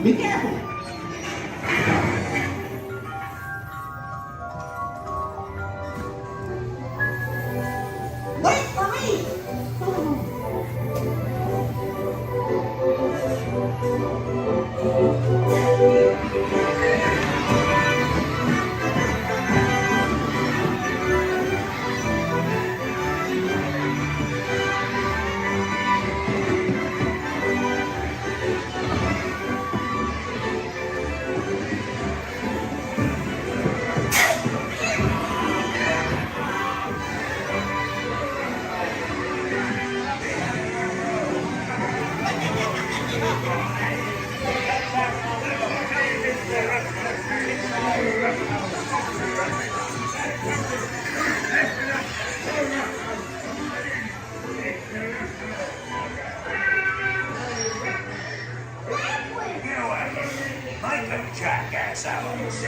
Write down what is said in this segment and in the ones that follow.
Be careful. Wait for me. Jackass Alex.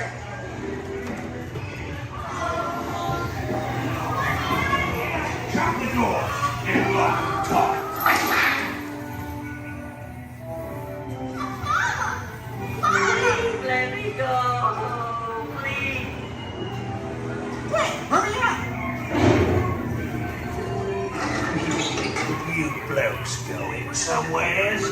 Shut the door and lock talk. Please let me go. Please. Quick, hurry up. You blokes going somewheres?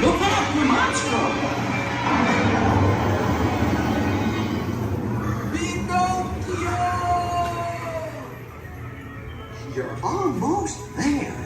Look out, the monster! Pinocchio! You're almost there.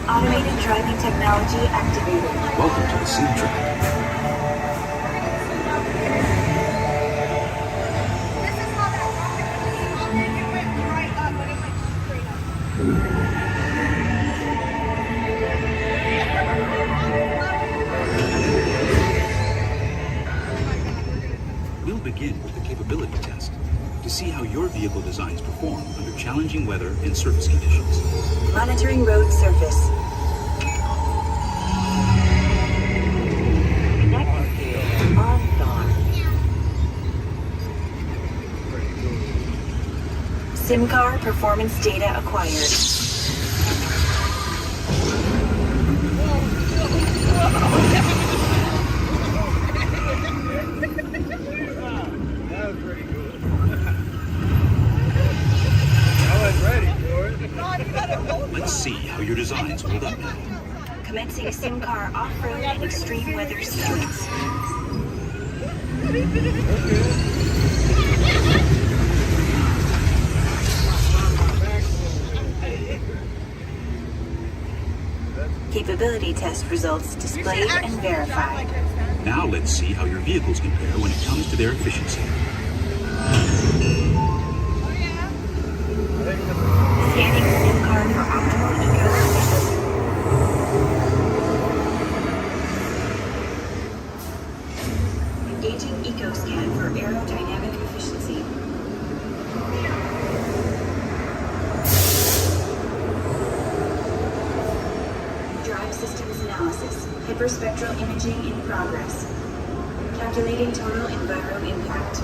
Automated driving technology activated. Welcome to the Sim Track. This is how that rocket went. It went right up, but it went straight up. We'll begin with the capability test to see how your vehicle designs perform under challenging weather and surface conditions. Monitoring road surface. SIM car performance data acquired. That was pretty cool. I was ready for it. Let's see how your designs hold up now. Commencing SIM car off-road and extreme weather sequence. Capability test results displayed and verified. Now let's see how your vehicles compare when it comes to their efficiency. Scanning SIM card for optimal eco efficiency. Engaging eco scan for aerodynamic efficiency. Drive systems analysis. Hyperspectral imaging in progress. Calculating total enviro impact.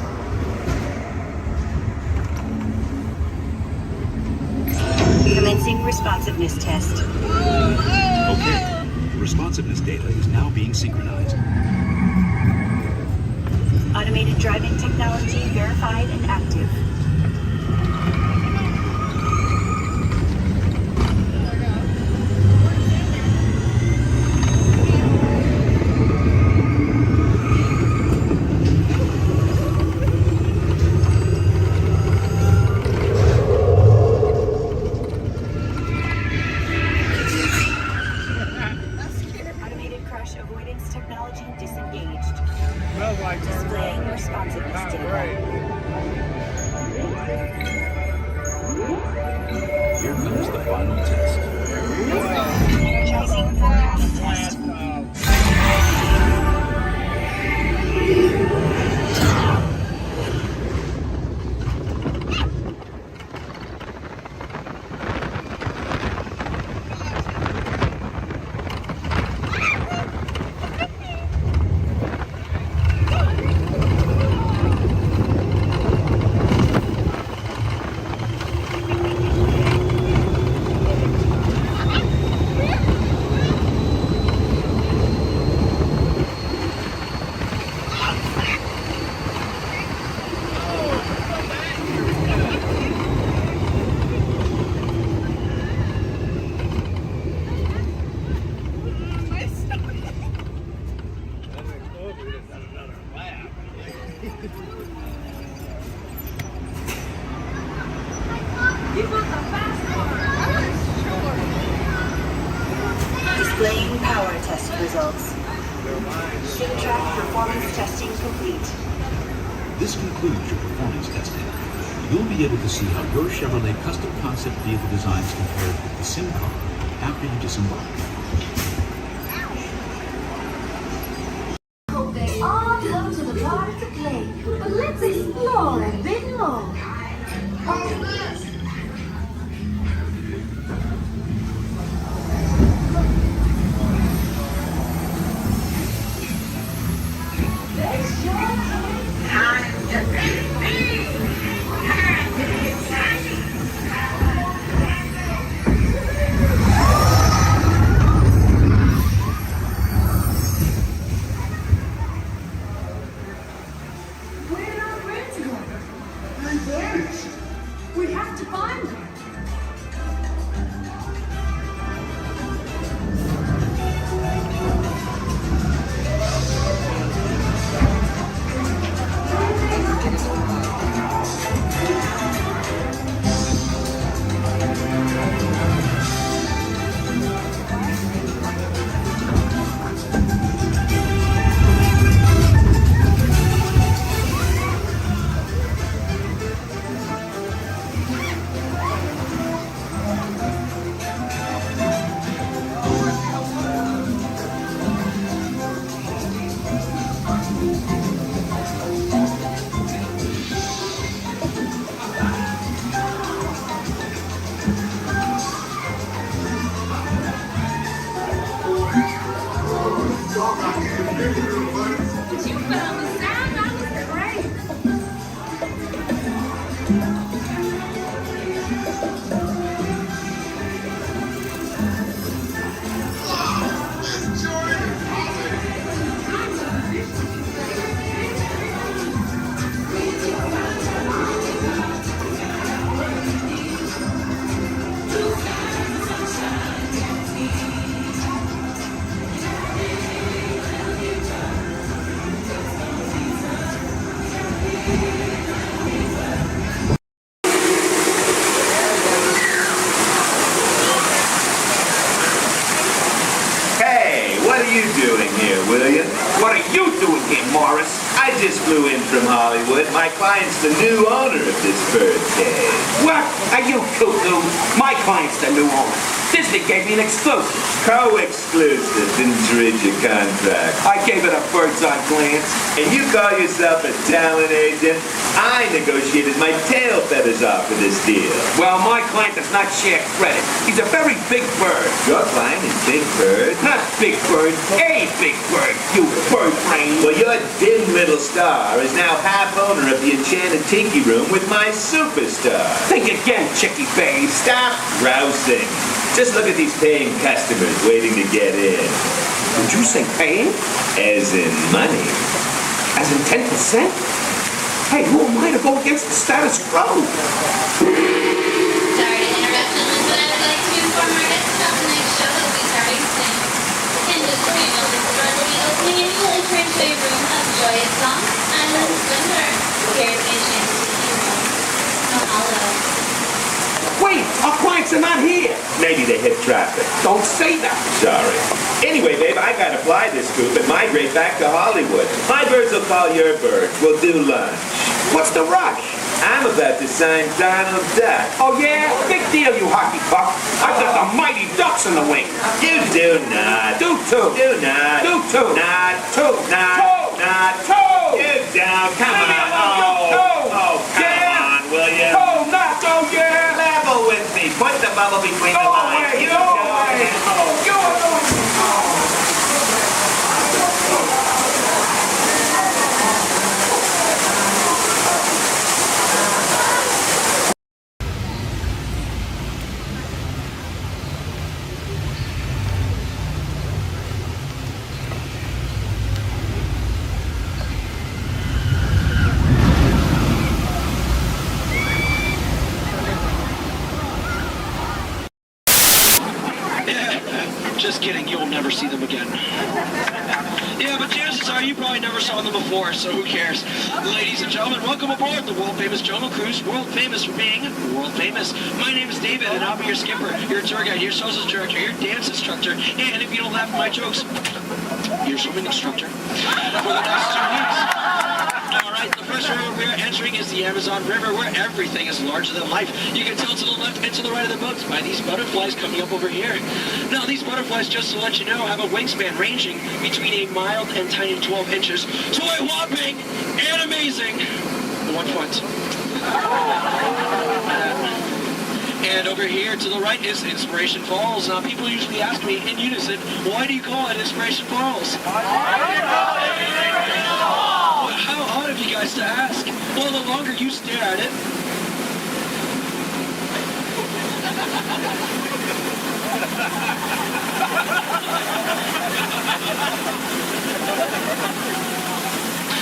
Commencing responsiveness test. Okay, the responsiveness data is now being synchronized. Automated driving technology verified and active. Here comes the final test. Energizing power test. Displaying power test results. Track performance testing complete. This concludes your performance testing. You'll be able to see how your Chevrolet custom concept vehicle designs compared with the sim car after you disembark. Hope they all come to the park to play, but let's explore a bit more. Where did our friends go? They're vanished. We have to find them. Hey, what are you doing here, William? What are you doing here, Morris? I just flew in from Hollywood. My client's the new owner of this bird cage. What? Are you cuckoo? My client's the new owner. Disney gave me an exclusive. Co-exclusive. Didn't you read your contract? I gave it a bird's eye glance. And you call yourself a talent agent? I negotiated my tail feathers off for this deal. Well, my client does not share credit. He's a very big bird. Your client is Big Bird? Not Big Bird, a big bird, you bird brain. Well, your dim little star is now half owner of the Enchanted Tiki Room with my superstar. Think again, chickie babe. Stop grousing. Just look at these paying customers waiting to get in. Did you say paying? As in money. As in 10%? Hey, who am I to go against the status quo? Sorry to interrupt, gentlemen, but I would like to inform our guests about tonight's show that will be starting soon. In just a few moments, the door will be opening and you will enter into a room of joyous songs and splendor. Here is the Enchanted Tiki Room. Mahalo. Wait, our clients are not here. Maybe they hit traffic. Don't say that. Sorry. Anyway, babe, I gotta fly this coop and migrate back to Hollywood. My birds will call your birds. We'll do lunch. What's the rush? I'm about to sign Donald Duck. Oh yeah? Big deal, you hockey puck. I've got the mighty ducks in the wing. You do not. Do too. Do not. Do too. Not. Not. Toe. Not. Toe. You down. Come Leave me on. alone, you toe. Oh, come Yeah. on, will you? Oh, not go, yeah. Level with me. Put the bubble between the Go lines. away, You go don't away. know. Go away. Just kidding, you'll never see them again. Yeah, but chances are you probably never saw them before, so who cares? Ladies and gentlemen, welcome aboard the world-famous Jungle Cruise, world-famous for being world-famous. My name is David, and I'll be your skipper, your tour guide, your social director, your dance instructor, and if you don't laugh at my jokes, your swimming instructor for the next 2 weeks. Alright, the first river we're entering is the Amazon River, where everything is larger than life. You can tell to the left and to the right of the boats by these butterflies coming up over here. Now, these butterflies, just to let you know, have a wingspan ranging between a mild and tiny 12 inches to a whopping and amazing 1 foot. And over here to the right is Inspiration Falls. Now, people usually ask me in unison, why do you call it Inspiration Falls? How odd of you guys to ask. Well, the longer you stare at it,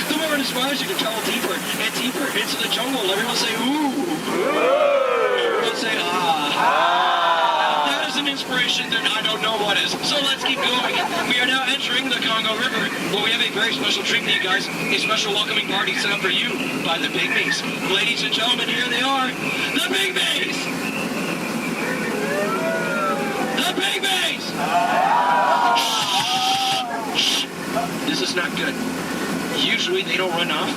the more it inspires you to travel deeper and deeper into the jungle. Everyone say, ooh. Everyone say, ah. That is an inspiration that I don't know what is. So let's keep going. We are now entering the Congo River, where we have a very special treat for you guys. A special welcoming party set up for you by the Pygmies. Ladies and gentlemen, here they are. The Pygmies! The Pygmies! Shh. This is not good. Usually they don't run off.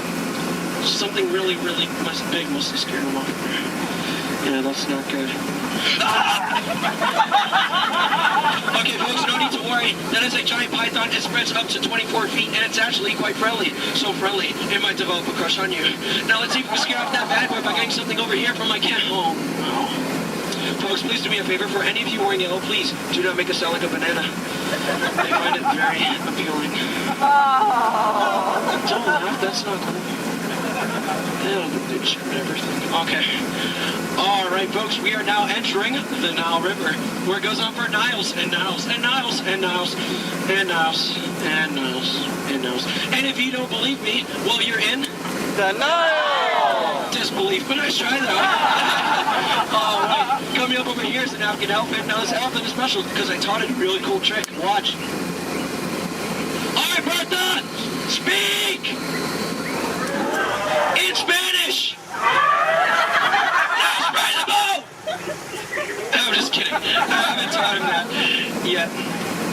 Something really, really big must have scared them off. Yeah, that's not good. Okay, folks, no need to worry. That is a giant python. It spreads up to 24 feet, and it's actually quite friendly. So friendly, it might develop a crush on you. Now, let's see if we can scare off that bad boy by getting something over here from my cat. Oh, no. Folks, please do me a favor. For any of you wearing yellow, please do not make us sound like a banana. I find it very appealing. Don't laugh, that's not cool. It'll bitch and everything. Okay. Alright, folks, we are now entering the Nile River, where it goes on for Niles and Niles and Niles and Niles and Niles and Niles and Niles. And if you don't believe me, well, you're in the Nile! Disbelief, but nice try though. Alright, coming up over here is an African elephant. Now, this elephant is special because I taught it a really cool trick. Watch. Alright, Bertha! Speak! In Spanish! I'm just kidding. I haven't taught him that yet.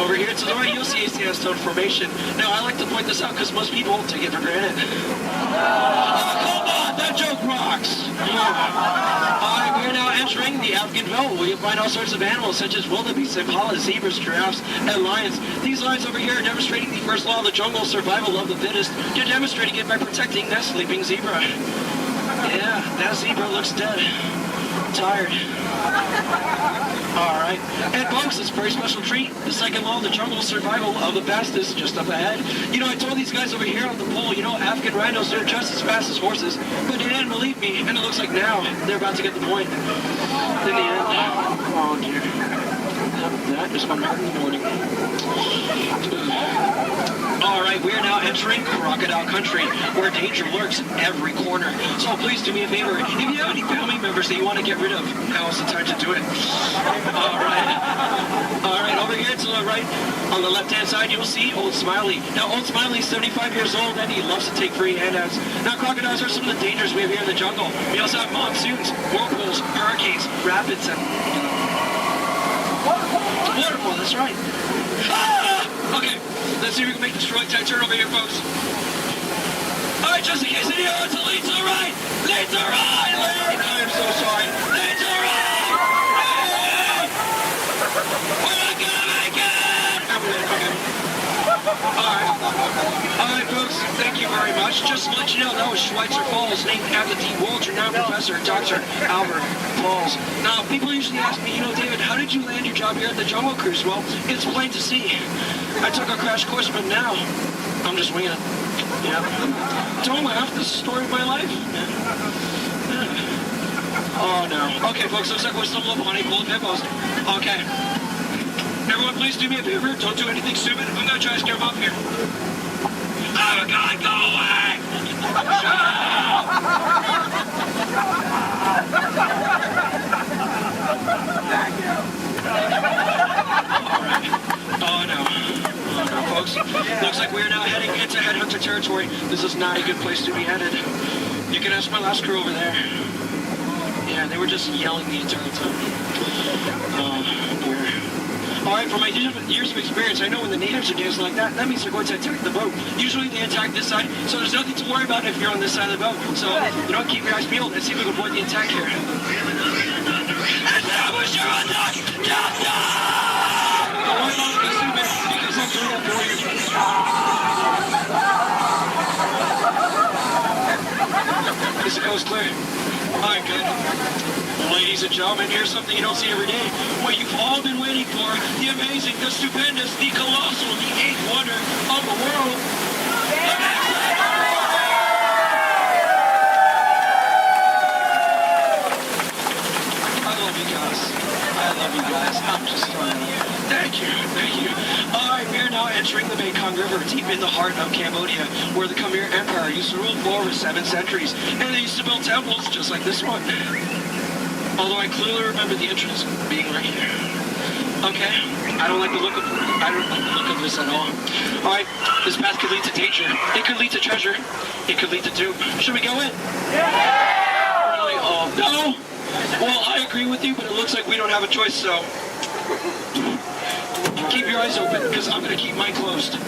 Over here to the right, you'll see a sandstone formation. Now, I like to point this out because most people take it for granted. Oh, come on! That joke rocks! Alright, we're now entering the African belt, where you'll find all sorts of animals such as wildebeest, impalas, zebras, giraffes, and lions. These lions over here are demonstrating the first law of the jungle, survival of the fittest. You're demonstrating it by protecting that sleeping zebra. Yeah, that zebra looks dead. Tired. Alright. And folks, it's a very special treat. The second law of the jungle, survival of the best, is just up ahead. You know, I told these guys over here on the pole, you know, African rhinos, they're just as fast as horses, but they didn't believe me, and it looks like now they're about to get the point. In the end. Oh dear. That is one hurt in the morning. Alright, we are now entering crocodile country, where danger lurks every corner. So please do me a favor, if you have any family members that you want to get rid of, now's the time to do it. Alright, over here to the right, on the left-hand side, you'll see Old Smiley. Now, Old Smiley is 75 years old, and he loves to take free handouts. Now, crocodiles are some of the dangers we have here in the jungle. We also have monsoons, whirlpools, hurricanes, rapids, and waterfall, that's right. Ah! Okay, let's see if we can make this really tight turn over here, folks. Alright, just in case any odds, lead to the right! Lead to the right! very much. Just to let you know, that was Schweitzer Falls, named after the world-renowned professor, Dr. Albert Falls. Now, people usually ask me, David, how did you land your job here at the Jungle Cruise? Well, it's plain to see. I took a crash course, but now I'm just winging it. Yeah. Don't laugh. This is the story of my life. Oh, no. Okay, folks, looks like we're still up on a full of hippos. Okay. Everyone, please do me a favor. Don't do anything stupid. I'm going to try to scare them up here. Oh, God, go away! All right. Oh, no. Oh, no, folks. Looks like we're now heading into headhunter territory. This is not a good place to be headed. You can ask my last crew over there. Yeah, they were just yelling the entire time. All right, from my years of experience, I know when the natives are dancing like that, that means they're going to attack the boat. Usually they attack this side, so there's nothing to worry about if you're on this side of the boat. So, keep your eyes peeled and see if we can avoid the attack here. Establish your attack! Don't worry about it, stupid, because I'm doing that for you. Is the coast clear? All right, good. Ladies and gentlemen, here's something you don't see every day. What you've all been waiting for, the amazing, the stupendous, the colossal, the eighth wonder of the world. I love you guys. I'm just trying. Thank you. All right, we are now entering the Mekong River, deep in the heart of Cambodia, where the Khmer Empire used to rule for over 7 centuries, and they used to build temples just like this one. Although I clearly remember the entrance being right here. Okay, I don't like the look of this at all. All right, this path could lead to danger. It could lead to treasure. It could lead to doom. Should we go in? Yeah! Really? Oh, no? Well, I agree with you, but it looks like we don't have a choice, so keep your eyes open, because I'm going to keep mine closed.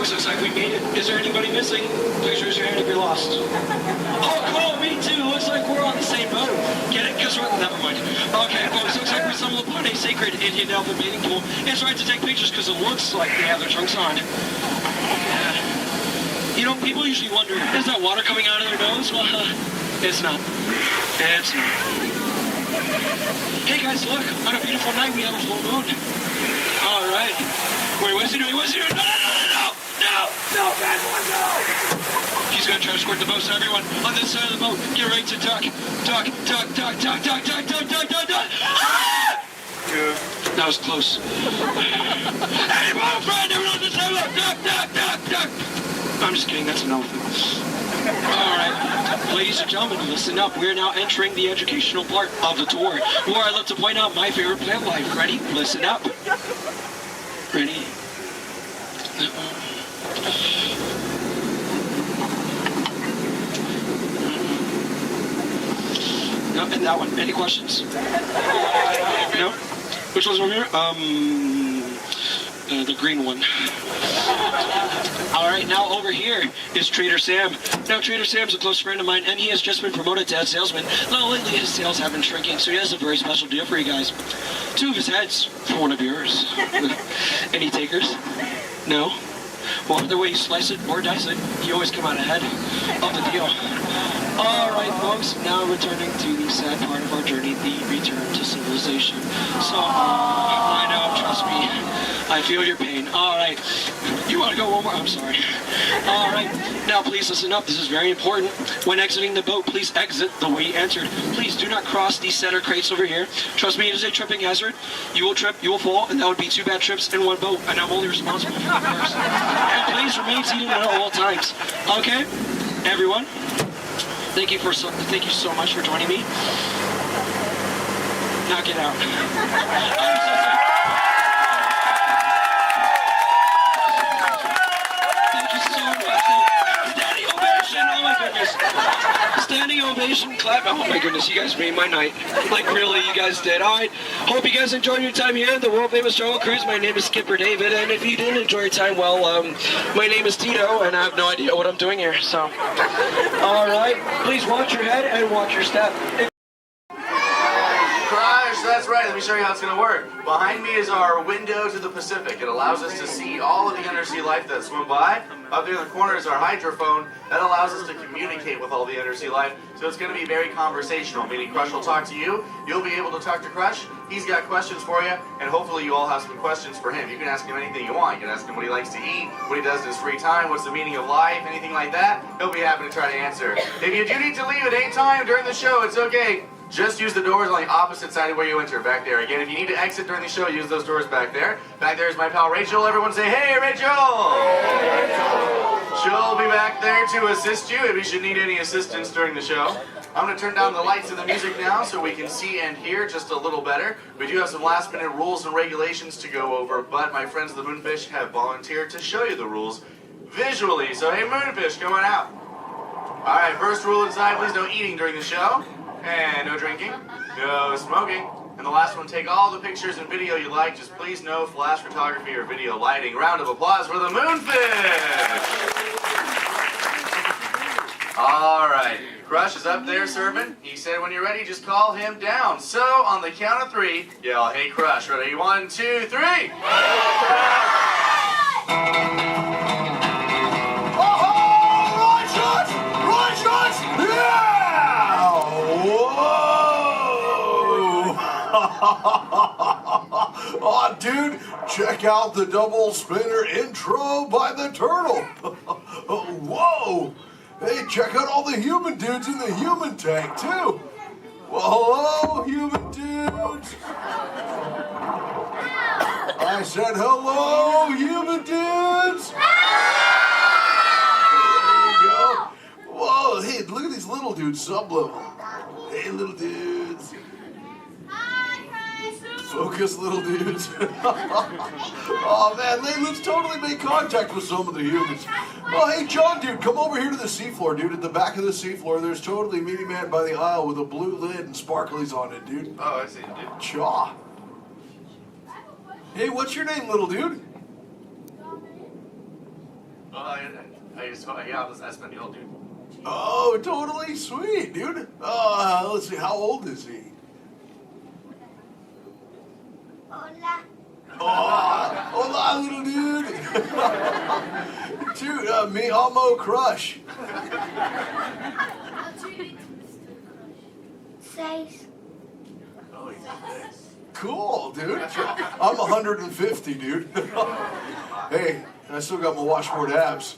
Looks like we made it. Is there anybody missing? Please raise your hand if you're lost. Oh, cool, me too. Looks like we're on the same boat. Get it? Because we're... Never mind. Okay, folks, looks like we stumbled upon a sacred Indian elephant bathing pool. It's right to take pictures because it looks like they have their trunks on. Yeah. People usually wonder, is that water coming out of their nose? Well, it's not. It's not. Hey guys, look. On a beautiful night, we have a full moon. All right. Wait, what's he doing? What's he doing? No, bad one, no! He's gonna try to squirt the most of everyone on this side of the boat. Get ready to duck. Ah! That was close. Hey, my friend, everyone on this side of the boat, duck! I'm just kidding, that's an elephant. All right, ladies and gentlemen, listen up. We're now entering the educational part of the tour, where I love to point out my favorite plant life. Ready? Listen up. Ready? No, and that one. Any questions? No? Which one's over here? The green one. All right, now over here is Trader Sam. Now, Trader Sam's a close friend of mine, and he has just been promoted to head salesman. Now, lately his sales have been shrinking, so he has a very special deal for you guys. 2 of his heads for one of yours. Any takers? No? Well, either way you slice it or dice it, you always come out ahead of the deal. All right, folks, now returning to the sad part of our journey, the return to civilization. So, I know, trust me. I feel your pain. All right. You want to go one more? I'm sorry. All right. Now, please listen up. This is very important. When exiting the boat, please exit the way you entered. Please do not cross these center crates over here. Trust me, it is a tripping hazard. You will trip, you will fall, and that would be 2 bad trips in one boat, and I'm only responsible for the first. And please remain seated at all times. Okay? Everyone, thank you so much for joining me. Now get out. I'm so sorry. Thank you so much. Standing ovation. Oh my goodness. Standing ovation, clap. Oh my goodness, you guys made my night. Like really, you guys did. All right. Hope you guys enjoyed your time here at the world famous Jungle Cruise. My name is Skipper David, and if you didn't enjoy your time, well, my name is Tito, and I have no idea what I'm doing here. So, all right. Please watch your head and watch your step. That's right, let me show you how it's going to work. Behind me is our window to the Pacific. It allows us to see all of the undersea life that swim by. Up there in the corner is our hydrophone. That allows us to communicate with all the undersea life. So it's going to be very conversational, meaning Crush will talk to you. You'll be able to talk to Crush. He's got questions for you, and hopefully you all have some questions for him. You can ask him anything you want. You can ask him what he likes to eat, what he does in his free time, what's the meaning of life, anything like that. He'll be happy to try to answer. If you do need to leave at any time during the show, it's okay. Just use the doors on the opposite side of where you enter, back there. Again, if you need to exit during the show, use those doors back there. Back there is my pal Rachel. Everyone say, hey, Rachel! Hey, Rachel! She'll be back there to assist you if you should need any assistance during the show. I'm going to turn down the lights and the music now so we can see and hear just a little better. We do have some last-minute rules and regulations to go over, but my friends the Moonfish have volunteered to show you the rules visually. So, hey, Moonfish, come on out. All right, first rule inside, please no eating during the show. And no drinking, no smoking. And the last one, take all the pictures and video you like, just please no flash photography or video lighting. Round of applause for the Moonfish! All right, Crush is up there serving. He said when you're ready, just call him down. So on the count of 3, yell, hey Crush. Ready, 1, 2, 3. Hey Crush! Oh, dude, check out the double spinner intro by the turtle. Whoa. Hey, check out all the human dudes in the human tank, too. Well, hello, human dudes. I said hello, human dudes. There you go. Whoa, hey, look at these little dudes, sub-level. Hey, little dudes. Focus, little dudes. Oh, man, let's totally make contact with some of the humans. Oh, hey, John, dude, come over here to the seafloor, dude. At the back of the seafloor, there's totally a Meaty Man by the aisle with a blue lid and sparklies on it, dude. Oh, I see, dude. Chaw. Hey, what's your name, little dude? I just met the old dude. Oh, totally sweet, dude. Let's see, how old is he? Hola. Oh, hola, little dude. Dude, me amo Crush. 6. Oh, he's nice. Cool, dude. I'm 150, dude. Hey, I still got my washboard abs.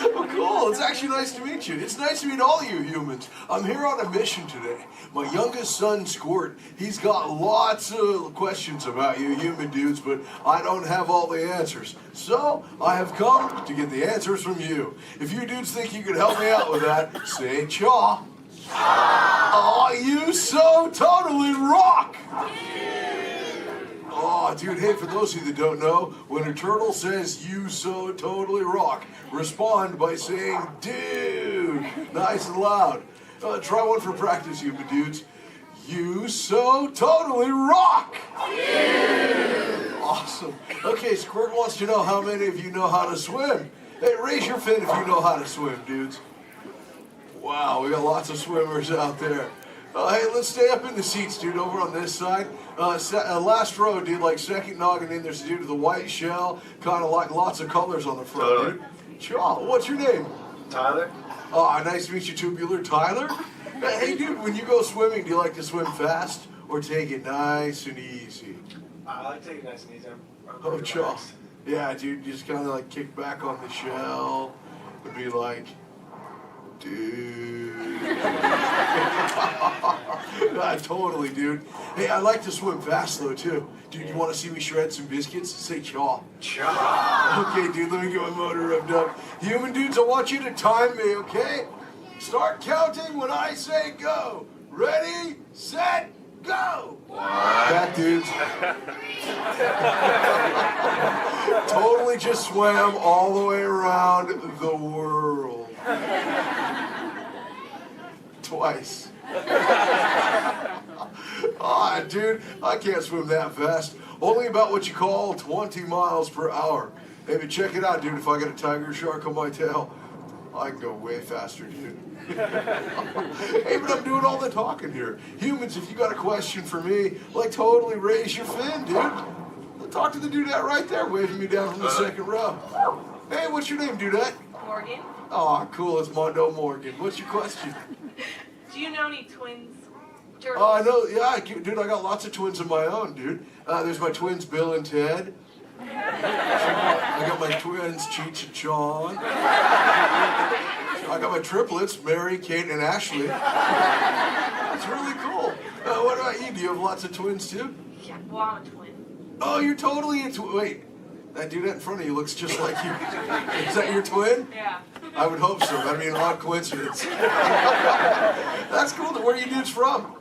Well, cool. It's actually nice to meet you. It's nice to meet all you humans. I'm here on a mission today. My youngest son, Squirt, he's got lots of questions about you human dudes, but I don't have all the answers. So, I have come to get the answers from you. If you dudes think you could help me out with that, say chaw. Oh, you so totally rock! Oh, dude, hey, for those of you that don't know, when a turtle says, you so totally rock, respond by saying, dude, nice and loud. Try one for practice, human dudes. You so totally rock! Awesome. Okay, Squirt wants to know how many of you know how to swim. Hey, raise your fin if you know how to swim, dudes. Wow, we got lots of swimmers out there. Hey, let's stay up in the seats, dude, over on this side. Last row, dude, like second noggin in, there's a dude with a white shell, kind of like lots of colors on the front, Totally. dude. Chaw, what's your name? Tyler? Oh, nice to meet you, Tubular Tyler. Hey, dude, when you go swimming, do you like to swim fast or take it nice and easy? I like taking it nice and easy. I'm Oh, pretty Joe. relaxed. Yeah, dude, just kind of like kick back on the shell and be like, dude. Totally, dude. Hey, I like to swim fast though too. Dude, you want to see me shred some biscuits? Say chaw. Chaw. Okay, dude, let me get my motor revved up. Human dudes, I want you to time me, okay? Start counting when I say go. Ready, set, go. Back, dudes. Totally just swam all the way around the world. Twice. Ah, dude, I can't swim that fast. Only about what you call 20 miles per hour. Hey, but check it out, dude. If I get a tiger shark on my tail, I can go way faster, dude. Hey, but I'm doing all the talking here. Humans, if you got a question for me, like totally raise your fin, dude. Talk to the dudette right there, waving me down from the second row. Hey, what's your name, dudette? Morgan, Aw, cool, it's Mondo Morgan. What's your question? do you know any twins? Turtles? Oh, I know, yeah, dude, I got lots of twins of my own, dude. There's my twins, Bill and Ted. I got my twins, Cheech and Chong. I got my triplets, Mary, Kate, and Ashley. That's really cool. What about you? Do you have lots of twins, too? Yeah, well, I'm a twin. Oh, you're totally a twin. Wait, that dude in front of you looks just like you. Is that your twin? Yeah. I would hope so. That'd be an odd coincidence. That's cool. Where are you dudes from?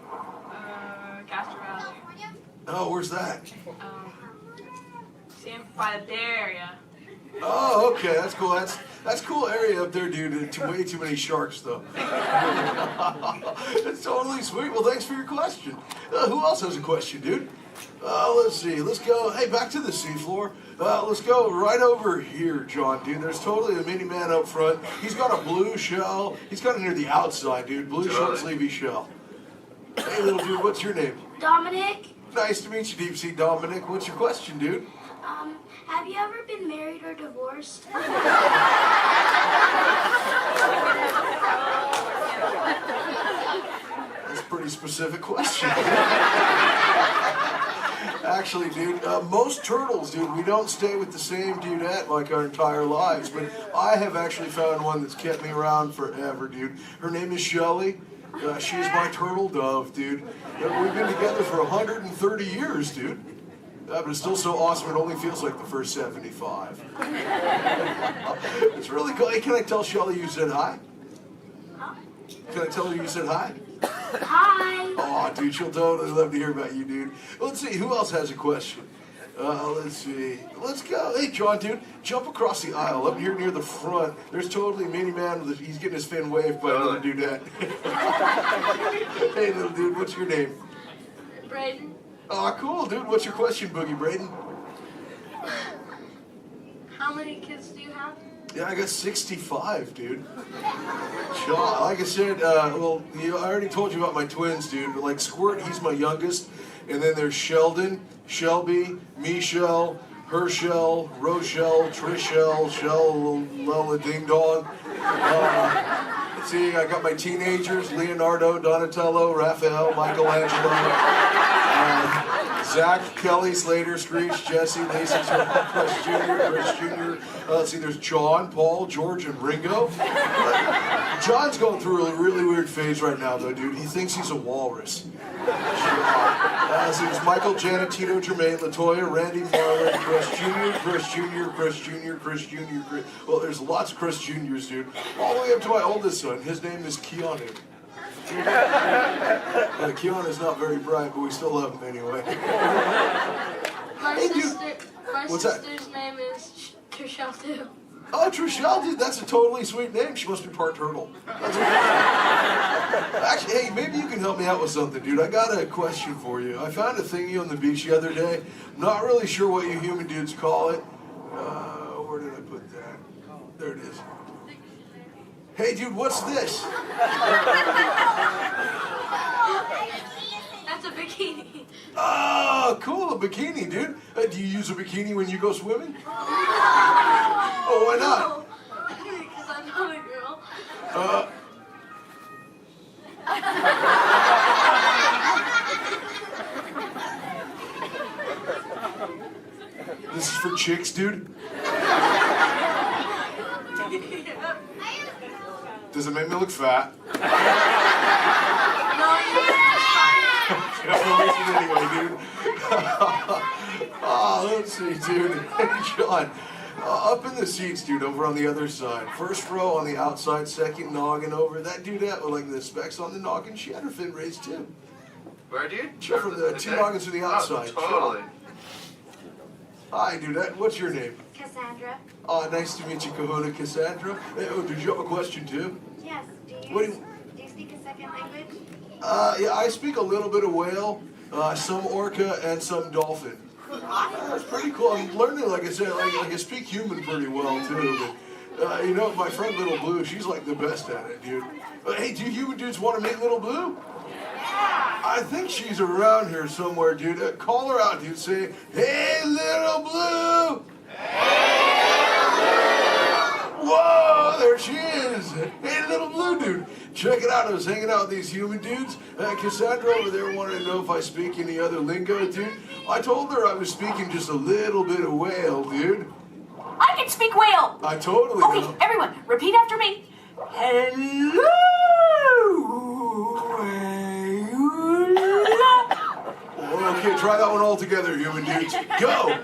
Castro Valley. Oh, where's that? By the Bay Area. Oh, okay. That's cool. That's cool area up there, dude. Way too many sharks, though. That's totally sweet. Well, thanks for your question. Who else has a question, dude? Let's see. Let's go. Hey, back to the seafloor. Let's go right over here, John, dude. There's totally a mini man up front. He's got a blue shell. He's got it near the outside, dude. Blue short sleevey shell. Hey, little dude, what's your name? Dominic, Nice to meet you, Deep Sea Dominic. What's your question, dude? have you ever been married or divorced? That's a pretty specific question. Actually, dude, most turtles, dude, we don't stay with the same dudette like our entire lives, but I have actually found one that's kept me around forever, dude. Her name is Shelly. She's my turtle dove, dude. We've been together for 130 years, dude. But it's still so awesome, it only feels like the first 75. It's really cool. Hey, can I tell Shelly you said hi? Can I tell her you said hi? Hi. Oh, dude, she'll totally love to hear about you, dude. Let's see, who else has a question? Let's see. Let's go. Hey, John, dude, jump across the aisle up here near the front. There's totally a mini man. He's getting his fin waved by another dudette. Hey, little dude, what's your name? Braden. Oh, cool, dude. What's your question, Boogie Braden? How many kids do you have? Yeah, I got 65, dude. John, like I said, well, I already told you about my twins, dude. Like Squirt, he's my youngest. And then there's Sheldon, Shelby, Michelle, Herschel, Rochelle, Trishelle, Shell, Lella Ding Dong. See, I got my teenagers, Leonardo, Donatello, Raphael, Michelangelo. Zach, Kelly, Slater, Screech, Jesse, Lacey, Chris Jr. Let's see, there's John, Paul, George, and Ringo. John's going through a really weird phase right now, though, dude. He thinks he's a walrus. So there's Michael, Janet, Tito, Jermaine, LaToya, Randy, Marlon, Chris Jr., Chris Jr., Chris Jr., Chris Jr., Chris... Well, there's lots of Chris Jr.'s, dude. All the way up to my oldest son. His name is Keanu. Keanu's not very bright, but we still love him anyway. My What's that? sister's name is Trishelle too. Oh, Trishelle, dude, that's a totally sweet name. She must be part turtle. That's Actually, hey, maybe you can help me out with something, dude. I got a question for you. I found a thingy on the beach the other day. Not really sure what you human dudes call it. Where did I put that? There it is. Hey, dude, what's this? That's a bikini. Oh, cool, a bikini, dude. Do you use a bikini when you go swimming? Oh, why not? Because I'm not a girl. chicks, dude? Does it make me look fat? Anyway, dude. Oh, let's see, dude. Hey, John. Up in the seats, dude, over on the other side. First row on the outside, second noggin over. That dudette with like the specs on the noggin, she had her fin raised too. Where, dude? From the two noggins to the outside. Oh, totally. Hi, dudette. What's your name? Cassandra. Oh, nice to meet you, Kahuna Cassandra. Hey, oh, did you have a question too? Yes. Do What you speak a second language? Yeah, I speak a little bit of whale, some orca, and some dolphin. That's pretty cool. I'm learning, like I said, like I speak human pretty well too. But you know, my friend Little Blue, she's like the best at it, dude. Hey, do you human dudes want to meet Little Blue? I think she's around here somewhere, dude. Call her out, dude. Say, "Hey, Little Blue." Whoa, there she is. Hey, Little Blue, dude. Check it out. I was hanging out with these human dudes. Cassandra over there wanted to know if I speak any other lingo, dude. I told her I was speaking just a little bit of whale, dude. I can speak whale. I totally Okay, know. everyone, repeat after me. Hello. Okay, try that one all together, human dudes. Go.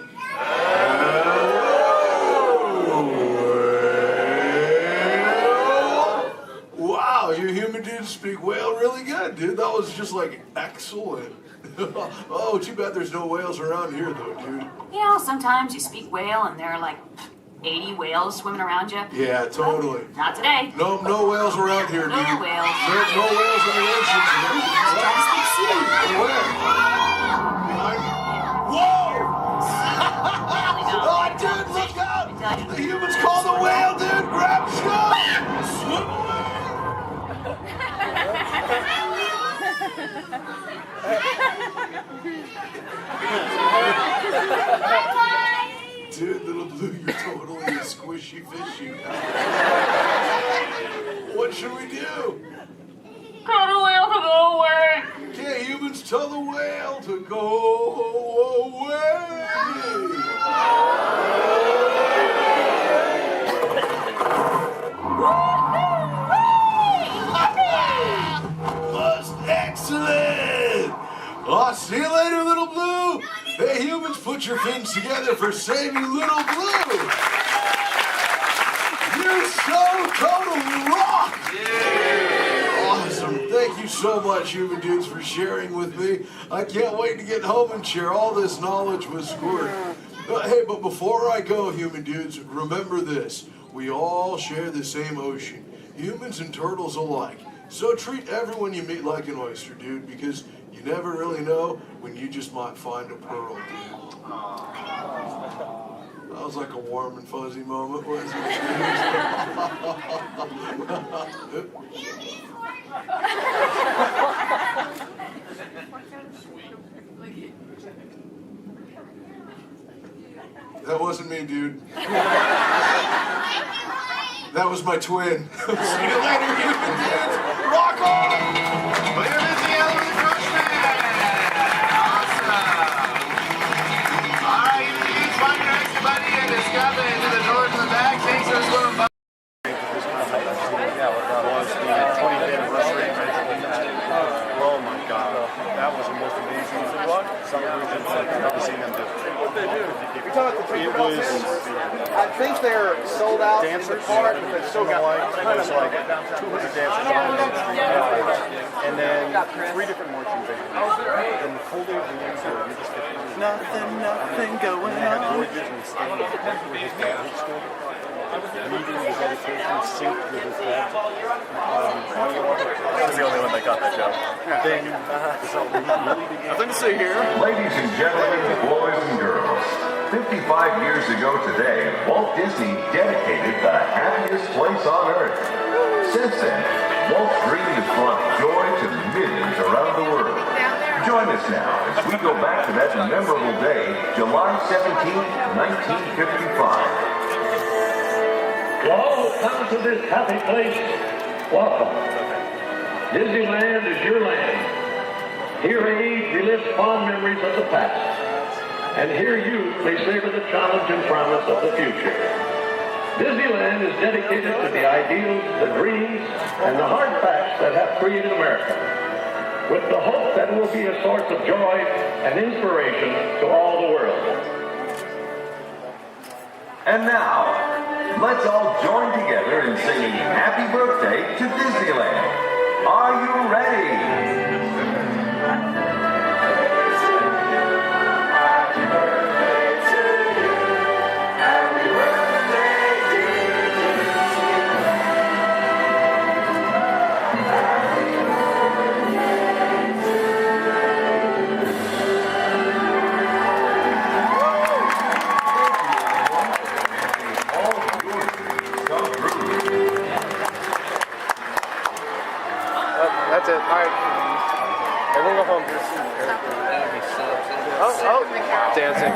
Wow, you human dudes speak whale really good, dude. That was just like excellent. Oh, too bad there's no whales around here, though, dude. You know, sometimes you speak whale and there are like 80 whales swimming around you. Yeah, totally. Not today. No whales around here, dude. No whales. No whales in the ocean today. Try to speak sea. Where? Whoa! Oh, dude, look out! The humans call the whale, dude! Grab stuff! Swim away! Dude, Little Blue, you're totally a squishy fishy. What should we do? Tell the whale to go away. Okay, humans, tell the whale to go away. That's excellent. I'll see you later, Little Blue. Hey, humans, put your fins together for saving Little Blue. You so totally rock. Yeah. Awesome. Thank you so much, human dudes, for sharing with me. I can't wait to get home and share all this knowledge with Squirt. Hey, but before I go, human dudes, remember this. We all share the same ocean, humans and turtles alike. So treat everyone you meet like an oyster, dude, because you never really know when you just might find a pearl, dude. That was like a warm and fuzzy moment, wasn't it? That wasn't me, dude. That was my twin. See you later, human dudes. Rock on! Well, you're missing out on the Crush Man. Awesome. All right, you dudes, find your extra buddy and discover it into the doors in the back. Thanks for swimming by. Oh my God, that was the most amazing celebration I've ever seen them do. What they do? We talked to people. I think they're sold out dancers, but they still got kind of like 200 dancers on it. And then 3 different marching bands. And the full day of the dance, you just get nothing going on. George's and staying with his Catholic school. Reading the meditation synced with his dad. I was the only one that got that joke. Then, so we really began. Nothing to see here. Ladies and gentlemen, boys and girls, 55 years ago today, Walt Disney dedicated the happiest place on earth. Since then, Walt's dream has brought joy to millions around the world. Join us now as we go back to that memorable day, July 17th, 1955. To all who come to this happy place, welcome. Disneyland is your land. Here age relives fond memories of the past. and hear youth may savor the challenge and promise of the future. Disneyland is dedicated to the ideals, the dreams, and the hard facts that have created America, with the hope that it will be a source of joy and inspiration to all the world. And now, let's all join together in singing Happy Birthday to Disneyland. Are you ready? That's it. All right. Everyone go home. Oh, dancing.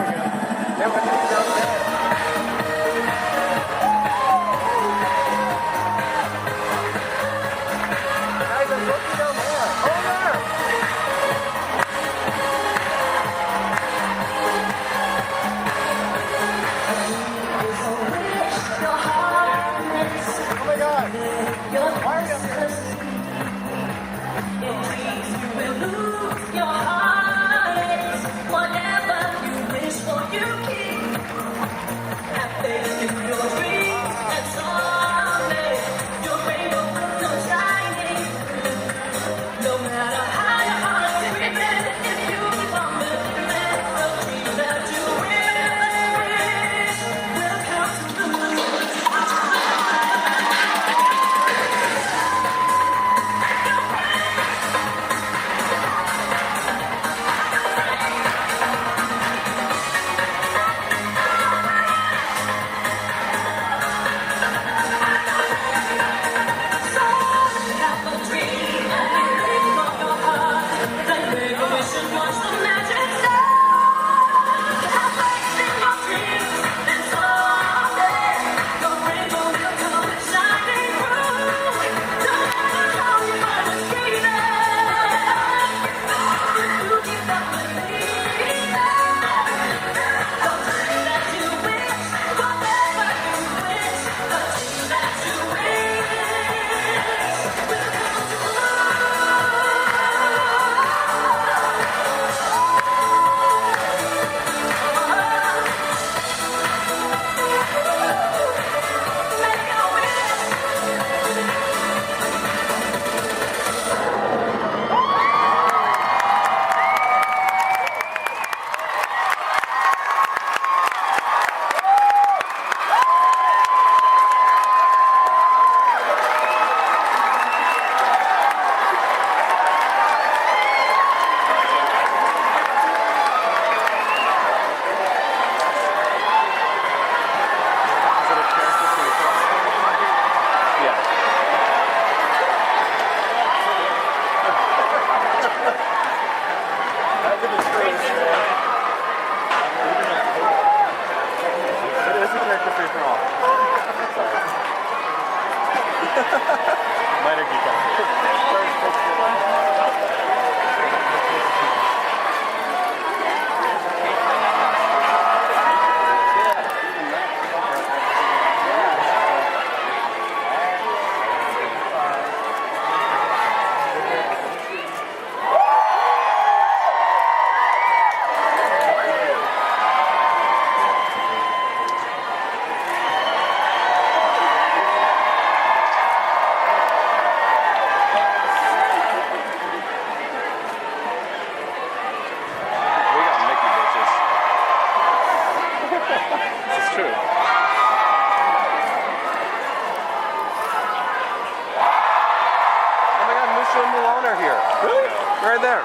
Right there.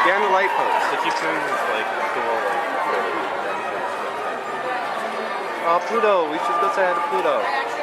Behind the light post. They keep doing this like cool Oh, Pluto. We should go say hi to Pluto.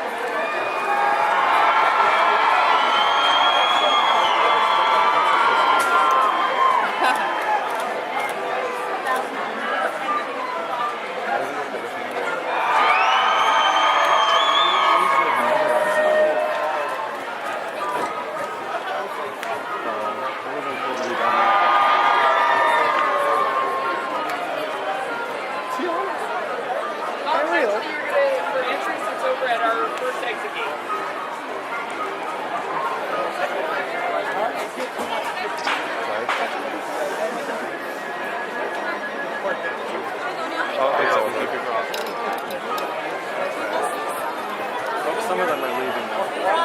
am I leaving now?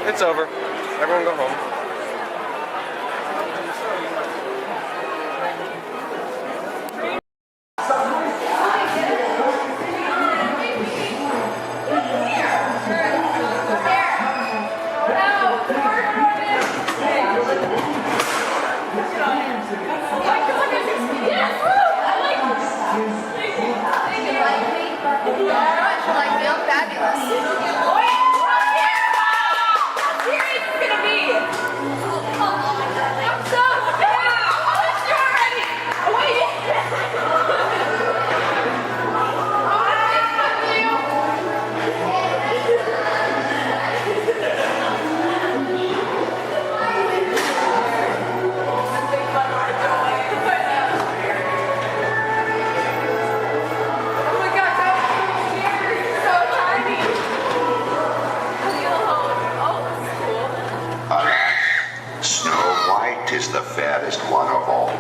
It's over. Everyone go home. Is the fattest one of all.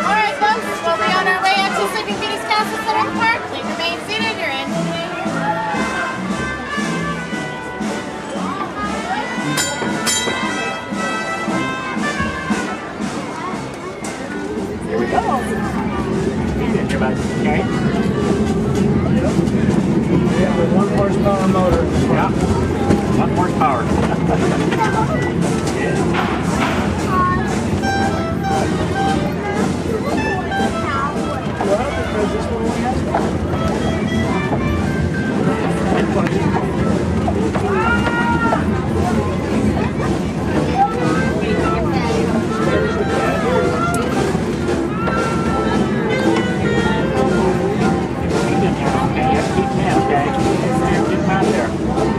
Alright, folks, we'll be on our way out to Sleeping Beauty's Castle Center Park. Please remain seated. You're in. Here we go. Okay. Yeah, with 1 horsepower motor. Yeah. 1 horsepower. Well, because this one only has Okay, just keep him, okay? Keep him out there.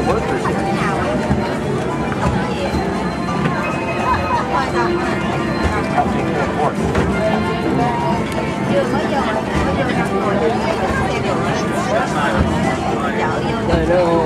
workers here. Helping to work. I know.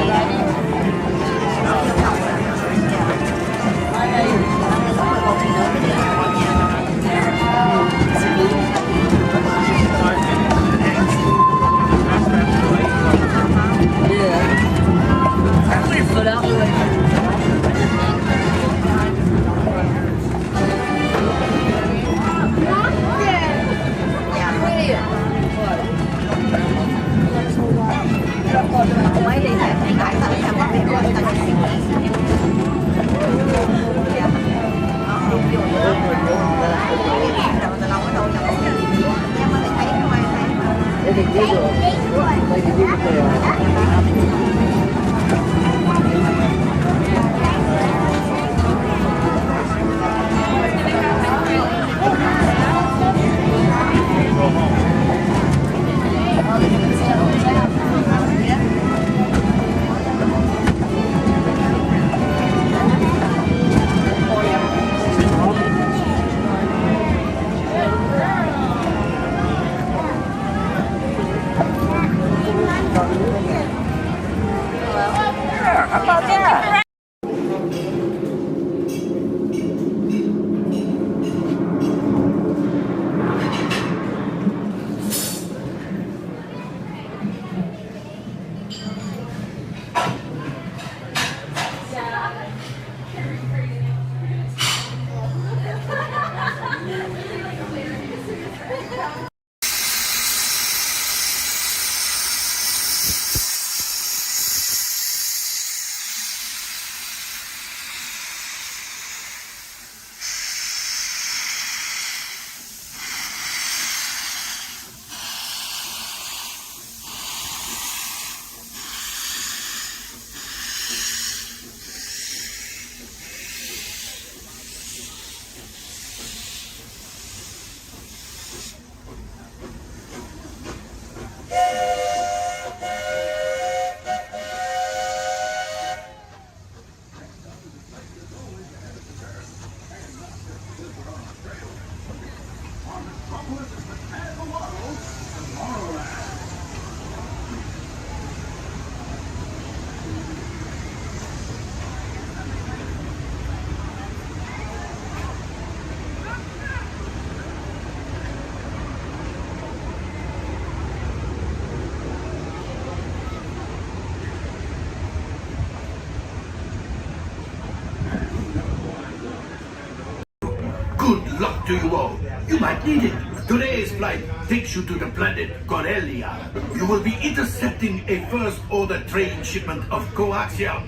Good luck to you all. You might need it. Today's flight takes you to the planet Corellia. You will be intercepting a first-order train shipment of coaxium.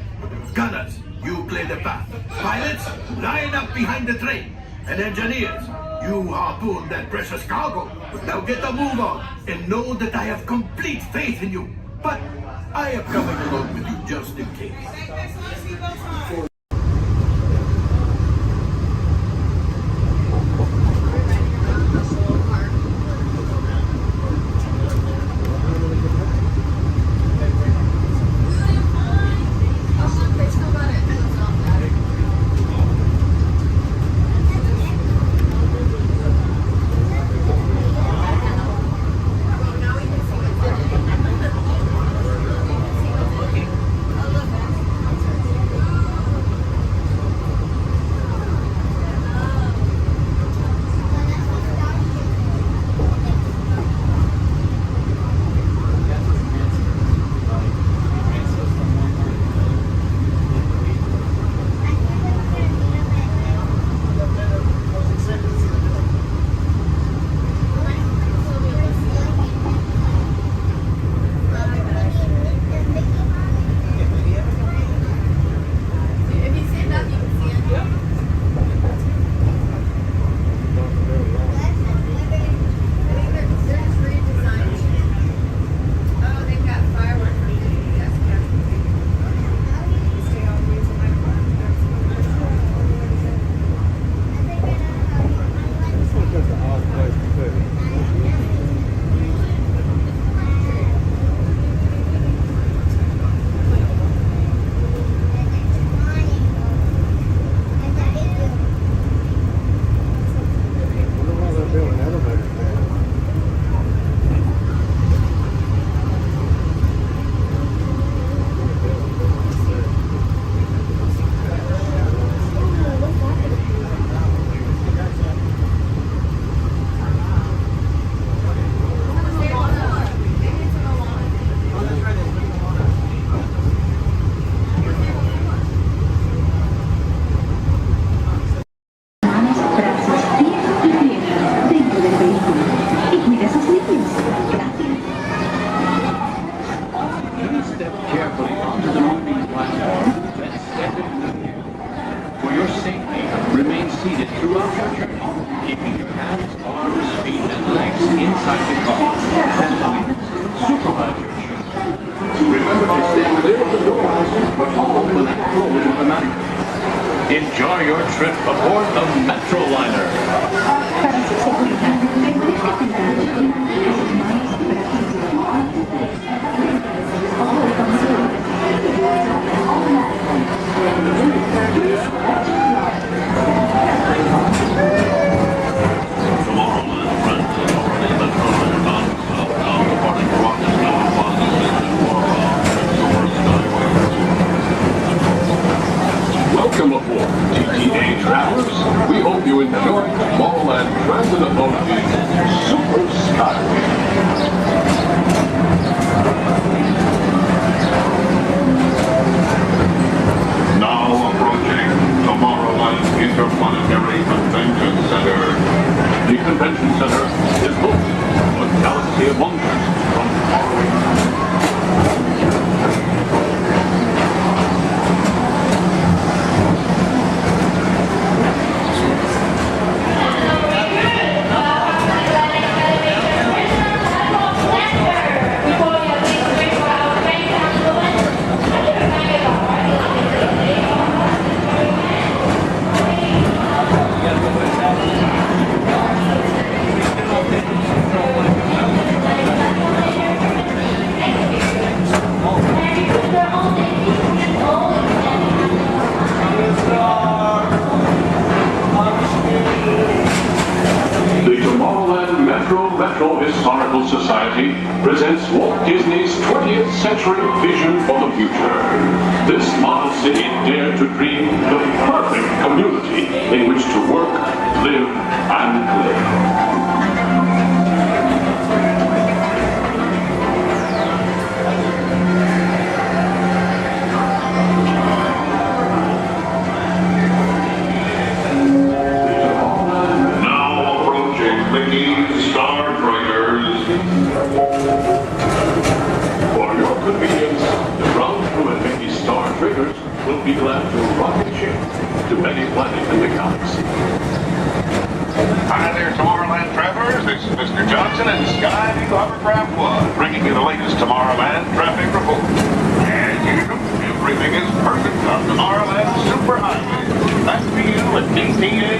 Gunners, you clear the path. Pilots, line up behind the train. And engineers, you harpoon that precious cargo. Now get a move on and know that I have complete faith in you. But I am coming along with you just in case. Enjoy your trip aboard the Metroliner. Welcome aboard, TTA travelers. We hope you enjoy Tomorrowland Transit Authority's Super Skyway. Now approaching Tomorrowland Interplanetary Convention Center. The convention center is home to a galaxy of wonders from faraway. Metro Historical Society presents Walt Disney's 20th century vision for the future. This model city dared to dream the perfect community in which to work, live, and play. For your convenience, the ground crew and Mickey Star Triggers will be glad to rocket ship to any planet in the galaxy. Hi there, Tomorrowland travelers. This is Mr. Johnson and Sky Hovercraft One, bringing you the latest Tomorrowland traffic report. As usual, everything is perfect on Tomorrowland Superhighway. Back to you at DTA.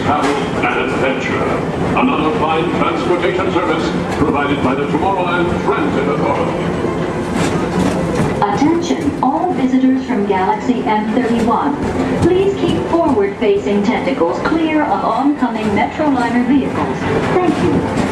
travel and adventure. Another fine transportation service provided by the Tomorrowland Transit Authority. Attention, all visitors from Galaxy M31. Please keep forward-facing tentacles clear of oncoming Metroliner vehicles. Thank you.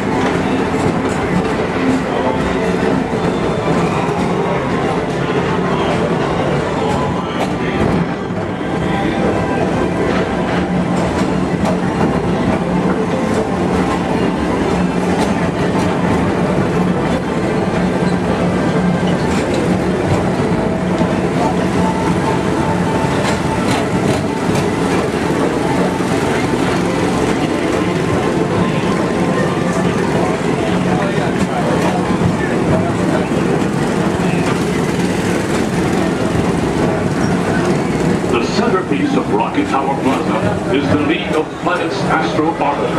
Rocket Tower Plaza is the League of Planets Astro Orbiter.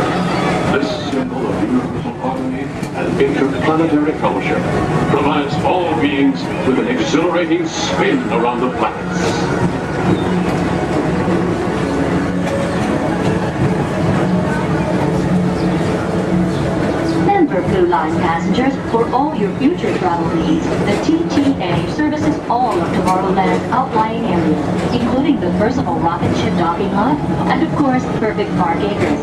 This symbol of universal harmony and interplanetary fellowship provides all beings with an exhilarating spin around the planets. Blue Line passengers, for all your future travel needs, the TTA services all of Tomorrowland's outlying areas, including the personal rocket ship docking lot, and of course, perfect park acres.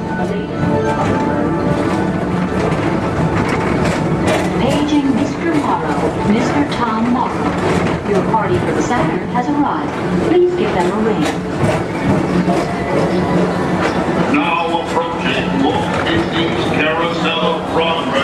Paging Mr. Morrow, Mr. Tom Morrow. Your party for the Saturn has arrived. Please give them a ring. Now approaching Walt Disney's Carousel of Progress.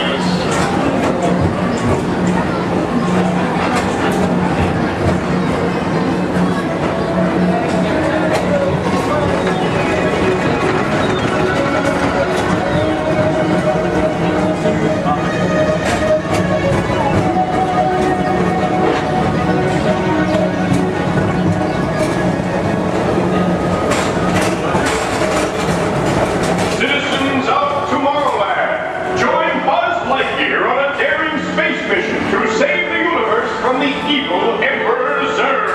Citizens of Tomorrowland, join Buzz Lightyear on a daring space mission to save the universe from the evil Emperor Zurg.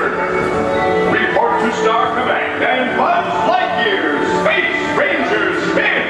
Report to Star Command and Buzz Lightyear, Space Ranger Spin!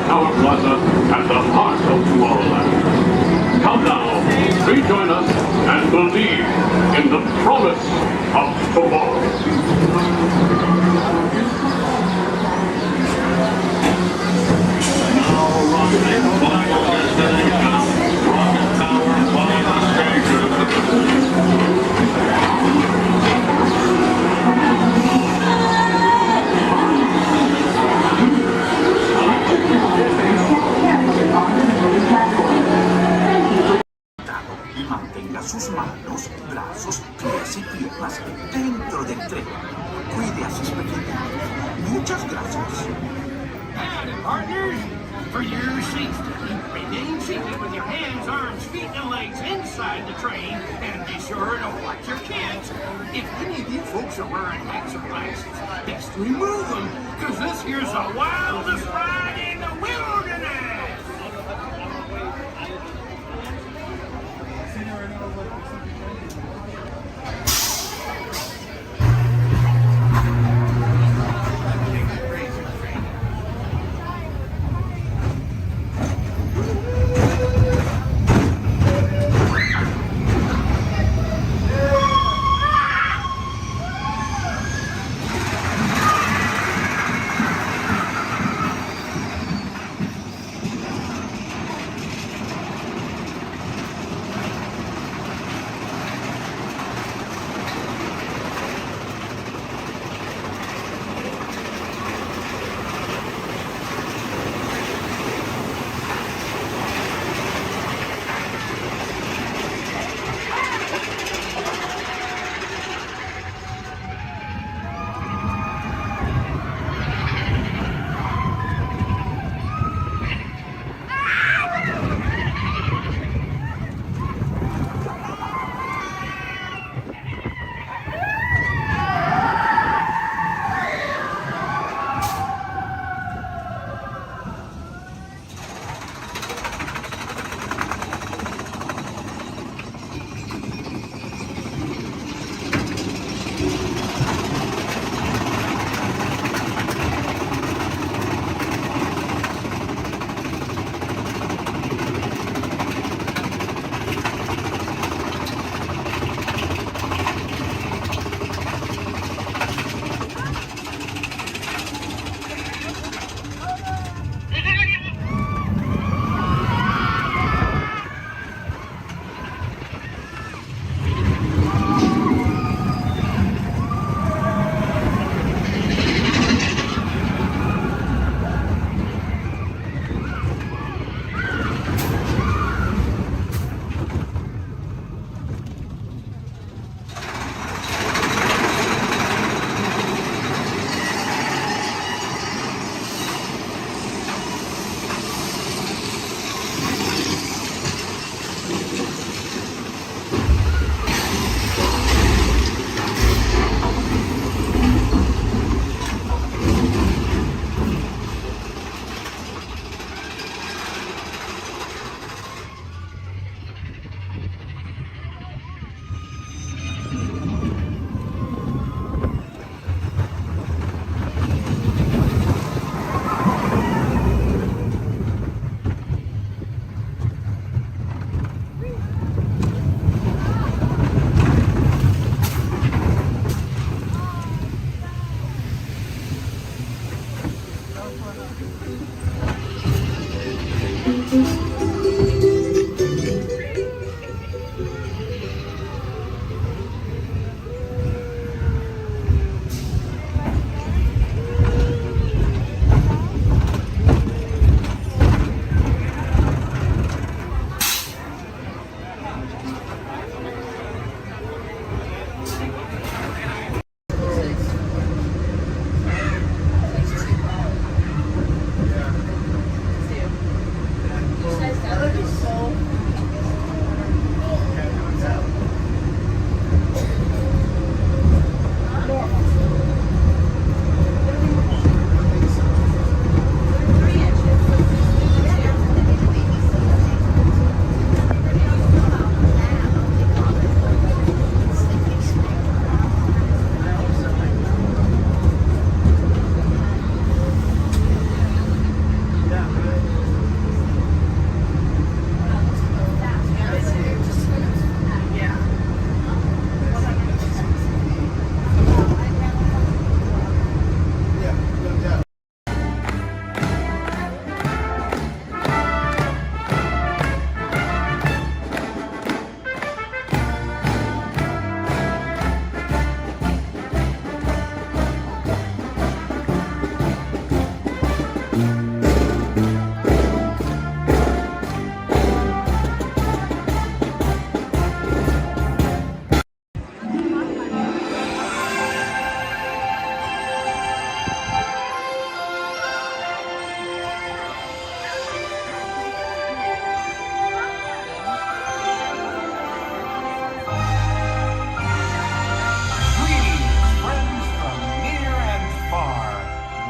Tower Plaza at the heart of Tomorrowland. Come now, rejoin us and believe in the promise of tomorrow. Y mantenga sus manos, brazos, pies y piernas dentro del tren. Cuide a sus pequeños. Muchas gracias. Howdy, partners. For your safety, remain seated with your hands, arms, feet, and legs inside the train, and be sure to watch your kids. If any of you folks are wearing hats or glasses, best remove them, because this here's the wildest ride in the wilderness.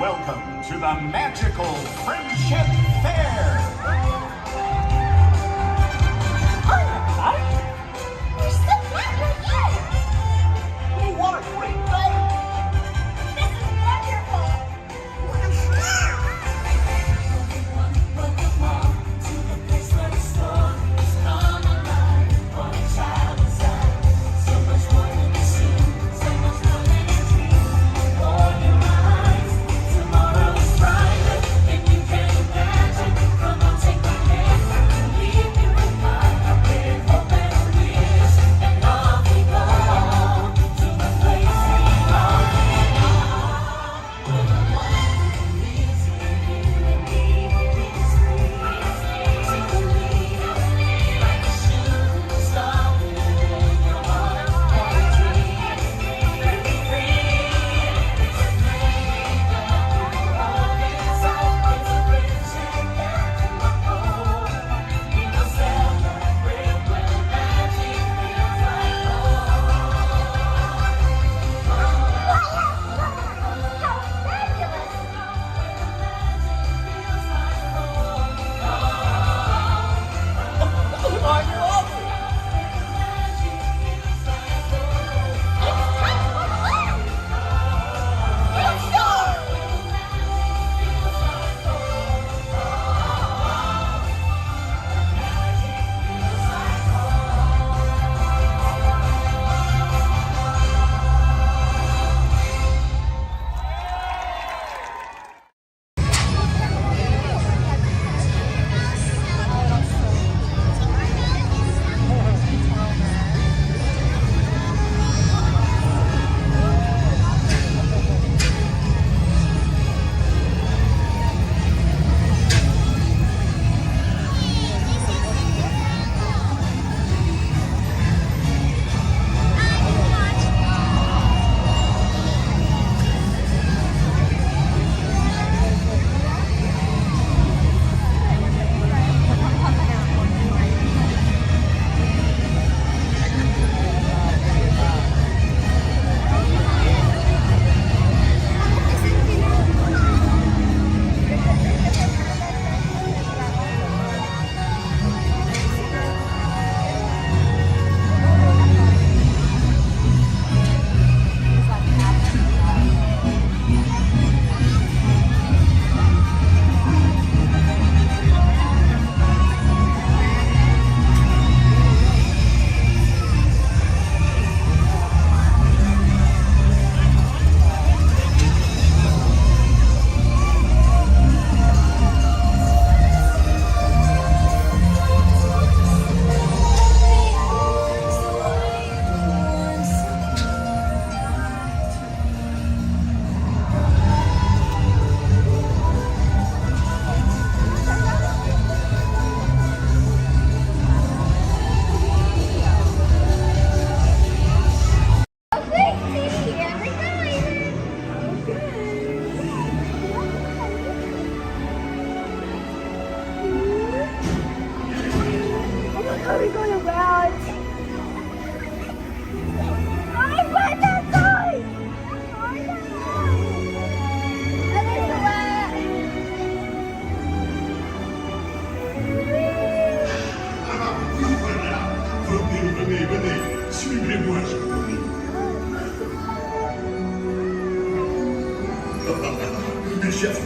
Welcome to the magical Friendship Fair. We're so glad we're here! Oh, what a great day! This is wonderful! Tomorrow is brighter than you can imagine. Come on, take my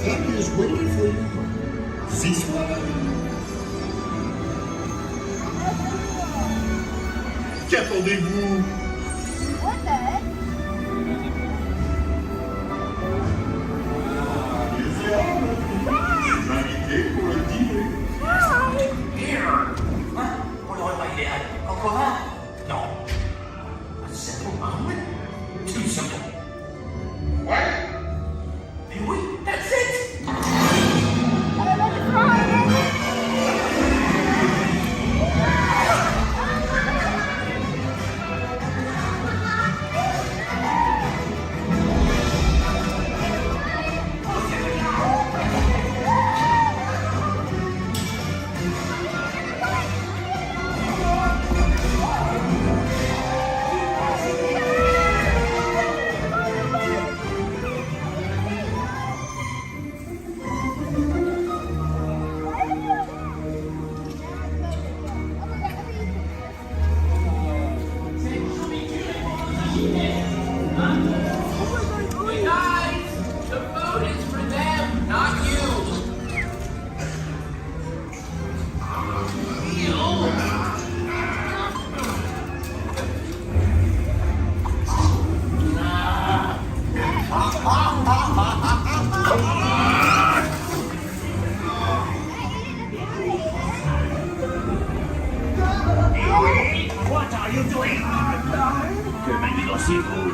Happy is waiting for you. See soir. Qu'attendez-vous? What the heck? Invité pour le dîner. Vous l'aurez pas idéal. En commun? Non. A simple moment. Too simple. What? Mais oui, that's it! What are you doing? Que manigocez-vous?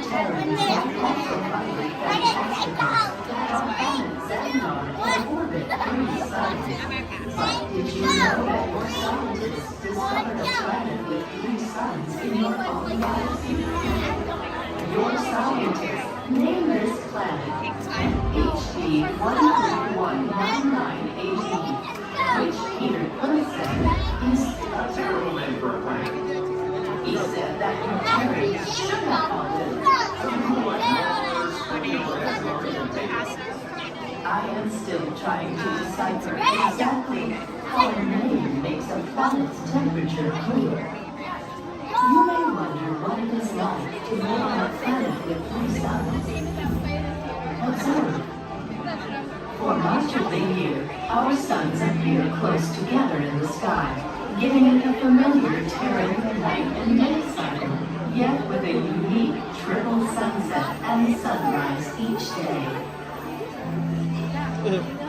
terrans that also upgrade fantastic that our planets and Mars orbit three suns. But did you know that your scientists discovered a planet with three suns in your own galaxy? Your scientists name this planet HD 1319918, which Peter Quinn said is a terrible name for a planet. He said that you Terrans should have called it something like I am still trying to decipher exactly how a name makes a planet's temperature clear. You may wonder what it is like to live on a planet with three suns. Observe. For much of the year, our suns appear close together in the sky, giving it a familiar Terran night and day cycle, yet with a unique triple sunset and sunrise each day.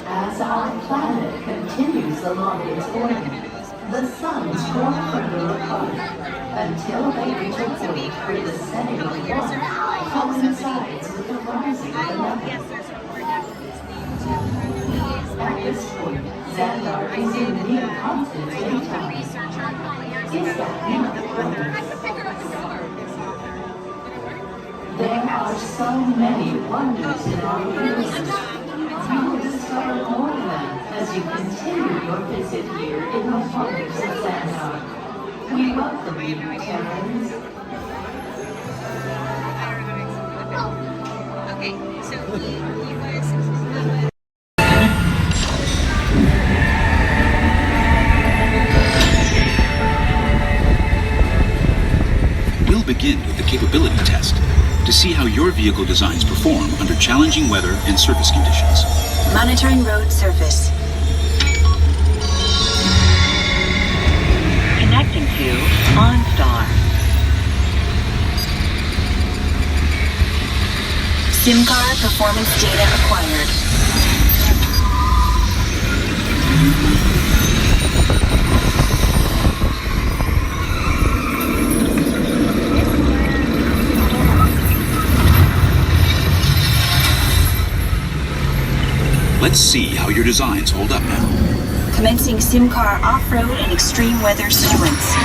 As our planet continues along its orbit, the suns grow further apart until they reach a point where the setting of one coincides with the rising of another. At this point, Xandar is in near constant daytime. Is that not wonderful? There are so many wonders in our universe. You will discover more of them as you continue your visit here in the wonders of Xandar. We welcome you, Terrans. Okay, so he was. We'll begin with the capability test to see how your vehicle designs perform under challenging weather and surface conditions. Monitoring road surface. Connecting to OnStar. SIM card performance data acquired. Let's see how your designs hold up now. Commencing SIM car off-road and extreme weather sequence.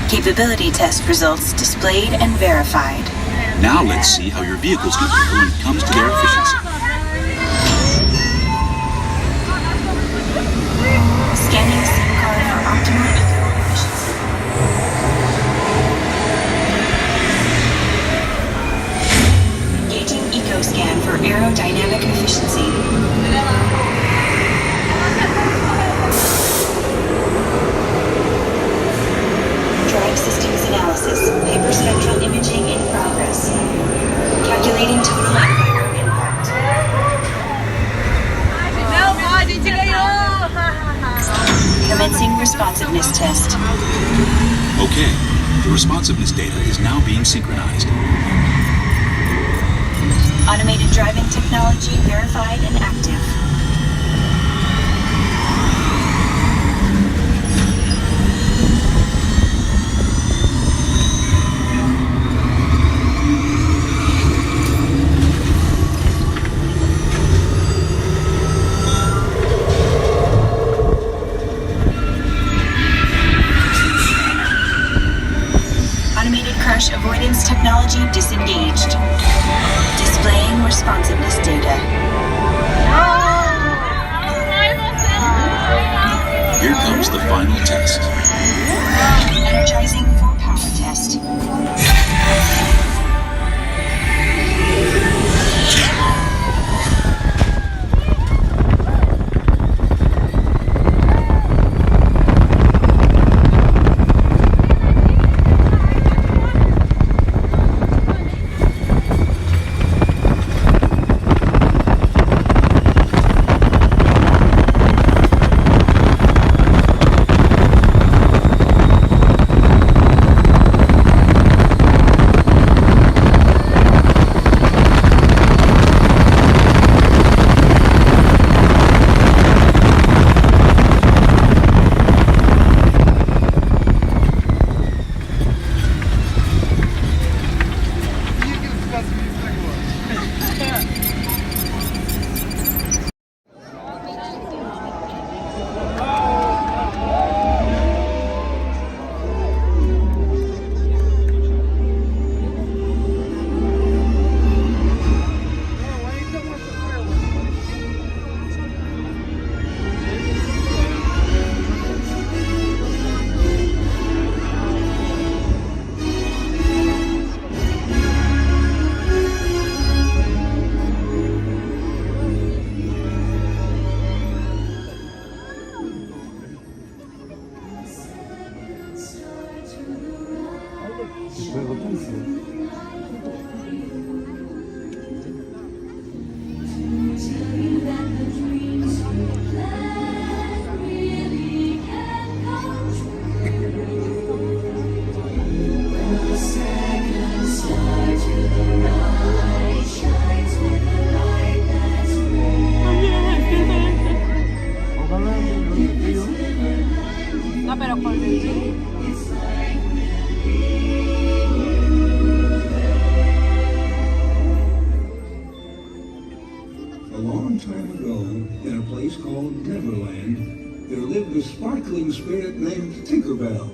Capability test results displayed and verified. Now let's see how your vehicles compare when it comes to their efficiency. Scanning SIM card for optimal eco efficiency. Engaging EcoScan for aerodynamic efficiency. Drive systems analysis. Hyperspectral imaging in progress. Calculating total environment impact. Commencing responsiveness test. Okay, the responsiveness data is now being synchronized. Automated driving technology verified and active. Crash avoidance technology disengaged. Displaying responsiveness data. Here comes the final test. Energizing for power test. called Neverland, there lived a sparkling spirit named Tinkerbell.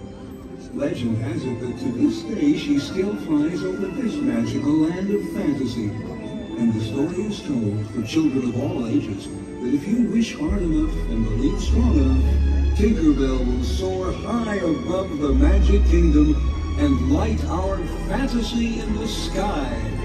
Legend has it that to this day she still flies over this magical land of fantasy. And the story is told for children of all ages that if you wish hard enough and believe strong enough, Tinkerbell will soar high above the magic kingdom and light our fantasy in the sky.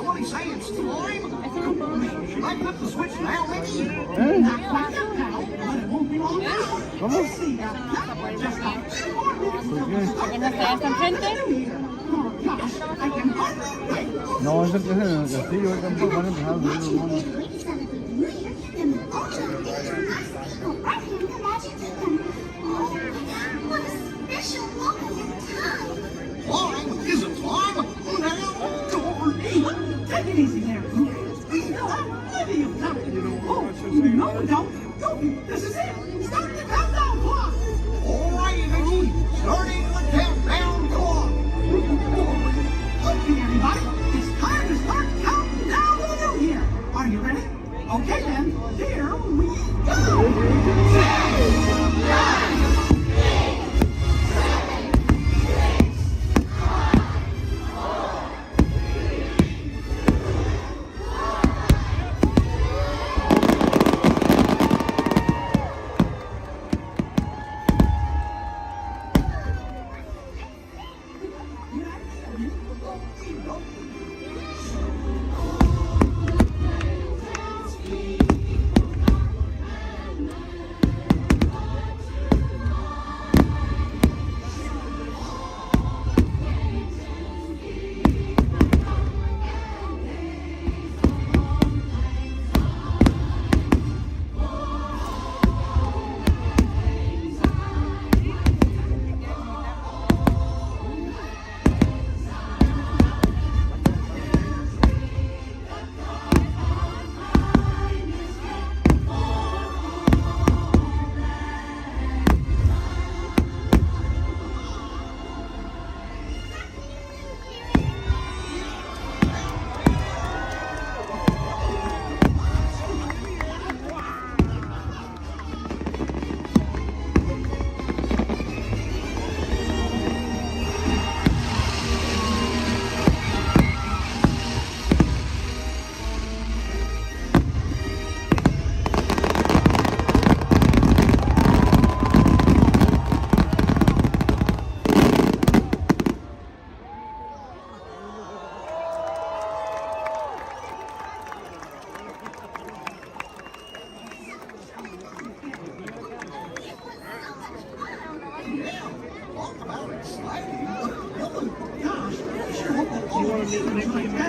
really say it's time? Come on, should I flip the switch now, Mickey? Not quite yet, pal, but it won't be long now. ¿Cómo? See, just like 2 more minutes till ¿Que no se hasta enfrente? Oh gosh, I can hardly wait. No, es el que es en el castillo, ahí tampoco van a empezar a subir los monos. What a special moment in time. Time? Isn't time? Now, go over me. Take it easy there. You know, I'm plenty of time. Oh, no, don't. Don't. This is it. Start the countdown clock. All right, Mickey. Starting the countdown clock. Okay, everybody. It's time to start counting down the new year. Are you ready? Okay, then. Here we go. 10, 9,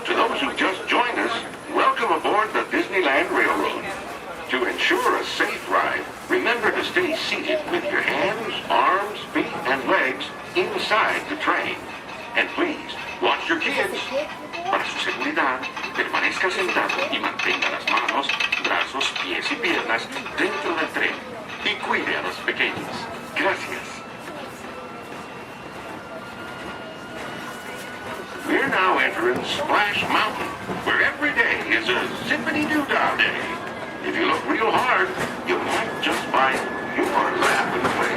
To those who just joined us, welcome aboard the Disneyland Railroad. To ensure a safe ride, remember to stay seated with your hands, arms, feet, and legs inside the train. And please, watch your kids. Para su seguridad, permanezca sentado y mantenga las manos, brazos, pies y piernas dentro del tren. Y cuide a los pequeños. Gracias. We're now entering Splash Mountain, where every day is a zippity-doo-dah day. If you look real hard, you might just find your lap in the place.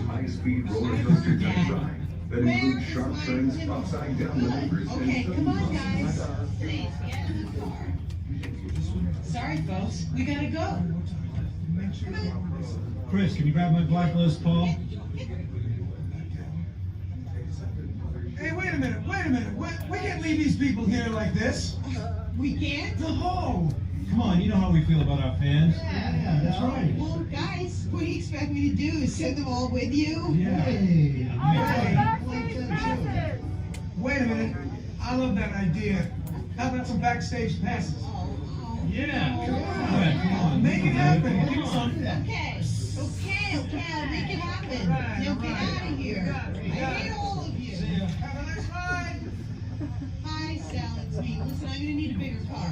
High-speed roller coaster test ride that includes sharp turns, upside down maneuvers, Okay, come on, guys. Please, get in the car. Sorry, folks, we gotta go. Chris, can you grab my blacklist, Paul? Hey, wait a minute. We can't leave these people here like this. We can't? No. Come on, you know how we feel about our fans. Yeah, that's right. Well, guys, what do you expect me to do? Is send them all with you? Yeah. Wait a minute. I love that idea. How about some backstage passes? Yeah, come on. Make it happen. Come on. Okay, I'll make it happen. Now get out of here. I hate all of you. Have a nice ride. Hi, Sal, it's me. Listen, I'm gonna need a bigger car.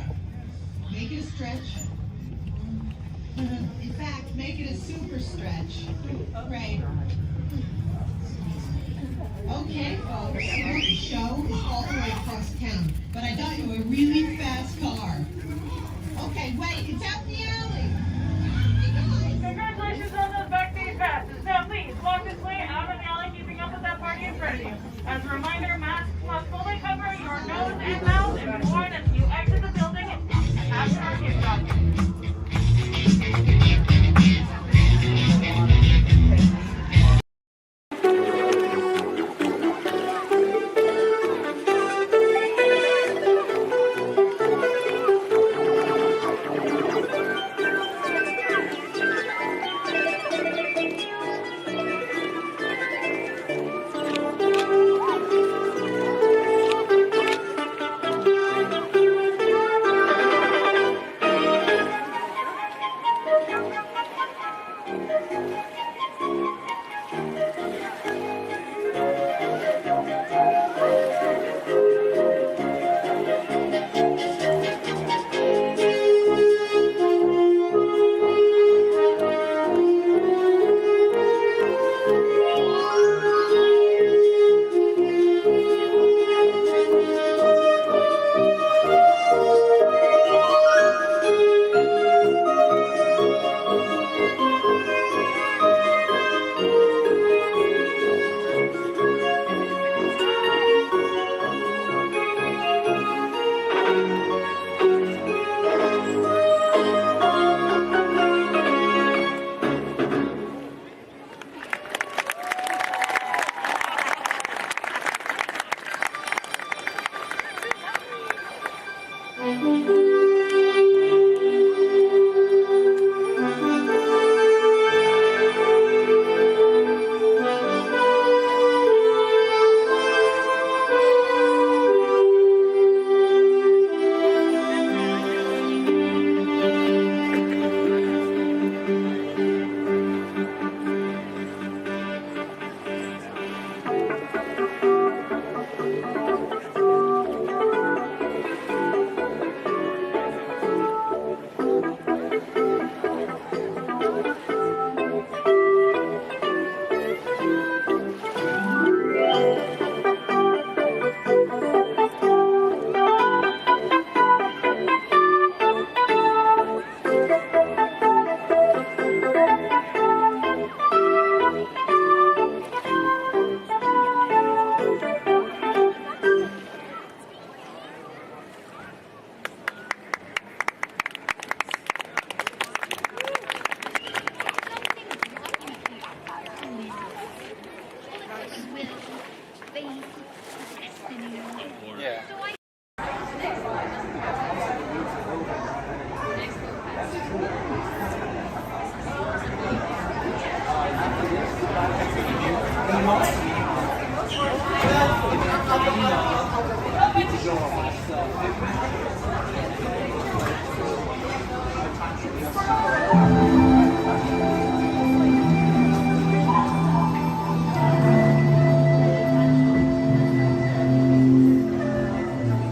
Make it a stretch. In fact, make it a super stretch. Right. Okay, folks, the show is all the way across town, but I got you a really fast car. Okay, wait, it's out in the alley. Congratulations on those backstage passes. Now please, walk this way out of the alley, keeping up with that party in front of you. As a reminder, masks must fully cover your nose and mouth and be worn as you exit the building after our kickoff.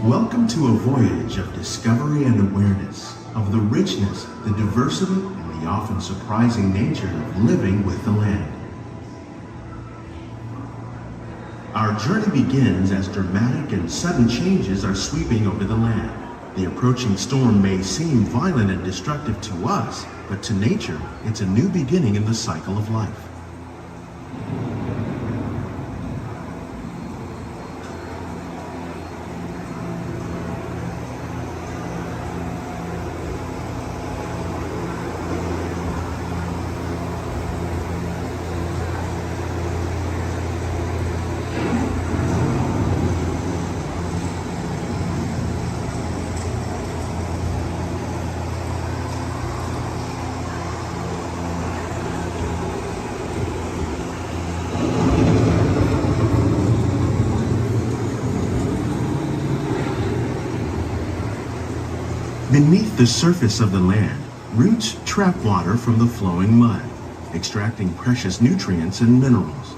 Welcome to a voyage of discovery and awareness of the richness, the diversity, and the often surprising nature of living with the land. Our journey begins as dramatic and sudden changes are sweeping over the land. The approaching storm may seem violent and destructive to us, but to nature, it's a new beginning in the cycle of life. Beneath the surface of the land, roots trap water from the flowing mud, extracting precious nutrients and minerals.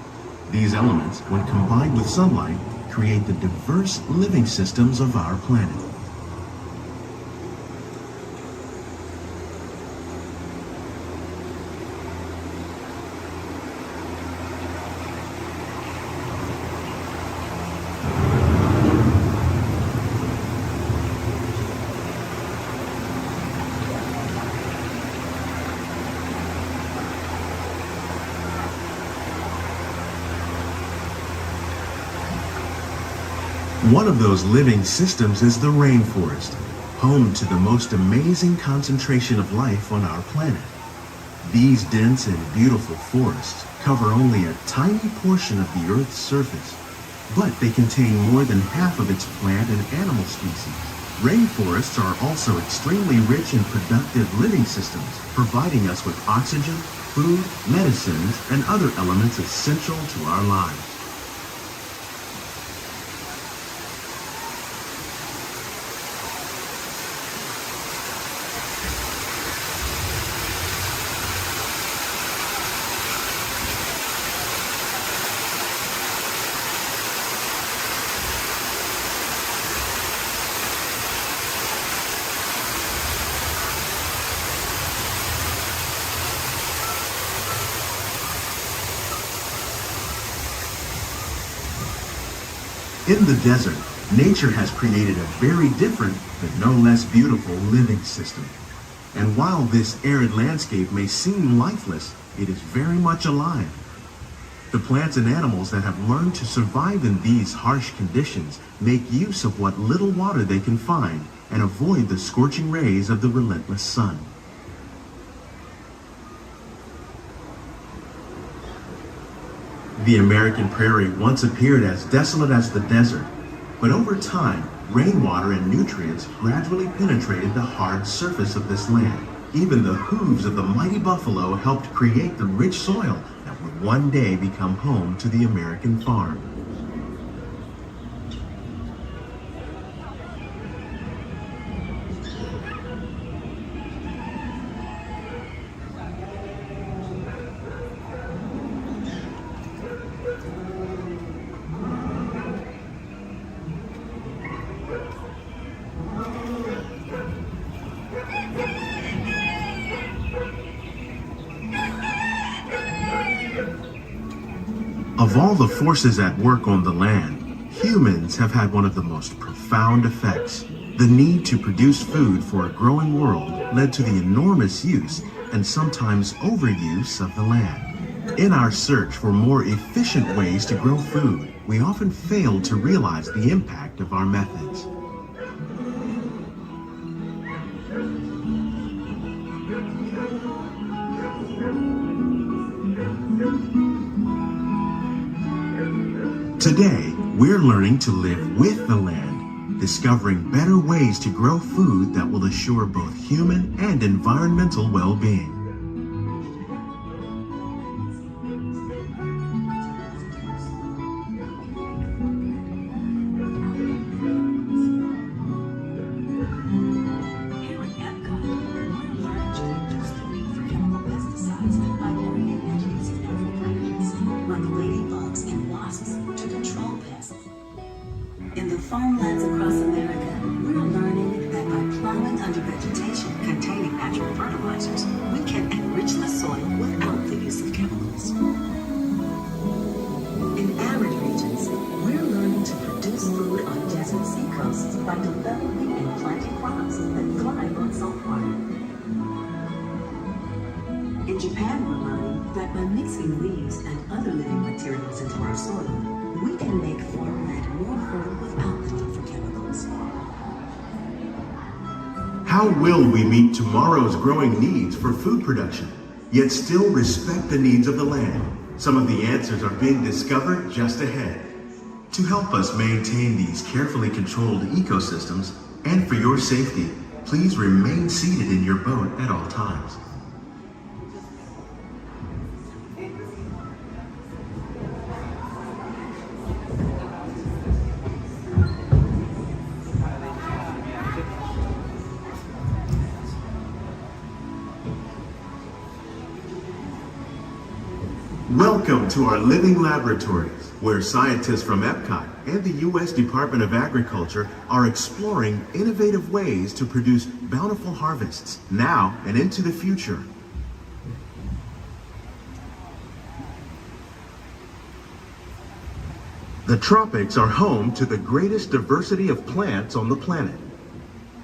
These elements, when combined with sunlight, create the diverse living systems of our planet. One of those living systems is the rainforest, home to the most amazing concentration of life on our planet. These dense and beautiful forests cover only a tiny portion of the Earth's surface, but they contain more than half of its plant and animal species. Rainforests are also extremely rich in productive living systems, providing us with oxygen, food, medicines, and other elements essential to our lives. In the desert, nature has created a very different, but no less beautiful living system. And while this arid landscape may seem lifeless, it is very much alive. The plants and animals that have learned to survive in these harsh conditions make use of what little water they can find and avoid the scorching rays of the relentless sun. The American prairie once appeared as desolate as the desert, but over time, rainwater and nutrients gradually penetrated the hard surface of this land. Even the hooves of the mighty buffalo helped create the rich soil that would one day become home to the American farm. Of all the forces at work on the land, humans have had one of the most profound effects. The need to produce food for a growing world led to the enormous use and sometimes overuse of the land. In our search for more efficient ways to grow food, we often fail to realize the impact of our methods. Today, we're learning to live with the land, discovering better ways to grow food that will assure both human and environmental well-being. In the farmlands across America, we're learning that by plowing under vegetation containing natural fertilizers, we can enrich the soil without the use of chemicals. In arid regions, we're learning to produce food on desert seacoasts by developing and planting crops that thrive on salt water. In Japan, we're learning that by mixing leaves and other living materials into our soil, we can make farmland more fertile without the need for chemicals. How will we meet tomorrow's growing needs for food production, yet still respect the needs of the land? Some of the answers are being discovered just ahead. To help us maintain these carefully controlled ecosystems, and for your safety, please remain seated in your boat at all times. Welcome to our living laboratories, where scientists from Epcot and the U.S. Department of Agriculture are exploring innovative ways to produce bountiful harvests now and into the future. The tropics are home to the greatest diversity of plants on the planet.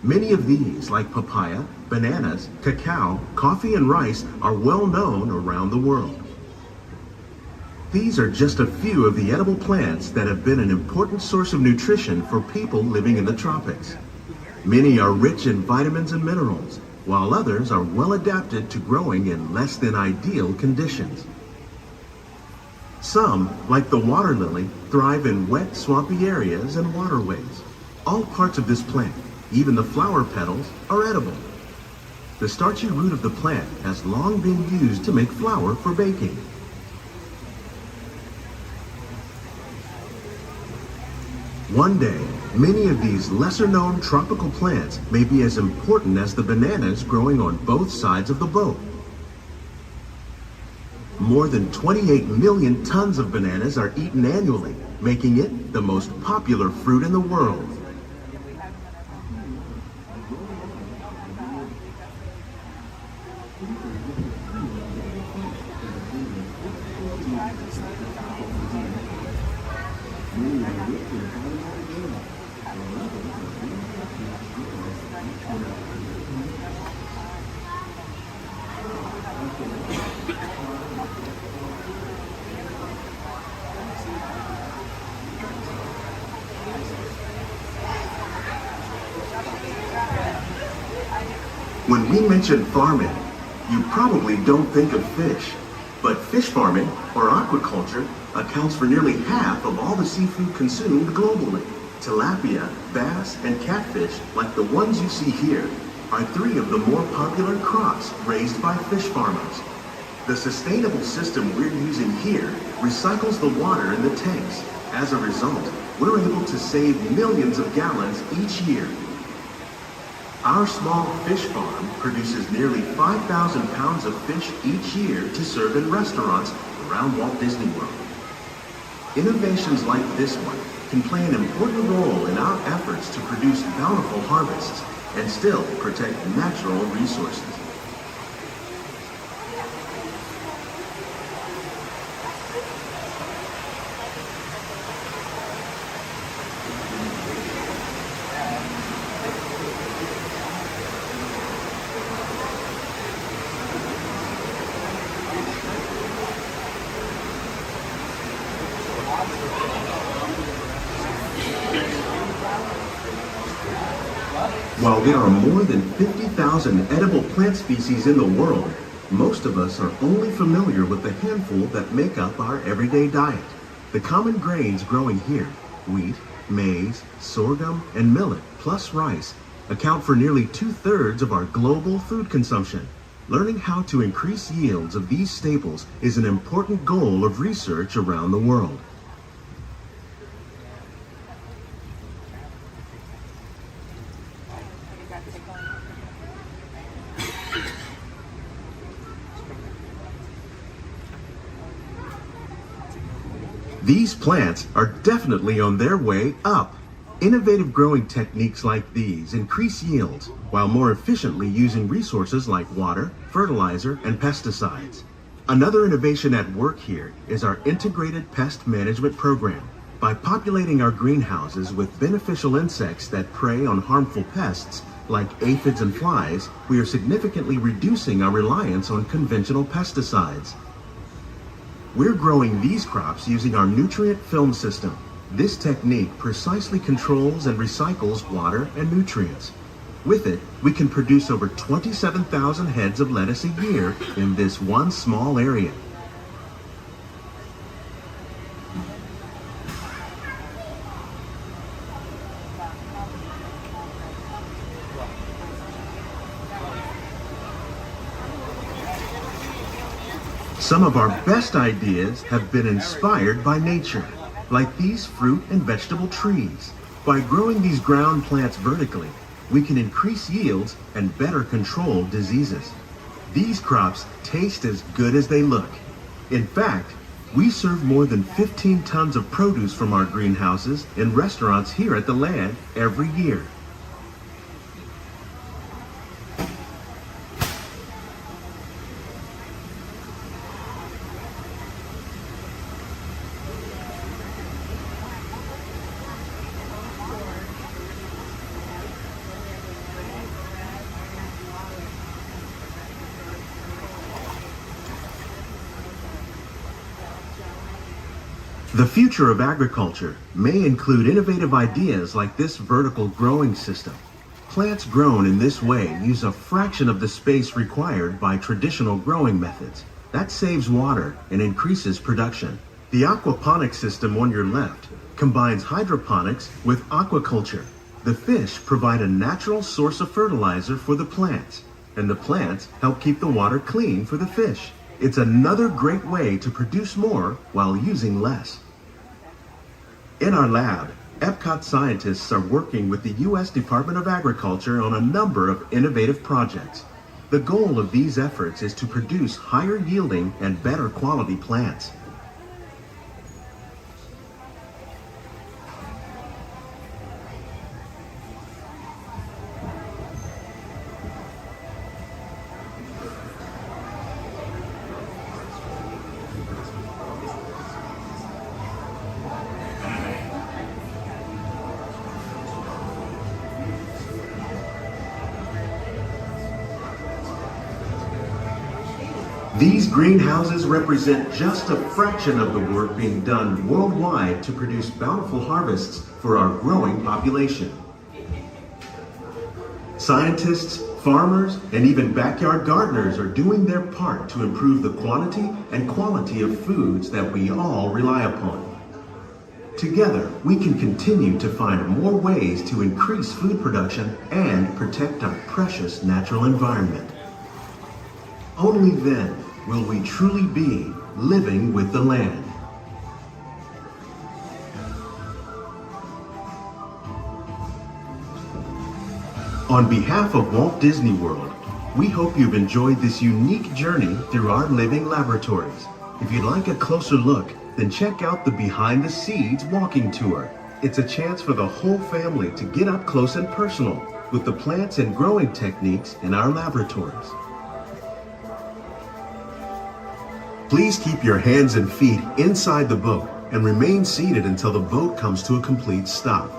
Many of these, like papaya, bananas, cacao, coffee, and rice, are well known around the world. These are just a few of the edible plants that have been an important source of nutrition for people living in the tropics. Many are rich in vitamins and minerals, while others are well adapted to growing in less than ideal conditions. Some, like the water lily, thrive in wet, swampy areas and waterways. All parts of this plant, even the flower petals, are edible. The starchy root of the plant has long been used to make flour for baking. One day, many of these lesser-known tropical plants may be as important as the bananas growing on both sides of the boat. More than 28 million tons of bananas are eaten annually, making it the most popular fruit in the world. When we mention farming, you probably don't think of fish. But fish farming, or aquaculture, accounts for nearly half of all the seafood consumed globally. Tilapia, bass, and catfish, like the ones you see here, are three of the more popular crops raised by fish farmers. The sustainable system we're using here recycles the water in the tanks. As a result, we're able to save millions of gallons each year. Our small fish farm produces nearly 5,000 pounds of fish each year to serve in restaurants around Walt Disney World. Innovations like this one can play an important role in our efforts to produce bountiful harvests and still protect natural resources. While there are more than 50,000 edible plant species in the world, most of us are only familiar with the handful that make up our everyday diet. The common grains growing here, wheat, maize, sorghum, and millet, plus rice, account for nearly 2/3 of our global food consumption. Learning how to increase yields of these staples is an important goal of research around the world. These plants are definitely on their way up. Innovative growing techniques like these increase yields while more efficiently using resources like water, fertilizer, and pesticides. Another innovation at work here is our integrated pest management program. By populating our greenhouses with beneficial insects that prey on harmful pests like aphids and flies, we are significantly reducing our reliance on conventional pesticides. We're growing these crops using our nutrient film system. This technique precisely controls and recycles water and nutrients. With it, we can produce over 27,000 heads of lettuce a year in this one small area. Some of our best ideas have been inspired by nature, like these fruit and vegetable trees. By growing these ground plants vertically, we can increase yields and better control diseases. These crops taste as good as they look. In fact, we serve more than 15 tons of produce from our greenhouses in restaurants here at the land every year. The future of agriculture may include innovative ideas like this vertical growing system. Plants grown in this way use a fraction of the space required by traditional growing methods. That saves water and increases production. The aquaponics system on your left combines hydroponics with aquaculture. The fish provide a natural source of fertilizer for the plants, and the plants help keep the water clean for the fish. It's another great way to produce more while using less. In our lab, Epcot scientists are working with the U.S. Department of Agriculture on a number of innovative projects. The goal of these efforts is to produce higher yielding and better quality plants. These greenhouses represent just a fraction of the work being done worldwide to produce bountiful harvests for our growing population. Scientists, farmers, and even backyard gardeners are doing their part to improve the quantity and quality of foods that we all rely upon. Together, we can continue to find more ways to increase food production and protect our precious natural environment. Only then will we truly be living with the land. On behalf of Walt Disney World, we hope you've enjoyed this unique journey through our living laboratories. If you'd like a closer look, then check out the Behind the Seeds walking tour. It's a chance for the whole family to get up close and personal with the plants and growing techniques in our laboratories. Please keep your hands and feet inside the boat and remain seated until the boat comes to a complete stop.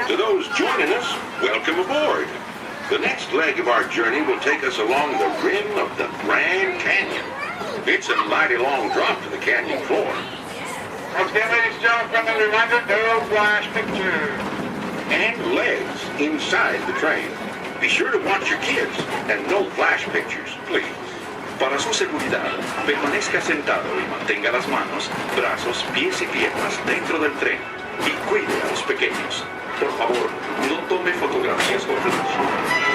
To those joining us, welcome aboard. The next leg of our journey will take us along the rim of the Grand Canyon. It's a mighty long drop to the canyon floor. Okay, ladies and gentlemen, friendly reminder, no flash pictures. And legs inside the train. Be sure to watch your kids and no flash pictures, please. Para su seguridad, permanezca sentado y mantenga las manos, brazos, pies y piernas dentro del tren. Y cuide a los pequeños. Por favor, no tome fotografías con flash.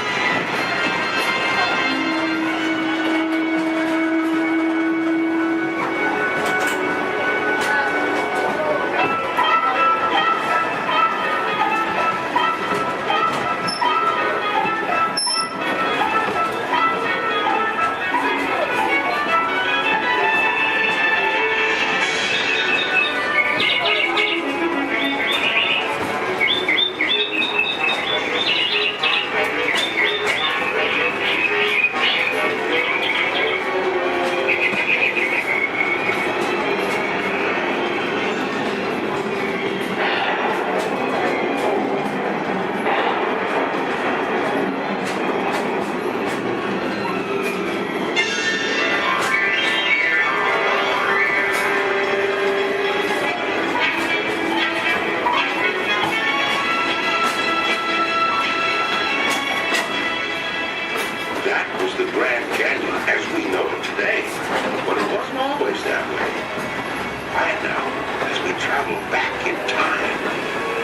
travel back in time.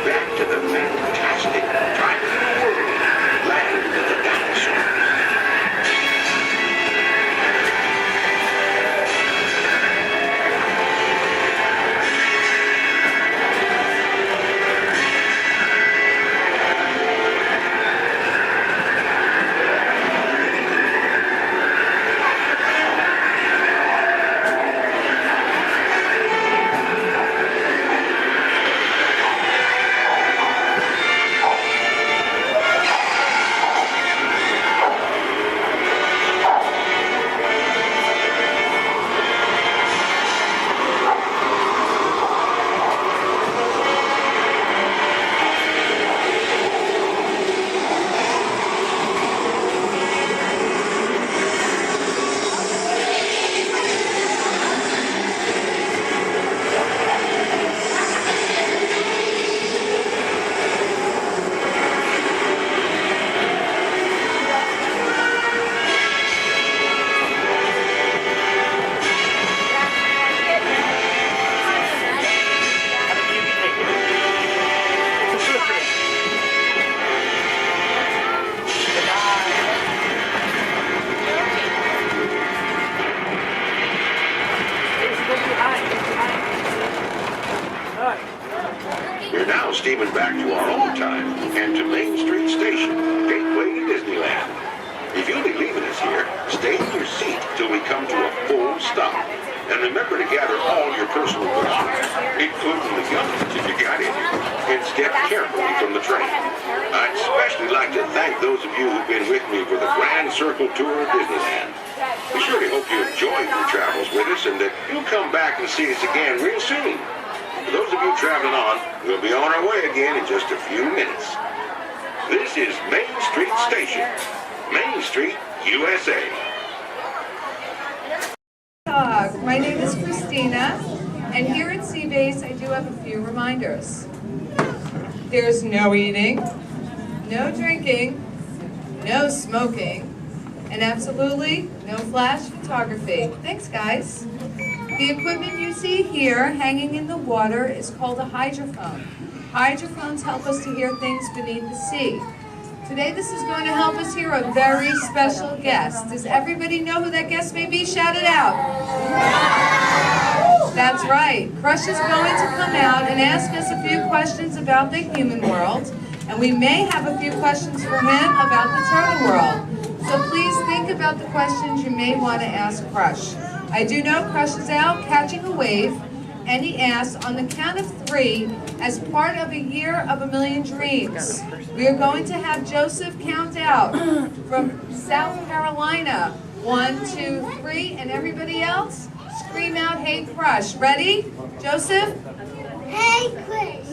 Back to the fantastic private world, land of the dinosaurs. We're now steaming back to our own time and to Main Street Station, gateway to Disneyland. If you'll be leaving us here, stay in your seat till we come to a full stop. And remember to gather all your personal belongings, including the guns if you got any, and step carefully from the train. I'd especially like to thank those of you who've been with me for the Grand Circle Tour of Disneyland. We surely hope you enjoyed your travels with us and that you'll come back and see us again real soon. For those of you traveling on, we'll be on our way again in just a few minutes. This is Main Street Station, Main Street, USA. My name is Christina, and here at Seabase I do have a few reminders. There's no eating, no drinking, no smoking, and absolutely no flash photography. Thanks, guys. The equipment you see here hanging in the water is called a hydrophone. Hydrophones help us to hear things beneath the sea. Today this is going to help us hear a very special guest. Does everybody know who that guest may be? Shout it out. That's right. Crush is going to come out and ask us a few questions about the human world, and we may have a few questions for him about the turtle world. So please think about the questions you may want to ask Crush. I do know Crush is out catching a wave, and he asks, on the count of 3, as part of a year of a million dreams, we are going to have Joseph count out from South Carolina. 1, 2, 3, and everybody else, scream out, "Hey Crush." Ready? Joseph? Hey Crush.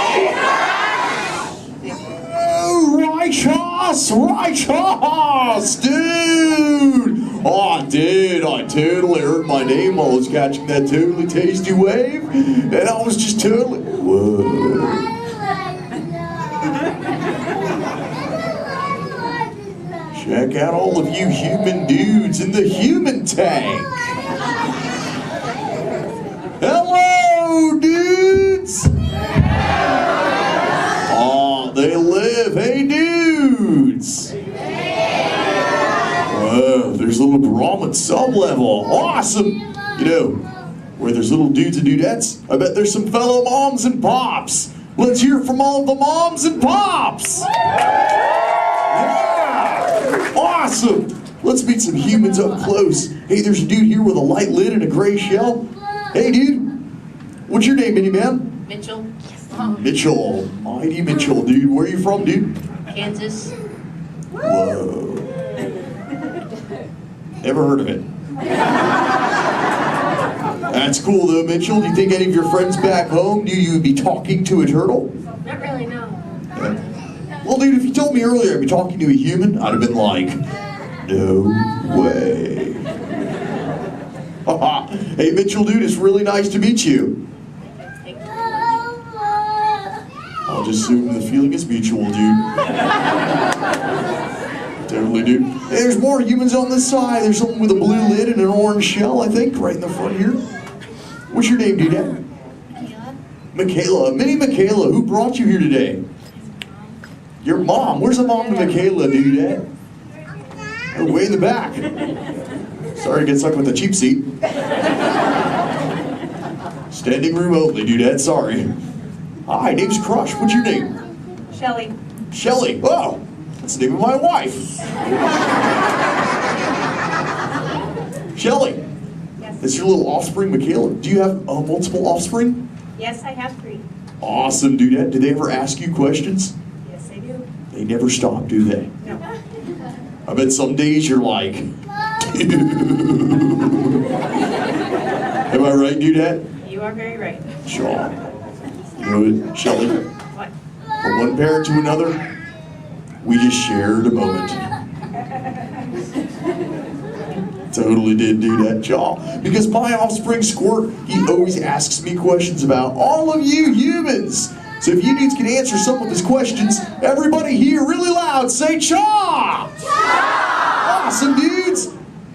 Hey Righteous, dude! Oh, dude, I totally heard my name while I was catching that totally tasty wave, and I was just totally, whoa. Check out all of you human dudes in the human tank. Hello, dudes! Oh, they live. Hey, dudes! Whoa, there's a little Brahmin sub-level. Awesome! You know, where there's little dudes and dudettes, I bet there's some fellow moms and pops. Let's hear it from all of the moms and pops! Yeah! Awesome! Let's meet some humans up close. Hey, there's a dude here with a light lid and a gray shell. Hey, dude. What's your name, man? Mitchell. Mitchell. Mighty Mitchell, dude. Where are you from, dude? Kansas. Whoa. Never heard of it. That's cool, though, Mitchell. Do you think any of your friends back home knew you would be talking to a turtle? Not really, no. Yeah. Well, dude, if you told me earlier I'd be talking to a human, I'd have been like, no way. Hey, Mitchell, dude, it's really nice to meet you. I'll just assume the feeling is mutual, dude. Totally, dude. Hey, there's more humans on this side. There's someone with a blue lid and an orange shell, I think, right in the front here. What's your name, dude? Michaela. Mini Michaela, who brought you here today? Your mom. Where's the mom to Michaela, dude? Oh, way in the back. Sorry to get stuck with the cheap seat. Standing room only, dude. Sorry. Hi, name's Crush. What's your name? Shelly. Shelly. Oh, that's the name of my wife. Shelly. Yes. That's your little offspring, Michaela. Do you have multiple offspring? Yes, I have 3. Awesome, dude. Did they ever ask you questions? Yes, I do. They never stop, do they? No. I bet some days you're like, am I right, dude? You are very right. Sure. You know what, Shelly? What? From one parent to another, we just shared a moment. Totally did do that, Jaw. Because my offspring Squirt, he always asks me questions about all of you humans. So if you dudes can answer some of his questions, everybody here really loud say Chaw! Awesome, dudes!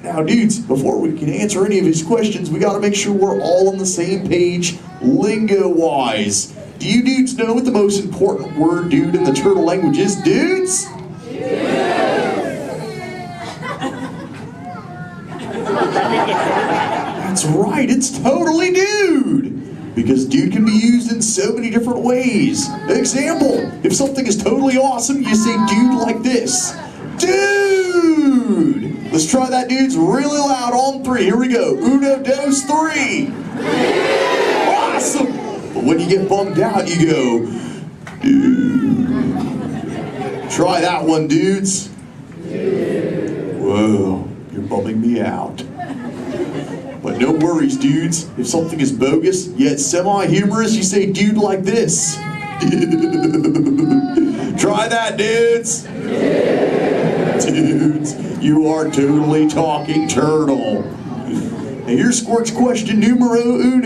Now, dudes, before we can answer any of his questions, we gotta make sure we're all on the same page, lingo-wise. Do you dudes know what the most important word, dude, in the turtle language is, dudes? That's right, it's totally dude! Because dude can be used in so many different ways. Example, if something is totally awesome, you say dude like this. Dude! Let's try that, dudes, really loud on 3. Here we go. 1, 2, 3. Awesome! But when you get bummed out, you go, dude. Try that one, dudes. Whoa, you're bumming me out. But no worries, dudes. If something is bogus, yet semi-humorous, you say dude like this. Try that, dudes. Dudes, you are totally talking turtle. Now here's Squirt's question numero 1.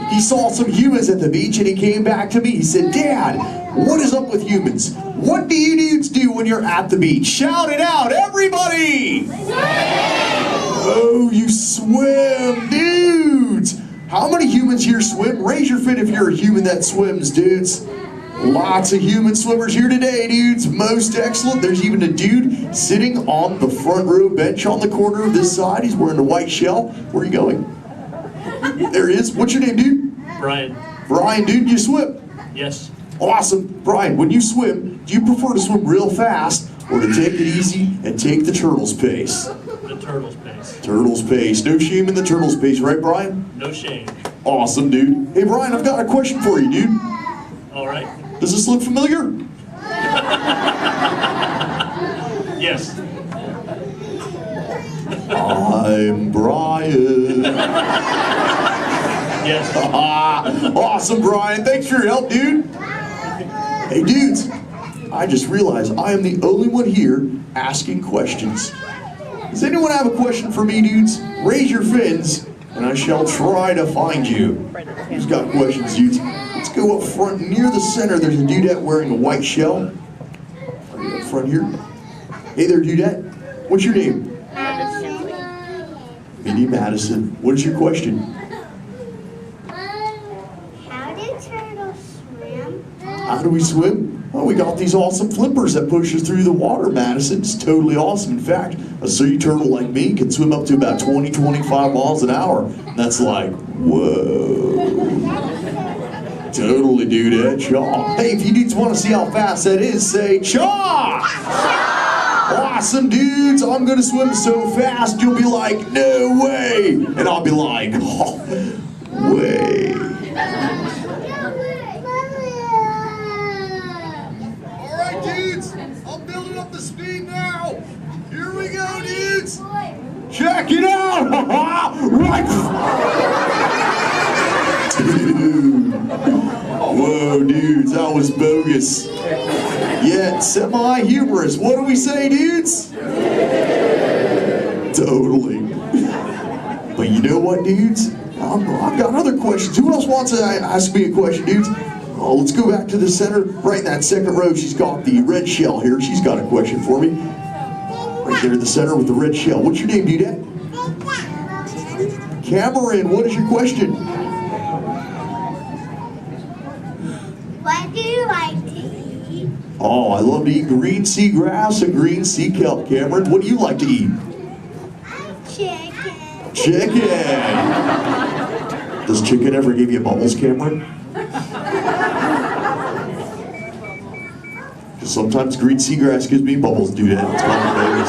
He saw some humans at the beach and he came back to me. He said, Dad, what is up with humans? What do you dudes do when you're at the beach? Shout it out, everybody! Oh, you swim, dudes! How many humans here swim? Raise your fin if you're a human that swims, dudes. Lots of human swimmers here today, dudes. Most excellent. There's even a dude sitting on the front row bench on the corner of this side. He's wearing a white shell. Where are you going? There he is. What's your name, dude? Brian. Brian, dude, you swim? Yes. Awesome. Brian, when you swim, do you prefer to swim real fast or to take it easy and take the turtle's pace? The turtle's pace. Turtle's pace. No shame in the turtle's pace, right, Brian? No shame. Awesome, dude. Hey, Brian, I've got a question for you, dude. All right. Does this look familiar? Yes. I'm Brian. Yes. Awesome, Brian. Thanks for your help, dude. Hey, dudes. I just realized I am the only one here asking questions. Does anyone have a question for me, dudes? Raise your fins, and I shall try to find you. Who's got questions, dudes? Let's go up front near the center. There's a dudette wearing a white shell. Right up front here. Hey there, dudette. What's your name? Madison. Minnie Madison. What's your question? How do turtles swim? How do we swim? Well, we got these awesome flippers that push us through the water, Madison. It's totally awesome. In fact, a sea turtle like me can swim up to about 20, 25 miles an hour. And that's like, whoa. Totally, dude, chaw. Hey, if you dudes want to see how fast that is, say chaw! Awesome, dudes. I'm going to swim so fast, you'll be like, no way. And I'll be like, oh, way. All right, dudes. I'm building up the speed now. Here we go, dudes. Check it out. Right. Dude. Whoa, dudes, that was bogus. Yet semi-humorous. What do we say, dudes? Totally. But you know what, dudes? I've got other questions. Who else wants to ask me a question, dudes? Oh, let's go back to the center. Right in that second row, she's got the red shell here. She's got a question for me. there in the center with the red shell. What's your name, Dudette? Cameron, what is your question? What do you like to eat? Oh, I love to eat green sea grass and green sea kelp. Cameron, what do you like to eat? Chicken. Chicken. Does chicken ever give you bubbles, Cameron? Because sometimes green seagrass gives me bubbles, dude. It's kind of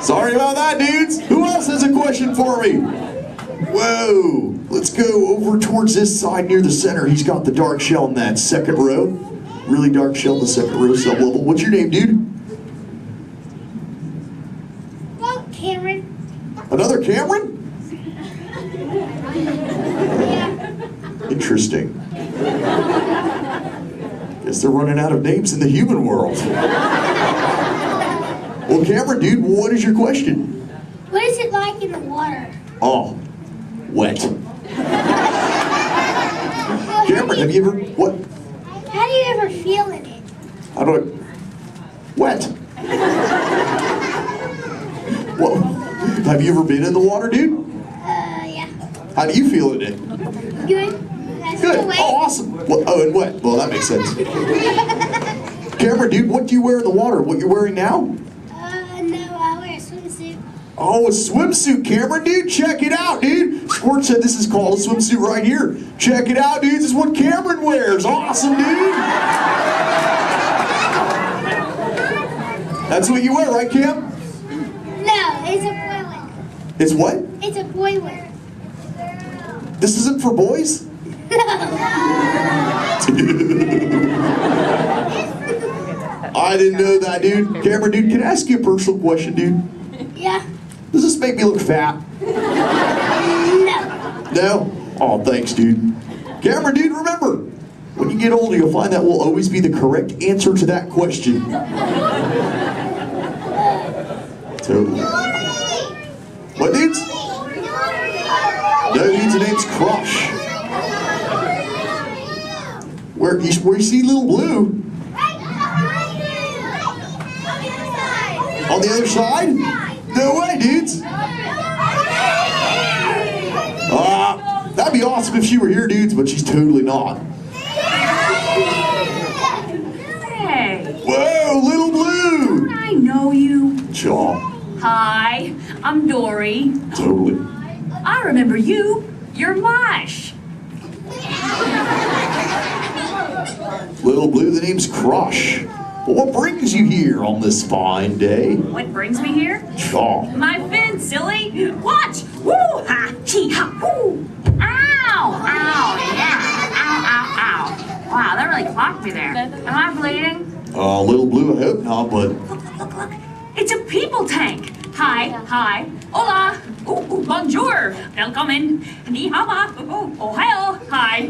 Sorry about that, dudes. Who else has a question for me? Whoa. Let's go over towards this side near the center. He's got the dark shell in that second row. Really dark shell in the second row, sub-level. What's your name, dude? Cameron. Another Cameron? Interesting. Guess they're running out of names in the human world. Well, Cameron, dude, what is your question? What is it like in the water? Oh, wet. Cameron, have you ever, what? How do you ever feel in it? How do I, wet. Well, have you ever been in the water, dude? Yeah. How do you feel in it? Good. Good. Oh, awesome. Well, oh, and wet. Well, that makes sense. Cameron, dude, what do you wear in the water? What you're wearing now? No, I wear a swimsuit. Oh, a swimsuit, Cameron, dude. Check it out, dude. Squirt said this is called a swimsuit right here. Check it out, dude. This is what Cameron wears. Awesome, dude. That's what you wear, right, Cam? No, it's a boiler. It's what? It's a boiler. This isn't for boys? I didn't know that, dude. Cameron, dude, can I ask you a personal question, dude? Yeah. Does this make me look fat? No. No? Oh, thanks, dude. Cameron, dude, remember, when you get older, you'll find that will always be the correct answer to that question. Totally. What, dudes? No, dudes, the name's Crush. Where you see Little Blue? On the other side? No way, dudes. That'd be awesome if she were here, dudes, but she's totally not. Hey. Whoa, Little Blue. I know you. Jaw. Hi, I'm Dory. Totally. I remember you. You're Mush. Little Blue, the name's Crush. Well, what brings you here on this fine day? What brings me here? Jaw. My fin, silly. Watch. Woo, ha, chee, ha, woo. Ow, ow, yeah. Ow, ow, ow. Wow, that really clocked me there. Am I bleeding? Little Blue, I hope not, but... Look. It's a people tank. Hi. Hola. Bonjour. Welcome. Ni hao. Ohio. Hi.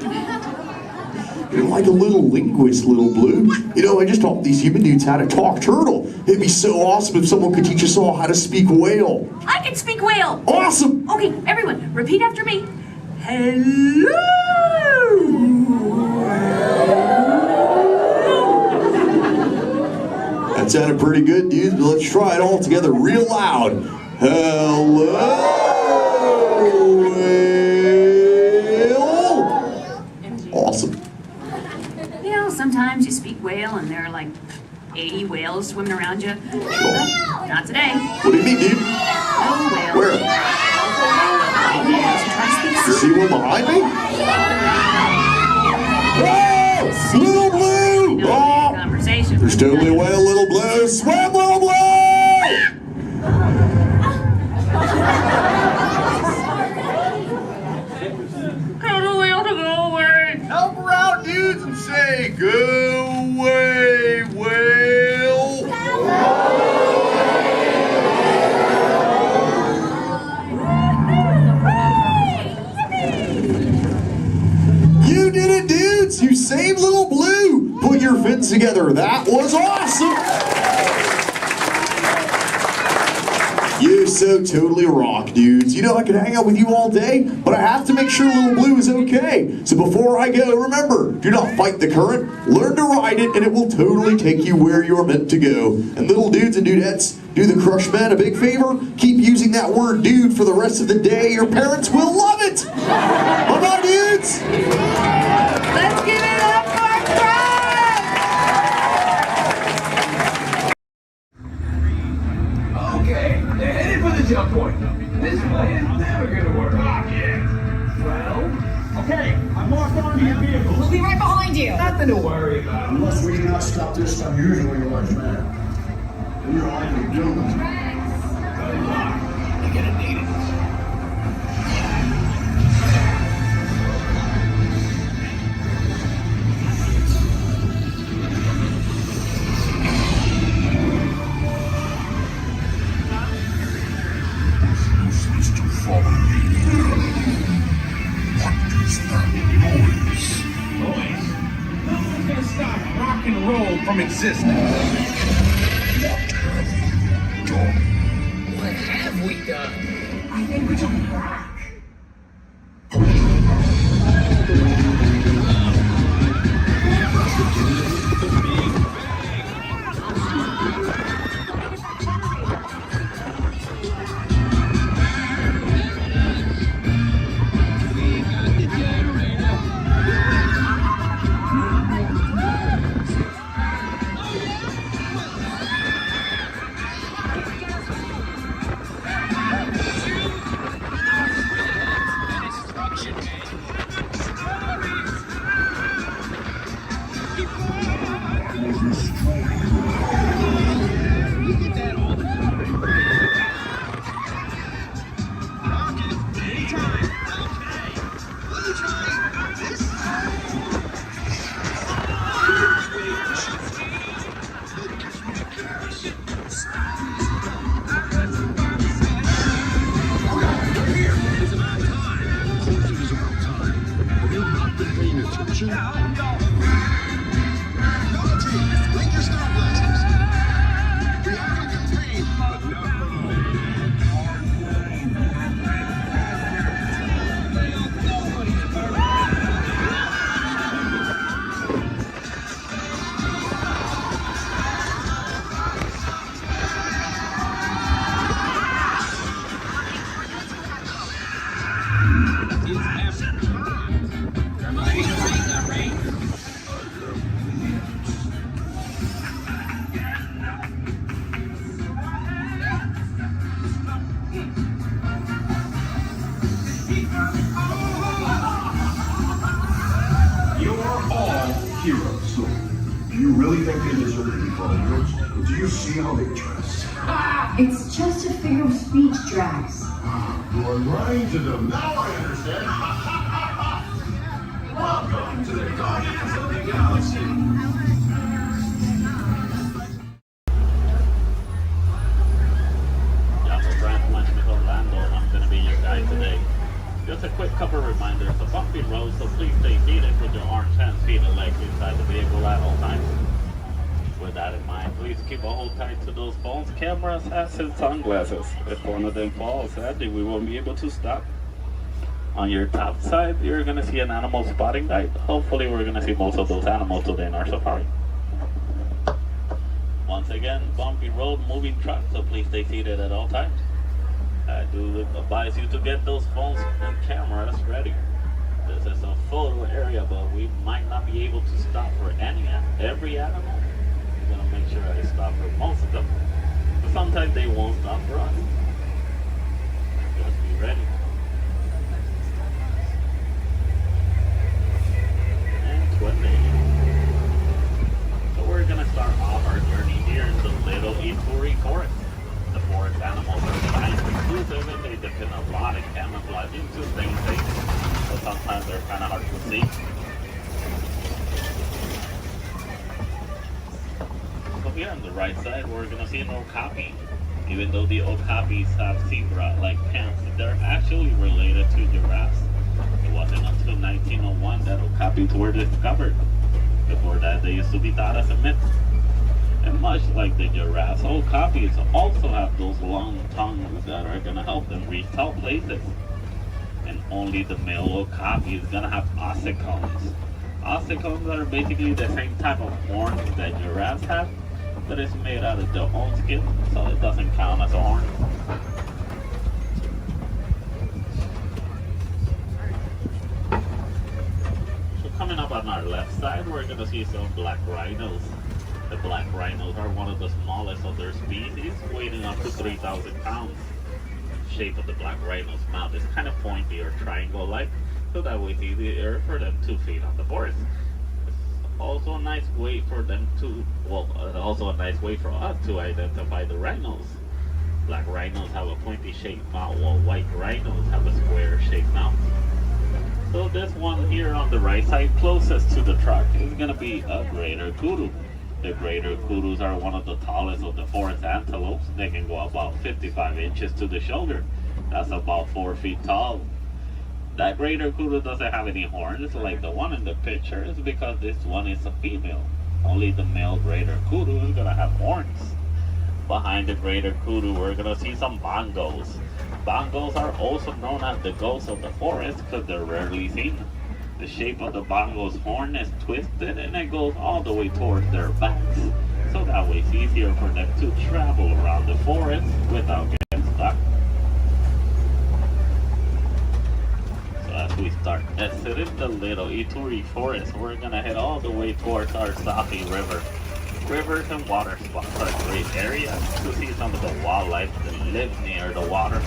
You're like a little linguist, Little Blue. You know, I just taught these human dudes how to talk turtle. It'd be so awesome if someone could teach us all how to speak whale. I can speak whale. Awesome. Okay, everyone, repeat after me. Hello. That sounded pretty good, dudes, but let's try it all together real loud. Hello, whale. Awesome. You know, sometimes you speak whale and there are like 80 whales swimming around you. Not today. What do you mean, dude? No whale. Where? You see one behind me? Whoa! Little Blue! Oh! Conversation. There's totally a whale, Little Blue. Swim, Little Blue! Tell the whale to go away. Help her out, dudes, and say, go away, whale! You did it, dudes! You saved Little Blue! Put your fins together. That was awesome! You so totally rock, dudes. You know, I could hang out with you all day, but I have to make sure Little Blue is okay. So before I go, remember, do not fight the current, learn to ride it, and it will totally take you where you're meant to go. And little dudes and dudettes, do the Crush Men a big favor. Keep using that word dude for the rest of the day. Your parents will love it. Bye-bye, dudes. Let's give it up for Crush! Okay, they're headed for the jump point. This way is never gonna work. Rock it. Well, okay, I'm locked onto your vehicle. We'll be right behind you. Nothing to worry about. Unless we do not stop this unusually large man. You're likely doomed. Good luck. You're gonna need it. You're supposed to follow me. What is that noise? Boys, no one's gonna stop rock and roll from existence. What have we done? I think we took rock. Heroes. Do you really think they deserve to be called heroes? Do you see how they dress? It's just a figure of speech, Drax. You are lying to them. Now I understand. Welcome to the Guardians of the Galaxy. Orlando. I'm going to be your guide today. Just a quick couple of reminders. The bumpy road, so please stay seated. Put your arms, hands, feet, and legs inside the vehicle at all times. With that in mind, please keep a hold tight to those phones, cameras, hats, and sunglasses. If one of them falls, sadly, we won't be able to stop. On your top side, you're going to see an animal spotting guide. Hopefully, we're going to see most of those animals today in our safari. Once again, bumpy road, moving truck, so please stay seated at all times. I do advise you to get those phones and cameras ready. This is a photo area, but we might not be able to stop for every animal. I'm gonna make sure I stop for most of them. But sometimes they won't stop for us. Just be ready. And 20. So we're gonna start off our journey here in the Little Ituri Forest. The forest animals are kind of exclusive and they depend a lot of camouflaging to stay safe. So sometimes they're kind of hard to see. So here on the right side, we're going to see an okapi. Even though the okapis have zebra-like pants, they're actually related to giraffes. It wasn't until 1901 that okapis were discovered. Before that, they used to be thought as a myth. And much like the giraffes, okapis also have those long tongues that are going to help them reach tall places. And only the male okapi is going to have ossicones. Ossicones are basically the same type of horns that giraffes have, but it's made out of their own skin, so it doesn't count as a horn. So coming up on our left side, we're going to see some black rhinos. The black rhinos are one of the smallest of their species, weighing up to 3,000 pounds. The shape of the black rhino's mouth is kind of pointy or triangle-like, so that way it's easier for them to feed on the forest. It's also a nice way for them to, also a nice way for us to identify the rhinos. Black rhinos have a pointy-shaped mouth, while white rhinos have a square-shaped mouth. So this one here on the right side, closest to the truck, is going to be a greater kudu. The greater kudus are one of the tallest of the forest antelopes. They can go about 55 inches to the shoulder. That's about 4 feet tall. That greater kudu doesn't have any horns like the one in the picture. It's because this one is a female. Only the male greater kudu is going to have horns. Behind the greater kudu, we're going to see some bongos. Bongos are also known as the ghosts of the forest because they're rarely seen. The shape of the bongo's horn is twisted and it goes all the way towards their backs. So that way it's easier for them to travel around the forest without getting stuck. So as we start exiting the little Ituri forest, we're going to head all the way towards our Safi River. Rivers and water spots are great areas to see some of the wildlife that live near the water.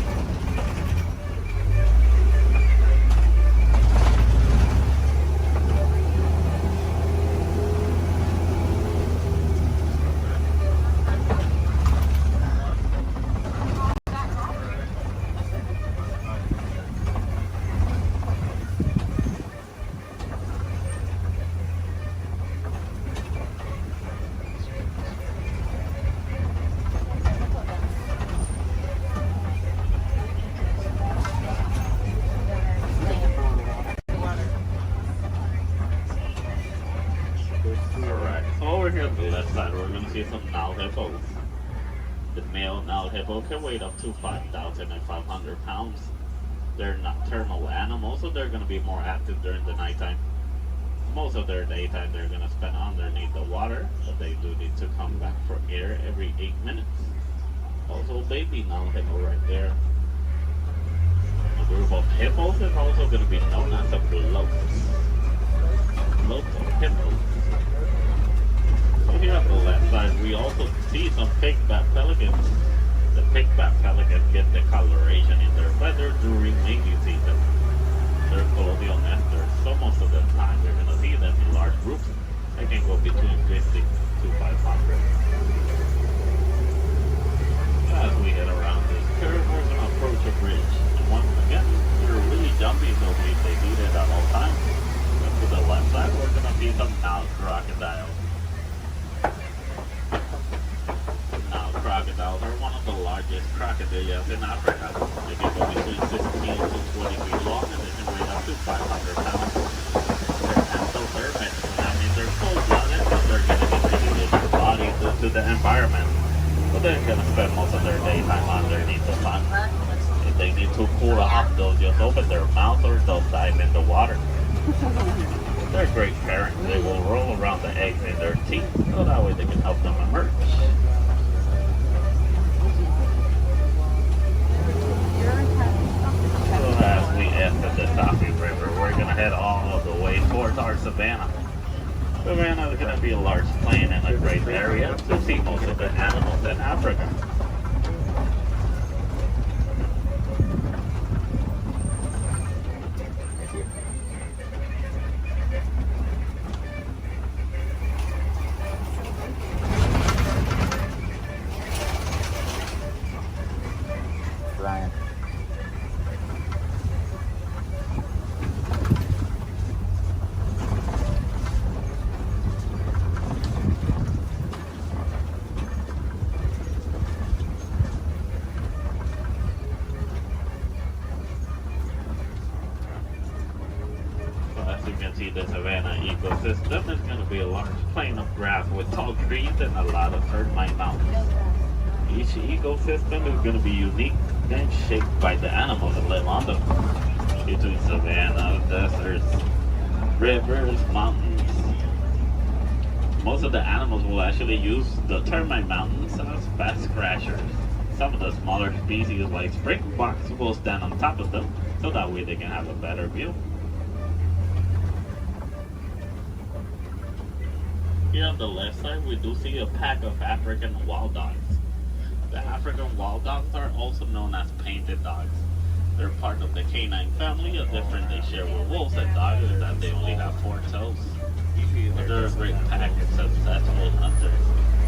Can weigh up to 5,500 pounds. They're nocturnal animals, so they're going to be more active during the nighttime. Most of their daytime they're going to spend underneath the water, but they do need to come back for air every 8 minutes. Also, baby Nile hippo right there. A group of hippos is also going to be known as a float. Float of hippos. So here on the left side, we also see some pigbat pelicans. The pigbat pelicans get the coloration in their feathers during mating season. They're colonial nesters, so most of the time you're going to see them in large groups. They can go between 50 to 500. As we head around this curve, we're going to approach a bridge. And once again, we're really jumpy, so they do that at all times. And to the left side, we're going to see some Nile crocodiles. Crocodiles are one of the largest crocodiles in Africa. They can go between 16 to 20 feet long and they can weigh up to 500 pounds. They're endothermic, that means they're cold-blooded, but they're going to integrate their body to the environment. So they're going to spend most of their daytime underneath the sun. If they need to cool off, they'll just open their mouth or they'll dive in the water. They're great parents. They will roll around the eggs in their teeth, so that way they can help them emerge. As we enter the Safi River, we're going to head all of the way towards our savanna. Savanna is going to be a large plain and a great area to see most of the animals in Africa. Ryan. the savanna ecosystem is going to be a large plain of grass with tall trees and a lot of termite mountains. Each ecosystem is going to be unique and shaped by the animals that live on them. Between savanna, deserts, rivers, mountains. Most of the animals will actually use the termite mountains as fast crashers. Some of the smaller species like springboks will stand on top of them so that way they can have a better view. Here on the left side we do see a pack of African wild dogs. The African wild dogs are also known as painted dogs. They're part of the canine family. A difference they share with wolves and dogs is that they only have 4 toes. But they're a great pack of successful hunters,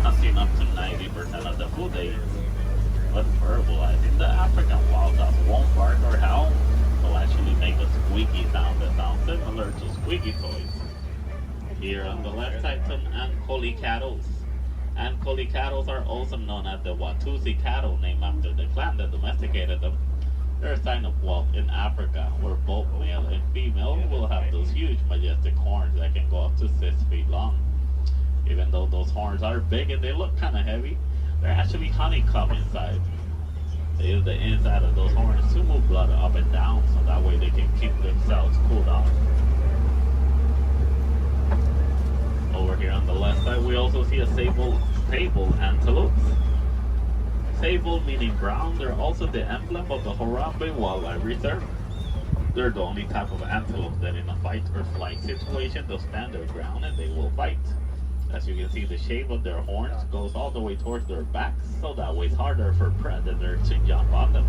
hunting up to 90% of the food they eat. But verbalizing, the African wild dog won't bark or howl. They'll actually make a squeaky sound that sounds similar to squeaky toys. Here on the left side, some Ankole cattle. Ankole cattle are also known as the Watusi cattle, named after the clan that domesticated them. They're a sign of Walt in Africa, where both male and female will have those huge, majestic horns that can go up to 6 feet long. Even though those horns are big and they look kind of heavy, they're actually honeycomb inside. They use the inside of those horns to move blood up and down, so that way they can keep themselves cooled off. Over here on the left side, we also see a sable antelope. Sable meaning brown, they're also the emblem of the Harambe Wildlife Reserve. They're the only type of antelope that in a fight or flight situation they'll stand their ground and they will fight. As you can see, the shape of their horns goes all the way towards their backs, so that way it's harder for predators to jump on them.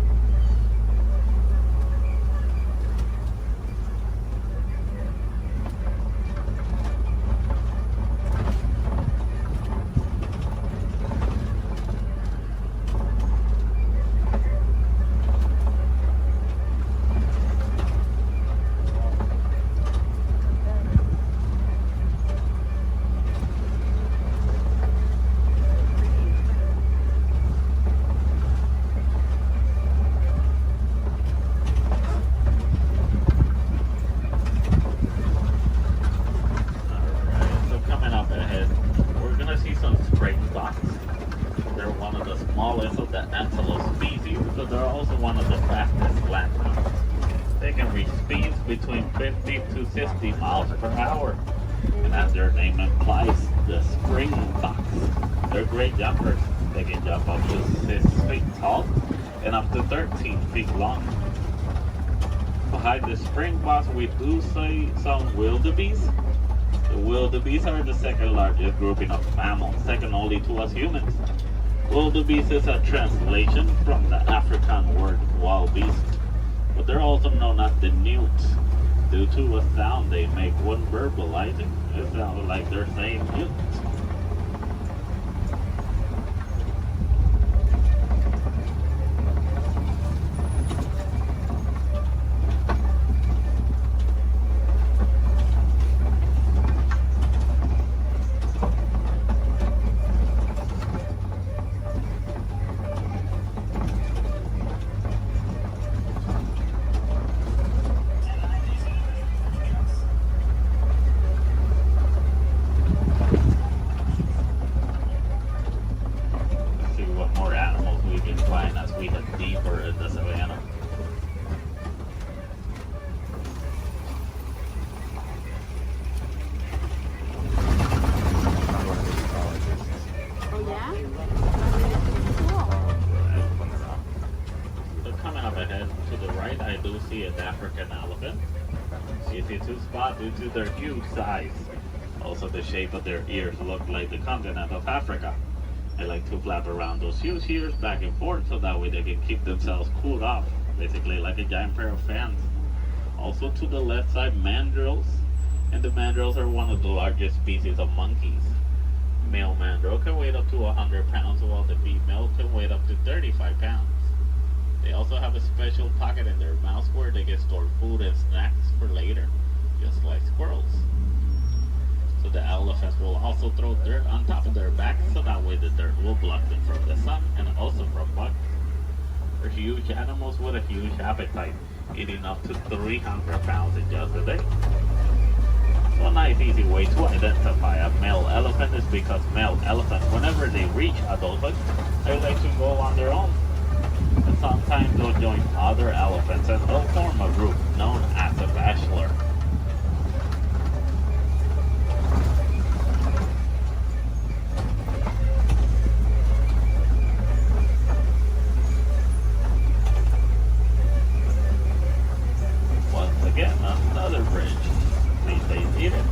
Between 50 to 60 miles per hour. And as their name implies, the springboks. They're great jumpers. They can jump up to 6 feet tall and up to 13 feet long. Behind the springboks, we do see some wildebeest. The wildebeest are the second largest grouping of mammals, second only to us humans. Wildebeest is a translation from the African word wild beast. But they're also known as the newts due to a sound they make when verbalizing. It sounds like they're saying newt. Due to their huge size. Also, the shape of their ears look like the continent of Africa. They like to flap around those huge ears back and forth so that way they can keep themselves cooled off, basically like a giant pair of fans. Also to the left side, mandrills. And the mandrills are one of the largest species of monkeys. Male mandrill can weigh up to 100 pounds while the female can weigh up to 35 pounds. They also have a special pocket in their mouths where they can store food and snacks for later, just like squirrels. So the elephants will also throw dirt on top of their backs so that way the dirt will block them from the sun and also from bugs. They're huge animals with a huge appetite, eating up to 300 pounds in just a day. One nice easy way to identify a male elephant is because male elephants, whenever they reach adulthood, they like to go on their own. And sometimes they'll join other elephants and they'll form a group known as a bachelor. Once again, another bridge. They need it.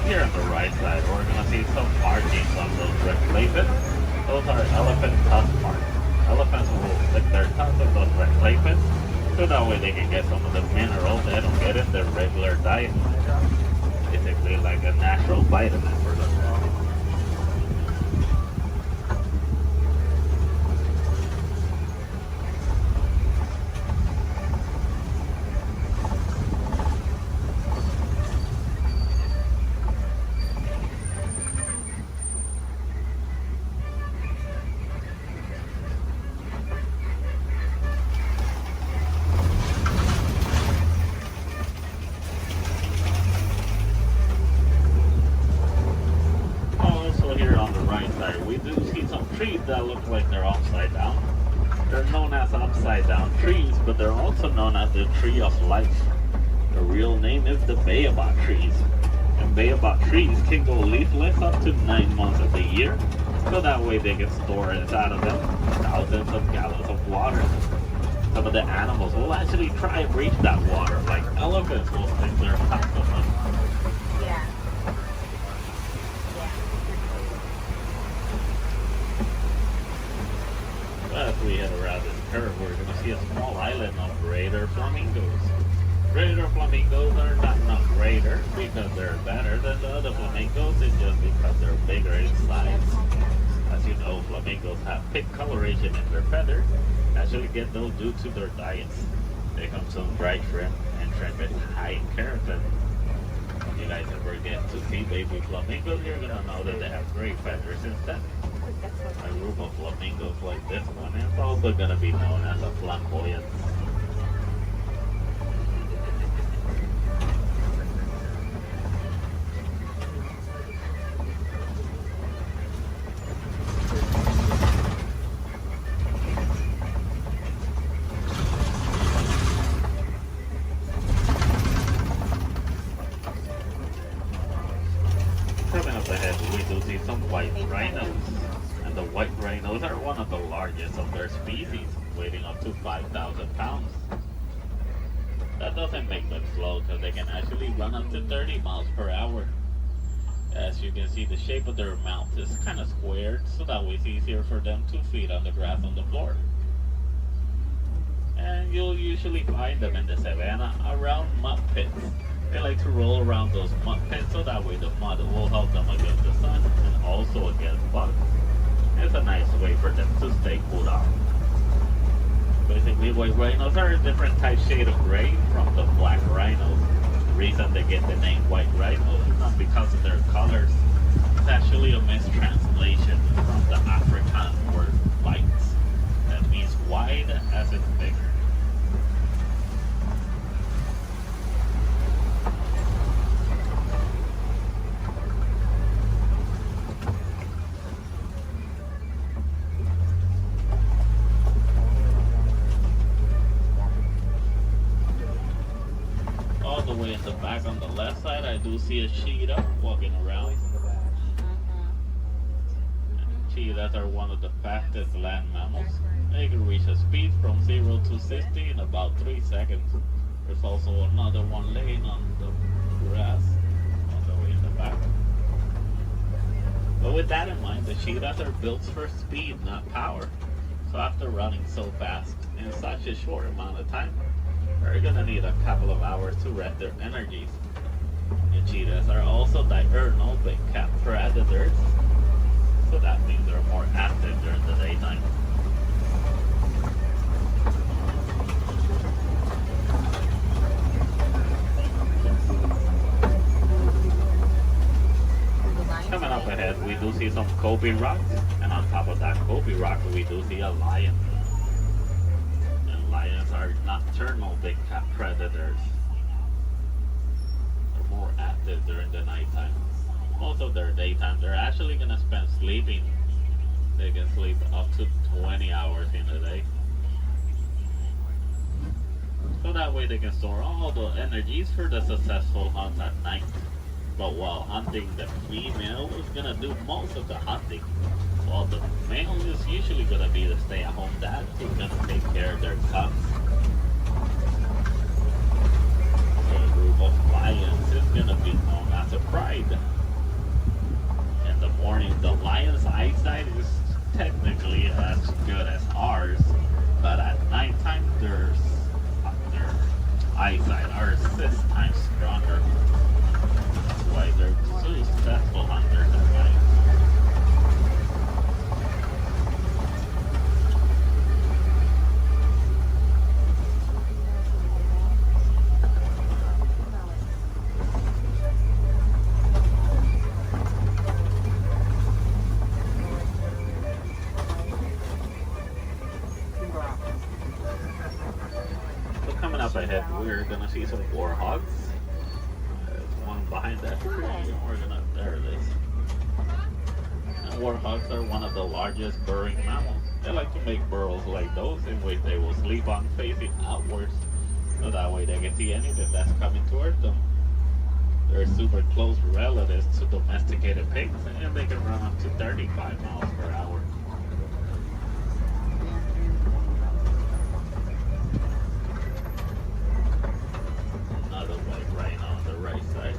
Here on the right side, we're going to see some markings on those red places. Those are elephant tusk marks. Elephants will stick their tongues in those red places, so that way they can get some of the minerals they don't get in their regular diet. Basically like a natural vitamin for them. We do see some trees that look like they're upside down. They're known as upside down trees, but they're also known as the tree of life. The real name is the baobab trees. And baobab trees can go leafless up to 9 months of the year, so that way they can store inside of them thousands of gallons of water. Some of the animals will actually try and reach that water, like elephants will stick their tongues in them. As we head around this curve, we're going to see a small island of greater flamingos. Greater flamingos are not greater because they're better than the other flamingos, it's just because they're bigger in size. As you know, flamingos have pink coloration in their feathers, actually get those due to their diets. They come some dried shrimp, and shrimp is high in keratin. If you guys ever get to see baby flamingos, you're going to know that they have great feathers instead. A group of flamingos like this one is also going to be known as a flamboyant. Coming up ahead, we do see some white rhinos. And the white rhinos are one of the largest of their species, weighing up to 5,000 pounds. That doesn't make them slow, because they can actually run up to 30 miles per hour. As you can see, the shape of their mouth is kind of squared, so that way it's easier for them to feed on the grass on the floor. And you'll usually find them in the savannah around mud pits. They like to roll around those mud pits, so that way the mud will help them against the sun and also against bugs. It's a nice way for them to stay cooled off. Basically, white rhinos are a different type shade of gray from the black rhinos. The reason they get the name white rhinos is not because of their colors. It's actually a mistranslation from the Afrikaans word white. That means wide as in bigger. All the way in the back on the left side, I do see a cheetah walking around. Cheetahs are one of the fastest land mammals. They can reach a speed from 0 to 60 in about 3 seconds. There's also another one laying on the grass all the way in the back. But with that in mind, the cheetahs are built for speed, not power. So after running so fast, in such a short amount of time, they're gonna need a couple of hours to rest their energies. And cheetahs are also diurnal big cat predators, so that means they're more active during the daytime. Coming up ahead, we do see some coping rocks, and on top of that coping rock, we do see a lion. And lions are nocturnal big cat predators. They're more active during the nighttime. Most of their daytime, they're actually gonna spend sleeping. They can sleep up to 20 hours in a day. So that way they can store all the energies for the successful hunt at night. But while hunting, the female is gonna do most of the hunting, while the male is usually gonna be the stay-at-home dad who's gonna take care of their cubs. A group of lions is gonna be known as a pride. In the morning, the lion's eyesight is technically as good as ours, but at nighttime, their eyesight are 6 times stronger. Why they're so successful hunters at night. So coming up ahead, we're gonna see some warhogs. Behind that tree, we're gonna, there it is. And warhogs are one of the largest burrowing mammals. They like to make burrows like those in which they will sleep on facing outwards, so that way they can see anything that's coming towards them. They're super close relatives to domesticated pigs, and they can run up to 35 miles per hour. Another white rhino on the right side.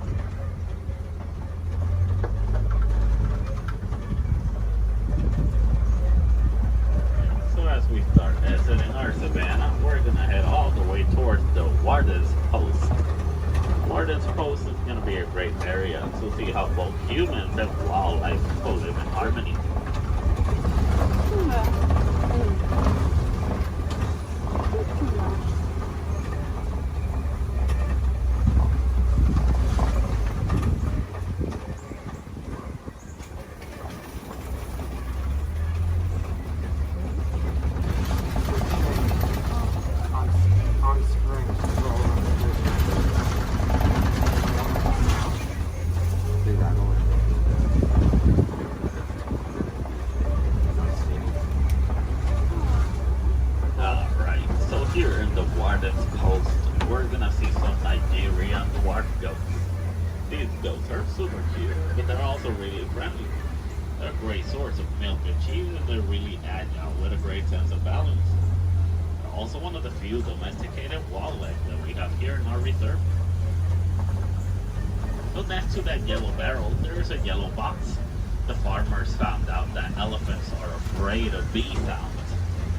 As we start exiting our savannah, we're gonna head all the way towards the Warden's Post. Warden's Post is gonna be a great area to see how both humans and wildlife live in harmony. Domesticated wildlife that we have here in our reserve. So next to that yellow barrel, there is a yellow box. The farmers found out that elephants are afraid of bee sounds.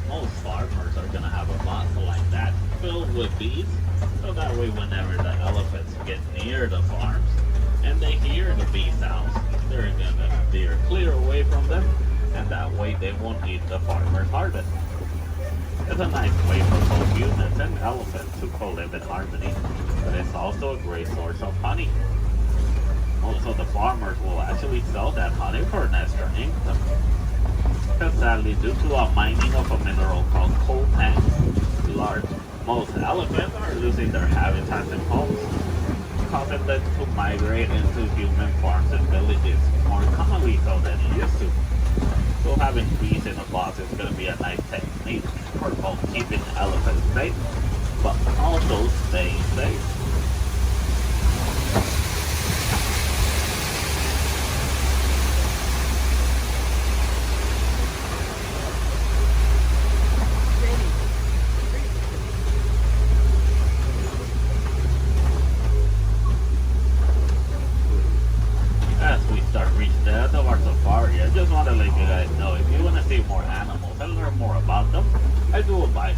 Most farmers are going to have a box like that filled with bees, so that way whenever the elephants get near the farms and they hear the bee sounds, they're going to steer clear away from them, and that way they won't eat the farmer's harvest. It's a nice way for both humans and elephants to co-live in harmony, but it's also a great source of honey. Also, the farmers will actually sell that honey for an extra income. Because sadly, due to a mining of a mineral called coltan, most elephants are losing their habitats and homes, causing them to migrate into human farms and villages more commonly so than it used to. So having bees in a box is going to be a nice technique for both keeping elephants safe, but also staying safe.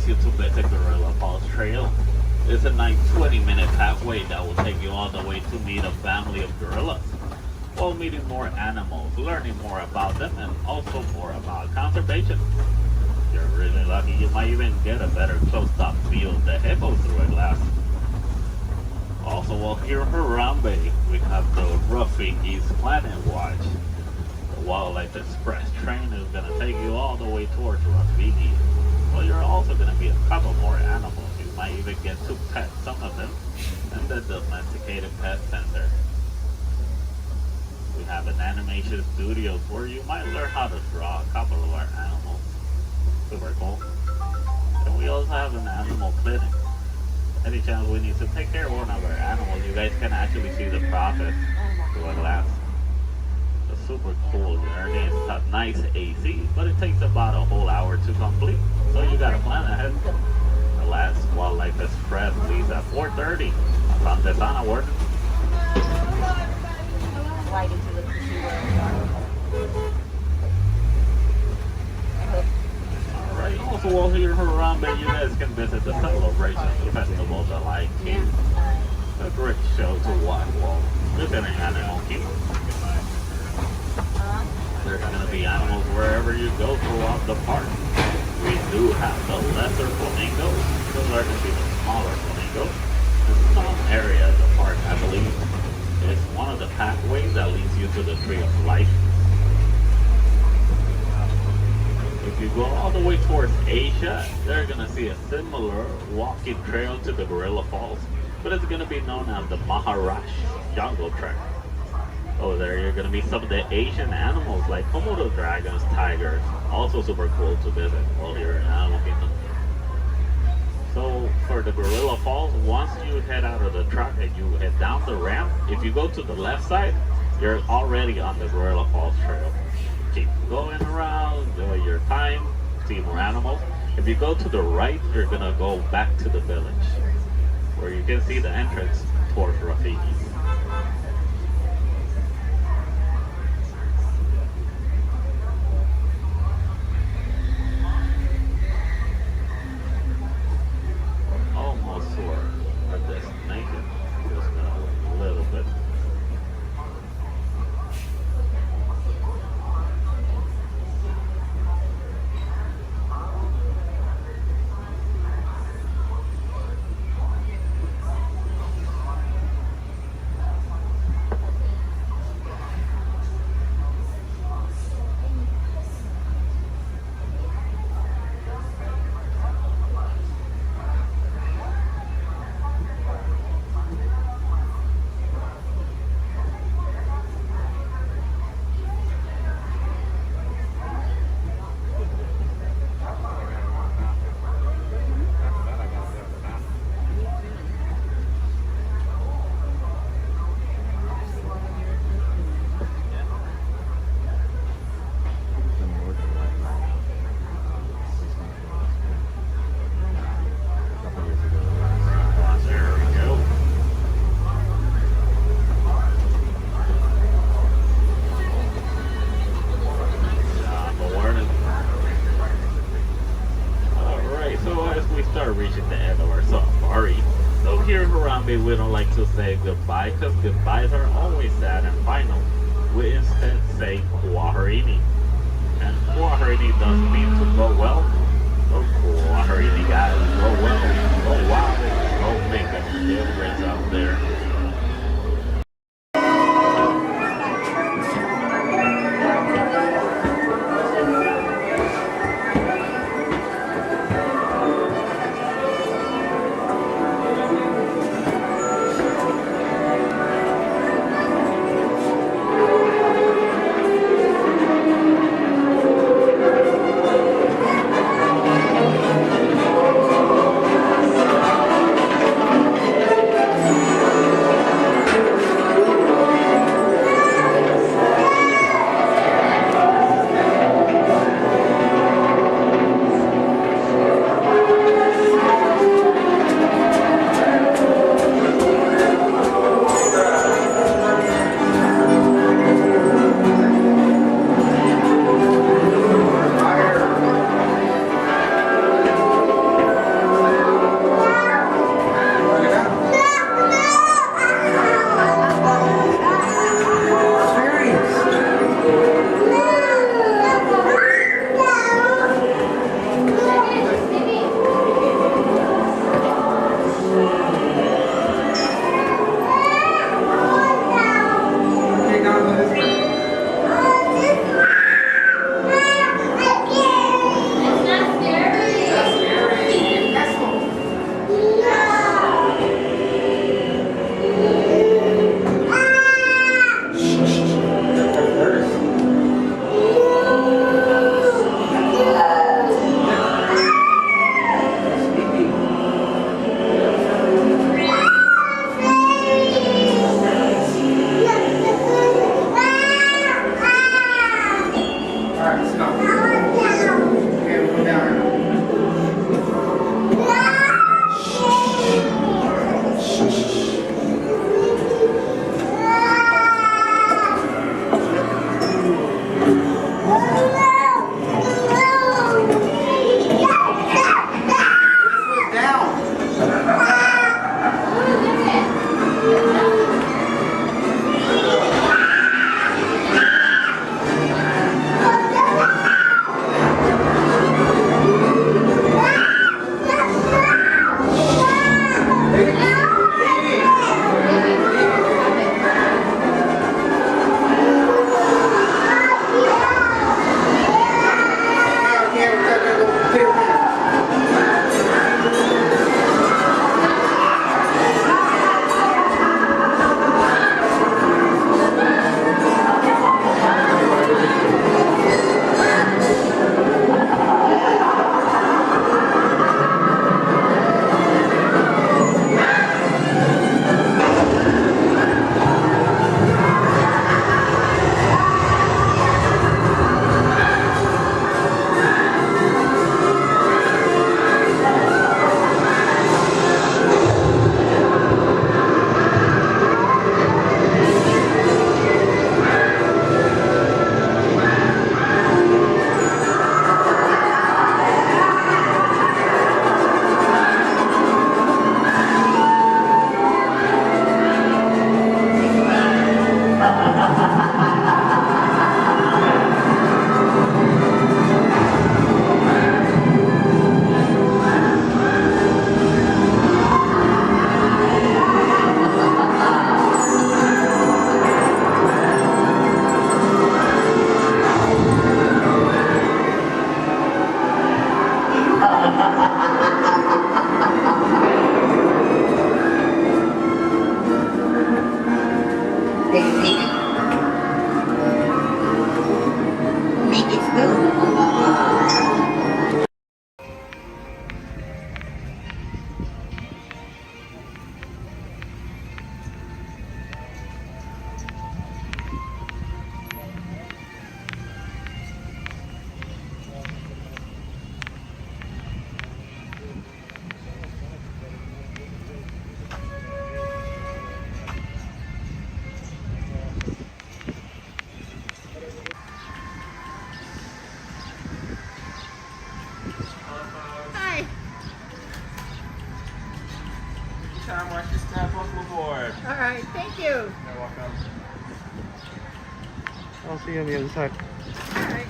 To It's a nice 20-minute pathway that will take you all the way to meet a family of gorillas, while meeting more animals, learning more about them, and also more about conservation. If you're really lucky, you might even get a better close-up view of the hippo through a glass. Also, while here in Harambe, we have the Rafiki's Planet Watch. The Wildlife Express train is going to take you all the way towards Rafiki. Well, you're also going to meet a couple more animals. You might even get to pet some of them in the Domesticated Pet Center. We have an animation studio where you might learn how to draw a couple of our animals. Super cool. And we also have an animal clinic. Any chance we need to take care of one of our animals, you guys can actually see the process through a glass. It's super cool journey. It's got nice AC, but it takes about a whole hour to complete. So you gotta plan ahead. The last Wildlife Express leaves at 4:30. From Desana Ward. Right into the Alright, also while here in Harambe, you guys can visit the Celebration Festival, the Lion King. A great show to watch while visiting Animal Kingdom. There's going to be animals wherever you go throughout the park. We do have the lesser flamingos. Those are going to be the smaller flamingos. In some area of the park, I believe, it's one of the pathways that leads you to the Tree of Life. If you go all the way towards Asia, they're going to see a similar walking trail to the Gorilla Falls, but it's going to be known as the Maharashtra Jungle Trek. Over there, you're going to meet some of the Asian animals like Komodo dragons, tigers. Also super cool to visit while you're in Animal Kingdom. So for the Gorilla Falls, once you head out of the truck and you head down the ramp, if you go to the left side, you're already on the Gorilla Falls trail. Keep going around, enjoy your time, see more animals. If you go to the right, you're going to go back to the village, where you can see the entrance towards Rafiki. Almost to our destination. Just gonna wait a little bit. We don't like to say goodbye because goodbyes are always sad and final. We instead say kwaherini. And kwaherini does mean to go well. So kwaherini guys, go well, go wild, go make a difference out there. Anytime, watch your step, welcome aboard. All right, thank you. You're welcome. I'll see you on the other side. All right.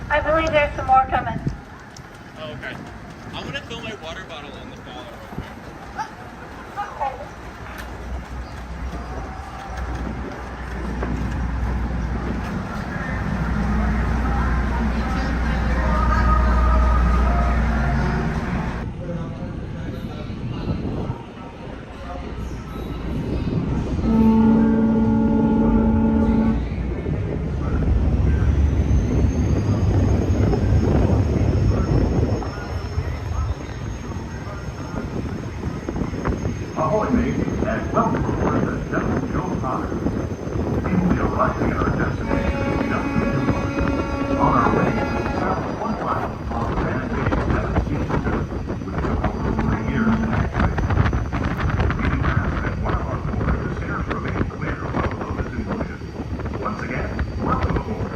I believe there's some more coming. Oh, okay. I'm gonna fill my water bottle in the bottle. Ahoy, mates, and welcome aboard the Devil Joe Potter. We will be arriving at our destination in just a few moments. On our way, we travel 1 mile on the Van 7 Season 2, which took over 3 years to activate. We do ask that one of our board the stairs remain clear while the load is in motion. Once again, welcome aboard.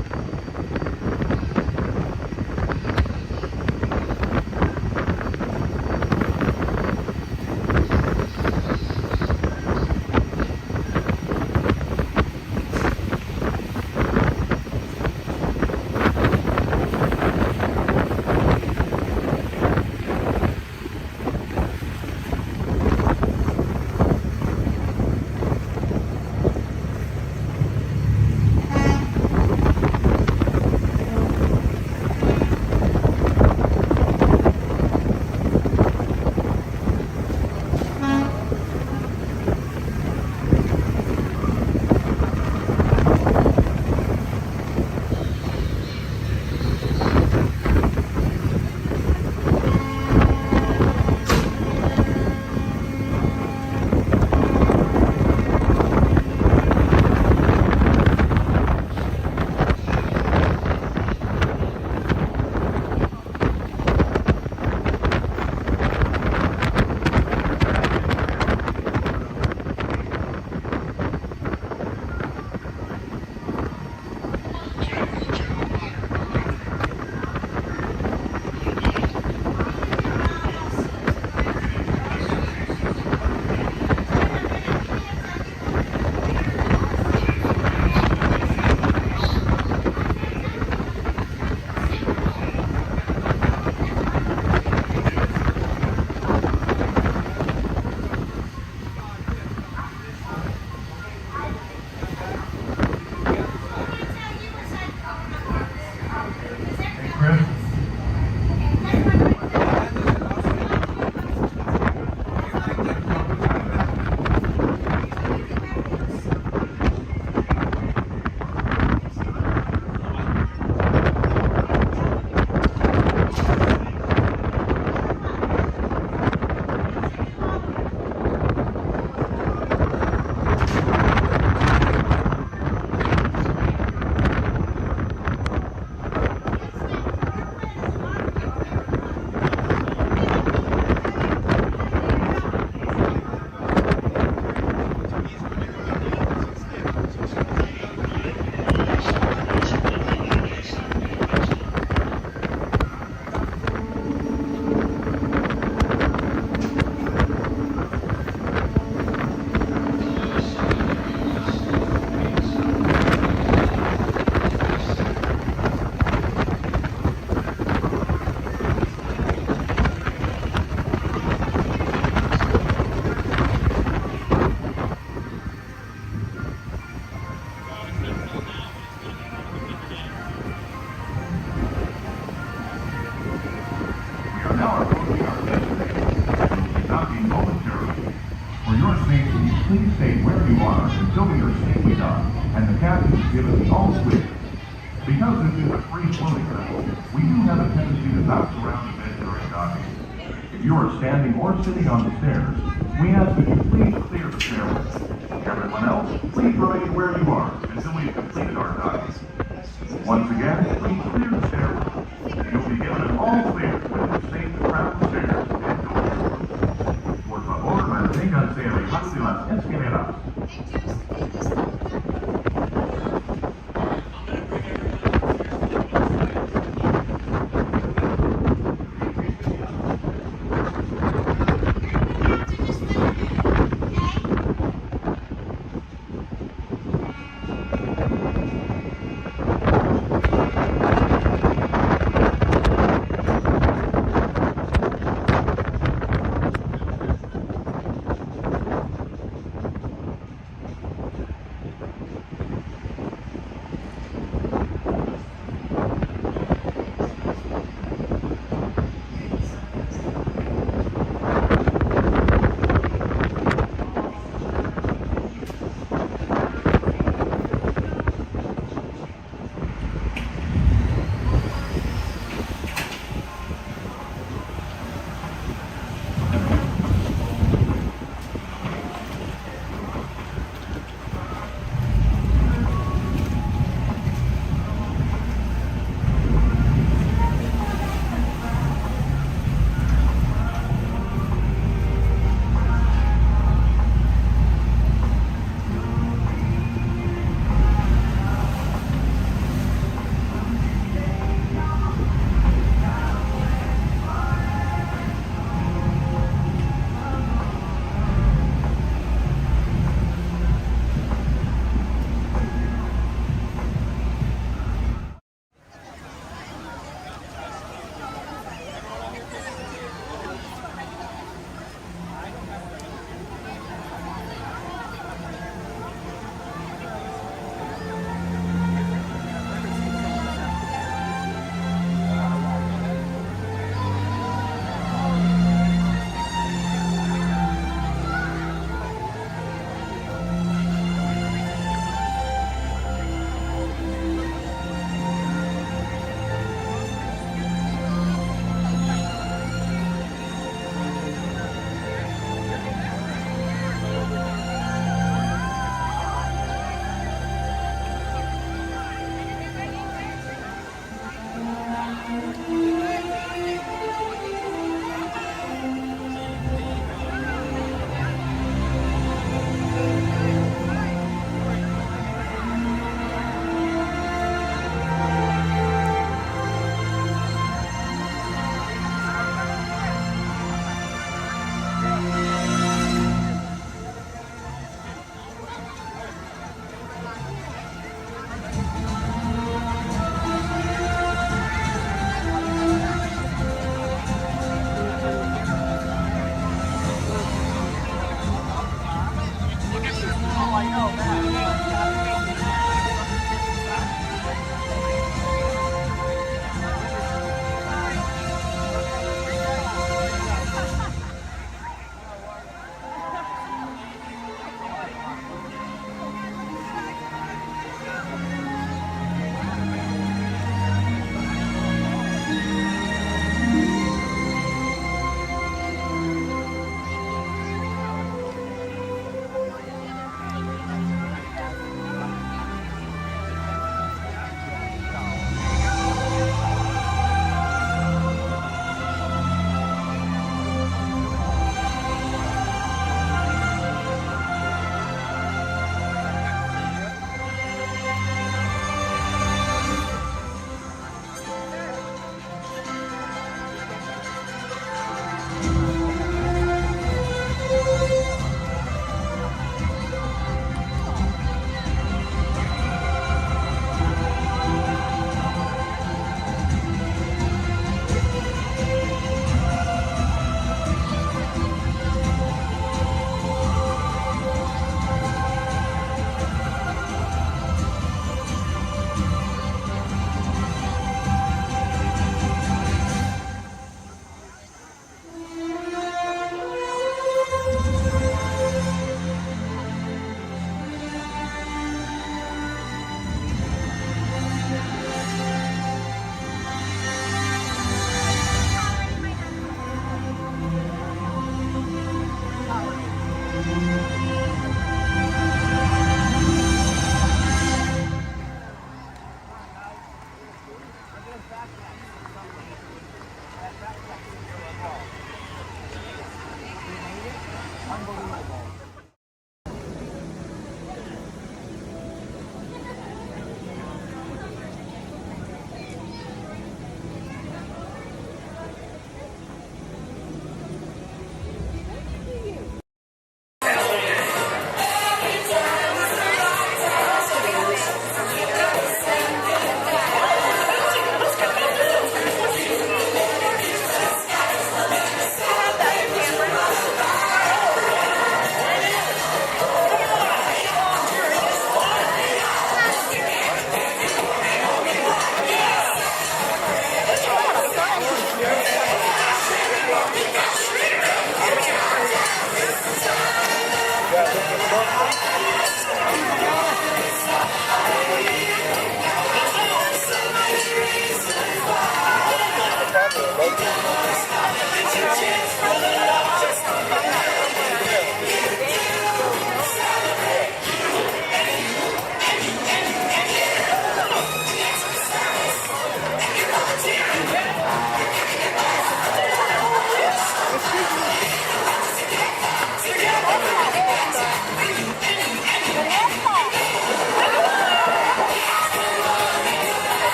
Please stay where you are until we are safely done and the captain has given the all clear. Because this is a free floating vessel, we do have a tendency to bounce around a bit during docking. If you are standing or sitting on the stairs, we ask that you please clear the stairway. Everyone else, please remain where you are until we have completed our docking. Once again, please clear the stairway. You'll be given an all clear when you stay to crown stairs and doors. Por favor, manténganse alejados de las escaleras.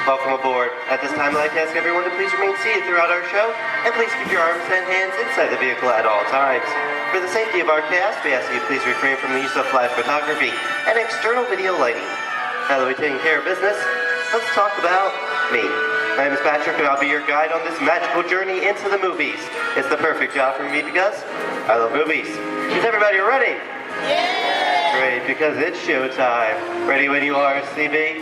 Welcome aboard. At this time, I'd like to ask everyone to please remain seated throughout our show, and please keep your arms and hands inside the vehicle at all times. For the safety of our cast, we ask that you please refrain from the use of flash photography and external video lighting. Now that we're taking care of business, let's talk about me. My name is Patrick, and I'll be your guide on this magical journey into the movies. It's the perfect job for me because I love movies. Is everybody ready? Yeah! Great, because it's showtime. Ready when you are, CB?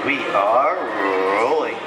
We are rolling.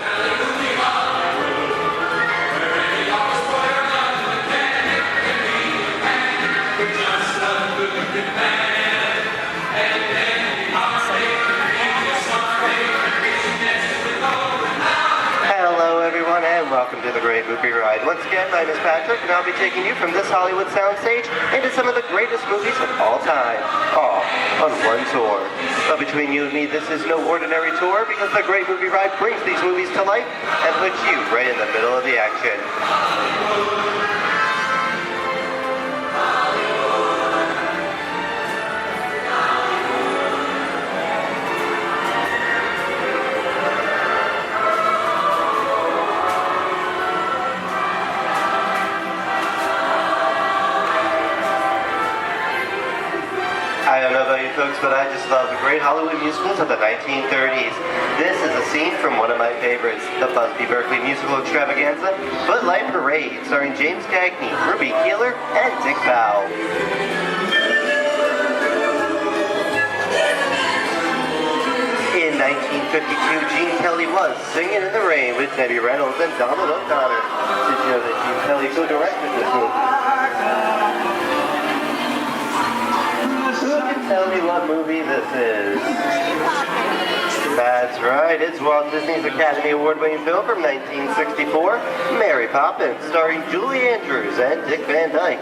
Hello everyone and welcome to the Great Movie Ride. Once again, my name is Patrick and I'll be taking you from this Hollywood soundstage into some of the greatest movies of all time. All on one tour. But between you and me, this is no ordinary tour because the Great Movie Ride brings these movies to life and puts you right in the middle of the action. I don't know about you folks, but I just love the great Hollywood musicals of the 1930s. This is a scene from one of my favorites, the Busby Berkeley musical extravaganza, Footlight Parade, starring James Cagney, Ruby Keeler, and Dick Powell. In 1952, Gene Kelly was Singing in the Rain with Debbie Reynolds and Donald O'Connor. Did you know that Gene Kelly co-directed this movie? Who can tell me what movie this is? That's right, it's Walt Disney's Academy Award-winning film from 1964, Mary Poppins, starring Julie Andrews and Dick Van Dyke.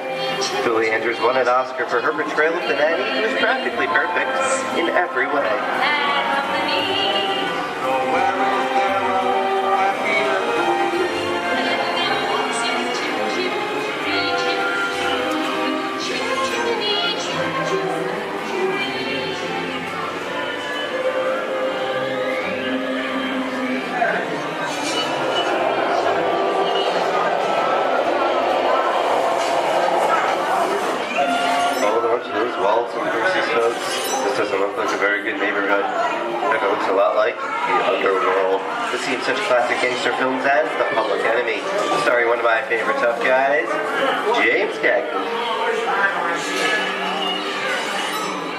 Julie Andrews won an Oscar for her portrayal of the nanny, who was practically perfect in every way. Walt and Percy's folks. This doesn't look like a very good neighborhood. It looks a lot like the underworld. This seems such classic gangster films as The Public Enemy, starring one of my favorite tough guys, James Cagney.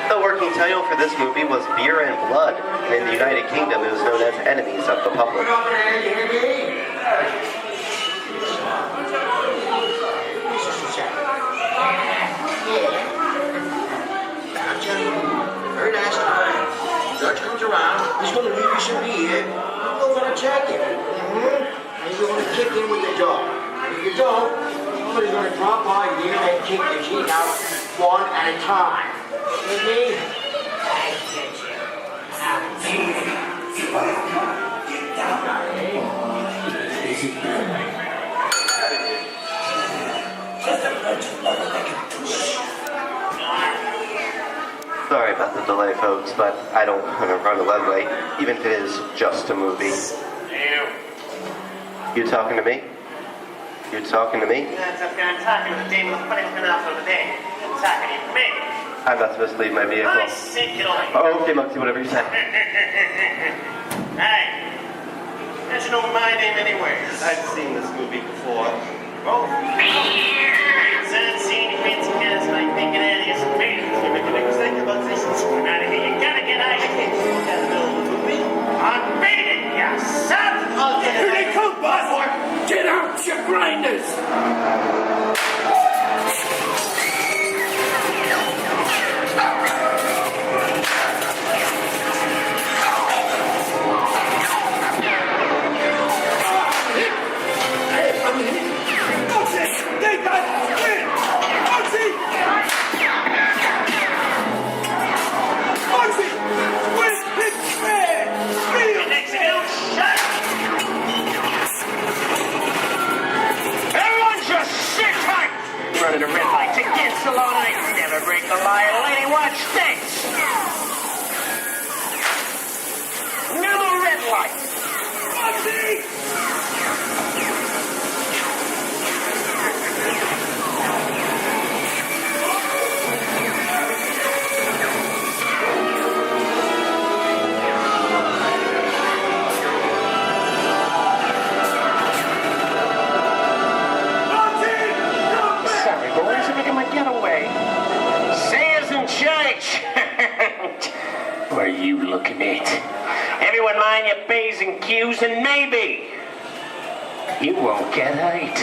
The working title for this movie was Beer and Blood, and in the United Kingdom it was known as Enemies of the Public. Very nice time. Judge comes around, he's going to leave you some beer. You're going to check it. And you're going to kick in with the dog. If you don't, somebody's going to drop by here and kick the teeth out one at a time. With me? I get you. Get down. Is it good? Just a bunch of motherfucking push. Sorry about the delay, folks, but I don't want to run a red light, even if it is just a movie. You talking to me? You talking to me? That's okay, I'm talking to the demon of putting it out for the day. I'm talking to me. I'm not supposed to leave my vehicle. I said get away. Oh, okay, Moxie, whatever you say. Hey, you should know my name anyway. I've seen this movie before. Oh. Sad scene, fancy cats like thinking out of your face. You're making a mistake about this. Out of here, you gotta get out of here. You gotta know the movie. I'm beating you, son! Here they come, boy! Get out, you grinders! mind your P's and Q's, and maybe you won't get hurt.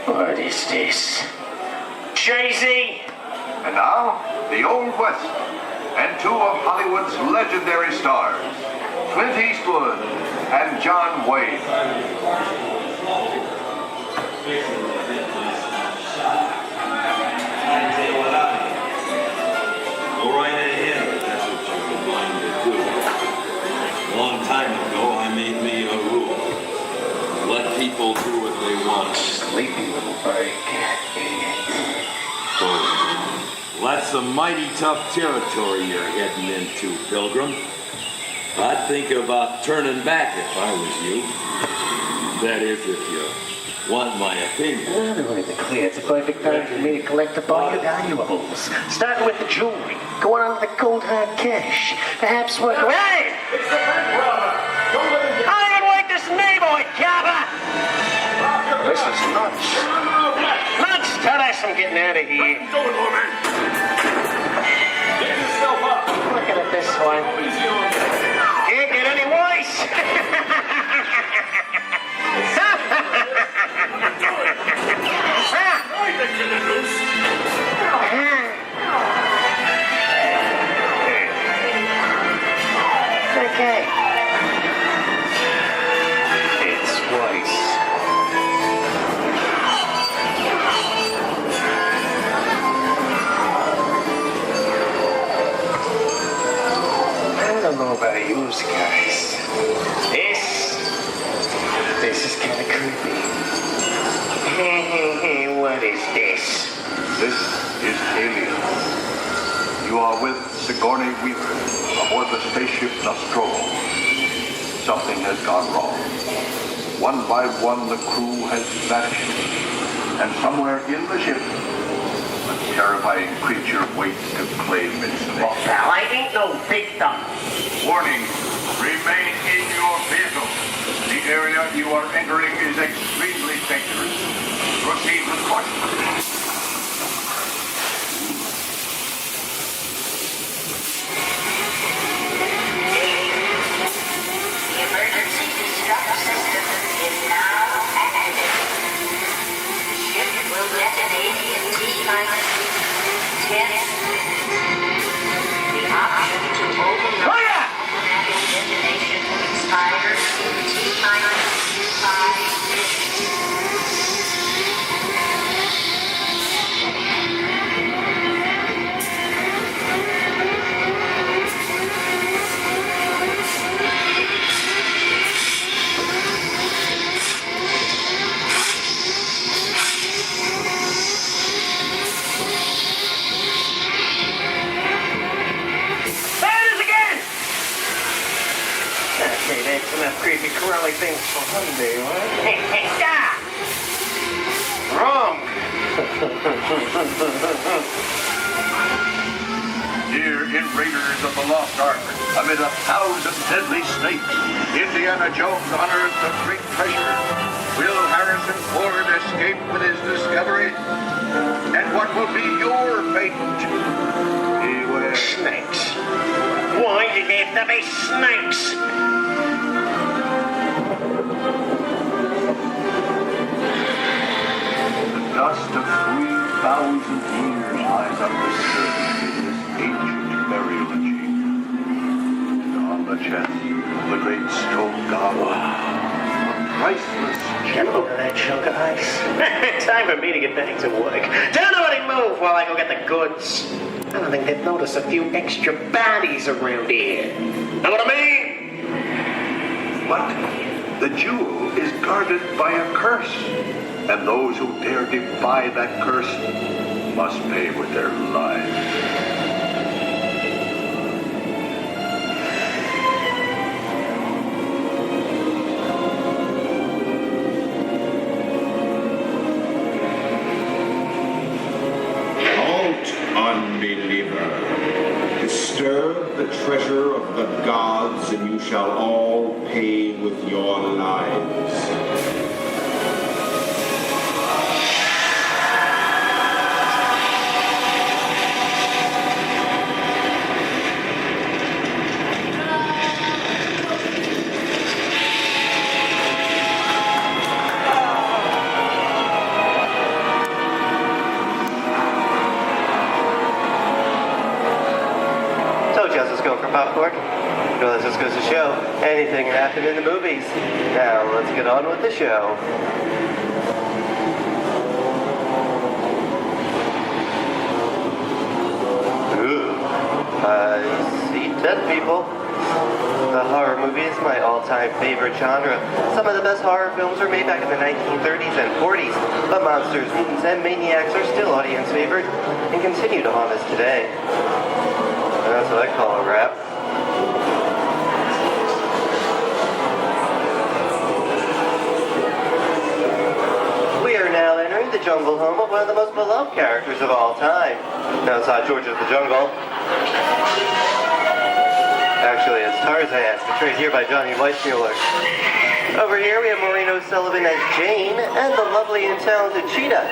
What is this? Jay-Z! And now, the Old West, and two of Hollywood's legendary stars, Clint Eastwood and John Wayne. Go right ahead if that's what you're going to do. A long time ago, I made me a rule. Let people do what they want. Sleepy little bird. That's some mighty tough territory you're heading into, Pilgrim. I'd think about turning back if I was you. That is, if you want my opinion. Now to be clear, it's a perfect time for me to collect up all your valuables. Starting with the jewelry, going on to the cold hard cash. Perhaps work... Hey! It's the bank robber! Don't let him get... I don't work this neighborhood, Kappa! This is nuts. Nuts! Tell us I'm getting out of here. What are you doing, old man? Get yourself up! Looking at this one. Can't get any worse! Okay. It's worse. I don't know about you guys. This is kind of creepy. What is this? This is Alien. You are with Sigourney Weaver aboard the spaceship Nostromo. Something has gone wrong. One by one, the crew has vanished. And somewhere in the ship, a terrifying creature waits to claim its name. Oh, pal, I ain't no victim. Warning, remain in your vehicle. The area you are entering is extremely dangerous. Proceed with caution. Creepy crawly things for Hyundai, right? Hey, stop! Wrong! Here in Raiders of the Lost Ark, amid 1,000 deadly snakes, Indiana Jones unearthed a great treasure. Will Harrison Ford escape with his discovery? And what will be your fate? Beware. Snakes. Why did they have to be snakes? The dust of 3,000 years lies undisturbed in this ancient burial chamber. And on the chest of the great stone goblet, a priceless Get a load of that chunk of ice. Time for me to get back to work. Don't nobody move while I go get the goods. I don't think they'd notice a few extra bodies around here. Know what I mean? But the jewel is guarded by a curse, and those who dare defy that curse must pay with their lives. Unbeliever, disturb the treasure of the gods, and you shall all pay with your lives. popcorn? Well, this just goes to show anything can happen in the movies. Now, let's get on with the show. Ooh, I see dead people. The horror movie is my all-time favorite genre. Some of the best horror films were made back in the 1930s and 40s, but monsters, mutants, and maniacs are still audience favorite and continue to haunt us today. And that's what I call a wrap. We are now entering the jungle home of one of the most beloved characters of all time. Now it's not George of the Jungle. Actually, it's Tarzan, portrayed here by Johnny Weissmuller. Over here, we have Maureen O'Sullivan as Jane, and the lovely and talented Cheetah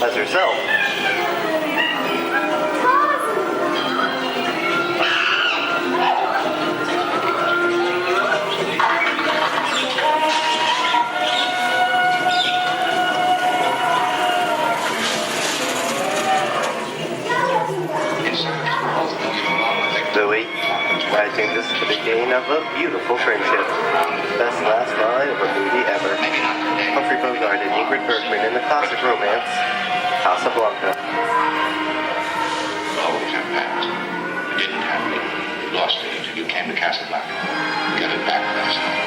as herself. Louis, I think this is the beginning of a beautiful friendship. Best last line of a movie ever. Humphrey Bogart and Ingrid Bergman in the classic romance, Casablanca. Always have passed. You didn't have me. You lost me until you came to Casablanca. You got it back last night.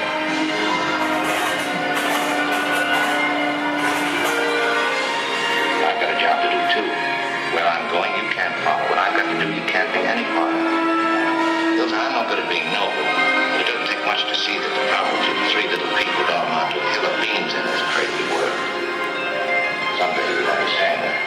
I've got a job to do too. Where I'm going, you can't follow. What I've got to do, you can't be any part of. Hilton, I'm not good at being noble, but it doesn't take much to see that the problems of three little people don't amount to a hill of beans in this crazy world. Someday you'll understand that.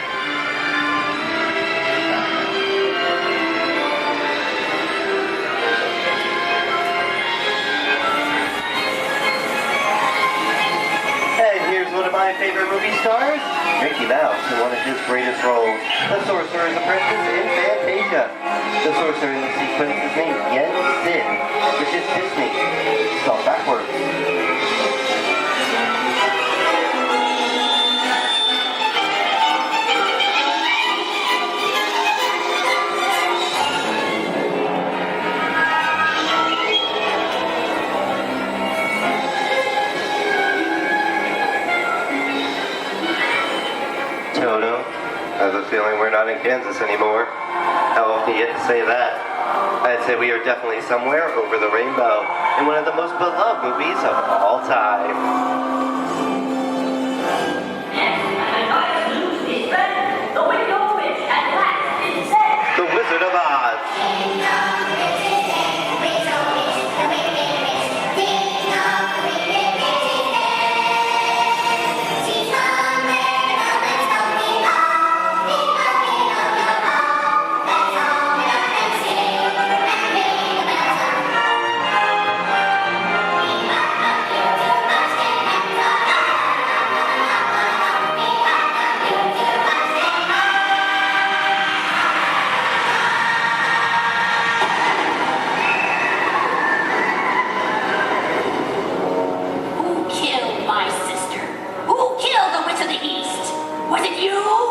And here's one of my favorite movie stars, Mickey Mouse, in one of his greatest roles, the Sorcerer's Apprentice in Fantasia. The sorcerer in the sequence is named Yen Sid, which is Disney, spelled backwards. Toto, I have a feeling we're not in Kansas anymore. How often do you get to say that? I'd say we are definitely somewhere over the rainbow in one of the most beloved movies of all time. The Wizard of Oz.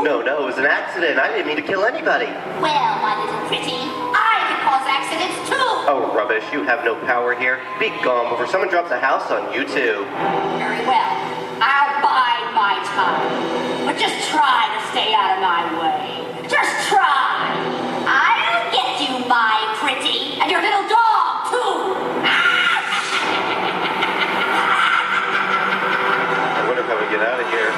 No, it was an accident. I didn't mean to kill anybody. Well, my little pretty, I can cause accidents too. Oh, rubbish. You have no power here. Be gone before someone drops a house on you, too. Very well. I'll bide my time. But just try to stay out of my way. Just try. I'll get you, my pretty. And your little dog, too. I wonder how we get out of here.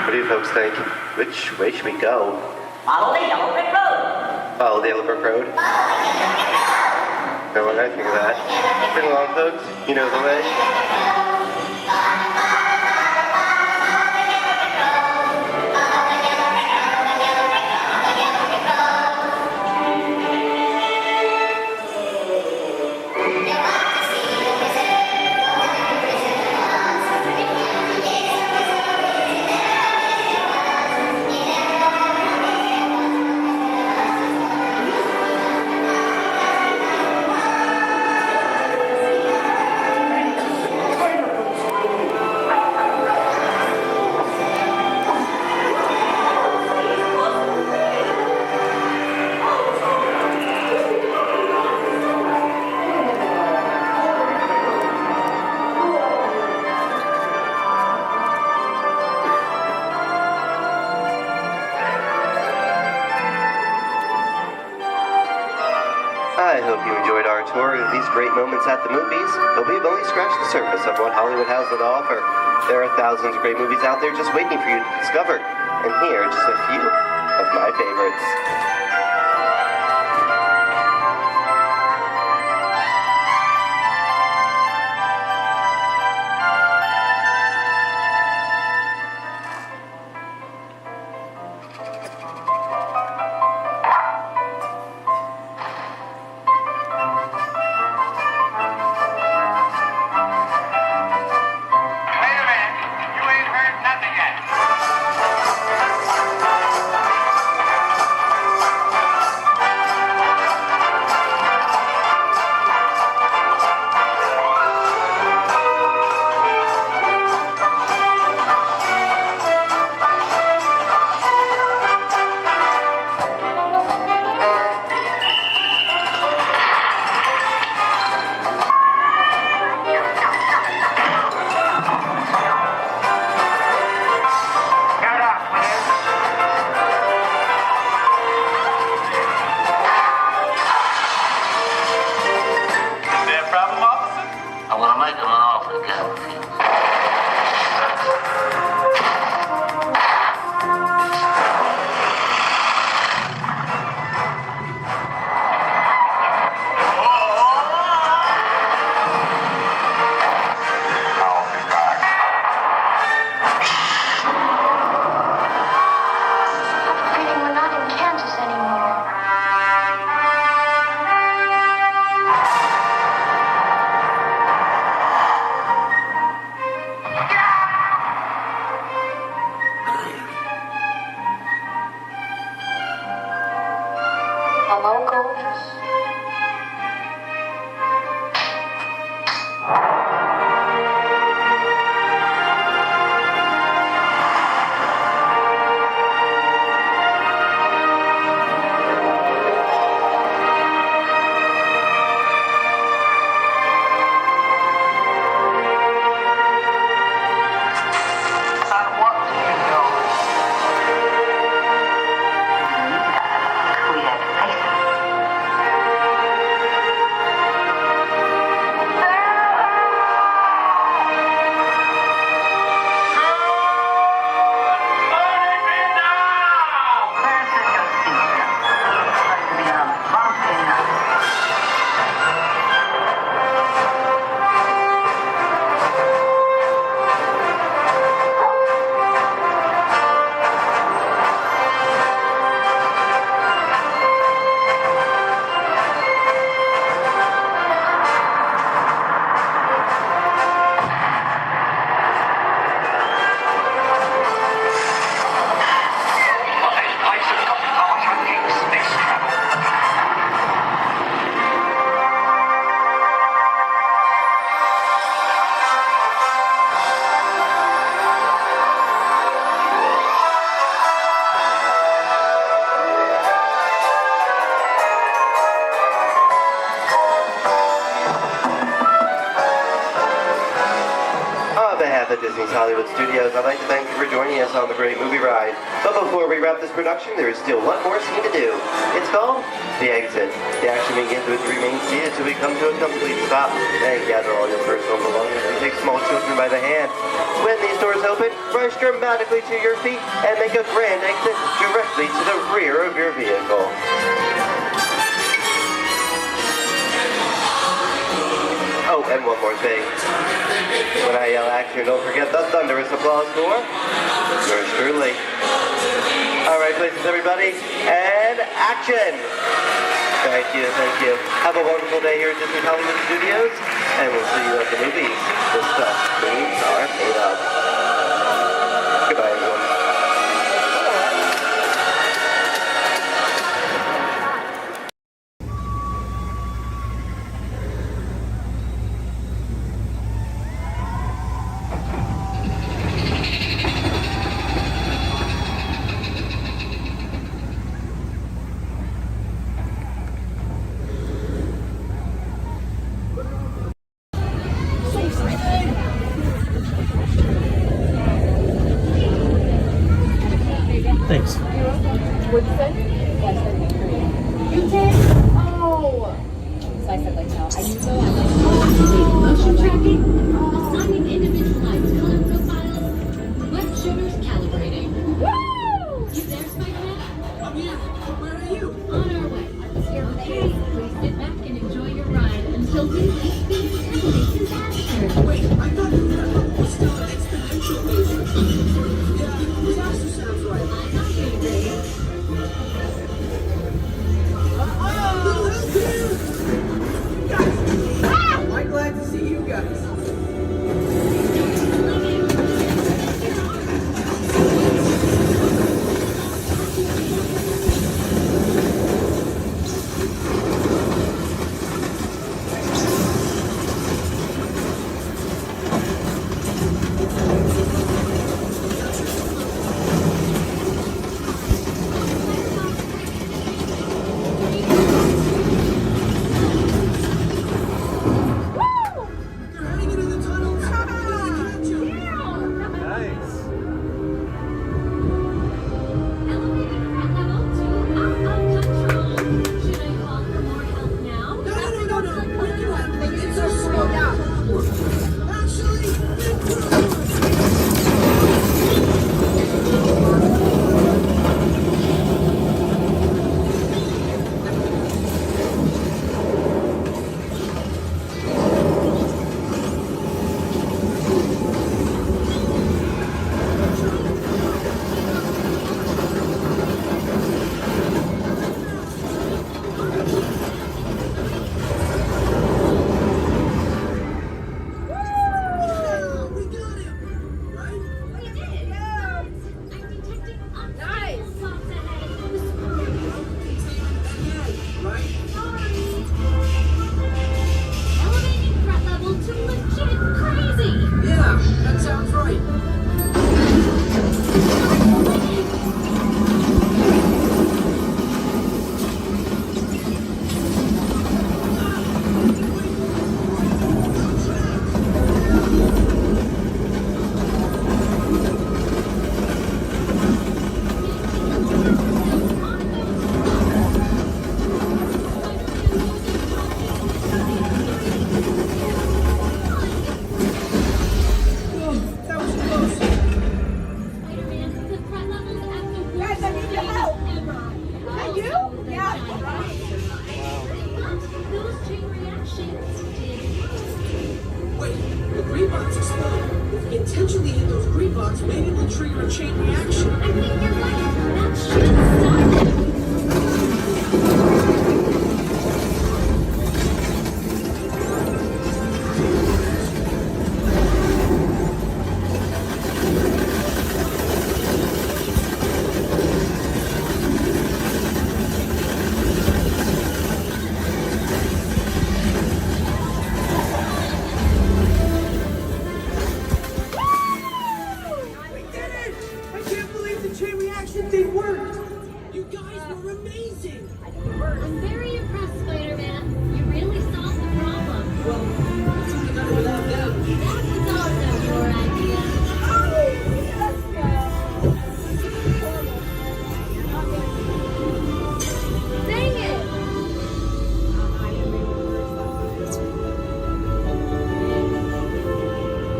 What do you folks think? Which way should we go? Follow the yellow brick road. Follow the yellow brick road? No, what I think of that. Bring along, folks. You know the way. our tour of these great moments at the movies, but we've only scratched the surface of what Hollywood has to offer. There are thousands of great movies out there just waiting for you to discover. And here are just a few of my favorites. Disney's Hollywood Studios, I'd like to thank you for joining us on the great movie ride. But before we wrap this production, there is still one more scene to do. It's called The Exit. The action begins with three main scenes until we come to a complete stop. Then gather all your personal belongings and take small children by the hand. When these doors open, rush dramatically to your feet and make a grand exit directly to the rear of your vehicle. Oh, and one more thing. When I yell action, don't forget the thunderous applause for yours truly. All right, places, everybody, and action! Thank you, thank you. Have a wonderful day here at Disney Hollywood Studios, and we'll see you at the movies. This stuff dreams are made of. Goodbye, everyone. bots explode. If we intentionally hit those green bots, maybe we'll trigger a chain reaction. I think you're right. That should stop it. I'm very impressed, Spider-Man. You really solved the problem. Well, I think we got it without them. That was also your idea. Dang it!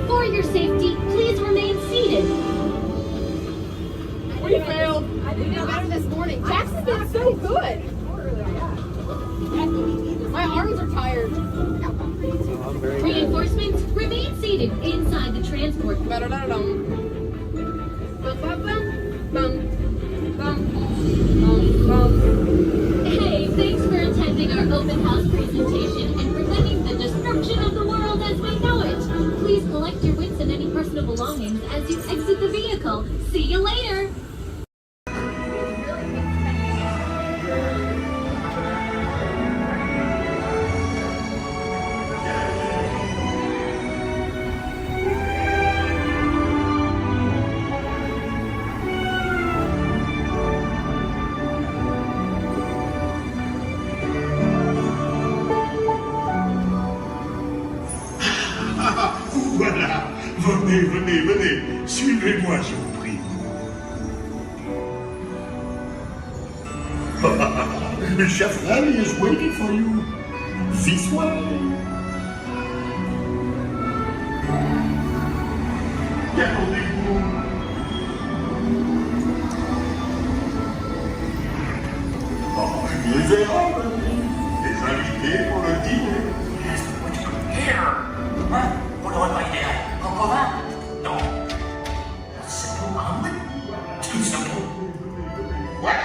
For your safety, please remain seated. We failed. I did better this morning. Jackson did so good. My arms are tired. Reinforcements, remain seated inside the transport. Hey, thanks for attending our open house presentation and preventing the destruction of the world as we know it. Please collect your wits and any personal belongings as you exit the vehicle. See you later. Voilà, venez, suivez-moi, je vous prie. Chef Rally is waiting for you. This way. Gardez-vous. Oh, les erreurs, les invités pour le dîner. Here! Hein? Vous n'aurez pas idée, Coco va? Non. Simple omelet? Too simple. What?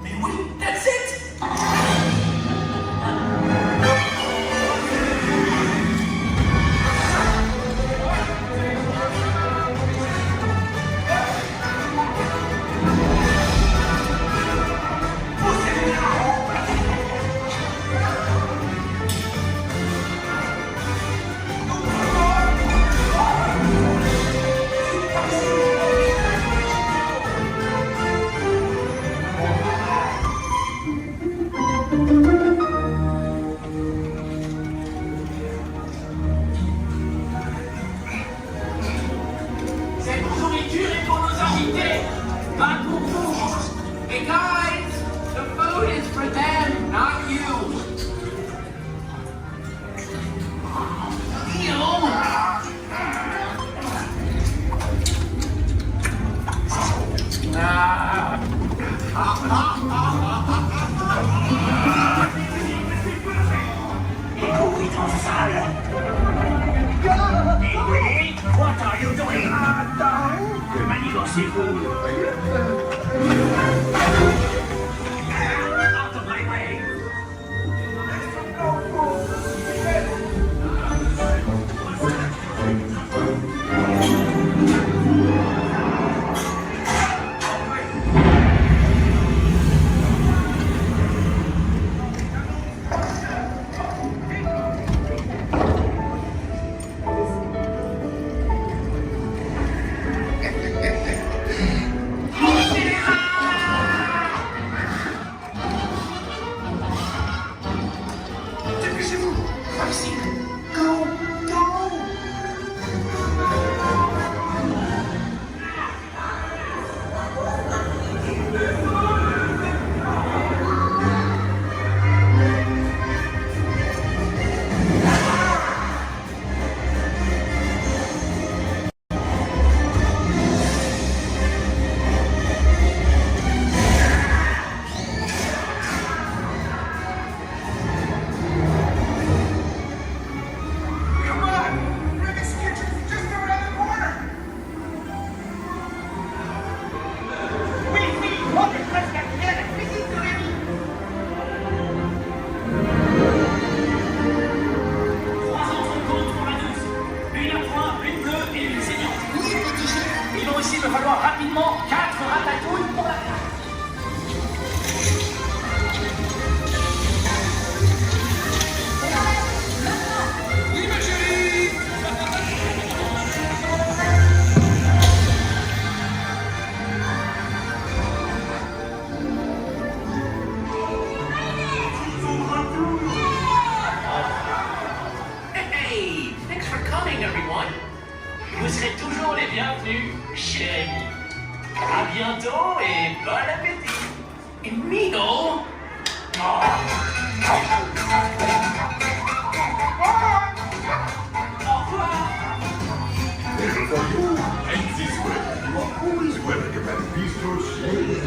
Mais oui, that's it! Cette nourriture est pour nos invités, pas pour vous. Hey guys, the food is for them, not you. What are you doing? Que manigocez-vous? Out of my way! Hey! morning, everyone. Vous serez toujours les bienvenus chez Amy. À bientôt et bon appétit. Amigo. And for you, and this way, you are always welcome at Bistro Shade.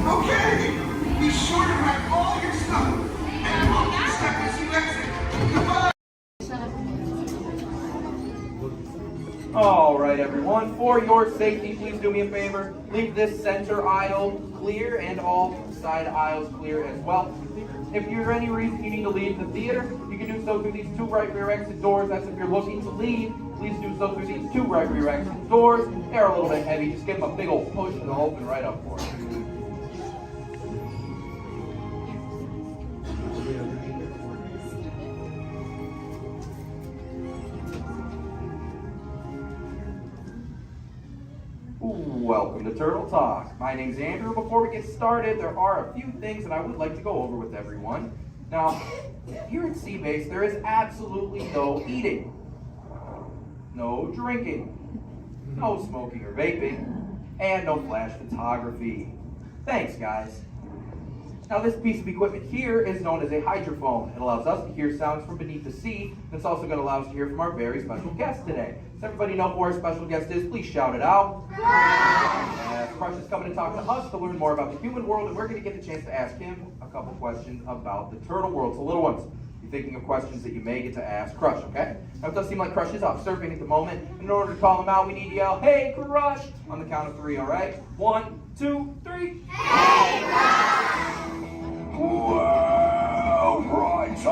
Okay, be sure to pack all your stuff and lock the step as you exit. Goodbye. All right, everyone. For your safety, please do me a favor. Leave this center aisle clear and all side aisles clear as well. If for any reason you need to leave the theater, you can do so through these two right rear exit doors. That's if you're looking to leave. Please do so through these two right rear exit doors. They're a little bit heavy. Just give them a big old push and they'll open right up for you. Welcome to Turtle Talk. My name's Andrew. Before we get started, there are a few things that I would like to go over with everyone. Now, here at Seabase, there is absolutely no eating, no drinking, no smoking or vaping, and no flash photography. Thanks, guys. Now, this piece of equipment here is known as a hydrophone. It allows us to hear sounds from beneath the sea, and it's also going to allow us to hear from our very special guest today. Does everybody know who our special guest is? Please shout it out. Crush is coming to talk to us to learn more about the human world, and we're going to get the chance to ask him a couple questions about the turtle world. So, little ones, you're thinking of questions that you may get to ask Crush, okay? Now, it does seem like Crush is off surfing at the moment. In order to call him out, we need to yell, "Hey, Crush!" on the count of 3, all right? 1, 2, 3. Hey, Crush! Well, righteous,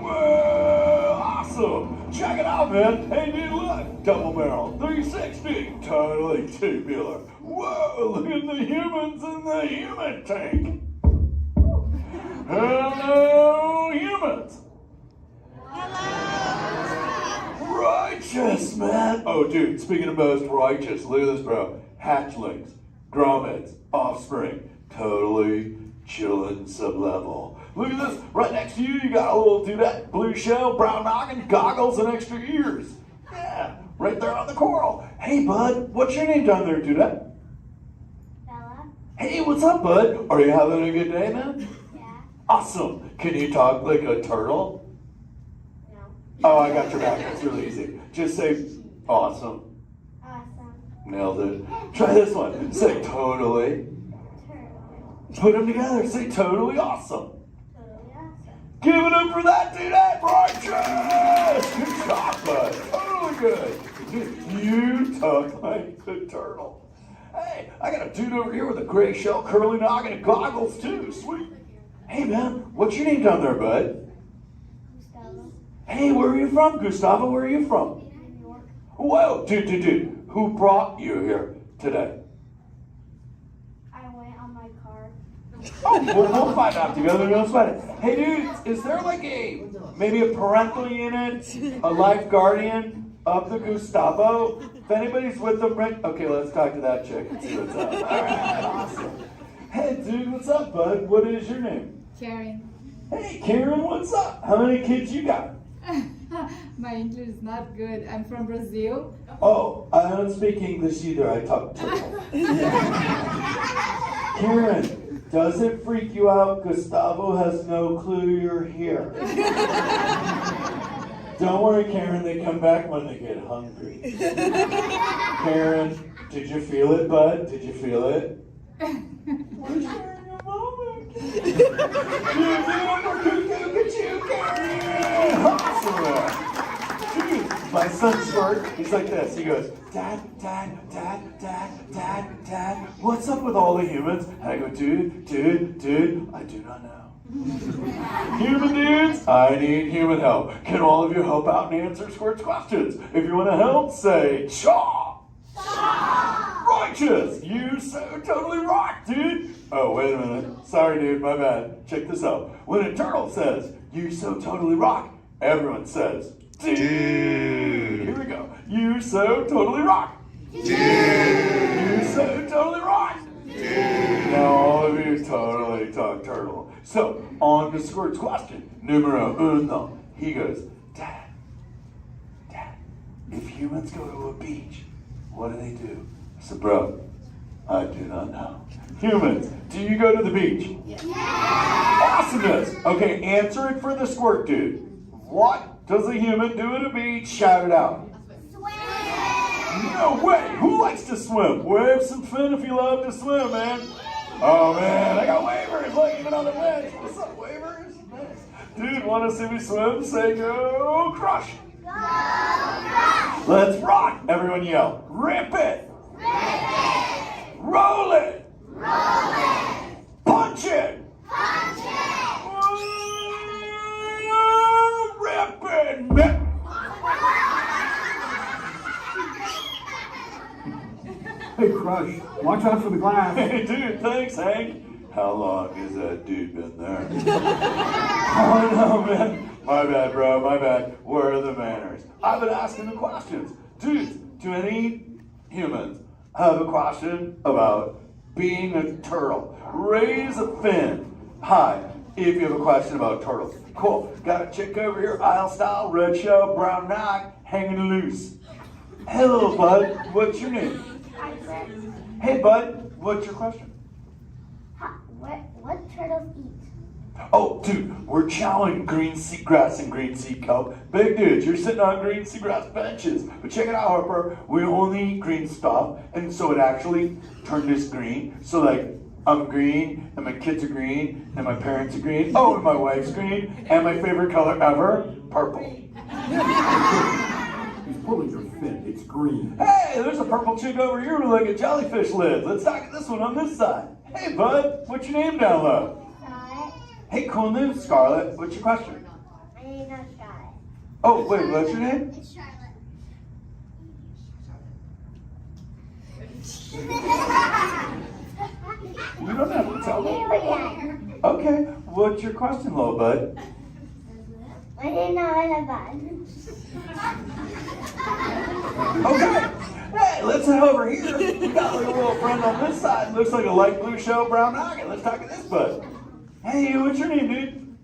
well, awesome. Check it out, man. Hey, dude, look. Double barrel, 360, totally tubular. Whoa, look at the humans in the human tank. Hello, humans. Righteous, man. Oh, dude, speaking of most righteous, look at this, bro. Hatchlings, grommets, offspring, totally chillin' sub-level. Look at this, right next to you, you got a little dudette, blue shell, brown noggin, goggles, and extra ears. Yeah, right there on the coral. Hey, bud, what's your name down there, dudette? Bella. Hey, what's up, bud? Are you having a good day, man? Yeah. Awesome. Can you talk like a turtle? No. Oh, I got your back. It's really easy. Just say, awesome. Awesome. Nailed it. Try this one. Say totally. Put them together. Say totally awesome. Totally awesome. Give it up for that dude. Righteous. Good job, bud. Totally good. You talk like the turtle. Hey, I got a dude over here with a gray shell, curly noggin, and goggles too. Sweet. Hey, man, what's your name down there, bud? Gustavo. Hey, where are you from, Gustavo? Where are you from? New York. Whoa, dude. Who brought you here today? I went on my car. Oh, we'll find out together. Don't sweat it. Hey, dudes, is there like maybe a parental unit, a life guardian of the Gustavo? If anybody's with them, right? Okay, let's talk to that chick and see what's up. All right, awesome. Hey, dude, what's up, bud? What is your name? Karen. Hey, Karen, what's up? How many kids you got? My English is not good. I'm from Brazil. Oh, I don't speak English either. I talk turtle. Karen, does it freak you out? Gustavo has no clue you're here. Don't worry, Karen. They come back when they get hungry. Karen, did you feel it, bud? Did you feel it? We're sharing a moment. Look at you, Karen. Awesome. Dude, my son's smart. He's like this. He goes, Dad, what's up with all the humans? And I go, dude, I do not know. Human dudes, I need human help. Can all of you help out and answer Squirt's questions? If you want to help, say, chaw. righteous. You so totally rock, dude. Oh, wait a minute. Sorry, dude, my bad. Check this out. When a turtle says, you so totally rock, everyone says, dude. Here we go. You so totally rock. Dude. You so totally rock. Dude. Now all of you totally talk turtle. So, on to Squirt's question. Numero uno. He goes, Dad, if humans go to a beach, what do? I said, bro, I do not know. Humans, do you go to the beach? Yeah. Awesomeness. Okay, answer it for the Squirt dude. What does a human do at a beach? Shout it out. Swim. No way. Who likes to swim? Wave some fin if you love to swim, man. Oh, man, I got waivers. Look, even on the bench. What's up, waivers? Nice. Dude, want to see me swim? Say go crush. Go crush. Let's rock. Everyone yell. Rip it. Rip it. Roll it. Roll it. Punch it. Punch it. Rip it. Hey, Crush, watch out for the glass. Hey, dude, thanks, Hank. How long has that dude been there? Oh, no, man. My bad, bro, my bad. Where are the manners? I've been asking the questions. Dudes, do any humans have a question about being a turtle? Raise a fin. Hi, if you have a question about turtles. Cool. Got a chick over here, aisle style, red shell, brown knock, hanging loose. Hello, bud. What's your name? Hey, bud. What's your question? What turtles eat? Oh, dude, we're chowing green seagrass and green sea kelp. Big dudes, you're sitting on green seagrass benches. But check it out, Harper. We only eat green stuff, and so it actually turned us green. So, like, I'm green, and my kids are green, and my parents are green. Oh, and my wife's green, and my favorite color ever, purple. He's pulling your fin. It's green. Hey, there's a purple chick over here with like a jellyfish lid. Let's talk to this one on this side. Hey, bud, what's your name down low? Scarlet. Hey, cool name, Scarlet. What's your question? My name's not Scarlet. Oh, wait, what's your name? It's Charlotte. You don't have to tell me. Okay, what's your question, little bud? My name's not Bud. Okay. Hey, let's head over here. We got like a little friend on this side. Looks like a light blue shell, brown noggin. Let's talk to this bud. Hey, what's your name, dude?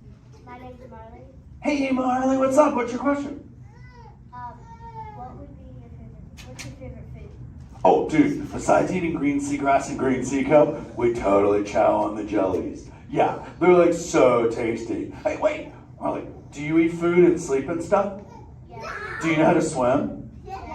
My name's Marley. Hey, Marley, what's up? What's your question? What's your favorite food? Oh, dude, besides eating green seagrass and green sea kelp, we totally chow on the jellies. Yeah, they're like so tasty. Hey, wait, Marley, do you eat food and sleep and stuff? Yeah. Do you know how to swim? Yeah.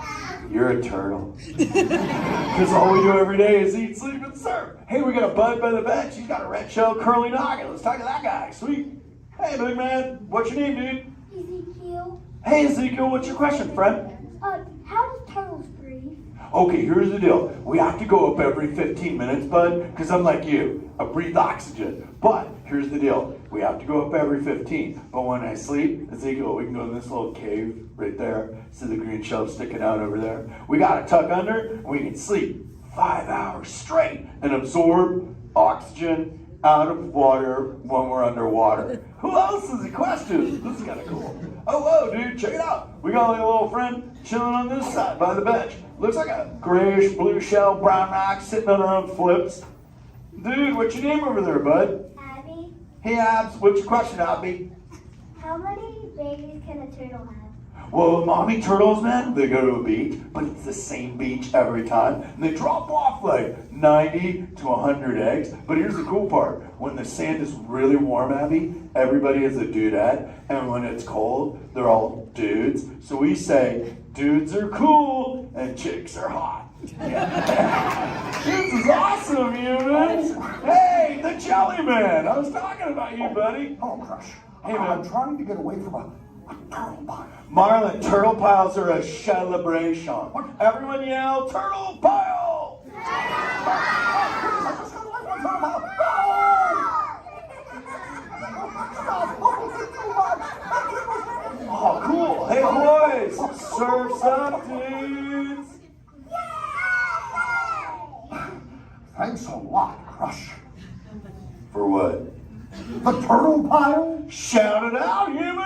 You're a turtle. Because all we do every day is eat, sleep, and surf. Hey, we got a bud by the bench. He's got a red shell curly noggin. Let's talk to that guy. Sweet. Hey, big man. What's your name, dude? Ezekiel. Hey, Ezekiel. What's your question, friend? How do turtles breathe? Okay, here's the deal. We have to go up every 15 minutes, bud, because I'm like you. I breathe oxygen. But here's the deal. We have to go up every 15. But when I sleep, Ezekiel, we can go in this little cave right there. See the green shell sticking out over there? We got to tuck under, and we can sleep 5 hours straight and absorb oxygen out of water when we're underwater. Who else has a question? This is kind of cool. Oh, whoa, dude, check it out. We got like a little friend chilling on this side by the bench. Looks like a grayish blue shell, brown knock, sitting on her own flips. Dude, what's your name over there, bud? Abby. Hey, Abs, what's your question, Abby? How many babies can a turtle have? Well, mommy turtles, man, they go to a beach, but it's the same beach every time. And they drop off like 90 to 100 eggs. But here's the cool part. When the sand is really warm, Abby, everybody is a dudette. And when it's cold, they're all dudes. So we say, dudes are cool and chicks are hot. Yeah. This is awesome, humans. Hey, the Jelly Man. I was talking about you, buddy. Oh, Crush. Hey, man. I'm trying to get away from a turtle pile. Marlon, turtle piles are a celebration. Everyone yell, turtle pile! Oh, cool. Hey, boys, surf's up, dudes. Thanks a lot, Crush. For what? The turtle pile? Shout it out, human!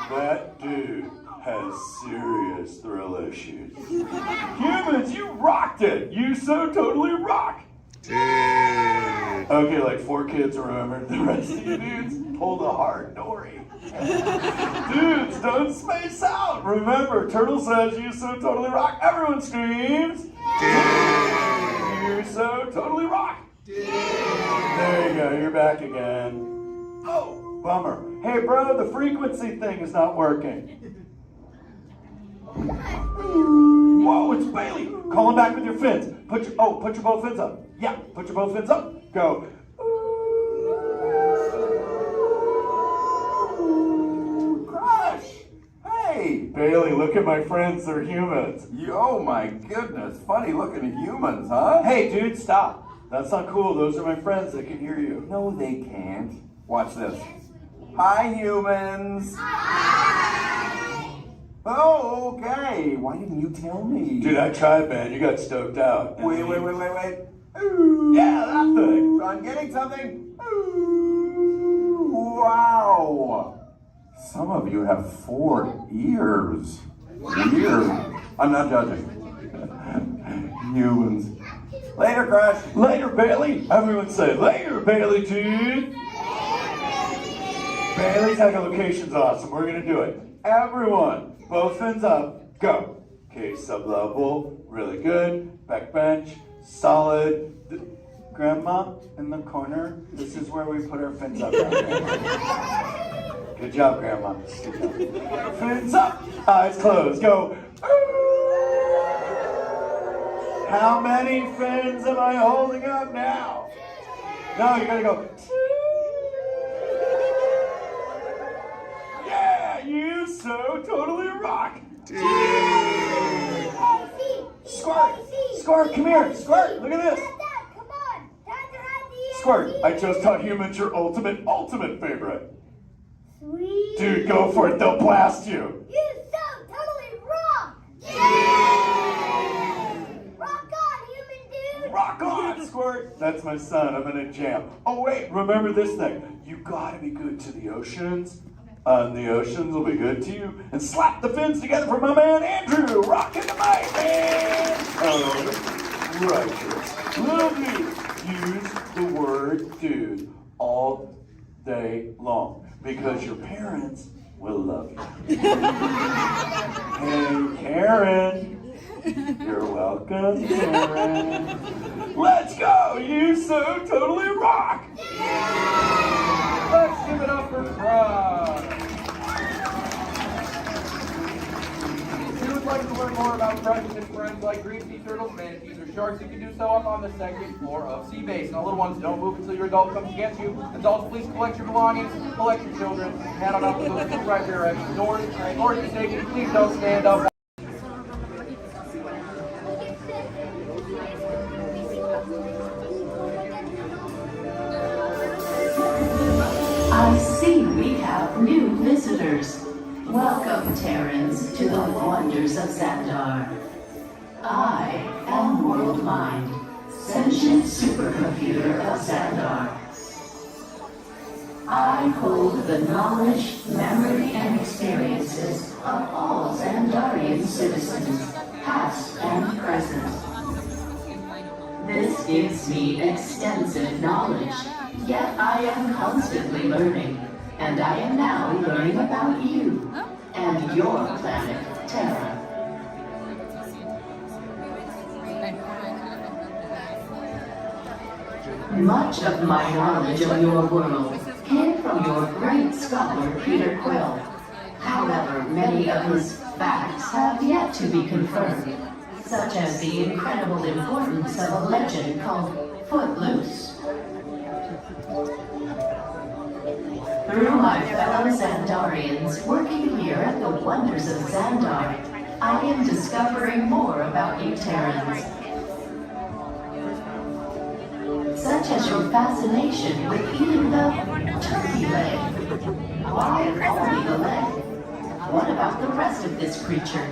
That dude has serious thrill issues. Humans, you rocked it! You so totally rock! Okay, like 4 kids remembered. The rest of you dudes pulled a hard dory. Dudes, don't space out! Remember, Turtle says you so totally rock. Everyone screams! You so totally rock! There you go, you're back again. Oh, bummer. Hey bro, the frequency thing is not working. Whoa, it's Bailey! Call him back with your fins. Put your both fins up. Yeah, put your both fins up. Go. Crush! Hey! Bailey, look at my friends, they're humans. Oh my goodness, funny looking humans, huh? Hey dude, stop. That's not cool, those are my friends that can hear you. No, they can't. Watch this. Hi, humans. Oh, okay. Why didn't you tell me? Dude, I tried, man. You got stoked out. Wait. Ooh. Yeah, that thing. I'm getting something. Ooh. Wow. Some of you have 4 ears. Weird. I'm not judging. Humans. Later, Crush. Later, Bailey. Everyone say, later, Bailey, dude. Bailey's echolocation's awesome. We're gonna do it. Everyone, both fins up. Go. Okay, sub-level. Really good. Back bench. Solid. Grandma, in the corner. This is where we put our fins up. Good job, Grandma. Good job. Fins up. Eyes closed. Go. How many fins am I holding up now? No, you gotta go. Yeah, you so totally rock. Squirt, come here. Squirt, look at this. Squirt, I just taught humans your ultimate favorite. Sweet. Dude, go for it. They'll blast you. You so totally rock. Yeah. Rock on, human dude. Rock on, Squirt. That's my son. I'm in a jam. Oh, wait. Remember this thing. You gotta be good to the oceans. And the oceans will be good to you. And slap the fins together for my man Andrew. Rockin' the mic, man. Oh, righteous. Little dude. Use the word dude all day long. Because your parents will love you. Hey, Karen. You're welcome, Karen. Let's go! You so totally rock! Let's give it up for Crush. If you would like to learn more about Crush and his friends like green sea turtles, manatees, or sharks, you can do so up on the second floor of Sea Base. Now, little ones, don't move until your adult comes to get you. Adults, please collect your belongings, collect your children, head on up to those 2 right rear exit doors. Or if you're taking, please don't stand up. I see we have new visitors. Welcome, Terrans, to the wonders of Xandar. I am World Mind, sentient supercomputer of Xandar. I hold the knowledge, memory, and experiences of all Xandarian citizens, past and present. This gives me extensive knowledge, yet I am constantly learning, and I am now learning about you and your planet, Terra. Much of my knowledge of your world came from your great scholar, Peter Quill. However, many of his facts have yet to be confirmed, such as the incredible importance of a legend called Footloose. Through my fellow Xandarians working here at the wonders of Xandar, I am discovering more about you Terrans. Such as your fascination with eating the turkey leg. Why only the leg? What about the rest of this creature?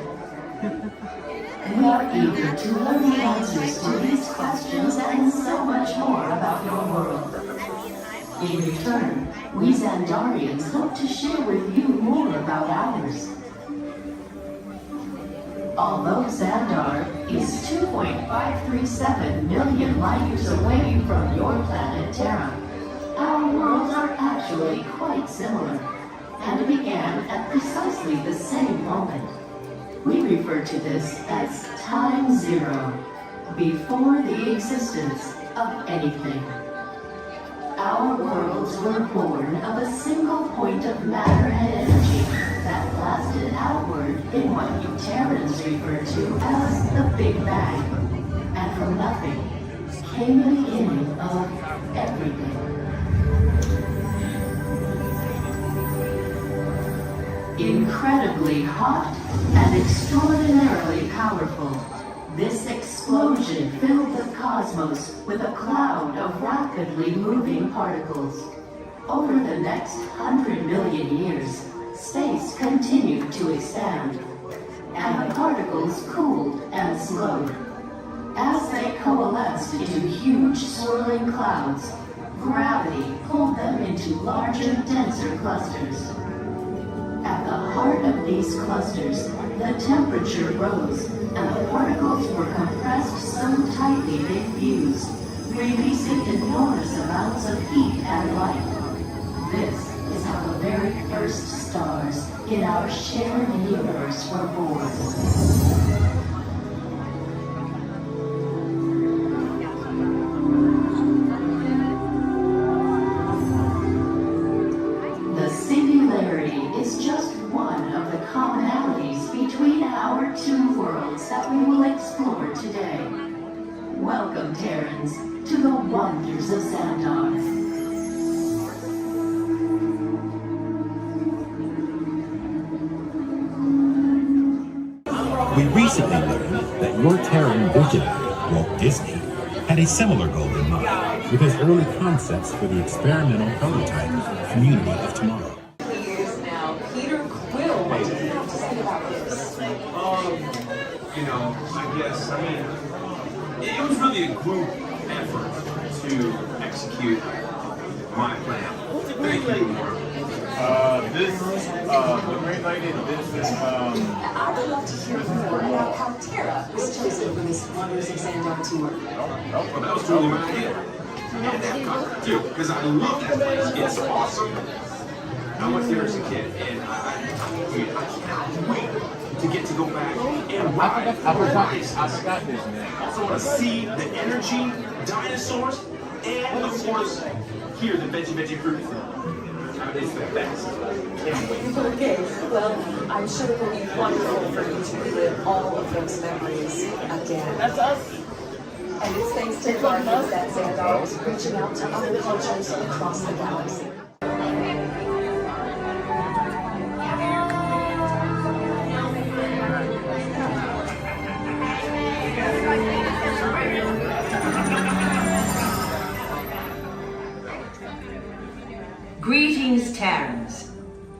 We are eager to learn the answers to these questions and so much more about your world. In return, we Xandarians hope to share with you more about ours. Although Xandar is 2.537 million light years away from your planet Terra, our worlds are actually quite similar and began at precisely the same moment. We refer to this as time zero, before the existence of anything. Our worlds were born of a single point of matter and energy that blasted outward in what you Terrans refer to as the Big Bang. And from nothing came the beginning of everything. Incredibly hot and extraordinarily powerful, this explosion filled the cosmos with a cloud of rapidly moving particles. Over the next 100 million years, space continued to expand, and the particles cooled and slowed. As they coalesced into huge swirling clouds, gravity pulled them into larger, denser clusters. At the heart of these clusters, the temperature rose, and the particles were compressed so tightly they fused, releasing enormous amounts of heat and light. This is how the very first stars in our shared universe were born. The singularity is just one of the commonalities between our two worlds that we will explore today. Welcome, Terrans, to the wonders of Xandar. We recently learned that your Terran visionary, Walt Disney, had a similar goal in mind with his early concepts for the experimental prototype Community of Tomorrow. Years now, Peter Quill, what do you have to say about this? I mean, it was really a group effort to execute my plan. Thank you, Mark. The Great Lady, I would love to hear more about how Terra was chosen for this Wonders of Xandar tour. Well, that was totally my idea. And that conquered too, because I love that place. It's awesome. I went there as a kid, and I cannot wait to get to go back and ride. I forgot his name. Also want to see the energy, dinosaurs, and of course, hear the veggie fruit. It's the best. Can't wait. Okay, well, I'm sure it will be wonderful for you to relive all of those memories again. That's us. And it's thanks to Guardians that Xandar is reaching out to other cultures across the galaxy. Greetings, Terrans.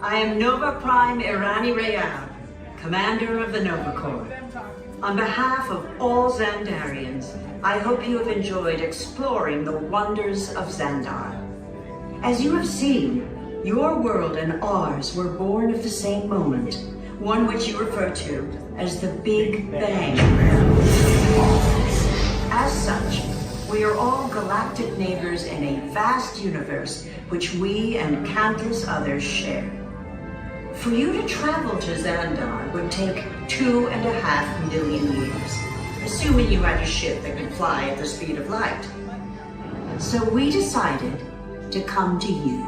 I am Nova Prime Irani Rayal, Commander of the Nova Corps. On behalf of all Xandarians, I hope you have enjoyed exploring the wonders of Xandar. As you have seen, your world and ours were born of the same moment, one which you refer to as the Big Bang. As such, we are all galactic neighbors in a vast universe which we and countless others share. For you to travel to Xandar would take 2.5 million years, assuming you had a ship that could fly at the speed of light. So we decided to come to you.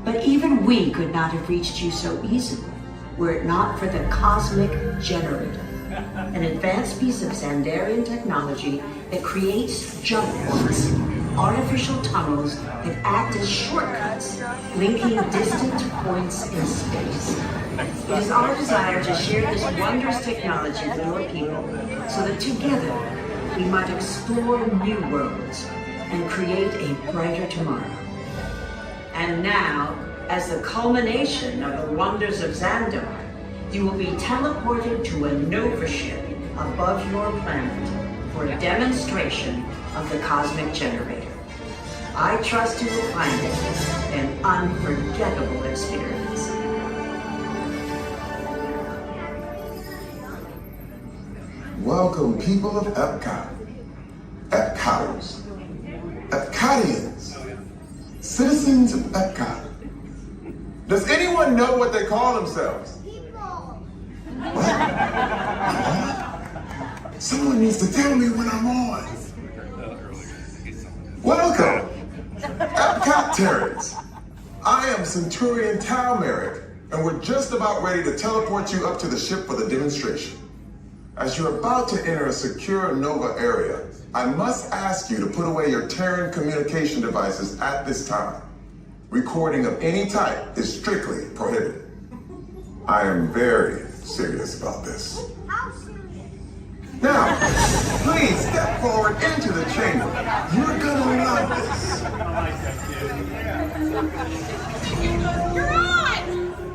But even we could not have reached you so easily were it not for the Cosmic Generator, an advanced piece of Xandarian technology that creates jump points, artificial tunnels that act as shortcuts, linking distant points in space. It is our desire to share this wondrous technology with your people, so that together we might explore new worlds and create a brighter tomorrow. And now, as the culmination of the wonders of Xandar, You will be teleported to a Nova ship above your planet for a demonstration of the cosmic generator. I trust you will find it an unforgettable experience. Welcome, people of Epcot, Epcoters, Epcotians, citizens of Epcot. Does anyone know what they call themselves? What? Someone needs to tell me when I'm on. Welcome, Epcot-tarians. I am Centurion Tal Merrick, and we're just about ready to teleport you up to the ship for the demonstration. As you're about to enter a secure Nova area, I must ask you to put away your Terran communication devices at this time. Recording of any type is strictly prohibited. I am very serious about this. Now, please step forward into the chamber. You're gonna love this. You're on!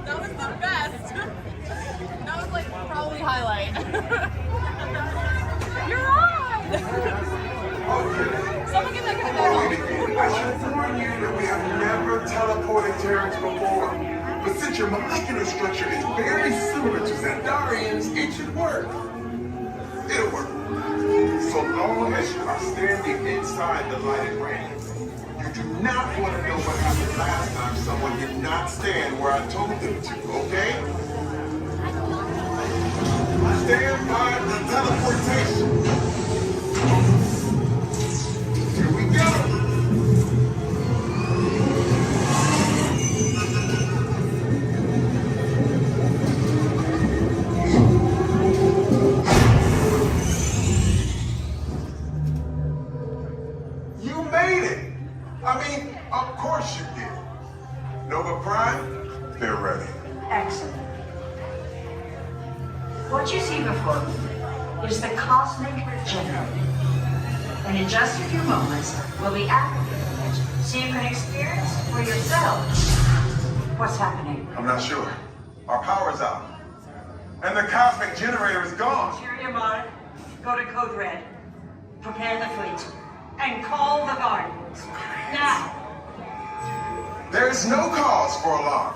That was the best. That was like probably highlight. You're on! Someone get that I should warn you that we have never teleported Terrans before. But since your molecular structure is very similar to Xandarian's, it should work. It'll work. So long as you are standing inside the lighted ring. You do not want to know what happened last time someone did not stand where I told them to, okay? Stand by the teleportation. Here we go. You made it. I mean, of course you did. Nova Prime, they're ready. Excellent. What you see before you is the cosmic generator. And in just a few moments, we'll be activating it so you can experience for yourself what's happening. I'm not sure. Our power's out. And the cosmic generator is gone. Interior Mark, go to Code Red. Prepare the fleet. And call the Guardians. Now. There's no cause for alarm.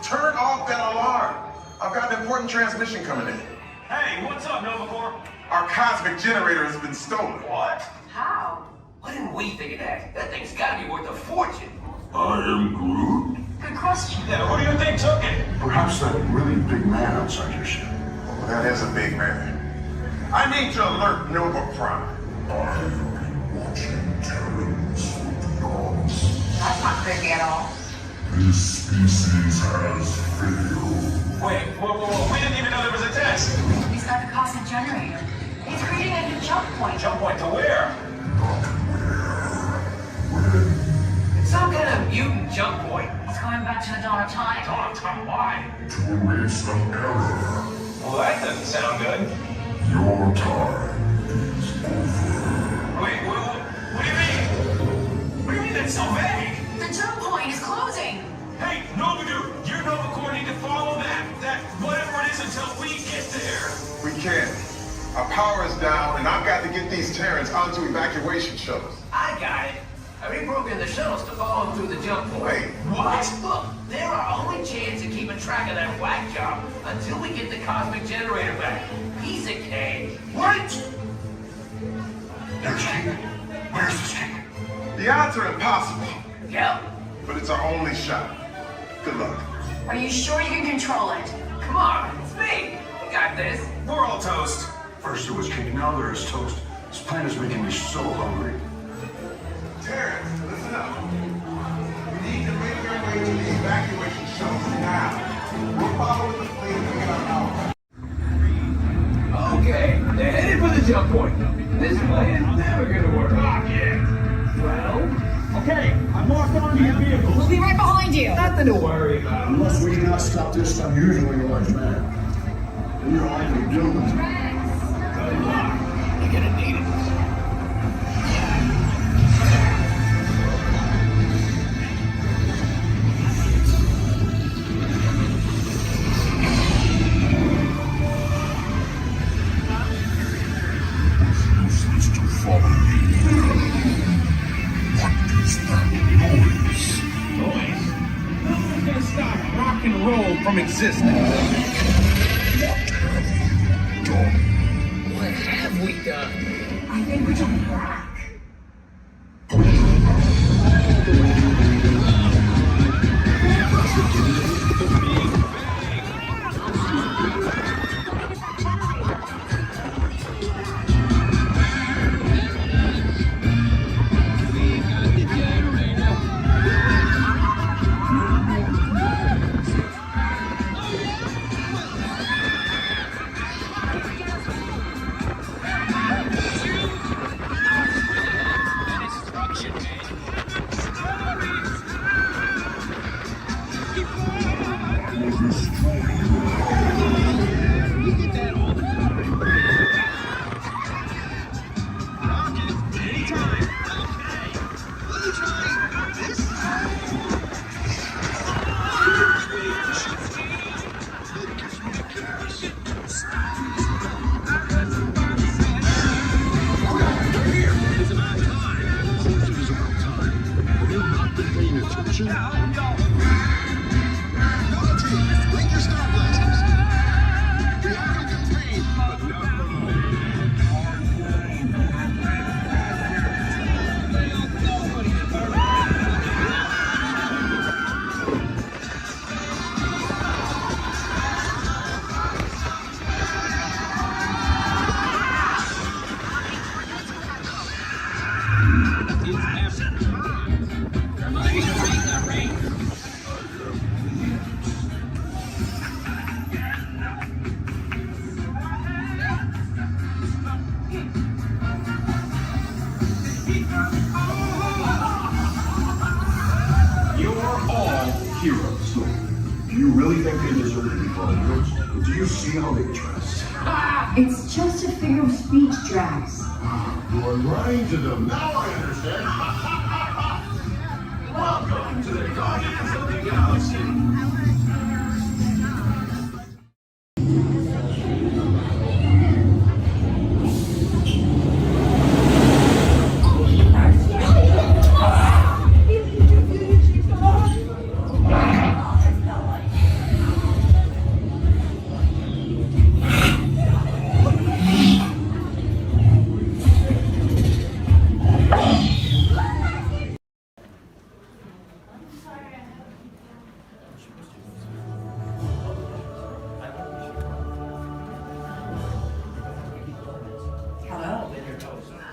Turn off that alarm. I've got an important transmission coming in. Hey, what's up, Nova Corps? Our cosmic generator has been stolen. What? How? Why didn't we think of that? That thing's gotta be worth a fortune. I am Groot. Good question. Yeah, who do you think took it? Perhaps that really big man outside your ship. Oh, that is a big man. I need to alert Nova Prime. I'm watching Terrans from beyond. That's not creepy at all. This species has failed. Wait, whoa, we didn't even know there was a test. He's got the cosmic generator. He's creating a new jump point. Jump point to where? Not where. It's some kind of mutant jump point. He's going back to the dawn of time. Dawn of time, why? To erase the error. Well, that doesn't sound good. Your time is over. Wait, what do you mean? What do you mean that's so vague? The jump point is closing. Hey, Nova Dude, you're Nova Corps need to follow that whatever it is until we get there. We can't. Our power is down, and I've got to get these Terrans onto evacuation shuttles. I got it. I reprogrammed the shuttles to follow them through the jump point. Wait, what? Look, they're our only chance of keeping track of that whack job until we get the cosmic generator back. Piece of cake. Wait! There's King. Where's this King? The odds are impossible. Yep. But it's our only shot. Good luck. Are you sure you can control it? Come on, it's me. We got this. We're all toast. First there was King, now there is toast. This plan is making me so hungry. Terrans, listen up. We need to make our way to the evacuation shuttles now. We'll follow the fleet and get our power. Okay, they're headed for the jump point. This plan is never gonna work. Ah, yeah. Well, okay, I'm locked onto your vehicle. We'll be right behind you. Nothing to worry about. Unless we cannot stop this unusually large man. We are likely doomed. Good luck. You're gonna need it. from existence. What have we done? I think we're going back. Heroes. Do you really think they deserve to be called heroes? Do you see how they dress? It's just a figure of speech, Drax. You are lying to them. Now I understand. Welcome to the Guardians of the Galaxy.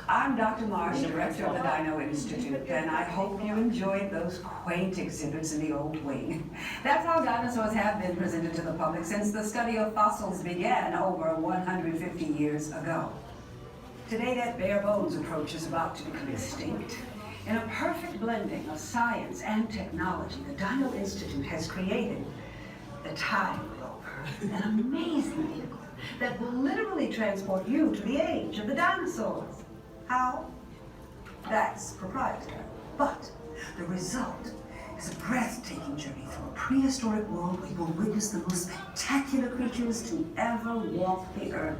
I'm Dr. Marsh, director of the Dino Institute, and I hope you enjoyed those quaint exhibits in the old wing. That's how dinosaurs have been presented to the public since the study of fossils began over 150 years ago. Today, that bare bones approach is about to become extinct. In a perfect blending of science and technology, the Dino Institute has created the Time Rover, an amazing vehicle that will literally transport you to the age of the dinosaurs. How? That's proprietary. But the result is a breathtaking journey through a prehistoric world where you will witness the most spectacular creatures to ever walk the earth.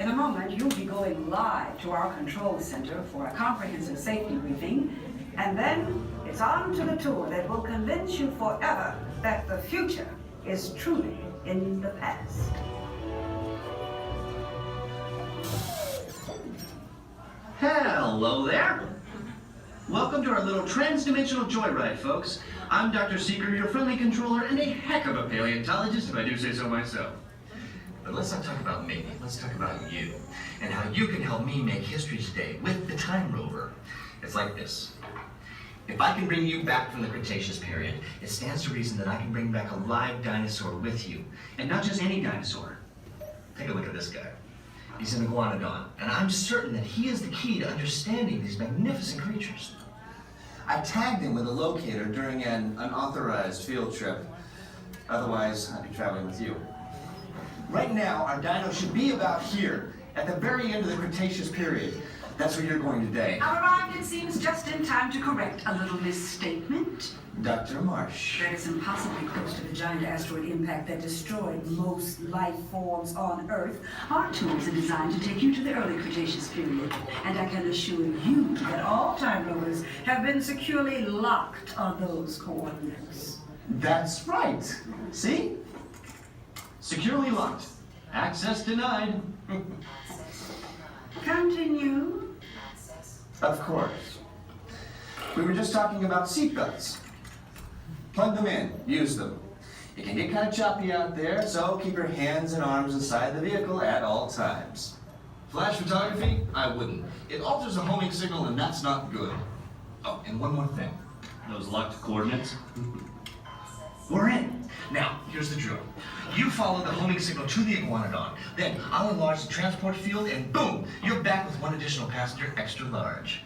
In a moment, you'll be going live to our control center for a comprehensive safety briefing, and then it's on to the tour that will convince you forever that the future is truly in the past. Hello there. Welcome to our little trans-dimensional joyride, folks. I'm Dr. Seeker, your friendly controller, and a heck of a paleontologist, if I do say so myself. But let's not talk about me. Let's talk about you, and how you can help me make history today with the Time Rover. It's like this. If I can bring you back from the Cretaceous period, it stands to reason that I can bring back a live dinosaur with you. And not just any dinosaur. Take a look at this guy. He's an iguanodon, and I'm certain that he is the key to understanding these magnificent creatures. I tagged him with a locator during an unauthorized field trip. Otherwise, I'd be traveling with you. Right now, our dino should be about here, at the very end of the Cretaceous period. That's where you're going today. I've arrived, it seems, just in time to correct a little misstatement. Dr. Marsh. That is impossibly close to the giant asteroid impact that destroyed most life forms on Earth. Our tools are designed to take you to the early Cretaceous period. And I can assure you that all Time Rovers have been securely locked on those coordinates. That's right. See? Securely locked. Access denied. Continue. Of course. We were just talking about seatbelts. Plug them in, use them. It can get kind of choppy out there, so keep your hands and arms inside the vehicle at all times. Flash photography? I wouldn't. It alters the homing signal, and that's not good. Oh, and one more thing. Those locked coordinates? We're in. Now, here's the drill. You follow the homing signal to the iguanodon. Then I'll enlarge the transport field, and boom, you're back with one additional passenger, extra large.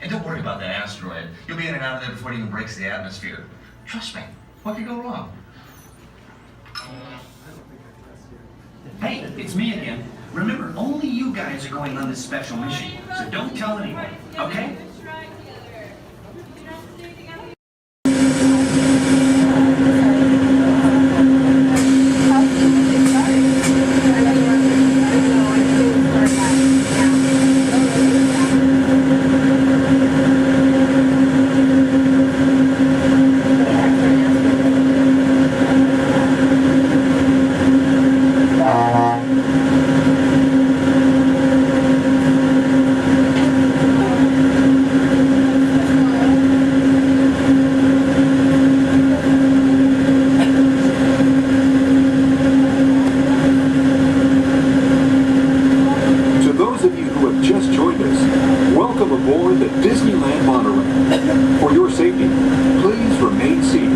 And don't worry about that asteroid. You'll be in and out of there before it even breaks the atmosphere. Trust me. What could go wrong? Hey, it's me again. Remember, only you guys are going on this special mission, so don't tell anyone, okay? Welcome aboard the Disneyland monorail. For your safety, please remain seated,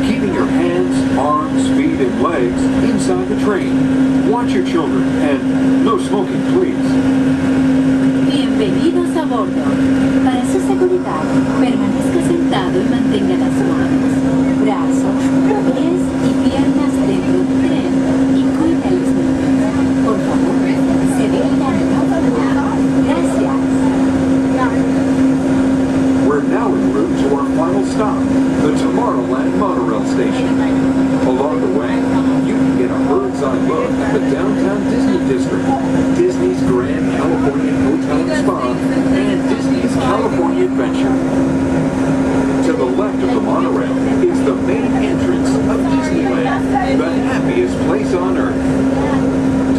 keeping your hands, arms, feet, and legs inside the train. Watch your children, and no smoking, please. Bienvenidos a bordo. Para su seguridad, permanezca sentado y mantenga las manos, brazos, pies y piernas dentro del tren y cuide a los niños. Por favor, se dirija Gracias. We're now en route to our final stop, the Tomorrowland monorail station. Along the way, you can get a bird's-eye look at the downtown Disney district, Disney's Grand Californian Hotel and Spa, and Disney's California Adventure. To the left of the monorail is the main entrance of Disneyland, the happiest place on earth.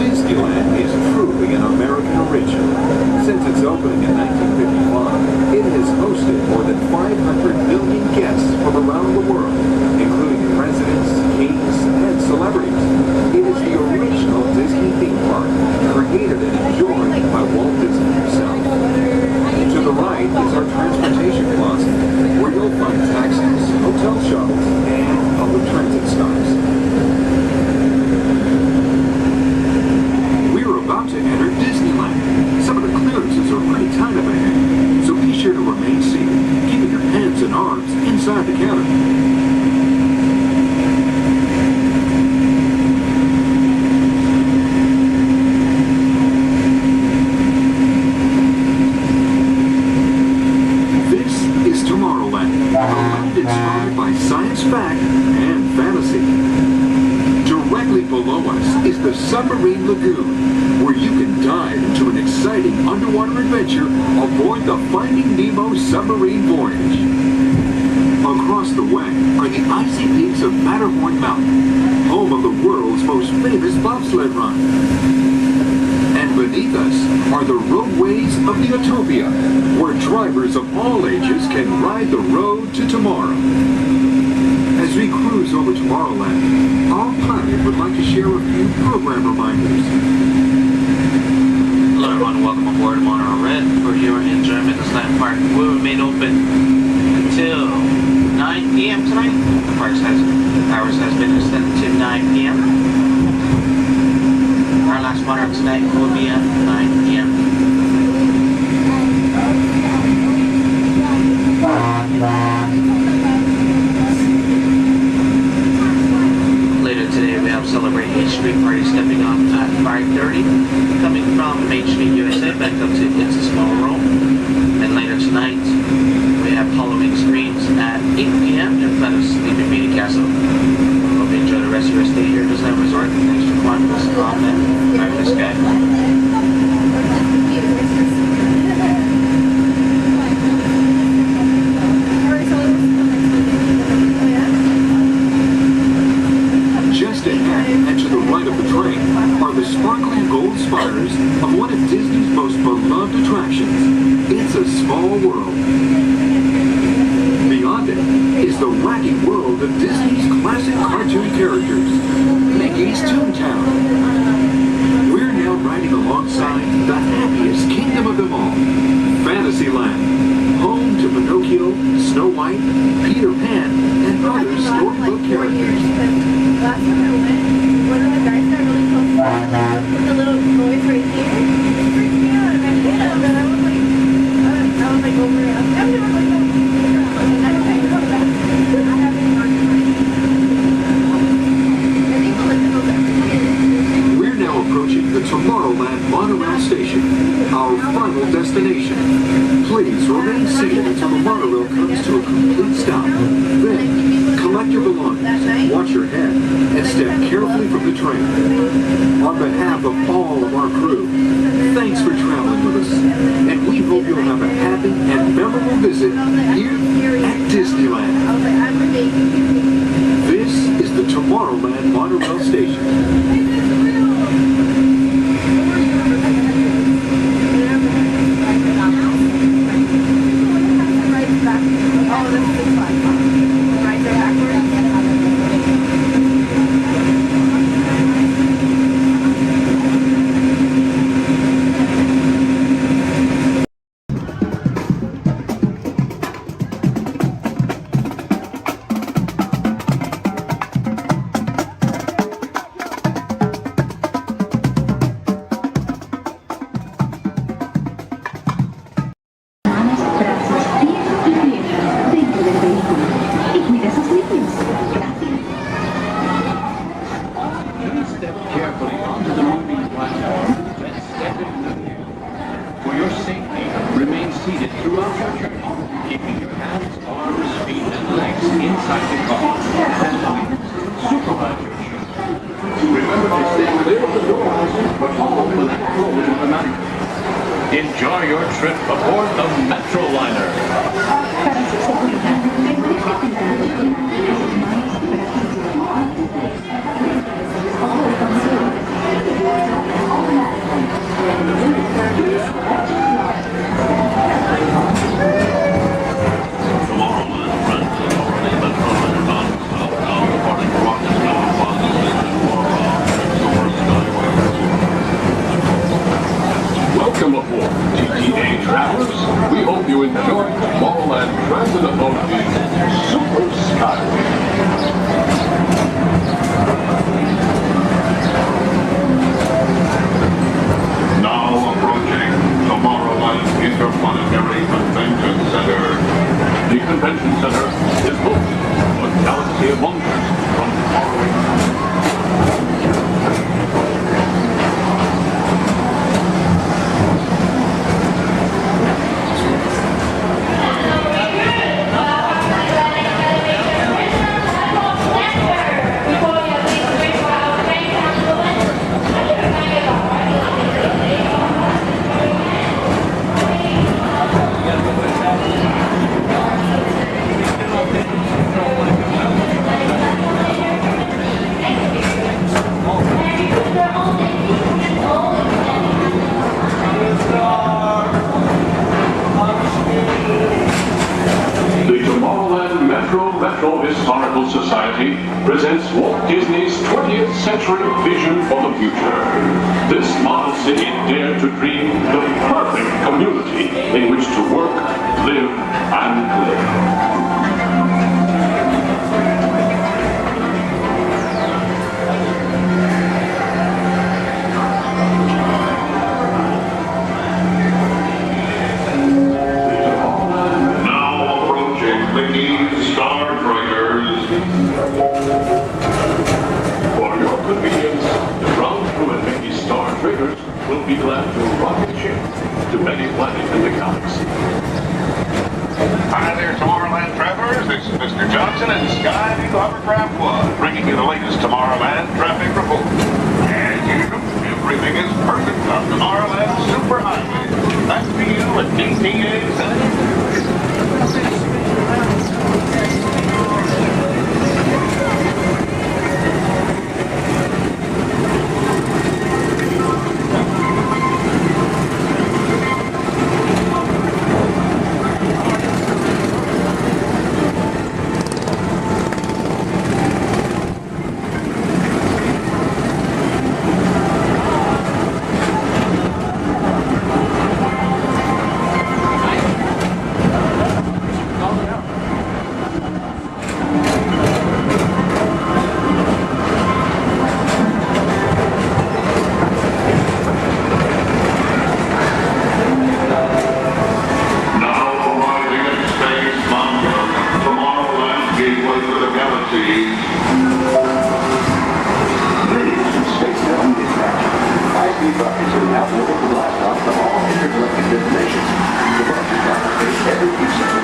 Disneyland is truly an American original. Since its opening in 1955, it has hosted more than 500 million guests from around the world, including presidents, kings, and celebrities. It is the original Disney theme park, created and enjoyed by Walt Disney himself. To the right is our transportation plaza, where you'll find taxis, hotel shuttles, and public transit stops. About to enter Disneyland. Some of the clearances are pretty tight up ahead, so be sure to remain seated, keeping your hands and arms inside the cabin. This is Tomorrowland, a land inspired by science fact and fantasy. Directly below us is the Submarine Lagoon, where you can dive into an exciting underwater adventure aboard the Finding Nemo submarine voyage. Across the way are the icy peaks of Matterhorn Mountain, home of the world's most famous bobsled run. And beneath us are the roadways of the Utopia, where drivers of all ages can ride the road to tomorrow. As we cruise over Tomorrowland, our pilot would like to share a few program reminders. Hello everyone, welcome aboard Monorail Red. For your enjoyment, this land park will remain open until 9 p.m. tonight. The park's hours has been extended to 9 p.m. Our last monorail tonight will be at 9 p.m. Later today we have Celebrate H Street Party stepping off at 5:30, coming from Main Street, USA, back up to It's a Small World. And later tonight we have Halloween screens at 8 p.m. in front of Sleeping Beauty Castle. Hope you enjoy the rest of your stay here at Disneyland Resort. Thanks for watching us on that fabulous guy. right of the train are the sparkling gold spires of one of Disney's most beloved attractions. It's a small world. Beyond it is the wacky world of Disney's classic cartoon characters, Mickey's Toontown. We're now riding alongside the happiest kingdom of them all, Fantasyland, home to Pinocchio, Snow White, Peter Pan, and other storybook characters. Last time I went, one of the guys got really close to the little boys right here. It freaked me out, and I hit him, and I was like over it. I've never like, We're now approaching the Tomorrowland monorail station, our final destination. Please remain seated until the monorail comes to a complete stop. Then, collect your belongings, watch your head, and step carefully from the train. On behalf of all of our crew, thanks for traveling with us, and we hope you'll have a happy and memorable visit here at Disneyland. This is the Tomorrowland monorail station. Enjoy your trip aboard the Metroliner. Welcome aboard, TTA travelers. We hope you enjoy Tomorrowland Transit Authority's Super Skyway. Now approaching Tomorrowland Interplanetary Convention Center. The convention center is home to a galaxy of wonders from faraway. Metro Historical Society presents Walt Disney's 20th century vision for the future. This model city dared to dream the perfect community in which to work, live, and play. For your convenience, the ground crew and Mickey Star Triggers will be glad to rocket ship to many planets in the galaxy. Hi there, Tomorrowland travelers. This is Mr. Johnson and Skyview Hovercraft One, bringing you the latest Tomorrowland traffic report. As usual, everything is perfect on Tomorrowland Superhighway. Back to you at DTA Center. We brought you to the outlook of the blast off from all intergalactic destinations. The broadcast operates every few seconds.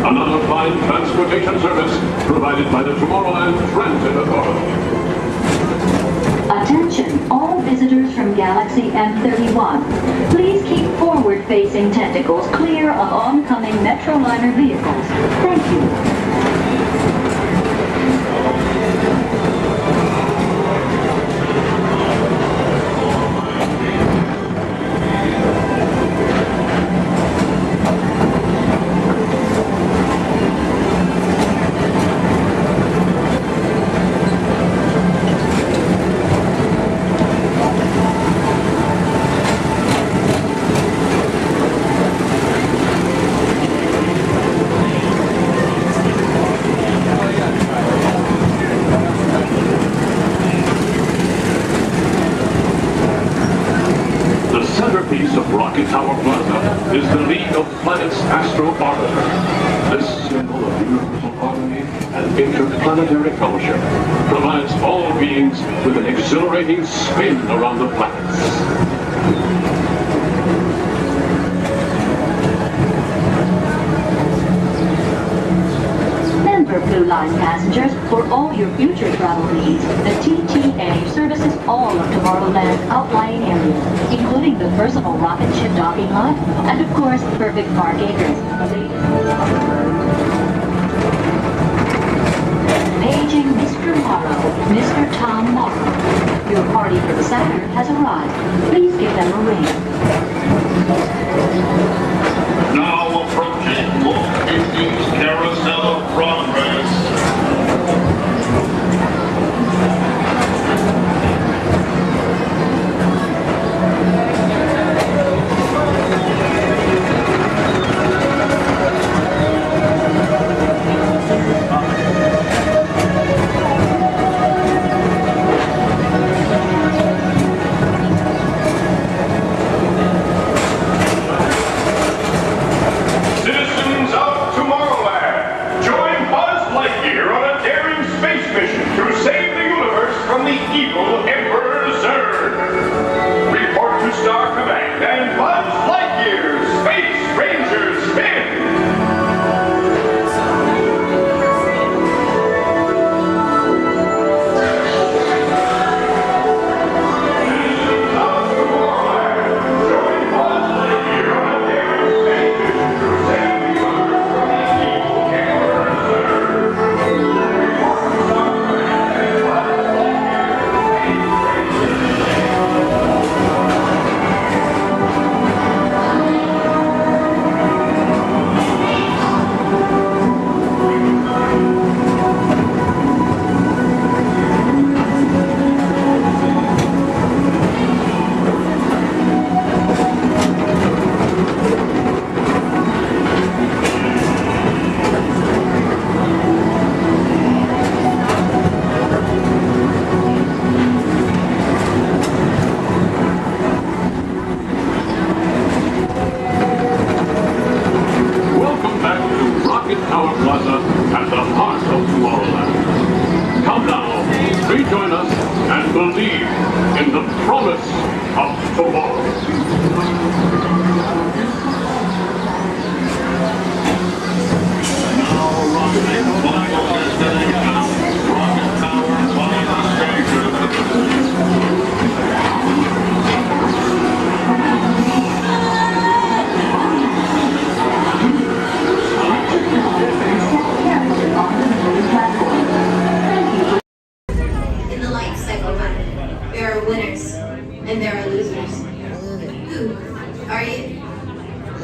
Another fine transportation service provided by the Tomorrowland Transit Authority. Attention, all visitors from Galaxy M31. Please keep forward-facing tentacles clear of oncoming Metroliner vehicles. Thank you. Is the League of Planets Astro Orbiter. This symbol of universal harmony and interplanetary fellowship provides all beings with an exhilarating spin around the planets. Blue Line passengers, for all your future travel needs, the TTA services all of Tomorrowland's outlying areas, including the personal rocket ship docking lot, and of course, perfect park acres. Paging Mr. Morrow, Mr. Tom Morrow. Your party for the Saturn has arrived. Please give them a ring. Now approaching Walt Disney's Carousel of Progress.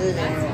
over there.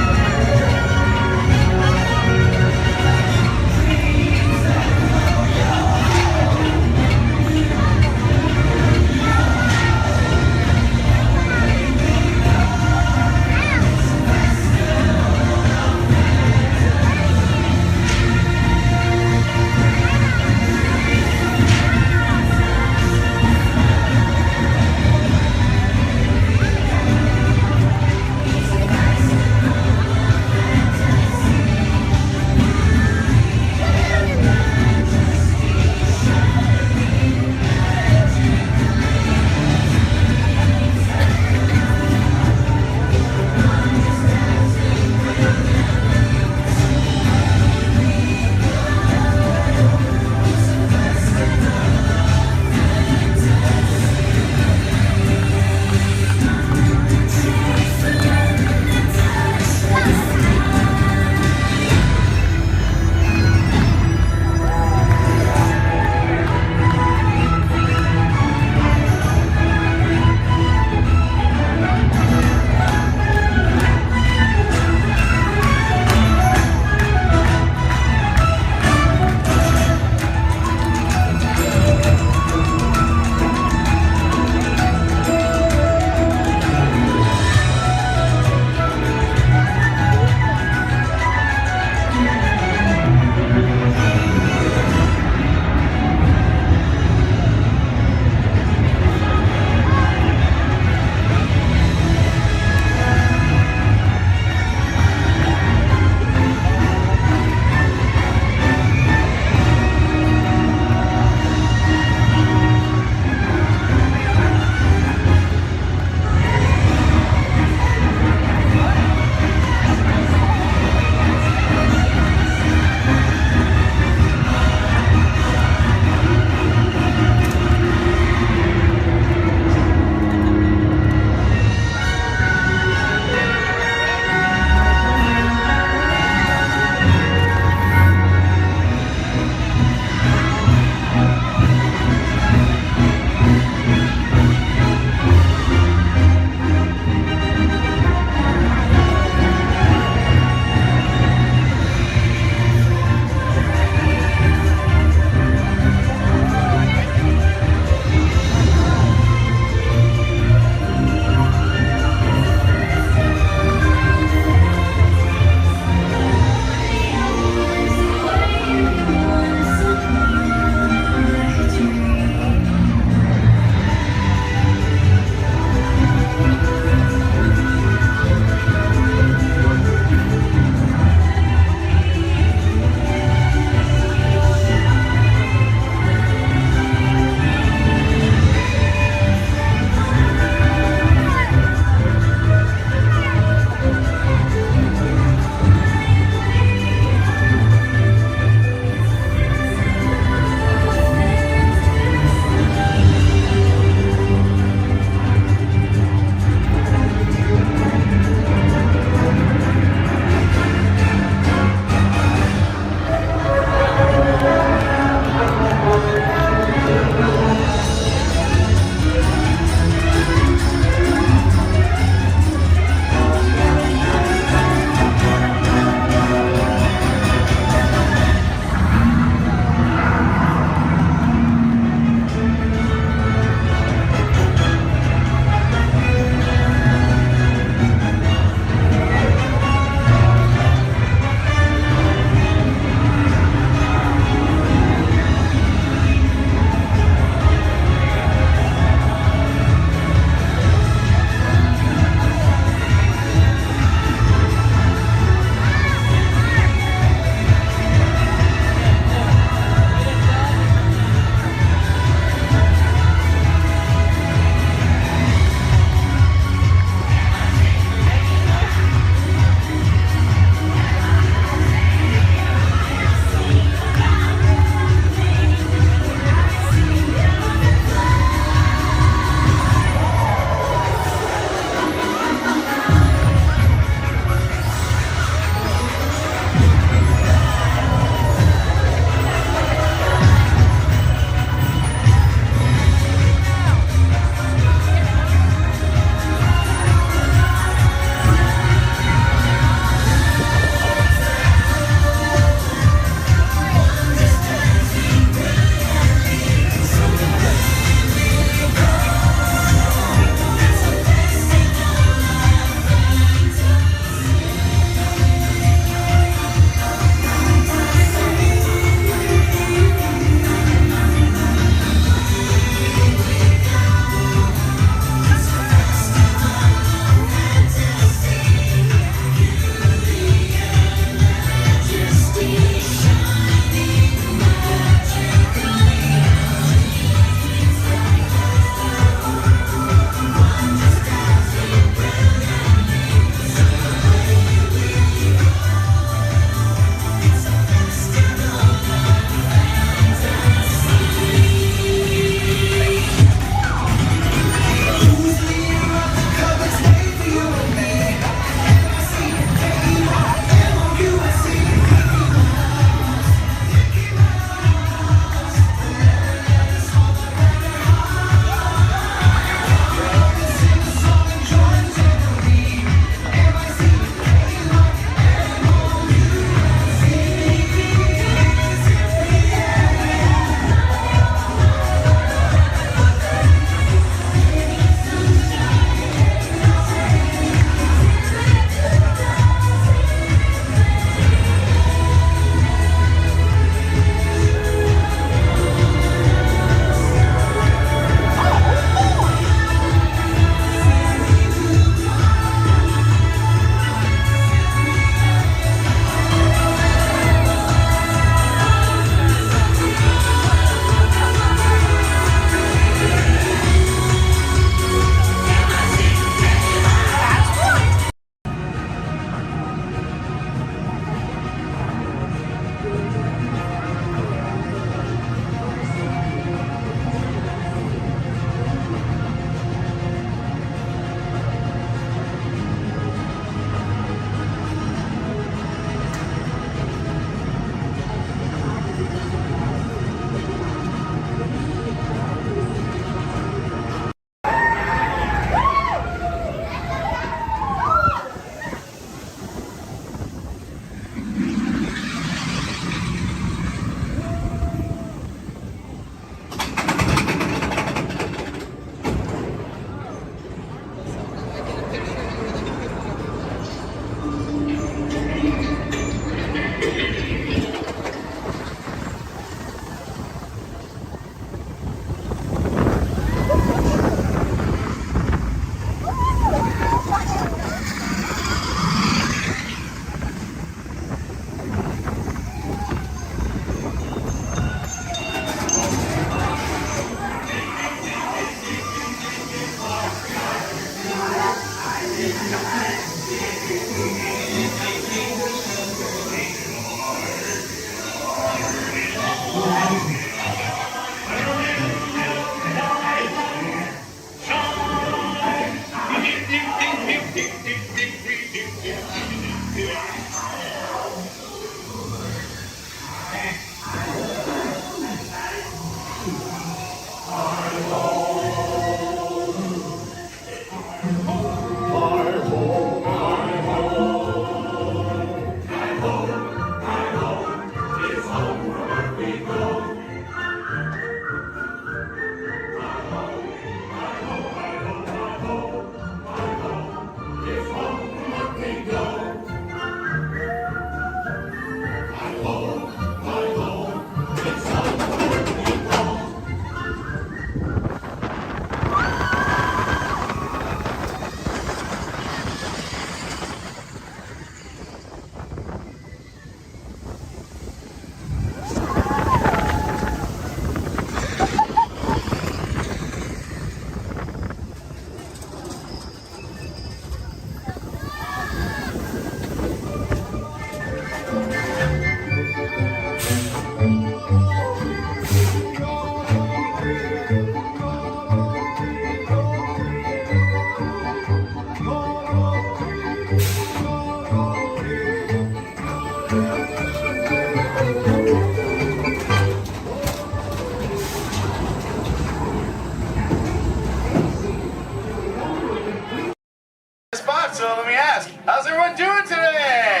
Spot, so let me ask, how's everyone doing today?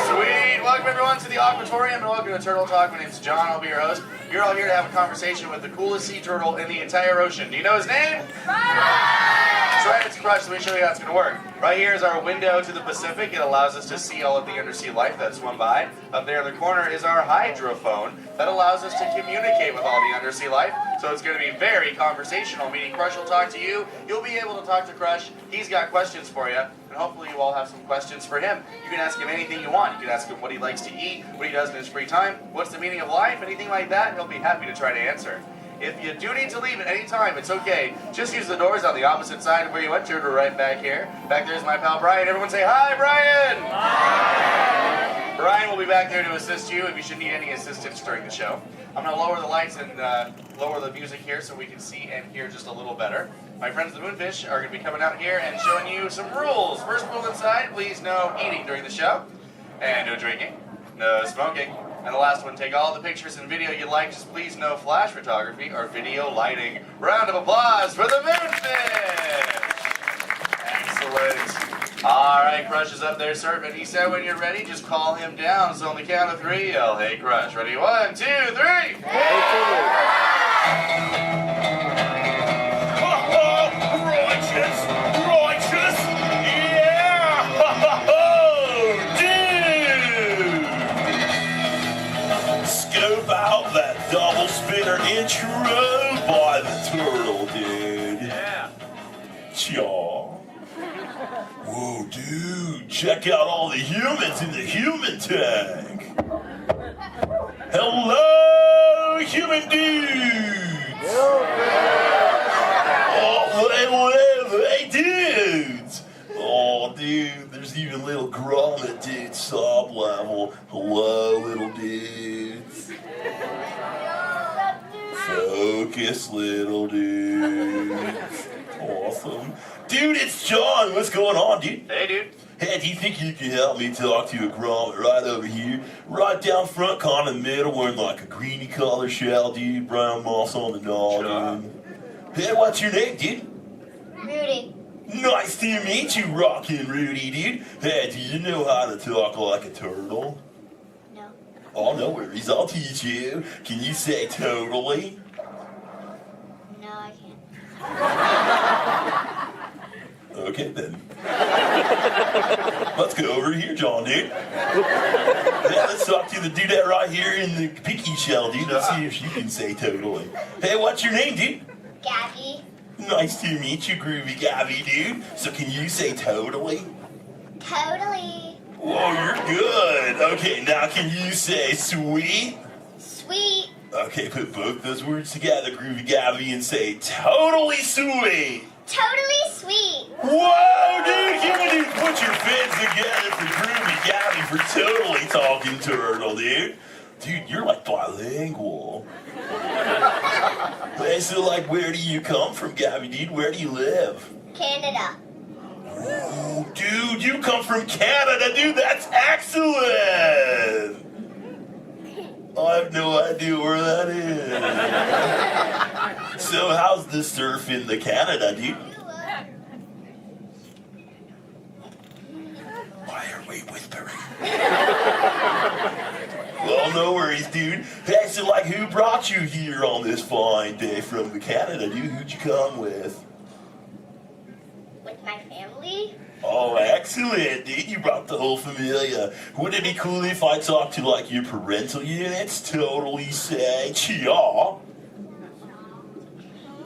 Sweet, welcome everyone to the Aquatorium and welcome to Turtle Talk. My name's John, I'll be your host. You're all here to have a conversation with the coolest sea turtle in the entire ocean. Do you know his name? That's right, it's Crush, so let me show you how it's going to work. Right here is our window to the Pacific. It allows us to see all of the undersea life that swim by. Up there in the corner is our hydrophone that allows us to communicate with all the undersea life. So it's going to be very conversational, meaning Crush will talk to you, you'll be able to talk to Crush, he's got questions for you, and hopefully you all have some questions for him. You can ask him anything you want. You can ask him what he likes to eat, what he does in his free time, what's the meaning of life, anything like that, and he'll be happy to try to answer. If you do need to leave at any time, it's okay. Just use the doors on the opposite side of where you entered, or right back here. Back there's my pal Brian. Everyone say hi, Brian! Hi! Brian will be back there to assist you if you should need any assistance during the show. I'm going to lower the lights and lower the music here so we can see and hear just a little better. My friends the Moonfish are going to be coming out here and showing you some rules. First rule inside, please no eating during the show. And no drinking. No smoking. And the last one, take all the pictures and video you like, just please no flash photography or video lighting. Round of applause for the Moonfish! Excellent. All right, Crush is up there surfing. He said when you're ready, just call him down. So on the count of three, yell, hey Crush. Ready? 1, 2, 3! Righteous! Righteous! Yeah! Dude! Scope out that double spinner intro by the turtle, dude. Yeah. Chaw. Whoa, dude, check out all the humans in the human tank. Hello, human dudes. Oh, hey, dudes. Oh, dude, there's even little grommet dudes, sub level. Hello, little dudes. Focus, little dudes. Awesome. Dude, it's John. What's going on, dude? Hey, dude. Hey, do you think you can help me talk to a grommet right over here? Right down front, kind of middle, wearing like a greeny color shell, dude. Brown moss on the noggin. Hey, what's your name, dude? Rudy. Nice to meet you, Rockin' Rudy, dude. Hey, do you know how to talk like a turtle? No. Oh, no worries. I'll teach you. Can you say totally? No, I can't. Okay, then. Let's go over here, John, dude. Yeah, let's talk to the dudette right here in the pinky shell, dude. Let's see if she can say totally. Hey, what's your name, dude? Gabby. Nice to meet you, Groovy Gabby, dude. So can you say totally? Totally. Whoa, you're good. Okay, now can you say sweet? Sweet. Okay, put both those words together, Groovy Gabby, and say totally sweet. Totally sweet. Whoa, dude, human dude, put your fins together for Groovy Gabby for totally talking turtle, dude. Dude, you're like bilingual. Hey, so like, where do you come from, Gabby, dude? Where do you live? Canada. Ooh, dude, you come from Canada, dude. That's excellent. I have no idea where that is. So how's the surf in the Canada, dude? Why are we whispering? Well, no worries, dude. Hey, so like, who brought you here on this fine day from the Canada, dude? Who'd you come with? With my family? Oh, excellent, dude. You brought the whole familia. Wouldn't it be cool if I talked to, like, your parental units? Totally say, chaw.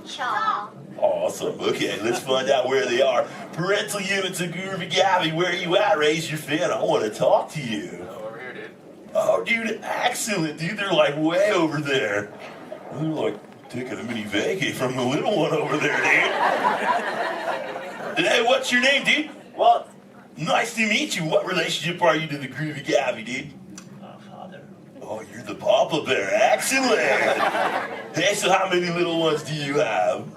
Chaw. Awesome. Okay, let's find out where they are. Parental units of Groovy Gabby, where are you at? Raise your fin. I want to talk to you. Over here, dude. Oh, dude, excellent, dude. They're, like, way over there. They're, like, taking a mini vacay from the little one over there, dude. Hey, what's your name, dude? Walt. Nice to meet you. What relationship are you to the Groovy Gabby, dude? Father. Oh, you're the Papa Bear. Excellent. Hey, so how many little ones do you have?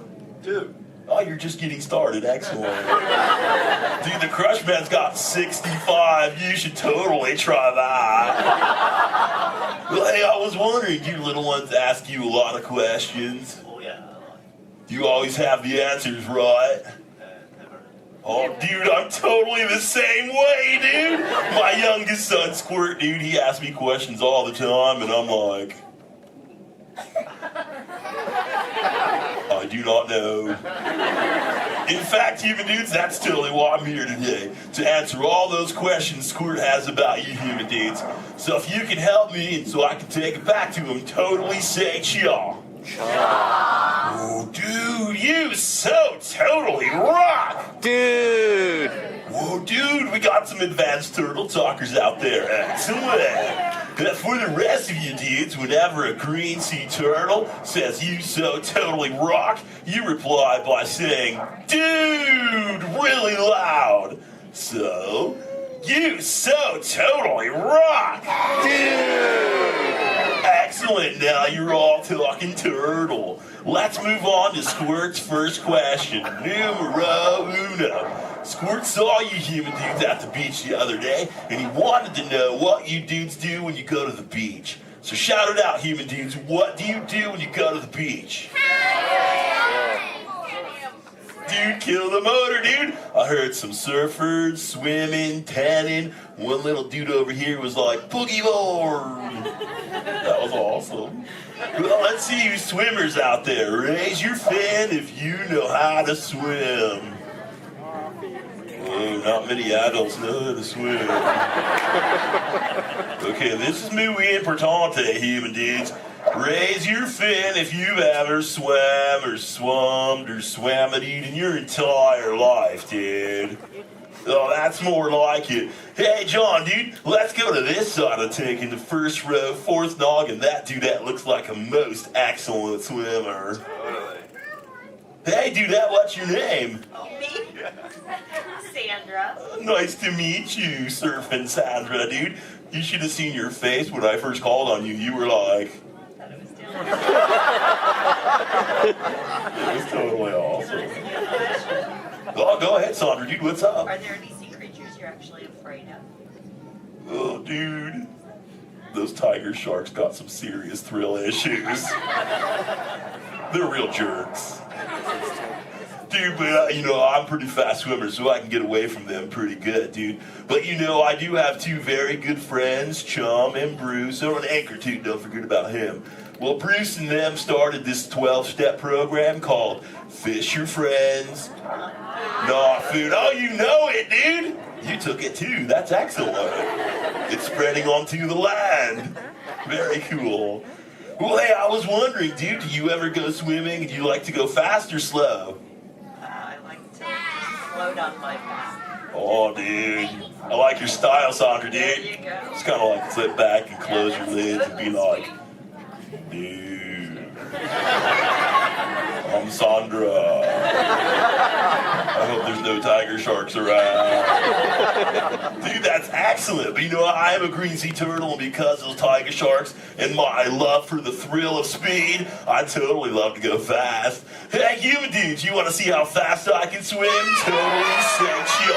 2. Oh, you're just getting started. Excellent. Dude, the Crush Man's got 65. You should totally try that. Well, hey, I was wondering, do your little ones ask you a lot of questions? Oh, yeah. Do you always have the answers right? Oh, dude, I'm totally the same way, dude. My youngest son, Squirt, dude, he asks me questions all the time, and I'm like, I do not know. In fact, human dudes, that's totally why I'm here today, to answer all those questions Squirt has about you human dudes. So if you can help me, and so I can take it back to him, totally say chaw. Oh, dude, you so totally rock! Dude! Whoa, dude, we got some advanced turtle talkers out there. Excellent! For the rest of you dudes, whenever a green sea turtle says you so totally rock, you reply by saying, dude, really loud. So, you so totally rock! Dude! Excellent, now you're all talking turtle. Let's move on to Squirt's first question. Numero uno. Squirt saw you human dudes at the beach the other day, and he wanted to know what you dudes do when you go to the beach. So shout it out, human dudes. What do you do when you go to the beach? Dude, kill the motor, dude. I heard some surfers, swimming, tanning. One little dude over here was like, boogie board. That was awesome. Well, let's see you swimmers out there. Raise your fin if you know how to swim. Oh, not many adults know how to swim. Okay, this is muy importante, human dudes. Raise your fin if you've ever swam or swummed or swam it in your entire life, dude. Oh, that's more like it. Hey, John, dude, let's go to this side of the tank in the first row, fourth noggin. That dude, that looks like a most excellent swimmer. Hey, dudette, what's your name? Me? Sandra. Nice to meet you, Surfing Sandra, dude. You should have seen your face when I first called on you. You were like... It was totally awesome. Oh, go ahead, Sandra, dude, what's up? Are there any sea creatures you're actually afraid of? Oh, dude. Those tiger sharks got some serious thrill issues. They're real jerks. Dude, but I'm a pretty fast swimmer, so I can get away from them pretty good, dude. But I do have 2 very good friends, Chum and Bruce. Oh, and Anchor, too, don't forget about him. Well, Bruce and them started this 12-step program called Fish Your Friends, Not Food. Oh, you know it, dude. You took it, too. That's excellent. It's spreading onto the land. Very cool. Well, hey, I was wondering, dude, do you ever go swimming? Do you like to go fast or slow? I like to float on my back. Oh, dude. I like your style, Sandra, dude. There you go. Just kind of like sit back and close your lids and be like, dude. I'm Sandra. I hope there's no tiger sharks around. Dude, that's excellent. But you know what? I am a green sea turtle, and because of those tiger sharks and my love for the thrill of speed, I totally love to go fast. Hey, human dudes, you want to see how fast I can swim? Totally sexual.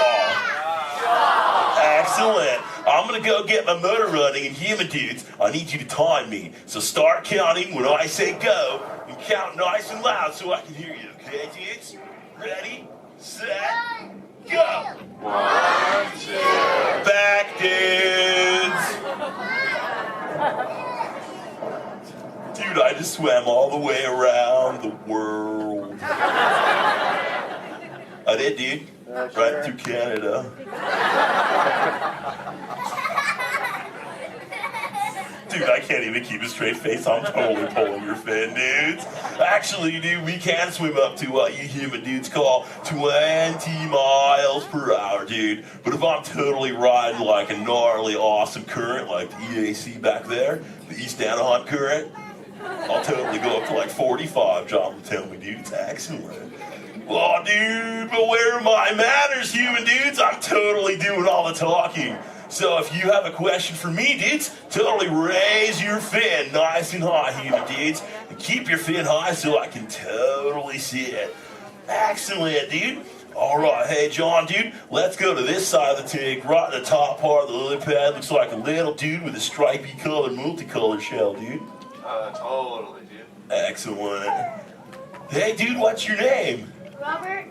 Excellent. I'm going to go get my motor running, and human dudes, I need you to time me. So start counting when I say go, and count nice and loud so I can hear you, okay, dudes? Ready, set, go! 1, 2. Back, dudes! Dude, I just swam all the way around the world. I did, dude. Right through Canada. Dude, I can't even keep a straight face. I'm totally pulling your fin, dudes. Actually, dude, we can swim up to what you human dudes call 20 miles per hour, dude. But if I'm totally riding like a gnarly, awesome current, like the EAC back there, the East Anaheim current, I'll totally go up to like 45, John will tell me, dude. It's excellent. Oh, dude, but where are my manners, human dudes? I'm totally doing all the talking. So if you have a question for me, dudes, totally raise your fin nice and high, human dudes. And keep your fin high so I can totally see it. Excellent, dude. All right, hey, John, dude, let's go to this side of the tank, right in the top part of the lily pad. Looks like a little dude with a stripy colored, multicolored shell, dude. Totally, dude. Excellent. Hey, dude, what's your name? Robert?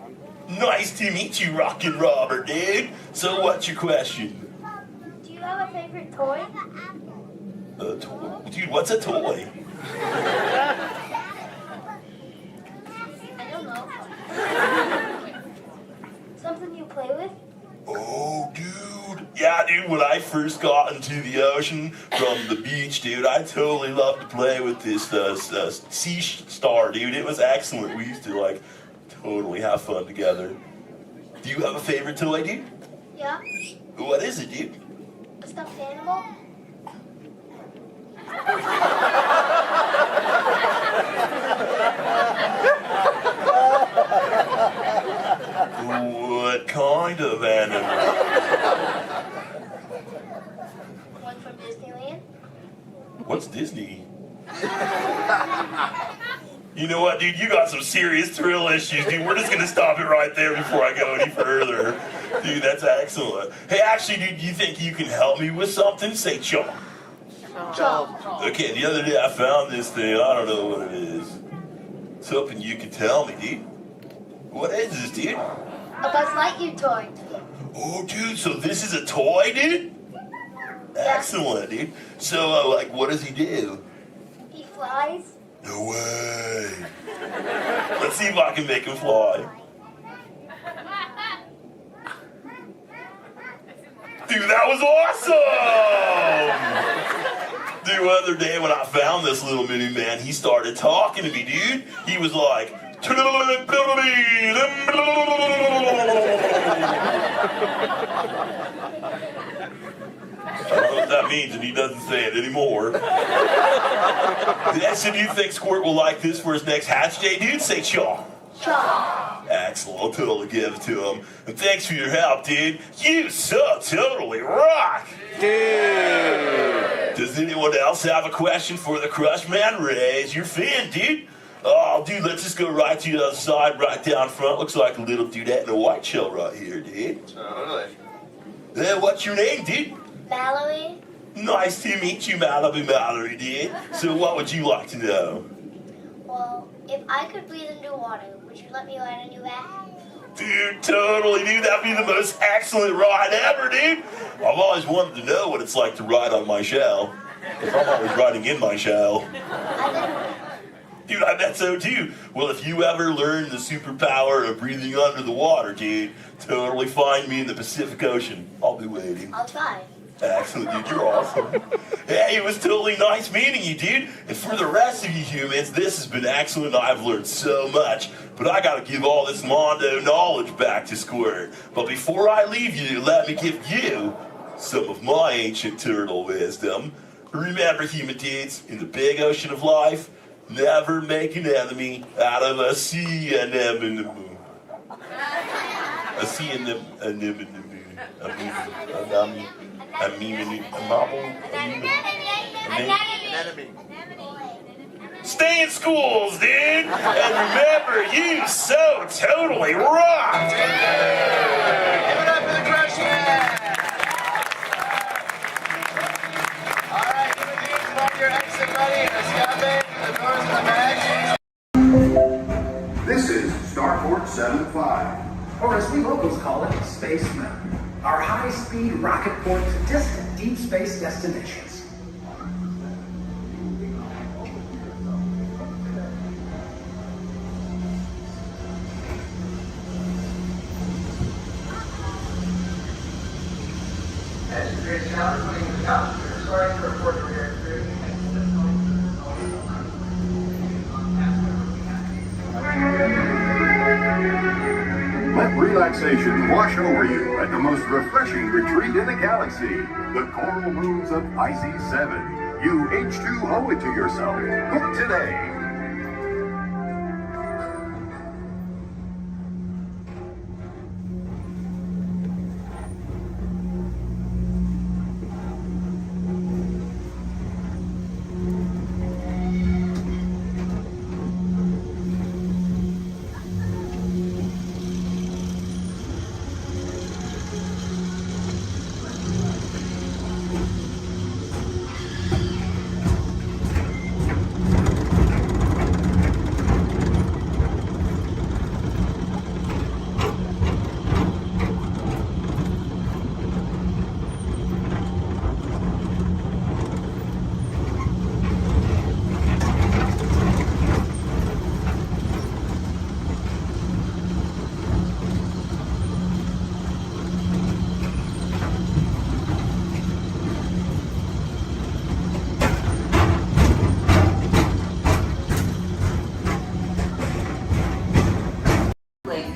Nice to meet you, Rockin' Robert, dude. So what's your question? Do you have a favorite toy? A toy? Dude, what's a toy? I don't know. Something you play with? Oh, dude. Yeah, dude, when I first got into the ocean from the beach, dude, I totally loved to play with this sea star, dude. It was excellent. We used to, like, totally have fun together. Do you have a favorite toy, dude? Yeah. What is it, dude? A stuffed animal? What kind of animal? One from Disneyland? What's Disney? You know what, dude? You got some serious thrill issues, dude. We're just gonna stop it right there before I go any further. Dude, that's excellent. Hey, actually, dude, you think you can help me with something? Say chomp. Chomp. Okay, the other day I found this thing. I don't know what it is. It's hoping you can tell me, dude. What is this, dude? A Buzz Lightyear toy. Oh, dude, so this is a toy, dude? Excellent, dude. So, like, what does he do? He flies. No way. Let's see if I can make him fly. Dude, that was awesome! Dude, the other day when I found this little mini man, he started talking to me, dude. He was like, I don't know what that means, and he doesn't say it anymore. So do you think Squirt will like this for his next hatch day, dude? Say chaw. Chaw. Excellent, I'll totally give it to him. And thanks for your help, dude. You so totally rock. Dude. Does anyone else have a question for the Crush Man? Raise your fin, dude. Oh, dude, let's just go right to the other side, right down front. Looks like a little dudette in a white shell right here, dude. Totally. Hey, what's your name, dude? Mallory. Nice to meet you, Mallory, dude. So what would you like to know? Well, if I could breathe into water, would you let me ride on your back? Dude, totally, dude. That'd be the most excellent ride ever, dude. I've always wanted to know what it's like to ride on my shell. If I'm always riding in my shell. Dude, I bet so too. Well, if you ever learn the superpower of breathing under the water, dude, totally find me in the Pacific Ocean. I'll be waiting. I'll try. Excellent, dude. You're awesome. Hey, it was totally nice meeting you, dude. And for the rest of you humans, this has been excellent. I've learned so much. But I gotta give all this Mondo knowledge back to Squirt. But before I leave you, let me give you some of my ancient turtle wisdom. Remember, human dudes, in the big ocean of life, Never make an enemy out of a sea anemone. A sea anemone. Stay in schools, dude! And remember, you so totally rocked! Give it up for the Freshmen! Alright, give it to on your exit ready. Escape, the doors in the bags. This is Starport 75, or as we locals call it, Space Mountain. Our high-speed rocket port to distant deep space destinations. Let relaxation wash over you at the most refreshing retreat in the galaxy, the coral rooms of Pisces 7. You H2 owe it to yourself. Book today.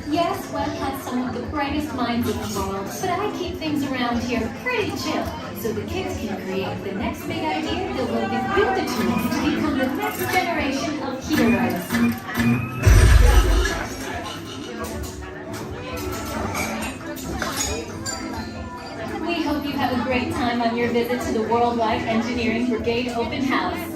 Yes, Walt has some of the brightest minds in the world, but I keep things around here pretty chill, so the kids can create the next big idea that will give you the tools to become the next generation of heroes. We hope you have a great time on your visit to the Worldwide Engineering Brigade Open House.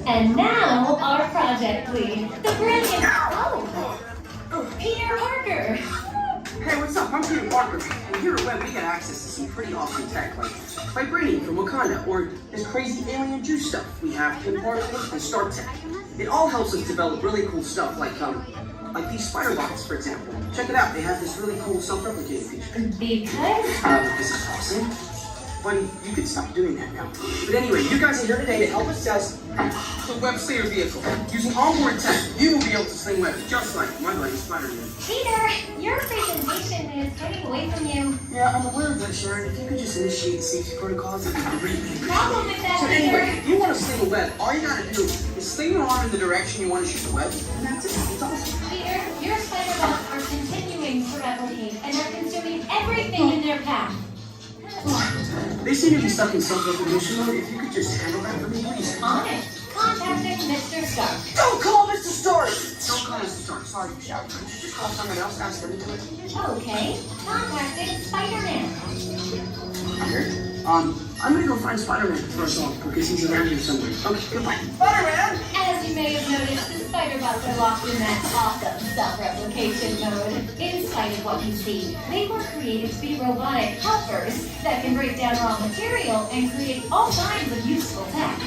And now, our project lead, the brilliant, Peter Parker. Hey, what's up? I'm Peter Parker. And here at Web, we get access to some pretty awesome tech, like vibranium from Wakanda, or this crazy alien juice stuff. We have Kim particles and Star Tech. It all helps us develop really cool stuff, like these spider bots, for example. Check it out. They have this really cool self-replicating feature. Because? This is awesome. Buddy, you could stop doing that now. But anyway, you guys are here today to help us test the Web Slayer vehicle. Using onboard tech, you will be able to sling webs just like my buddy Spider-Man. Peter, your presentation is getting away from you. Yeah, I'm aware of that, Sharon. If you could just initiate the safety protocols, it'd be great. Problem with that, So Peter. anyway, if you want to sling a web, all you gotta do is sling your arm in the direction you want to shoot the web, and that's it. It's awesome. Peter, your spider bots are continuing to replicate and are consuming everything in their path. They seem to be stuck in self-recognition mode. If you could just handle that for me, please. On it. Contacting Mr. Stark. Don't call Mr. Stark! Don't call Mr. Stark. Sorry, Shout. Just call someone else. Ask them to do it. Okay. Contacting Spider-Man. Here. I'm gonna go find Spider-Man first off, because he's around here somewhere. Okay, goodbye. Spider-Man! As you may have noticed, the spider bots are locked in that awesome self-replication mode. In spite of what you see, they were created to be robotic helpers that can break down raw material and create all kinds of useful tech.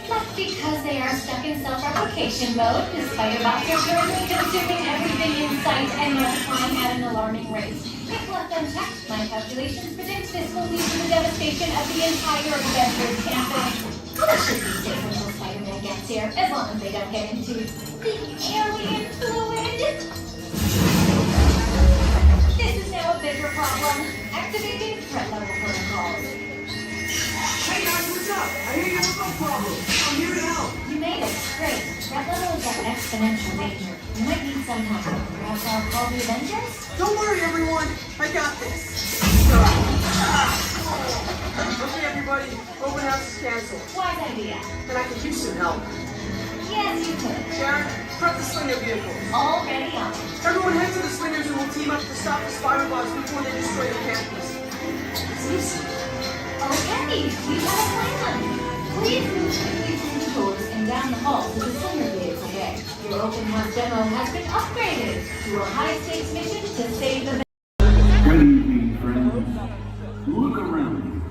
But because they are stuck in self-replication mode, the spider bots are currently consuming everything in sight and multiplying at an alarming rate. If left unchecked, my calculations predict this will lead to the devastation of the entire Avengers campus. That should be safe until Spider-Man gets here, as long as they don't get into the alien fluid. This is now a bigger problem. Activating threat level protocols. Hey guys, what's up? I hear you have a problem. I'm here to help. You made it. Great. Threat level is at exponential danger. You might need somehow. Perhaps I'll call the Avengers? Don't worry, everyone. I got this. Okay, everybody. Open house is canceled. Wise idea. And I could use some help. Yes, you could. Sharon, prep the Slinger vehicle. Already on. Everyone head to the Slingers and we'll team up to stop the spiral bots before they destroy the campus. It's easy. Okay, we have a plan. Please move quickly through the doors and down the hall to the Slinger vehicle bay. Your open house demo has been upgraded to a high-stakes mission to save the... Good evening, friends. Look around you.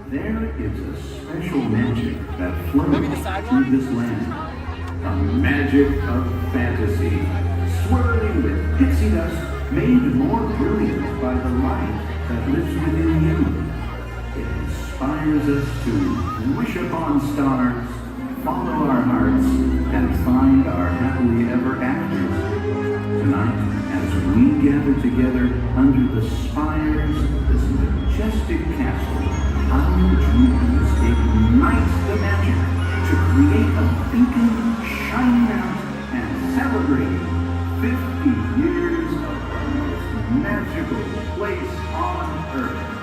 There is a special magic that flows through this land. A magic of fantasy, swirling with pixie dust, made more brilliant by the light that lives within you. It inspires us to wish upon stars, follow our hearts, and find our happily ever afters. Tonight, as we gather together under the spires of this majestic castle, our dreams ignite the magic to create a beacon shining out and celebrating 50 years of the most magical place on earth.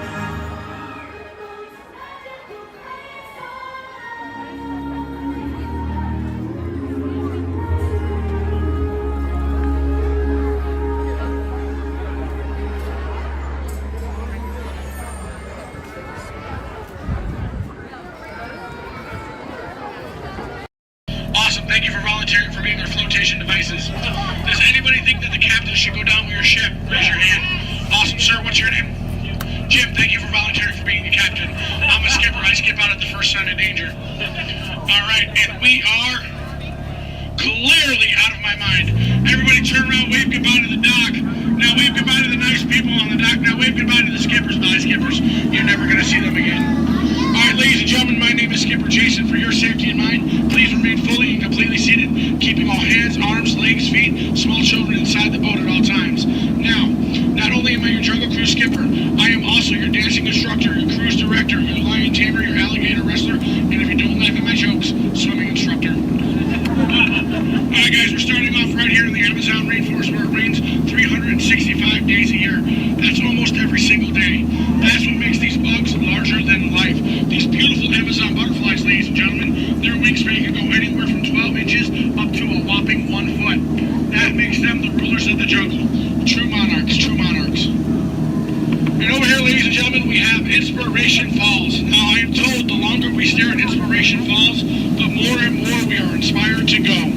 Awesome, thank you for volunteering for being our flotation devices. Does anybody think that the captain should go down with your ship? Raise your hand. Awesome, sir, what's your name? Jim, thank you for volunteering for being the captain. I'm a skipper, I skip out at the first sign of danger. Alright, and we are clearly out of my mind. Everybody turn around, wave goodbye to the dock. Now wave goodbye to the nice people on the dock. Now wave goodbye to the skippers. Bye, skippers. You're never going to see them again. Alright, ladies and gentlemen, my name is Skipper Jason. For your safety and mine, please remain fully and completely seated, keeping all hands, arms, legs, feet, small children inside the boat at all times. Now, not only am I your Jungle Cruise skipper, I am also your dancing instructor, your cruise director, your lion tamer, your alligator wrestler, and if you don't laugh at my jokes, swimming instructor. Alright guys, we're starting off right here in the Amazon rainforest where it rains 365 days a year. That's almost every single day. That's what makes these bugs larger than life. These beautiful Amazon butterflies, ladies and gentlemen, their wingspan can go anywhere from 12 inches up to a whopping 1 foot. That makes them the rulers of the jungle. True monarchs, true monarchs. And over here, ladies and gentlemen, we have Inspiration Falls. Now, I am told the longer we stare at Inspiration Falls, the more and more we are inspired to go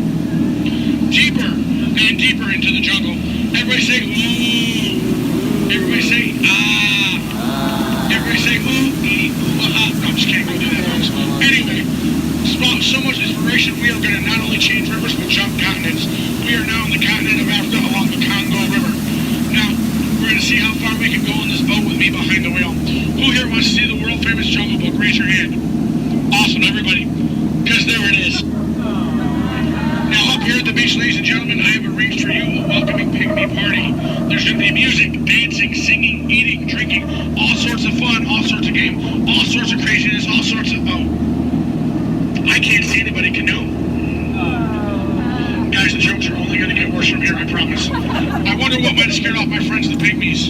deeper and deeper into the jungle. Everybody say, ooh. Everybody say, ah. Everybody say, ooh, ee, ah. No, I'm just kidding. Don't do that, folks. Anyway, so much inspiration, we are going to not only change rivers, but jump continents. We are now in the continent of Africa along the Congo River. Now, we're going to see how far we can go on this boat with me behind the wheel. Who here wants to see the world-famous Jungle Book? Raise your hand. Awesome, everybody. Because there it is. Now, up here at the beach, ladies and gentlemen, I have arranged for you a welcoming pygmy party. There's going to be music, dancing, singing, eating, drinking, all sorts of fun, all sorts of game, all sorts of craziness, all sorts of... Oh. I can't see anybody canoe. Guys, the jokes are only going to get worse from here, I promise. I wonder what might have scared off my friends, the pygmies.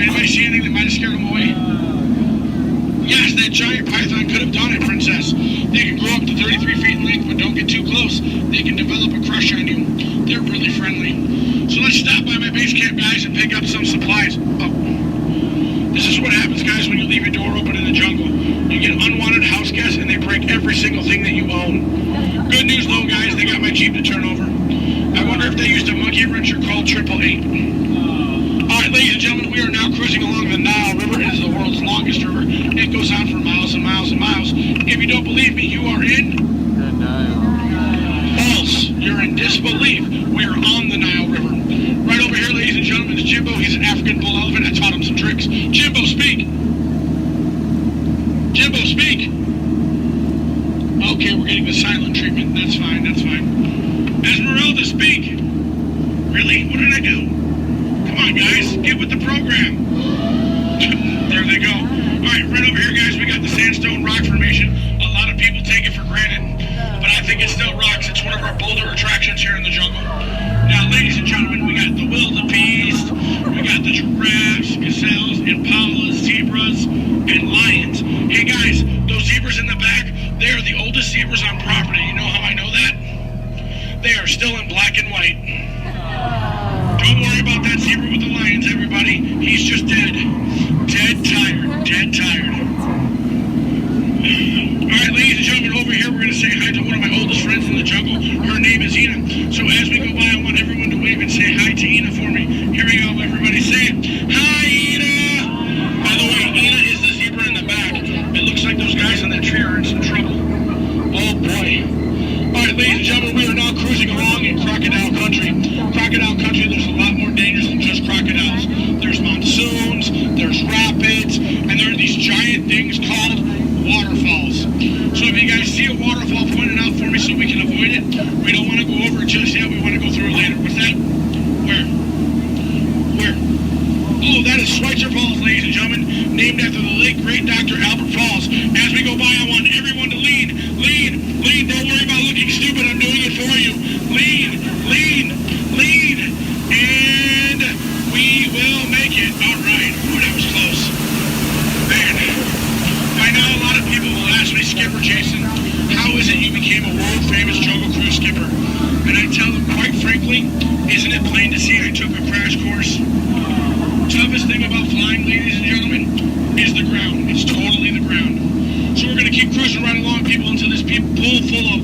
Anybody see anything that might have scared them away? Yes, that giant python could have done it, princess. They can grow up to 33 feet in length, but don't get too close. They can develop a crush on you. They're really friendly. So let's stop by my base camp, guys, and pick up some supplies. Oh. This is what happens, guys, when you leave your door open in the jungle. You get unwanted house guests, and they break every single thing that you own. Good news, though, guys, they got my Jeep to turn over. I wonder if they used a monkey wrencher called 888. All right, ladies and gentlemen, we are now cruising along the Nile River. It is the world's longest river. It goes on for miles and miles and miles. If you don't believe me, you are in... the Nile. False. You're in disbelief. We are on the Nile River. Right over here, ladies and gentlemen, is Jimbo. He's an African bull elephant. I taught him some tricks. Jimbo, speak. Jimbo, speak. Okay, we're getting the silent treatment. That's fine, that's fine. Esmeralda, speak. Really? What did I do? Come on, guys. Get with the program. There they go. All right, right over here, guys, we got the sandstone rock formation. A lot of people take it for granted. But I think think it still rocks. It's one of our bolder attractions here in the jungle. Now, ladies and gentlemen, we got the wildebeest, we got the giraffes, gazelles, impalas, zebras, and lions. Hey guys, those zebras in the back, they are the oldest zebras on property. You know how I know that? They are still in black and white. Don't worry about that zebra with the lions, everybody. He's just dead. Dead tired. Dead tired. Alright, ladies and gentlemen, over here we're going to say hi to one of my oldest friends in the jungle. Her name is Ina. So as we go by, I want everyone to wave and say hi to Ina for me. Here we go, everybody say it. Hi, Ina! By the way, Ina is the zebra in the back. It looks like those guys on that tree are in some trouble. Oh boy. Alright, ladies and gentlemen, we are now cruising along in crocodile country. Crocodile country, there's a lot more dangers than just crocodiles. There's monsoons, there's rapids, and there are these giant things called waterfalls. So if you guys see a waterfall, point it out for me so we can avoid it. We don't want to go over it just yet, we want to go through it later. What's that? Where? Where? Oh, that is Schweitzer Falls, ladies and gentlemen, named after the late great Dr. Albert Falls. As we go by, I want everyone to lean, lean, lean. Don't worry about looking stupid, I'm doing it for you. Lean, lean, lean, and we will make it. All right. Oh, that was close. Man, I know a lot of people will ask me, Skipper Jason, how is it you became a world-famous Jungle Cruise skipper? And I tell them, quite frankly, isn't it plain to see I took a crash course? Toughest thing about flying, ladies and gentlemen, is the ground. It's totally the ground. So we're going to keep cruising right along, people, until this pool full of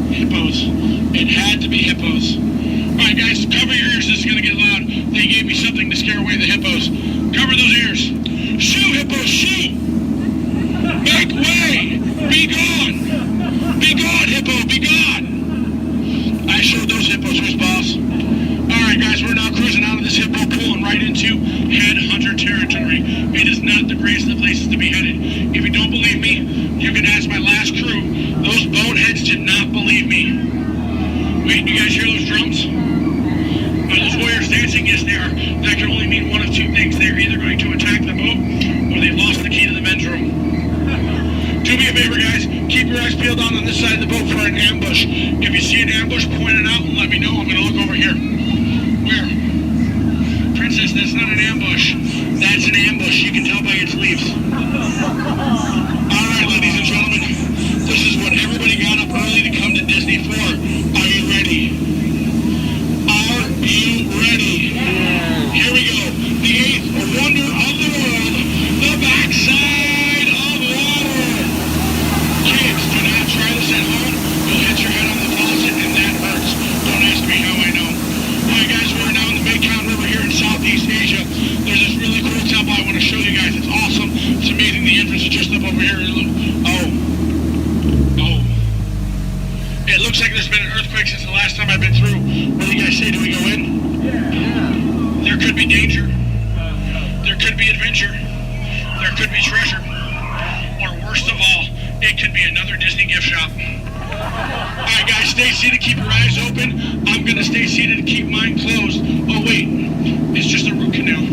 hippos. It had to be hippos. All right, guys, cover your ears. This is going to get loud. They gave me something to scare away the hippos. Cover those ears. Shoo, hippos, shoo! Make way! Be gone! Be gone, hippo, be gone! I showed those hippos who's boss. Alright guys, we're now cruising out of this hippo pool and right into headhunter territory. It is not the greatest of places to be headed. If you don't believe me, you can ask my last crew. Those boneheads did not believe me. Wait, you guys hear those drums? Are those warriors dancing? Yes, they are. That can only mean one of two things. They're either going to attack the boat or they've lost the key to the men's room. Do me a favor, guys. Keep your eyes peeled on this side of the boat for an ambush. If you see an ambush, point it out and let me know. I'm going to look over here. Where? Princess, that's not an ambush. That's an ambush. You can tell by its leaves. Alright, ladies and gentlemen. This is what everybody got up early to come to Disney for. Are you ready? Are you ready? Here we go. The eighth wonder of the world. The backside of water. Kids, do not try this at home. You'll hit your head on the faucet and that hurts. Don't ask me how I know. Alright guys, we're now in the Mekong River here in Southeast Asia. There's this really cool temple I want to show you guys. It's awesome. It's amazing. The entrance is just up over here. Oh. It looks like there's been an earthquake since the last time I've been through. What do you guys say? Do we go in? Yeah. There could be danger. There could be adventure. There could be treasure. Or worst of all, it could be another Disney gift shop. Alright guys, stay seated, keep your eyes open. I'm gonna stay seated and keep mine closed. Oh wait, it's just a root canal.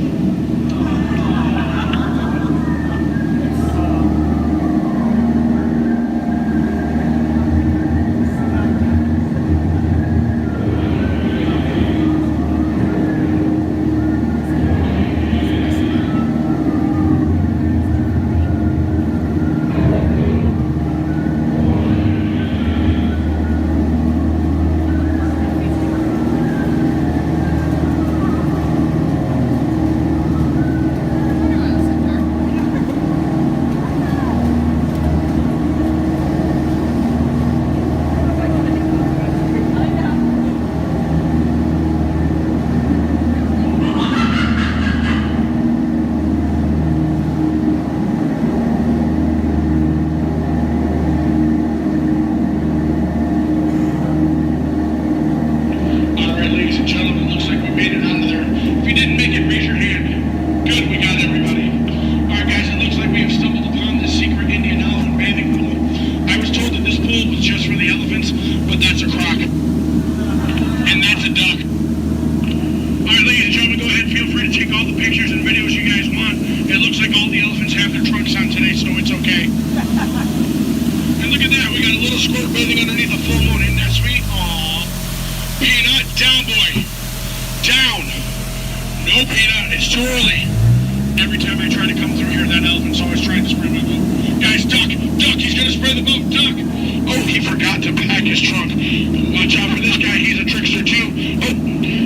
underneath a full moon. Isn't that sweet? Aww. Peanut, down, boy. Down. No, Peanut, it's too early. Every time I try to come through here, that elephant's always trying to spray my boat. Guys, duck, he's gonna spray the boat, duck. Oh, he forgot to pack his trunk. Watch out for this guy, he's a trickster too. Oh,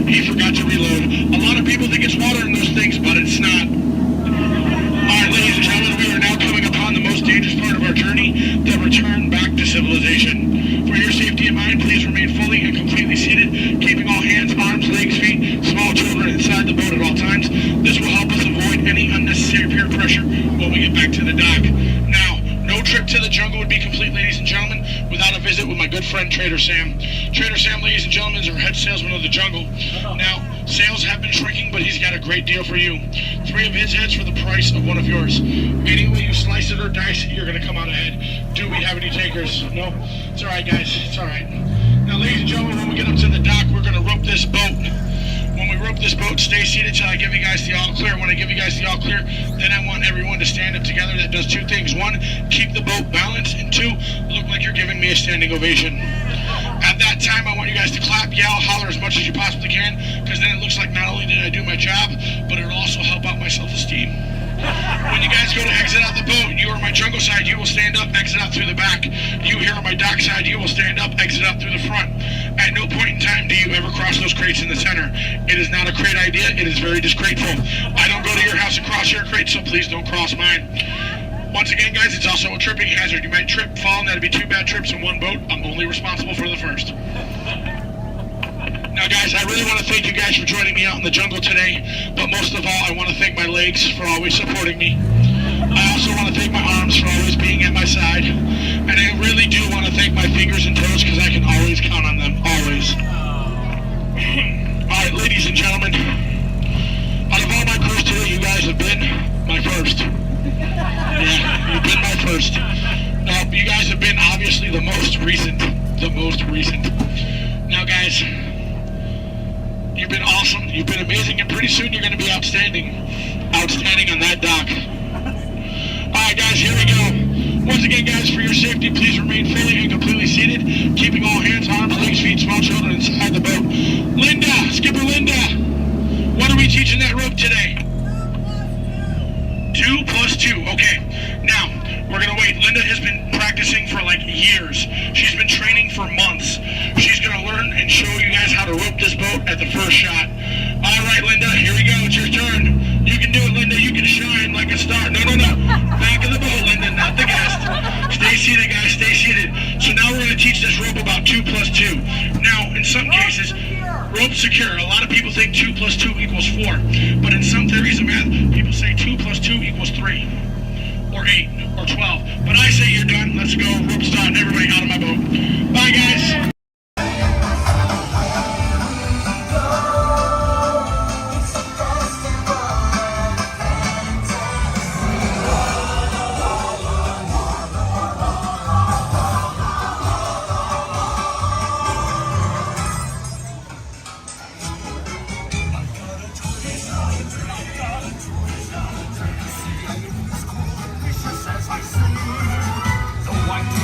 he forgot to reload. A lot of people think it's water in those things, but it's not. Alright, ladies and gentlemen, we are now coming upon the most dangerous part of our journey, the return back to civilization. For your safety and mine, please remain fully and completely seated, keeping all hands, arms, legs, feet, small children inside the boat at all times. This will help us avoid any unnecessary peer pressure when we get back to the dock. Now, no trip to the jungle would be complete, ladies and gentlemen, without a visit with my good friend Trader Sam. Trader Sam, ladies and gentlemen, is our head salesman of the jungle. Now, sales have been shrinking, but he's got a great deal for you. 3 of his heads for the price of 1 of yours. Any way you slice it or dice it, you're going to come out ahead. Do we have any takers? No? It's all right, guys. It's all right. Now, ladies and gentlemen, when we get up to the dock, we're going to rope this boat. When we rope this boat, stay seated till I give you guys the all clear. When I give you guys the all clear, then I want everyone to stand up together. That does 2 things. 1, keep the boat balanced, and 2, look like you're giving me a standing ovation. At that time, I want you guys to clap, yell, holler as much as you possibly can, because then it looks like not only did I do my job, but it'll also help out my self-esteem. When you guys go to exit out the boat, you are my jungle side, you will stand up, exit out through the back. You here on my dock side, you will stand up, exit out through the front. At no point in time do you ever cross those crates in the center. It is not a crate idea, it is very disgraceful. I don't go to your house and cross your crate, so please don't cross mine. Once again, guys, it's also a tripping hazard. You might trip, fall, and that'd be 2 bad trips in one boat. I'm only responsible for the first. Now, guys, I really want to thank you guys for joining me out in the jungle today, but most of all, I want to thank my legs for always supporting me. I also want to thank my arms for always being at my side, and I really do want to thank my fingers and toes because I can always count on them, always. Alright, ladies and gentlemen, out of all my crews today, you guys have been my first. Yeah, you've been my first. Now, you guys have been obviously the most recent. Now, guys, you've been awesome, you've been amazing, and pretty soon you're going to be outstanding on that dock. Alright, guys, here we go. Once again, guys, for your safety, please remain fully and completely seated, keeping all hands, arms, legs, feet, small children inside the boat. Linda, Skipper Linda, what are we teaching that rope today? 2 plus 2, okay. Now, we're gonna wait. Linda has been practicing for like years. She's been training for months. She's gonna learn and show you guys how to rope this boat at the first shot. All right, Linda, here we go. It's your turn. You can do it, Linda. You can shine like a star. No. Back of the boat, Linda, not the guest. Stay seated, guys. Stay seated. So now we're gonna teach this rope about 2 plus 2. Now, in some cases, rope secure. A lot of people think 2 plus 2 equals 4. But in some theories of math, people say 2 plus 2 equals 3. Or 8, or 12. But I say you're done. Let's go. Rope's done. Everybody out of my boat. Bye, guys.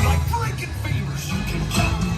Like breaking fingers, you can jump.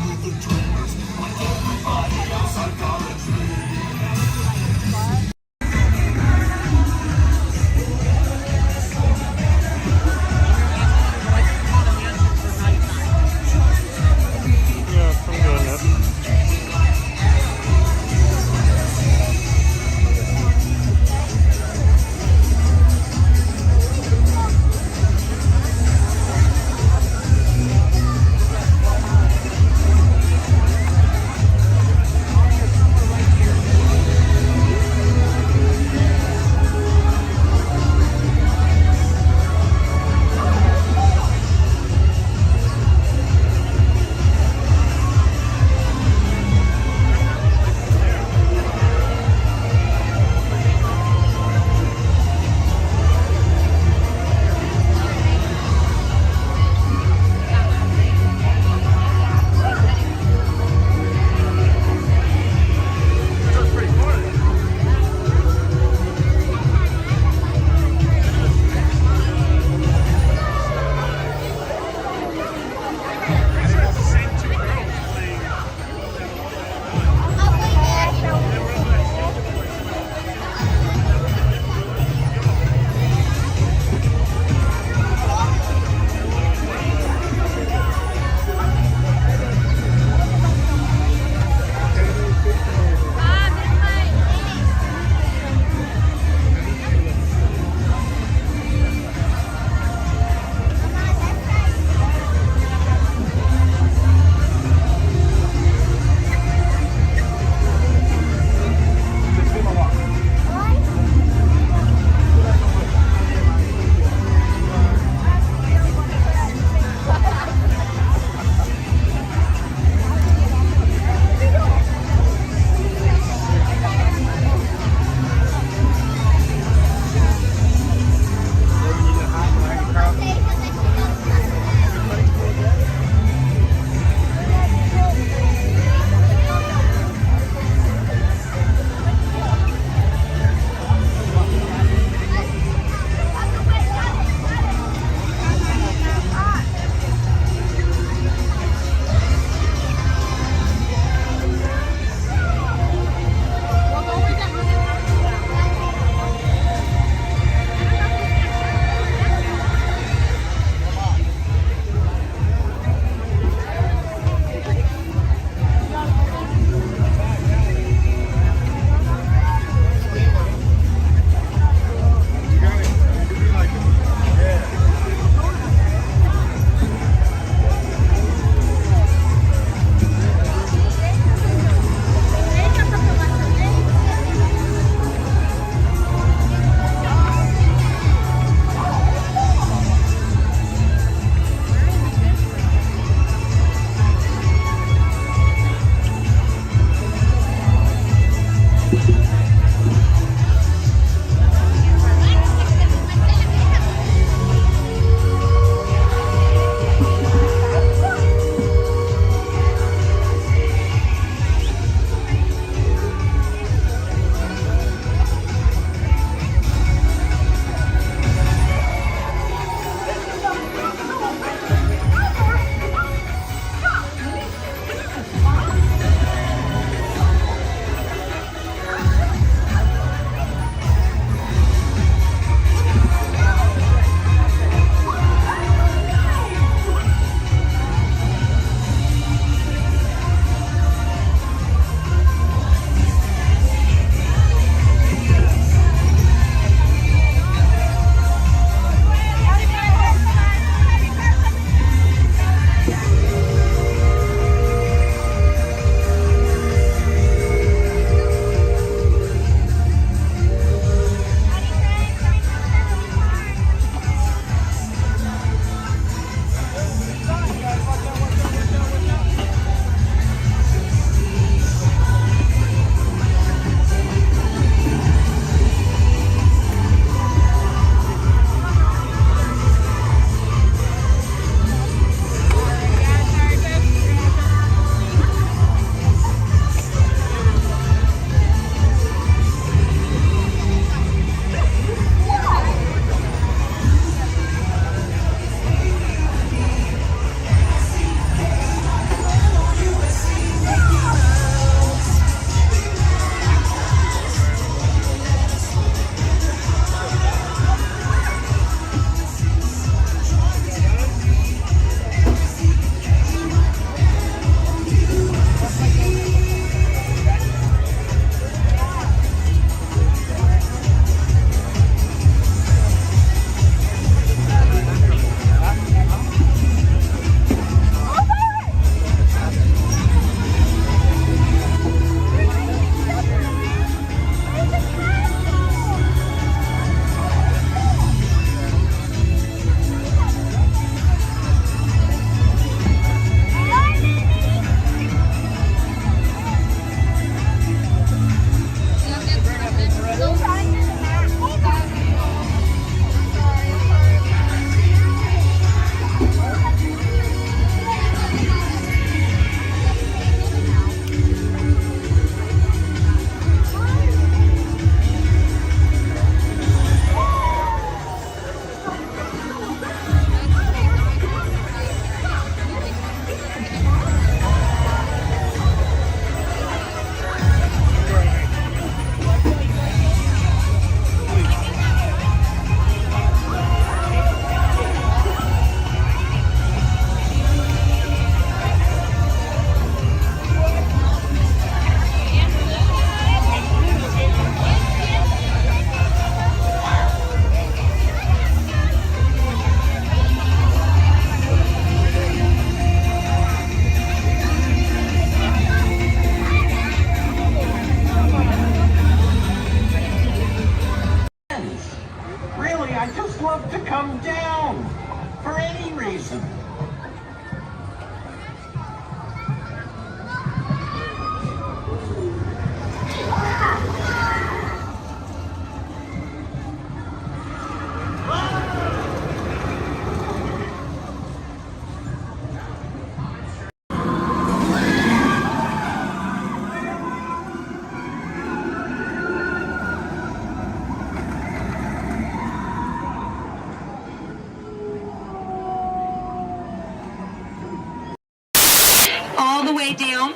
down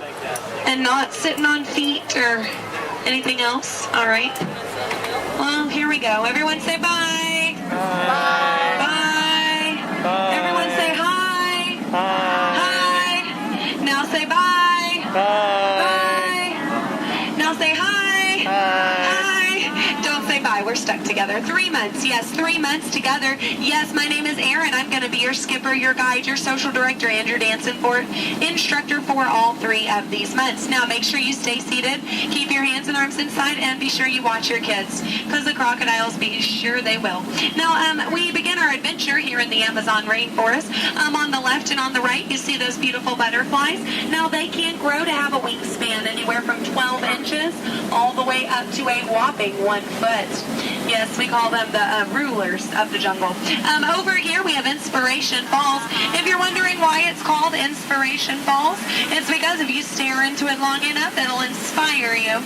and not sitting on feet or anything else? All right. Well, here we go. Everyone say bye. Bye. Bye. Bye. Everyone say hi. Hi. Hi. Now say bye. Bye. Bye. Now say hi. Hi. Don't say bye. We're stuck together. 3 months. Yes, 3 months together. Yes, my name is Erin. I'm going to be your skipper, your guide, your social director, and your dance instructor for all 3 of these months. Now, make sure you stay seated. Keep your hands and arms inside, and be sure you watch your kids, because the crocodiles, be sure they will. Now, we begin our adventure here in the Amazon rainforest. On the left and on the right, you see those beautiful butterflies. Now, they can grow to have a wingspan anywhere from 12 inches all the way up to a whopping 1 foot. Yes, we call them the rulers of the jungle. Over here, we have Inspiration Falls. If you're wondering why it's called Inspiration Falls, it's because if you stare into it long enough, it'll inspire you.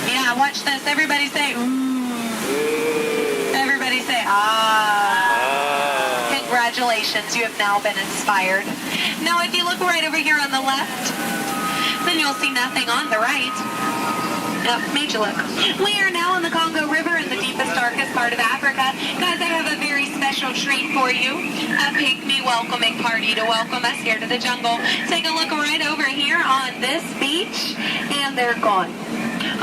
Yeah, watch this. Everybody say, ooh. Everybody say, ah. Congratulations, you have now been inspired. Now, if you look right over here on the left, then you'll see nothing on the right. Yep, made you look. We are now in the Congo River in the deepest, darkest part of Africa. Guys, I have a very special treat for you. A pygmy welcoming party to welcome us here to the jungle. Take a look right over here on this beach, and they're gone.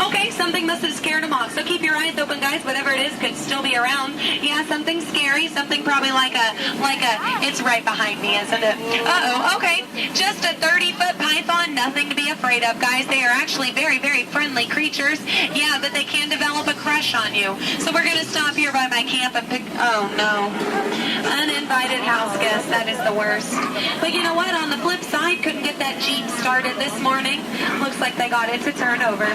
Okay, something must have scared them off. So keep your eyes open, guys. Whatever it is could still be around. Yeah, something scary. Something probably like a, it's right behind me, isn't it? Uh-oh, okay. Just a 30-foot python. Nothing to be afraid of, guys. They are actually very, very friendly creatures. Yeah, but they can develop a crush on you. So we're going to stop here by my camp and pick, oh no. Uninvited house guests. That is the worst. But you know what? On the flip side, couldn't get that Jeep started this morning. Looks like they got it to turn over.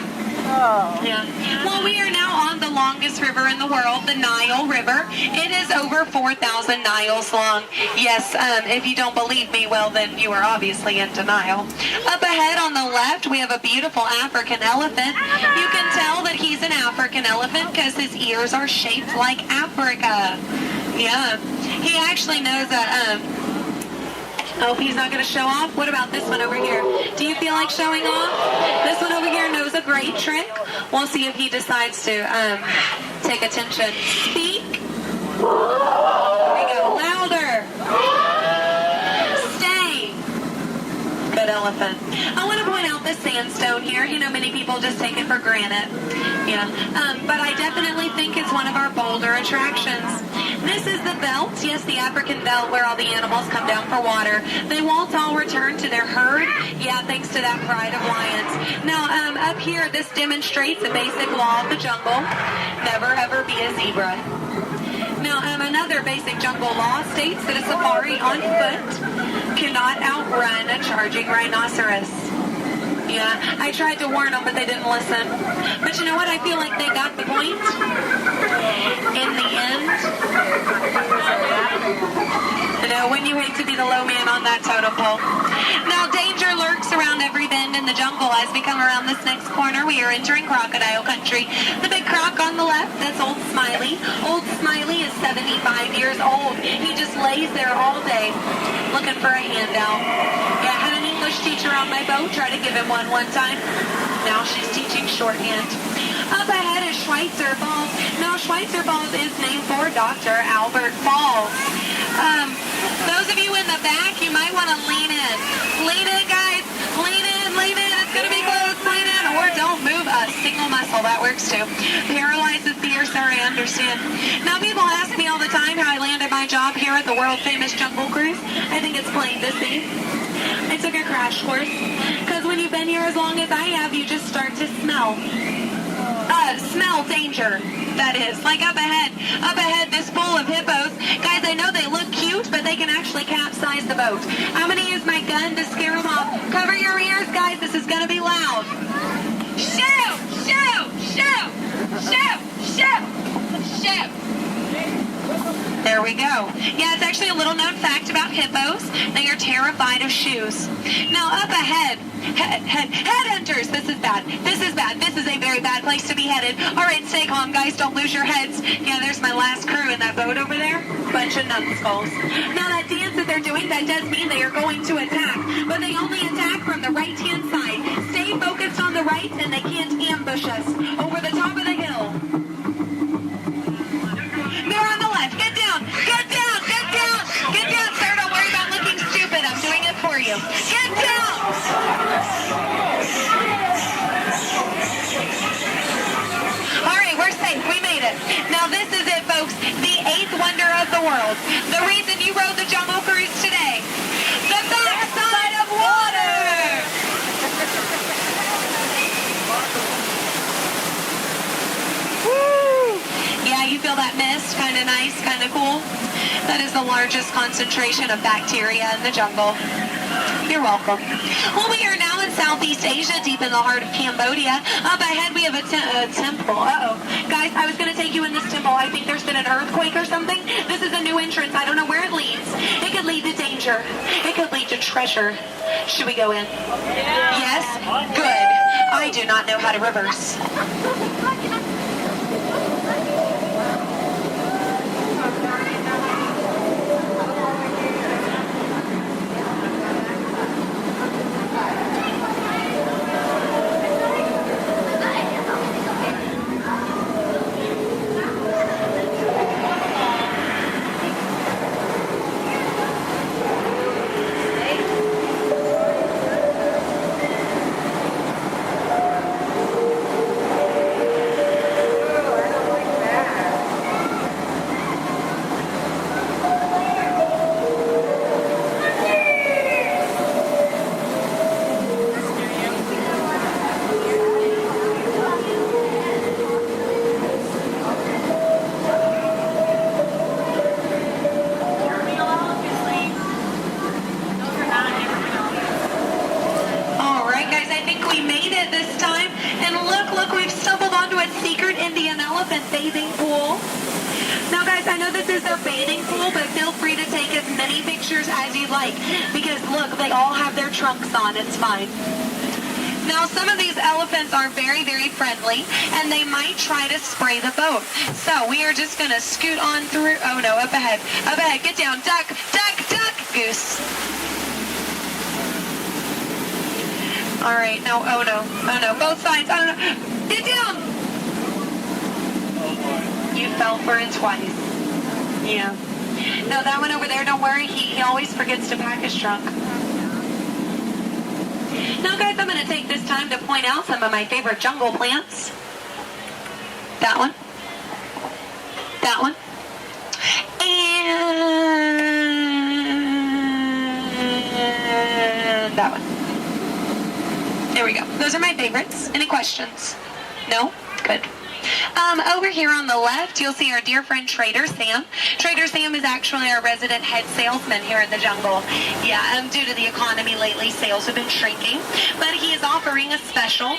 Oh. Yeah. Well, we are now on the longest river in the world, the Nile River. It is over 4,000 miles long. Yes, if you don't believe me, well, then you are obviously in denial. Up ahead on the left, we have a beautiful African elephant. You can tell that he's an African elephant because his ears are shaped like Africa. Yeah. He actually knows oh, he's not going to show off? What about this one over here? Do you feel like showing off? This one over here knows a great trick. We'll see if he decides to take attention. Speak. There we go. Louder. Stay. Good elephant. I want to point out this sandstone here. You know, many people just take it for granted. Yeah. But I definitely think it's one of our bolder attractions. This is the belt, yes, the African belt where all the animals come down for water. They won't all return to their herd, yeah, thanks to that pride of lions. Now, up here, this demonstrates a basic law of the jungle. Never, ever be a zebra. Now, another basic jungle law states that a safari on foot cannot outrun a charging rhinoceros. Yeah, I tried to warn them, but they didn't listen. But you know what? I feel like they got the point. In the end, you know, when you hate to be the low man on that totem pole. Now, danger lurks around every bend in the jungle. As we come around this next corner, we are entering crocodile country. The big croc on the left, that's Old Smiley. Old Smiley is 75 years old. He just lays there all day looking for a handout. Yeah, I had an English teacher on my boat. Try to give him one time. Now she's teaching shorthand. Up ahead is Schweitzer Falls. Now, Schweitzer Falls is named for Dr. Albert Falls. Those of you in the back, you might want to lean in. Lean in, guys. Lean in, lean in. It's going to be close. Lean in. Or don't move a single muscle. That works too. Paralyzes fear, sir, I understand. Now, people ask me all the time how I landed my job here at the world-famous Jungle Cruise. I think it's plain to see. I took a crash course. Because when you've been here as long as I have, you just start to smell. Smell danger, that is. Like up ahead, this full of hippos. Guys, I know they look cute, but they can actually capsize the boat. I'm going to use my gun to scare them off. Cover your ears, guys. This is going to be loud. Shoot! Shoot! Shoot! Shoot! Shoot! Shoot! There we go. Yeah, it's actually a little known fact about hippos. They are terrified of shoes. Now, up ahead, headhunters. This is bad. This is bad. This is a very bad place. place to be headed. All right, stay calm, guys. Don't lose your heads. Yeah, there's my last crew in that boat over there. Bunch of numbskulls. Now, that dance that they're doing, that does mean they are going to attack. But they only attack from the right-hand side. Stay focused on the right, and they can't ambush us. Over the top of the hill. They're on the left. Get down. Get down. Get down. Get down, sir. Don't worry about looking stupid. I'm doing it for you. Get down. All right, we're safe. We made it. Now, this is it, folks. The 8th wonder of the world. The reason you rode the Jungle Cruise today. The backside of water. Woo! Yeah, you feel that mist? Kind of nice, kind of cool. That is the largest concentration of bacteria in the jungle. You're welcome. Well, we are now in Southeast Asia, deep in the heart of Cambodia. Up ahead, we have a temple. Uh-oh. Guys, I was going to take you in this temple. I think there's been an earthquake or something. This is a new entrance. I don't know where it leads. It could lead to danger. It could lead to treasure. Should we go in? Yes? Good. I do not know how to reverse. Bathing pool. Now guys, I know this is their bathing pool, but feel free to take as many pictures as you like, because look, they all have their trunks on. It's fine. Now, some of these elephants are very, very friendly, and they might try to spray the boat. So we are just going to scoot on through. Oh no, up ahead. Up ahead. Get down. Duck, duck, duck. Goose. All right. No, oh no. Oh no. Both sides. Oh no. Get down. You fell for it twice. Yeah. No, that one over there, don't worry. He always forgets to pack his trunk. Now, guys, I'm going to take this time to point out some of my favorite jungle plants. That one. That one. And that one. There we go. Those are my favorites. Any questions? No? Good. Over here on the left, you'll see our dear friend Trader Sam. Trader Sam is actually our resident head salesman here in the jungle. Yeah, due to the economy lately, sales have been shrinking. But he is offering a special,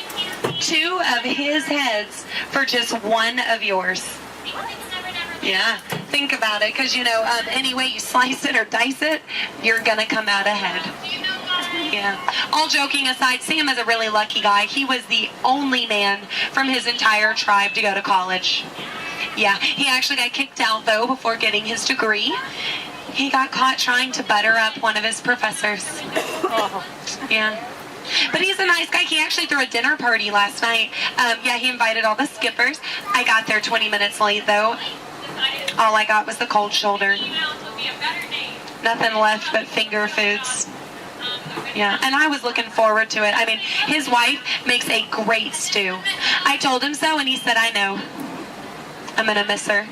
2 of his heads for just 1 of yours. Yeah, think about it, because, you know, any way you slice it or dice it, you're going to come out ahead. Yeah. All joking aside, Sam is a really lucky guy. He was the only man from his entire tribe to go to college. Yeah, he actually got kicked out, though, before getting his degree. He got caught trying to butter up one of his professors. Yeah. But he's a nice guy. He actually threw a dinner party last night. Yeah, he invited all the skippers. I got there 20 minutes late, though. All I got was the cold shoulder. Nothing left but finger foods. Yeah, and I was looking forward to it. I mean, his wife makes a great stew. I told him so, and he said, I know. I'm going to miss her.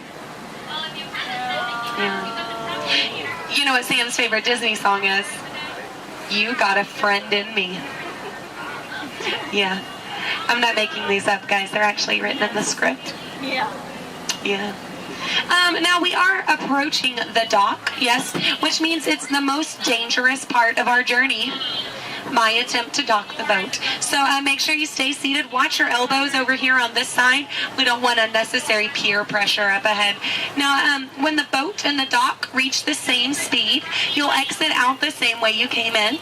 Yeah. You know what Sam's favorite Disney song is? You Got a Friend in Me. Yeah. I'm not making these up, guys. They're actually written in the script. Yeah. Yeah. Now we are approaching the dock, yes, which means it's the most dangerous part of our journey, my attempt to dock the boat. So make sure you stay seated. Watch your elbows over here on this side. We don't want unnecessary peer pressure up ahead. Now, when the boat and the dock reach the same speed, you'll exit out the same way you came in.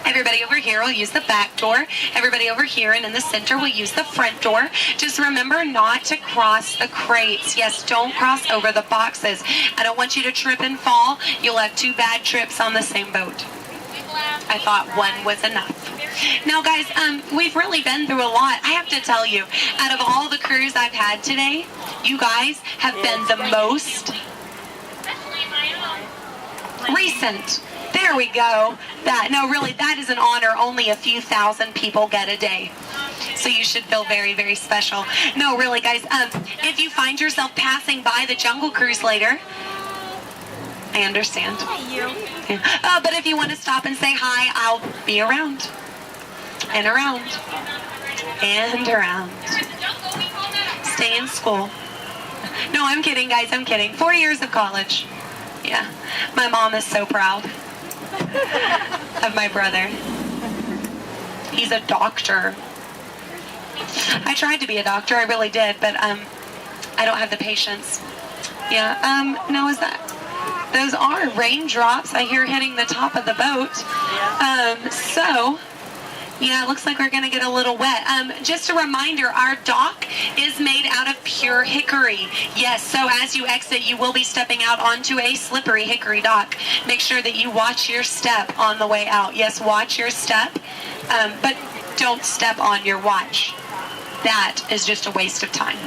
Everybody over here will use the back door. Everybody over here and in the center will use the front door. Just remember not to cross the crates. Yes, don't cross over the boxes. I don't want you to trip and fall. You'll have 2 bad trips on the same boat. I thought one was enough. Now guys, we've really been through a lot. I have to tell you, out of all the crews I've had today, you guys have been the most recent. There we go. That is an honor only a few thousand people get a day. So you should feel very, very special. No, really guys, if you find yourself passing by the Jungle Cruise later, I understand. Yeah. But if you want to stop and say hi, I'll be around. And around. And around. Stay in school. No, I'm kidding, guys. I'm kidding. 4 years of college. Yeah. My mom is so proud of my brother. He's a doctor. I tried to be a doctor. I really did. But I don't have the patience. Yeah. Now is that... Those are raindrops I hear hitting the top of the boat. So, yeah, it looks like we're going to get a little wet. Just a reminder, our dock is made out of pure hickory. Yes, so as you exit, you will be stepping out onto a slippery hickory dock. Make sure that you watch your step on the way out. Yes, watch your step, but don't step on your watch. That is just a waste of time.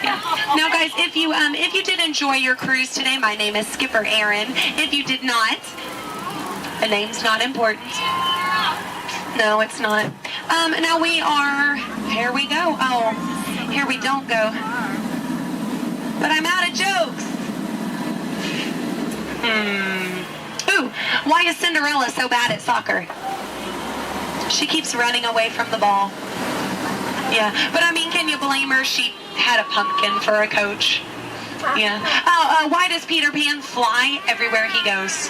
Yeah. Now guys, if you did enjoy your cruise today, my name is Skipper Aaron. If you did not, the name's not important. No, it's not. Now we are, here we go. Oh, here we don't go. But I'm out of jokes. Ooh, why is Cinderella so bad at soccer? She keeps running away from the ball. Yeah, but I mean, can you blame her? She had a pumpkin for a coach. Yeah. Oh, why does Peter Pan fly everywhere he goes?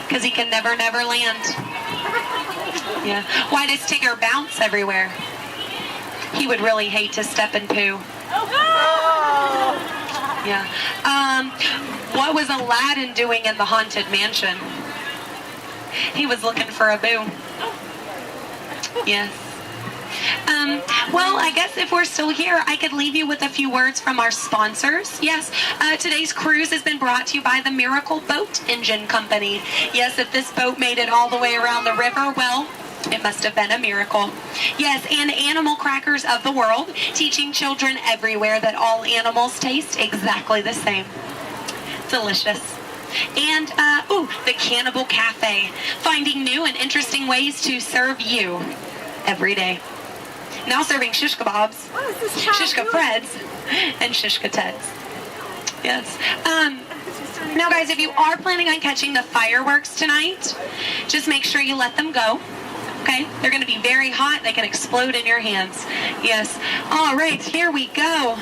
Because he can never land. Yeah. Why does Tigger bounce everywhere? He would really hate to step in poo. Yeah. What was Aladdin doing in the Haunted Mansion? He was looking for a boo. Yes. Well, I guess if we're still here, I could leave you with a few words from our sponsors. Yes, today's cruise has been brought to you by the Miracle Boat Engine Company. Yes, if this boat made it all the way around the river, well, it must have been a miracle. Yes, and Animal Crackers of the World, teaching children everywhere that all animals taste exactly the same. Delicious. And, the Cannibal Cafe, finding new and interesting ways to serve you every day. Now serving shish kebabs, shish freds, and shish teds. Yes. Now guys, if you are planning on catching the fireworks tonight, just make sure you let them go. Okay? They're going to be very hot. They can explode in your hands. Yes. All right, here we go.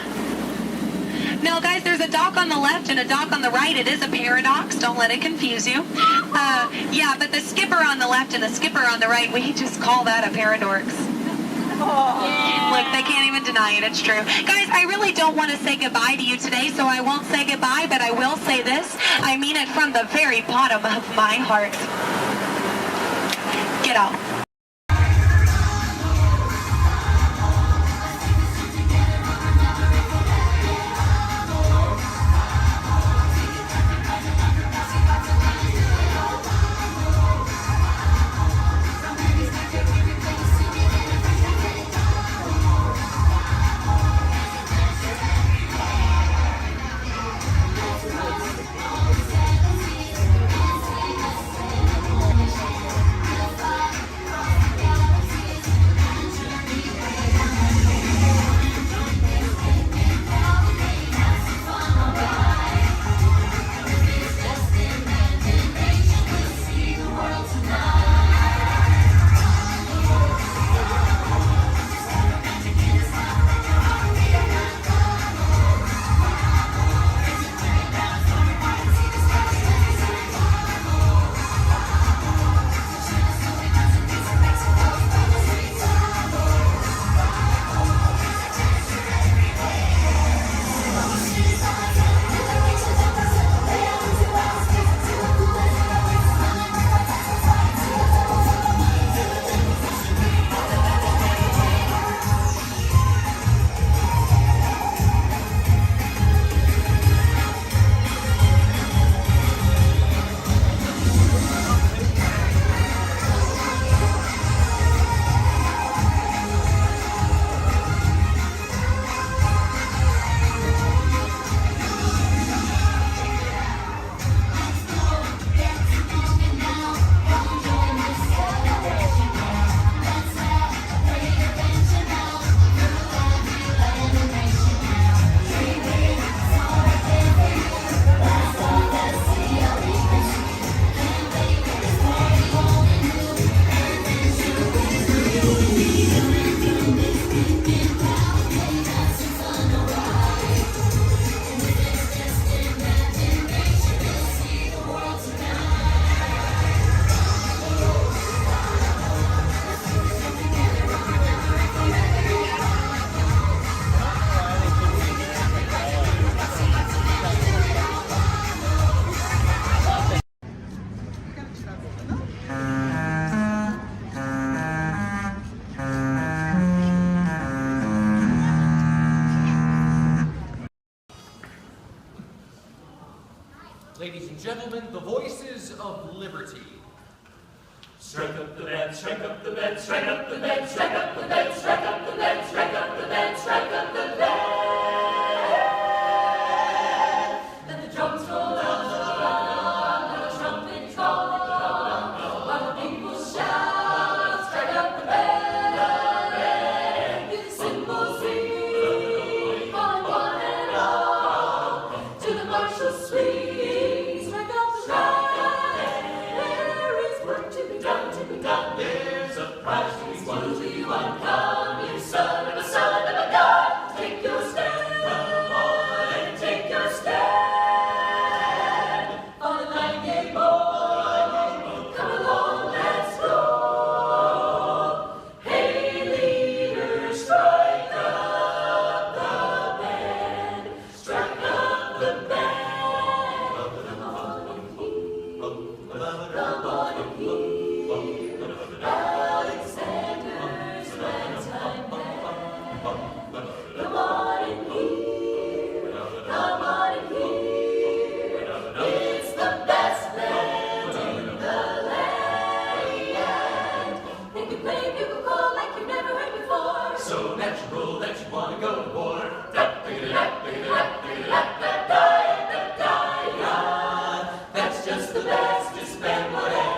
Now guys, there's a dock on the left and a dock on the right. It is a paradox. Don't let it confuse you. Yeah, but the skipper on the left and the skipper on the right, we just call that a paradorx. Look, they can't even deny it. It's true. Guys, I really don't want to say goodbye to you today, so I won't say goodbye, but I will say this. I mean it from the very bottom of my heart. Get out. and gentlemen, the voices of liberty. Strike up the band, strike up the band, strike up the band, strike up the band, strike up the band, strike up the band, strike up the band. Let the drums roll out, let the trumpets call, while the people shout, strike up the band. Hear the cymbals ring, calling one and all to the martial swing. Strike up the band. There's a prize to be won. Come, you son of a gun. Take your stand. Come on and take your stand. On the nightingale boy, come along, let's go. Hey, leader, strike up the band. Strike up the band. Come on and hear. Come on and hear. Alexander's ragtime band. Come on and hear, come on and hear. It's the best band in the land. They can play bugle call like you've never heard before. So natural that you want to go to war. That's just the bestest band, whatever.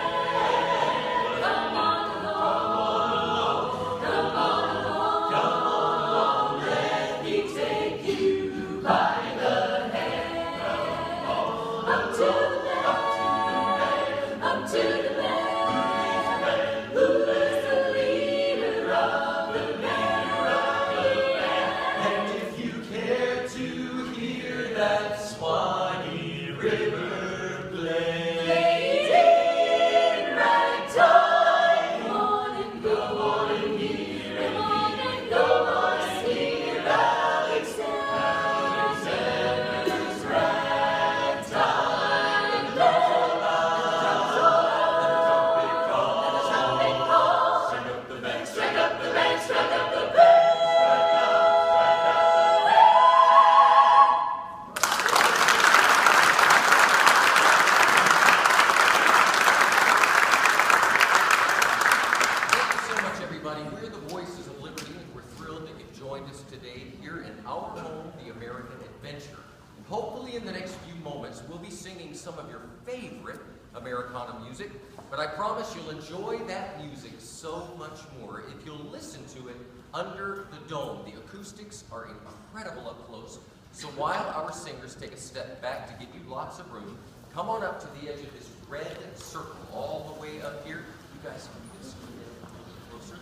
Hopefully in the next few moments we'll be singing some of your favorite Americana music, but I promise you'll enjoy that music so much more if you'll listen to it under the dome. The acoustics are incredible up close, so while our singers take a step back to give you lots of room, come on up to the edge of this red circle all the way up here. You guys can just scoot in a little closer.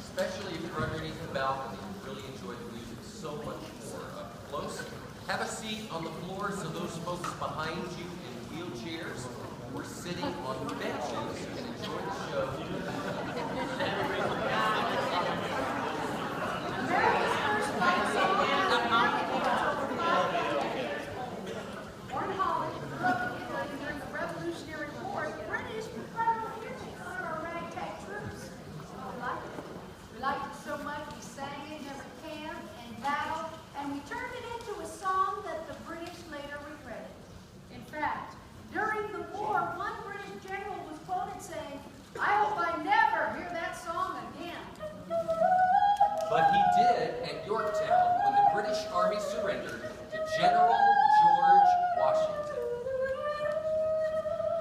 Especially if you're underneath the balcony, you really enjoy the music so much more up close. Have a seat on the floor so those folks behind you in wheelchairs or sitting on benches can enjoy the show. Warren Holly, during the Revolutionary War, the British provided music for our ragtag troops. We liked it so much we sang it in every camp and battle, and we turned it into a song that the British later regretted. In fact, during the war, one British general was quoted saying, "I hope I never hear that song again." But he did at Yorktown when the British Army surrendered to General George Washington.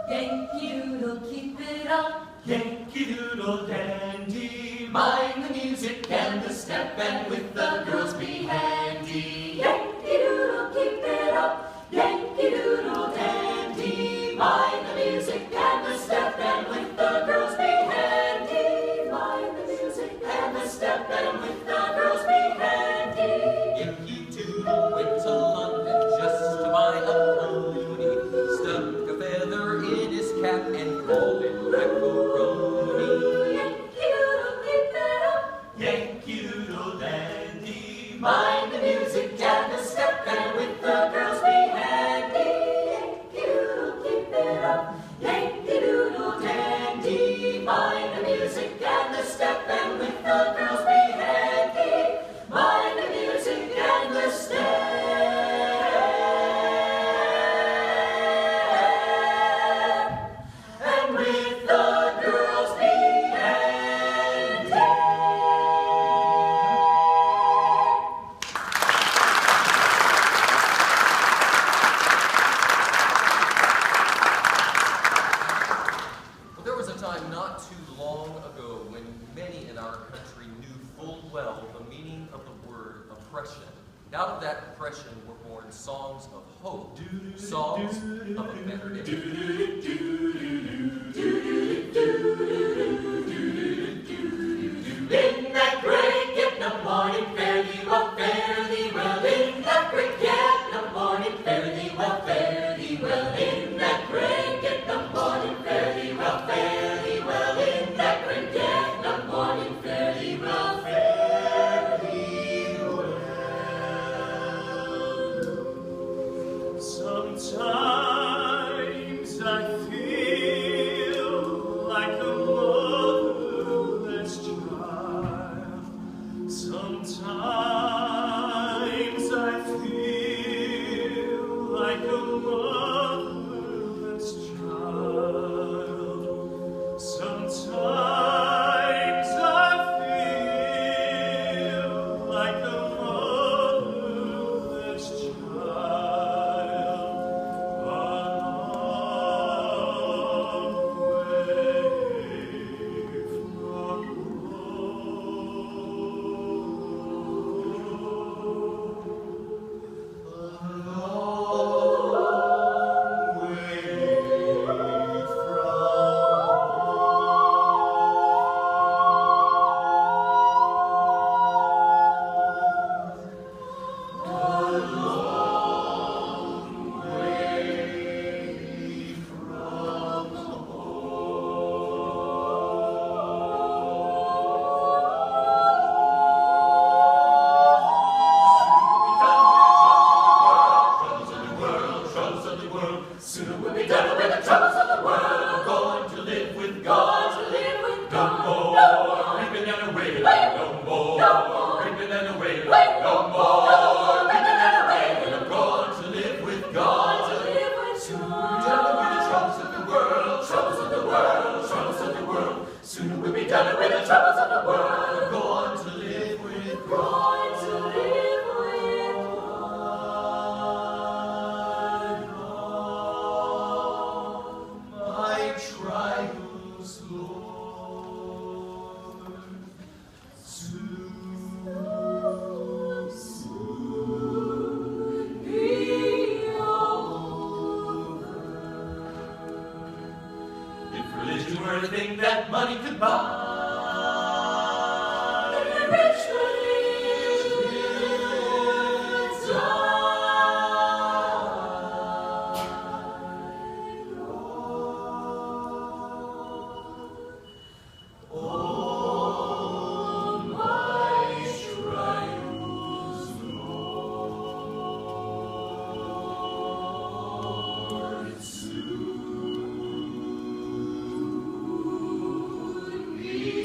Yankee Doodle, keep it up. Yankee Doodle dandy. Mind the music and the step, and with the girls be handy. Yankee Doodle, keep it up. Yankee Doodle dandy. Mind the music and the step, and with the girls be handy. Mind the music and the step, and with the girls be handy. Yankee Doodle went to London just to buy a pony, stuck a feather in his cap and called it macaroni. Yankee Doodle, keep it up. Yankee Doodle dandy. Mind the music too long ago when many in our country knew full well the meaning of the word oppression. Out of that oppression were born songs of hope, songs of a better day. In that great get no morning, fare thee well, fare thee well. In that great get no morning, fare thee well, fare thee well. In that great get no morning, fare thee well, fare thee well. In that great get no morning, fare thee well, fare thee well. Sometimes I feel like a motherless child. Sometimes I feel like a motherless child. Sometimes I feel like a motherless child. A long way from soon we'll be done with the troubles of the world. Going to live with God. No more reaping and away. No more reaping and away. No more reaping and away. I'm going to live with God. Soon we'll be done with the troubles of the world. Troubles of the world. Troubles of the world. Soon we'll be done with the troubles of the world. I'm going to live with God. Trials, Lord, soon be over. If religion were a thing that money could buy, rich religion die. Be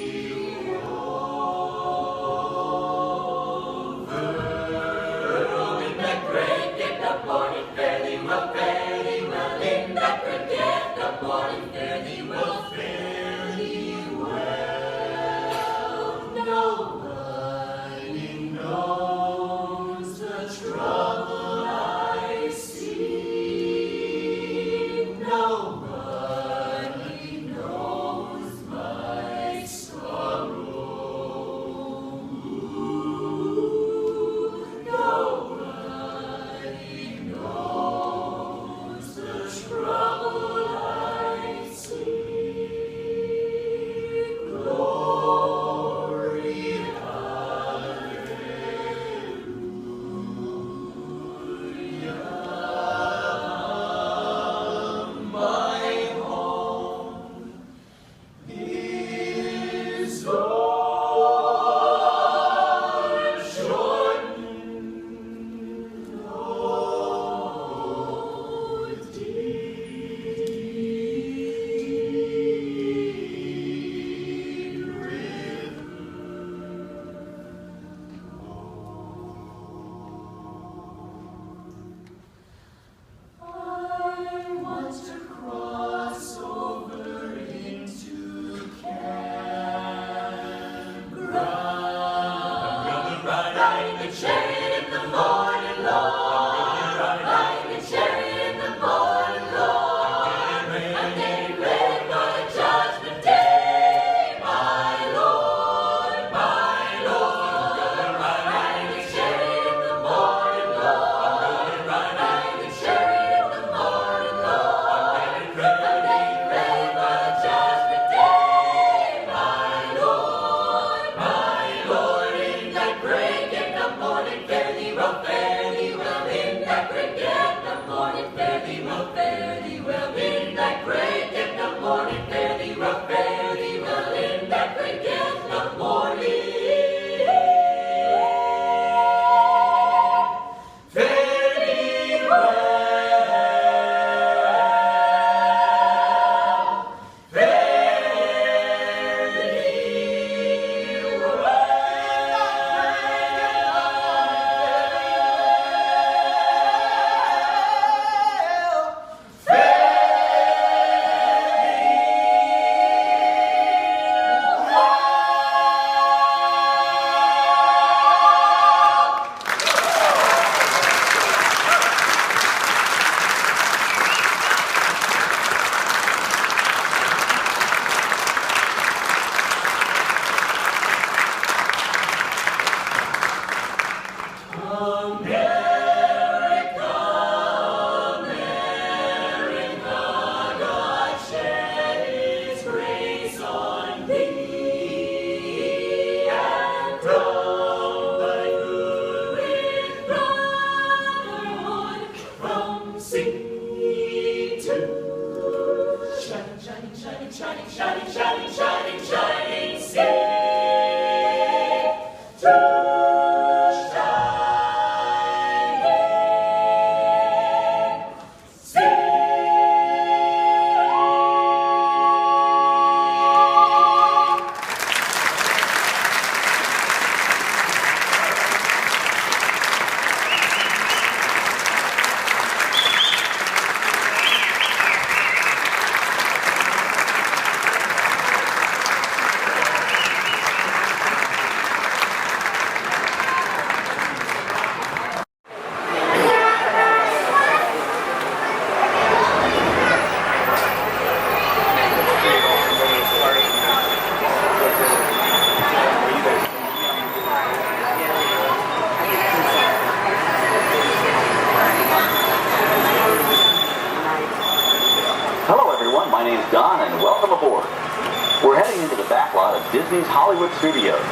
heading into the back lot of Disney's Hollywood Studios.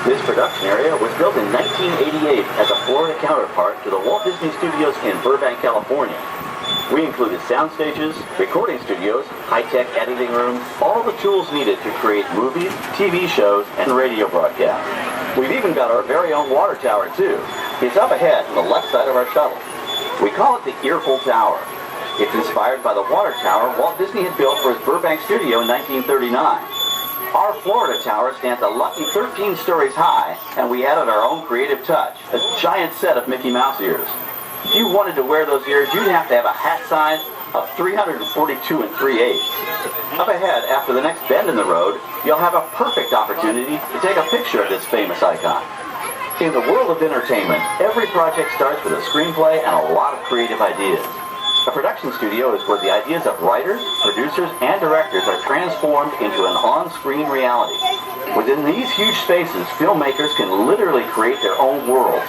This production area was built in 1988 as a Florida counterpart to the Walt Disney Studios in Burbank, California. We included sound stages, recording studios, high-tech editing rooms, all the tools needed to create movies, TV shows, and radio broadcasts. We've even got our very own water tower, too. It's up ahead on the left side of our shuttle. We call it the Earful Tower. It's inspired by the water tower Walt Disney had built for his Burbank studio in 1939. Our Florida tower stands a lucky 13 stories high, and we added our own creative touch, a giant set of Mickey Mouse ears. If you wanted to wear those ears, you'd have to have a hat size of 342 3/8. Up ahead, after the next bend in the road, you'll have a perfect opportunity to take a picture of this famous icon. In the world of entertainment, every project starts with a screenplay and a lot of creative ideas. A production studio is where the ideas of writers, producers, and directors are transformed into an on-screen reality. Within these huge spaces, filmmakers can literally create their own worlds.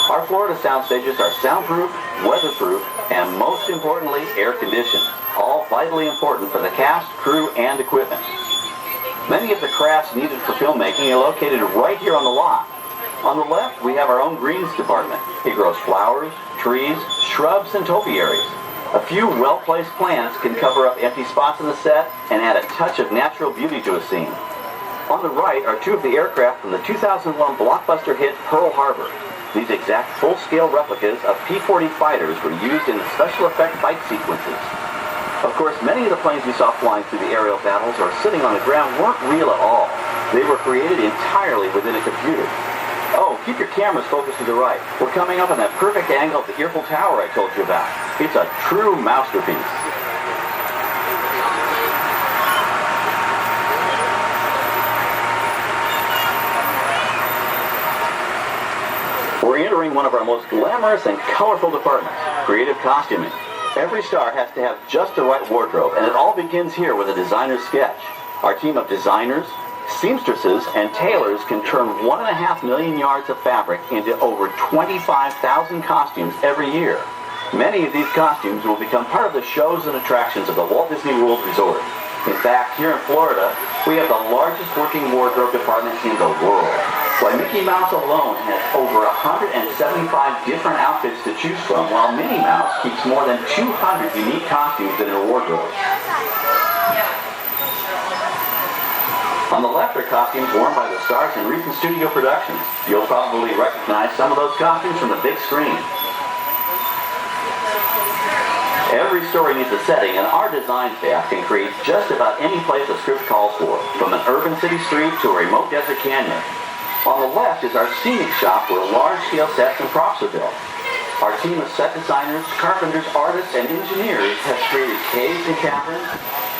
Our Florida sound stages are soundproof, weatherproof, and most importantly, air-conditioned, all vitally important for the cast, crew, and equipment. Many of the crafts needed for filmmaking are located right here on the lot. On the left, we have our own greens department. It grows flowers, trees, shrubs, and topiaries. A few well-placed plants can cover up empty spots in the set and add a touch of natural beauty to a scene. On the right are two of the aircraft from the 2001 blockbuster hit Pearl Harbor. These exact full-scale replicas of P-40 fighters were used in the special effect fight sequences. Of course, many of the planes you saw flying through the aerial battles or sitting on the ground weren't real at all. They were created entirely within a computer. Oh, keep your cameras focused to the right. We're coming up on that perfect angle of the Earful Tower I told you about. It's a true masterpiece. We're entering one of our most glamorous and colorful departments, creative costuming. Every star has to have just the right wardrobe, and it all begins here with a designer's sketch. Our team of designers, seamstresses, and tailors can turn 1.5 million yards of fabric into over 25,000 costumes every year. Many of these costumes will become part of the shows and attractions of the Walt Disney World Resort. In fact, here in Florida, we have the largest working wardrobe department in the world. Why, Mickey Mouse alone has over 175 different outfits to choose from, while Minnie Mouse keeps more than 200 unique costumes in her wardrobe. On the left are costumes worn by the stars in recent studio productions. You'll probably recognize some of those costumes from the big screen. Every story needs a setting, and our design staff can create just about any place a script calls for, from an urban city street to a remote desert canyon. On the left is our scenic shop where large-scale sets and props are built. Our team of set designers, carpenters, artists, and engineers has created caves and caverns,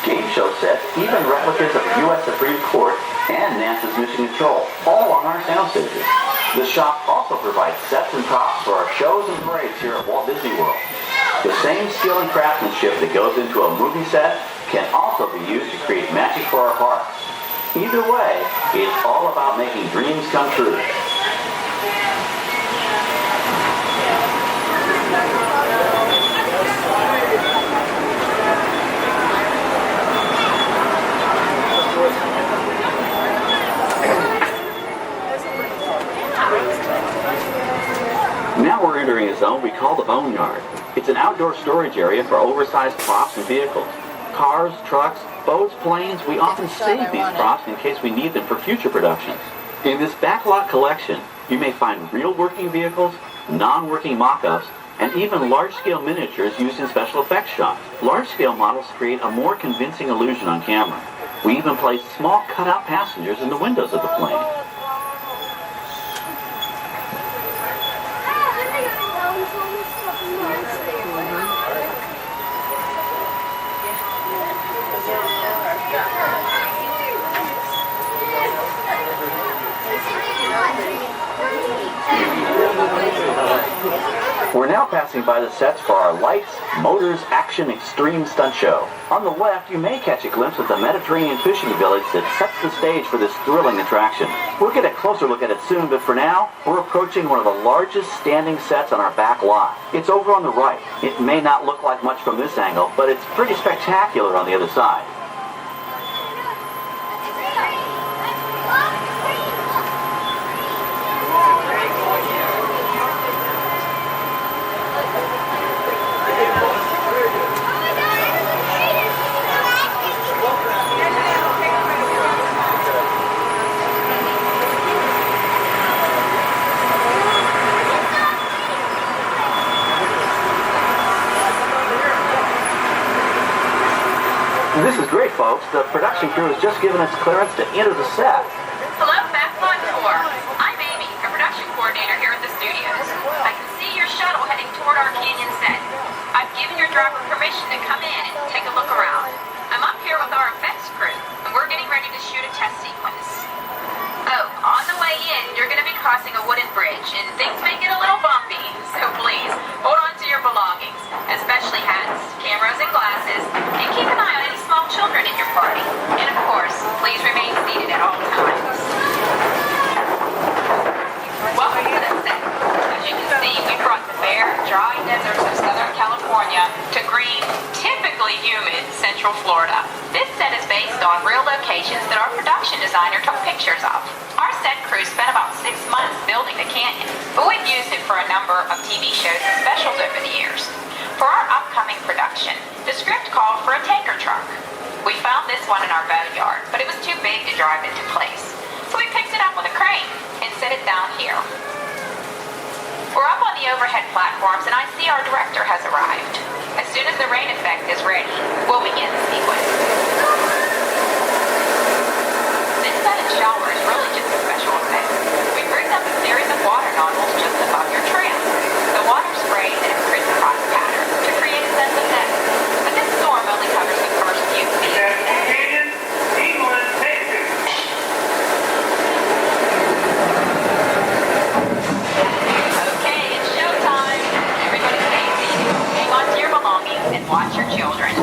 game show sets, even replicas of the U.S. Supreme Court and NASA's Mission Control, all on our sound stages. The shop also provides sets and props for our shows and parades here at Walt Disney World. The same skill and craftsmanship that goes into a movie set can also be used to create magic for our parks. Either way, it's all about making dreams come true. Now we're entering a zone we call the Boneyard. It's an outdoor storage area for oversized props and vehicles. Cars, trucks, boats, planes, we often save these props in case we need them for future productions. In this backlot collection, you may find real working vehicles, non-working mock-ups, and even large-scale miniatures used in special effects shots. Large-scale models create a more convincing illusion on camera. We even place small cutout passengers in the windows of the plane. We're now passing by the sets for our Lights, Motors, Action, Extreme Stunt Show. On the left, you may catch a glimpse of the Mediterranean fishing village that sets the stage for this thrilling attraction. We'll get a closer look at it soon, but for now, we're approaching one of the largest standing sets on our back lot. It's over on the right. It may not look like much from this angle, but it's pretty spectacular on the other side. the production crew has just given us clearance to enter the set. Hello, Backlot Tour. I'm Amy, a production coordinator here at the studios. I can see your shuttle heading toward our canyon set. I've given your driver permission to come in and take a look around. I'm up here with our effects crew, and we're getting ready to shoot a test sequence. Oh, on the way in, you're going to be crossing a wooden bridge, and things may get a little bumpy, so please, hold on to your belongings, especially hats, cameras, and glasses, and keep an eye on any small children in your party. And of course, please remain seated at all times. Welcome to the set. As you can see, we brought the bare, dry deserts of Southern California to green, typically humid Central Florida. This set is based on real locations that our production designer took pictures of. Our set crew spent about 6 months building the canyon, but we've used it for a number of TV shows and specials over the years. For our upcoming production, the script called for a tanker truck. We found this one in our boneyard, but it was too big to drive into place. So we picked it up with a crane and set it down here. We're up on the overhead platforms, and I see our director has arrived. As soon as the rain effect is ready, we'll begin the sequence. This set and shower is really just a special effect. We rigged up a series of water nozzles just above your tram. The water sprays in a crisscross pattern to create a sense of depth. But this storm only covers the first few feet. Okay, it's showtime. Everybody stay seated. Hang on to your belongings and watch your children.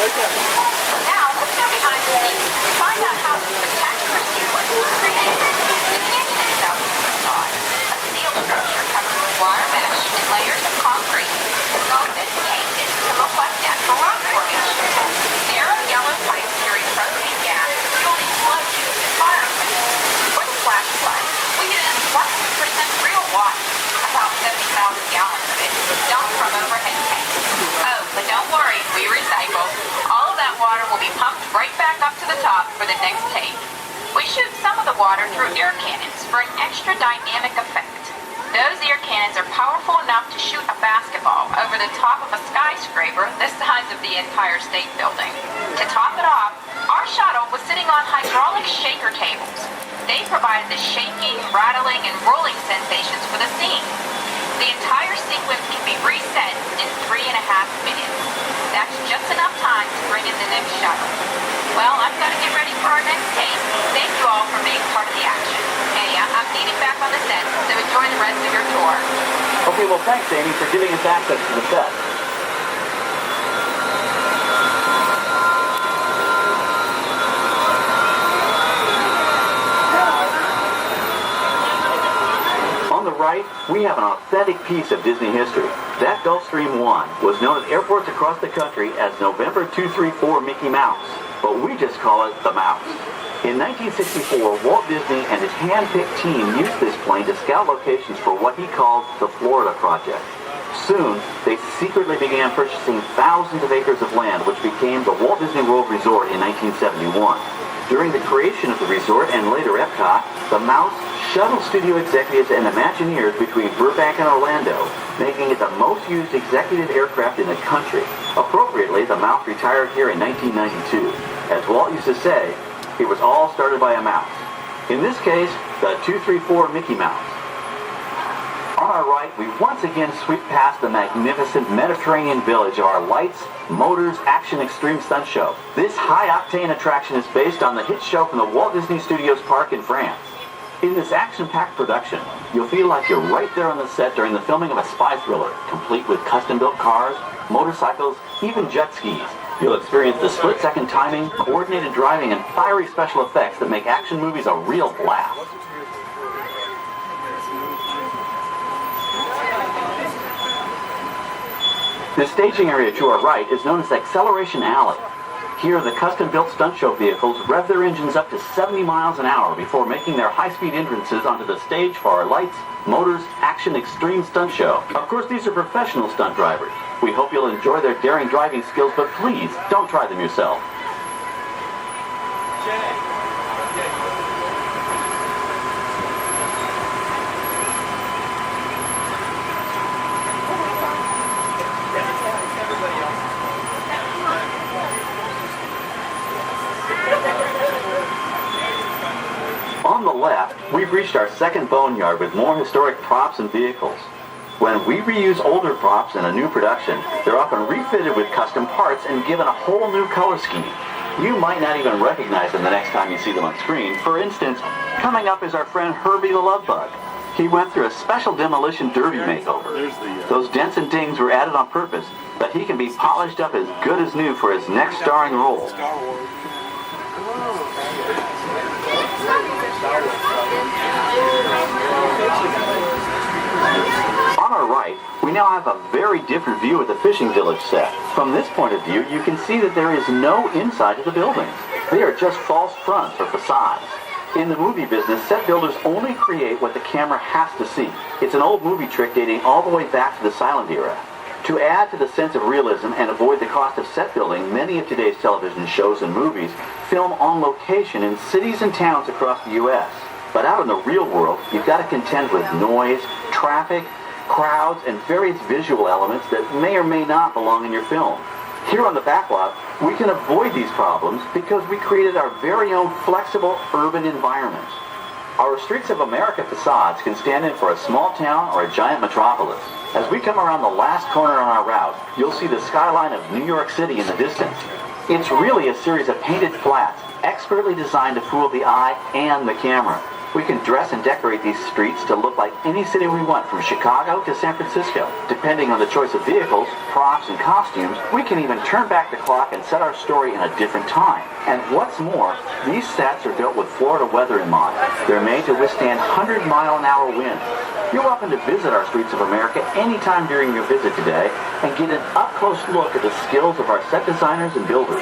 Now, let's go behind the scenes to find out how the spectacular sequence was created. The canyon itself is a facade, a steel structure covered with wire mesh and layers of concrete, sculpted and painted to look like natural rock formations. Narrow yellow pipes carry propane gas, fueling flow tubes and fire pits. For the flash flood, we used 100% real water, about 70,000 gallons of it, dumped from overhead tanks. Oh, but don't worry, we recycle. All of that water will be pumped right back up to the top for the next take. We shoot some of the water through air cannons for an extra dynamic effect. Those air cannons are powerful enough to shoot a basketball over the top of a skyscraper the size of the Empire State Building. To top it off, our shuttle was sitting on hydraulic shaker tables. They provided the shaking, rattling, and rolling sensations for the scene. The entire sequence can be reset in 3.5 minutes. That's just enough time to bring in the next shuttle. Well, I've got to get ready for our next take. Thank you all for being part of the action. Hey, I'm needing back on the set, so enjoy the rest of your tour. Okay, well, thanks, Amy, for giving us access to the set. On the right, we have an authentic piece of Disney history. That Gulfstream 1 was known at airports across the country as November 234 Mickey Mouse, but we just call it the Mouse. In 1964, Walt Disney and his hand-picked team used this plane to scout locations for what he called the Florida Project. Soon, they secretly began purchasing thousands of acres of land, which became the Walt Disney World Resort in 1971. During the creation of the resort and later Epcot, the Mouse shuttled studio executives and Imagineers between Burbank and Orlando, making it the most used executive aircraft in the country. Appropriately, the Mouse retired here in 1992. As Walt used to say, it was all started by a mouse. In this case, the 234 Mickey Mouse. On our right, we once again sweep past the magnificent Mediterranean village of our Lights, Motors, Action Extreme Stunt Show. This high-octane attraction is based on the hit show from the Walt Disney Studios Park in France. In this action-packed production, you'll feel like you're right there on the set during the filming of a spy thriller, complete with custom-built cars, motorcycles, even jet skis. You'll experience the split-second timing, coordinated driving, and fiery special effects that make action movies a real blast. The staging area to our right is known as Acceleration Alley. Here, the custom-built stunt show vehicles rev their engines up to 70 miles an hour before making their high-speed entrances onto the stage for our Lights, Motors, Action Extreme Stunt Show. Of course, these are professional stunt drivers. We hope you'll enjoy their daring driving skills, but please, don't try them yourself. On the left, we've reached our second boneyard with more historic props and vehicles. When we reuse older props in a new production, they're often refitted with custom parts and given a whole new color scheme. You might not even recognize them the next time you see them on screen. For instance, coming up is our friend Herbie the Love Bug. He went through a special demolition derby makeover. Those dents and dings were added on purpose, but he can be polished up as good as new for his next starring role. On our right, we now have a very different view of the fishing village set. From this point of view, you can see that there is no inside to the buildings. They are just false fronts or facades. In the movie business, set builders only create what the camera has to see. It's an old movie trick dating all the way back to the silent era. To add to the sense of realism and avoid the cost of set building, many of today's television shows and movies film on location in cities and towns across the U.S. But out in the real world, you've got to contend with noise, traffic, crowds, and various visual elements that may or may not belong in your film. Here on the backlot, we can avoid these problems because we created our very own flexible urban environment. Our Streets of America facades can stand in for a small town or a giant metropolis. As we come around the last corner on our route, you'll see the skyline of New York City in the distance. It's really a series of painted flats, expertly designed to fool the eye and the camera. We can dress and decorate these streets to look like any city we want, from Chicago to San Francisco. Depending on the choice of vehicles, props, and costumes, we can even turn back the clock and set our story in a different time. And what's more, these sets are built with Florida weather in mind. They're made to withstand 100-mile-an-hour winds. You're welcome to visit our Streets of America anytime during your visit today and get an up-close look at the skills of our set designers and builders.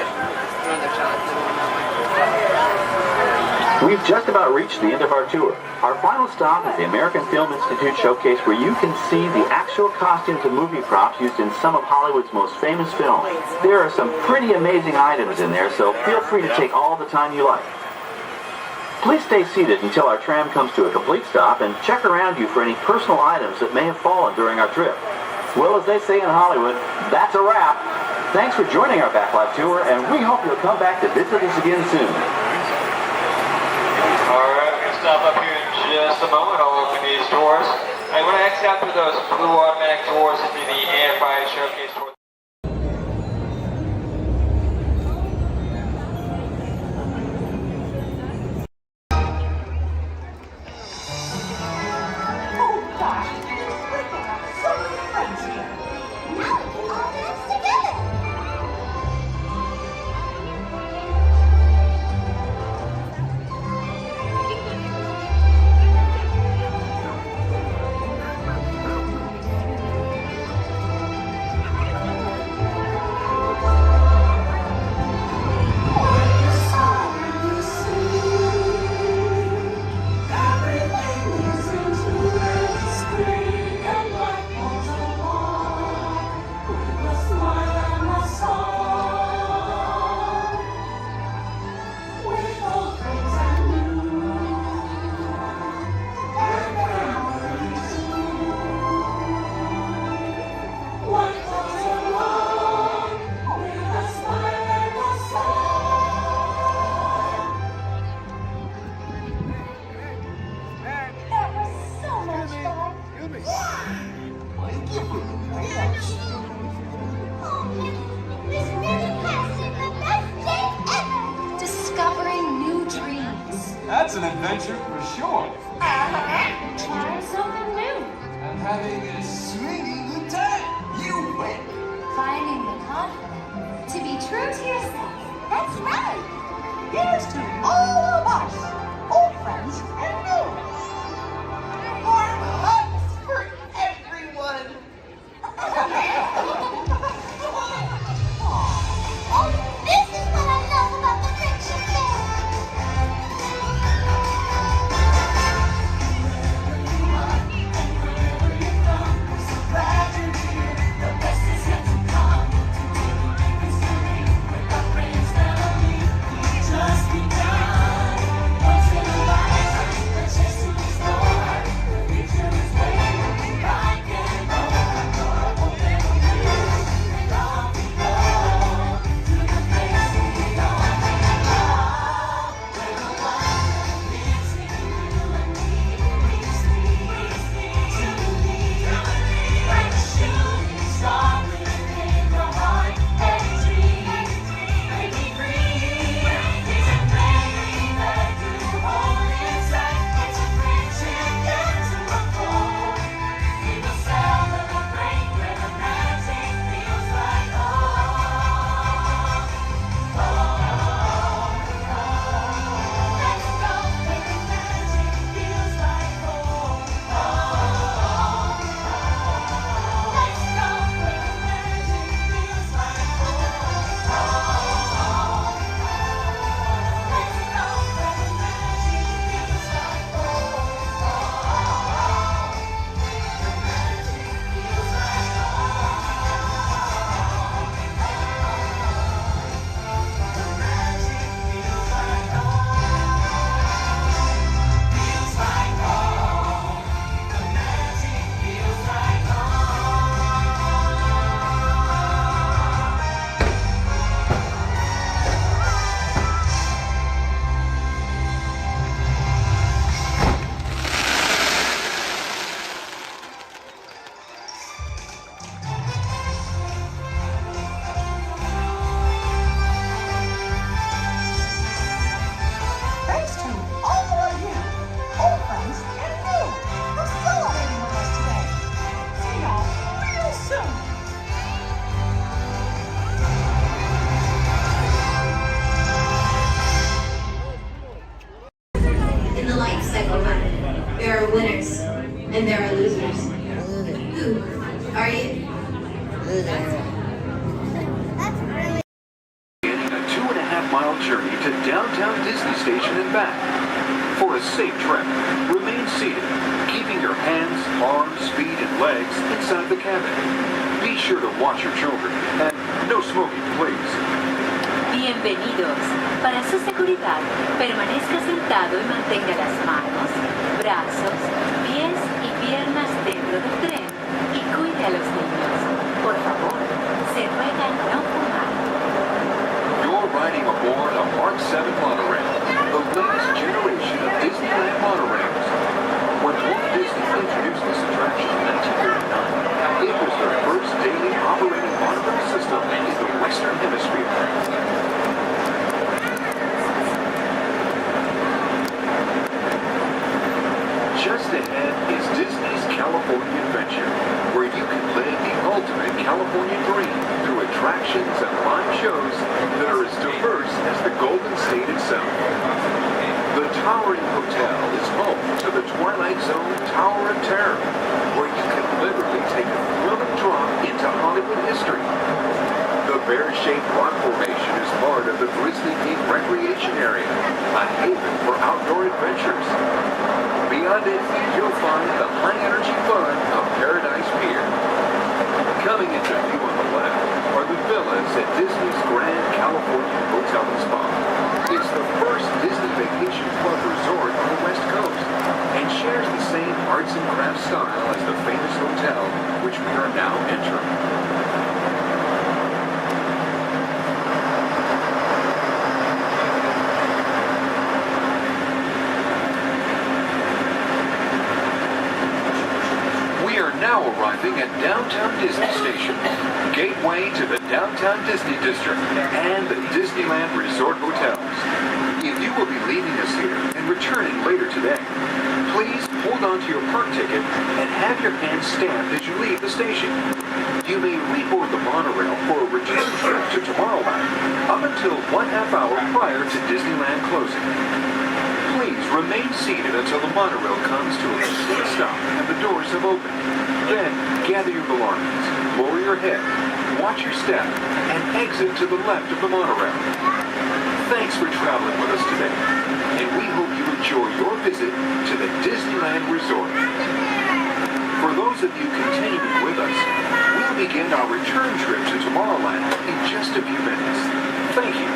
We've just about reached the end of our tour. Our final stop is the American Film Institute Showcase, where you can see the actual costumes and movie props used in some of Hollywood's most famous films. There are some pretty amazing items in there, so feel free to take all the time you like. Please stay seated until our tram comes to a complete stop and check around you for any personal items that may have fallen during our trip. Well, as they say in Hollywood, that's a wrap. Thanks for joining our backlot tour, and we hope you'll come back to visit us again soon. Alright, we're going to stop up here in just a moment. I'll open these doors. And when I exit out through those blue automatic doors into the AFI Showcase tour. adventure for sure. Trying something new. And having a swinging good time. You win. Finding the confidence to be true to yourself. That's right. Here's to all of us, old friends and new. Warm hugs for everyone. Oh, this is what I love about the friendship fair. Thanks to all of you, old friends and new, for celebrating with us today. See y'all real soon. In the life cycle map, there are winners and there are losers. Who are you? Beginning a 2.5-mile journey to downtown Disney Station and back. For a safe trip, remain seated, keeping your hands, arms, feet, and legs inside the cabin. Be sure to watch your children, and no smoking, please. Bienvenidos. Para su seguridad, permanezca sentado y mantenga las manos, brazos, pies y piernas dentro del tren y cuide a los niños. Por favor, se ruega no fumar. You're riding aboard a Mark 7 monorail, the latest generation of Disneyland monorails. When Walt Disney introduced this attraction in 1939, it was the first daily operating monorail system in the Western Hemisphere. Just ahead is Disney's California Adventure, where you can live the ultimate California dream through attractions and live shows that are as diverse as the Golden State itself. The Towering Hotel is home to the Twilight Zone Tower of Terror, where you can literally take a thrilling drop into Hollywood history. The bear-shaped rock formation is part of the Grizzly Peak Recreation Area, a haven for outdoor adventures. Beyond it, you'll find the high-energy fun of Paradise Pier. Coming into view on the left are the villas at Disney's Grand California Hotel and Spa. It's the first Disney Vacation Club resort on the West Coast and shares the same arts and crafts style as the famous hotel, which we are now entering. Now arriving at downtown Disney Station, gateway to the downtown Disney District and the Disneyland Resort Hotels. If you will be leaving us here and returning later today. Please hold on to your park ticket and have your hand stamped as you leave the station. You may reboard the monorail for a return trip to Tomorrowland up until 1/2 hour prior to Disneyland closing. Please remain seated until the monorail comes to a complete stop and the doors have opened. Then gather your belongings, lower your head, watch your step, and exit to the left of the monorail. Thanks for traveling with us today, and we hope you enjoy your visit to the Disneyland Resort. For those of you continuing with us, we'll begin our return trip to Tomorrowland in just a few minutes. Thank you.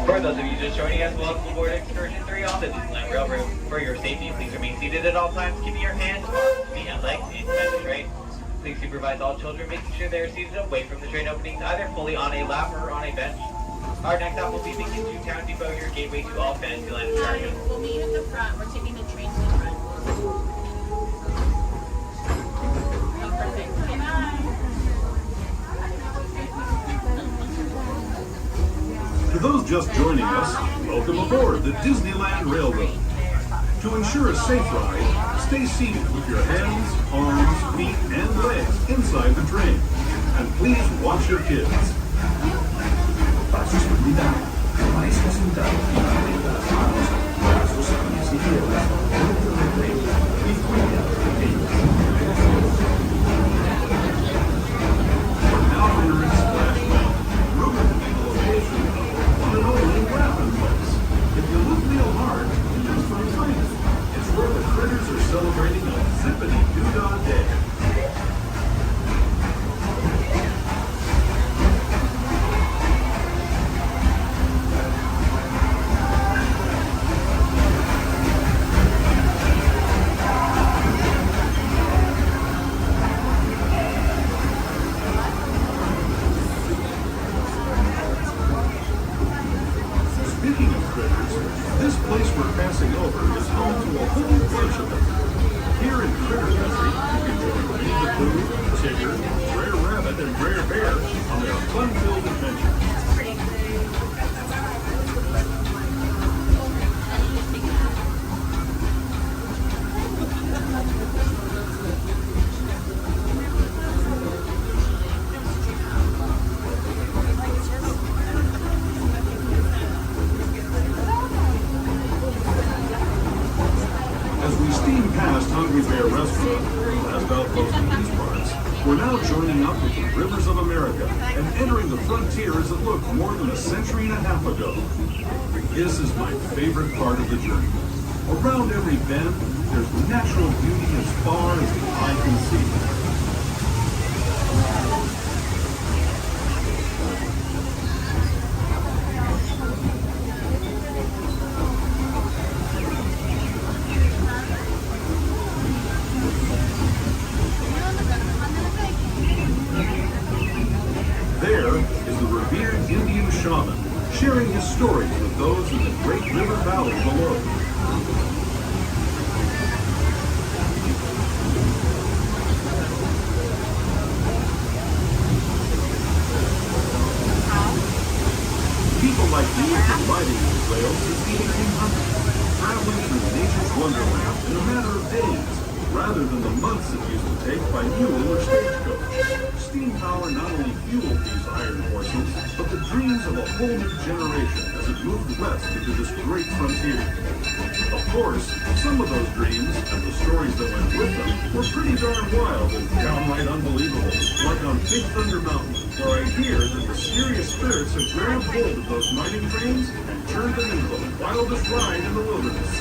For those of you just joining us, welcome aboard Excursion 3 on the Disneyland Railroad. For your safety, please remain seated at all times, keeping your hands, feet, and legs inside the train. Please supervise all children, making sure they are seated away from the train openings, either fully on a lap or on a bench. Our next stop will be Beacon to Town Depot, your gateway to all Fantasyland attractions. We'll meet you at the front. We're taking the train to the front. Oh, perfect. Okay, bye. To those just joining us, welcome aboard the Disneyland Railroad. To ensure a safe ride, stay seated with your hands, arms, feet, and legs inside the train. And please watch your kids. Para su seguridad, permanezca sentado y mantenga las manos, brazos, pies y piernas dentro del tren y cuide a los pequeños. We're now entering Splash Mountain, rumored to be the location of the one and only Rappin' Place. If you look real hard, you just might find it. It's where the critters are celebrating a zippity-doo-dah day. Speaking of critters, this place we're passing over is home to a whole bunch of them. Here in Tigger, Brer Rabbit, and Brer Bear on their fun-filled adventure. As we steam past Hungry Bear Restaurant, the last outpost in these parts, we're now joining up with the rivers of America and entering the frontiers that looked more than a century and a half ago. This is my favorite part of the journey. Around every bend, there's natural beauty as far as the eye can see. There is the revered Indian shaman, sharing his stories with those in the great river valley below. People like me have been riding these rails since the 1800s, traveling through nature's wonderland in a matter of days, rather than the months it used to take by mule or stagecoach. Steam power not only fueled these iron horses, but the dreams of a whole new generation as it moved west into this great frontier. Of course, some of those dreams and the stories that went with them were pretty darn wild and downright unbelievable, like on Big Thunder Mountain, where I hear that mysterious spirits have grabbed hold of those mining trains and turned them into the wildest ride in the wilderness.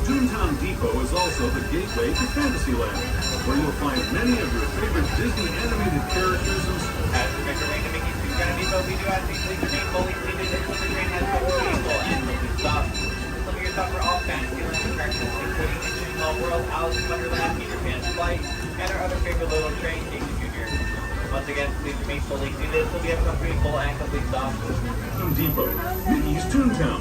Toontown Depot is also the gateway to Fantasyland, where you'll find many of your favorite Disney animated characters and As we make our way to Mickey's Toontown Depot, we do ask that you please remain fully seated until the train has come to vehicle and until we stop. Some of your stops are all Fantasyland attractions, including Into Small World, Alice in Wonderland, Peter Pan's Flight, and our other favorite little train, Casey Jr. Once again, please remain fully seated until we have come to a full and complete stop. Toontown Depot, Mickey's Toontown.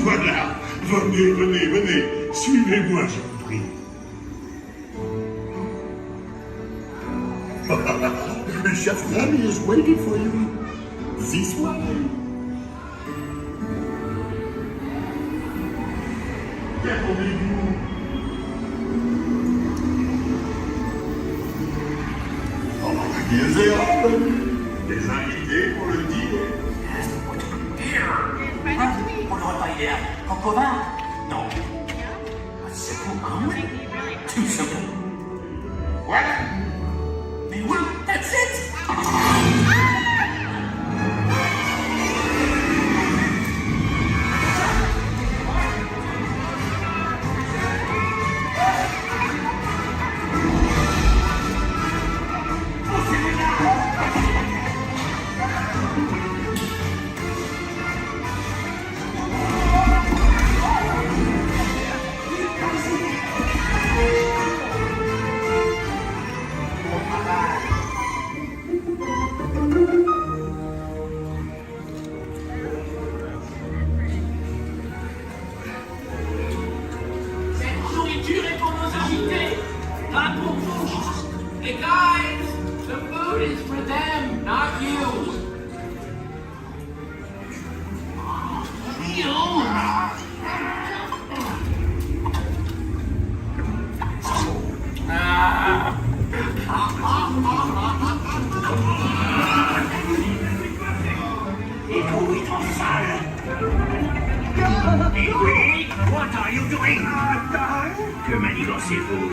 Voilà, venez, venez, venez, suivez-moi, je vous prie. Chef Daddy is waiting for you. This way. répondez-vous? Des invités pour le dîner. On n'aurait pas idée en commun? Non. C'est pour quand même. Tout ça pour. Voilà. Mais oui, that's it. Cette nourriture est pour nos invités, pas pour vous. Hey guys, the food is for them, not you. What are you doing? Que manigancez-vous?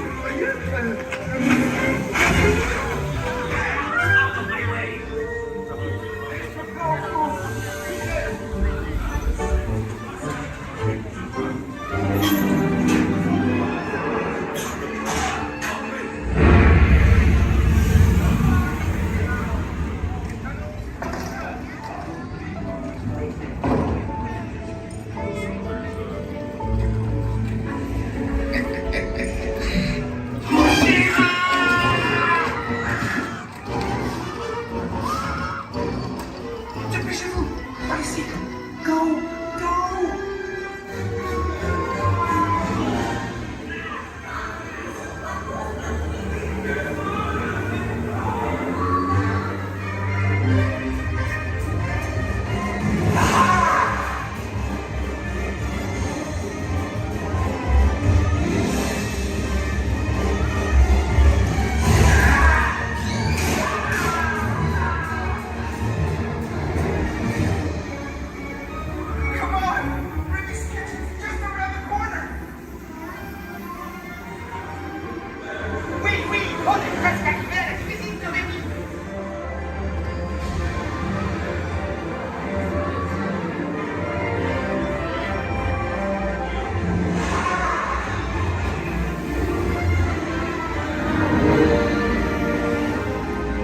Out of my way! Dépêchez-vous. Allez-y. Go. Go. Come on! Rimmy's kitchen's just around the corner! Oui, oui! On est presque arrivé à la cuisine de Rémi!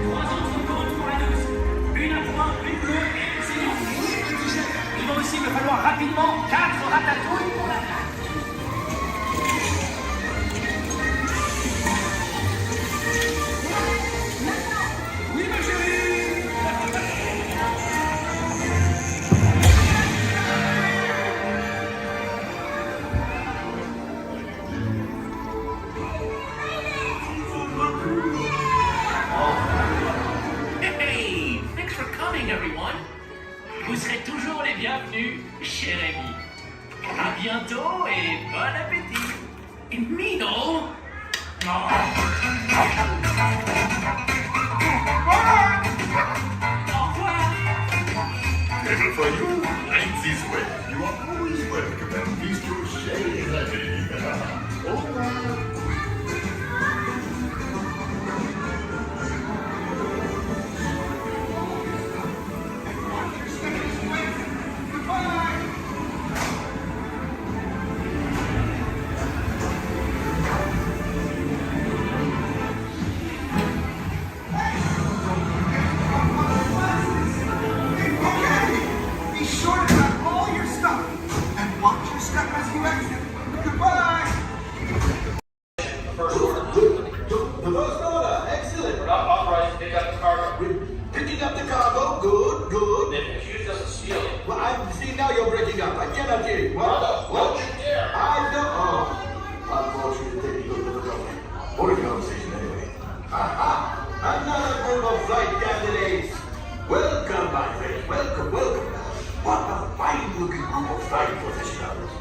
Trois autres côtes pour la douce. Une à trois, une bleue et une saignante. Il va aussi me falloir rapidement 4 ratatouilles pour la table. Oui, ma chérie. Hey, thanks for coming, everyone. Vous serez toujours les bienvenus chez Rémi. À bientôt et bon appétit. Mino. Oh. Au revoir. Never for you, right this way. You are always welcome at Bistro Chez Rémi. Au revoir. Be sure to grab all your stuff and watch your step as you exit. Goodbye! The first order, excellent. We're not authorized to pick up the cargo. Picking up the cargo, good, good. They've accused us of stealing. Well, see, now you're breaking up. I cannot hear you. What? Don't you dare. I don't. Oh, unfortunately, take a look at what a conversation anyway. Aha! Another group of flight candidates. Welcome, my friends. Welcome, welcome. What a fine-looking group of flight professionals.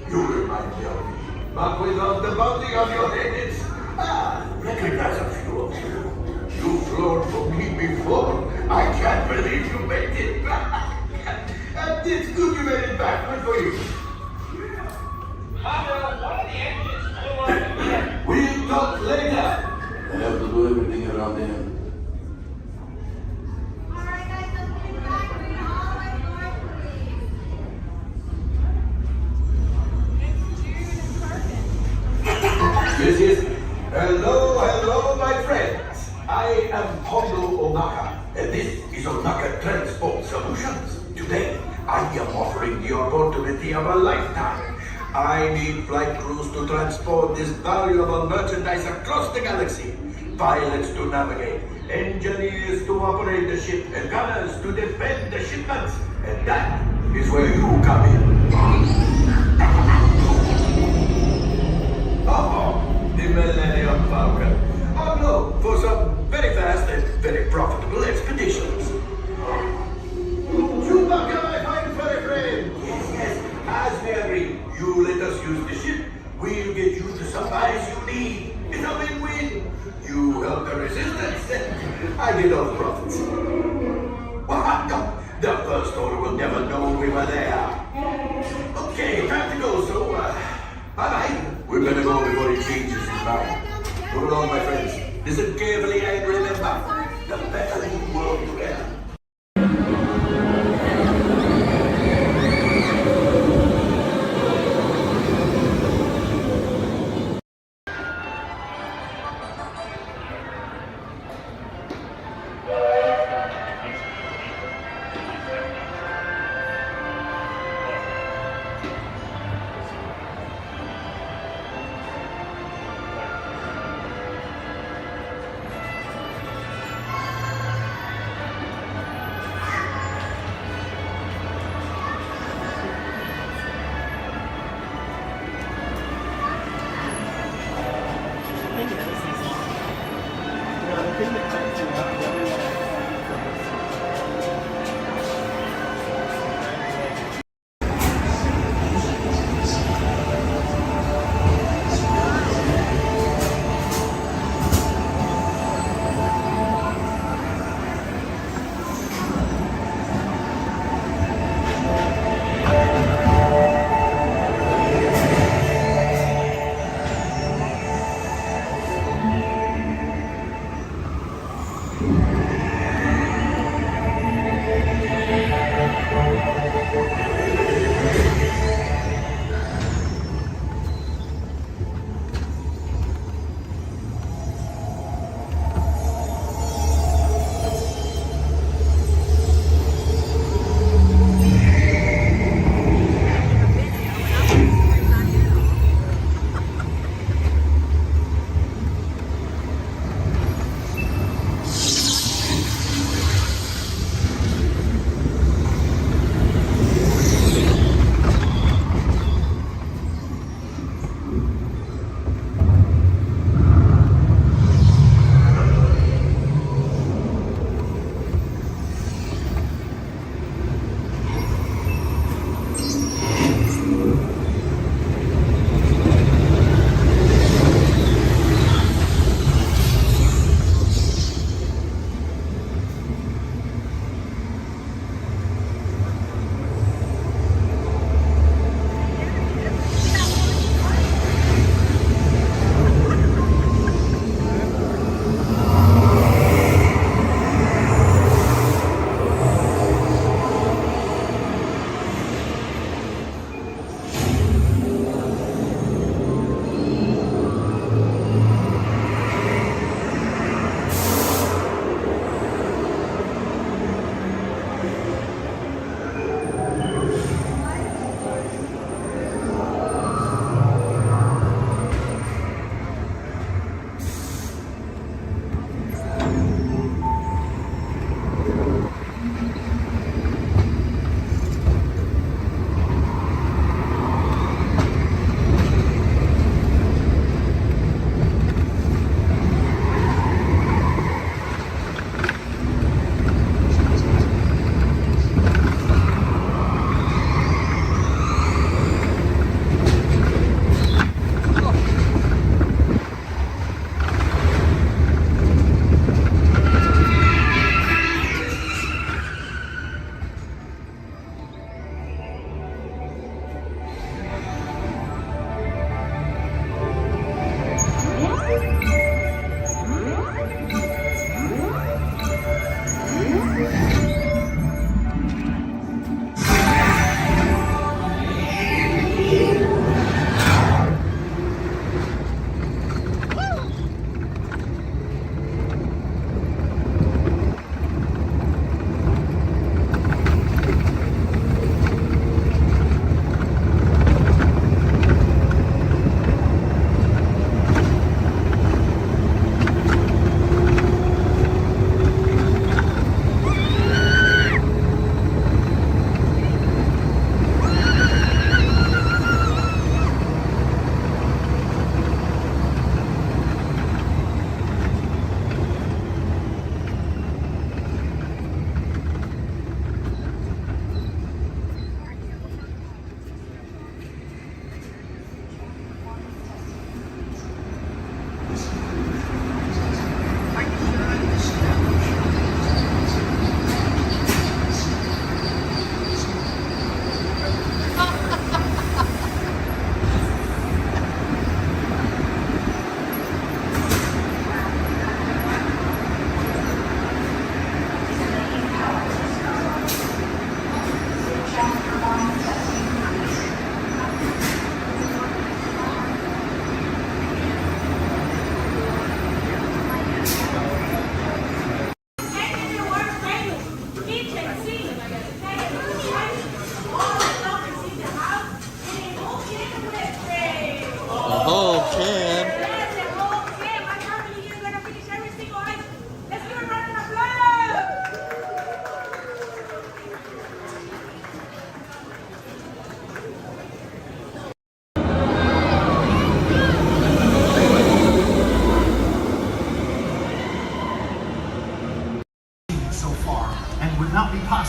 You remind me of me. something on your heads? Recognize a few of you. You've flown for me before. I can't believe you made it back. And it's good you made it back. Good for you. We'll talk later. I have to do everything around them. Yes. Hello, my friends. I am Hondo Onaka, and this is Onaka Transport Solutions. Today, I am offering the opportunity of a lifetime. I need flight crews to transport this valuable merchandise across the galaxy. Pilots to navigate, engineers to operate the ship, and gunners to defend the shipments. And that is where you come in. The Millennium Falcon. No, for some very fast and very profitable expeditions. Chewbacca, my fine furry friend. Yes. As we agreed, you let us use the ship. We'll get you the supplies you need. It's a win-win. You help the resistance, and I get all the profits. Well, no, the First Order will never know we were there. Okay, time to go, so, bye-bye. We better go before he changes his mind. Hold on, my friends. Listen carefully and remember, the battling world together.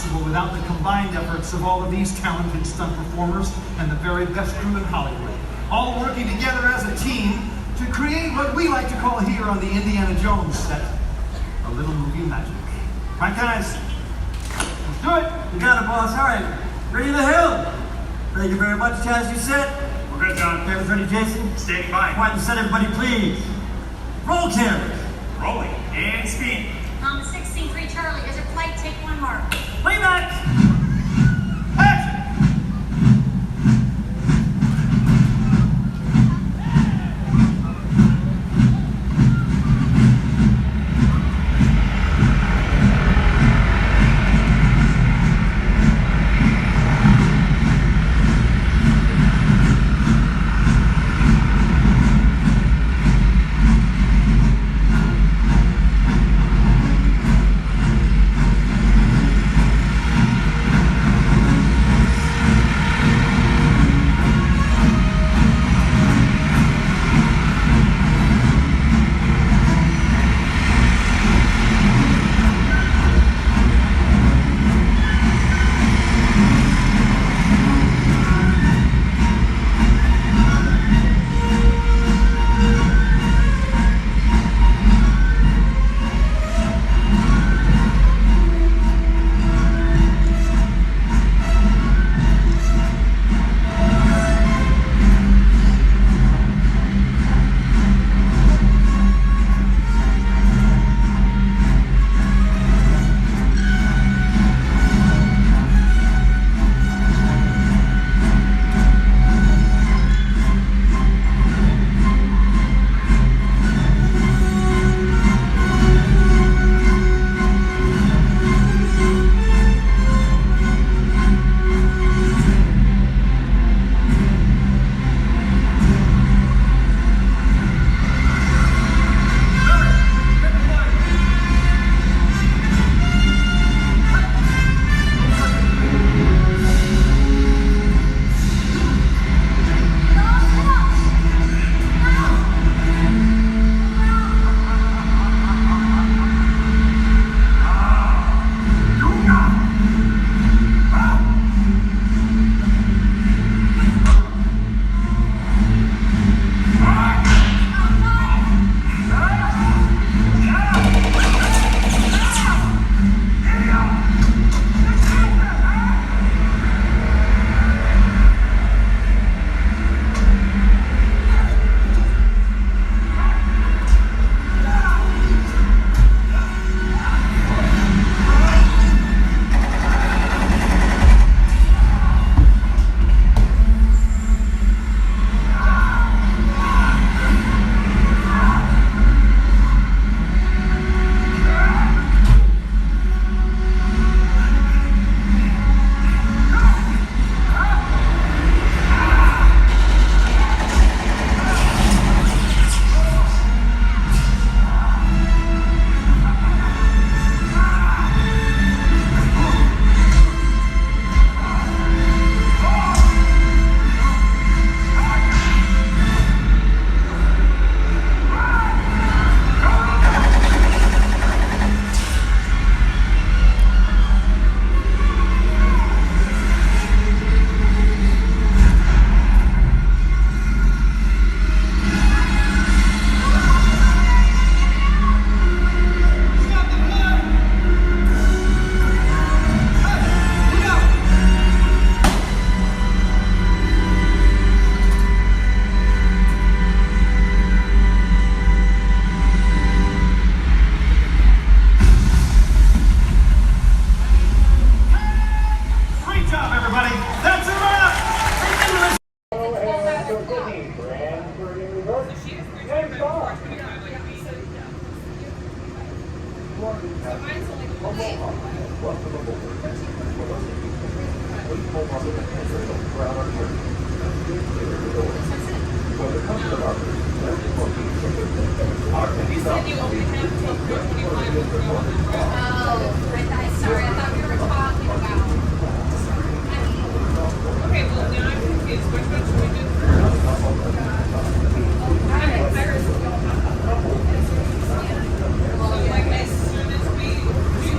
possible without the combined efforts of all of these talented stunt performers and the very best crew in Hollywood, all working together as a team to create what we like to call here on the Indiana Jones set, a little movie magic. Right, guys? Let's do it! You got it, boss. All right. Ready to hill. Thank you very much, Chaz. You set? We're good, John. Cameras ready, Jason? Standing by. Quiet and set, everybody, please. Roll cameras. Rolling and speed. 16-3 Charlie, as your flight, take one mark. Playback!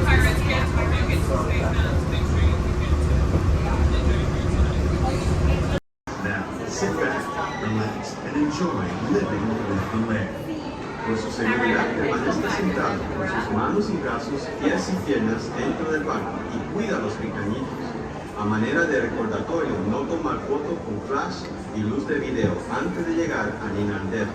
Pirates get to make it to Space Mountain. Por su seguridad, permanezca sentado con sus manos y brazos, pies y piernas dentro del barco y cuida a los pequeñitos. A manera de recordatorio, no tomar foto con flash y luz de video antes de llegar a Ninandero.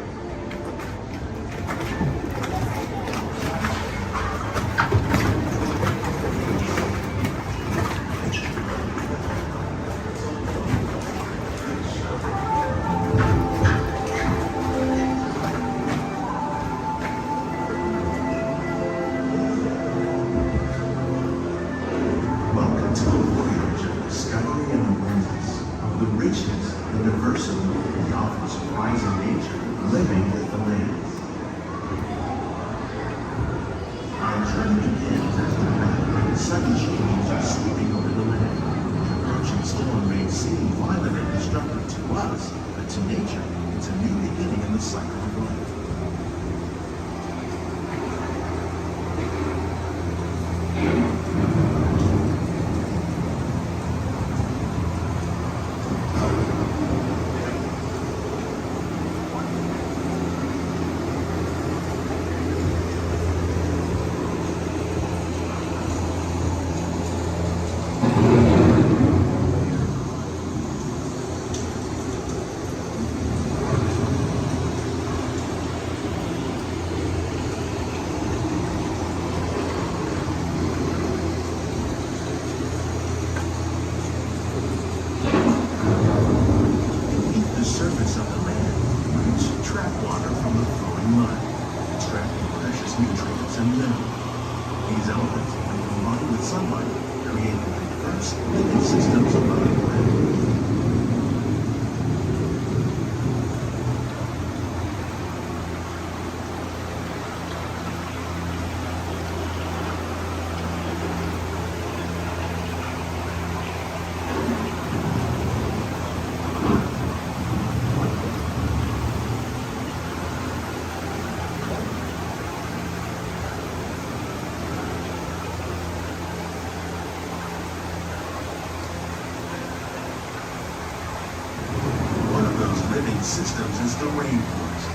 Systems is the rainforest,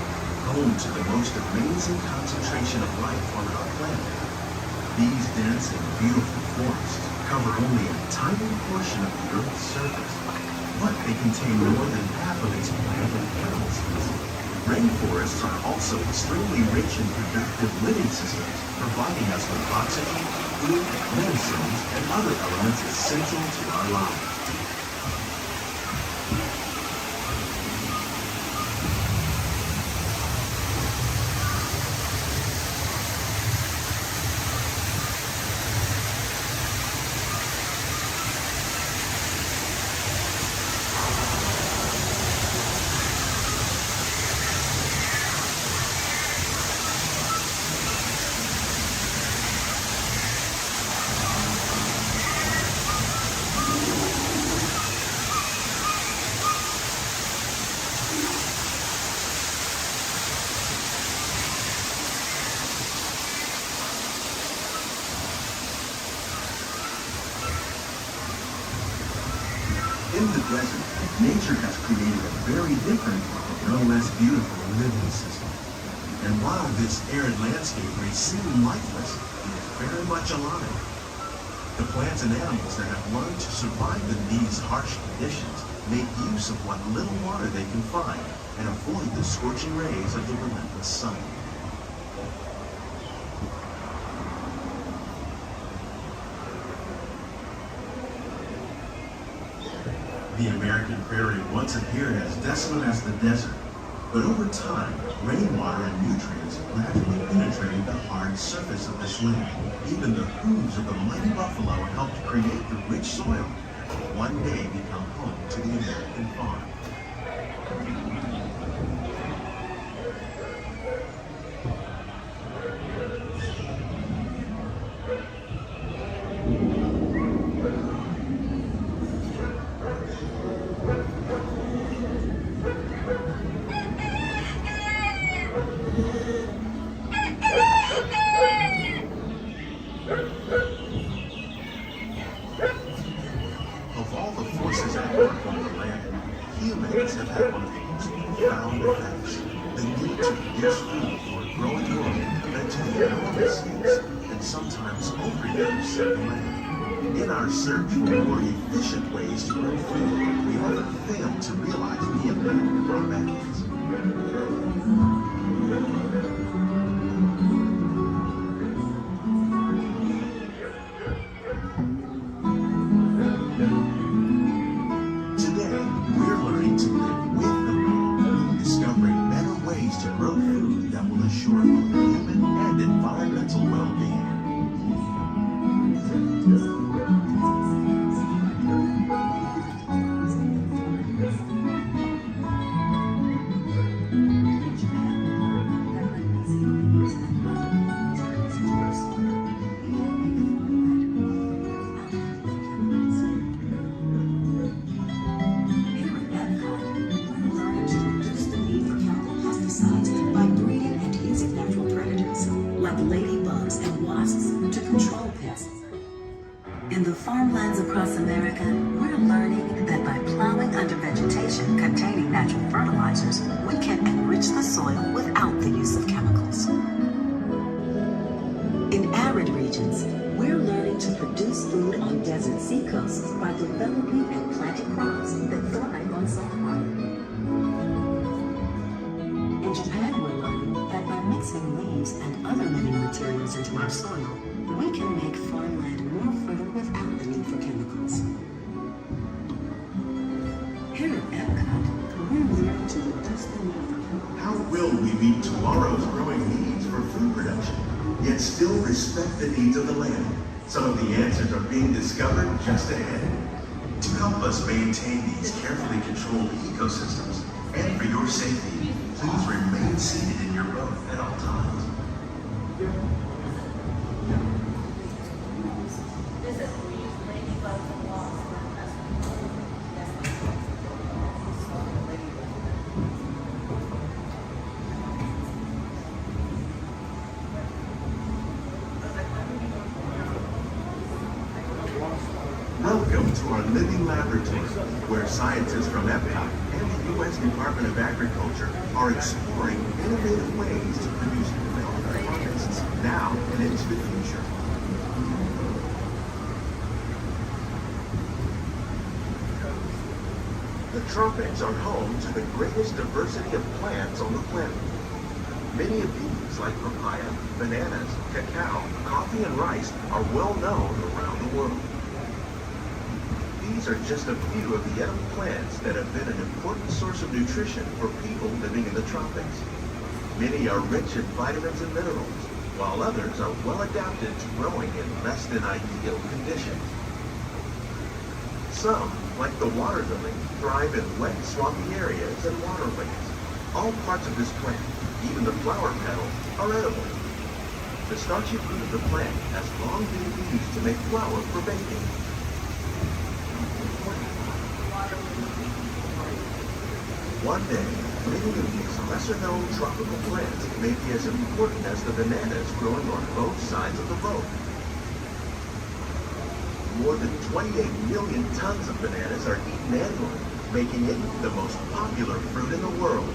home to the most amazing concentration of life on our planet. These dense and beautiful forests cover only a tiny portion of the Earth's surface, but they contain more than half of its plant and animal species. Rainforests are also extremely rich in productive living systems, providing us with oxygen, food, medicines, and other elements essential to our lives. In the desert, nature has created a very different, no less beautiful living system. And while this arid landscape may seem lifeless, it is very much alive. The plants and animals that have learned to survive in these harsh conditions make use of what little water they can find and avoid the scorching rays of the relentless sun. The American prairie once appeared as desolate as the desert, but over time, rainwater and nutrients gradually penetrated the hard surface of this land. Even the hooves of the mighty buffalo helped create the rich soil that will one day become home to the American farm. Of all the forces at work on the land, humans have had one of the most the animal misuse and sometimes overuse of the land. In our search for more efficient ways to grow food, we often fail to realize the impact of our methods. Today, we're learning to live with the land, discovering better ways to grow food that will assure both human and environmental well-being. By breeding and using natural predators like ladybugs and wasps to control pests. In the farmlands across America, we're learning that by plowing under vegetation containing natural fertilizers, we can enrich the soil without the use of chemicals. In arid regions, we're learning to produce food on desert seacoasts by developing and planting crops that thrive on salt water. In Japan, we're learning that by mixing leaves and other living materials into our soil, we can make farmland more fertile without the need for chemicals. Here at Epcot, we're learning to reduce the need for chemicals. How will we meet tomorrow's growing needs for food production, yet still respect the needs of the land? Some of the answers are being discovered just ahead. To help us maintain these carefully controlled ecosystems, and for your safety, please remain seated in your boat at all times. Welcome to our living laboratory, where scientists from Epcot and the U.S. Department of Agriculture are exploring innovative ways to produce milk harvests now and into the future. The tropics are home to the greatest diversity of plants on the planet. Many of these, like papaya, bananas, cacao, coffee, and rice, are well known around the world. These are just a few of the edible plants that have been an important source of nutrition for people living in the tropics. Many are rich in vitamins and minerals, while others are well adapted to growing in less than ideal conditions. Some, like the water lily, thrive in wet, swampy areas and waterways. All parts of this plant, even the flower petal, are edible. The starchy fruit of the plant has long been used to make flour for baking. One day, many of these lesser-known tropical plants may be as important as the bananas growing on both sides of the boat. More than 28 million tons of bananas are eaten annually, making it the most popular fruit in the world.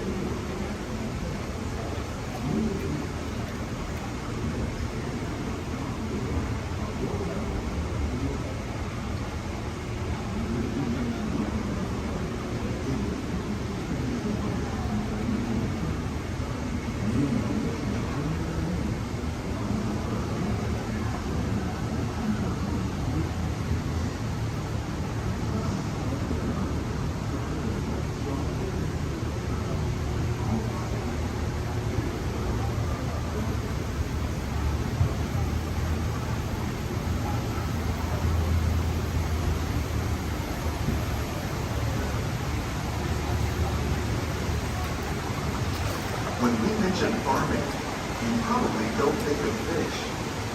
When we mention farming, you probably don't think of fish.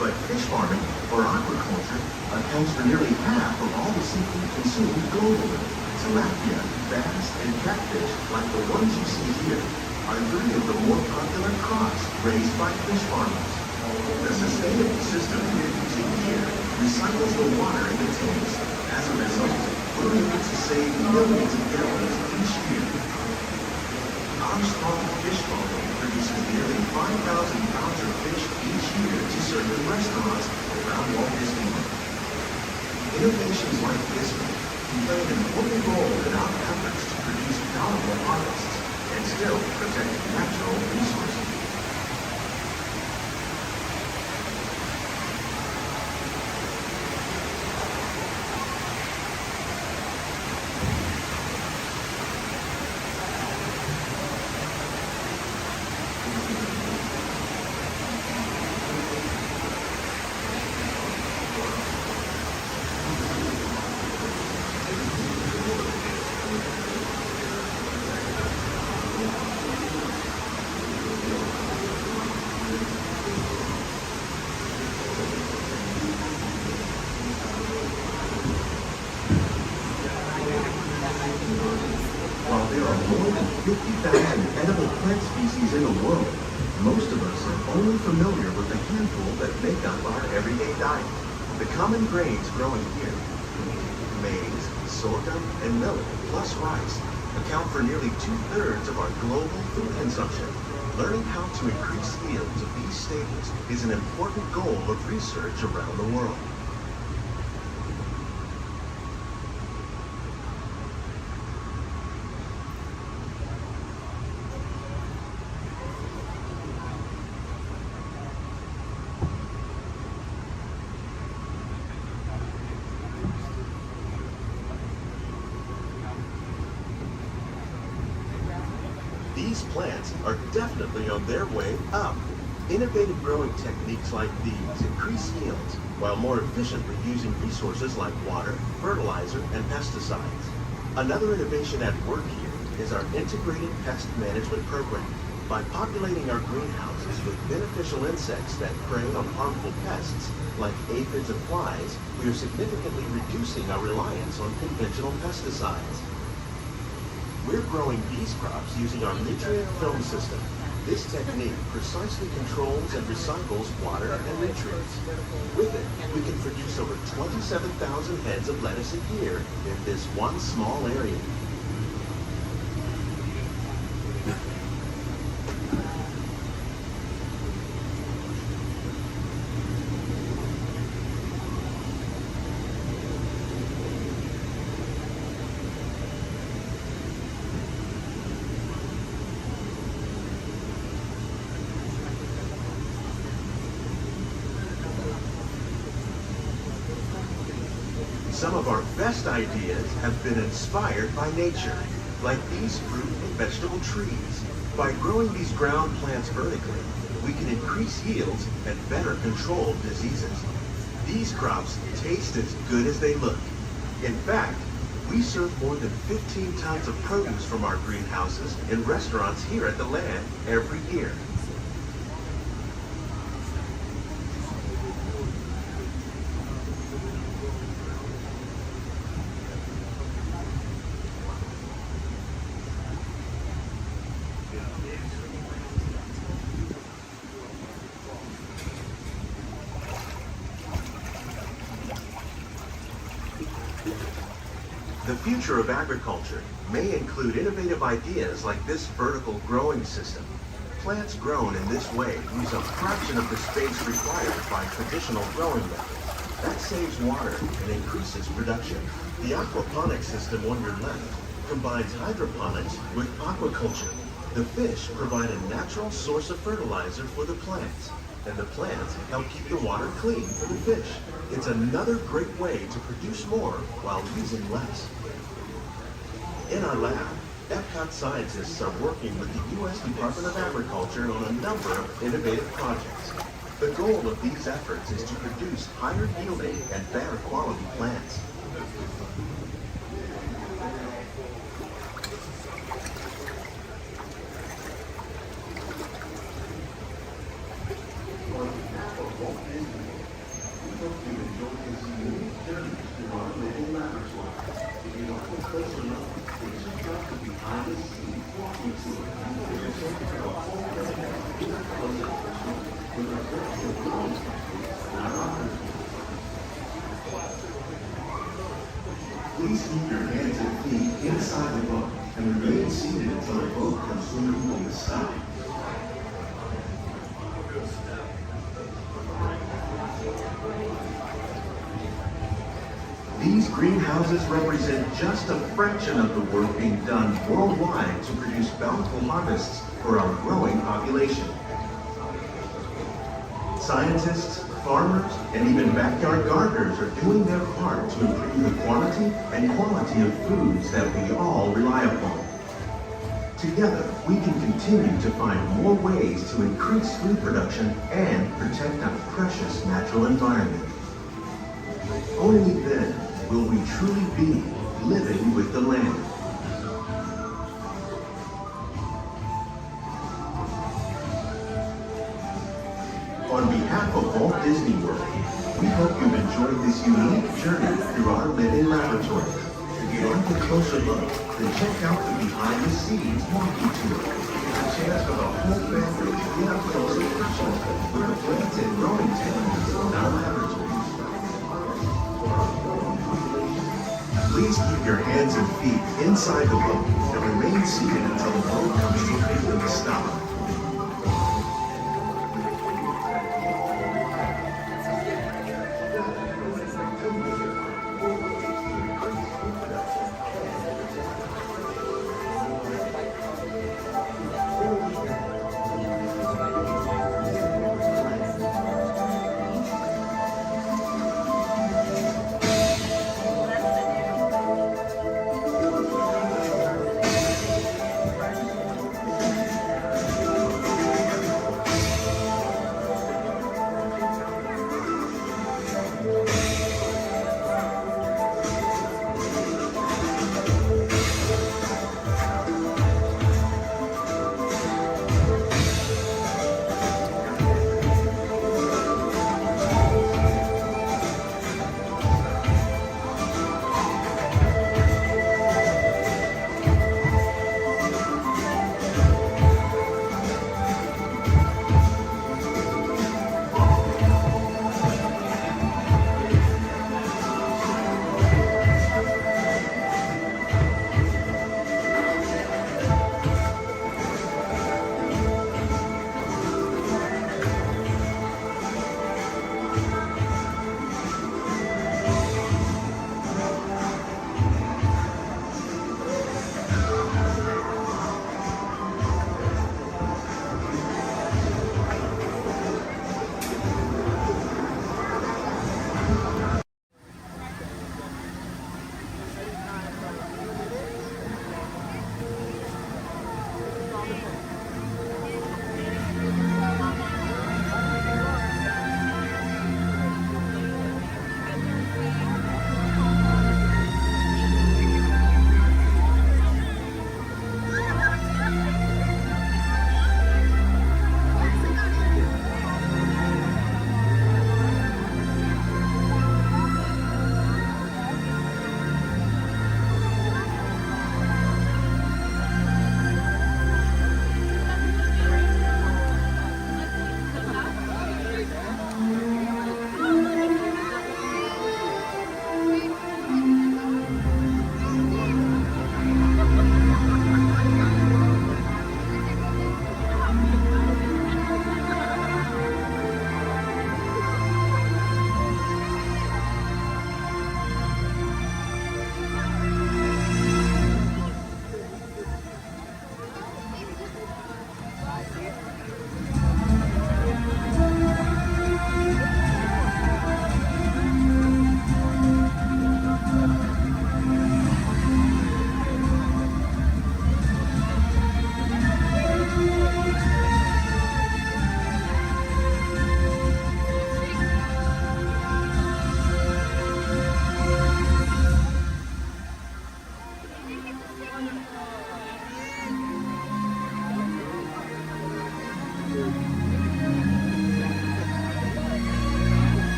But fish farming, or aquaculture, accounts for nearly half of all the seafood consumed globally. Tilapia, bass, and catfish, like the ones you see here, are three of the more popular crops raised by fish farmers. The sustainable system we're using here recycles the water in the tanks. As a result, we're able to save millions of gallons each year. Our small fish farm produces nearly 5,000 pounds of fish each year. served in restaurants around Walt Disney World. Innovations like this one can play an important role in our efforts to produce valuable harvests and still protect natural resources. While there are more than 50,000 edible plant species in the world, most of us are only familiar with the handful that make up our everyday diet. The common grains growing here, maize, sorghum, and millet, plus rice, account for nearly 2/3 of our global food consumption. Learning how to increase yields of these staples is an important goal of research around the world. These plants are definitely on their way up. Innovative growing techniques like these increase yields while more efficiently using resources like water, fertilizer, and pesticides. Another innovation at work here is our integrated pest management program. By populating our greenhouses with beneficial insects that prey on harmful pests like aphids and flies, we are significantly reducing our reliance on conventional pesticides. We're growing these crops using our nutrient film system. This technique precisely controls and recycles water and nutrients. With it, we can produce over 27,000 heads of lettuce a year in this one small area. Some of our best ideas have been inspired by nature, like these fruit and vegetable trees. By growing these ground plants vertically, we can increase yields and better control diseases. These crops taste as good as they look. In fact, we serve more than 15 tons of produce from our greenhouses in restaurants here at the land every year. The future of agriculture may include innovative ideas like this vertical growing system. Plants grown in this way use a fraction of the space required by traditional growing methods. That saves water and increases production. The aquaponics system on your left combines hydroponics with aquaculture. The fish provide a natural source of fertilizer for the plants, and the plants help keep the water clean for the fish. It's another great way to produce more while using less. In our lab, Epcot scientists are working with the U.S. Department of Agriculture on a number of innovative projects. The goal of these efforts is to produce higher yielding and better quality plants. Please keep your hands and feet inside the boat and remain seated until the boat comes in on the side. These greenhouses represent just a fraction of the work being done worldwide to produce bountiful harvests for our growing population. Scientists, farmers, and even backyard gardeners are doing their part to improve the quantity and quality of foods that we all rely upon. Together, we can continue to find more ways to increase food production and protect our precious natural environment. Only then will we truly be living with the land. On behalf of Walt Disney World, we hope you've enjoyed this unique journey through our living laboratory. If you'd like a closer look, then check out the behind-the-scenes walking tour. It's a chance for the whole family to get up close and personal with the plants and growing techniques in our laboratories. Please keep your hands and feet inside the boat and remain seated until the boat comes to a complete stop.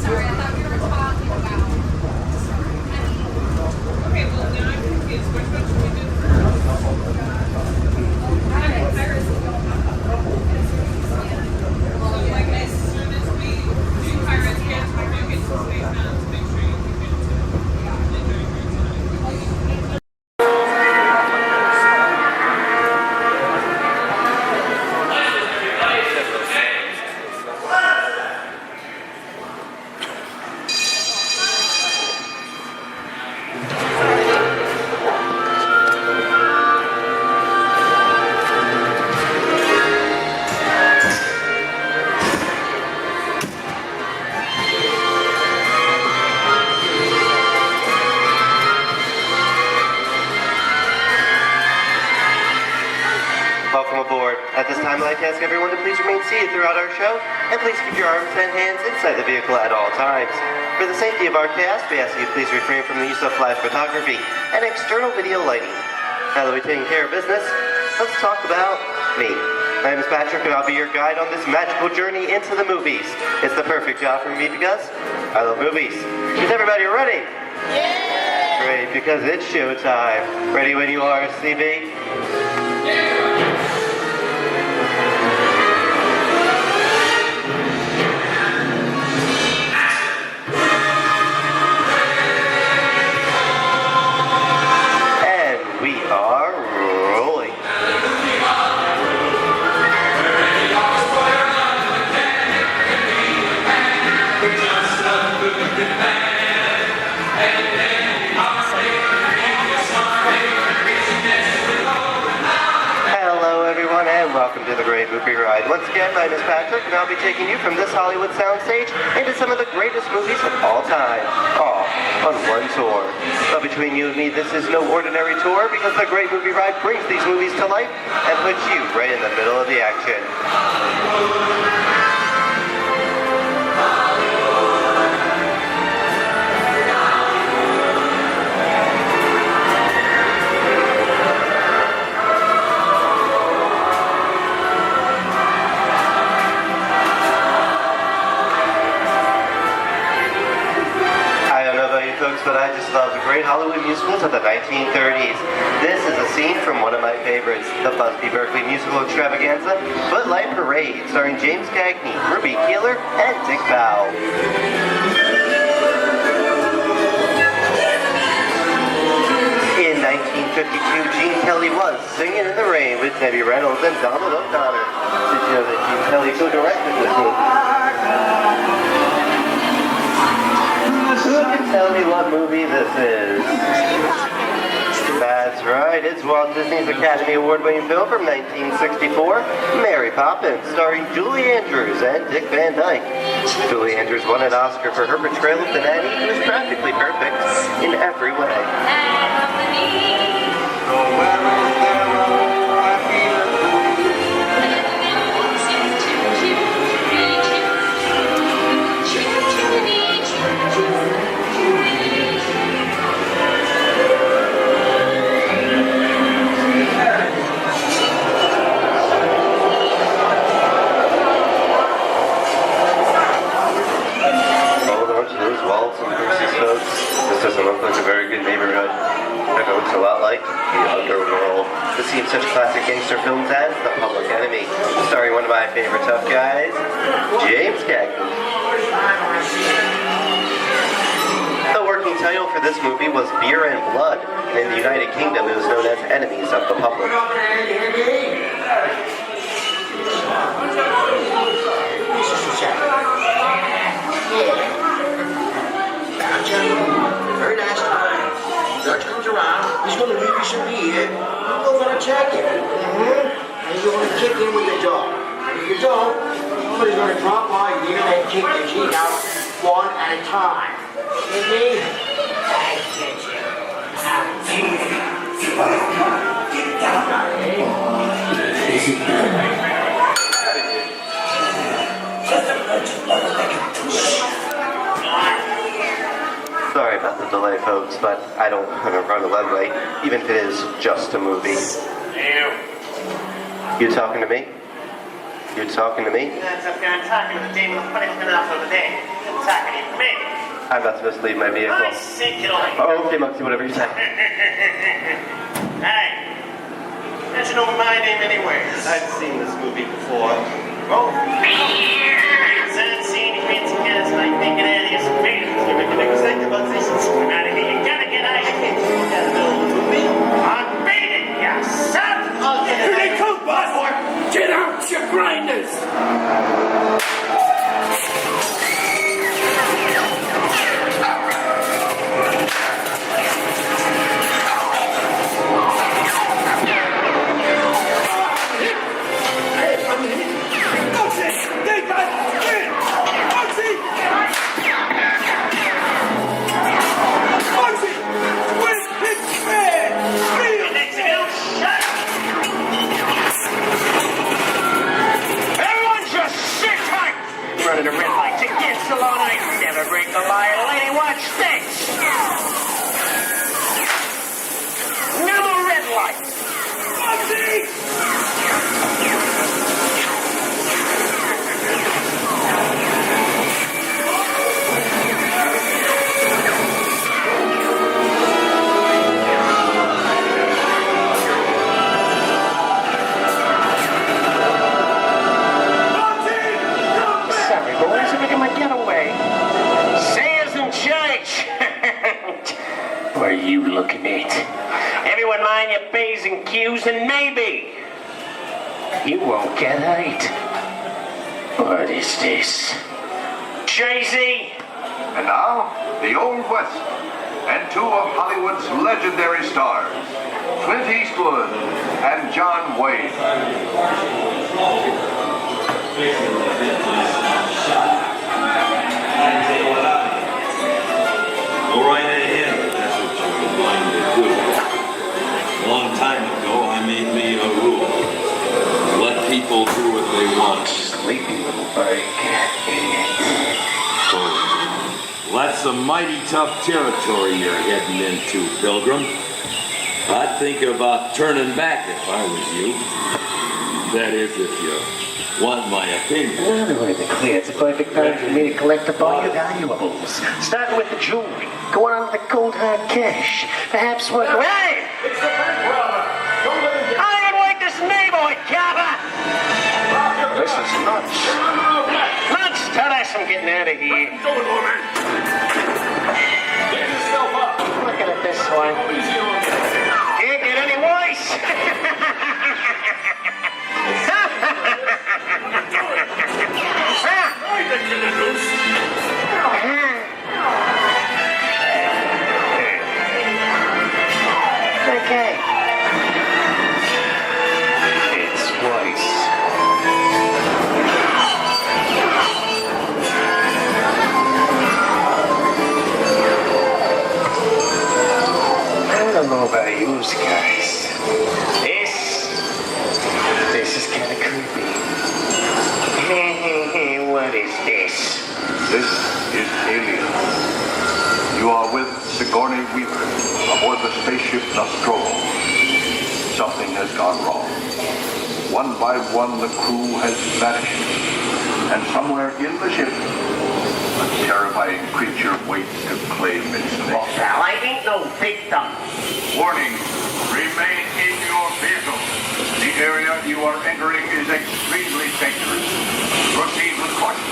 Sorry, I thought we were talking about. Okay, well, now I'm confused. Which one should we do Well, like, as soon as we do Pirates Kids, we do get to Space Mountain to make sure you can get to it. Welcome aboard. At this time, I'd like to ask everyone to please remain seated throughout our show, and please keep your arms and hands inside the vehicle at all times. For the safety of our cast, we ask you please refrain from the use of flash photography and external video lighting. Now that we've taken care of business, let's talk about me. My name is Patrick, and I'll be your guide on this magical journey into the movies. It's the perfect job for me because I love movies. Is everybody ready? Yeah! Great, because it's showtime. Ready when you are, CB? Welcome to the Great Movie Ride. Once again, my name is Patrick, and I'll be taking you from this Hollywood soundstage into some of the greatest movies of all time, all on one tour. But between you and me, this is no ordinary tour, because the Great Movie Ride brings these movies to life and puts you right in the middle of the action. But I just love the great Hollywood musicals of the 1930s. This is a scene from one of my favorites, the Busby Berkeley musical extravaganza, Footlight Parade, starring James Cagney, Ruby Keeler, and Dick Powell. In 1952, Gene Kelly was Singing in the Rain with Debbie Reynolds and Donald O'Connor. Did you know that Gene Kelly co-directed this movie? Who can tell me what movie this is? That's right, it's Walt Disney's Academy Award-winning film from 1964, Mary Poppins, starring Julie Andrews and Dick Van Dyke. Julie Andrews won an Oscar for her portrayal of the nanny, who is practically perfect in every way. This doesn't look like a very good neighborhood. It looks a lot like the underworld. This seems such classic gangster films as The Public Enemy, starring one of my favorite tough guys, James Cagney. The working title for this movie was Beer and Blood, and in the United Kingdom it was known as Enemies of the Public. Very nice time. Dutch comes around, he's going to leave you some beer. You're going to check it. And you're going to kick in with the dog. If you don't, somebody's going to drop by you and kick your teeth out one at a time. With me? I get you. Sorry about the delay, folks, but I don't want to run a red light, even if it is just a movie. You talking to me? You talking to me? That's up there. I'm talking to the demon of punishment for the day. I'm talking to me. I'm about to just leave my vehicle. I say, get away. Oh, okay, Moxie, whatever you say. Hey, you should know my name anyway. I've seen this movie before. Oh, sad scene, fancy cats like making out of your space. You're making an executive position. Out of here, you gotta get out of here. You gotta know the movie. I'm beating you, son. Here they come, boss! Get out, you grinders! Running a red light against the law, I never break the law. Lady, watch this. No more red lights. What are you looking at? Everyone mind your P's and Q's, and maybe you won't get hate. What is this? Jay-Z? And now, the Old West, and two of Hollywood's legendary stars, Clint Eastwood and John Wayne. Go right ahead, if that's what you're going to do. A long time ago, I made me a rule. Let people do what they want. Sleepy little bug. So, that's a mighty tough territory you're heading into, Pilgrim. I'd think about turning back if I was you. That is, if you want my opinion. In other words, clear. It's a perfect time for me to collect up all your valuables. Starting with the jewelry, going on with the cold hard cash. Perhaps work. Hey! I don't like this neighborhood, Kappa! This is nuts. Nuts! Tell us I'm getting out of here. Get yourself up. Looking at this one. Can't get any worse. Okay. It's twice. I don't know about you guys. This is kind of creepy. What is this? This is Alien. You are with Sigourney Weaver aboard the spaceship Nostromo. Something has gone wrong. One by one, the crew has vanished. And somewhere in the ship, a terrifying creature waits to claim its name. Well, I ain't no victim. Warning, remain in your vehicle. The area you are entering is extremely dangerous. Proceed with caution.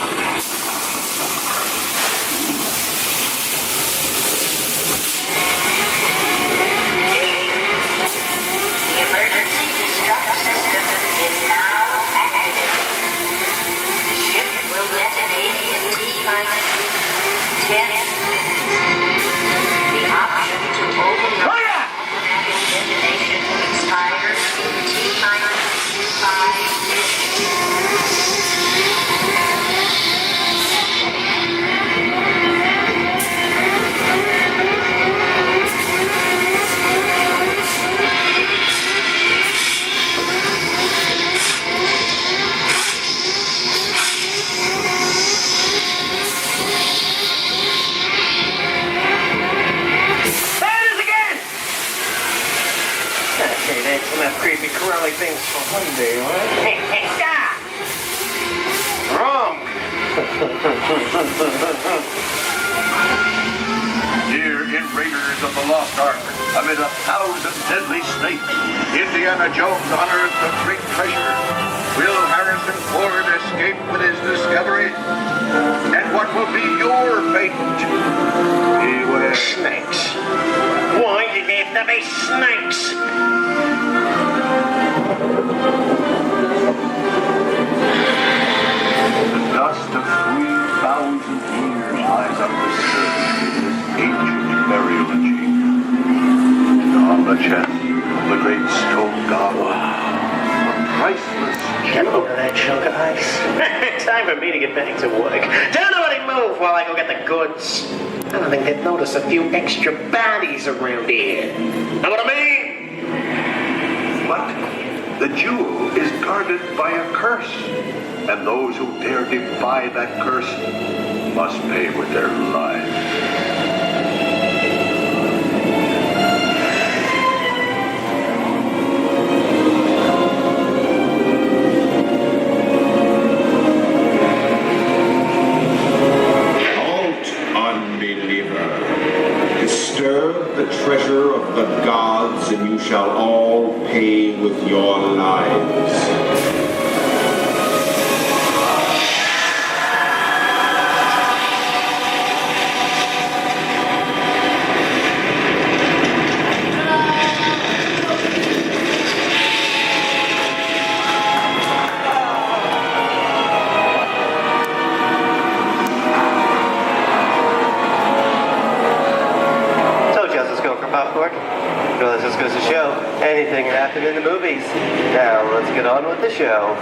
Emergency destruct system is now active. The ship will detonate in T-minus 10 minutes. The option to override automatic detonation expires in T-minus 5 minutes. swirly things for one day, huh? Wrong. Here in Raiders of the Lost Ark, amid 1,000 deadly snakes, Indiana Jones unearthed a great treasure. Will Harrison Ford escape with his discovery? And what will be your fate? Beware. Snakes. Why did there have to be snakes? The dust of 3,000 years lies undisturbed in this ancient burial chamber. On the chest of the great stone goblet, a priceless Get over that chunk of ice. Time for me to get back to work. Don't nobody move while I go get the goods. I don't think they'd notice a few extra bodies around here. Know what I mean? But the jewel is guarded by a curse, and those who dare defy that curse must pay with their lives. Disturb the treasure of the gods, and you shall all pay with your lives. Well, this just goes to show anything can happen in the movies. Now, let's get on with the show.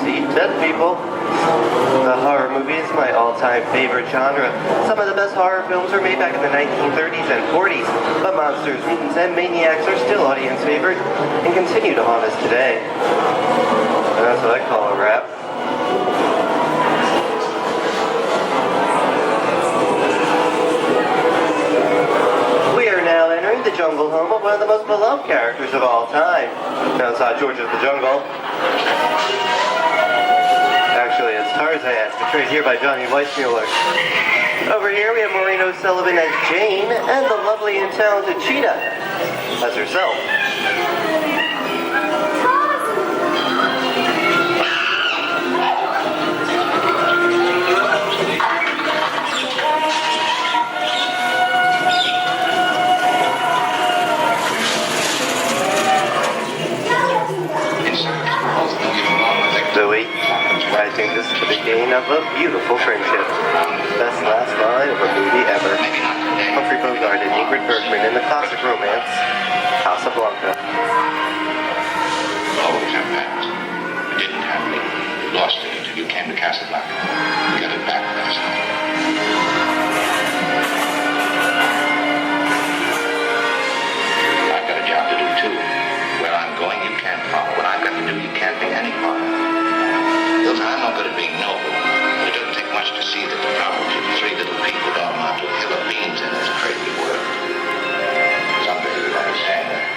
See dead people. The horror movie is my all-time favorite genre. Some of the best horror films were made back in the 1930s and 40s, but monsters, mutants, and maniacs are still audience favorite and continue to haunt us today. And that's what I call a wrap. We are now entering the jungle home of one of the most beloved characters of all time. Now it's not George of the Jungle. Actually, it's Tarzan, portrayed here by Johnny Weissmuller. Over here we have Maureen O'Sullivan as Jane, and the lovely and talented Cheetah as herself. Zoe, I think this is the beginning of a beautiful friendship. Best last line of a movie ever. Humphrey Bogart and Ingrid Bergman in the classic romance, Casablanca. Always have that. It didn't happen. You lost it until you came to Casablanca. You got it back last night. I've got a job to do too. Where I'm going, you can't follow. What I've got to do, you can't be any part of. Listen, I'm no good at being noble, but it doesn't take much to see that the problems of three little people don't amount to a hill of beans in this crazy world. Someday you'll understand that.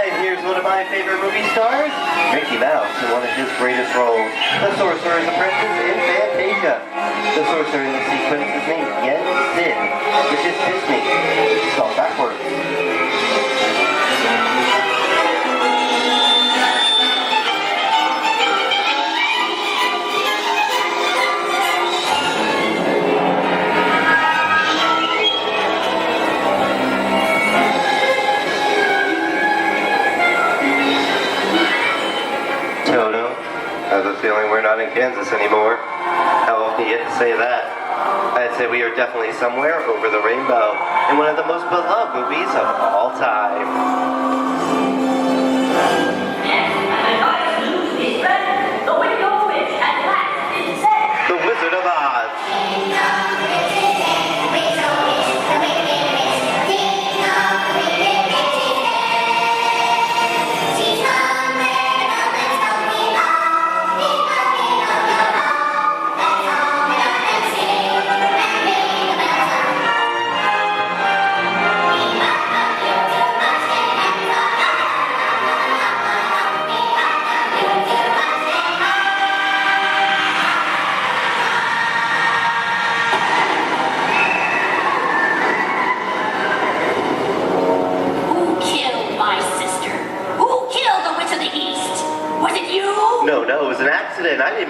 And here's one of my favorite movie stars, Mickey Mouse, in one of his greatest roles, the Sorcerer's Apprentice in Fantasia. The sorcerer in the sequence is named Yen Sid, which is Disney, which is spelled backwards. Toto, I have a feeling we're not in Kansas anymore. How often do you get to say that? I'd say we are definitely somewhere over the rainbow in one of the most beloved movies of all time. The Wizard of Oz.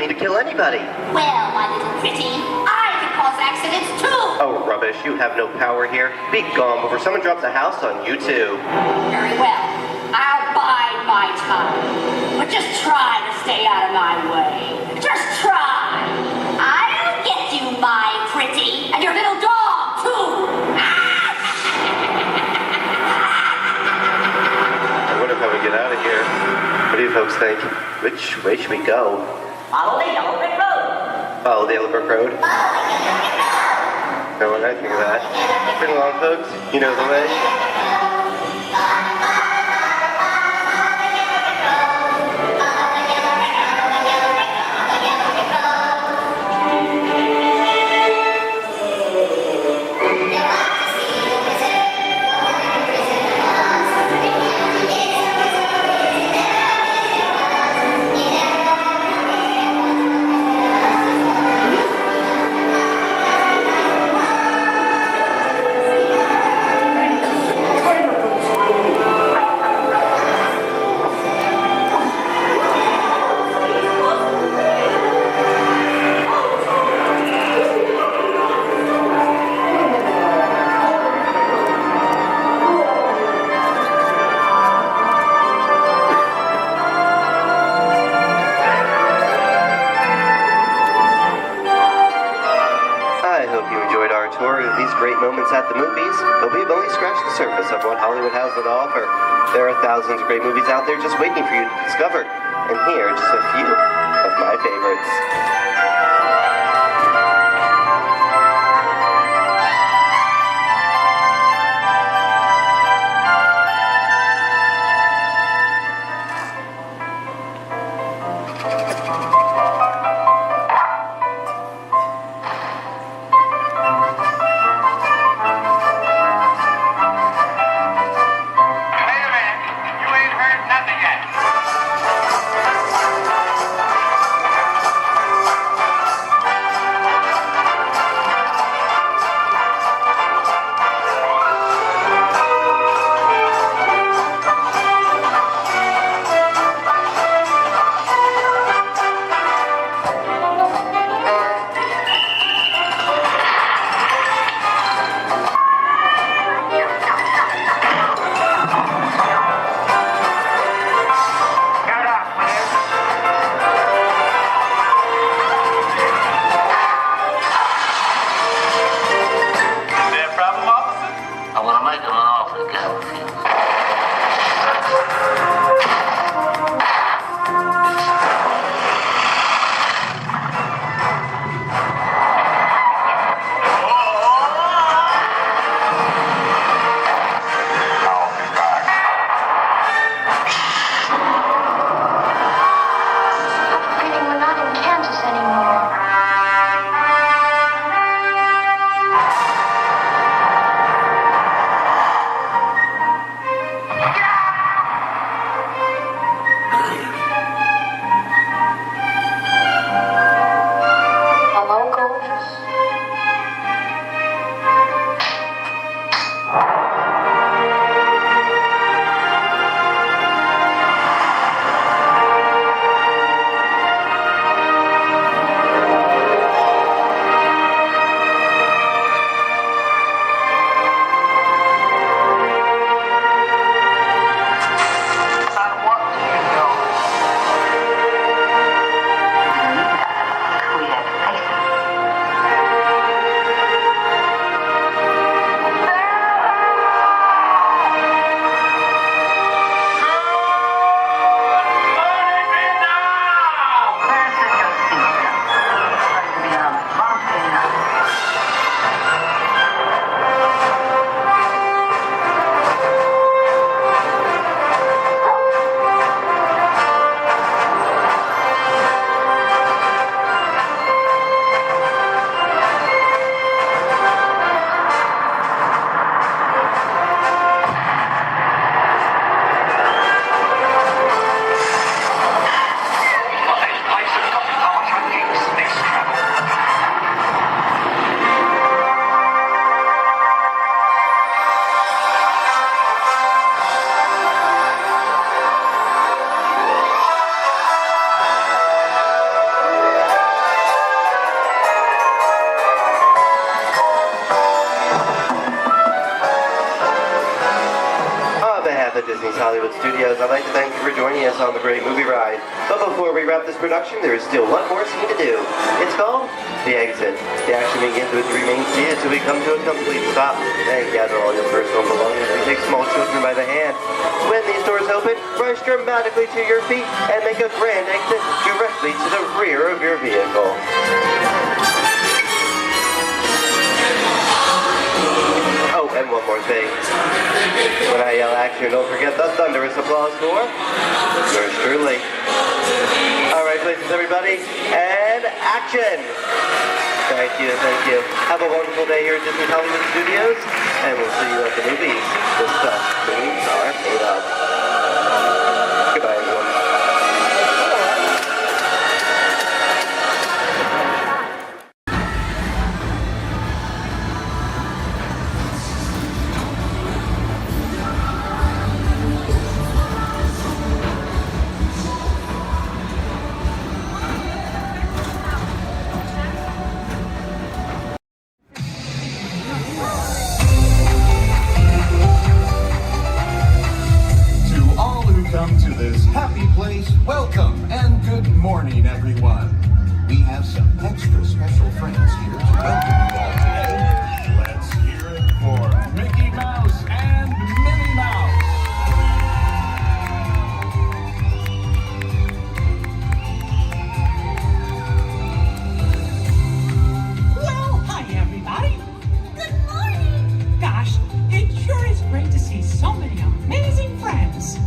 need to kill anybody. Well, my little pretty, I can cause accidents too. Oh, rubbish. You have no power here. Be gone before someone drops a house on you, too. Very well. I'll bide my time. But just try to stay out of my way. Just try. I'll get you, my pretty, and your little dog, too. I wonder how we get out of here. What do you folks think? Which way should we go? Follow the yellow brick road. Follow the Yellow Brick Road? No, what did I think of that? Bring along, folks. You know the way. At the movies, but we've only scratched the surface of what Hollywood has to offer. There are thousands of great movies out there just waiting for you to discover, and here are just a few of my favorites. Disney's Hollywood Studios, I'd like to thank you for joining us on the great movie ride. But before we wrap this production, there is still one more scene to do. It's called The Exit. The action begins with you remain seated till we come to a complete stop. Then gather all your personal belongings and take small children by the hand. When these doors open, rush dramatically to your feet and make a grand exit directly to the rear of your vehicle. Oh, and one more thing. When I yell action, don't forget the thunderous applause for yours truly. All right, places, everybody, and action! Thank you, thank you. Have a wonderful day here at Disney Hollywood Studios, and we'll see you at the movies. The stuff movies are made of. Goodbye, everyone. Welcome to this happy place. Welcome and good morning, everyone. We have some extra special friends here to welcome you all today. Let's hear it for Mickey Mouse and Minnie Mouse. Well, hi, everybody. Good morning. Gosh, it sure is great to see so many amazing friends.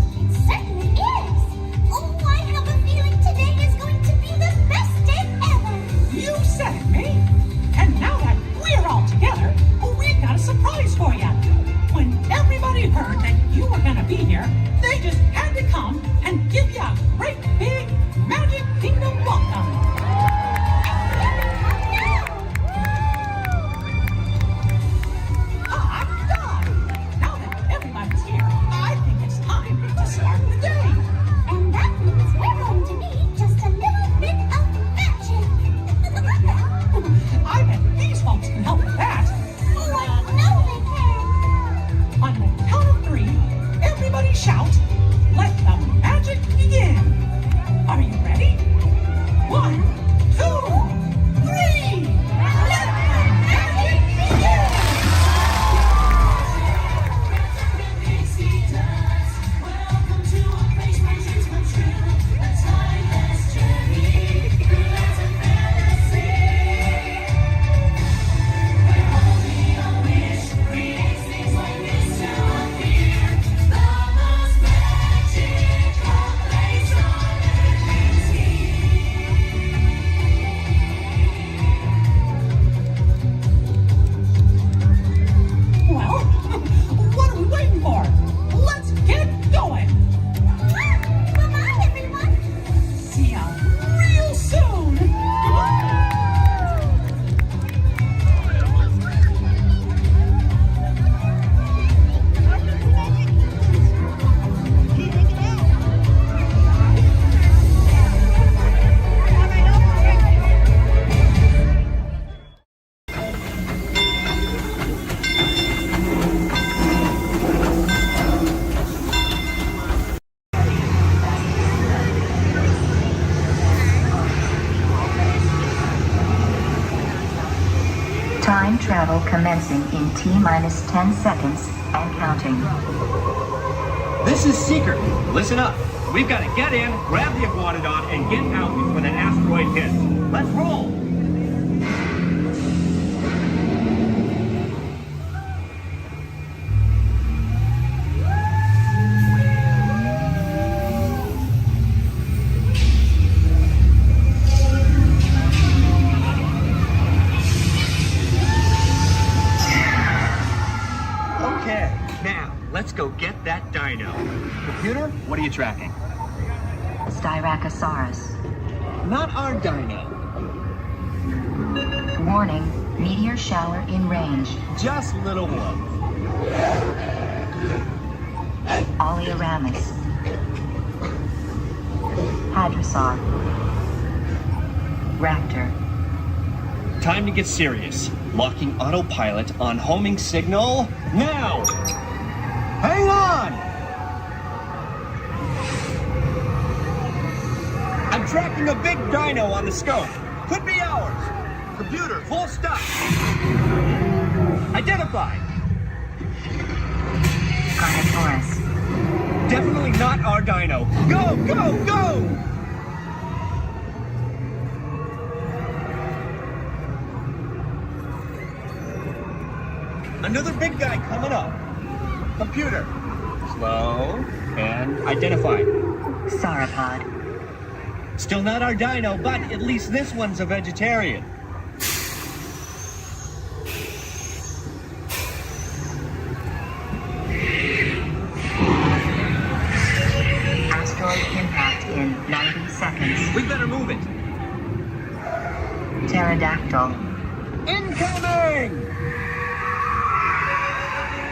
Certainly is. Oh, I have a feeling today is going to be the best day ever. You said it, Minnie. And now that we're all together, we've got a surprise for you. When everybody heard that you were going to be here, they just had to come and give you a great big Magic Kingdom welcome. Now that everybody's here, I think it's time to start the day. And that means we're going to need just a little bit of magic. I bet these folks can help with that. Oh, I know they can. On the count of 3, everybody shout, "Let the magic begin." Are you ready? 1, 2, 3. Let the magic begin. Well, what are we waiting for? Let's get going. Bye-bye, everyone. See ya real soon. Time travel commencing in T-minus 10 seconds and counting. This is Seeker. Listen up. We've got to get in, grab the Iguanodon, and get out before that asteroid hits. Let's roll! Okay, now, let's go get that dino. Computer, what are you tracking? Styracosaurus. Not our dino. Warning, meteor shower in range. Just little one. Oleoramus. Hadrosaur. Raptor. Time to get serious. Locking autopilot on homing signal now! Hang on! We're tracking a big dino on the scope. Could be ours. Computer, full stop. Identified. Carnotaurus. Definitely not our dino. Go, go, go! Another big guy coming up. Computer. Slow and identified. Sauropod. Still not our dino, but at least this one's a vegetarian. Asteroid impact in 90 seconds. We better move it. Pterodactyl. Incoming!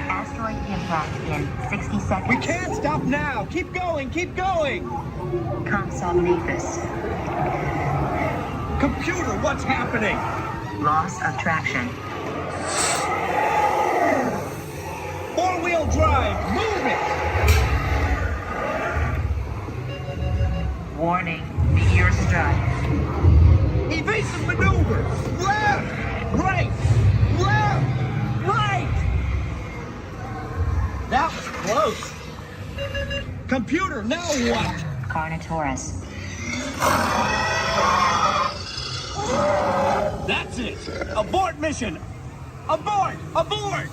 Asteroid impact in 60 seconds. We can't stop now. Keep going, keep going. Compsognathus. Computer, what's happening? Loss of traction. Four-wheel drive, move it! Warning, meteor strike. Evasive maneuver! Left! Right! Left! Right! That was close. Computer, now what? Carnotaurus. That's it! Abort mission! Abort! Abort!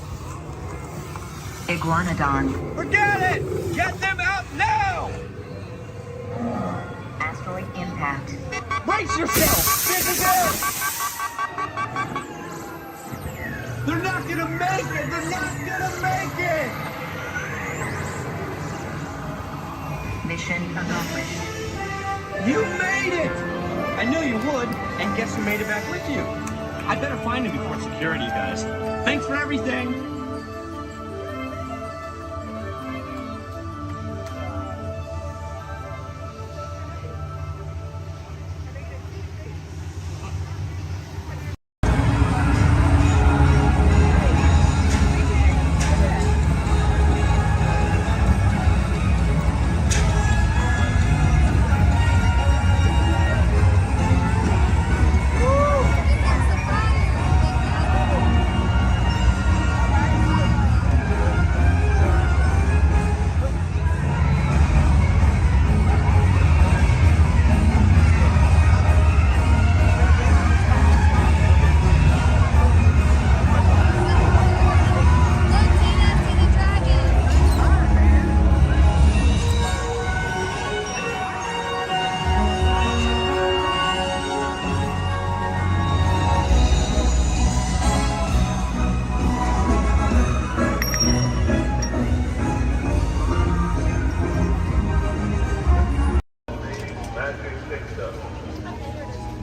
Iguanodon. Forget it! Get them out now! Asteroid impact. Brace yourself! This is it! They're not gonna make it! They're not gonna make it! Mission accomplished. You made it! I knew you would, and guess who made it back with you? I better find him before security does. Thanks for everything!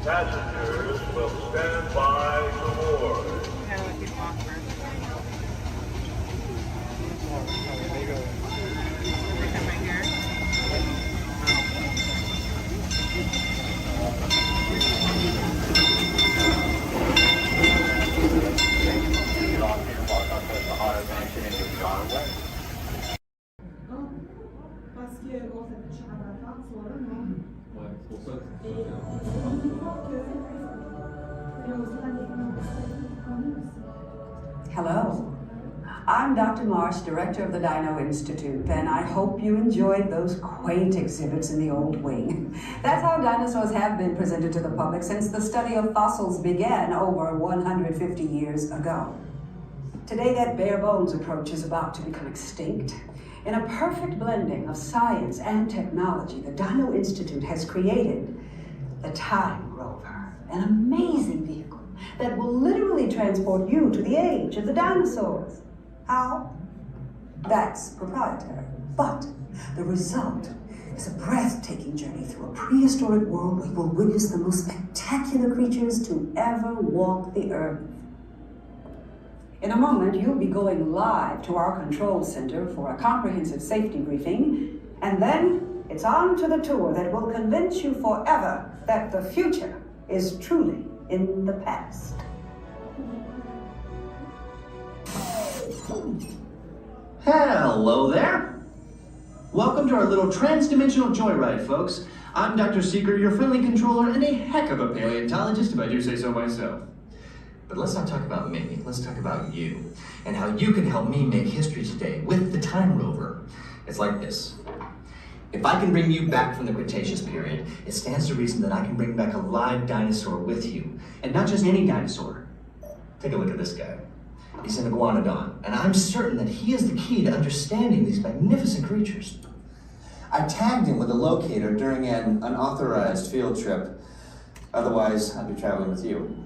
Passengers will stand by to board. Hello, I'm Dr. Marsh, Director of the Dino Institute, and I hope you enjoyed those quaint exhibits in the old wing. That's how dinosaurs have been presented to the public since the study of fossils began over 150 years ago. Today, that bare bones approach is about to become extinct. In a perfect blending of science and technology, the Dino Institute has created the Time Rover, an amazing vehicle that will literally transport you to the age of the dinosaurs. How? That's proprietary. But the result is a breathtaking journey through a prehistoric world where you will witness the most spectacular creatures to ever walk the earth. In a moment, you'll be going live to our control center for a comprehensive safety briefing, and then it's on to the tour that will convince you forever that the future is truly in the past. Hello there. Welcome to our little trans-dimensional joyride, folks. I'm Dr. Seeker, your friendly controller, and a heck of a paleontologist, if I do say so myself. But let's not talk about me, let's talk about you, and how you can help me make history today with the Time Rover. It's like this. If I can bring you back from the Cretaceous period, it stands to reason that I can bring back a live dinosaur with you. And not just any dinosaur. Take a look at this guy. He's an iguanodon, and I'm certain that he is the key to understanding these magnificent creatures. I tagged him with a locator during an unauthorized field trip. Otherwise, I'd be traveling with you.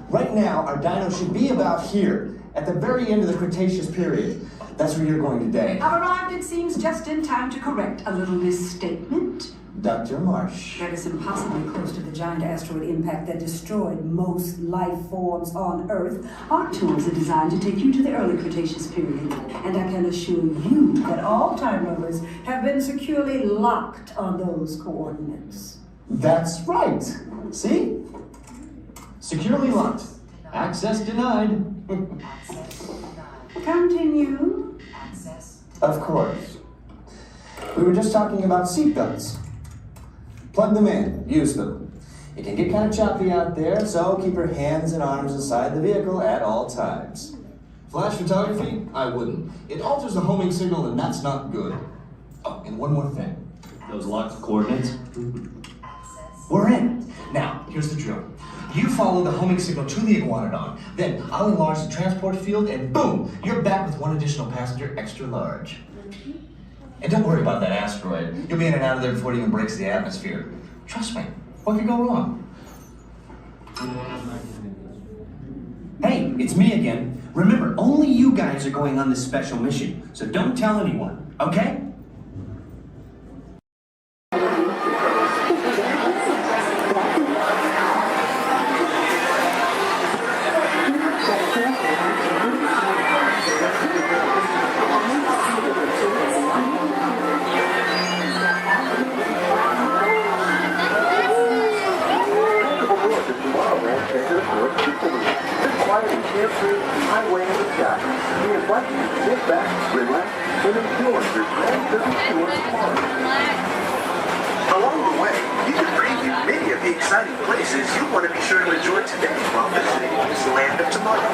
Right now, our dino should be about here, at the very end of the Cretaceous period. That's where you're going today. I've arrived, it seems, just in time to correct a little misstatement. Dr. Marsh. That is impossibly close to the giant asteroid impact that destroyed most life forms on Earth. Our tours are designed to take you to the early Cretaceous period. And I can assure you that all time rovers have been securely locked on those coordinates. That's right. See? Securely locked. Access denied. Continue. Of course. We were just talking about seatbelts. Plug them in, use them. It can get kind of choppy out there, so keep your hands and arms inside the vehicle at all times. Flash photography? I wouldn't. It alters the homing signal, and that's not good. Oh, and one more thing. Those locked coordinates? We're in. Now, here's the drill. You follow the homing signal to the iguanodon, then I'll enlarge the transport field, and boom, you're back with one additional passenger extra large. And don't worry about that asteroid. You'll be in and out of there before it even breaks the atmosphere. Trust me, what could go wrong? Hey, it's me again. Remember, only you guys are going on this special mission, so don't tell anyone, okay? Highway in the sky. We invite you to sit back, relax, and enjoy your grand tour tomorrow. Along the way, you can preview many of the exciting places you want to be sure to enjoy today while visiting this land of tomorrow.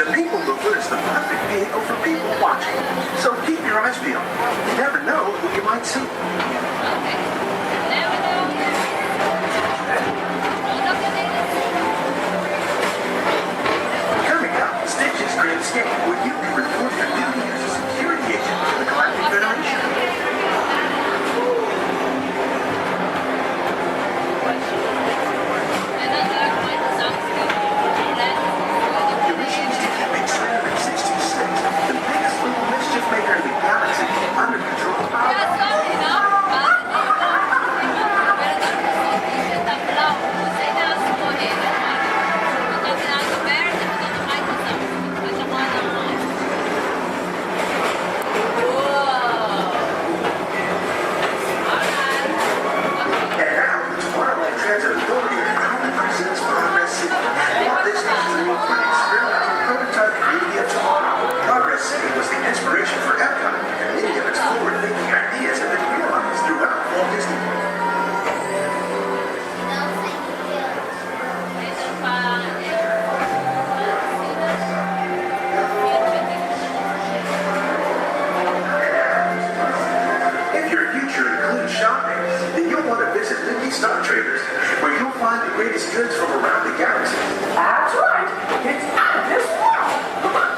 The People Mover is the perfect vehicle for people watching, so keep your eyes peeled. You never know who you might see. Escape, where you can report your duty as a security agent to the Galactic Federation. Your mission is to keep Excitement 66, the biggest little mischief maker in the galaxy, under control. Star Traders, where you'll find the greatest goods from around the galaxy. That's right! It's out of this world! Come on!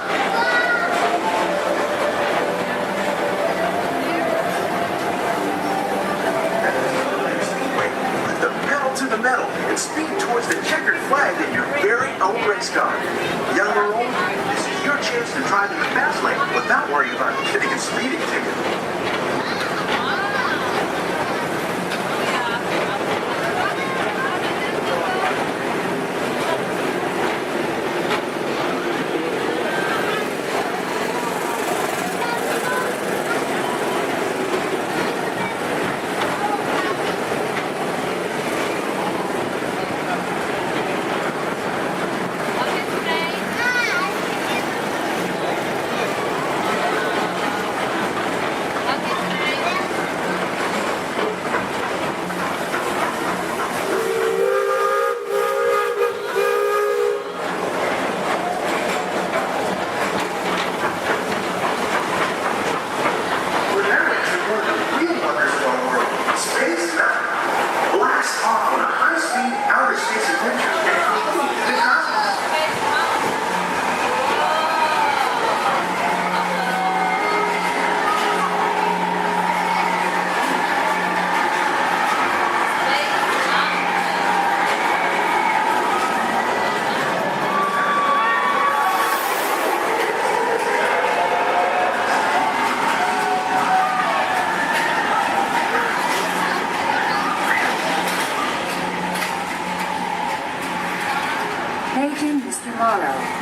Put the pedal to the metal and speed towards the checkered flag in your very own race car. Young or old, this is your chance to drive in the fast lane without worrying about getting a speeding ticket.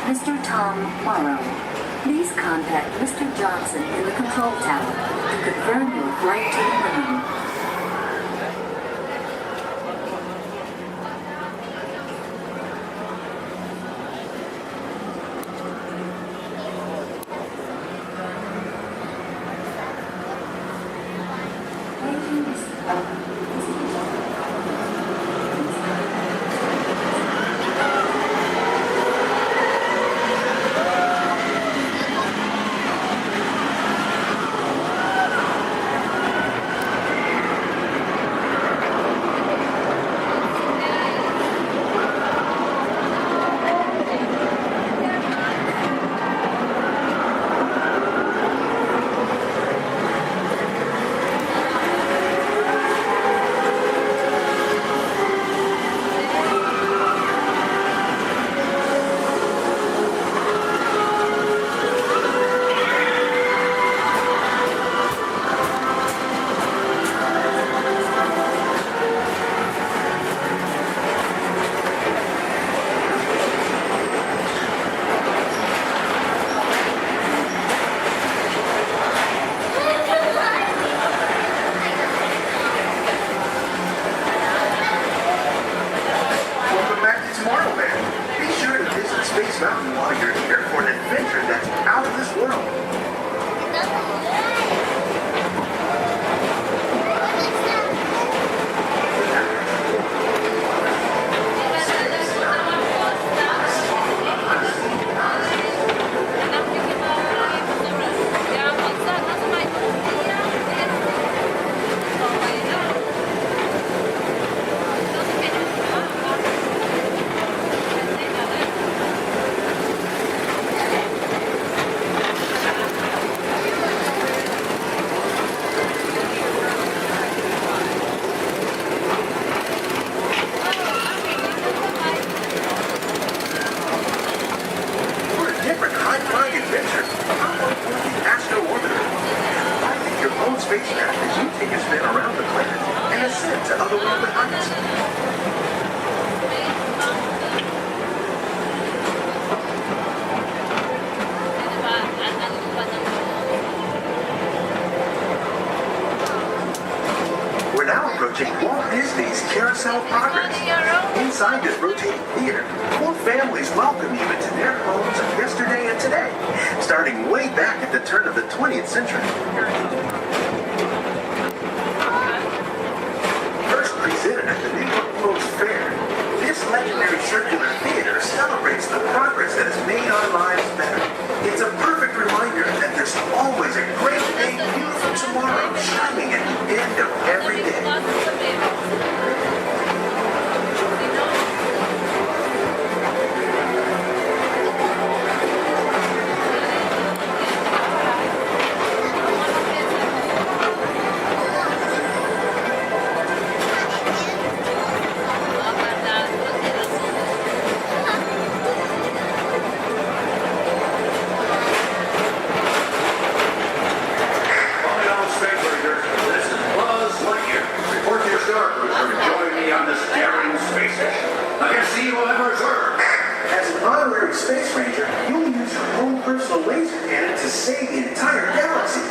Mr. Tom Morrow. Please contact Mr. Johnson in the control tower to confirm your flight to the moon. Walt Disney's Carousel Progress. Inside this rotating theater, Walt families welcome you into their homes of yesterday and today, starting way back at the turn of the 20th century. First presented at the New York Post Fair, this legendary circular theater celebrates the progress that has made our lives better. It's a perfect reminder that there's always a great, big, beautiful tomorrow shining at the end of every day. Space Ranger, you'll use your own personal laser cannon to save the entire galaxy.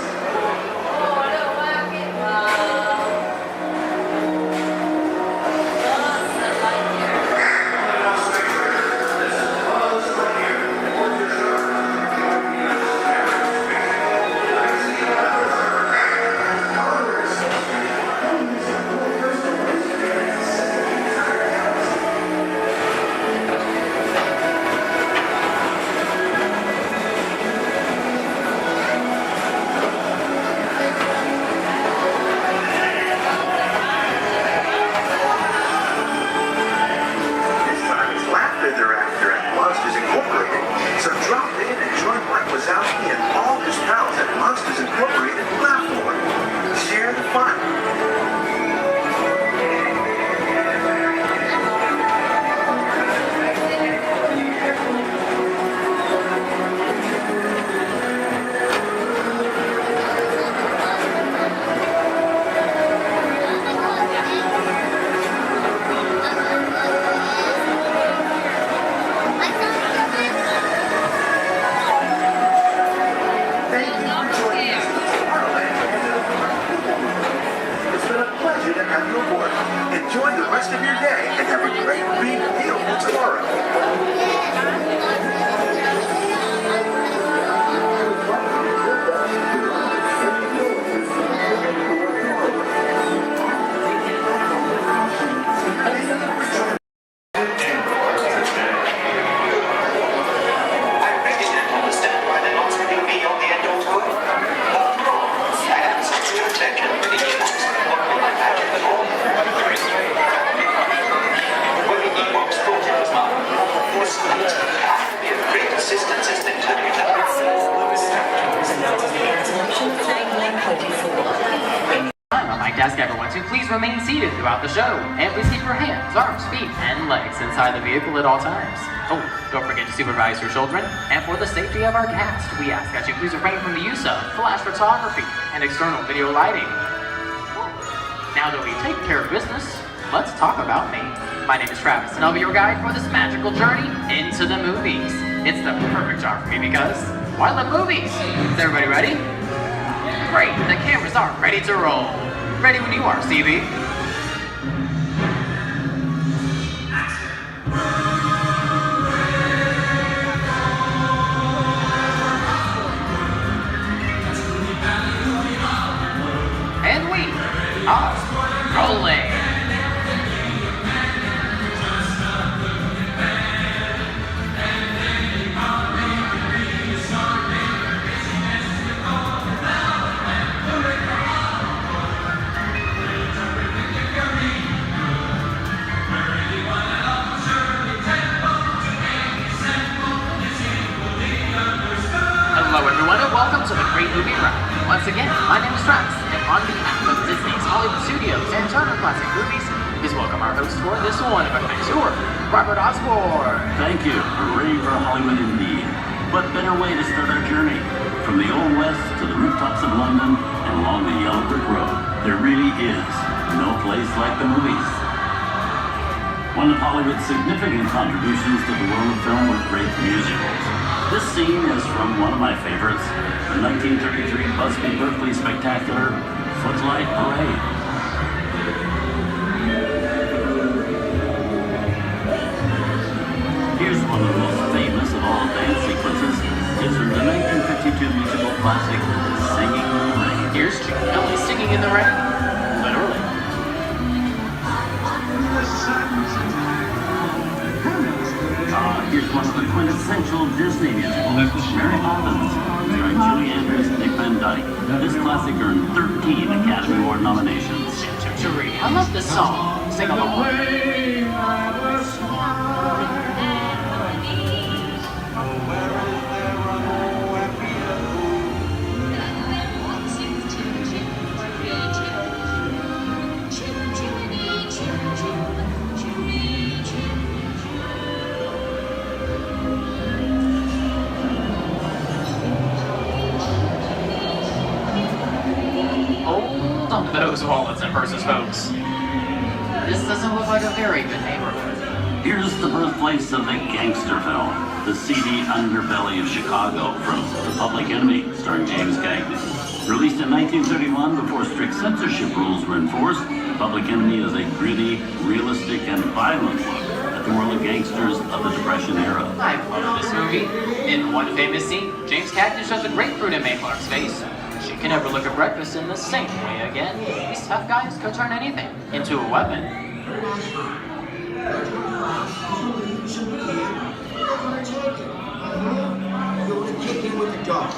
rest of your day and have a great big meal tomorrow. Please remain seated throughout the show, and please keep your hands, arms, feet, and legs inside the vehicle at all times. Oh, don't forget to supervise your children, and for the safety of our cast, we ask that you please refrain from the use of flash photography and external video lighting. Now that we've taken care of business, let's talk about me. My name is Travis, and I'll be your guide for this magical journey into the movies. It's the perfect job for me because, well, I love movies. Is everybody ready? Great, the cameras are ready to roll. Ready when you are, CB. And we are rolling. Hello everyone and welcome to the Great Movie Ride. Once again, my name is Travis, and on behalf of Disney's Hollywood Studios and Turner Classic Movies, please welcome our host for this one of a night tour, Robert Osborne. Thank you. We're ready for Hollywood indeed. What better way to start our journey? From the Old West to the rooftops of London and along the yellow brick road, there really is no place like the movies. One of Hollywood's significant contributions to the world of film were great musicals. This scene is from one of my favorites, the 1933 Busby Berkeley spectacular, Footlight Parade. Here's one of the most famous of all dance sequences. It's from the 1952 musical classic, Singing in the Rain. Here's Chick Kelly singing in the rain. Literally. Here's one of the quintessential Disney musicals, Mary Poppins, starring Julie Andrews and Dick Van Dyke. This classic earned 13 Academy Award nominations. I love this song. Sing along. Those wallets and purses, folks. This doesn't look like a very good neighborhood. Here's the birthplace of the gangster film, the seedy underbelly of Chicago from The Public Enemy, starring James Cagney. Released in 1931 before strict censorship rules were enforced, The Public Enemy is a gritty, realistic, and violent look at the world of gangsters of the Depression era. I love this movie. In one famous scene, James Cagney shoves a grapefruit in May Clark's face. She can never look at breakfast in the same way again. These tough guys could turn anything into a weapon. You're going to kick in with the dog.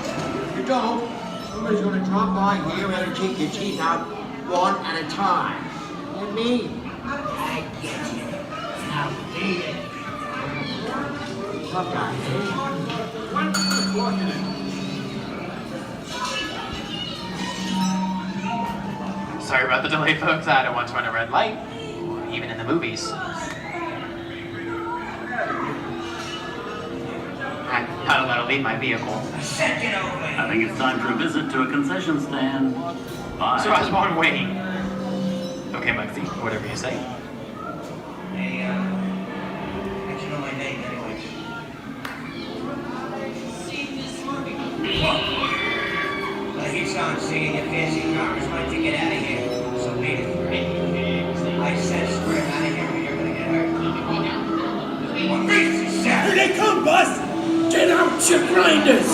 If you don't, somebody's going to drop by here and take your teeth out one at a time. You me? I get you. Now beat it. Tough guy, Sorry about the delay, folks. I don't want to run a red light, even in the movies. I gotta let her leave my vehicle. I think it's time for a visit to a concession stand. Bye. So I was born waiting. Okay, Mugsy, whatever you say. Hey, how'd you know my name anyways? I hear someone singing your fancy cars. Why don't you get out of here? So wait it. I said square out of here. on, boss! Get out your grinders!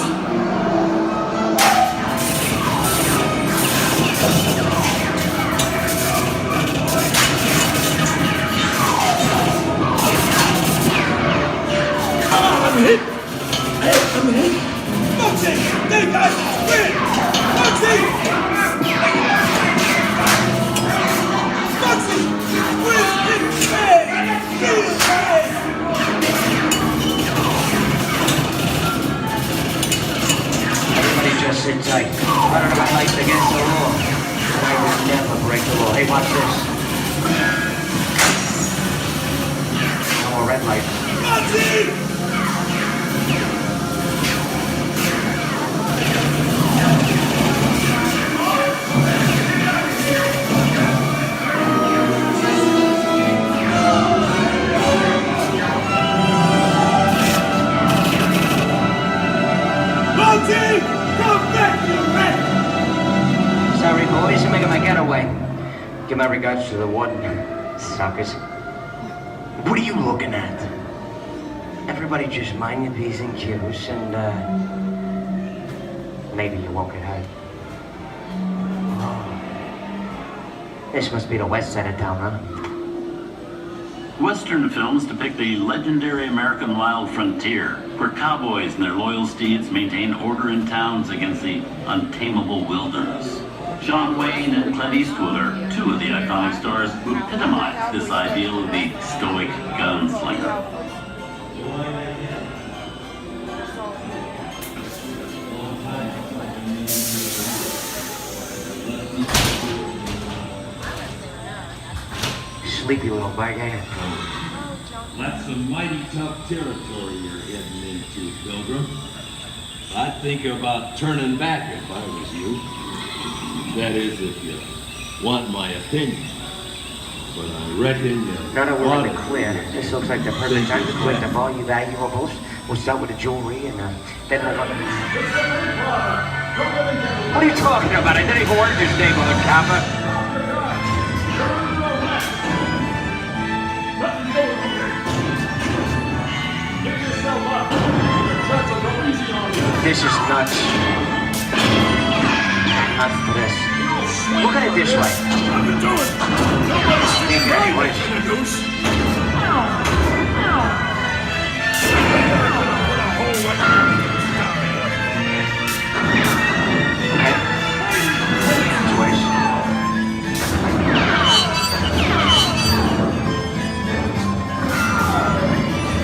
I'm hit! Hey, I'm hit! Foxy! There, guys! Win! Foxy! Foxy! Win! Hey! Everybody just sit tight. Running red lights against the law. I will never break the law. Hey, watch this. No more red lights. Foxy! Come back, you rat! Sorry, boys, I'm making my getaway. Give my regards to the warden. Suckers. What are you looking at? Everybody just mind your P's and Q's and, maybe you won't get hurt. Oh. This must be the west side of town, huh? Western films depict the legendary American wild frontier, where cowboys and their loyal steeds maintain order in towns against the untamable wilderness. John Wayne and Clint Eastwood are two of the iconic stars who epitomize this ideal of the stoic gunslinger. Sleepy little bug, eh? That's some mighty tough territory you're heading into, Pilgrim. I'd think about turning back if I was you. That is, if you want my opinion. But I reckon you No, we're in the clear. This looks like the perfect time to collect the all you valuables. We'll start with the jewelry and then we'll... What are you talking about? I didn't even order this neighborhood, copper. This is nuts. Nuts to this. Look at it this way.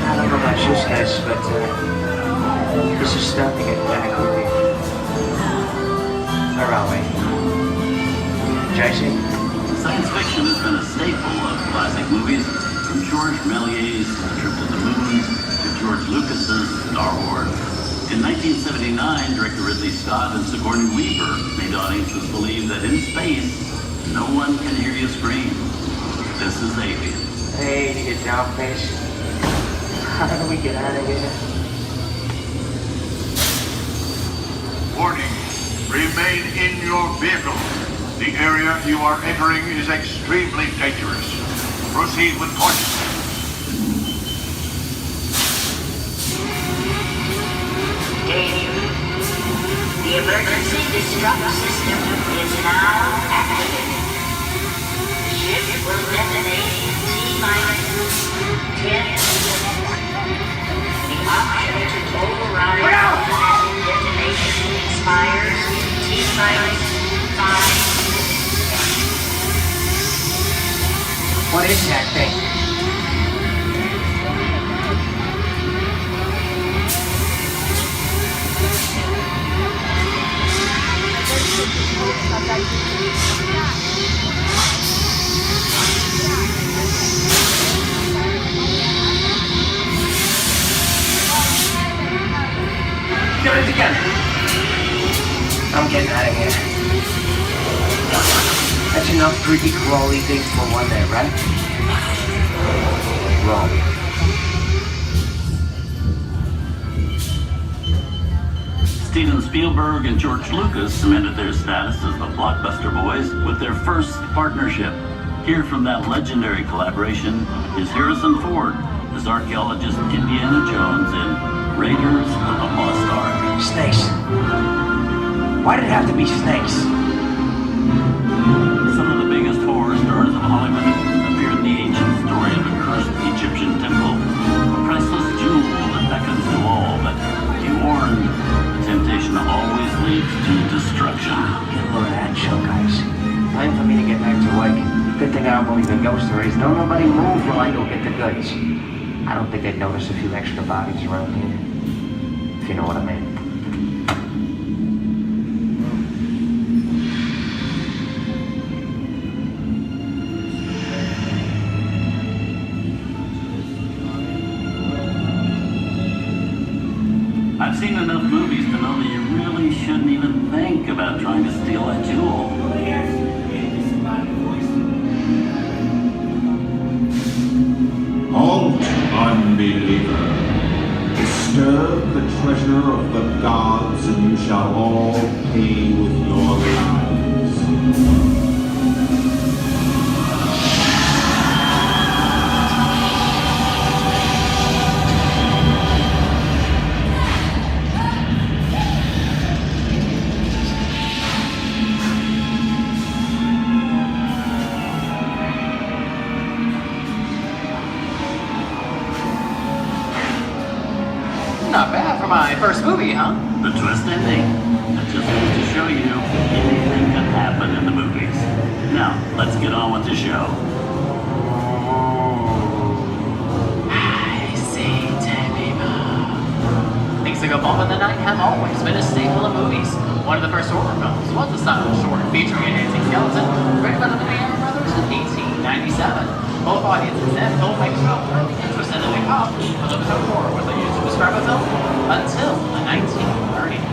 I don't know about you guys, but this is starting to get kind of creepy. Where are we? JC? Science fiction has been a staple of classic movies, from George Méliès's Trip to the Moon to George Lucas's Star Wars. In 1979, director Ridley Scott and Sigourney Weaver made audiences believe that in space, no one can hear you scream. This is Alien. Hey, you down face. How do we get out of here? Warning, remain in your vehicle. The area you are entering is extremely dangerous. Proceed with caution. Danger. The emergency disrupt system is now activated. The ship will detonate T-minus 10 seconds. The option to override automatic detonation expires T-minus 5 seconds. What is that thing? Get it together. I'm getting out of here. That's enough creepy crawly things for one day, right? Wrong. Steven Spielberg and George Lucas cemented their status as the blockbuster boys with their first partnership. Here from that legendary collaboration is Harrison Ford as archaeologist Indiana Jones in Raiders of the Lost Ark. Snakes. Why did it have to be snakes? Some of the biggest horror stars of Hollywood appear in the ancient story of a cursed Egyptian temple, a priceless jewel that beckons to all, but be warned, temptation always leads to destruction. Get a load of that show, guys. Time for me to get back to work. Good thing I don't believe in ghost stories. Don't nobody move while I go get the goods. I don't think they'd notice a few extra bodies around here. If you know what I mean. I've seen enough movies to know that you really shouldn't even think about trying to steal that jewel. Halt, unbeliever. Disturb the treasure of the gods, and you shall all pay with your lives. Not bad for my first movie, huh? The twist ending. That just goes to show you anything can happen in the movies. Now, let's get on with the show. I see dead people. Things that go bump in the night have always been a staple of movies. One of the first horror films was a silent short featuring a dancing skeleton, written by the Lumiere brothers in 1897. Both audiences and filmmakers felt really interested in the cop, but there was no horror was used to describe a film until the 1930s.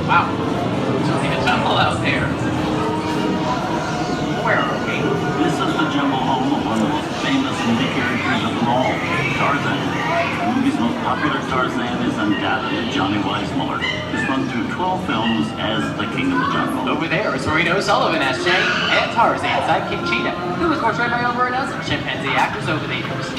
Wow, there's really a jungle out there. Where are we? This is the jungle home of one of the most famous movie characters of them all, Tarzan. The movie's most popular Tarzan is undoubtedly Johnny Weissmuller, who's run through 12 films as the King of the Jungle. Over there is Reno Sullivan as Jay, and Tarzan sidekick Cheetah, who was portrayed by over a dozen chimpanzee actors over the years.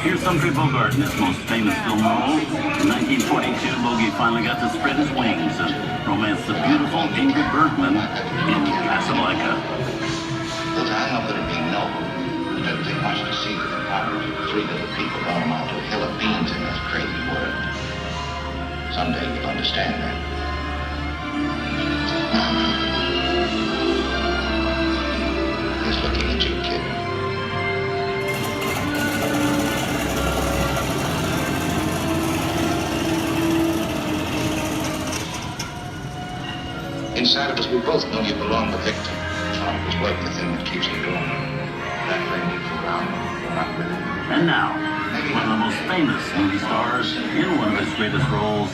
Here's Humphrey Bogart in his most famous film role. In 1942, Bogey finally got to spread his wings and romance the beautiful Ingrid Bergman in Casablanca. Look, I know that it'd be noble. It doesn't take much to see that the powers of 3 little people don't amount to a hill of beans in this crazy world. Someday you'll understand that. He's looking at you, kid. Inside of us, we both know you belong to Victor. Trying to work the thing that keeps you going. That thing keeps you around. You're not with it. And now, one of the most famous movie stars in one of his greatest roles,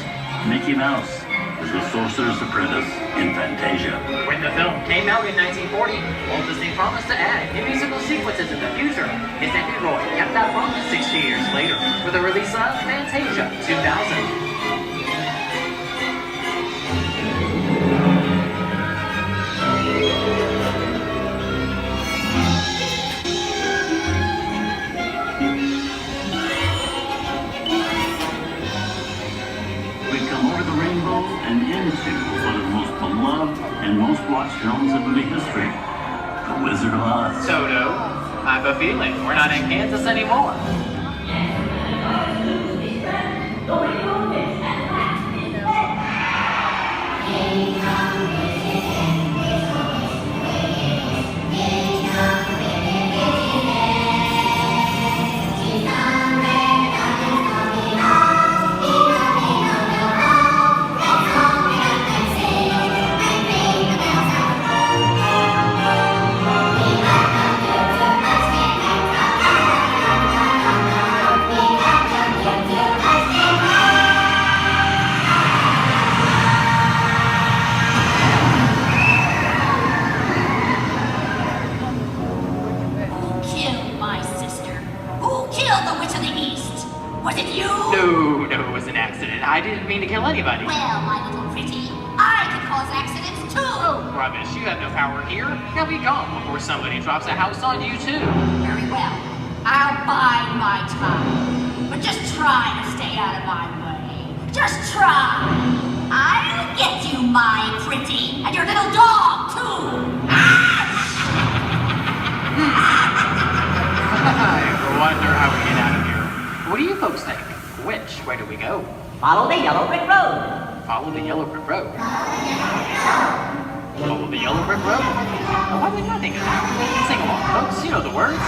Mickey Mouse, as the Sorcerer's Apprentice in Fantasia. When the film came out in 1940, Walt Disney promised to add new musical sequences in the future. His nephew Roy kept that promise 60 years later with the release of Fantasia 2000. And into one of the most beloved and most watched films in movie history, The Wizard of Oz. Toto, I have a feeling we're not in Kansas anymore. mean to kill anybody. Well, my little pretty, I can cause accidents too. Oh, rubbish. You have no power here. Now be gone before somebody drops a house on you, too. Very well. I'll bide my time. But just try to stay out of my way. Just try. I'll get you, my pretty, and your little dog, too. I wonder how we get out of here. What do you folks think? Which way do we go? Follow the yellow brick road. Follow the yellow brick road. Follow the yellow brick road? Oh, why did I think of that? Sing along, folks. You know the words.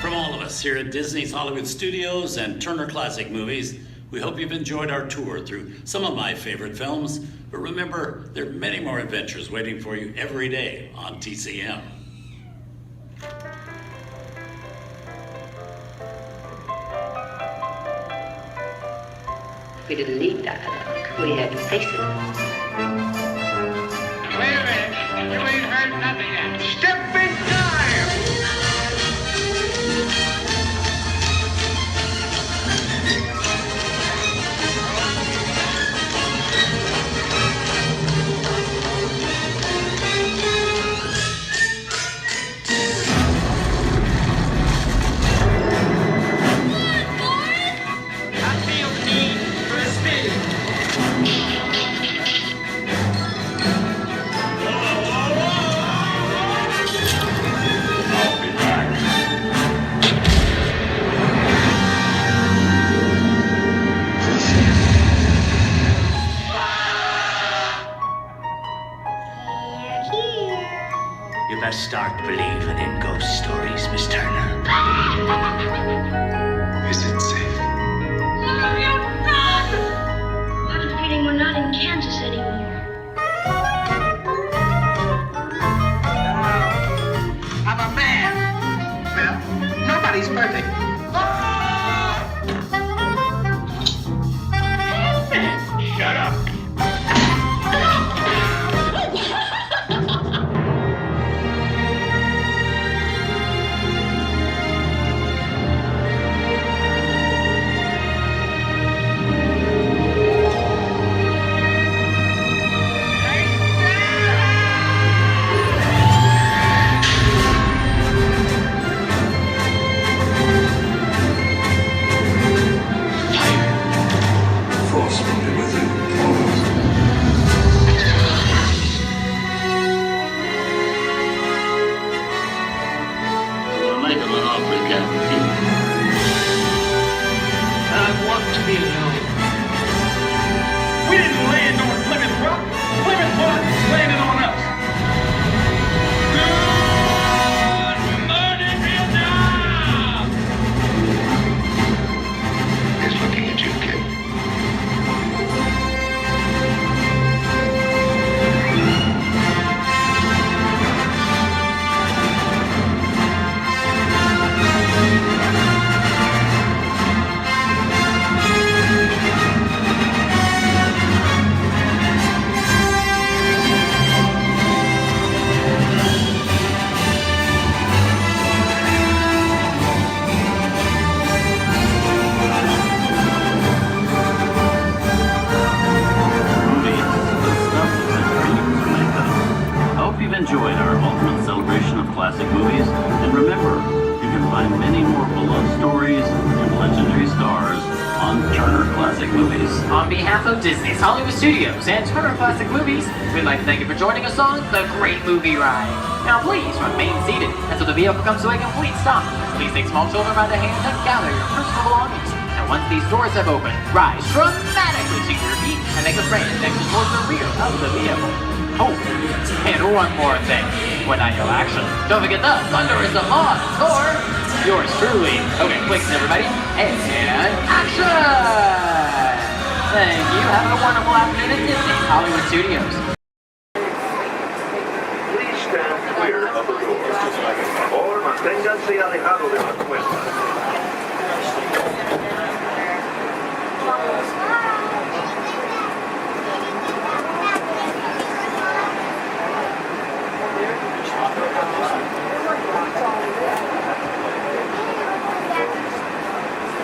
From all of us here at Disney's Hollywood Studios and Turner Classic Movies, we hope you've enjoyed our tour through some of my favorite films. But remember, there are many more adventures waiting for you every day on TCM. We didn't need dialogue. We had faces. Wait a minute. You ain't heard nothing yet. Step in time! You best start believing in ghost stories, Miss Turner. Is it safe? No, you're not! I have a feeling we're not in Kansas anymore. I'm a man. Well, nobody's perfect. Shut up. enjoyed our ultimate celebration of classic movies, and remember, you can find many more beloved stories and legendary stars on Turner Classic Movies. On behalf of Disney's Hollywood Studios and Turner Classic Movies, we'd like to thank you for joining us on The Great Movie Ride. Now please remain seated until the vehicle comes to a complete stop. Please take small children by the hand and gather your personal belongings. And once these doors have opened, rise dramatically to your feet and make a frantic exit towards the rear of the vehicle. Oh, and one more thing. When I yell action, don't forget the thunder is the law, or yours truly. Okay, quick, everybody, and action! Thank you. Have a wonderful afternoon at Disney's Hollywood Studios. Please stand clear of the doors. Or manténganse alejado de las puertas.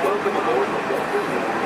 Welcome aboard the Walt Disney World.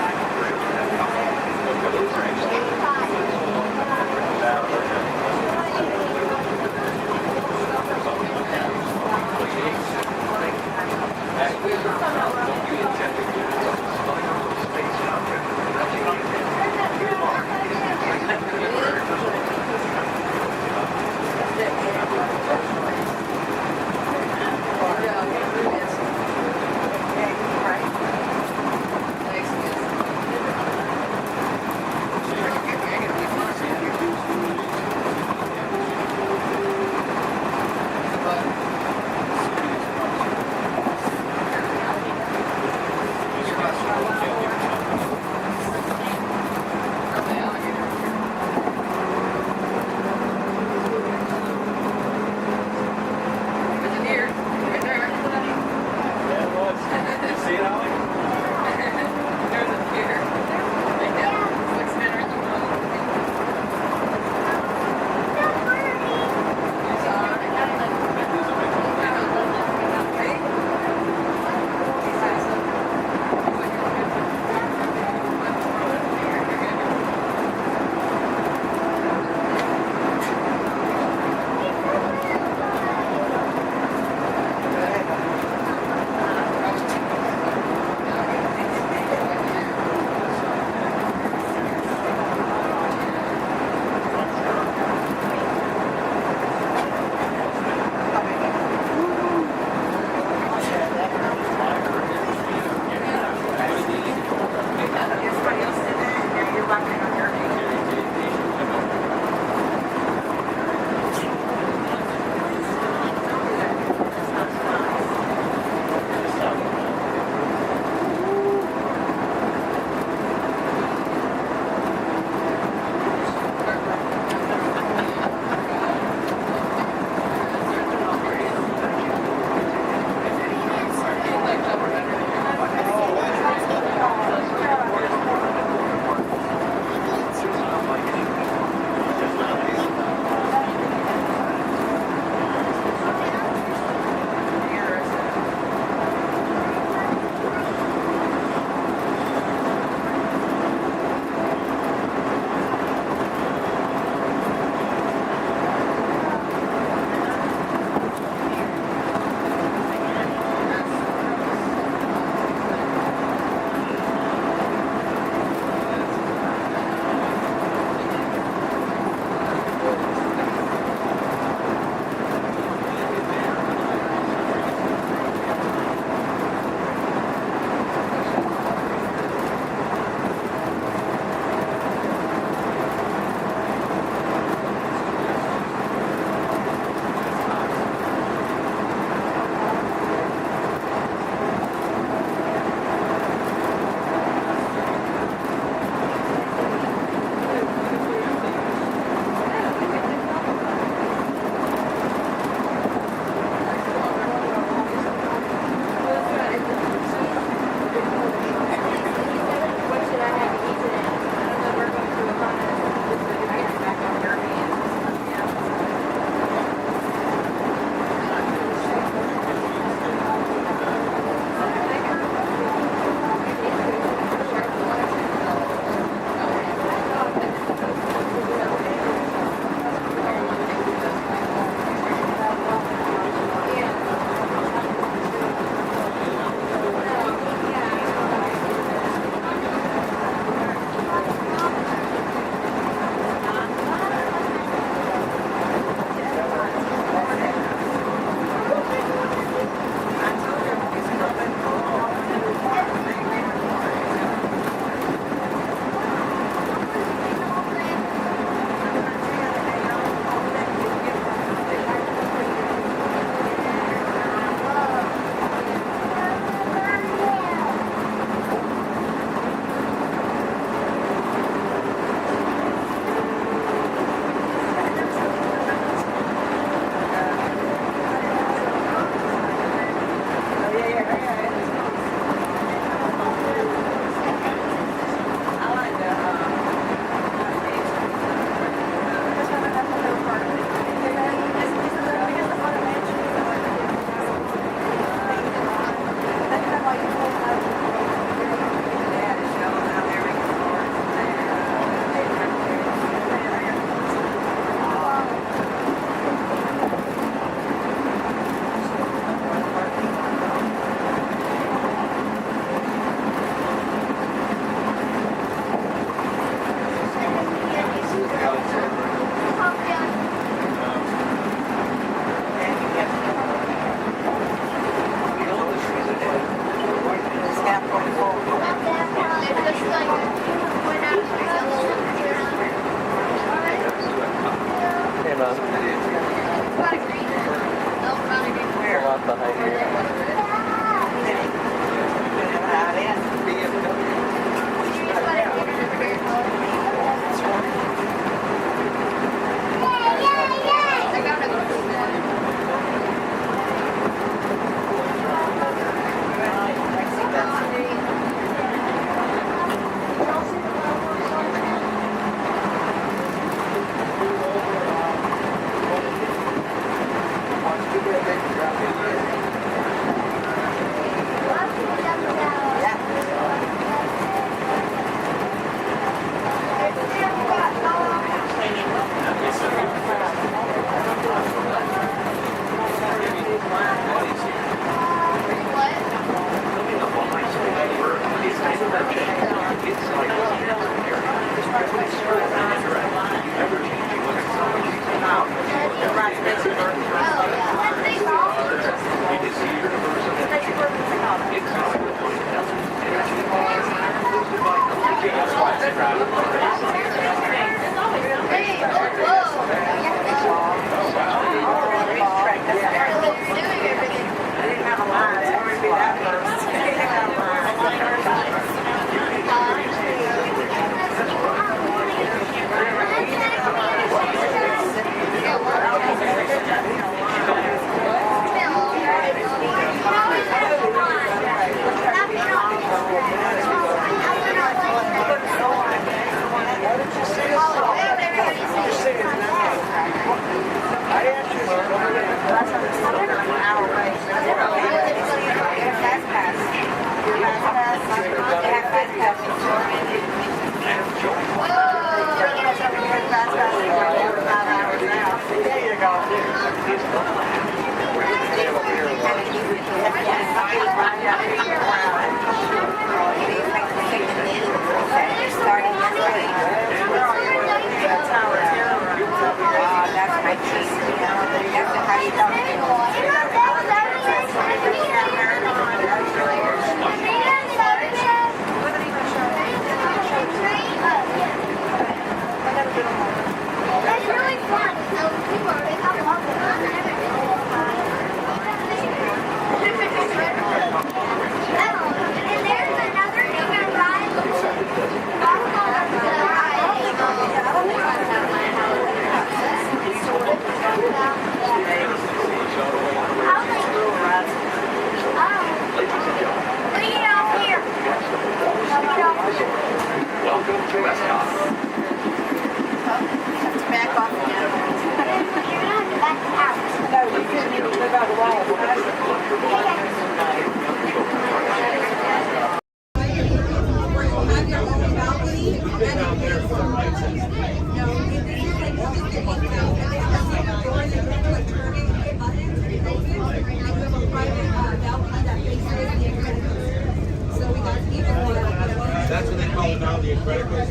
That's what they call it now, the Incredibles.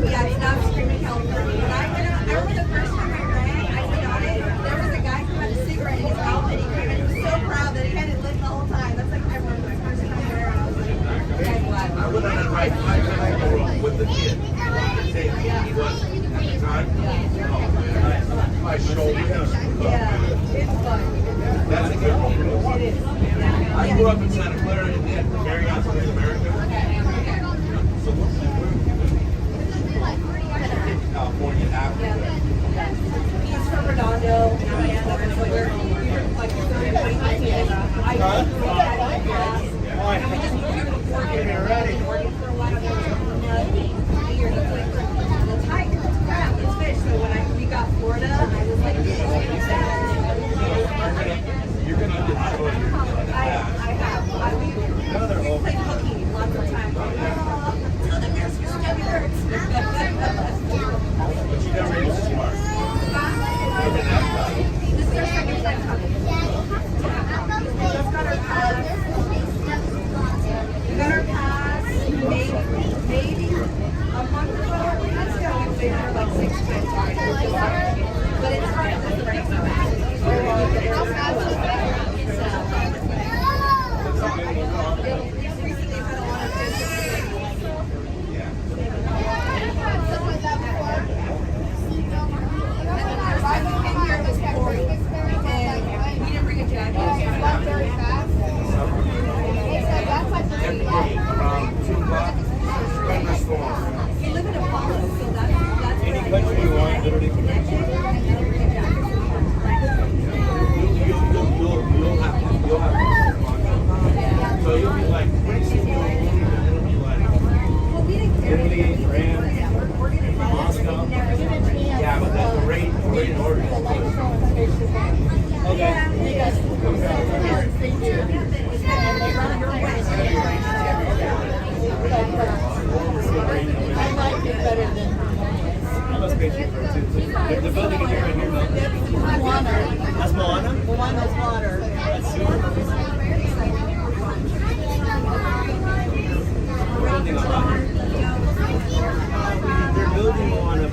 Yeah, it's now Screaming California. But I remember the first time I ran, I went on it, there was a guy who had a cigarette in his mouth and he was so proud that he had it lit the whole time. That's like I remember the first time there and I was like, okay, glad. I went on a ride 5 times in a row with the kid. He was at the time. My shoulder. Yeah, it's fun. That's a good one. It is. I grew up in Santa Clara and did Marriott's in America. So California after. He's from Redondo, and so we're like 30 minutes. And we just moved here to Oregon. Ready? Oregon for a while. Years. It's hike, it's crap, it's fish. So when we got Florida, I was like, You're gonna get I have. We played hooky lots of times. Oh, the bear's stomach hurts. But you got ready to smart. This is our second time coming. We just got our pass. We got our pass.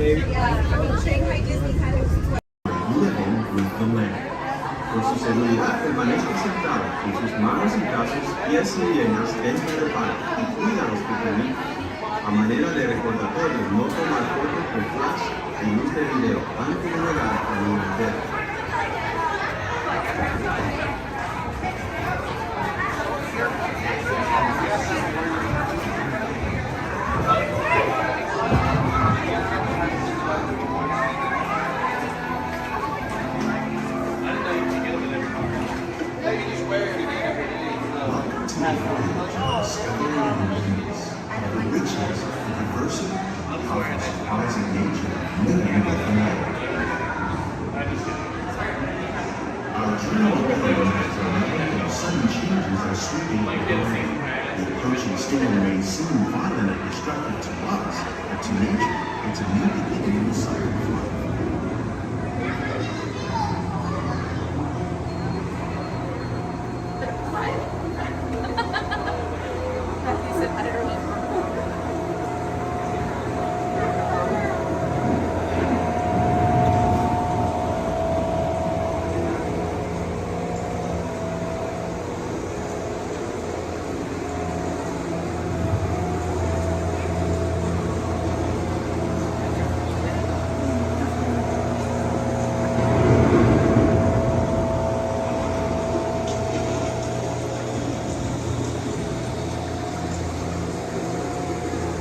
Shanghai Disney kind of Living with the land. Por su seguridad, permanezca sentado con sus manos y brazos, pies y piernas dentro del parque y cuídalos pequeñitos. A manera de recordatorio, no tomar fotos con flash y luz de video antes de llegar a un hotel. Storm may seem violent and destructive to us, but to nature, it's a new beginning in the cycle of life.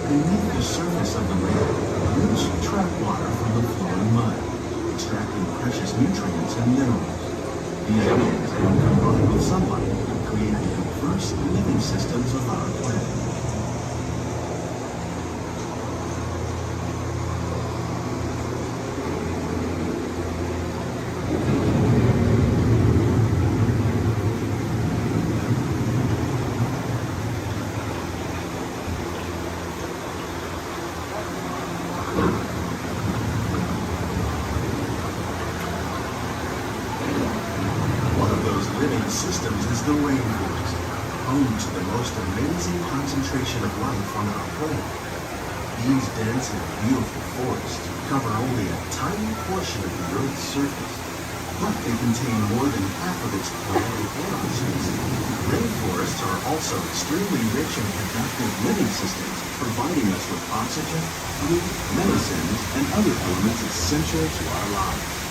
Beneath the surface of the lake, roots trap water from the flowing mud, extracting precious nutrients and minerals. These minerals, when combined with sunlight, create the diverse living systems of our planet. Systems is the rainforest, home to the most amazing concentration of life on our planet. These dense and beautiful forests cover only a tiny portion of the Earth's surface, but they contain more than half of its plant and animal species. Rainforests are also extremely rich in productive living systems, providing us with oxygen, food, medicines, and other elements essential to our lives.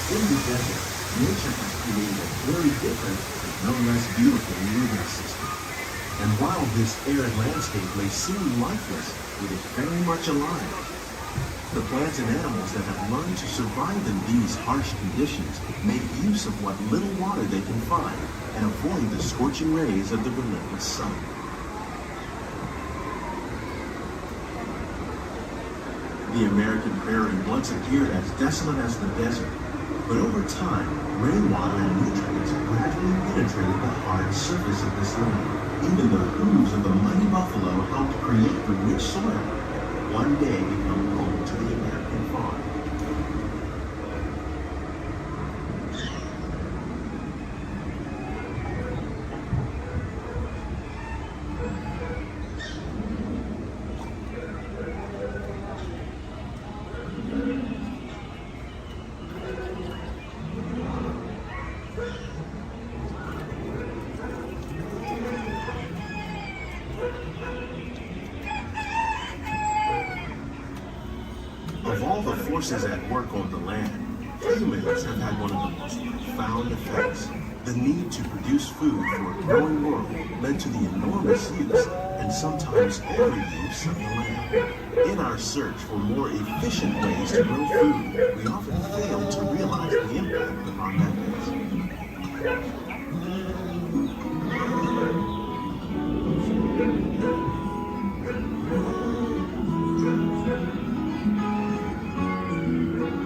In the desert, nature has created a very different, but no less beautiful living system. And while this arid landscape may seem lifeless, it is very much alive. The plants and animals that have learned to survive in these harsh conditions make use of what little water they can find and avoid the scorching rays of the relentless sun. The American prairie once appeared as desolate as the desert. But over time, rainwater and nutrients gradually penetrated the hard surface of this land. Even the hooves of the mighty buffalo helped create the rich soil, one day become home to the American farm. Of all the forces at work on the land, humans have had one of the most profound effects. The need to produce food for a growing world led to the enormous use and sometimes overuse of the land. In our search for more efficient ways to grow food, we often fail to realize the impact of our methods.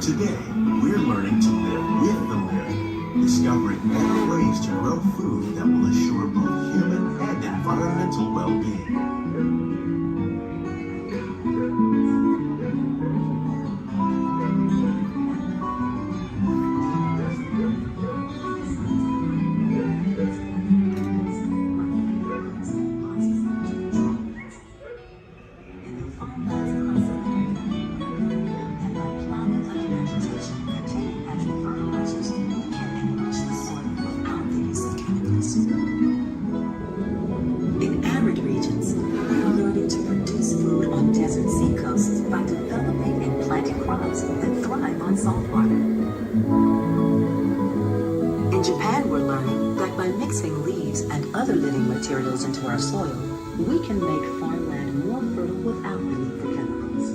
Today, we're learning to live with the living, discovering better ways to grow food that will assure both human and environmental well-being. In arid regions, we are learning to produce food on desert seacoasts by developing and planting crops that thrive on salt water. In Japan, we're learning that by mixing leaves and other living materials into our soil, we can make farmland more fertile without the need for chemicals.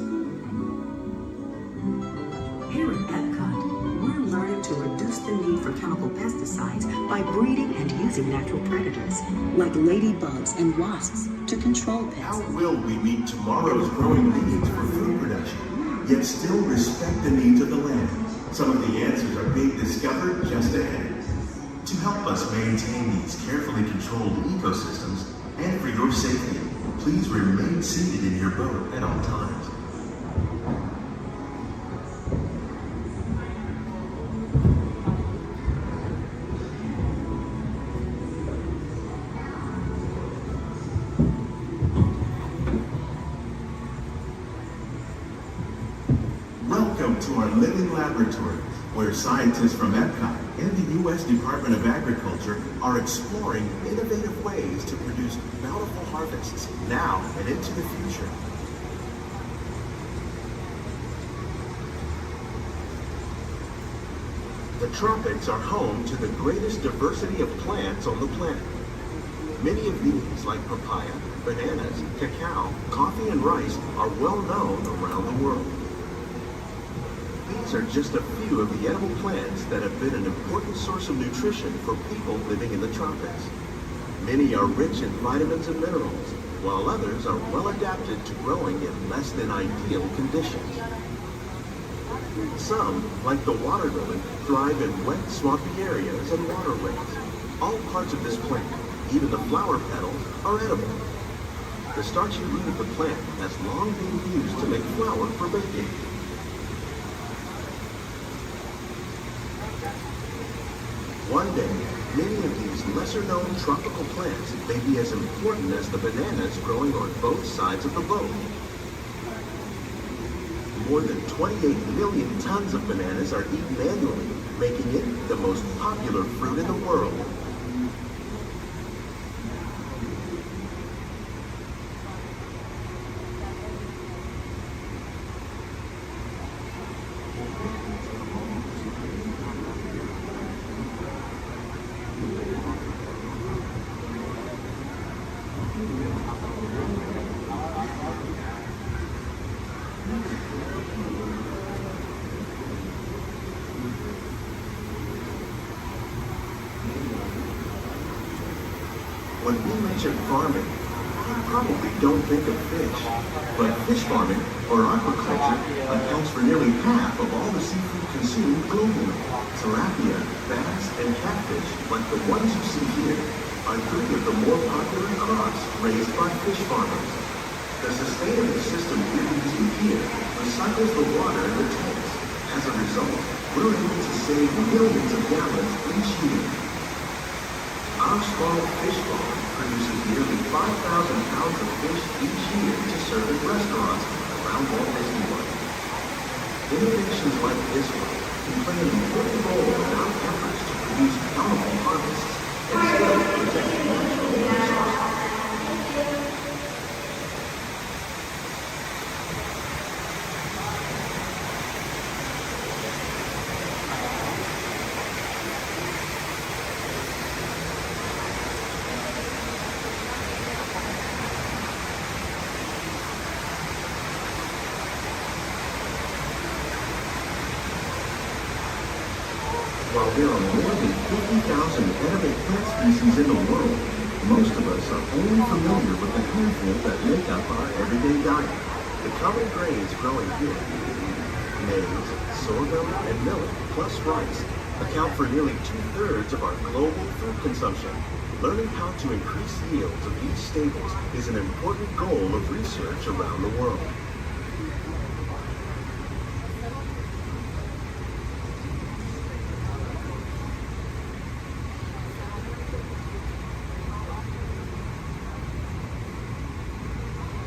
Here at Epcot, we're learning to reduce the need for chemical pesticides by breeding and using natural predators, like ladybugs and wasps, to control pests. How will we meet tomorrow's growing needs for food production, yet still respect the needs of the land? Some of the answers are being discovered just ahead. To help us maintain these carefully controlled ecosystems, and for your safety, please remain seated in your boat at all times. Welcome to our living laboratory, where scientists from Epcot and the U.S. Department of Agriculture are exploring innovative ways to produce bountiful harvests now and into the future. The tropics are home to the greatest diversity of plants on the planet. Many of these, like papaya, bananas, cacao, coffee, and rice, are well known around the world. These are just a few of the edible plants that have been an important source of nutrition for people living in the tropics. Many are rich in vitamins and minerals, while others are well adapted to growing in less than ideal conditions. Some, like the water lily, thrive in wet, swampy areas and waterways. All parts of this plant, even the flower petals, are edible. The starchy root of the plant has long been used to make flour for baking. One day, many of these lesser-known tropical plants may be as important as the bananas growing on both sides of the boat. More than 28 million tons of bananas are eaten annually, making it the most popular fruit in the world. When we mention farming, you probably don't think of fish. But fish farming, or aquaculture, accounts for nearly half of all the seafood consumed globally. Tilapia, bass, and catfish, like the ones you see here, are three of the more popular crops raised by fish farmers. The sustainable system we're using here recycles the water in the tanks. As a result, we're able to save millions of gallons each year. Our small fish farm produces nearly 5,000 pounds of fish each year to serve in restaurants around Walt Disney World. Innovations like this one can play an important role in our efforts to produce bountiful harvests and still protect natural resources. While there are more than 50,000 edible plant species in the world, most of us are only familiar with the handful that make up our everyday diet. The common grains growing here: maize, sorghum and millet, plus rice, account for nearly 2/3 of our global food consumption. Learning how to increase yields of these staples is an important goal of research around the world.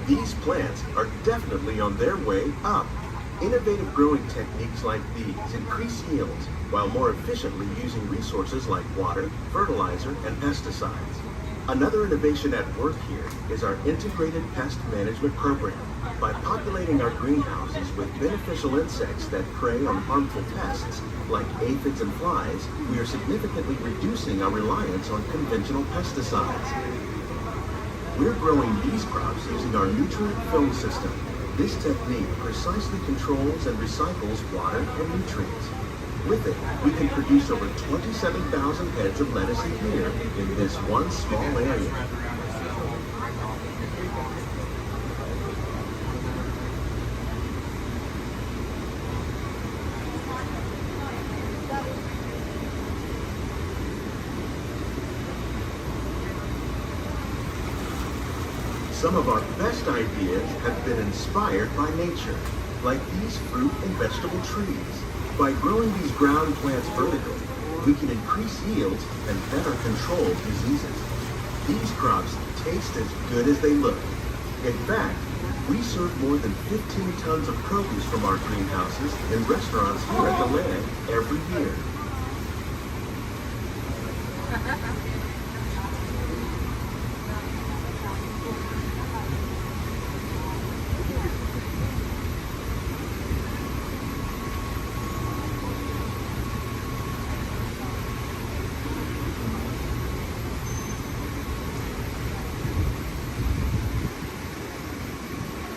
These plants are definitely on their way up. Innovative growing techniques like these increase yields while more efficiently using resources like water, fertilizer, and pesticides. Another innovation at work here is our integrated pest management program. By populating our greenhouses with beneficial insects that prey on harmful pests like aphids and flies, we are significantly reducing our reliance on conventional pesticides. We're growing these crops using our nutrient film system. This technique precisely controls and recycles water and nutrients. With it, we can produce over 27,000 heads of lettuce a year in this one small area. Some of our best ideas have been inspired by nature, like these fruit and vegetable trees. By growing these ground plants vertically, we can increase yields and better control diseases. These crops taste as good as they look. In fact, we serve more than 15 tons of produce from our greenhouses in restaurants here at the land every year.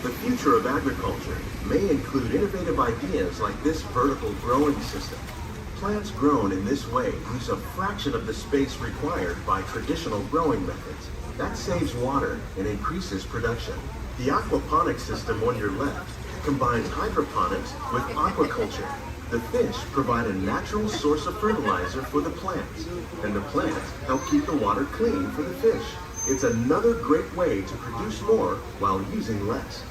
The future of agriculture may include innovative ideas like this vertical growing system. Plants grown in this way use a fraction of the space required by traditional growing methods. That saves water and increases production. The aquaponics system on your left combines hydroponics with aquaculture. The fish provide a natural source of fertilizer for the plants, and the plants help keep the water clean for the fish. It's another great way to produce more while using less.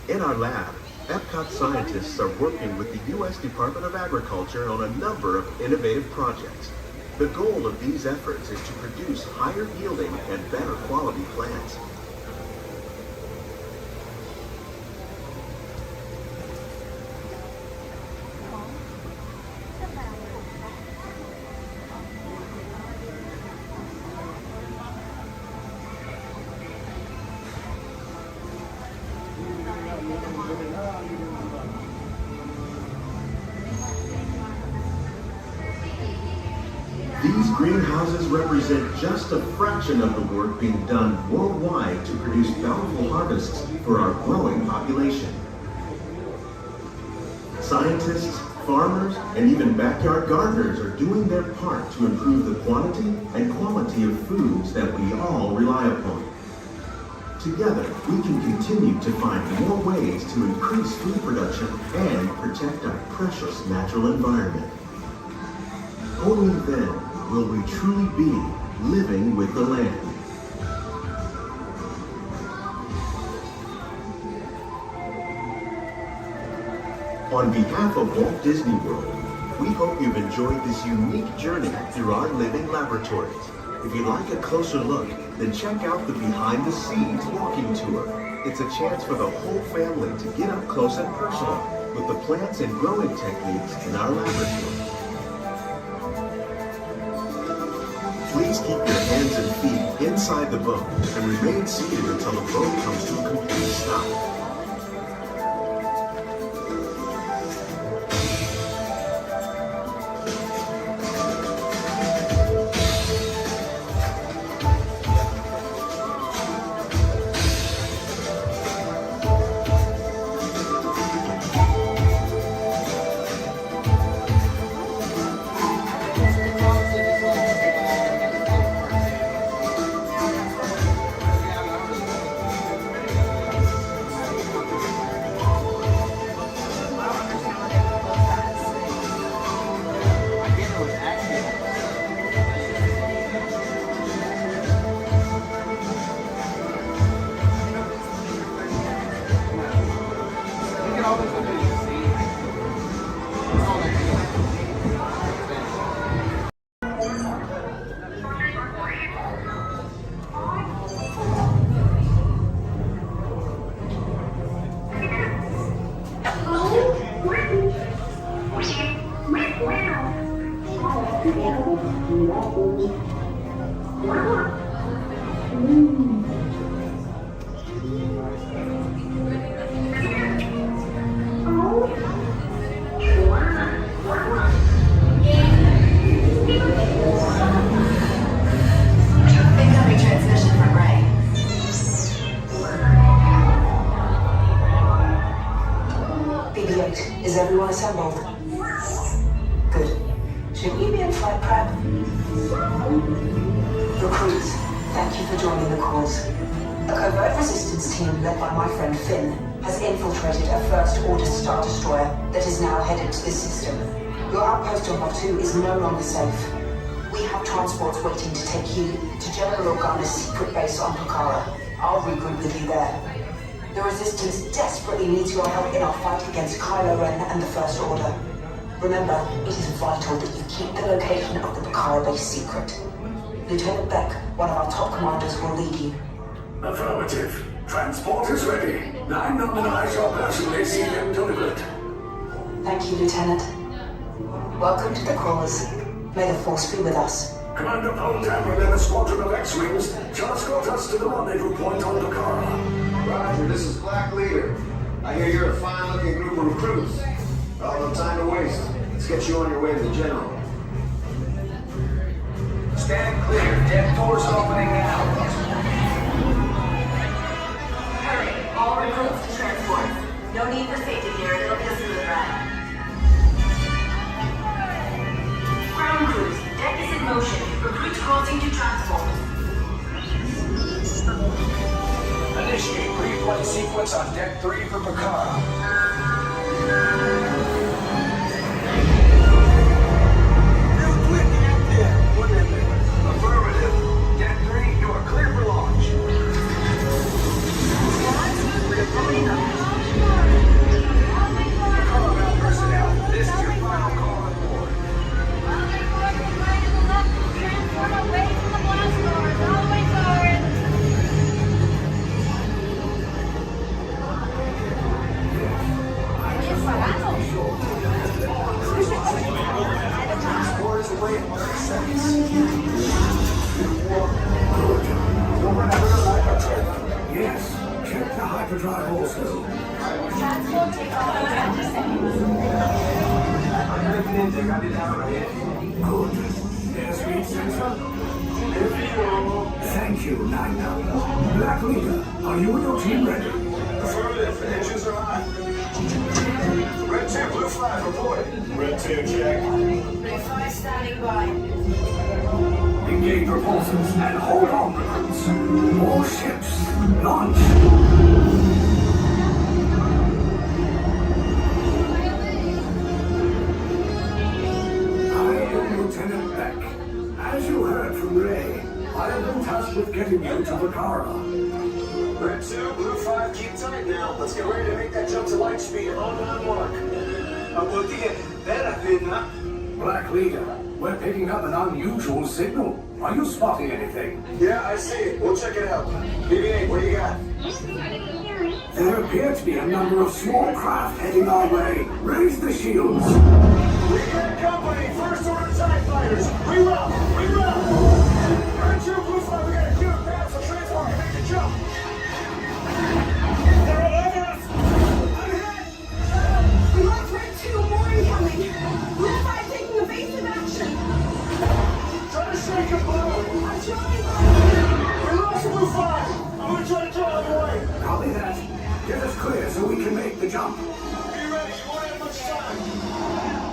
In our lab, Epcot scientists are working with the U.S. Department of Agriculture on a number of innovative projects. The goal of these efforts is to produce higher yielding and better quality plants. These greenhouses represent just a fraction of the work being done worldwide to produce bountiful harvests for our growing population. Scientists, farmers, and even backyard gardeners are doing their part to improve the quantity and quality of foods that we all rely upon. Together, we can continue to find more ways to increase food production and protect our precious natural environment. Only then will we truly be living with the land. On behalf of Walt Disney World, we hope you've enjoyed this unique journey through our living laboratories. If you'd like a closer look, then check out the Behind the Scenes walking tour. It's a chance for the whole family to get up close and personal with the plants and growing techniques in our laboratory. Please keep your hands and feet inside the boat and remain seated until the boat comes to a complete stop. Incoming transmission from Ray. BB-8, is everyone assembled? Good. Should we be in flight prep? Recruits, thank you for joining the cause. A covert resistance team led by my friend Finn has infiltrated a First Order Star Destroyer that is now headed to this system. Your outpost on Block 2 is no longer safe. We have transports waiting to take you to General Organa's secret base on Pucara. I'll regroup with you there. The Resistance desperately needs your help in our fight against Kylo Ren and the First Order. Remember, it is vital that you keep the location of the Pucara base secret. Lieutenant Beck, one of our top commanders, will lead you. Affirmative. Transport is ready. 9 and I shall personally see them delivered. Thank you, Lieutenant. Welcome to the Crawlers. May the Force be with us. Commander Poltam and a squadron of X-Wings shall escort us to the rendezvous point on Pucara. Roger, this is Black Leader. I hear you're a fine-looking group of recruits. Well, no time to waste. Let's get you on your way to the General. Stand clear. Deck doors opening now. Hurry, all recruits to transport. No need for safety gear, it'll be a smooth ride. Ground crews, deck is in motion. Recruits crossing to transport. Initiate pre-flight sequence on Deck 3 for Pucara. Affirmative. Deck 3, you are clear for launch. Pucara personnel, this is your final call on board. Transport away from the blast doors. All the way forward. Transport is away in 30 seconds. You'll run out of hyperdrive. Yes, check the hyperdrive also. Transport take off in 20 seconds. Good. Airspeed sensor. Thank you, 9. Black Leader, are you and your team ready? Affirmative. Engines are hot. Red 2, blue 5, reporting. Red 2, check. Blue 5 standing by. Engage repulsors and hold on, recruits. All ships, launch. I am Lieutenant Beck. As you heard from Ray, I have been tasked with getting you to Pucara. Red 2, Blue 5, keep tight now. Let's get ready to make that jump to light speed on mark. Black Leader, we're picking up an unusual signal. Are you spotting anything? Yeah, I see it. We'll check it out. BB-8, what do you got? There appear to be a number of small craft heading our way. Raise the shields. We got company. First Order TIE fighters. Reroute. Reroute. Red 2, Blue 5, we got a clear path so transport can make the jump. They're all over us. I'm hit. We lost Red 2, more incoming. Blue 5 taking evasive action. Try to shake him, Blue. I'm trying. We lost Blue 5. I'm gonna try to draw him away. Copy that. Get us clear so we can make the jump. Be ready. You won't have much time.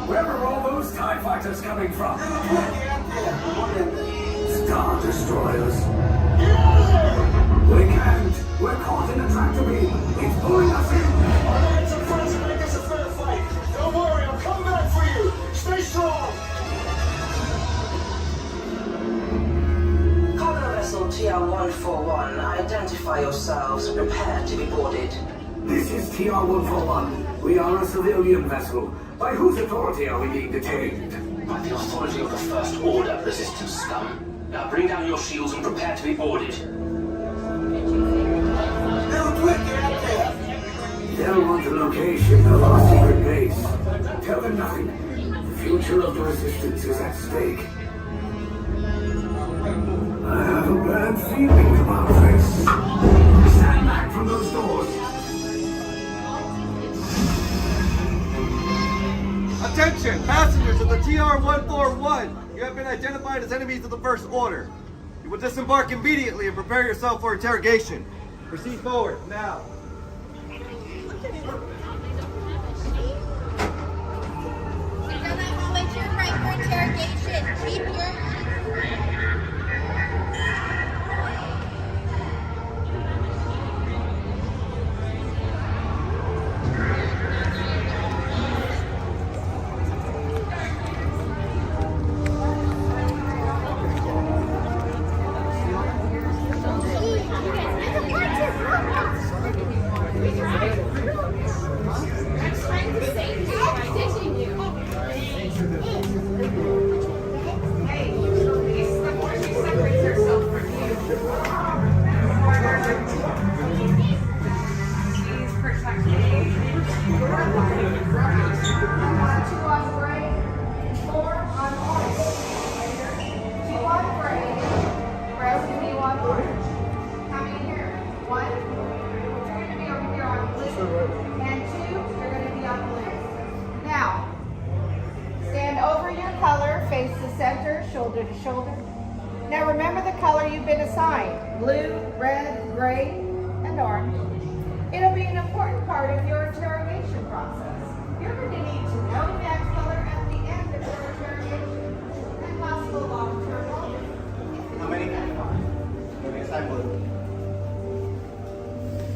Where are all those TIE fighters coming from? Star Destroyers. Get out of there. We can't. We're caught in a tractor beam. It's pulling us in. Our knights and friends will make this a fair fight. Don't worry, I'll come back for you. Stay strong. Cargo vessel TR-141, identify yourselves. Prepare to be boarded. This is TR-141. We are a civilian vessel. By whose authority are we being detained? By the authority of the First Order, resistance scum. Now bring down your shields and prepare to be boarded. They'll want the location of our secret base. Tell them nothing. The future of the Resistance is at stake. I have a bad feeling about this. Stand back from those doors. Attention, passengers of the TR-141. You have been identified as enemies of the First Order. You will disembark immediately and prepare yourself for interrogation. Proceed forward, now. You're gonna hold your right for interrogation. Keep your... Shoulder to shoulder. Now remember the color you've been assigned: blue, red, gray, and orange. It'll be an important part of your interrogation process. You're going to need to know that color at the end of your interrogation and possible long-term motive. How many? You'll be assigned blue.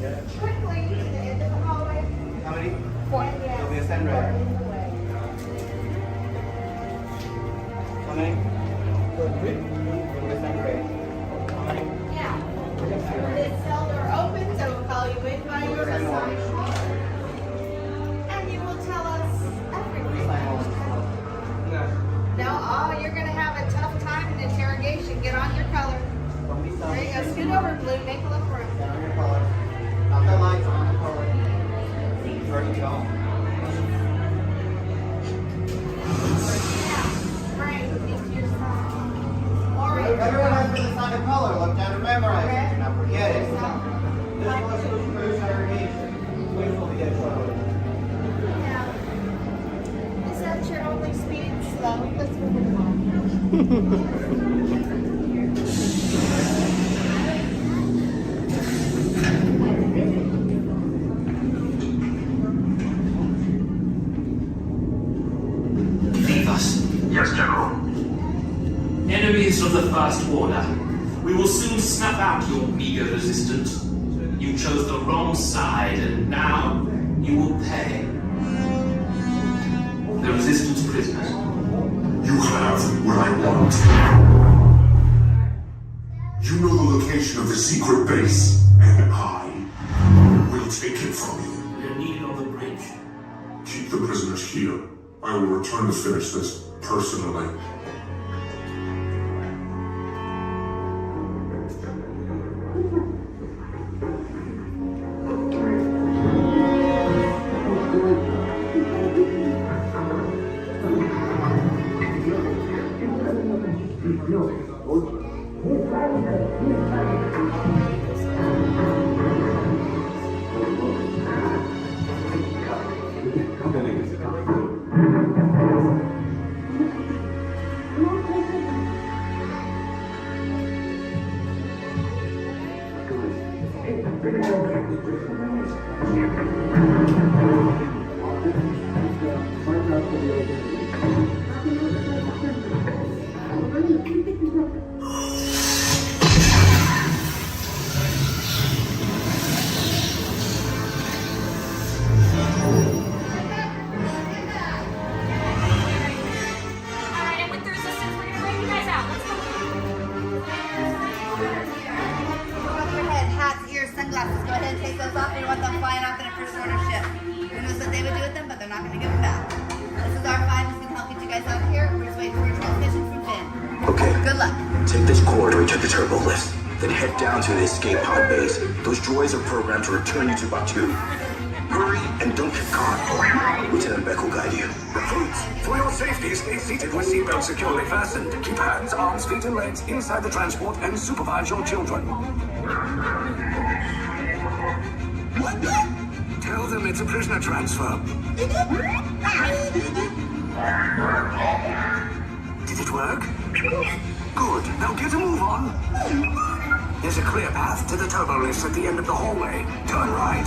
Yeah. Quickly to the end of the hallway. How many? 4. You'll be assigned red. How many? Yeah. This cell door opens and we'll call you in by your assignment. And you will tell us everything. No, oh, you're going to have a tough time in interrogation. Get on your color. There you go. Scoot over, Blue. Make a look for it. Get on your color. Not the lights, on your color. Ready to go. Everyone has been assigned a color. Look down and memorize it. Do not forget it. This was for interrogation. Which will be a trouble. Yeah. Is that your only speed? Slow. Let's move it along. Leave us. Yes, General. Enemies of the First Order, we will soon snuff out your meager resistance. You chose the wrong side, and now you will pay. The Resistance prisoners. You have what I want. You know the location of the secret base, and I will take it from you. We're needed on the bridge. Keep the prisoners here. I will return to finish this personally. To return you to Batu. Hurry and don't get caught. Lieutenant Beck will guide you. Recruits, for your safety, stay seated with seatbelts securely fastened. Keep hands, arms, feet, and legs inside the transport and supervise your children. Tell them it's a prisoner transfer. Did it work? Good. Now get a move on. There's a clear path to the turbo lifts at the end of the hallway. Turn right.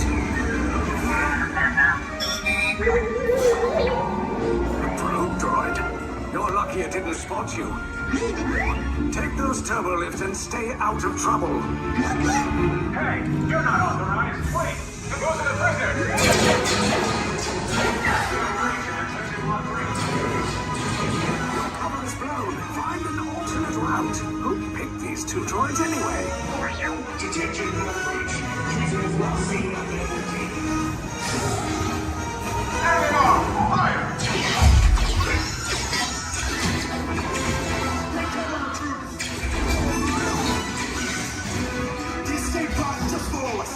Probe droid. You're lucky it didn't spot you. Take those turbo lifts and stay out of trouble. Hey, you're not authorized. Wait, the goes to the prisoner. Cover is blown. Find an alternate route. Who picked these two droids anyway? Detection approach. Users not seen identity. Animal, fire! This escape pod just below us.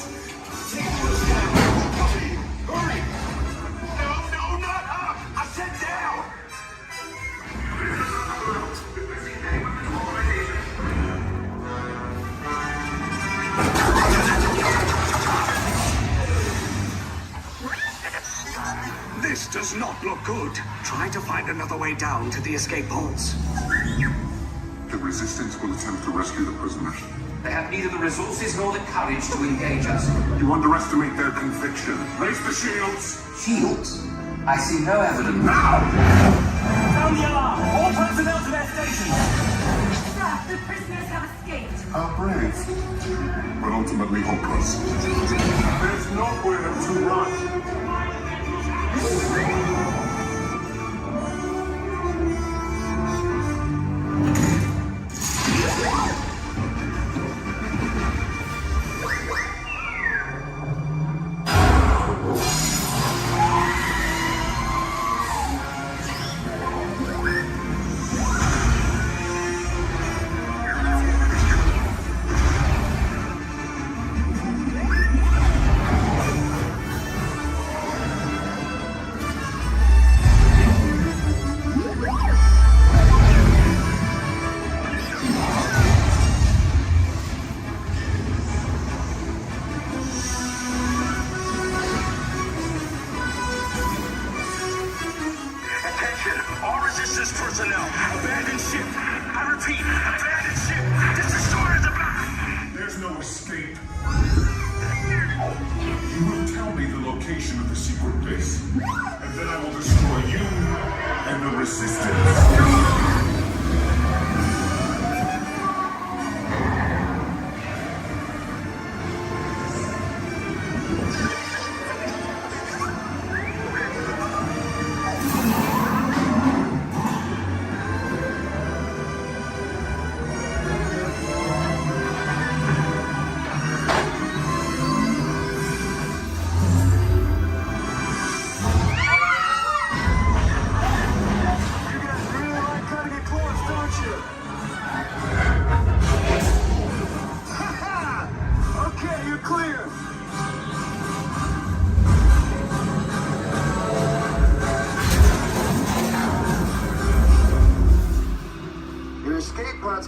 Take those down. Copy. Hurry. No, not up. I said down. This does not look good. Try to find another way down to the escape pods. The Resistance will attempt to rescue the prisoners. They have neither the resources nor the courage to engage us. You underestimate their conviction. Raise the shields! Shields? I see no evidence. Now! Sound the alarm! All personnel to their stations! Sir, the prisoners have escaped. How brave, but ultimately hopeless. There's nowhere to run.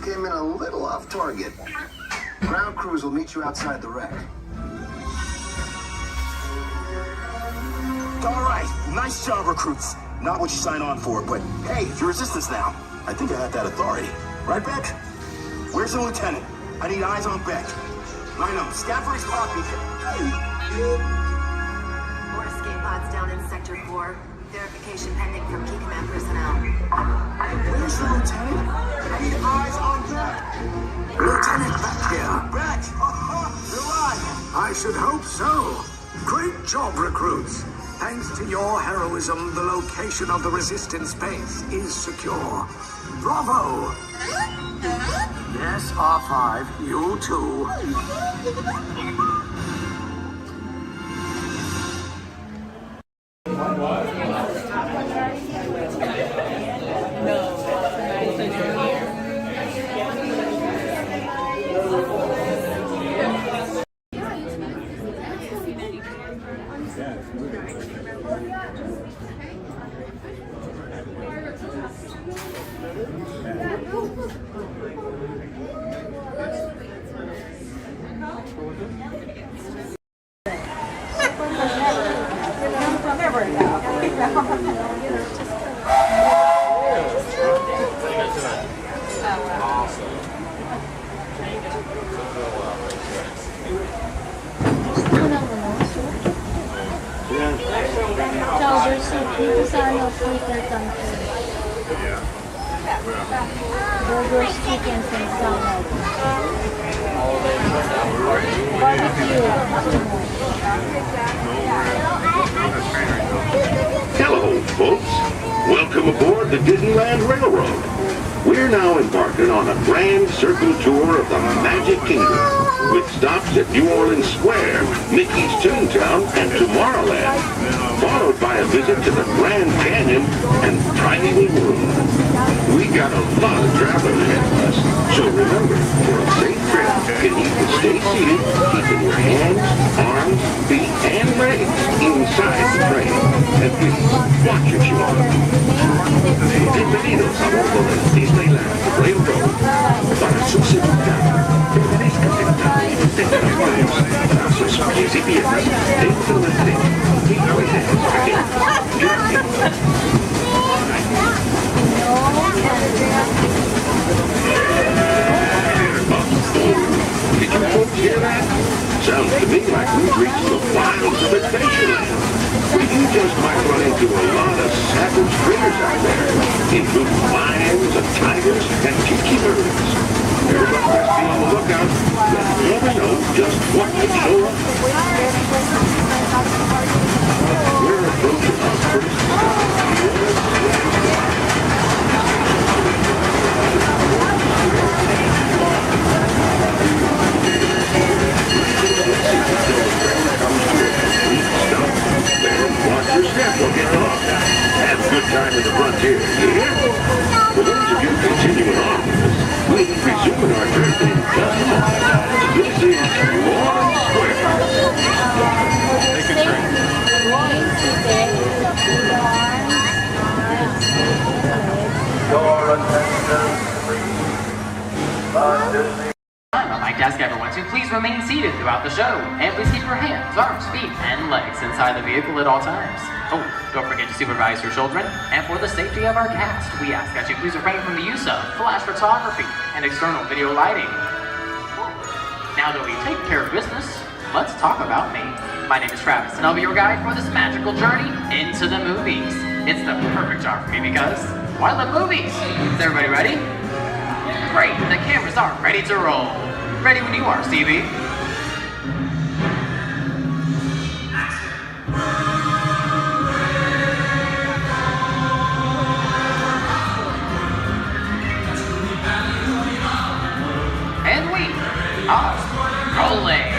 Came in a little off target. Ground crews will meet you outside the wreck. All right, nice job, recruits. Not what you signed on for, but hey, you're Resistance now. I think I have that authority. Right, Beck? Where's the lieutenant? I need eyes on Beck. I know, Stafford's copy. More escape pods down in Sector 4. Verification pending from key command personnel. Where's the lieutenant? I need eyes on Beck. Lieutenant Beck here. Beck! You're alive! I should hope so. Great job, recruits. Thanks to your heroism, the location of the Resistance base is secure. Bravo! Yes, R5, you too. Never enough. no sweeteners on food. Yeah. Burgers, chickens, and salad. Barbecue. Hello, folks. Welcome aboard the Disneyland Railroad. We're now embarking on a grand circle tour of the Magic Kingdom, with stops at New Orleans Square, Mickey's Toontown, and Tomorrowland, followed by a visit to the Grand Canyon and Primeval Room. We got a lot of travel ahead of us, so remember, for a safe trip, you need to stay seated, keeping your hands, arms, feet, and legs inside the train. And please, watch your children. Bienvenidos a bordo del Disneyland Railroad. Para su seguridad, permanezcan sentados, tengan las manos, sus pies y piernas dentro del tren y no dejen caer. Gracias. Did you folks hear that? Sounds to me like we've reached the wilds of Adventureland. You just might run into a lot of savage critters out there, including lions and tigers and tiki birds. Everybody best be on the lookout. You never know just what could show up. We're approaching our first stop. Watch your step, we'll get off. Have a good time at the frontier, yeah? For those of you continuing on, we'll be resuming our trip in just a moment. This is New Orleans Square. Take a drink. Your attention, please. I'd like to ask everyone to please remain seated throughout the show, and please keep your hands, arms, feet, and legs inside the vehicle at all times. Oh, don't forget to supervise your children, and for the safety of our cast, we ask that you please refrain from the use of flash photography and external video lighting. Now that we've taken care of business, let's talk about me. My name is Travis, and I'll be your guide for this magical journey into the movies. It's the perfect job for me because, well, I love movies. Is everybody ready? Great, the cameras are ready to roll. Ready when you are, Stevie. And we are rolling.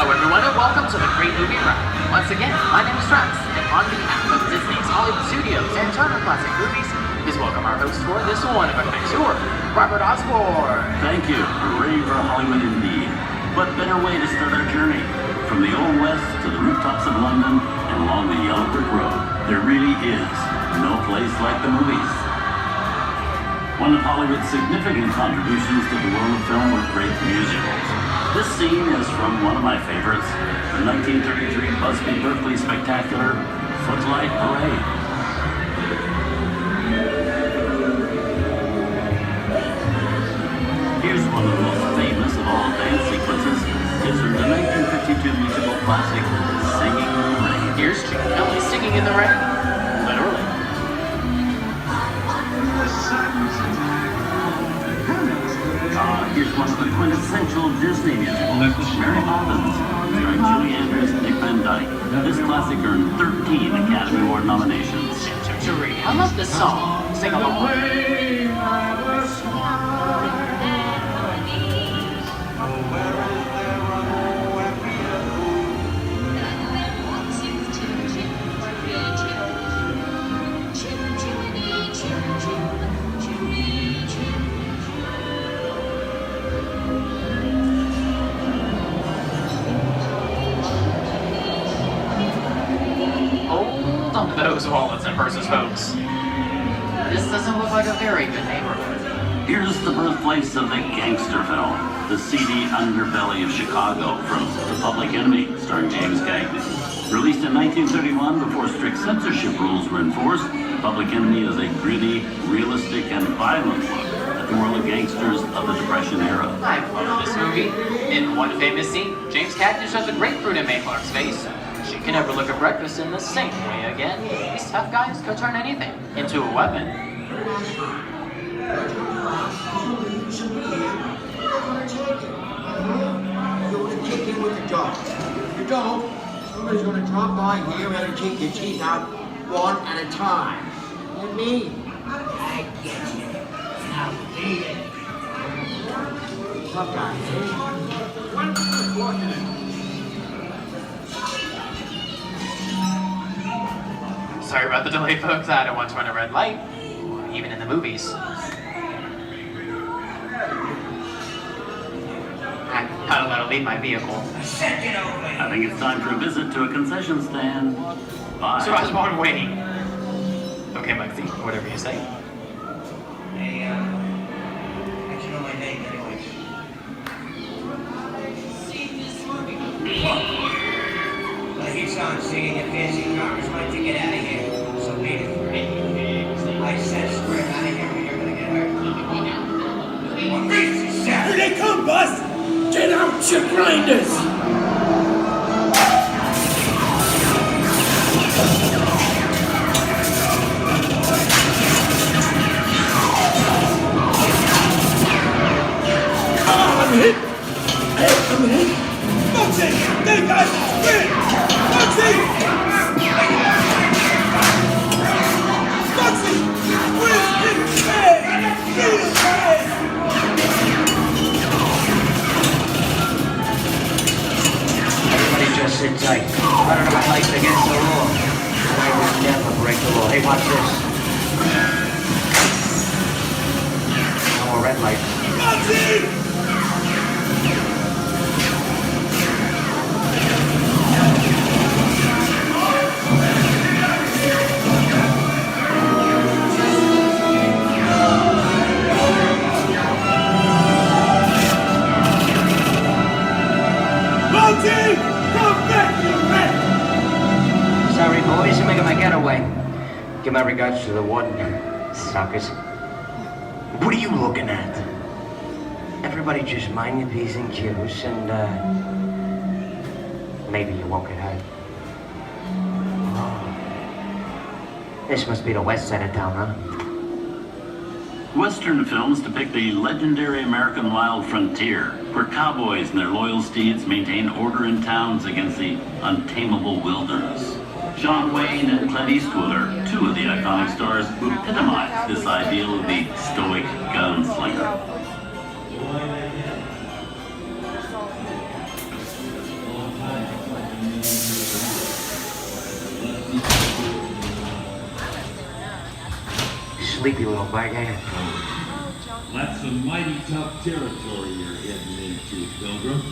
Hello everyone and welcome to the Great Movie Ride. Once again, my name is Travis, and on behalf of Disney's Hollywood Studios and Turner Classic Movies, please welcome our host for this one-of-a-kind tour, Robert Osborne. Thank you. Hooray for Hollywood indeed. What better way to start our journey? From the Old West to the rooftops of London and along the yellow brick road, there really is no place like the movies. One of Hollywood's significant contributions to the world of film were great musicals. This scene is from one of my favorites, the 1933 Busby Berkeley spectacular, Footlight Parade. Here's one of the most famous of all dance sequences. It's from the 1952 musical classic, Singing in the Rain. Here's Chick Kelly singing in the rain. Literally. Here's one of the quintessential Disney musicals, Mary Poppins, starring Julie Andrews and Dick Van Dyke. This classic earned 13 Academy Award nominations. I love this song. Sing along. Hold on those wallets and purses, folks. This doesn't look like a very good neighborhood. Here's the birthplace of the gangster film. the seedy underbelly of Chicago from The Public Enemy, starring James Cagney. Released in 1931 before strict censorship rules were enforced, Public Enemy is a gritty, realistic, and violent look at the world of gangsters of the Depression era. I've loved this movie. In one famous scene, James Cagney shoves a grapefruit in May Clark's face. She can never look at breakfast in the same way again. These tough guys could turn anything into a weapon. You want to kick in with the dog. If you don't, somebody's going to drop by here and kick your teeth out one at a time. And me. I get you. Now beat it. Tough guy. Sorry about the delay, folks. I don't want to run a red light, even in the movies. I don't let her leave my vehicle. I think it's time for a visit to a concession stand. Bye. So I was born waiting. Okay, Lexi, whatever you say. Hey, how'd you know my name anyways? Well, he's on singing your fancy drummers might to get out of here. So beat it. I said square out of here or you're gonna get hurt. What reason is that? Here they come, boss! Get out, you grinders! I'm hit! Hey, I'm hit! Foxy! They got spin! Foxy! Foxy! Where's his head? Get his head! Everybody just sit tight. I don't know my life's against the law. I will never break the law. Hey, watch this. No more red light. Foxy! Come back, you rat! Sorry, boys. I'm making my getaway. Give my regards to the warden. Suckers. What are you looking at? Everybody just mind your P's and Q's and, maybe you won't get hurt. Oh. This must be the west side of town, huh? Western films depict the legendary American wild frontier, where cowboys and their loyal steeds maintain order in towns against the untamable wilderness. John Wayne and Clint Eastwood are two of the iconic stars who epitomize this ideal of the stoic gunslinger. Sleepy little bag, eh? That's some mighty tough territory you're heading into, Pilgrim.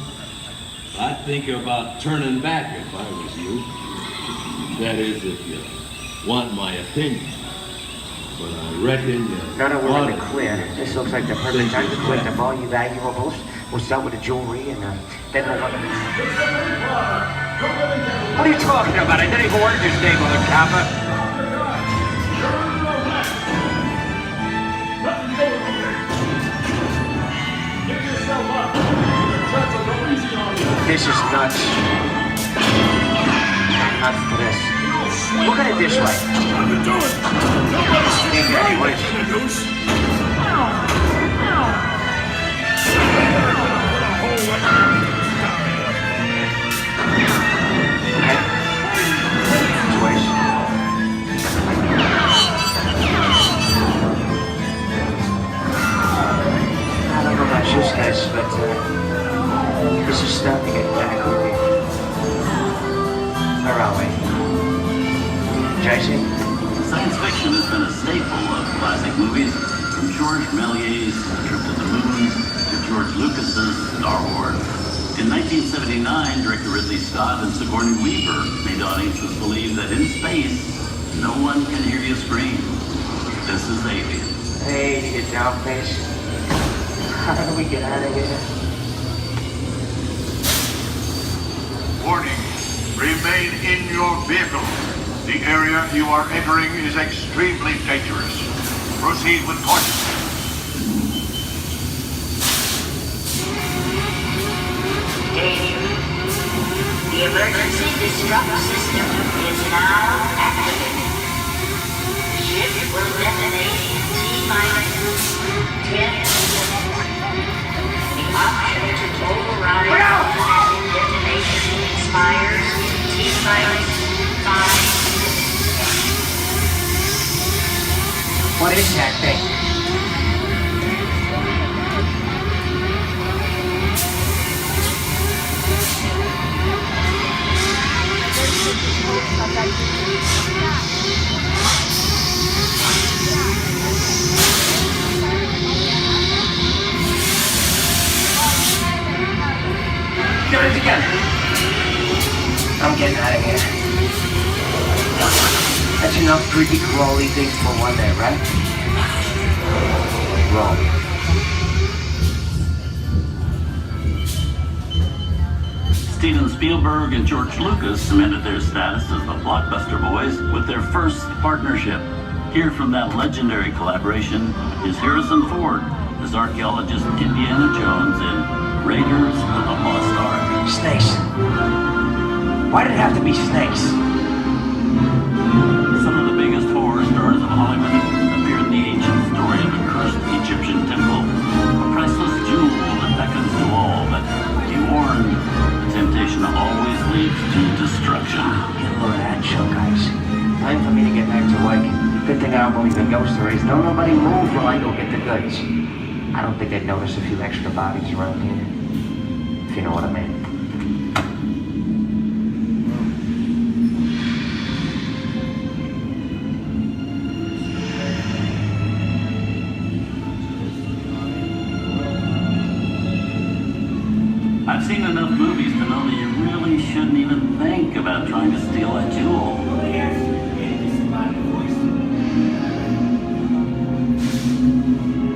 I'd think about turning back if I was you. That is, if you want my opinion. But I reckon you... Now that we're in the clear, this looks like the perfect time to collect the all you valuables. We'll start with the jewelry and then we'll... What are you talking about? I didn't even order your stable, Kappa. This is nuts. Nuts for this. Look at it this way. I don't know about you guys, but this is starting to get kind of creepy. Where are we? Jason? Science fiction has been a staple of classic movies, from George Méliès's Trip to the Moon to George Lucas's Star Wars. In 1979, director Ridley Scott and Sigourney Weaver made audiences believe that in space, no one can hear you scream. This is Alien. Hey, you get down, face. How do we get out of here? Remain in your vehicle. The area you are entering is extremely dangerous. Proceed with caution. Danger. The emergency disrupt system is now activated. The ship will detonate in T-minus 10 seconds. The option to override automatic detonation expires in T-minus 5 minutes. What is that thing? Get it together. I'm getting out of here. That's enough creepy crawly things for one day, right? Wrong. Steven Spielberg and George Lucas cemented their status as the blockbuster boys with their first partnership. Here from that legendary collaboration is Harrison Ford as archaeologist Indiana Jones in Raiders of the Lost Ark. Snakes. Why did it have to be snakes? Some of the biggest horror stars of Hollywood appear in the ancient story of a cursed Egyptian temple, a priceless jewel that beckons to all, but be warned, the temptation always leads to destruction. Get a load of that show, guys. Time for me to get back to work. Good thing I don't believe in ghost stories. Don't nobody move while I go get the goods. I don't think they'd notice a few extra bodies around here. If you know what I mean. I've seen enough movies to know that you really shouldn't even think about trying to steal a jewel.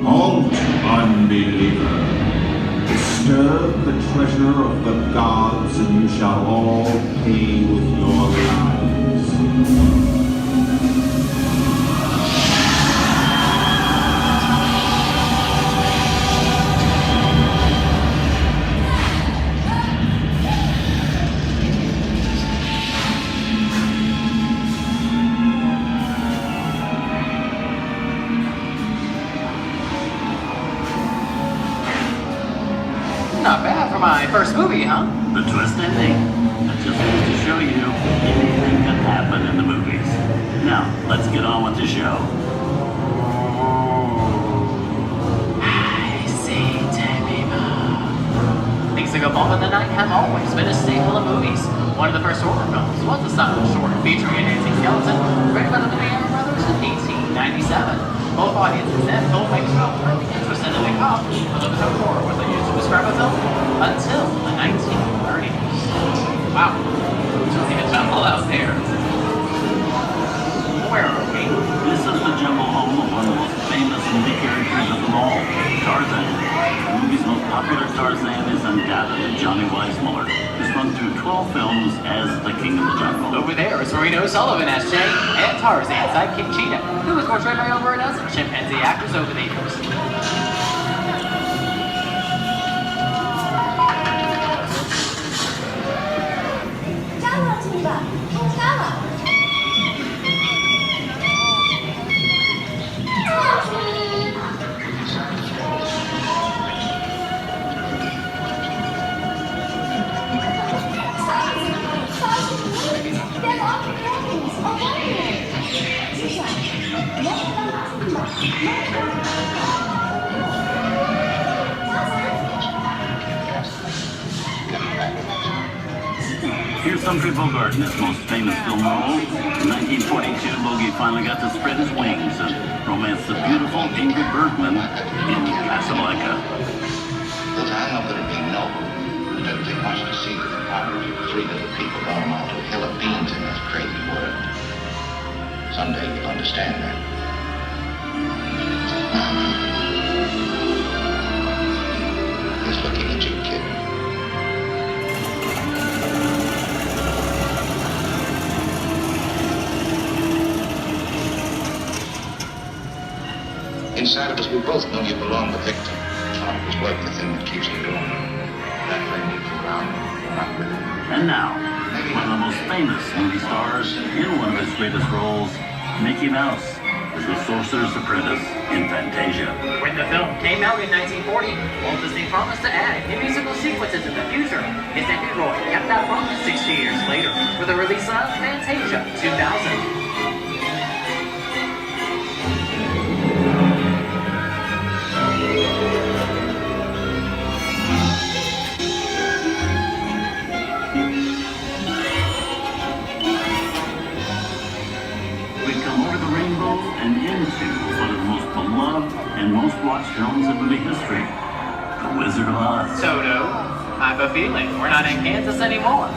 Halt, unbeliever. Disturb the treasure of the gods, and you shall all pay with your lives. Not bad for my first movie, huh? The twist ending. That just goes to show you anything can happen in the movies. Now, let's get on with the show. I see, Things that go bump in the night have always been a staple of movies. One of the first horror films was a silent short featuring a dancing skeleton, written by the Lumiere brothers in 1897. Both audiences and filmmakers were really interested in the accomplishment of the horror was used to describe a film until the 1930s. Wow, really a jungle out there. Where are we? This is the jungle home of one of the most famous movie characters of them all, Tarzan. The movie's most popular Tarzan is undoubtedly Johnny Weissmuller, who's run through 12 films as the King of the Jungle. Over there is Reno Sullivan as Jay, and Tarzan sidekick Cheetah, who was portrayed by over a dozen chimpanzee actors over the years. Here's Humphrey Bogart in his most famous film role. In 1942, Logie finally got to spread his wings and romance the beautiful Ingrid Bergman in Casablanca. Look, I know that it'd be noble. It doesn't take much to see that the power of 3 little people don't amount to a hill of beans in this crazy world. Someday you'll understand that. He's looking at you, kid. side of us, we both know you belong the victim. It was work, the thing that keeps you going. That thing moves around, not with it. And now, one of the most famous movie stars in one of his greatest roles, Mickey Mouse, is the Sorcerer's Apprentice in Fantasia. When the film came out in 1940, Walt Disney promised to add new musical sequences in the future. His nephew Roy kept that promise 60 years later with the release of Fantasia 2000. And into one of the most beloved and most watched films in movie history, The Wizard of Oz. Toto, I have a feeling we're not in Kansas anymore.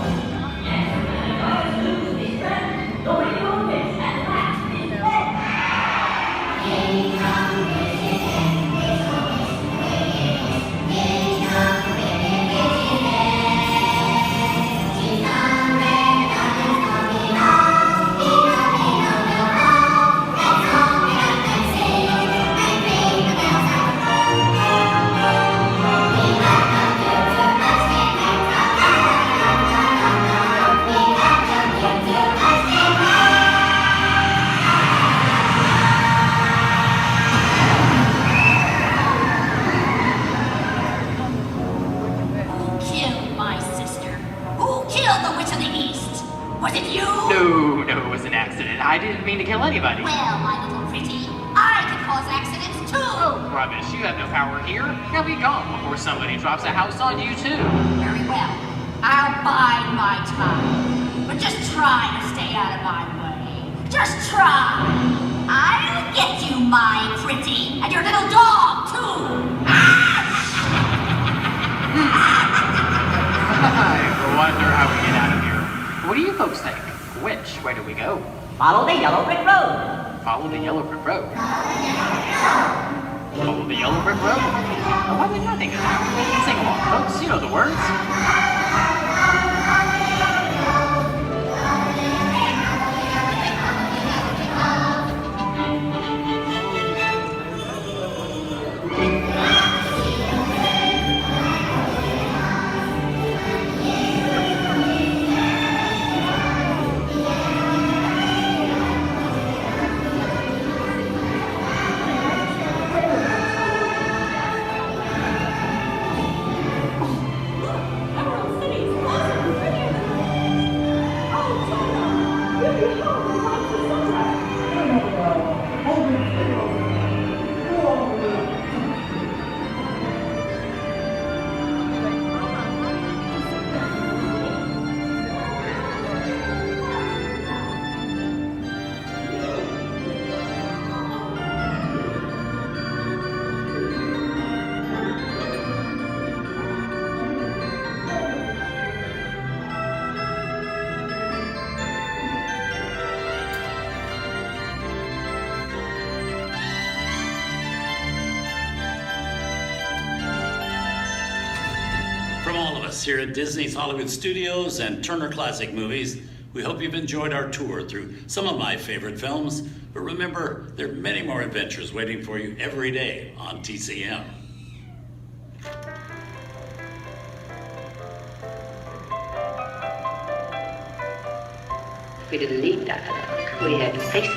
I didn't mean to kill anybody. Well, my little pretty, I can cause accidents too. Oh, rubbish. You have no power here. You'll be gone before somebody drops a house on you, too. Very well. I'll bide my time. But just try to stay out of my way. Just try. I'll get you, my pretty, and your little dog, too. I wonder how we get out of here. What do you folks think? Which way do we go? Follow the yellow brick road. Follow the yellow brick road. Follow the yellow brick road. Oh, why didn't I think of that? Sing along, folks. You know the words. From all of us here at Disney's Hollywood Studios and Turner Classic Movies, we hope you've enjoyed our tour through some of my favorite films. But remember, there are many more adventures waiting for you every day on TCM. We didn't need dialogue. We had faces.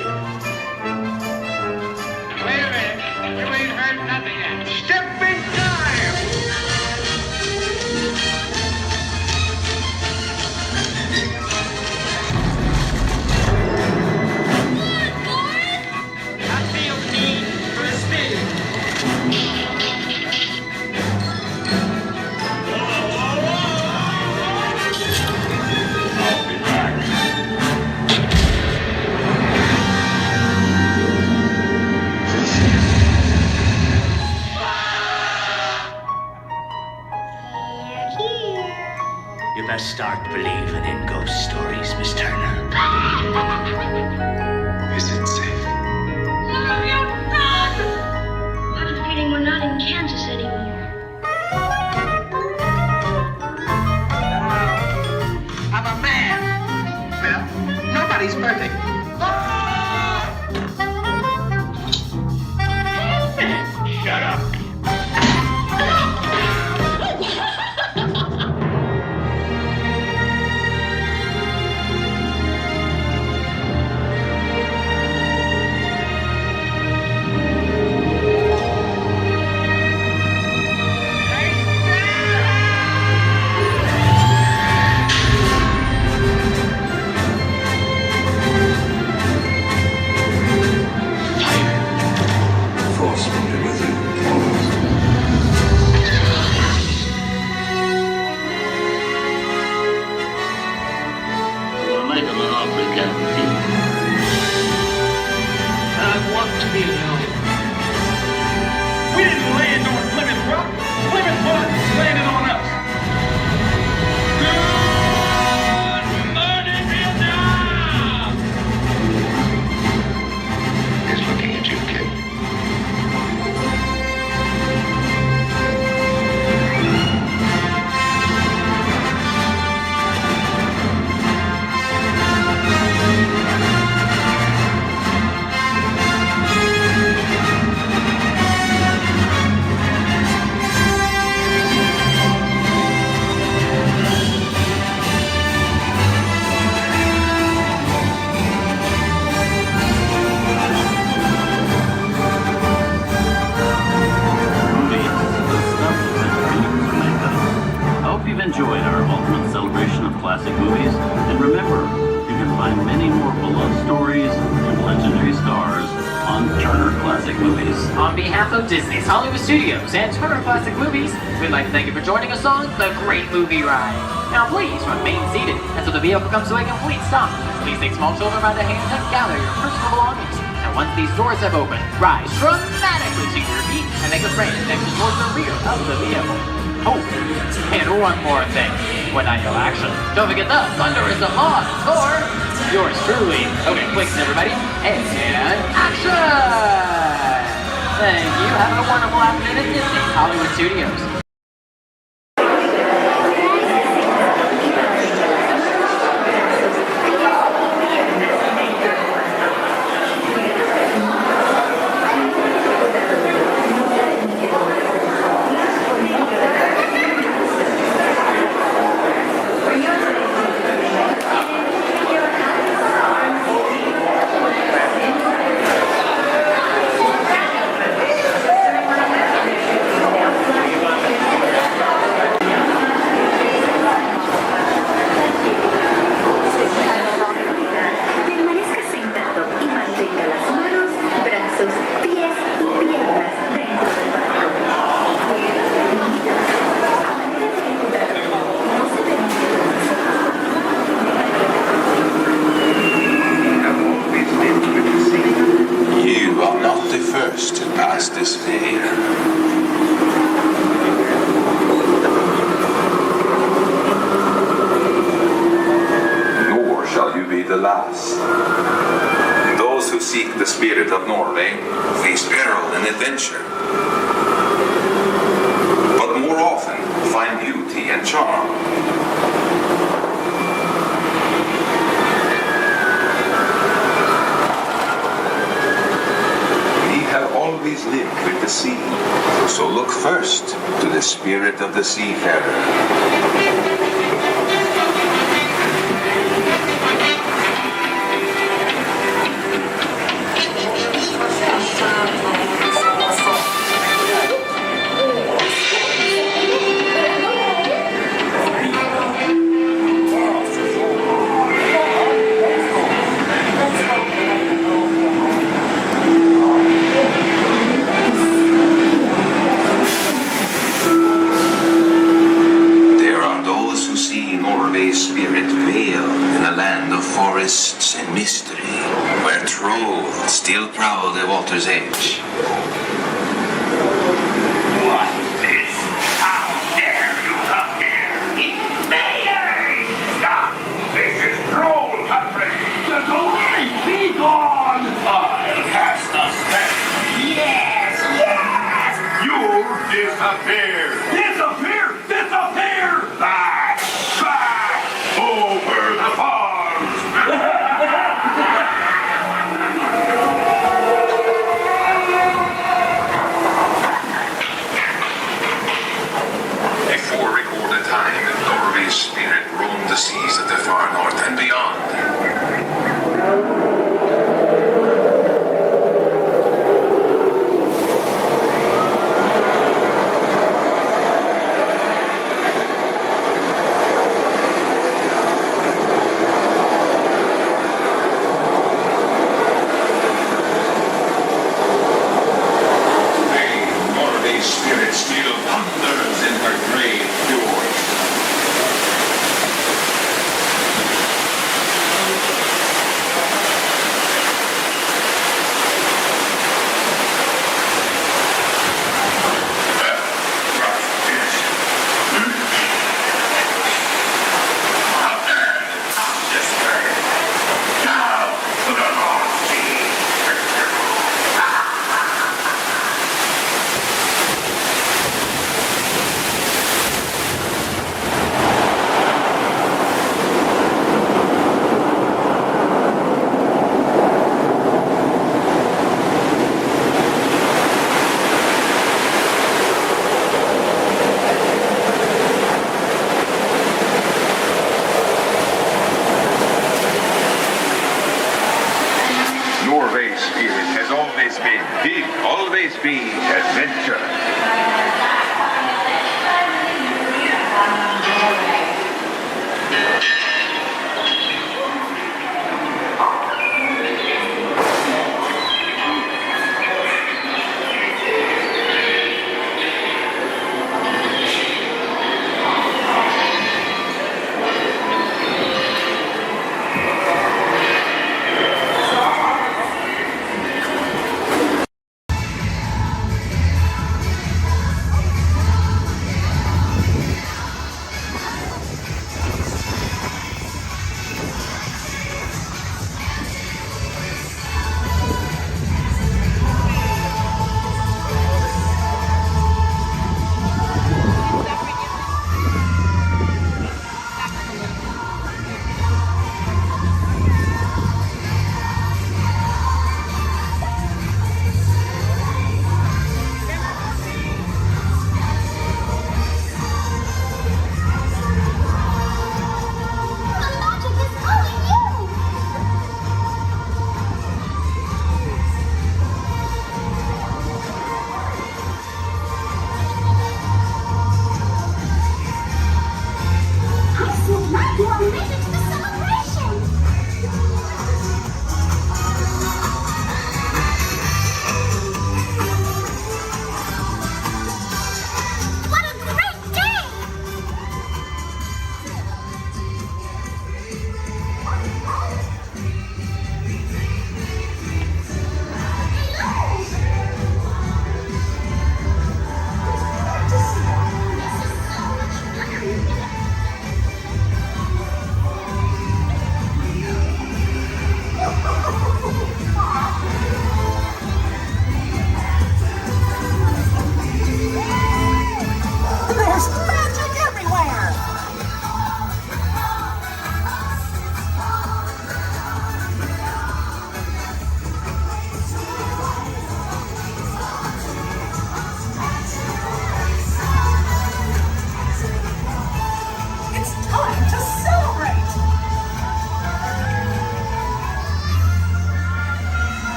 Wait a minute. You ain't heard nothing yet. Step in time! You best start believing in ghost stories, Miss Turner. Is it safe? No, you're not! I have a feeling we're not in Kansas anymore. I'm a man. Well, nobody's perfect. Norway can see. I want to be alone. We didn't land on Plymouth Rock. Plymouth Rock landed on us. Good morning, Vietnam! He's looking at you, kid. Enjoyed our ultimate celebration of classic movies, and remember, you can find many more beloved stories and legendary stars on Turner Classic Movies. On behalf of Disney's Hollywood Studios and Turner Classic Movies, we'd like to thank you for joining us on The Great Movie Ride. Now please remain seated until the vehicle comes to a complete stop. Please take small children by the hands and gather your personal belongings. And once these doors have opened, rise dramatically to your feet and make a friend next towards the rear of the vehicle. Oh, and one more thing. When I yell action, don't forget the thunder is the law score. Yours truly. Okay, clicks everybody. And action! Thank you. Have a wonderful afternoon at Disney's Hollywood Studios. The last. Those who seek the spirit of Norway face peril and adventure, but more often find beauty and charm. We have always lived with the sea, so look first to the spirit of the seafarer. Forests and mystery, where trolls still prowl the water's edge. What is? How dare you come here? Invaders! Stop! This is troll country! The ghost be gone! I'll cast a spell. Yes! Yes! You'll disappear! Disappear! Disappear! Back! Back! Over the farm! Before recorded time, Norway's spirit roamed the seas of the far north and beyond. speed adventure.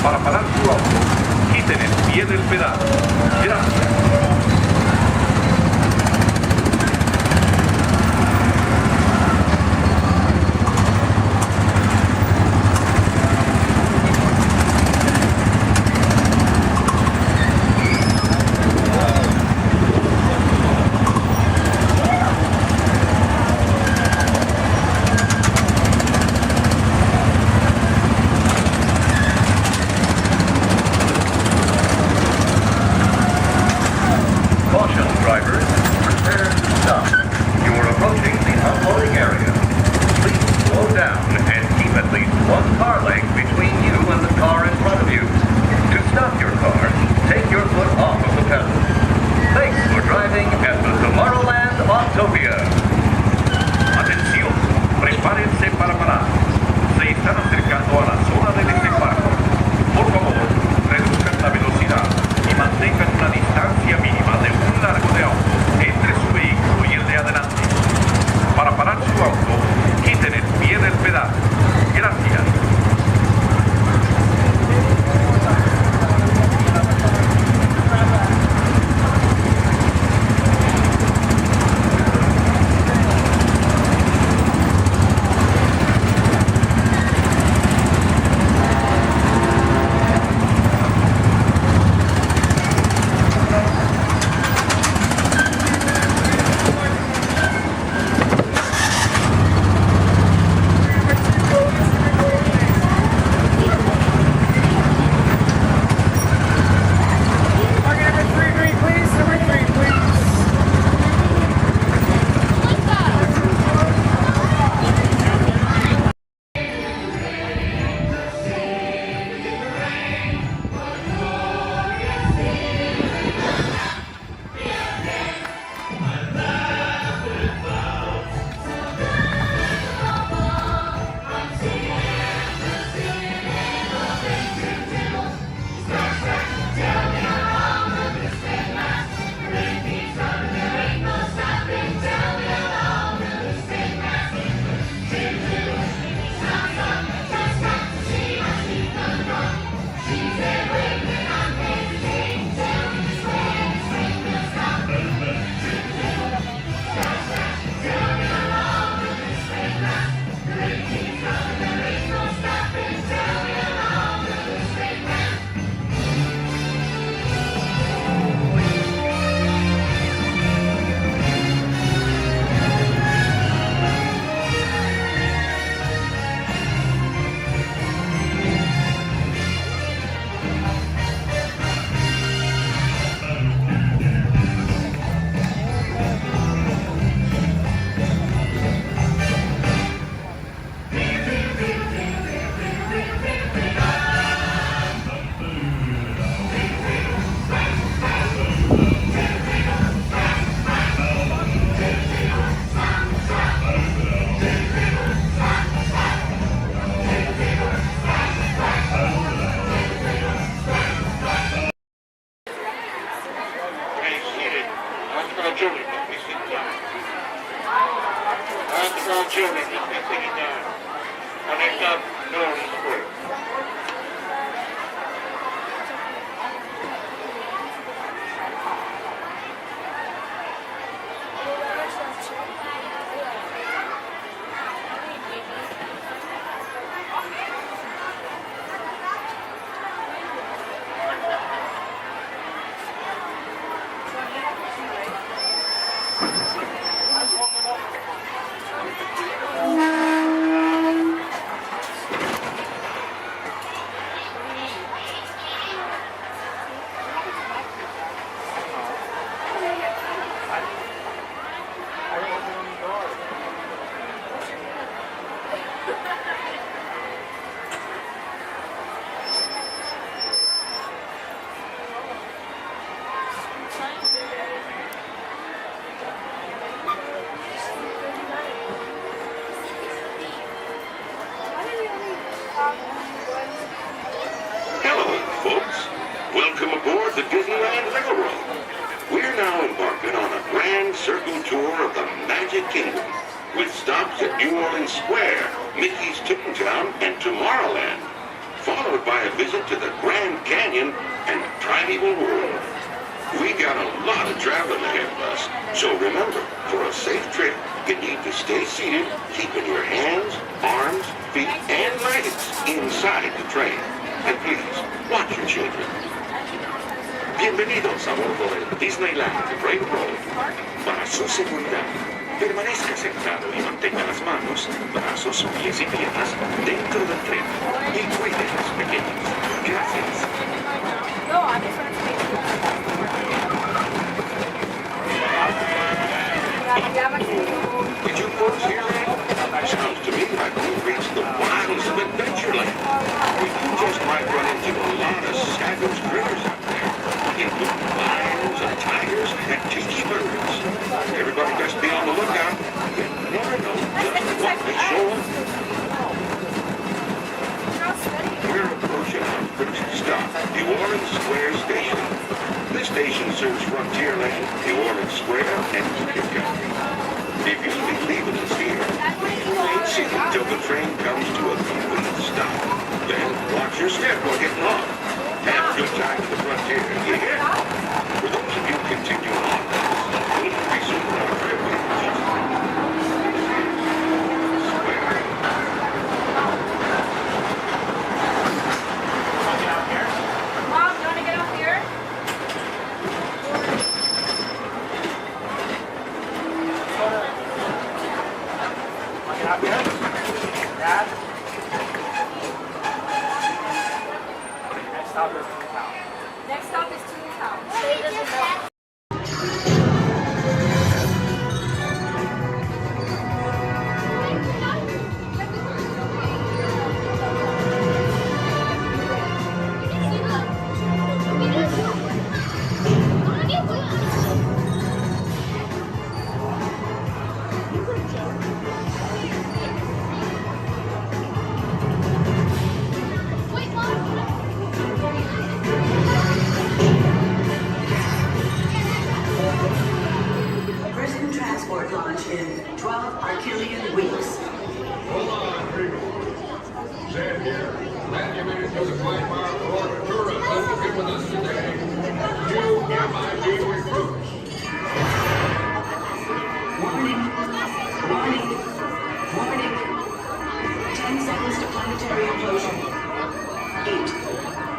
Para parar su auto, quiten el pie del pedal. Gracias. Welcome aboard the Disneyland Railroad. We're now embarking on a grand circle tour of the Magic Kingdom, with stops at New Orleans Square, Mickey's Toontown, and Tomorrowland. Follow followed by a visit to the Grand Canyon and the primeval world. We got a lot of traveling ahead of us, so remember, for a safe trip, you need to stay seated, keeping your hands, arms, feet, and legs inside the train. And please, watch your children. Bienvenidos a bordo del Disneyland Railroad. Para su seguridad, permanezca sentado y mantenga las manos, brazos, pies y piernas dentro del tren. Y cuide a los pequeños. Gracias. Did you folks hear that? Sounds to me like we've reached the wilds of Adventureland. You just might run into a lot of savage critters out there, including lions and tigers and tiki birds. Everybody best be on the lookout. You never know just what may show up. We're approaching our first stop, New Orleans Square Station. This station serves Frontierland, New Orleans Square, and Utica. If you'll be leaving us here, remain seated until the train comes to a complete stop. Then watch your step while getting off. Have a good time at the frontier, you hear? For those of you continuing on, we'll resume our trip with Mom, you want to get off here? Out here? Dad? Next stop is Toontown. Next stop is Toontown. Stay this way. Prison transport launch in 12 Archelian weeks. Hold on, people. Zed here. Glad you made it through the flight bar for tour to get with us today. You MIB recruits. Warning. Warning. Warning. 10 seconds to planetary implosion. 8,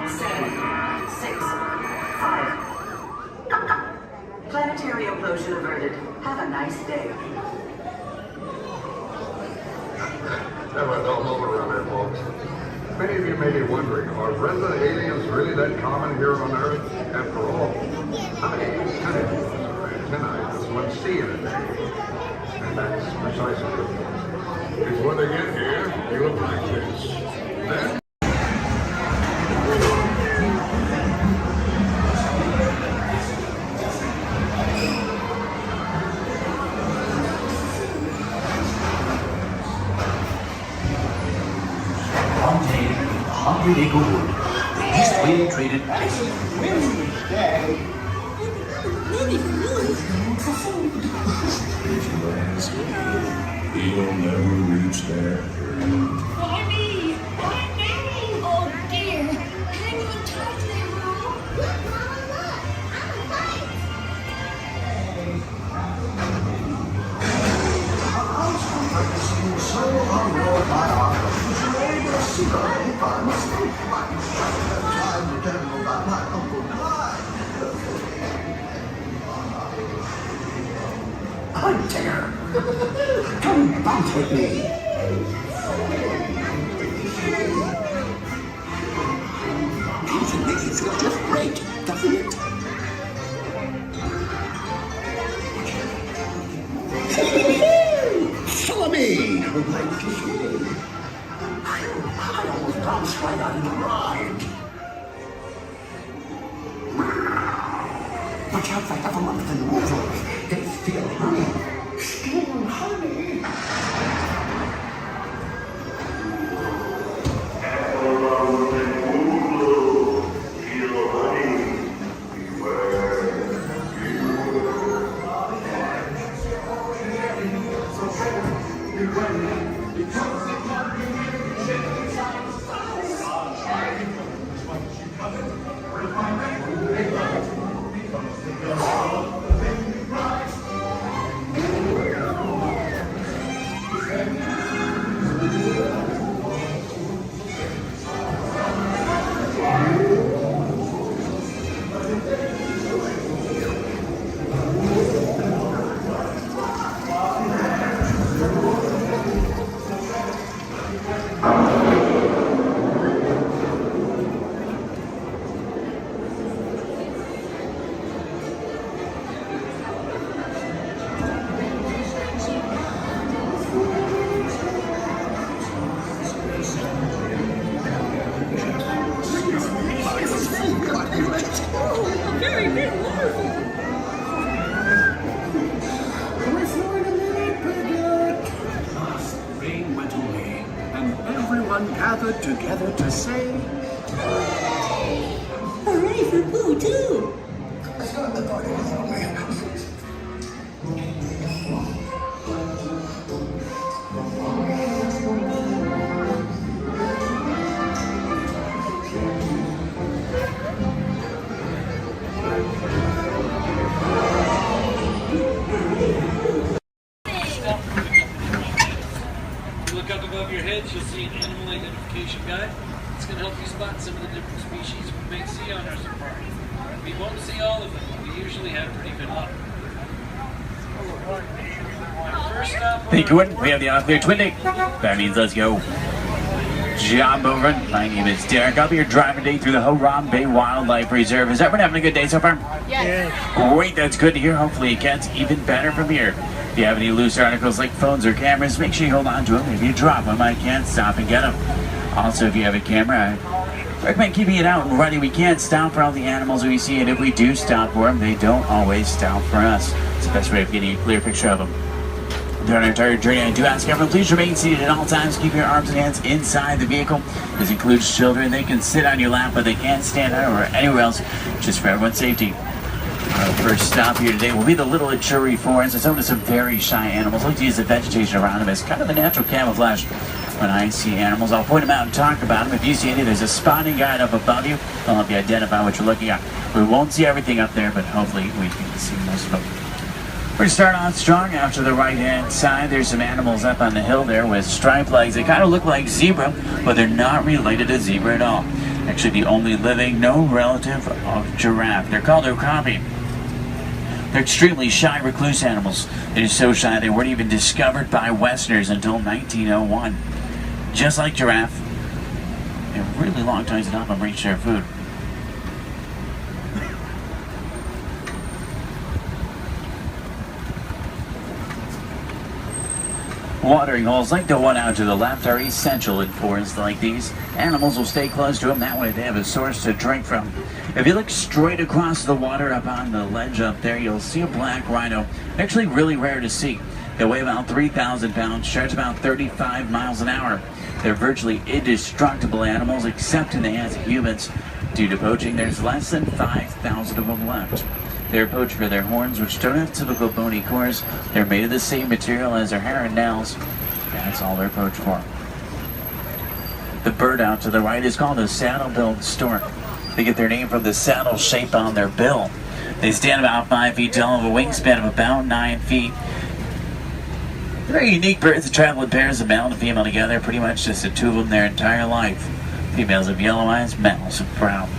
7, 6, 5. Planetary implosion averted. Have a nice day. Have a dull moment around here, folks. Many of you may be wondering, are resident aliens really that common here on Earth? After all, how many tentacles or antennae does one see in a day? And that's precisely the point. Because when they get here, they look like this. Then Hungry Acre Wood, the East Wind traded Pacific. he'll never reach there. Barney! Barney! Oh dear! Hang on tight there, Mom. Look, Mama, look! I'm a kite! So unrolled by our refrigerator, cigarette, fun, state fun. Time to tell you about my Uncle Clyde. Hunter! Come bounce with me! Music makes you feel just great, doesn't it? Follow me! I almost bounced right out of the ride. Watch out for Heffalump and Wolverine. They feel honey. Steal honey. Very big waterfall. Rain went away, and everyone gathered together to say, Hooray for Boo, too. Look up above your heads, you'll see an animal identification guide. It's going to help you spot some of the different species we may see on our safari. We won't see all of them, but we usually have pretty good luck. Our first stop Thank you, we have the all-clear twin day. That means let's go. Job over. My name is Derek. I'll be your driver today through the Haram Bay Wildlife Reserve. Is everyone having a good day so far? Yes. Great, that's good to hear. Hopefully it gets even better from here. If you have any loose articles like phones or cameras, make sure you hold on to them. If you drop them, I can't stop and get them. Also, if you have a camera, I recommend keeping it out and ready. We can't stop for all the animals we see, and if we do stop for them, they don't always stop for us. It's the best way of getting a clear picture of them. During our entire journey, I do ask everyone, please remain seated at all times. Keep your arms and hands inside the vehicle. This includes children. They can sit on your lap, but they can't stand out or anywhere else, just for everyone's safety. Our first stop here today will be the Little Ituri Forest. It's home to some very shy animals. I like to use the vegetation around them as kind of a natural camouflage. When I see animals, I'll point them out and talk about them. If you see any, there's a spotting guide up above you. I'll help you identify what you're looking at. We won't see everything up there, but hopefully we can see most of them. We're going to start on strong. After the right-hand side, there's some animals up on the hill there with striped legs. They kind of look like zebra, but they're not related to zebra at all. Actually, the only living, no relative of giraffe. They're called okapi. They're extremely shy, recluse animals. They're so shy they weren't even discovered by Westerners until 1901. Just like giraffe, they have really long tongues to help them reach their food. Watering holes like the one out to the left are essential in forests like these. Animals will stay close to them, that way they have a source to drink from. If you look straight across the water up on the ledge up there, you'll see a black rhino. Actually really rare to see. They weigh about 3,000 pounds, charge about 35 miles an hour. They're virtually indestructible animals except in the hands of humans. Due to poaching, there's less than 5,000 of them left. They're poached for their horns, which don't have typical bony cores. They're made of the same material as their hair and nails. That's all they're poached for. The bird out to the right is called a saddle-billed stork. They get their name from the saddle shape on their bill. They stand about 5 feet tall, have a wingspan of about 9 feet. Very unique birds that travel in pairs of male and female together, pretty much just the two of them their entire life. Females have yellow eyes, males have brown.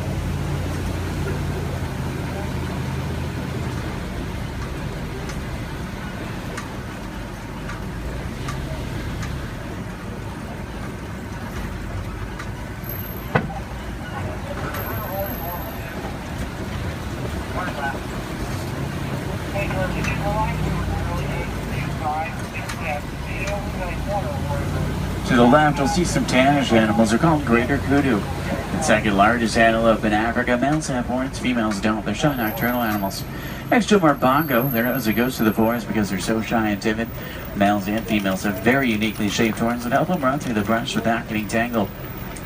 To the left, you'll see some tannish animals. They're called greater kudu. The second largest antelope in Africa. Males have horns, females don't. They're shy nocturnal animals. Next to them are bongo. They're known as the ghosts of the forest because they're so shy and timid. Males and females have very uniquely shaped horns that help them run through the brush without getting tangled.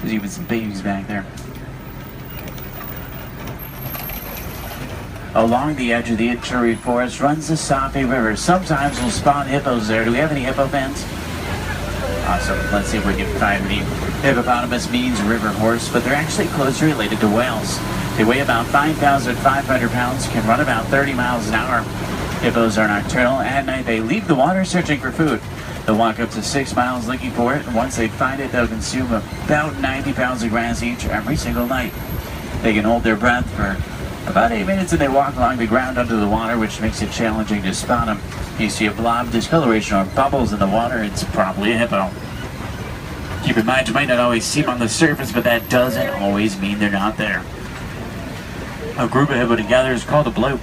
There's even some babies back there. Along the edge of the Ituri Forest runs the Safi River. Sometimes we'll spot hippos there. Do we have any hippo fans? Awesome. Let's see if we can find any Hippopotamus means river horse, but they're actually closely related to whales. They weigh about 5,500 pounds, can run about 30 miles an hour. Hippos are nocturnal. At night, they leave the water searching for food. They'll walk up to 6 miles looking for it, and once they find it, they'll consume about 90 pounds of grass each every single night. They can hold their breath for about 8 minutes, and they walk along the ground under the water, which makes it challenging to spot them. If you see a blob of discoloration or bubbles in the water, it's probably a hippo. Keep in mind, you might not always see them on the surface, but that doesn't always mean they're not there. A group of hippo together is called a bloat.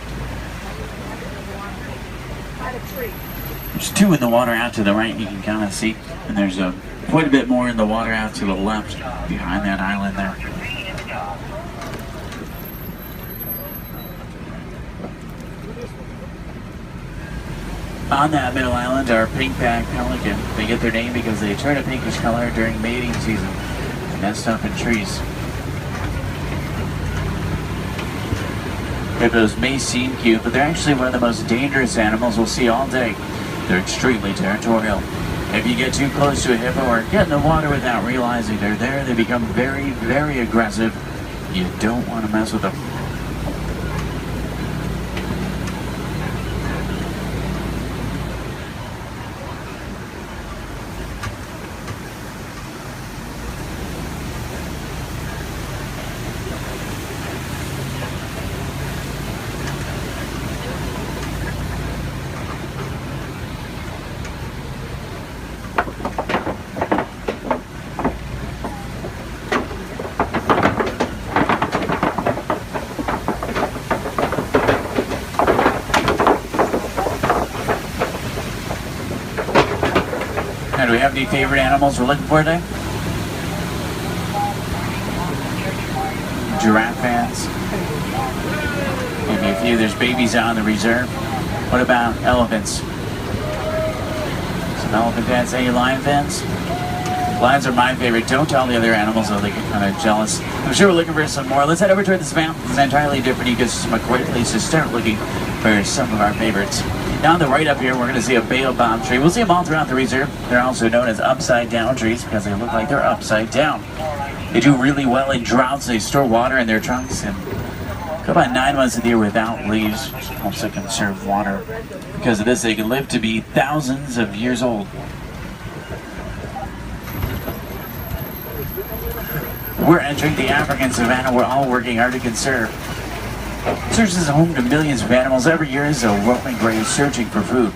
There's 2 in the water out to the right, you can kind of see, and there's quite a bit more in the water out to the left behind that island there. On that middle island are pink-backed pelican. They get their name because they turn a pinkish color during mating season and nest up in trees. Hippos may seem cute, but they're actually one of the most dangerous animals we'll see all day. They're extremely territorial. If you get too close to a hippo or get in the water without realizing they're there, they become very, very aggressive. You don't want to mess with them. Do we have any favorite animals we're looking for today? Giraffe fans. Maybe a few. There's babies out in the reserve. What about elephants? Some elephant fans. Any lion fans? Lions are my favorite. Don't tell the other animals, though they get kind of jealous. I'm sure we're looking for some more. Let's head over toward this mountain. It's an entirely different ecosystem, a great place to start looking for some of our favorites. Now on the right up here, we're going to see a baobab tree. We'll see them all throughout the reserve. They're also known as upside-down trees because they look like they're upside down. They do really well in droughts. They store water in their trunks and go about 9 months of the year without leaves, which helps to conserve water. Because of this, they can live to be thousands of years old. We're entering the African savanna we're all working hard to conserve. It serves as a home to millions of animals every year as a roaming grave searching for food.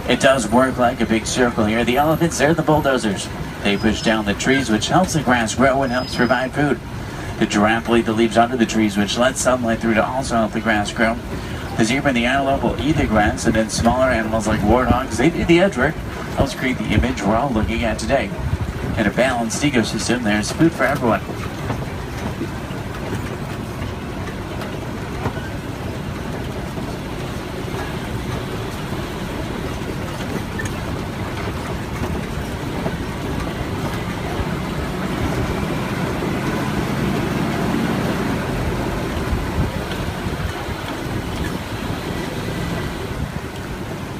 It does work like a big circle here. The elephants, they're the bulldozers. They push down the trees, which helps the grass grow and helps provide food. The giraffe will eat the leaves under the trees, which lets sunlight through to also help the grass grow. The zebra and the antelope will eat the grass, and then smaller animals like warthogs, they do the edge work. Helps create the image we're all looking at today. In a balanced ecosystem, there's food for everyone.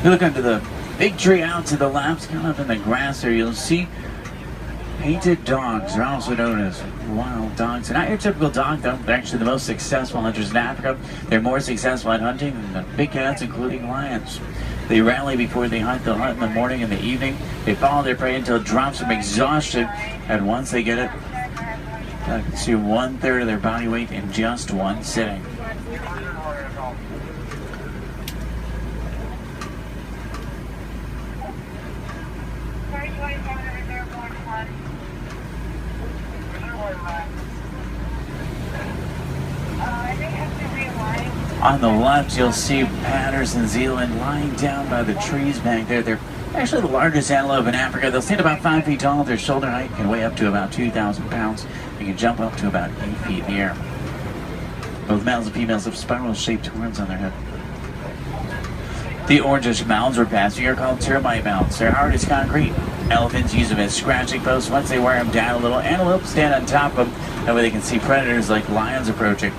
You look under the big tree out to the left, kind of in the grass there, you'll see painted dogs. They're also known as wild dogs. They're not your typical dog, though. They're actually the most successful hunters in Africa. They're more successful at hunting than the big cats, including lions. They rally before they hunt. They'll hunt in the morning and the evening. They follow their prey until it drops them exhausted. And once they get it, they'll consume 1/3 of their body weight in just one sitting. On the left, you'll see Patters in Zealand lying down by the trees back there. They're actually the largest antelope in Africa. They'll stand about 5 feet tall. Their shoulder height can weigh up to about 2,000 pounds. They can jump up to about 8 feet in the air. Both males and females have spiral-shaped horns on their head. The orangish mounds we're passing are called termite mounds. They're hard as concrete. Elephants use them as scratching posts. Once they wear them down a little, antelopes stand on top of them. That way they can see predators like lions approaching.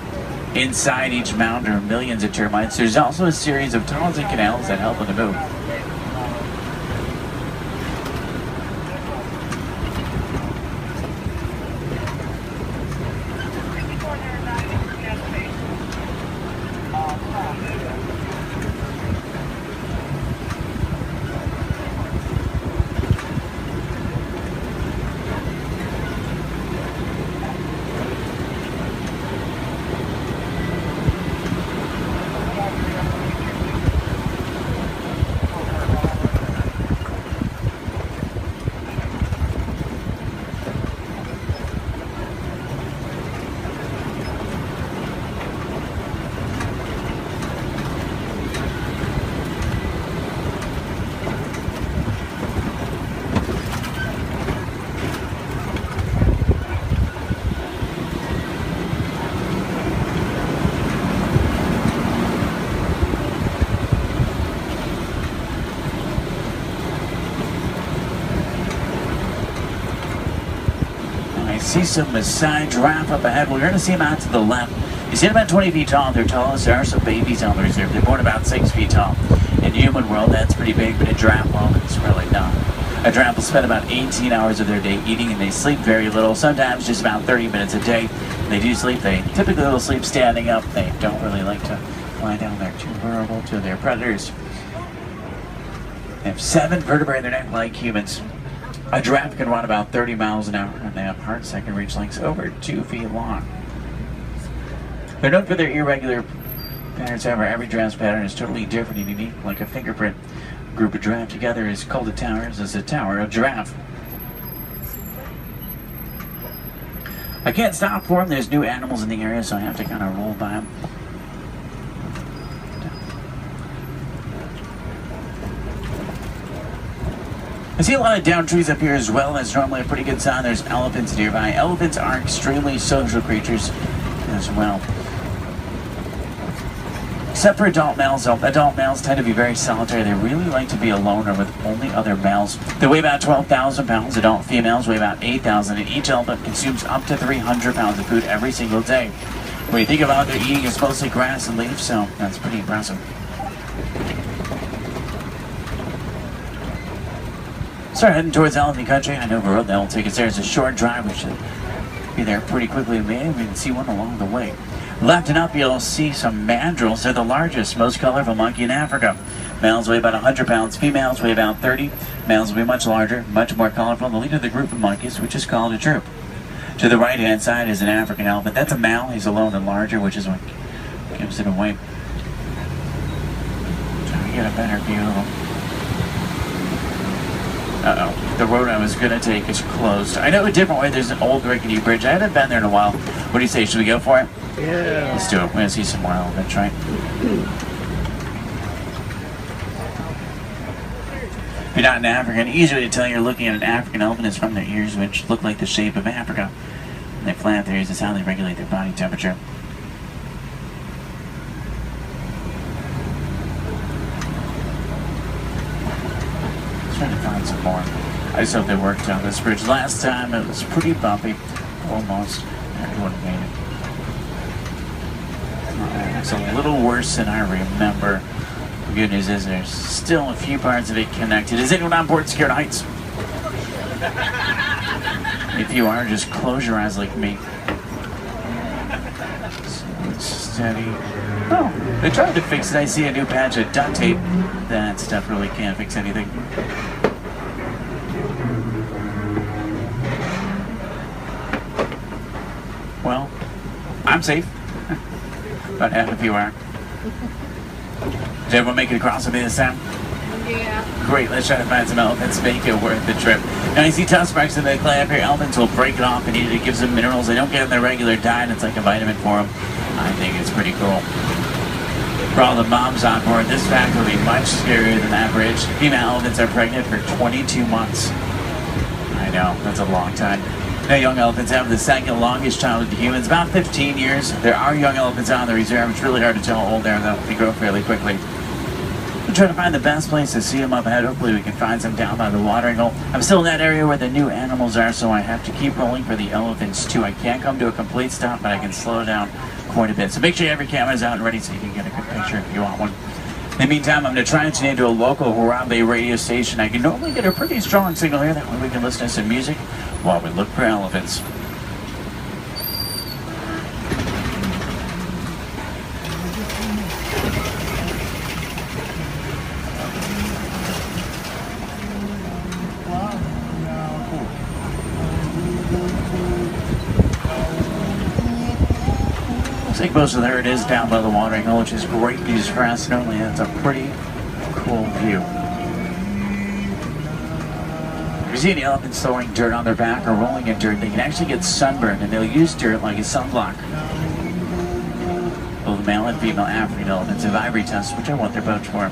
Inside each mound are millions of termites. There's also a series of tunnels and canals that help them to move. See some Maasai giraffe up ahead. We're going to see them out to the left. You see them about 20 feet tall. They're tallest. There are some babies on the reserve. They're born about 6 feet tall. In human world, that's pretty big, but in giraffe world, it's really not. A giraffe will spend about 18 hours of their day eating, and they sleep very little, sometimes just about 30 minutes a day. When they do sleep, they typically will sleep standing up. They don't really like to lie down. They're too vulnerable to their predators. They have 7 vertebrae in their neck like humans. A giraffe can run about 30 miles an hour, and they have hearts that can reach lengths over 2 feet long. They're known for their irregular patterns. However, every giraffe's pattern is totally different and unique, like a fingerprint. A group of giraffe together is called a tower, as a tower of giraffe. I can't stop for them. There's new animals in the area, so I have to kind of roll by them. I see a lot of down trees up here as well. That's normally a pretty good sign. There's elephants nearby. Elephants are extremely social creatures as well. Except for adult males, though. Adult males tend to be very solitary. They really like to be alone or with only other males. They weigh about 12,000 pounds. Adult females weigh about 8,000, and each elephant consumes up to 300 pounds of food every single day. When you think about what they're eating, it's mostly grass and leaves, so that's pretty impressive. Start heading towards elephant country. I know the road that will take us there. It's a short drive. We should be there pretty quickly. Maybe we can see one along the way. Left and up, you'll see some mandrills. They're the largest, most colorful monkey in Africa. Males weigh about 100 pounds. Females weigh about 30. Males will be much larger, much more colorful. The leader of the group of monkeys, which is called a troop. To the right-hand side is an African elephant. That's a male. He's alone and larger, which is what gives it away. Trying to get a better view of him. Uh-oh. The road I was going to take is closed. I know a different way. There's an old rickety bridge. I haven't been there in a while. What do you say? Should we go for it? Yeah. Let's do it. We're going to see some more elephants, right? If you're not an African, easy to tell you're looking at an African elephant is from their ears, which look like the shape of Africa. When they flap their ears, it's how they regulate their body temperature. Trying to find some more. I just hope they worked on this bridge. Last time it was pretty bumpy. Almost. Everyone made it. It's a little worse than I remember. The good news is there's still a few parts of it connected. Is anyone on board Scared Heights? If you are, just close your eyes like me. Steady. Oh, they tried to fix it. I see a new patch of duct tape. That stuff really can't fix anything. Well, I'm safe. About half of you are. Did everyone make it across with me this time? Yeah. Great, let's try to find some elephants, make it worth the trip. Now you see tusk marks in the clay up here. Elephants will break it off and eat it. It gives them minerals they don't get in their regular diet. It's like a vitamin for them. I think it's pretty cool. For all the moms on board, this fact will be much scarier than that bridge. Female elephants are pregnant for 22 months. I know, that's a long time. Now, young elephants have the second longest childhood to humans, about 15 years. There are young elephants on the reserve. It's really hard to tell how old they are, though. They grow fairly quickly. We're trying to find the best place to see them up ahead. Hopefully we can find some down by the watering hole. I'm still in that area where the new animals are, so I have to keep rolling for the elephants, too. I can't come to a complete stop, but I can slow down quite a bit. So make sure you have your cameras out and ready so you can get a good picture if you want one. In the meantime, I'm going to try and tune into a local Harambe radio station. I can normally get a pretty strong signal here. That way we can listen to some music while we look for elephants. I think most of the herd is down by the watering hole, which is great news for us. Normally that's a pretty cool view. If you see any elephants throwing dirt on their back or rolling in dirt, they can actually get sunburned, and they'll use dirt like a sunblock. Both male and female African elephants have ivory tusks, which are what they're built for.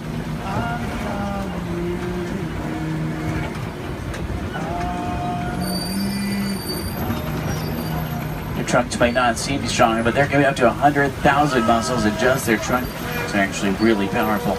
Trunks might not seem stronger, but they're giving up to 100,000 muscles in just their trunk. It's actually really powerful.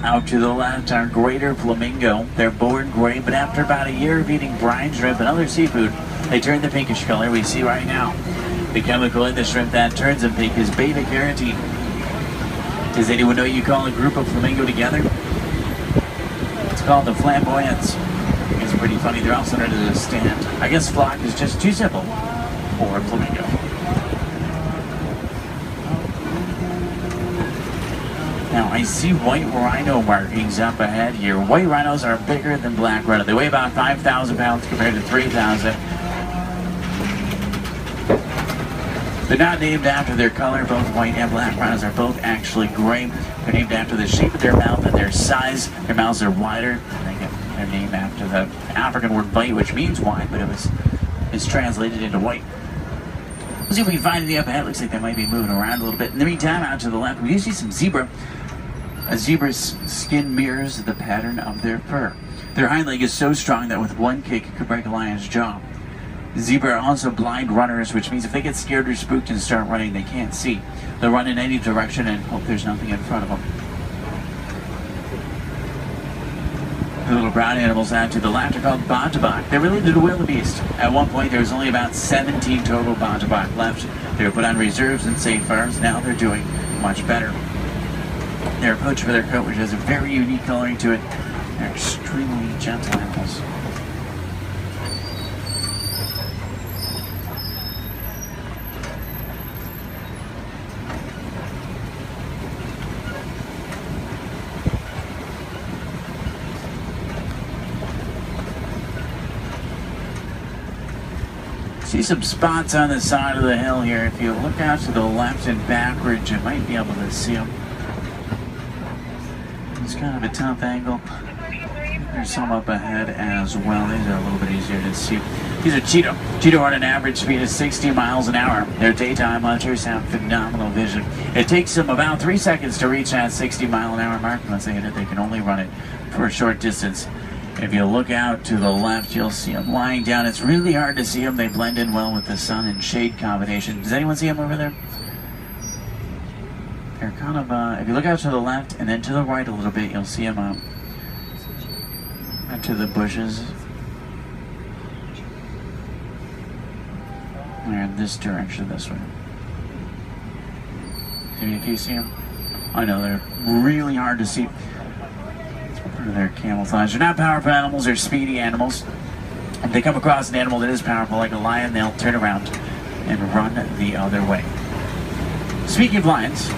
Out to the left are greater flamingo. They're born gray, but after about a year of eating brine shrimp and other seafood, they turn the pinkish color we see right now. The chemical in the shrimp that turns them pink is beta-carotene. Does anyone know you call a group of flamingo together? It's called the flamboyants. It's pretty funny. They're also known as a stand. I guess flock is just too simple for flamingo. Now, I see white rhino markings up ahead here. White rhinos are bigger than black rhino. They weigh about 5,000 pounds compared to 3,000. They're not named after their color. Both white and black rhinos are both actually gray. They're named after the shape of their mouth and their size. Their mouths are wider. They're named after the African word white, which means wide, but it's translated into white. Let's see if we can find any up ahead. Looks like they might be moving around a little bit. In the meantime, out to the left, we do see some zebra. A zebra's skin mirrors the pattern of their fur. Their hind leg is so strong that with one kick it could break a lion's jaw. Zebra are also blind runners, which means if they get scared or spooked and start running, they can't see. They'll run in any direction and hope there's nothing in front of them. The little brown animals out to the left are called bontebok. They're related to wildebeest. At one point, there was only about 17 total bontebok left. They were put on reserves and safe farms. Now they're doing much better. They're poached for their coat, which has a very unique coloring to it. They're extremely gentle animals. See some spots on the side of the hill here. If you look out to the left and backwards, you might be able to see them. It's kind of a tough angle. There's some up ahead as well. These are a little bit easier to see. These are cheetah. Cheetah run an average speed of 60 miles an hour. Their daytime hunters have phenomenal vision. It takes them about 3 seconds to reach that 60-mile-an-hour mark. Once they hit it, they can only run it for a short distance. If you look out to the left, you'll see them lying down. It's really hard to see them. They blend in well with the sun and shade combination. Does anyone see them over there? They're kind of, if you look out to the left and then to the right a little bit, you'll see them out to the bushes. They're in this direction, this way. If you see them? I know, they're really hard to see. They're camouflage. They're not powerful animals, they're speedy animals. If they come across an animal that is powerful, like a lion, they'll turn around and run the other way. Speaking of lions,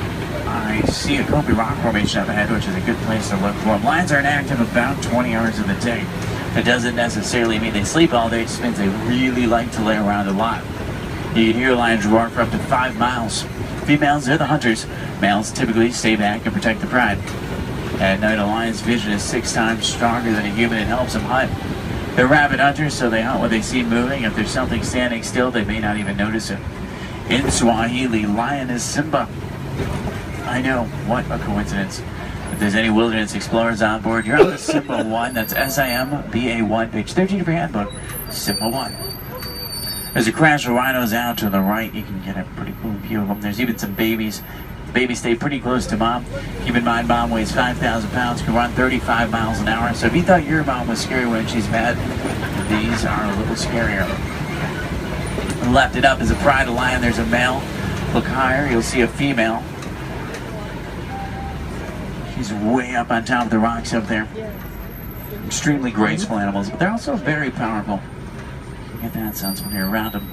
I see a Kobe rock formation up ahead, which is a good place to look for them. Lions are inactive about 20 hours of the day. That doesn't necessarily mean they sleep all day, it just means they really like to lay around a lot. You can hear lions roar for up to 5 miles. Females are the hunters. Males typically stay back and protect the pride. At night, a lion's vision is 6 times stronger than a human and helps them hunt. They're rabid hunters, so they hunt what they see moving. If there's something standing still, they may not even notice it. In Swahili, lion is Simba. I know, what a coincidence. If there's any wilderness explorers on board, you're on the Simba 1. That's SIMBA1, page 13 of your handbook, Simba 1. There's a crash of rhinos out to the right. You can get a pretty cool view of them. There's even some babies. Babies stay pretty close to mom. Keep in mind, mom weighs 5,000 pounds, can run 35 miles an hour. So if you thought your mom was scary when she's mad, these are a little scarier. Left it up is a pride of lion. There's a male. Look higher, you'll see a female. She's way up on top of the rocks up there. Extremely graceful animals, but they're also very powerful. You get that sense when you're around them.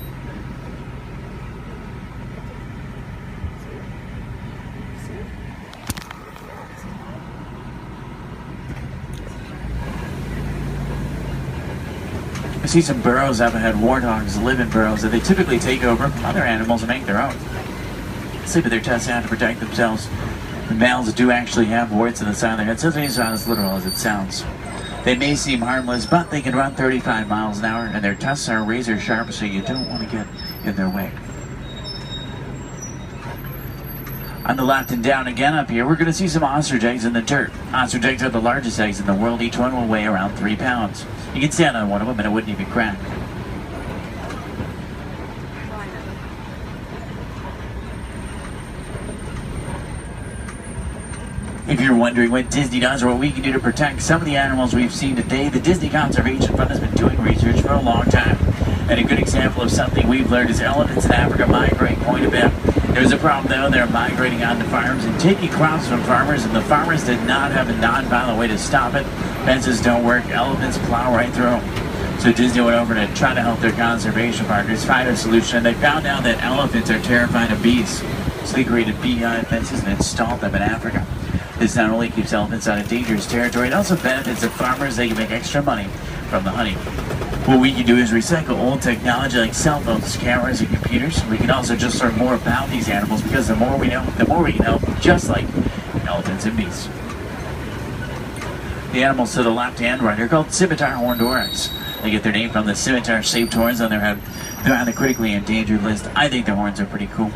I see some burrows up ahead. Warthogs live in burrows that they typically take over other animals and make their own. Sleep with their tusks out to protect themselves. The males do actually have warts on the side of their head, so it's not as literal as it sounds. They may seem harmless, but they can run 35 miles an hour, and their tusks are razor sharp, so you don't want to get in their way. On the left and down again up here, we're going to see some ostrich eggs in the dirt. Ostrich eggs are the largest eggs in the world. Each one will weigh around 3 pounds. You can stand on one of them and it wouldn't even crack. If you're wondering what Disney does or what we can do to protect some of the animals we've seen today, the Disney Conservation Fund has been doing research for a long time. And a good example of something we've learned is elephants in Africa migrate quite a bit. There's a problem though, they're migrating onto farms and taking crops from farmers, and the farmers did not have a non-violent way to stop it. Fences don't work, elephants plow right through them. So Disney went over to try to help their conservation partners find a solution, and they found out that elephants are terrified of bees. So they created beehive fences and installed them in Africa. This not only keeps elephants out of dangerous territory, it also benefits the farmers. They can make extra money from the honey. What we can do is recycle old technology like cell phones, cameras, and computers. We can also just learn more about these animals, because the more we know, the more we can help, just like elephants and bees. The animals to the left and right are called scimitar horned oryx. They get their name from the scimitar-shaped horns on their head. They're on the critically endangered list. I think their horns are pretty cool.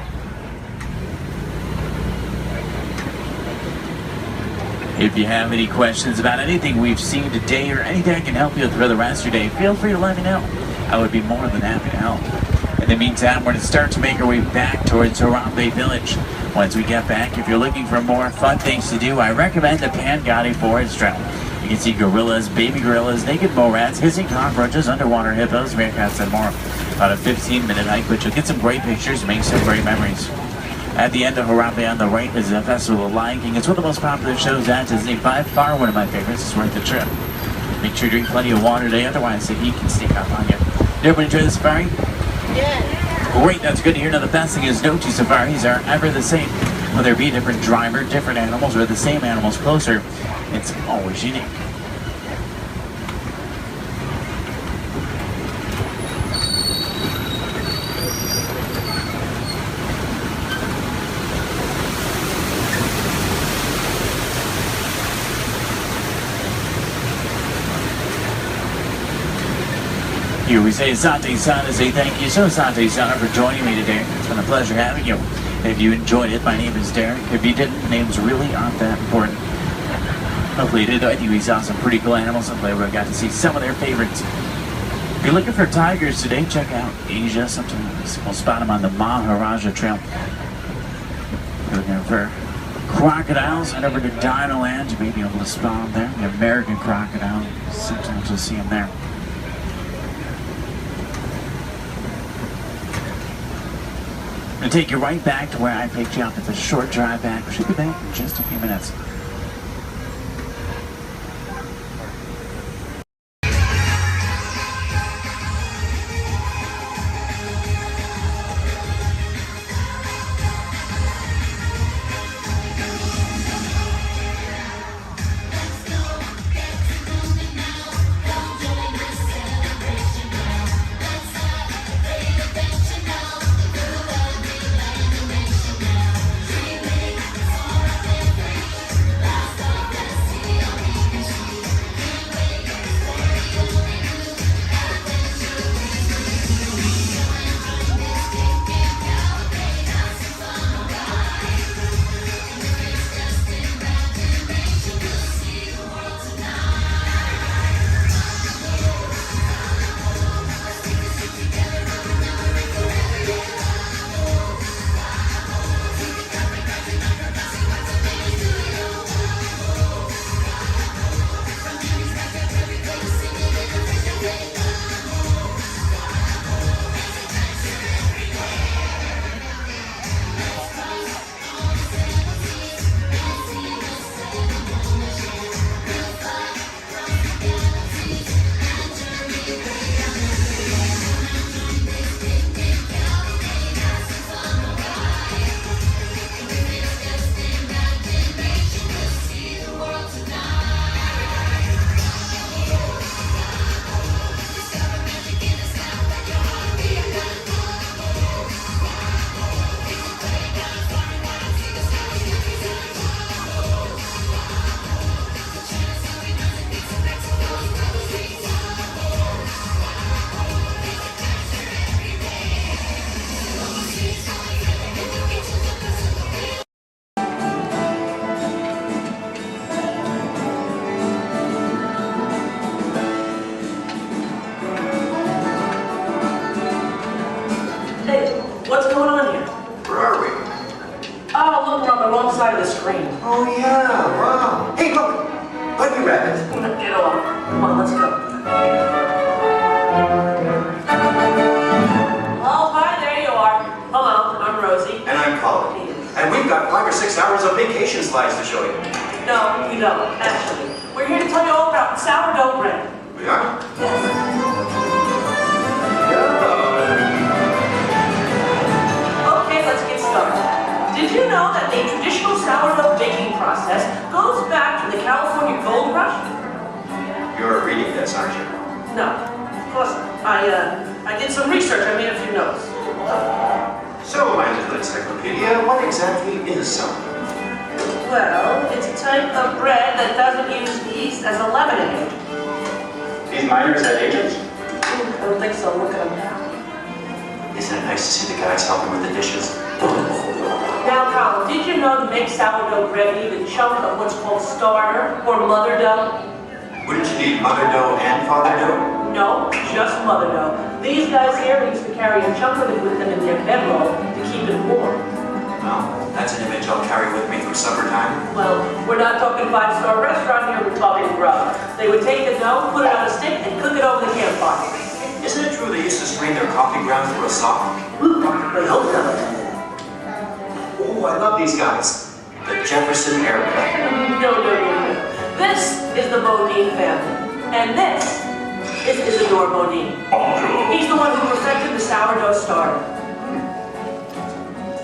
If you have any questions about anything we've seen today or anything I can help you with for the rest of your day, feel free to let me know. I would be more than happy to help. In the meantime, we're going to start to make our way back towards Harambe Village. Once we get back, if you're looking for more fun things to do, I recommend the Pangati Forest Trail. You can see gorillas, baby gorillas, naked mole rats, hissing cockroaches, underwater hippos, meerkats, and more. About a 15-minute hike, but you'll get some great pictures, make some great memories. At the end of Harambe on the right is the Festival of Lion King. It's one of the most popular shows at Disney. By far one of my favorites. It's worth the trip. Make sure you drink plenty of water today, otherwise the heat can sneak up on you. Did everyone enjoy the safari? Yeah. Great, that's good to hear. Now the best thing is no two safaris are ever the same. Whether it be a different driver, different animals, or the same animals closer, it's always unique. Here we say Asante Sana, say thank you so Asante Sana for joining me today. It's been a pleasure having you. If you enjoyed it, my name is Derek. If you didn't, names really aren't that important. Hopefully you did. I think we saw some pretty cool animals. Hopefully we got to see some of their favorites. If you're looking for tigers today, check out Asia. Sometimes we'll spot them on the Maharaja Trail. If you're looking for crocodiles, head over to Dinoland. You may be able to spot them there. The American crocodile. Sometimes you'll see them there. I'm going to take you right back to where I picked you up. It's a short drive back. We should be back in just a few minutes. over on the wrong side of the screen. Oh, yeah, wow. Hey, look! Lucky Rabbit. Get off. Come on, let's go. Oh, hi, there you are. Hello, I'm Rosie. And I'm Colin. And we've got 5 or 6 hours of vacation slides to show you. No, we don't, actually. We're here to tell you all about sourdough bread. We are? Okay, let's get started. Did you know that the traditional sourdough baking process goes back to the California Gold Rush? You're reading this, aren't you? No, of course not. I did some research. I made a few notes. So, my little encyclopedia, what exactly is sourdough? Well, it's a type of bread that doesn't use yeast as a leavening agent. These miners had agents? I don't think so. Look at them. Isn't it nice to see the guys helping with the dishes? Now, Colin, did you know to make sourdough bread you need a chunk of what's called starter or mother dough? Wouldn't you need mother dough and father dough? No, just mother dough. These guys here used to carry a chunk of it with them in their bedroll to keep it warm. Well, that's an image I'll carry with me through summertime. Well, we're not talking 5-star restaurant here, we're talking grub. They would take the dough, put it on a stick, and cook it over the campfire. Isn't it true they used to strain their coffee grounds through a sock? I hope not. Oh, I love these guys. The Jefferson Airplane. No. This is the Bodine family. And this is Isidore Bodine. He's the one who perfected the sourdough starter.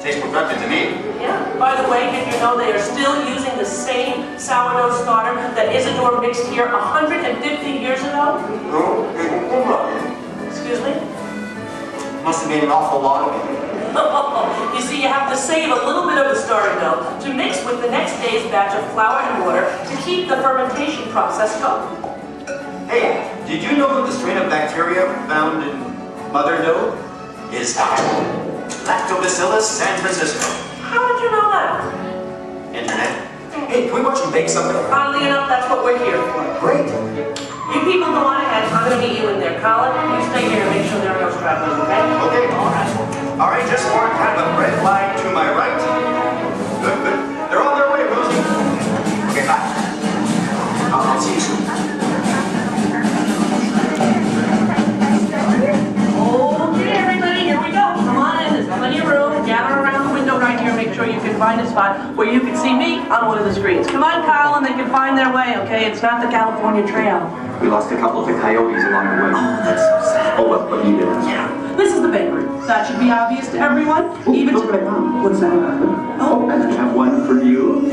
Tastes perfected to me. Yeah. By the way, did you know they are still using the same sourdough starter that Isidore mixed here 150 years ago? Excuse me? Must have made an awful lot of it. You see, you have to save a little bit of the starter dough to mix with the next day's batch of flour and water to keep the fermentation process going. Hey, did you know that the strain of bacteria found in mother dough is Lactobacillus San Francisco? How did you know that? Internet. Hey, can we watch them bake something? Oddly enough, that's what we're here for. Great. You people go on ahead. I'm going to meet you in there. Colin, you stay here and make sure there are no stragglers, okay? Okay. All right, just form kind of a bread line to my right. Good. They're on their way, Rosie. Okay, bye. I'll see you soon. Okay, everybody, here we go. Come on in. There's plenty of room. Gather around the window right here. Make sure you can find a spot where you can see me on one of the screens. Come on, Colin. They can find their way, okay? It's not the California Trail. We lost a couple of the coyotes along the way. Oh, that's so sad. Oh, well, but you did. Yeah. This is the bakery. That should be obvious to everyone. Even look right on. What's that? Oh, and I have one for you.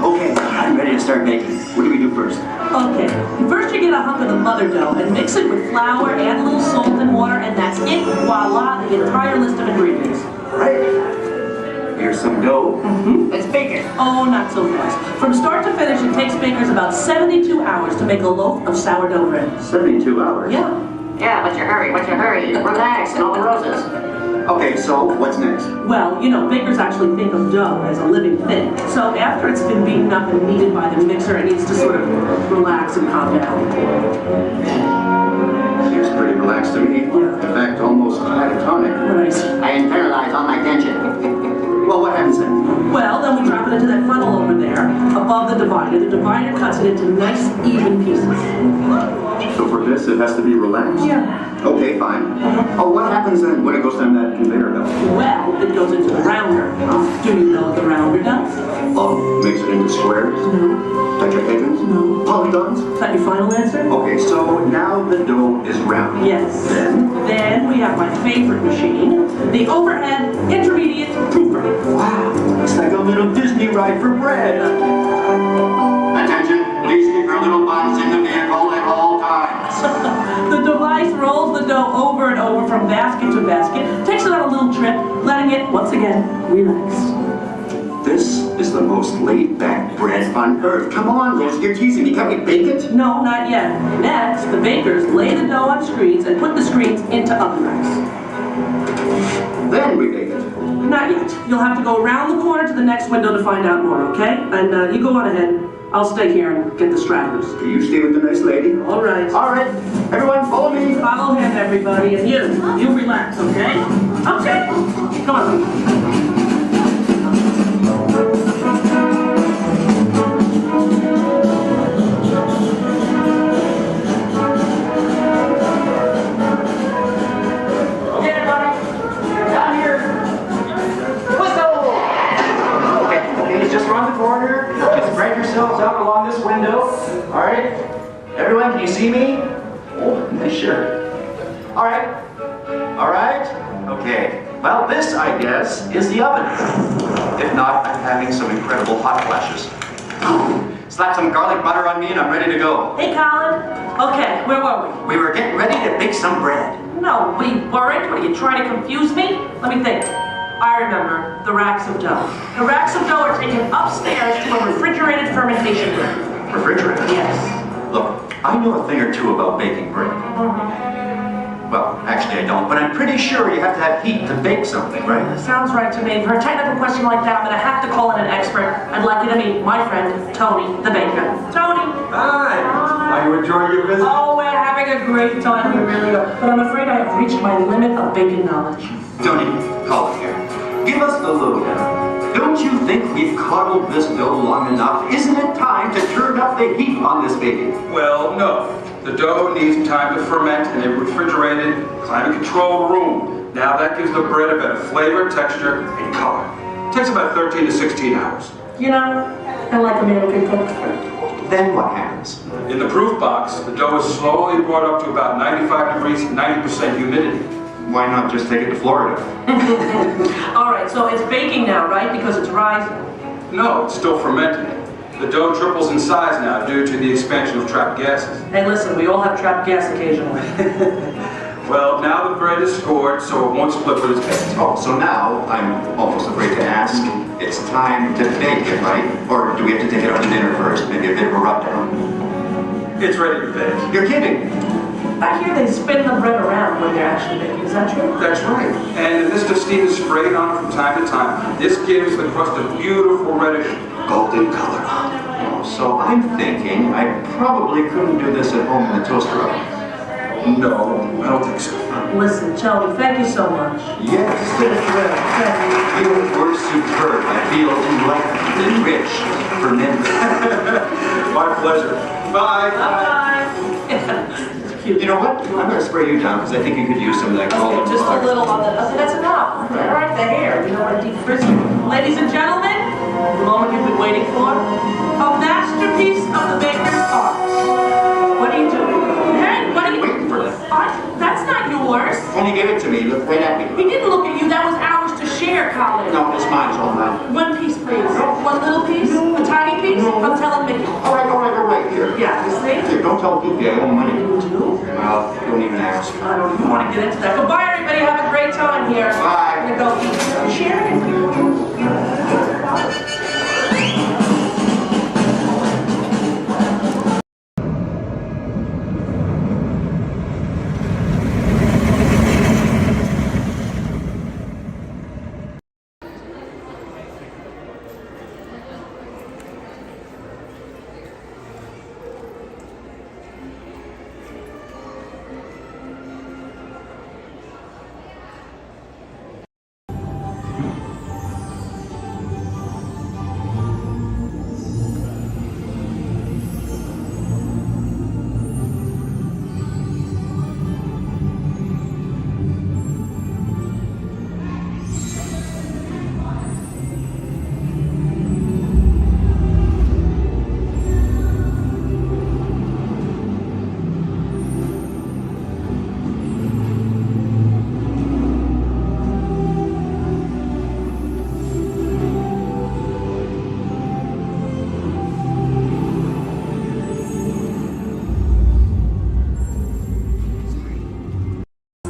Okay, I'm ready to start baking. What do we do first? Okay, first you get a hunk of the mother dough and mix it with flour, add a little salt and water, and that's it. Voila, the entire list of ingredients. Right. Here's some dough. Let's bake it. Oh, not so fast. From start to finish, it takes bakers about 72 hours to make a loaf of sourdough bread. 72 hours? Yeah. Yeah, what's your hurry? Relax, and all the roses. Okay, so what's next? Well, you know, bakers actually think of dough as a living thing. So after it's been beaten up and kneaded by the mixer, it needs to sort of relax and calm down. Seems pretty relaxed to me. Yeah. In fact, almost catatonic. Right. I internalize all my tension. Well, what happens then? Well, then we drop it into that funnel over there, above the divider. The divider cuts it into nice, even pieces. So for this, it has to be relaxed? Yeah. Okay, fine. Oh, what happens then when it goes down that conveyor belt? Well, it goes into the rounder. Do you know what the rounder does? Oh, makes it into squares? No. Tetrahedrons? No. Polygons? Is that your final answer? Okay, so now the dough is round. Yes. Then we have my favorite machine, the overhead intermediate proofer. Wow, it's like a little Disney ride for bread. Attention, please keep your little buns in the vehicle at all times. The device rolls the dough over and over from basket to basket, takes it on a little trip, letting it, once again, relax. This is the most laid-back bread on earth. Come on, Rose, you're teasing me. Can't we bake it? No, not yet. Next, the bakers lay the dough on screens and put the screens into oven racks. Then we bake it. Not yet. You'll have to go around the corner to the next window to find out more, okay? And you go on ahead. I'll stay here and get the stragglers. You stay with the nice lady. All right. All right. Everyone, follow me. Follow him, everybody. And you relax, okay? Okay. Come on. Out along this window. All right. Everyone, can you see me? Oh, nice shirt. All right. All right. Okay. Well, this, I guess, is the oven. If not, I'm having some incredible hot flashes. Slap some garlic butter on me and I'm ready to go. Hey, Colin. Okay, where were we? We were getting ready to bake some bread. No, we weren't. What, are you trying to confuse me? Let me think. I remember the racks of dough. The racks of dough are taken upstairs to a refrigerated fermentation room. Refrigerated? Yes. Look, I know a thing or two about baking bread. Well, actually I don't, but I'm pretty sure you have to have heat to bake something, right? Sounds right to me. For a technical question like that, I'm going to have to call in an expert. I'd like you to meet my friend, Tony, the baker. Tony! Hi! Are you enjoying your visit? Oh, we're having a great time. We really are. But I'm afraid I have reached my limit of baking knowledge. Tony, call it here. Give us the lowdown. Don't you think we've coddled this dough long enough? Isn't it time to turn up the heat on this baby? Well, no. The dough needs time to ferment in a refrigerated, climate-controlled room. Now that gives the bread a better flavor, texture, and color. It takes about 13 to 16 hours. You know, I like a man who can cook. Then what happens? In the proof box, the dough is slowly brought up to about 95 degrees, 90% humidity. Why not just take it to Florida? All right, so it's baking now, right? Because it's rising. No, it's still fermenting. The dough triples in size now due to the expansion of trapped gases. Hey, listen, we all have trapped gas occasionally. Well, now the bread is scored, so it won't split with its base. Oh, so now I'm almost afraid to ask. It's time to bake it, right? Or do we have to take it out to dinner first? Maybe a bit of a rub-down. It's ready to bake. You're kidding. I hear they spin the bread around when they're actually baking. Is that true? That's right. And a mist of steam is sprayed on it from time to time. This gives the crust a beautiful reddish golden color. Oh, so I'm thinking I probably couldn't do this at home in the toaster oven. No, I don't think so. Listen, Tony, thank you so much. Yes. It's been a thrill. Thank you. You were superb. I feel enlightened and rich for men. My pleasure. Bye. Bye-bye. You know what? I'm going to spray you down because I think you could use some of that golden just color. a little on the... Okay, that's enough. All right, the hair. You know what I deep frizz. Ladies and gentlemen, the moment you've been waiting for. A masterpiece of the baker's art. What are you doing? Hey, what are you... Waiting for that. That's not yours. Tony gave it to me. Look right at me. He didn't look at you. That was ours to share, Colin. No, it's mine. It's all mine. One piece, please. One little piece? A tiny piece? I'm telling Mickey. All right. Here. Yeah, you see? Here, don't tell Pete I owe money. You do? Well, don't even ask. I don't even want to get into that. Goodbye, everybody. Have a great time here. Bye. I'm going to go eat. Share.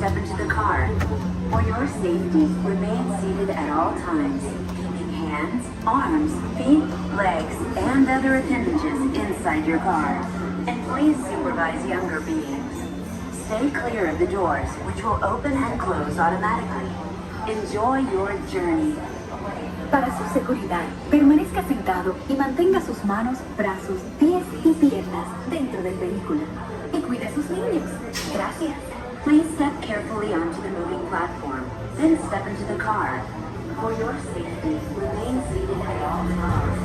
Step into the car. For your safety, remain seated at all times, keeping hands, arms, feet, legs, and other appendages inside your car. And please supervise younger beings. Stay clear of the doors, which will open and close automatically. Enjoy your journey. Para su seguridad, permanezca sentado y mantenga sus manos, brazos, pies y piernas dentro del vehículo. Y cuide a sus niños. Gracias. Please step carefully onto the moving platform, then step into the car. For your safety, remain seated at all times.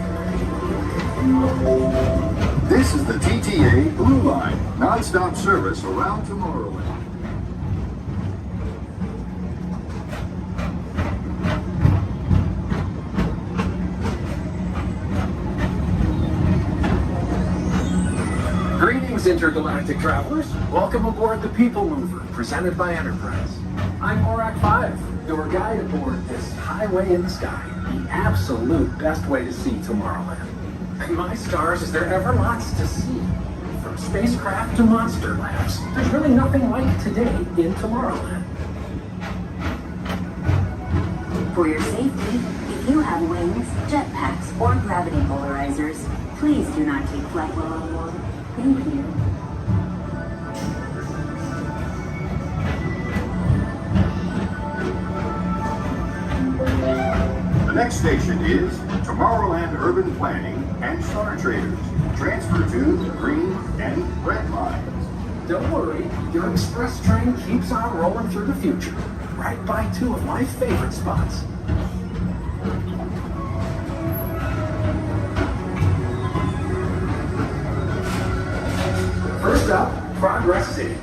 This is the TTA Blue Line, non-stop service around Tomorrowland. Greetings, intergalactic travelers. Welcome aboard the People Mover, presented by Enterprise. I'm Morak 5, your guide aboard this highway in the sky, the absolute best way to see Tomorrowland. And my stars, is there ever lots to see? From spacecraft to monster labs, there's really nothing like today in Tomorrowland. For your safety, if you have wings, jetpacks, or gravity polarizers, please do not take flight while on board. Thank you. The next station is Tomorrowland Urban Planning and Star Traders. Transfer to the green and red lines. Don't worry, your express train keeps on rolling through the future, right by two of my favorite spots. First up, Progress City,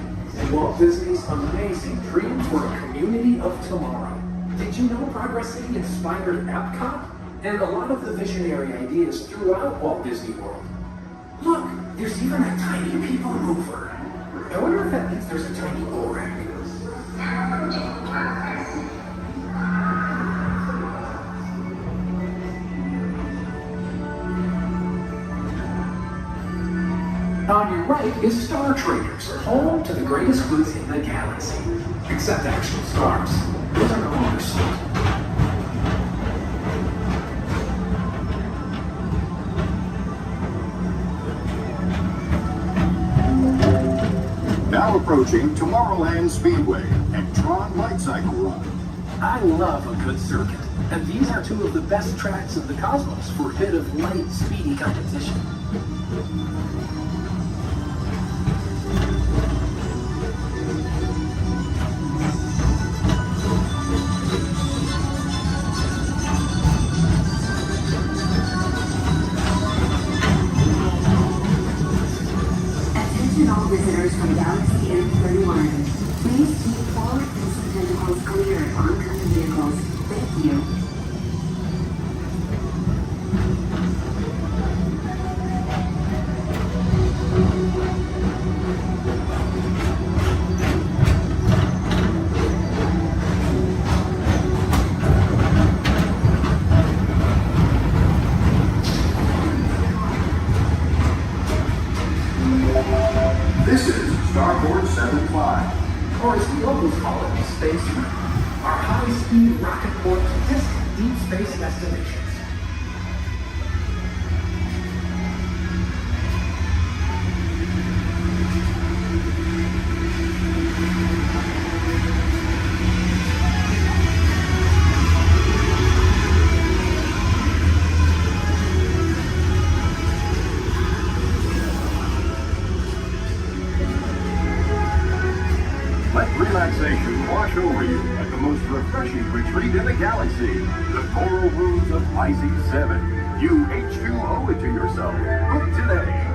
Walt Disney's amazing dream for a community of tomorrow. Did you know Progress City inspired Epcot and a lot of the visionary ideas throughout Walt Disney World? Look, there's even a tiny people mover. I wonder if that means there's a tiny ORAC. On your right is Star Traders, home to the greatest goods in the galaxy. Except actual stars. Those are no longer sold. Now approaching Tomorrowland Speedway and Tron Light Cycle Run. I love a good circuit, and these are two of the best tracks in the cosmos for a bit of light, speedy competition. Attention all visitors from Galaxy M31. Please keep forward-facing tentacles clear of oncoming vehicles. Thank you. This is Starboard 75. Or as the locals call it, Space Mountain. Our high-speed rocket port to distant deep space destinations. Let relaxation wash over you at the most refreshing retreat in the galaxy, the coral rooms of Pisces 7. You H2O it to yourself. Book today.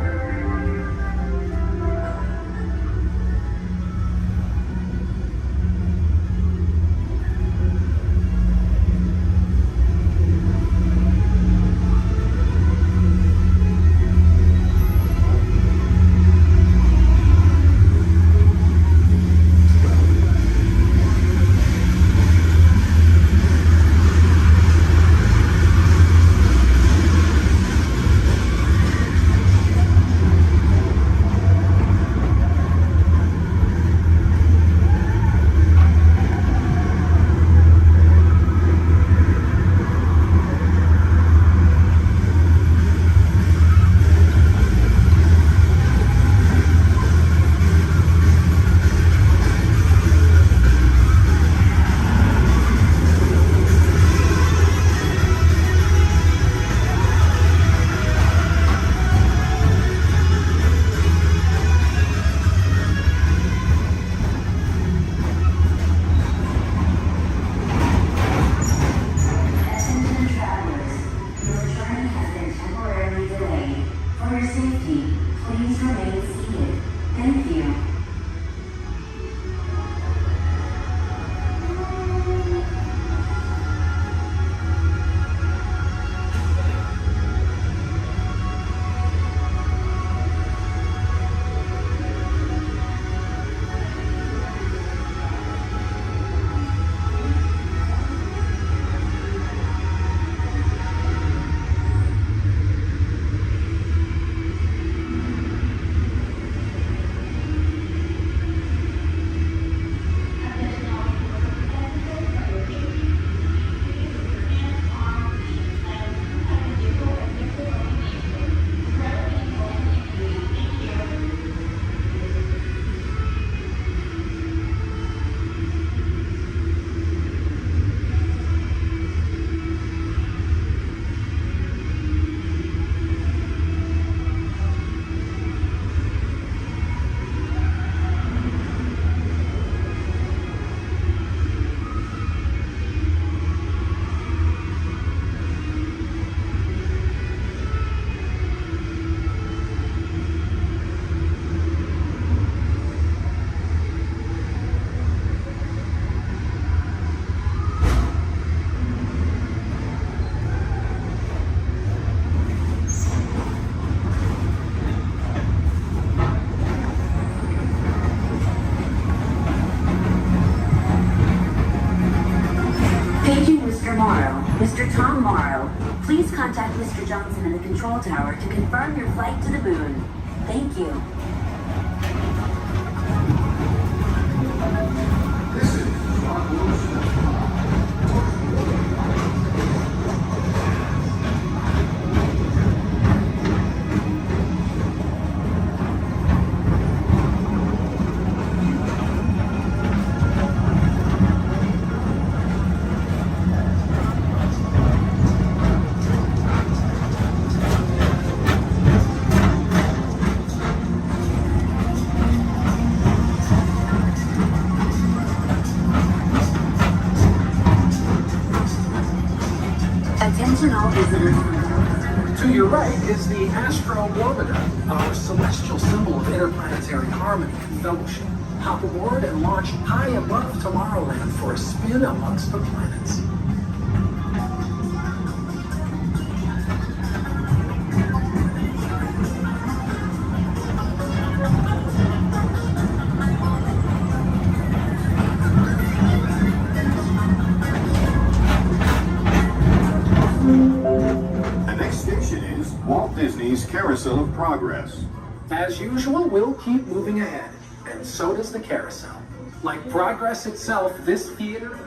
Mr. Tom Morrow, please contact Mr. Johnson in the control tower to confirm your flight to the moon. Thank you. Attention all visitors. To your right is the Astrobarometer, our celestial symbol of interplanetary harmony and fellowship. Hop aboard and launch high above Tomorrowland for a spin amongst the planets. Walt Disney's Carousel of Progress. As usual, we'll keep moving ahead, and so does the carousel. Like progress itself, this theater...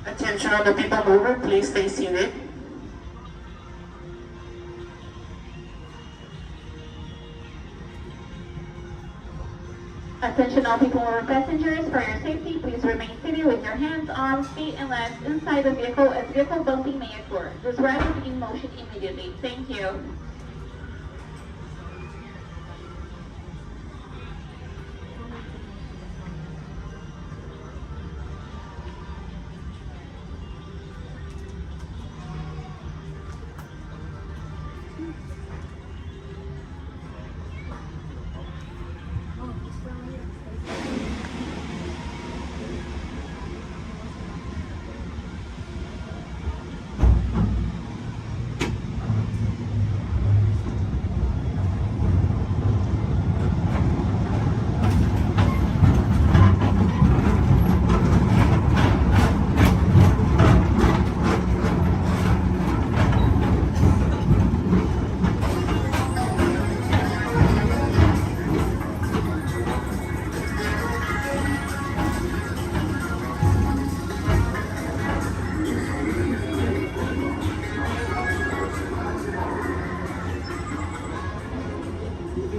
Attention on the people mover, please stay seated. Attention all people mover passengers, for your safety, please remain seated with your hands, arms, feet, and legs inside the vehicle as vehicle bumping may occur. This ride will be in motion immediately. Thank you.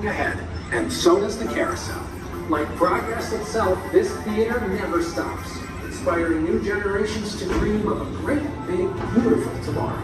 ahead, and so does the carousel. Like progress itself, this theater never stops, inspiring new generations to dream of a great, big, beautiful tomorrow.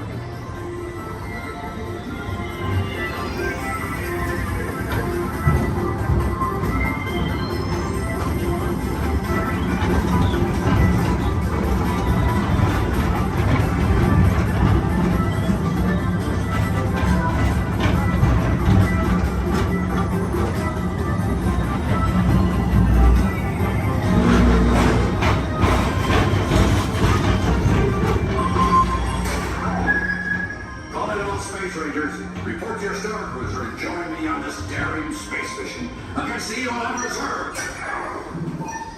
Report to your star cruiser and join me on this daring space mission against the evil unreserved.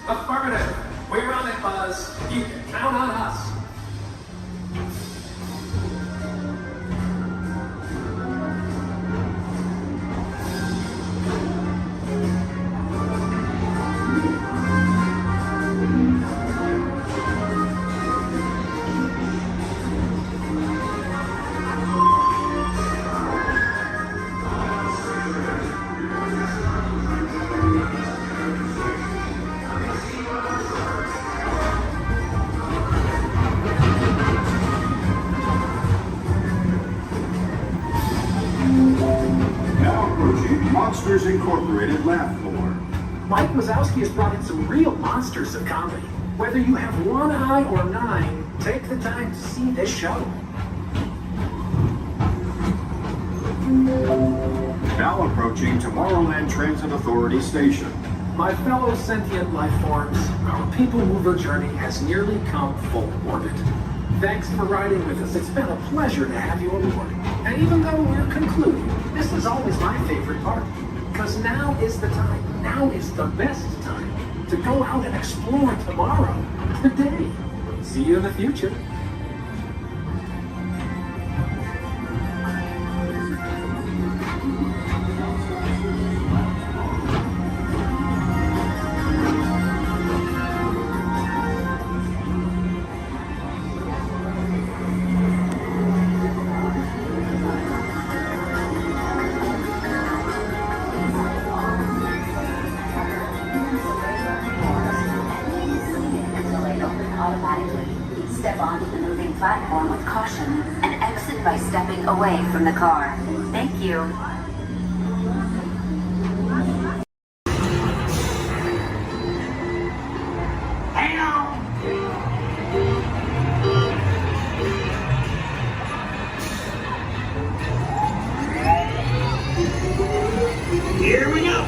Affirmative. We're on it, Buzz. You can count on us. Now approaching Monsters Incorporated laugh floor. Mike Wazowski has brought in some real monsters of comedy. Whether you have one eye or 9, take the time to see this show. Now approaching Tomorrowland Transit Authority Station. My fellow sentient life forms, our people mover journey has nearly come full orbit. Thanks for riding with us. It's been a pleasure to have you aboard. And even though we're concluding, this is always my favorite part. Because now is the time, now is the best time to go out and explore tomorrow, today. See you in the future. Step onto the moving platform with caution and exit by stepping away from the car. Thank you. Hang on! Here we go!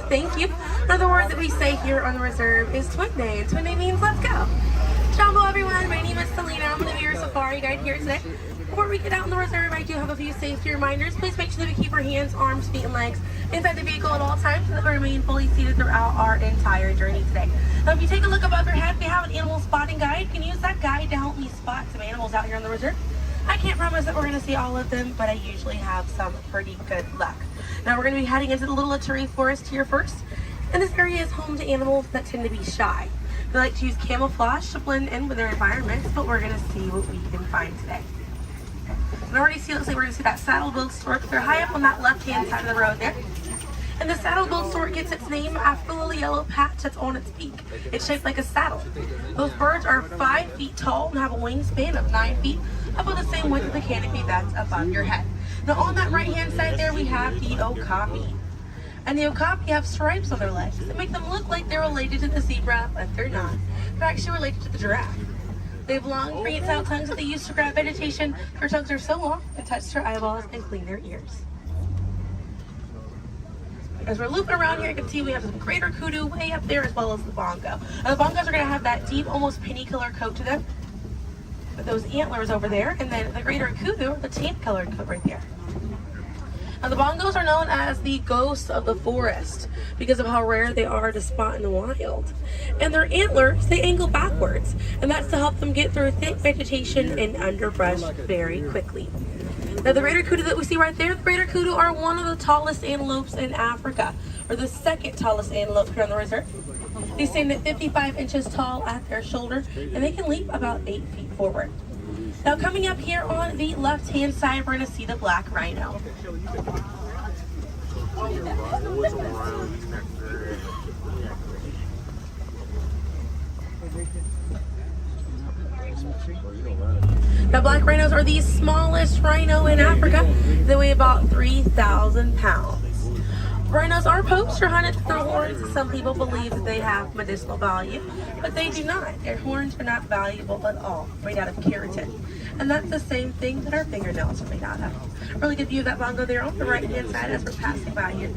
Thank you. Another word that we say here on the reserve is Twin Day, and Twin Day means let's go. Jumbo everyone, my name is Selena. I'm going to be your safari guide here today. Before we get out in the reserve, I do have a few safety reminders. Please make sure that we keep our hands, arms, feet, and legs inside the vehicle at all times so that we remain fully seated throughout our entire journey today. Now, if you take a look above your head, we have an animal spotting guide. You can use that guide to help me spot some animals out here on the reserve. I can't promise that we're going to see all of them, but I usually have some pretty good luck. Now we're going to be heading into the Little Ituri Forest here first, and this area is home to animals that tend to be shy. They like to use camouflage to blend in with their environments, but we're going to see what we can find today. And already see, looks like we're going to see that saddle-billed stork. They're high up on that left-hand side of the road there. And the saddle-billed stork gets its name after the little yellow patch that's on its beak. It's shaped like a saddle. Those birds are 5 feet tall and have a wingspan of 9 feet, about the same width of the canopy that's above your head. Now on that right-hand side there, we have the okapi. And the okapi have stripes on their legs that make them look like they're related to the zebra, but they're not. They're actually related to the giraffe. They have long, prehensile tongues that they use to grab vegetation. Their tongues are so long, they touch their eyeballs and clean their ears. As we're looping around here, you can see we have some greater kudu way up there, as well as the bongo. Now, the bongos are going to have that deep, almost penny color coat to them, with those antlers over there, and then the greater kudu, the tan colored coat right there. Now, the bongos are known as the ghosts of the forest because of how rare they are to spot in the wild. And their antlers, they angle backwards, and that's to help them get through thick vegetation and underbrush very quickly. Now, the greater kudu that we see right there, the greater kudu are one of the tallest antelopes in Africa, or the second tallest antelope here on the reserve. They stand at 55 inches tall at their shoulder, and they can leap about 8 feet forward. Now, coming up here on the left-hand side, we're going to see the black rhino. Now, black rhinos are the smallest rhino in Africa. They weigh about 3,000 pounds. Rhinos are poacher hunted for their horns. Some people believe that they have medicinal value, but they do not. Their horns are not valuable at all, made out of keratin. And that's the same thing that our fingernails are made out of. Really good view of that bongo there on the right-hand side as we're passing by here.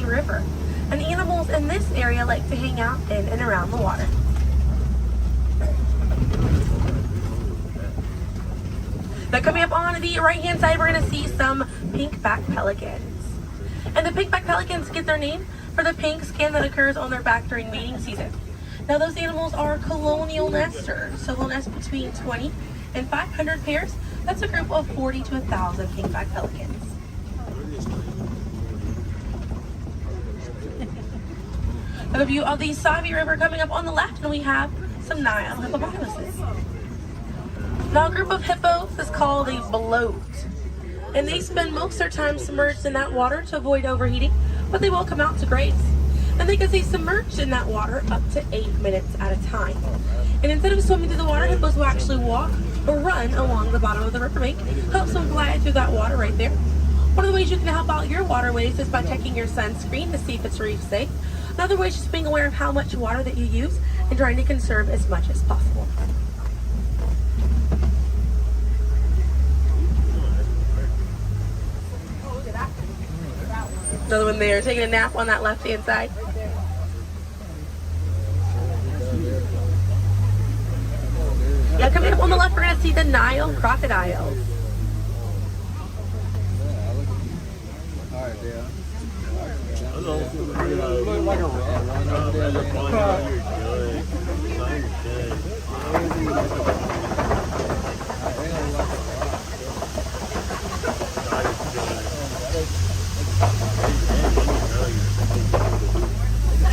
River, and animals in this area like to hang out in and around the water. Now, coming up on the right hand side, we're going to see some pink-backed pelicans. And the pink-backed pelicans get their name for the pink skin that occurs on their back during mating season. Now, those animals are colonial nesters, so they'll nest between 20 and 500 pairs. That's a group of 40 to 1,000 pink-backed pelicans. A view of the Savi River coming up on the left, and we have some Nile hippopotamuses. Now, a group of hippos is called a bloat, and they spend most of their time submerged in that water to avoid overheating, but they will come out to graze. And they can stay submerged in that water up to 8 minutes at a time. And instead of swimming through the water, hippos will actually walk or run along the bottom of the riverbank, helps them glide through that water right there. One of the ways you can help out your waterways is by checking your sunscreen to see if it's reef safe. Another way is just being aware of how much water that you use and trying to conserve as much as possible. Another one there, taking a nap on that left-hand side. Yeah, coming up on the left, we're going to see the Nile crocodiles.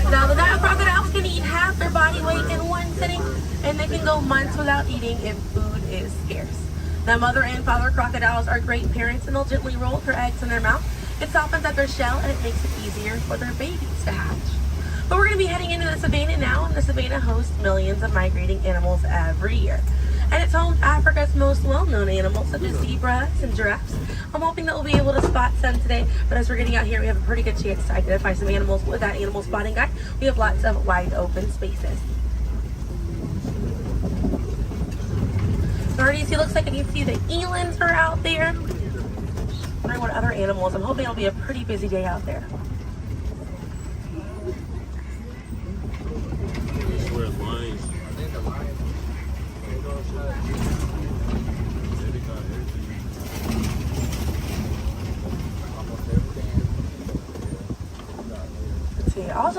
Now, the Nile crocodiles can eat half their body weight in one sitting, and they can go months without eating if food is scarce. Now, mother and father crocodiles are great parents, and they'll gently roll their eggs in their mouth. It softens up their shell, and it makes it easier for their babies to hatch. But we're going to be heading into the savannah now, and the savannah hosts millions of migrating animals every year. And it's home to Africa's most well-known animals, such as zebras and giraffes. I'm hoping that we'll be able to spot some today, but as we're getting out here, we have a pretty good chance to identify some animals with that animal spotting guide. We have lots of wide open spaces. Already see, looks like you can see the elands are out there. Wondering what other animals. I'm hoping it'll be a pretty busy day out there.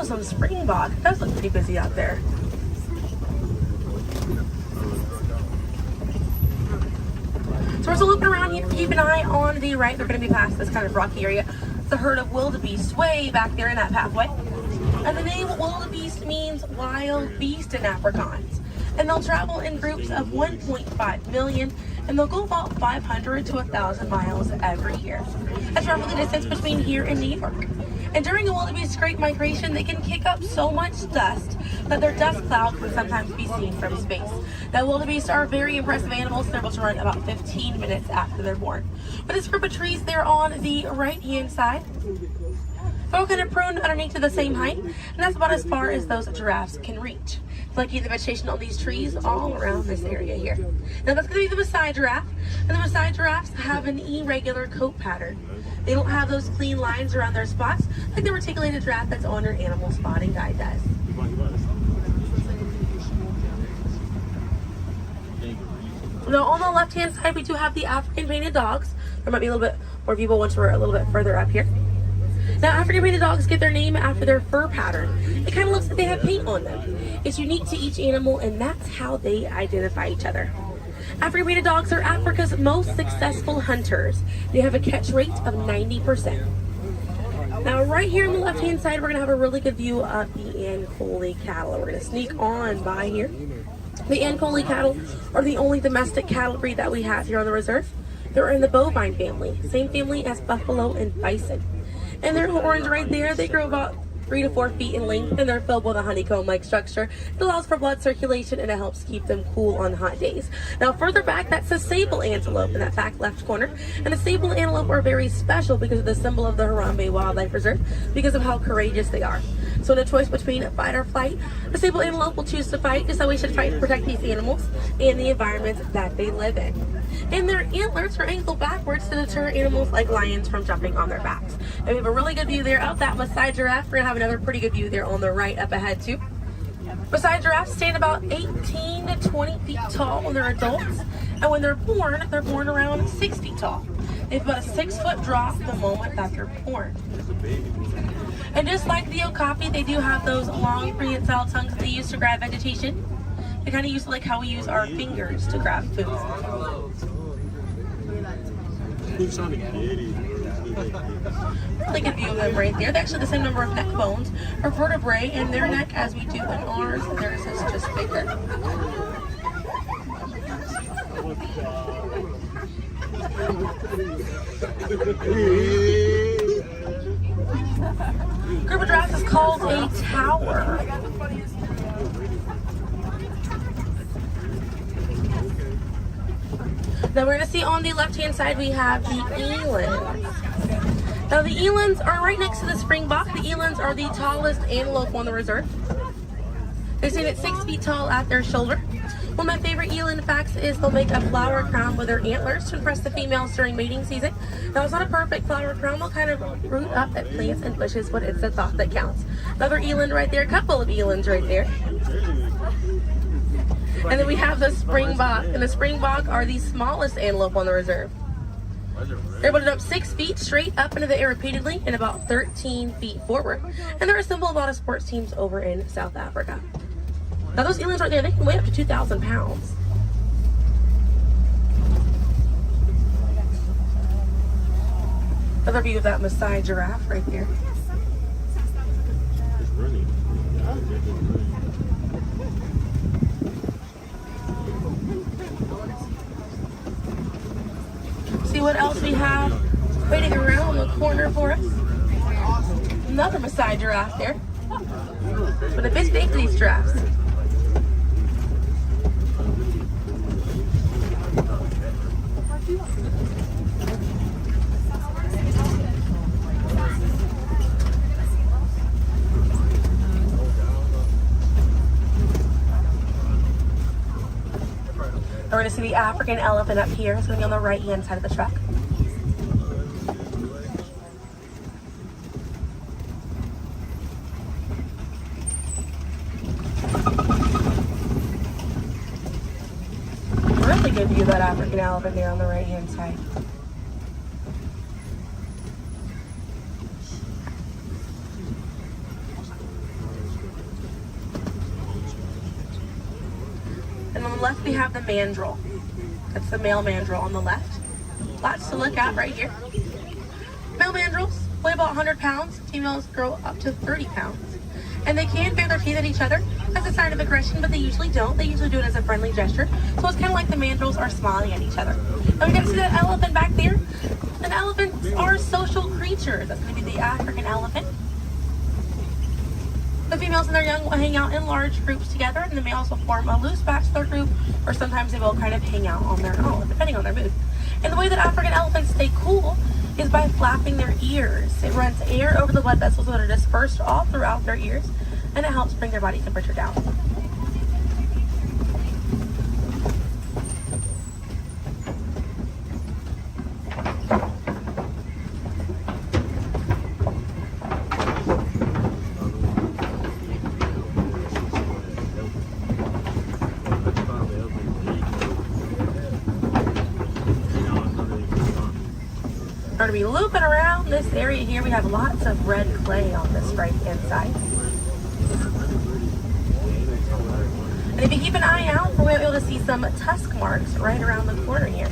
also some springbok. It does look pretty busy out there. So we're still looking around here. Keep an eye on the right. They're going to be past this kind of rocky area. It's a herd of wildebeest way back there in that pathway. And the name wildebeest means wild beast in Afrikaans. And they'll travel in groups of 1.5 million, and they'll go about 500 to 1,000 miles every year. That's roughly the distance between here and New York. And during a wildebeest great migration, they can kick up so much dust that their dust cloud can sometimes be seen from space. Now, wildebeest are very impressive animals. They're able to run about 15 minutes after they're born. But this group of trees there on the right-hand side, they're all kind of pruned underneath to the same height, and that's about as far as those giraffes can reach. Lucky the vegetation on these trees all around this area here. Now that's going to be the Maasai giraffe, and the Maasai giraffes have an irregular coat pattern. They don't have those clean lines around their spots like the reticulated giraffe that's on your animal spotting guide does. Now on the left-hand side, we do have the African painted dogs. There might be a little bit more people once we're a little bit further up here. Now, African painted dogs get their name after their fur pattern. It kind of looks like they have paint on them. It's unique to each animal, and that's how they identify each other. African painted dogs are Africa's most successful hunters. They have a catch rate of 90%. Now, right here on the left-hand side, we're going to have a really good view of the Ankole cattle. We're going to sneak on by here. The Ankole cattle are the only domestic cattle breed that we have here on the reserve. They're in the bovine family, same family as buffalo and bison. And their horns right there, they grow about 3 to 4 feet in length, and they're filled with a honeycomb-like structure. It allows for blood circulation, and it helps keep them cool on hot days. Now, further back, that's a sable antelope in that back left corner. And the sable antelope are very special because of the symbol of the Harambe Wildlife Reserve, because of how courageous they are. So in a choice between fight or flight, the sable antelope will choose to fight, just so we should fight to protect these animals and the environment that they live in. And their antlers are angled backwards to deter animals like lions from jumping on their backs. And we have a really good view there of that Maasai giraffe. We're going to have another pretty good view there on the right up ahead too. Maasai giraffes stand about 18 to 20 feet tall when they're adults. And when they're born around 6 feet tall. They have about a 6-foot drop the moment that they're born. And just like the okapi, they do have those long prehensile tongues that they use to grab vegetation. They kind of use like how we use our fingers to grab food. Really good view of them right there. They actually have the same number of neck bones or vertebrae in their neck as we do in ours. Theirs is just bigger. Group of giraffes is called a tower. Now we're going to see on the left-hand side we have the elands. Now the elands are right next to the springbok. The elands are the tallest antelope on the reserve. They stand at 6 feet tall at their shoulder. One of my favorite eland facts is they'll make a flower crown with their antlers to impress the females during mating season. Now it's not a perfect flower crown. They'll kind of root up at plants and bushes, but it's the thought that counts. Another eland right there, a couple of elands right there. And then we have the springbok, and the springbok are the smallest antelope on the reserve. They're able to jump 6 feet straight up into the air repeatedly and about 13 feet forward. And they're a symbol of a lot of sports teams over in South Africa. Now those elands right there, they can weigh up to 2,000 pounds. Another view of that Maasai giraffe right there. See what else we have waiting around the corner for us. Another Maasai giraffe there. But a bit big, these giraffes. We're going to see the African elephant up here. It's going to be on the right-hand side of the truck. Really good view of that African elephant there on the right-hand side. left, we have the mandrill. That's the male mandrill on the left. Lots to look at right here. Male mandrills weigh about 100 pounds. Females grow up to 30 pounds. And they can bare their teeth at each other as a sign of aggression, but they usually don't. They usually do it as a friendly gesture. So it's kind of like the mandrills are smiling at each other. Now we got to see that elephant back there. And elephants are social creatures. That's going to be the African elephant. The females and their young will hang out in large groups together, and the males will form a loose bachelor group, or sometimes they will kind of hang out on their own, depending on their mood. And the way that African elephants stay cool is by flapping their ears. It runs air over the blood vessels that are dispersed all throughout their ears, and it helps bring their body temperature down. We're going to be looping around this area here. We have lots of red clay on this right hand side. And if you keep an eye out, we'll be able to see some tusk marks right around the corner here.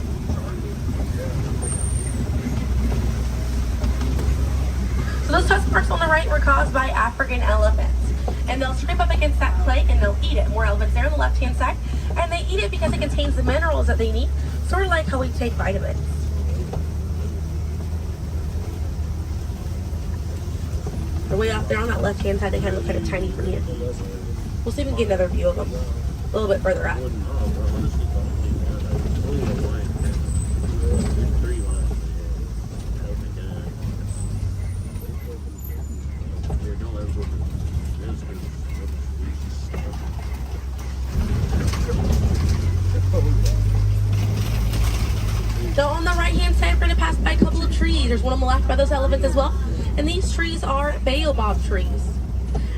So those tusk marks on the right were caused by African elephants. And they'll scrape up against that clay and they'll eat it. More elephants there on the left hand side. And they eat it because it contains the minerals that they need, sort of like how we take vitamins. They're way out there on that left hand side, they kind of look kind of tiny from here. We'll see if we can get another view of them a little bit further up. So on the right hand side, we're going to pass by a couple of trees. There's one on the left by those elephants as well. And these trees are baobab trees.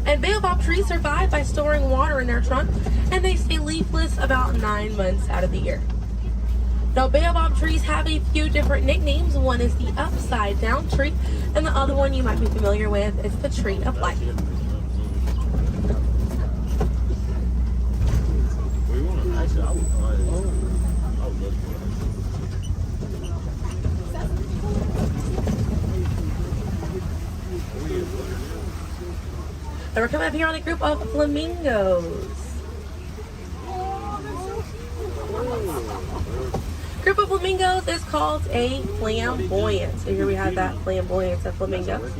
And baobab trees survive by storing water in their trunk, and they stay leafless about 9 months out of the year. Now baobab trees have a few different nicknames. One is the upside down tree, and the other one you might be familiar with is the tree of life. And we're coming up here on a group of flamingos. Group of flamingos is called a flamboyant. So here we have that flamboyant of flamingos.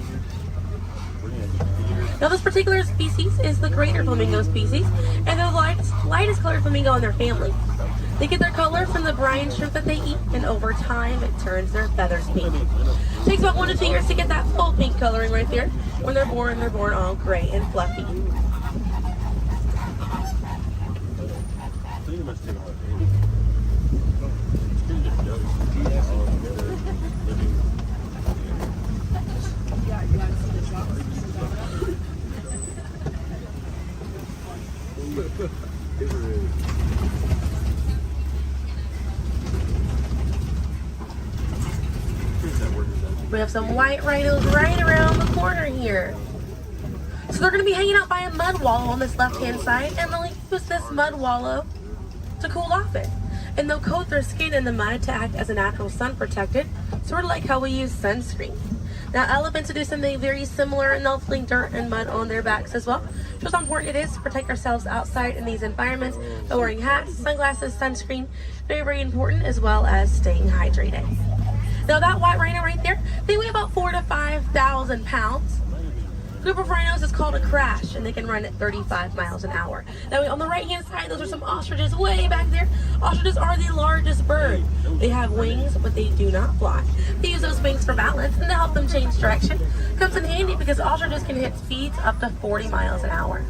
Now this particular species is the greater flamingo species, and they're the lightest colored flamingo in their family. They get their color from the brine shrimp that they eat, and over time it turns their feathers pink. It takes about 1 to 2 years to get that full pink coloring right there. When they're born all gray and fluffy. We have some white rhinos right around the corner here. So they're going to be hanging out by a mud wallow on this left-hand side, and they'll use this mud wallow to cool off it. And they'll coat their skin in the mud to act as a natural sun protectant, sort of like how we use sunscreen. Now elephants do something very similar, and they'll fling dirt and mud on their backs as well. Just how important it is to protect ourselves outside in these environments by wearing hats, sunglasses, sunscreen. Very, very important, as well as staying hydrated. Now that white rhino right there, they weigh about 4,000 to 5,000 pounds. A group of rhinos is called a crash, and they can run at 35 miles an hour. Now on the right hand side, those are some ostriches way back there. Ostriches are the largest bird. They have wings, but they do not fly. They use those wings for balance and to help them change direction. Comes in handy because ostriches can hit speeds up to 40 miles an hour.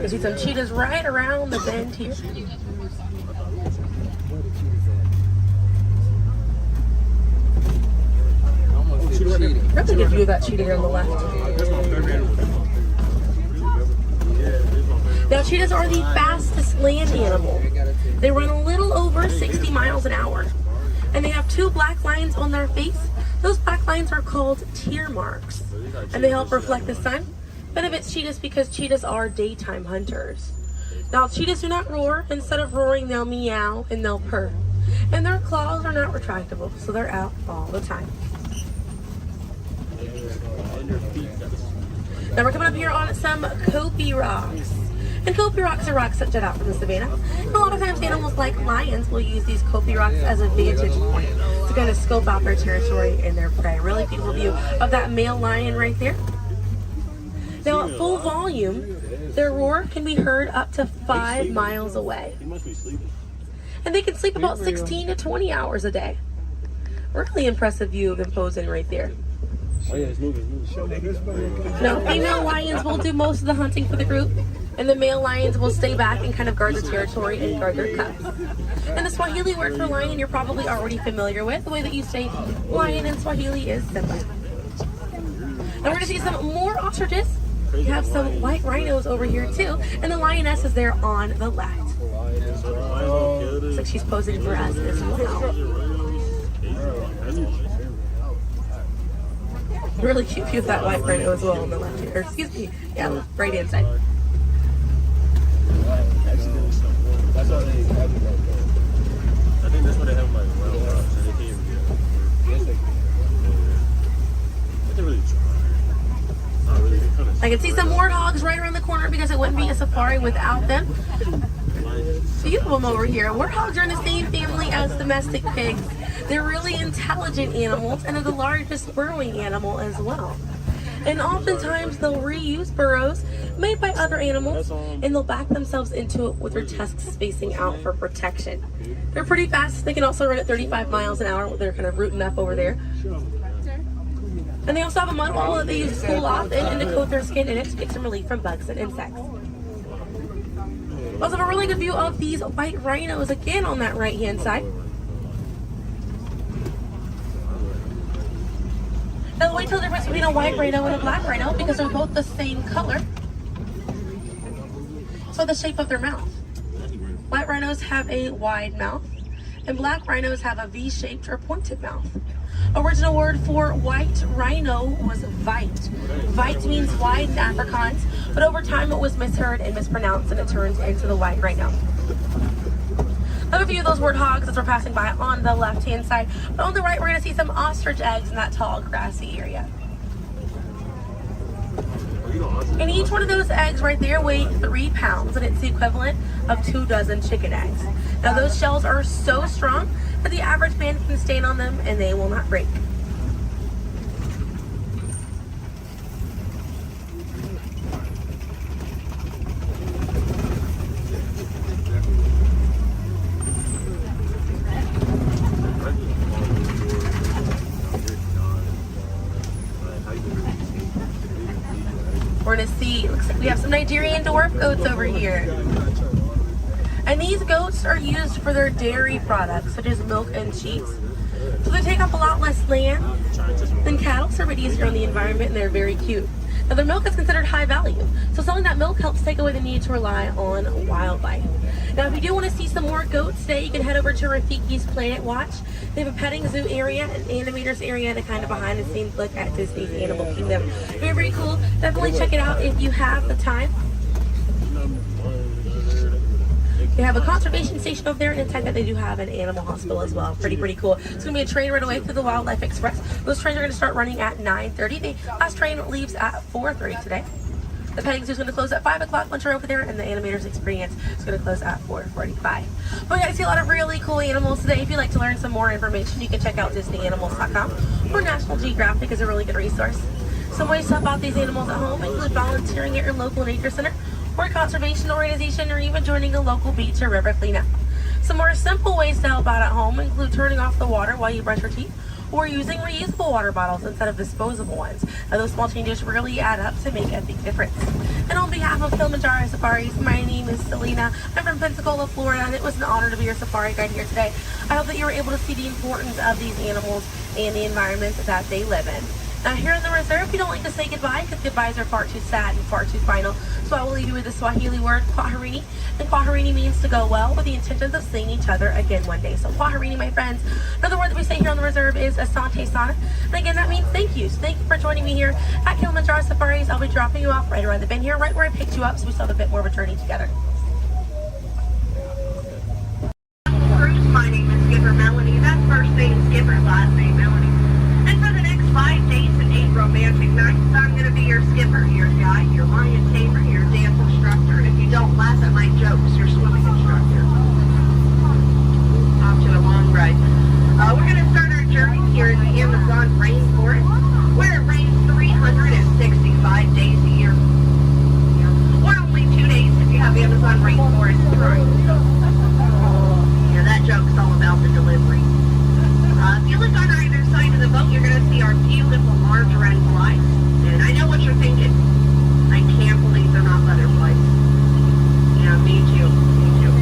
You see some cheetahs right around the bend here. That's a good view of that cheetah here on the left. Now cheetahs are the fastest land animal. They run a little over 60 miles an hour. And they have 2 black lines on their face, Those black lines are called tear marks, and they help reflect the sun. Benefits cheetahs because cheetahs are daytime hunters. Now, cheetahs do not roar. Instead of roaring, they'll meow and they'll purr. And their claws are not retractable, so they're out all the time. Now we're coming up here on some Kopi rocks. And Kopi rocks are rocks that jut out from the savannah. And a lot of times animals like lions will use these Kopi rocks as a vantage point to kind of scope out their territory and their prey. Really beautiful view of that male lion right there. Now at full volume, their roar can be heard up to 5 miles away. And they can sleep about 16 to 20 hours a day. Really impressive view of them posing right there. Now, female lions will do most of the hunting for the group, and the male lions will stay back and kind of guard the territory and guard their cubs. And the Swahili word for lion you're probably already familiar with. The way that you say lion in Swahili is Simba. Now we're going to see some more ostriches. We have some white rhinos over here too, and the lioness is there on the left. Looks like she's posing for us as well. Really cute view of that white rhino as well on the left here. Excuse me. Yeah, right hand side. That's how they have it like that. I think that's why they have like wild rocks, so they can't even get up. Yes, they can. But they really try. Not really. They kind of. I can see some warthogs right around the corner because it wouldn't be a safari without them. Few of them over here. Warthogs are in the same family as domestic pigs. They're really intelligent animals and they're the largest burrowing animal as well. And oftentimes they'll reuse burrows made by other animals and they'll back themselves into it with their tusks spacing out for protection. They're pretty fast. They can also run at 35 miles an hour. They're kind of rooting up over there. And they also have a mud wall that they use to cool off and to coat their skin in it to get some relief from bugs and insects. We also have a really good view of these white rhinos again on that right hand side. Now the white tail difference between a white rhino and a black rhino because they're both the same color. So the shape of their mouth. White rhinos have a wide mouth and black rhinos have a V-shaped or pointed mouth. Original word for white rhino was vite. Vite means wide in Afrikaans, but over time it was misheard and mispronounced and it turned into the white rhino. Another view of those warthogs as we're passing by on the left hand side, but on the right we're going to see some ostrich eggs in that tall grassy area. And each one of those eggs right there weigh 3 pounds and it's the equivalent of 2 dozen chicken eggs. Now those shells are so strong that the average man can stand on them and they will not break. We're gonna see, looks like we have some Nigerian dwarf goats over here. And these goats are used for their dairy products, such as milk and cheese. So they take up a lot less land than cattle, so they're a bit easier on the environment, and they're very cute. Now their milk is considered high value, so selling that milk helps take away the need to rely on wildlife. Now if you do want to see some more goats today, you can head over to Rafiki's Planet Watch. They have a petting zoo area, an animators area, and a kind of behind the scenes look at Disney's Animal Kingdom. Very, very cool. Definitely check it out if you have the time. They have a conservation station over there, and inside that they do have an animal hospital as well. Pretty cool. It's going to be a train right away through the Wildlife Express. Those trains are going to start running at 9:30. The last train leaves at 4:30 today. The petting zoo is going to close at 5 o'clock once you're over there, and the animators experience is going to close at 4:45. But we got to see a lot of really cool animals today. If you'd like to learn some more information, you can check out DisneyAnimals.com, or National Geographic is a really good resource. Some ways to help out these animals at home include volunteering at your local nature center, or a conservation organization, or even joining a local beach or river cleanup. Some more simple ways to help out at home include turning off the water while you brush your teeth, or using reusable water bottles instead of disposable ones. Now, those small changes really add up to make a big difference. And on behalf of Kilimanjaro Safaris, my name is Selena. I'm from Pensacola, Florida, and it was an honor to be your safari guide here today. I hope that you were able to see the importance of these animals and the environment that they live in. Now here in the reserve, we don't like to say goodbye because goodbyes are far too sad and far too final. So I will leave you with the Swahili word, kwaherini. And kwaherini means to go well with the intentions of seeing each other again one day. So kwaherini, my friends. Another word that we say here on the reserve is asante sana. And again, that means thank you. So thank you for joining me here at Kilimanjaro Safaris. I'll be dropping you off right around the bend here, right where I picked you up, so we still have a bit more of a journey together. My name is Skipper Melanie. That's first name Skipper, last name Melanie. And for the next 5 days and 8 romantic nights, I'm going to be your skipper, your guide, your lion tamer, your dance instructor. And if you don't laugh at my jokes, your swimming instructor. Off to a long ride. We're going to start our journey here in the Amazon rainforest, where it rains 365 days a year. Or only 2 days if you have Amazon rainforest Prime. That joke's all about the delivery. If you look on either side of the boat, you're going to see our beautiful margarine flies. And I know what you're thinking. I can't believe they're not butterflies. Yeah, me too. Me too.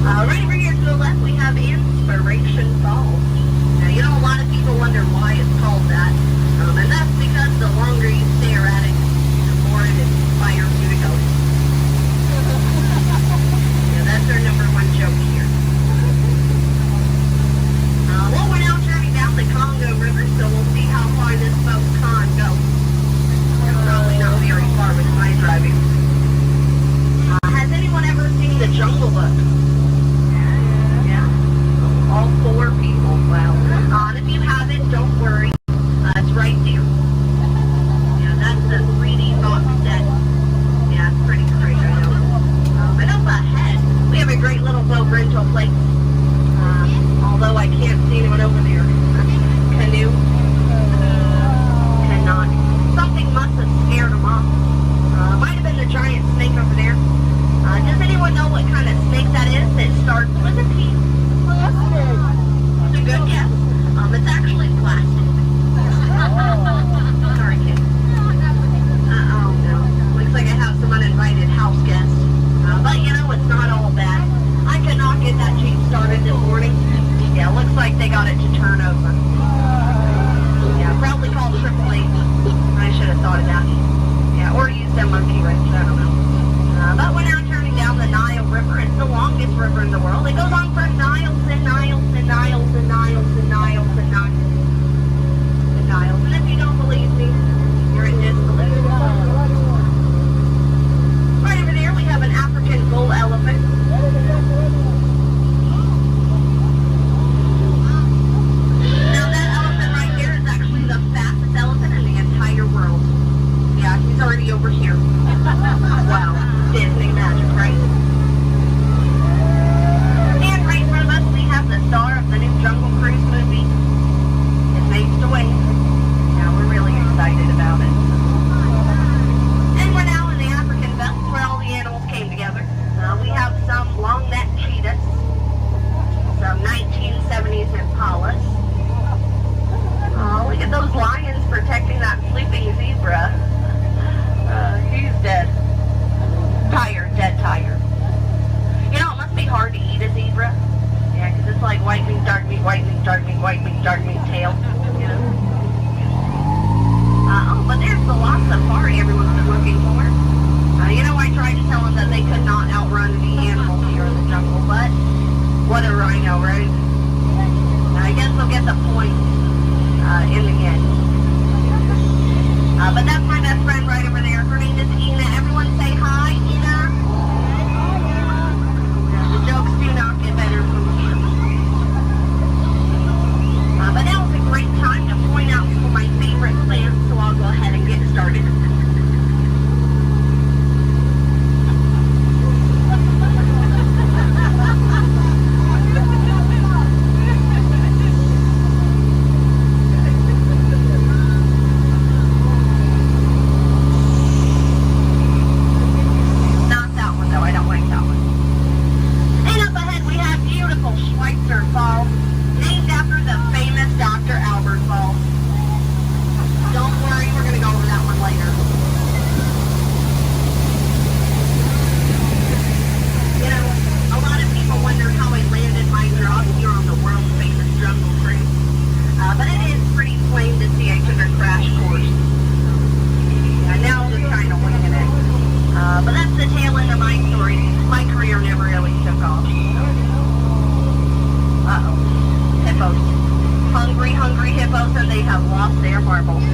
Right over here to the left, we have Inspiration Falls. Now, you know, a lot of people wonder why it's called that. And that's because the longer you stare at it, the more it inspires you to go. Yeah, that's our #1 joke here. Well, we're now turning down the Congo River, so we'll see how far this boat can go. Probably not very far with my driving. Has anyone ever seen The Jungle Book? Yeah? All 4 people. Wow. And if you haven't, don't worry. It's right there. Yeah, that's the 3D box set. Yeah, it's pretty great, I know. And up ahead, we have a great little boat rental place. Although I can't see anyone over there. Canoe. Cannot. Something must have scared them off. Might have been the giant snake over there. Does anyone know what kind of snake that is? It starts with a P. It's a good guess. It's actually plastic. Sorry, kid. Oh no. Looks like I have some uninvited house guests. But you know, it's not all bad. I could not get that Jeep started this morning. Yeah, looks like they got it to turn over. Yeah, probably called AAA. I should have thought of that. Yeah, or used a monkey wrench, I don't know. But we're now turning down the Nile River. It's the longest river in the world. It goes on for miles and miles and miles and miles and miles and miles and miles. And if you don't believe me, you're in disbelief. Right over there, we have an African bull elephant. He's already over here. Wow. Disney magic, right? And right in front of us, we have the star of the new Jungle Cruise movie. It fades away. Yeah, we're really excited about it. And we're now in the African belt where all the animals came together. We have some long-necked cheetahs, some 1970s impalas. Oh, look at those lions protecting that sleeping zebra. He's dead. Tired, dead tired. You know, it must be hard to eat a zebra. Yeah, because it's like white meat, dark meat, white meat, dark meat, white meat, dark meat tail. You know? Oh, but there's the lost safari everyone's been looking for. You know, I tried to tell them that they could not outrun the animals here in the jungle, but what a rhino, right? I guess they'll get the point in the end. But that's my best friend right over there. Her name is Ina. Everyone say hi, Ina. The jokes do not get better from here. But that was a great hungry hippos, and they have lost their marbles.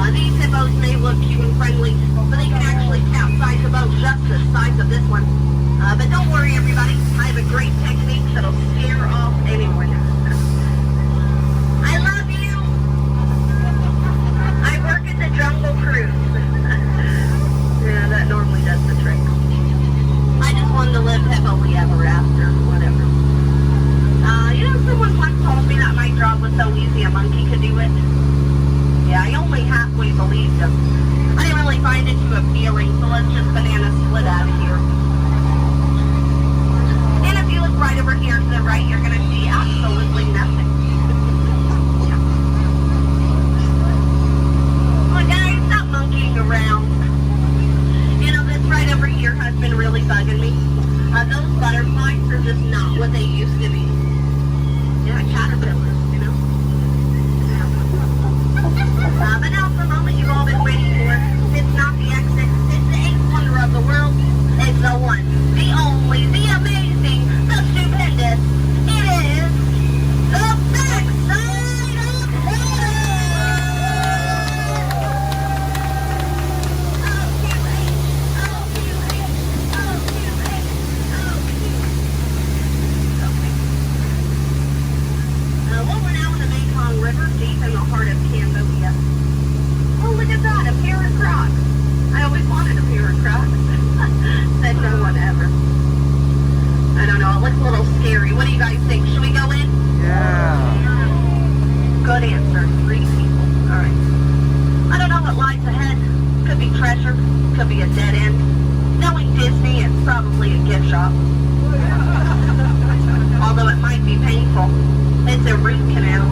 These hippos may look cute and friendly, but they can actually capsize a boat just the size of this one. But don't worry, everybody. I have a great technique that'll scare off anyone. I love you. I work at the Jungle Cruise. Yeah, that normally does the trick. I just wanted to live happily ever after, whatever. Someone once told me that my job was so easy a monkey could do it. Yeah, I only halfway believed him. I didn't really find it too appealing, so let's just banana split out of here. And if you look right over here to the right, you're going to see absolutely nothing. Well, guys, stop monkeying around. This right over here has been really bugging me. Those butterflies are just not what they used to be. Yeah, caterpillars, But now for the moment you've all been waiting for. It's not the exit, it's the eighth wonder of the world. It's the one, the only, the amazing, the stupendous. It is the backside of heaven! River deep in the heart of Cambodia. Oh, look at that, a pair of Crocs. I always wanted a pair of Crocs. Said no one ever. I don't know, it looks a little scary. What do you guys think? Should we go in? Yeah. Good answer. 3 people. Alright. I don't know what lies ahead. Could be treasure. Could be a dead end. Knowing Disney, it's probably a gift shop. Although it might be painful. It's a root canal.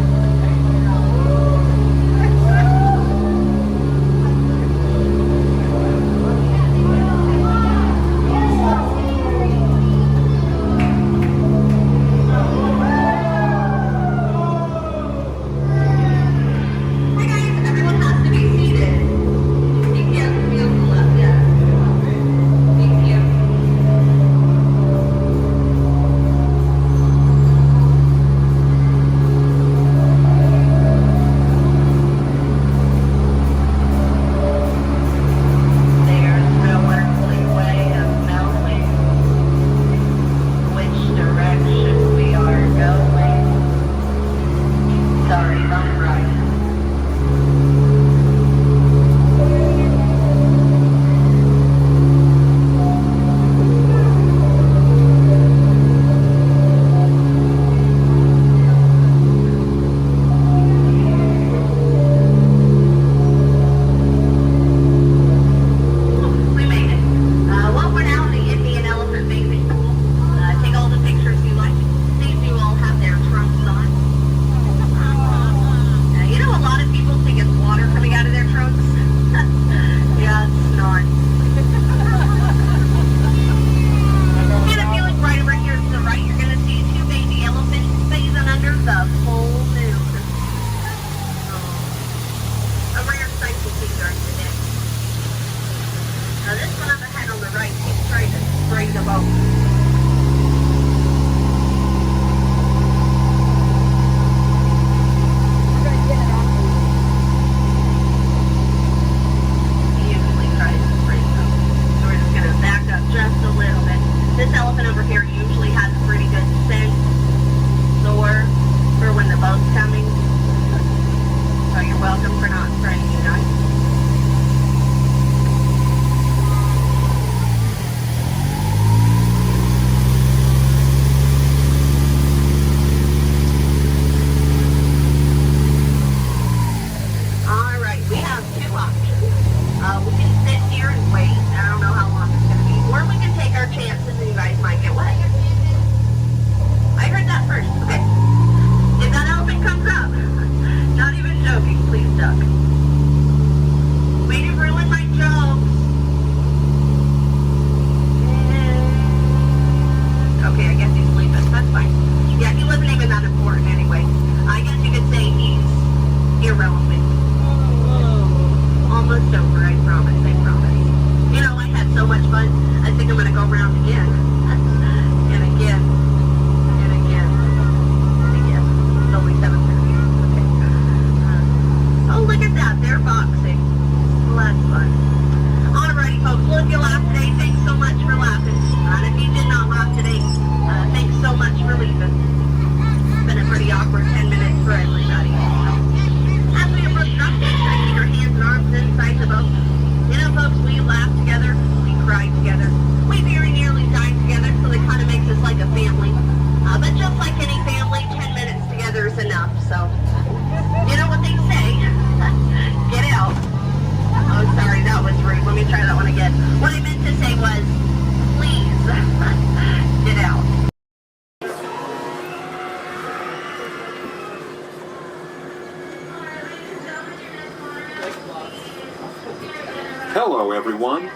Hello, everyone.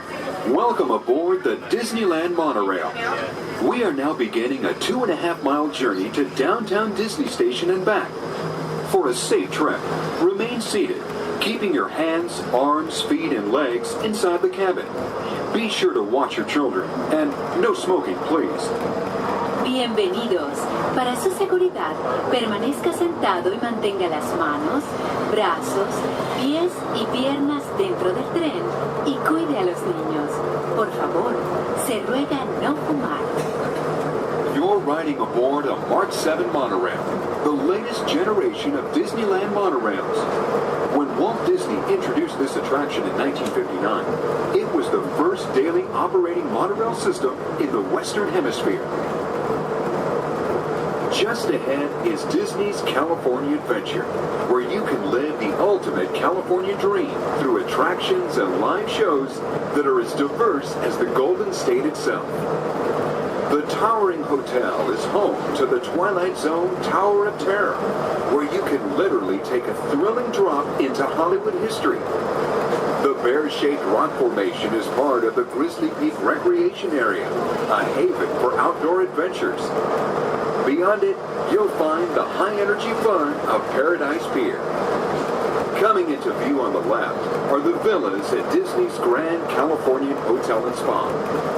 Welcome aboard the Disneyland monorail. We are now beginning a 2.5-mile journey to downtown Disney Station and back. For a safe trip, remain seated, keeping your hands, arms, feet, and legs inside the cabin. Be sure to watch your children, and no smoking, please. Bienvenidos. Para su seguridad, permanezca sentado y mantenga las manos, brazos, pies y piernas dentro del tren y cuide a los niños. Por favor, se ruega no fumar. You're riding aboard a March 7 monorail, the latest generation of Disneyland monorails. When Walt Disney introduced this attraction in 1959, it was the first daily operating monorail system in the Western Hemisphere. Just ahead is Disney's California Adventure, where you can live the ultimate California dream through attractions and live shows that are as diverse as the Golden State itself. The towering hotel is home to the Twilight Zone Tower of Terror, where you can literally take a thrilling drop into Hollywood history. The bear-shaped rock formation is part of the Grizzly Peak Recreation Area, a haven for outdoor adventures. Beyond it, you'll find the high-energy fun of Paradise Pier. Coming into view on the left are the villas at Disney's Grand Californian Hotel and Spa.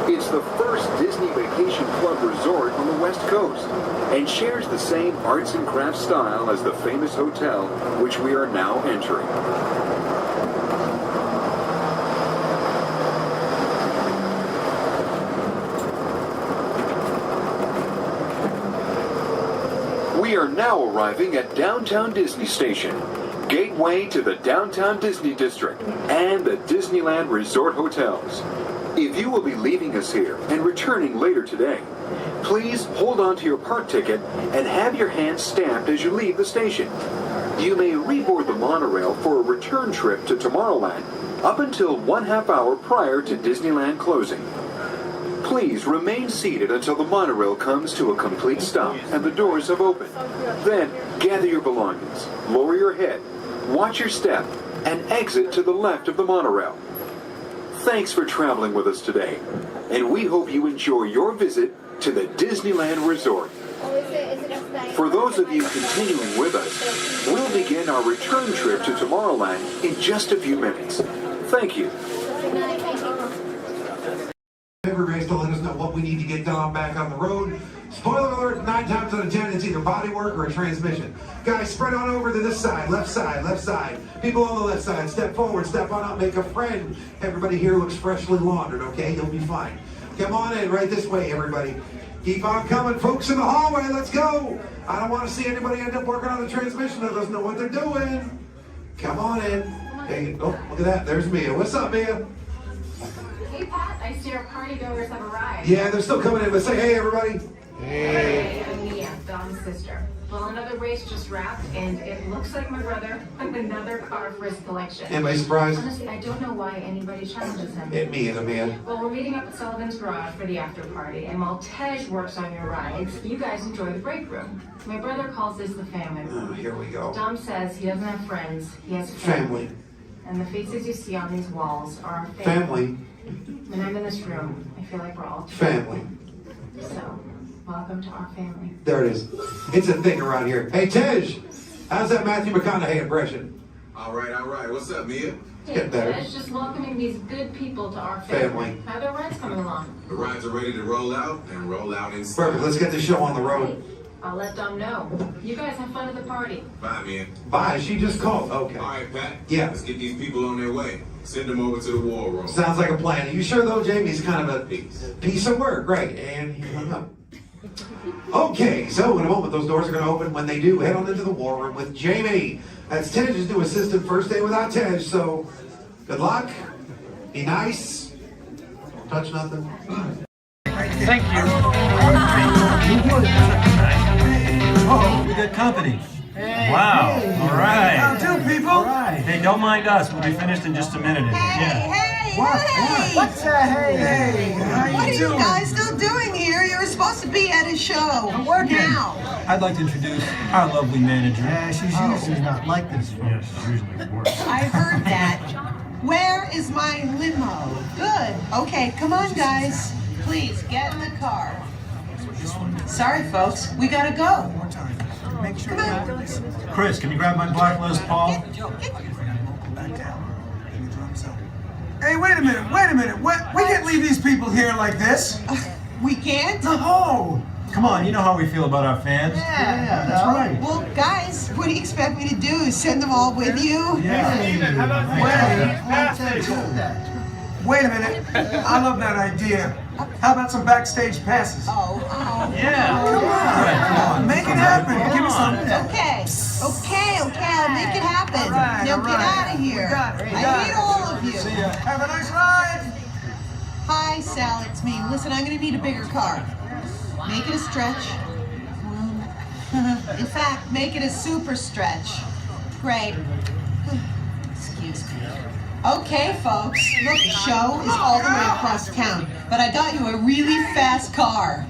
It's the first Disney Vacation Club resort on the West Coast and shares the same arts and crafts style as the famous hotel which we are now entering. We are now arriving at Downtown Disney Station, gateway to the Downtown Disney District and the Disneyland Resort Hotels. If you will be leaving us here and returning later today, please hold on to your park ticket and have your hands stamped as you leave the station. You may reboard the monorail for a return trip to Tomorrowland up until 1/2 hour prior to Disneyland closing. Please remain seated until the monorail comes to a complete stop and the doors have opened. Then, gather your belongings, lower your head, watch your step, and exit to the left of the monorail. Thanks for traveling with us today, and we hope you enjoy your visit to the Disneyland Resort. For those of you continuing with us, we'll begin our return trip to Tomorrowland in just a few minutes. Thank you. Everybody's to let us know what we need to get done back on the road. Spoiler alert, 9 times out of 10, it's either bodywork or a transmission. Guys, spread on over to this side, left side, left side. People on the left side, step forward, step on up, make a friend. Everybody here looks freshly laundered, okay? You'll be fine. Come on in, right this way, everybody. Keep on coming, folks in the hallway, let's go. I don't want to see anybody end up working on the transmission that doesn't know what they're doing. Come on in. Hey, oh, look at that, there's Mia. What's up, Mia? Hey Pat, I see our party goers have arrived. Yeah, they're still coming in, but say hey, everybody. Hey. I'm Mia, Dom's sister. Well, another race just wrapped, and it looks like my brother with another car for his collection. Anybody surprised? Honestly, I don't know why anybody challenges him. Me either, man. Well, we're meeting up at Sullivan's Garage for the after party, and while Tej works on your rides, you guys enjoy the break room. My brother calls this the family room. Oh, here we go. Dom says he doesn't have friends, he has Family. And the faces you see on these walls are our Family. When I'm in this room, I feel like we're all Family. So, welcome to our family. There it is. It's a thing around here. Hey, Tej, how's that Matthew McConaughey impression? All right. What's up, Mia? Get better. It's just welcoming these good people to our family. How are their rides coming along? The rides are ready to roll out and roll out inside. Perfect. Let's get this show on the road. I'll let Dom know. You guys have fun at the party. Bye, Mia. Bye. She just called. Okay. All right, Pat. Yeah. Let's get these people on their way. Send them over to the war room. Sounds like a plan. Are you sure, though, Jamie's kind of a piece of work? Right. And he hung up. Okay, so in a moment, those doors are going to open. When they do, head on into the war room with Jamie. That's Tej's new assistant. First day without Tej, so good luck. Be nice. Don't touch nothing. Thank you. Oh, we got company. Wow. All right. How do, people? All right. Hey, don't mind us. We'll be finished in just a minute. What's hey? What are you guys still doing here? You're supposed to be at a show. I'm working. Now. I'd like to introduce our lovely manager. Yeah, she's usually not like this. Yeah, she's usually worse. I heard that. Where is my limo? Good. Okay, come on, guys. Please, get in the car. Sorry, folks. We gotta go. Come on. Chris, can you grab my blacklist, Paul? Hey, wait a minute. We can't leave these people here like this. We can't? No. Come on, you know how we feel about our fans. Yeah, that's right. Well, guys, what do you expect me to do? Send them all with you? Wait a minute. I love that idea. How about some backstage passes? Yeah. Come on. Make it happen. Give me some. Okay, I'll make it happen. Now get out of here. I need all of you. See ya. Have a nice ride. Hi, Sal, it's me. Listen, I'm gonna need a bigger car. Make it a stretch. In fact, make it a super stretch. Great. Excuse me. Okay, folks. Look, the show is all the way across town, but I got you a really fast car.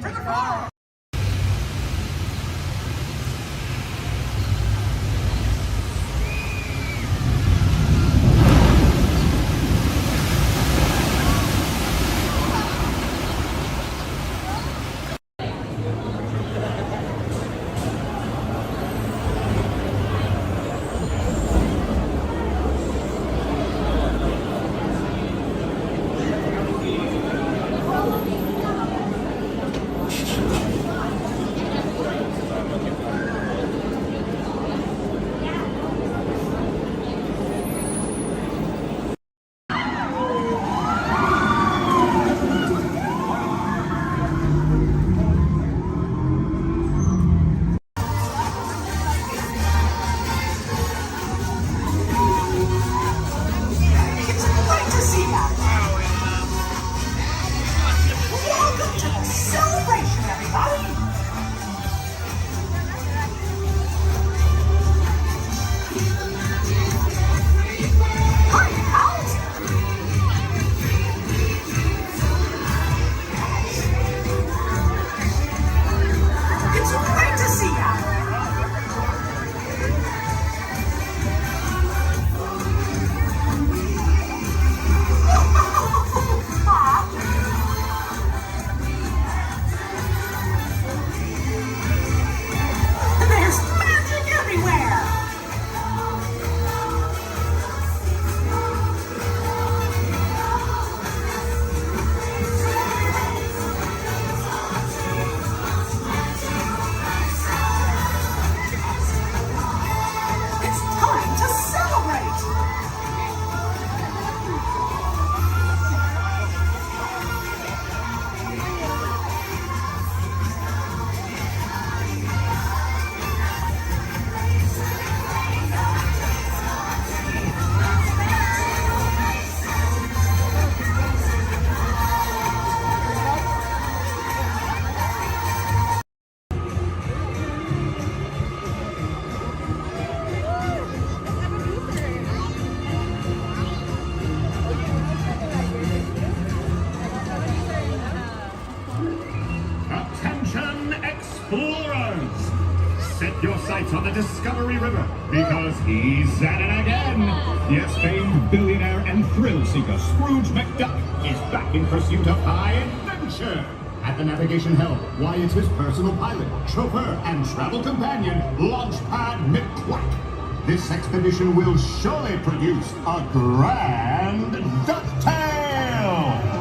Set your sights on the Discovery River, because he's at it again. Yes, famed billionaire and thrill seeker Scrooge McDuck is back in pursuit of high adventure. At the navigation helm, why, it's his personal pilot, chauffeur, and travel companion, Launchpad McQuack. This expedition will surely produce a grand ducktail.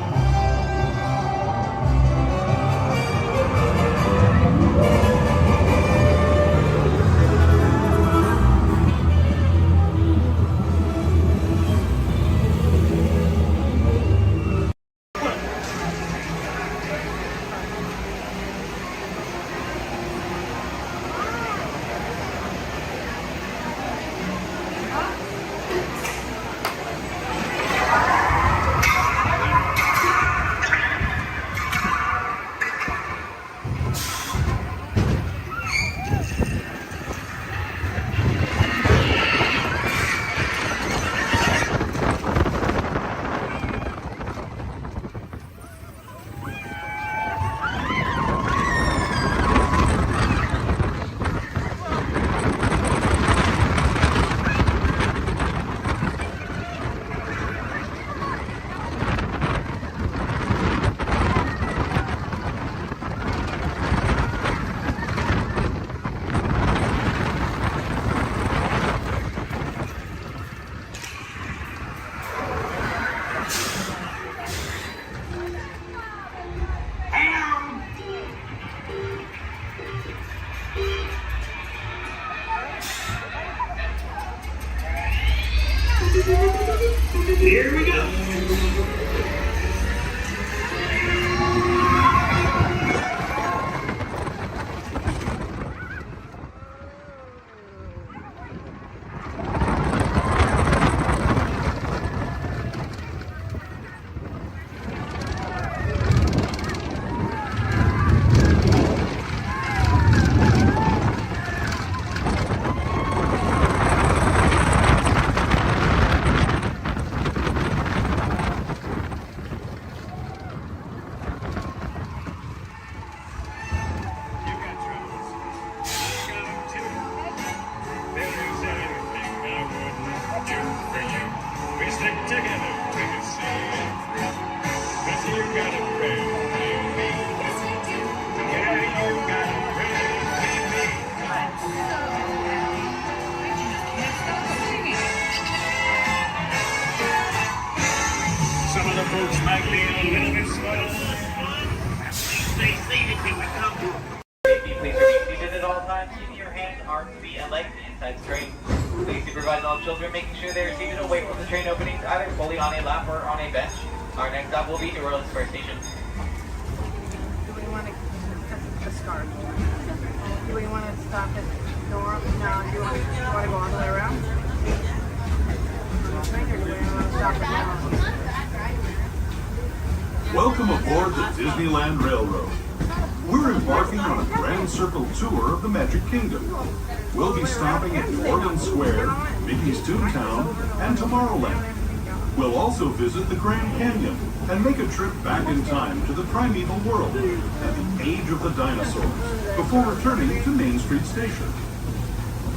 Here we go. Some of the folks might be a little bit slow. Stay seated till we come to Please remain seated at all times, keeping your hands, arms, feet, and legs inside the train. Please supervise all children, making sure they are seated away from the train openings, either fully on a lap or on a bench. Our next stop will be New Orleans Square Station. Do we want to start? Do we want to stop at Nora? No, do you want to go all the way around? Or do we want to stop at Nora? Welcome aboard the Disneyland Railroad. We're embarking on a grand circle tour of the Magic Kingdom. We'll be stopping at New Orleans Square, Mickey's Toontown, and Tomorrowland. We'll also visit the Grand Canyon and make a trip back in time to the primeval world and the age of the dinosaurs before returning to Main Street Station.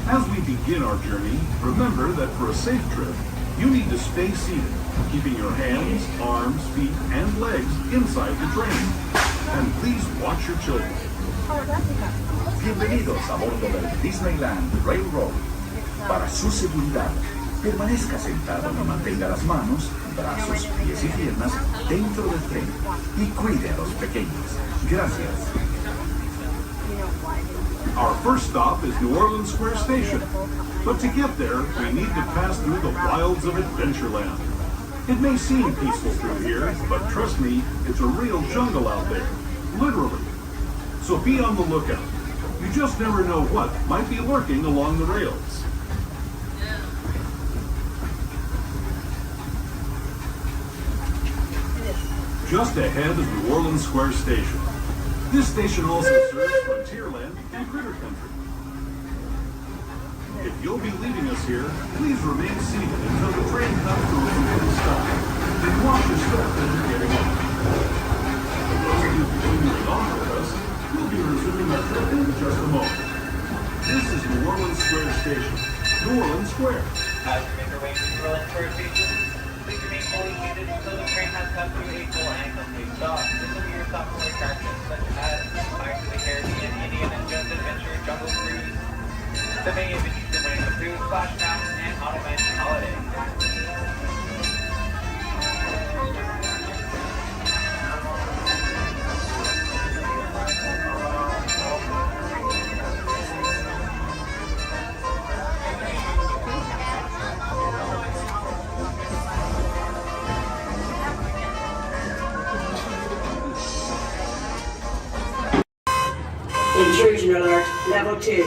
As we begin our journey, remember that for a safe trip, you need to stay seated, keeping your hands, arms, feet, and legs inside the train. And please watch your children. Bienvenidos a bordo del Disneyland Railroad. Para su seguridad, permanezca sentado y mantenga las manos, brazos, pies y piernas dentro del tren y cuide a los pequeños. Gracias. Our first stop is New Orleans Square Station. But to get there, we need to pass through the wilds of Adventureland. It may seem peaceful through here, but trust me, it's a real jungle out there. Literally. So be on the lookout. You just never know what might be lurking along the rails. Just ahead is New Orleans Square Station. This station also serves Frontierland and Critter Country. If you'll be leaving us here, please remain seated until the train comes to a complete stop. Then watch your step as you're getting on. For those of you continuing on with us, we'll be resuming our trip in just a moment. This is New Orleans Square Station. New Orleans Square. As we make our way to New Orleans Square Station, please remain fully seated until the train has come to a full and complete stop. This will be your stop for attractions such as Pirates of the Caribbean, Indiana Jones Adventure, Jungle Cruise, the many adventures of Winnie the Pooh, Splash Mountain, and Haunted Mansion Holiday. Intrusion alert, level 2.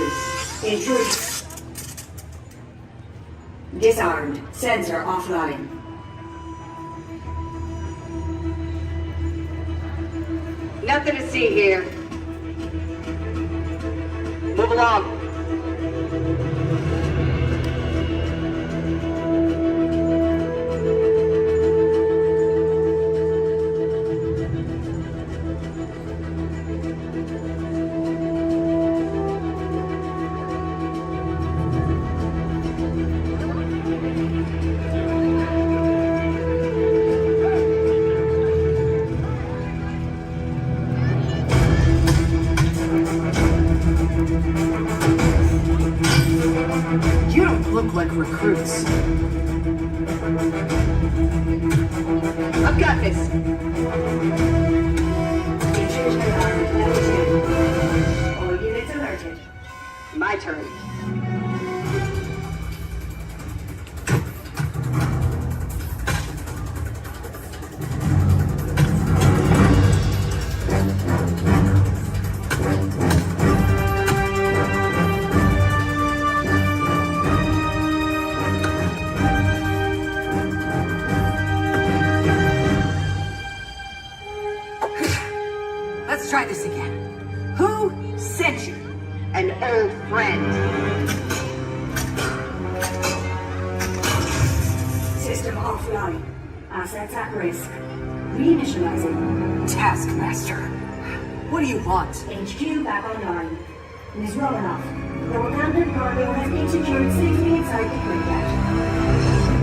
Intrusion. Disarmed. Sensor offline. Nothing to see here. Move along. You don't look like recruits. I've got this. Intrusion alarm level 2. All units alerted. My turn. old friend. System offline. Assets at risk. Reinitializing. Taskmaster, what do you want? HQ back online. Ms. Romanoff, the Wakandan cargo has been secured safely inside the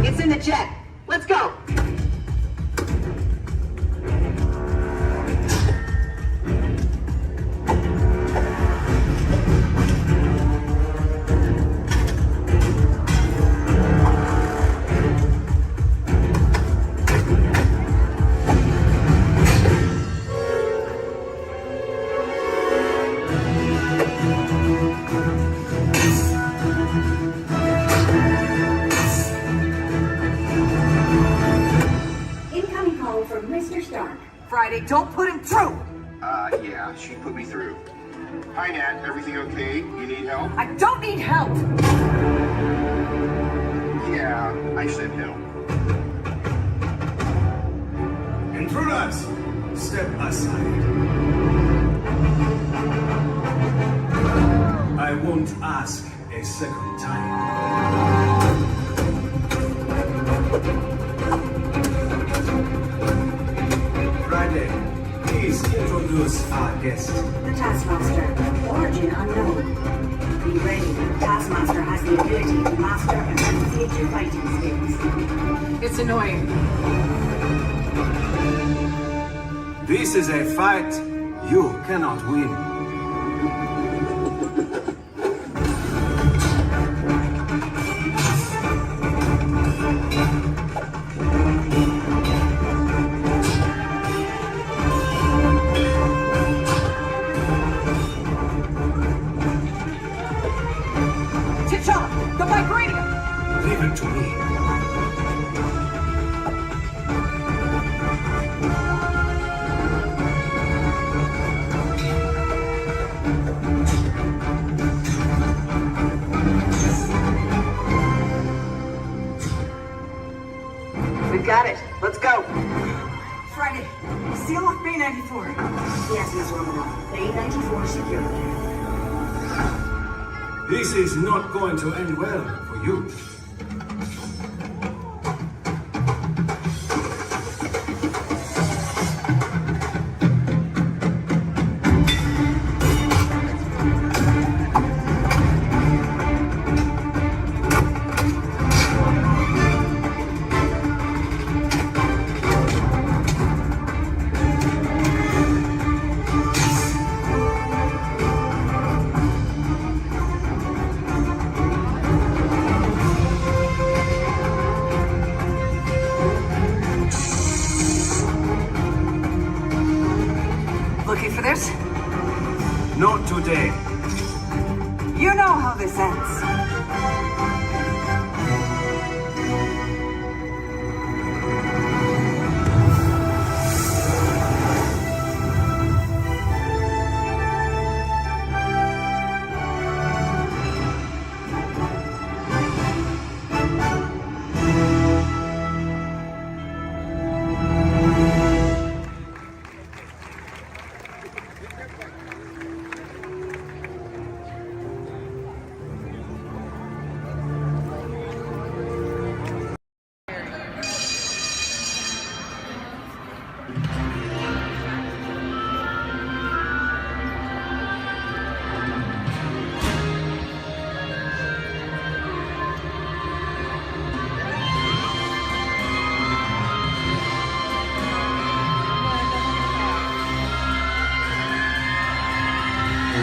grid. It's in the jet. Let's go. Incoming call from Mr. Stark. Friday, don't put him through! Yeah, she put me through. Hi, Nat. Everything okay? You need help? I don't need help! Yeah, I said help. Intruders, step aside. I won't ask a second time. Friday, please introduce our guest. The Taskmaster. Origin unknown. Be ready. Taskmaster has the ability to master and future fighting skills. It's annoying. This is a fight you cannot win. T'Challa, the vibranium! Leave it to me. We got it. Let's go. Friday, seal off Bay 94. Yes, Ms. Romanoff. Bay 94 secured. This is not going to end well for you. Looking for this? Not today. You know how this ends.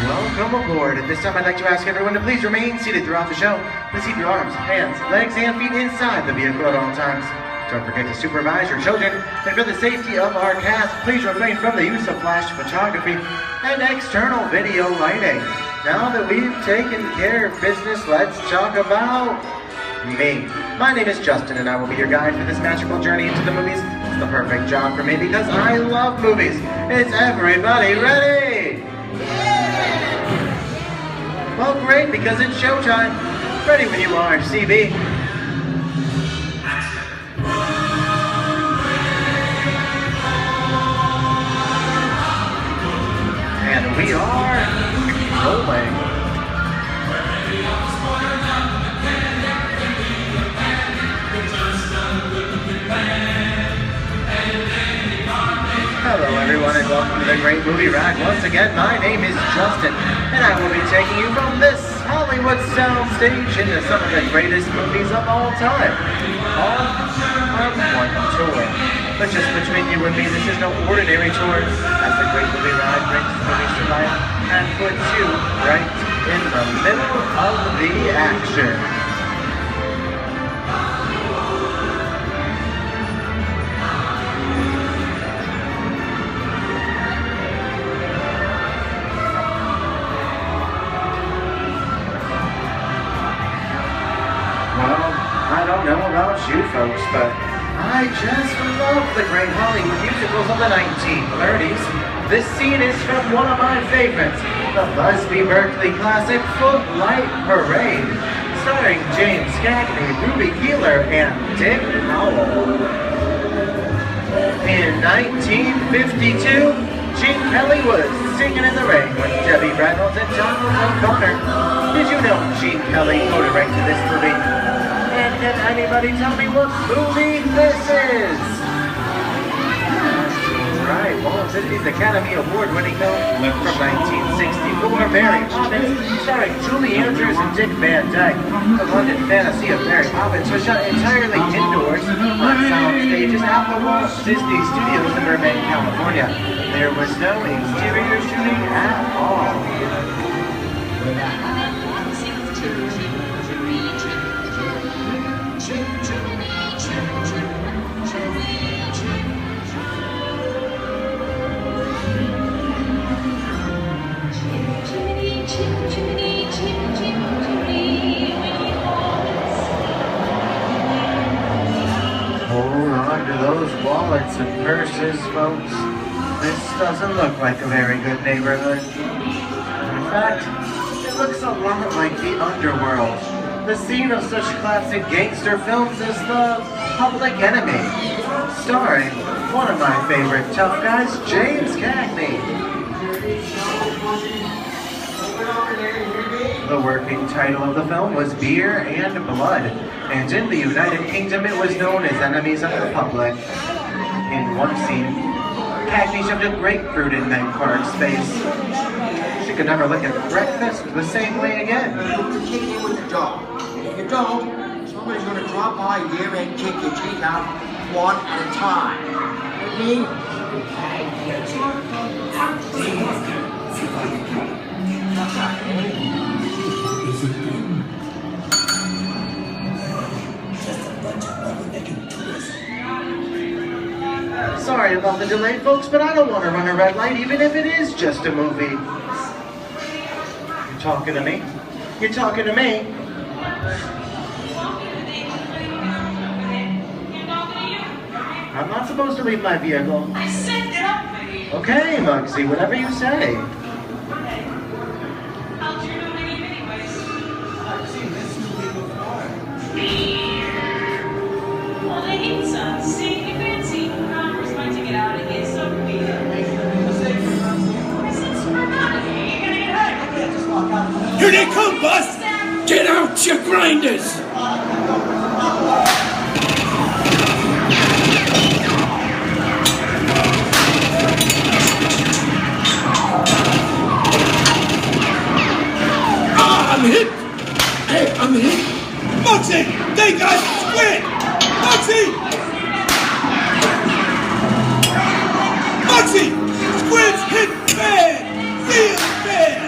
Welcome aboard. At this time, I'd like to ask everyone to please remain seated throughout the show. Please keep your arms, hands, legs, and feet inside the vehicle at all times. Don't forget to supervise your children. And for the safety of our cast, please refrain from the use of flash photography and external video lighting. Now that we've taken care of business, let's talk about me. My name is Justin, and I will be your guide for this magical journey into the movies. It's the perfect job for me because I love movies. Is everybody ready? Well, great, because it's showtime. Ready when you are, CB. And we are rolling. great movie ride. Once again, my name is Justin, and I will be taking you from this Hollywood soundstage into some of the greatest movies of all time, all on one tour. But just between you and me, this is no ordinary tour, as the great movie ride brings movies to life and puts you right in the middle of the action. I don't know about you folks, but I just love the great Hollywood musicals of the 1930s. This scene is from one of my favorites, the Busby Berkeley classic Footlight Parade, starring James Cagney, Ruby Keeler, and Dick Powell. In 1952, Gene Kelly was singing in the rain with Debbie Reynolds and Donald O'Connor. Did you know Gene Kelly co-directed to this movie? And can anybody tell me what movie this is? Right, Walt Disney's Academy Award-winning film from 1964, Mary Poppins, starring Julie Andrews and Dick Van Dyke. The London fantasy of Mary Poppins was shot entirely indoors on sound stages at the Walt Disney Studios in Burbank, California. There was no exterior shooting at all. Hold on to those wallets and purses, folks. This doesn't look like a very good neighborhood. In fact, it looks a lot like the underworld, the scene of such classic gangster films as The Public Enemy, starring one of my favorite tough guys, James Cagney. The working title of the film was Beer and Blood, and in the United Kingdom it was known as Enemies of the Public. In one scene, Cagney shoved a grapefruit in Meg Clark's face. She could never look at breakfast the same way again. Kick in with the dog. If you don't, somebody's going to drop by here and kick your teeth out one at a time. With me? Sorry about the delay, folks, but I don't want to run a red light, even if it is just a movie. You talking to me? You're talking to me? I'm not supposed to leave my vehicle. I set it up for you. Okay, Muggsy, whatever you say. How'd you know my name anyways? I've seen this movie before. Well, the heat sun. See, you fancy. Congress might to get out of here, so be it. Since we're not here, you're gonna get hurt. I can't just walk out. Here they come, boss! Get out your grinders! I'm hit! Hey, I'm hit! Moxie! They got squid! Moxie! Moxie! Squid's hit bad! Real bad!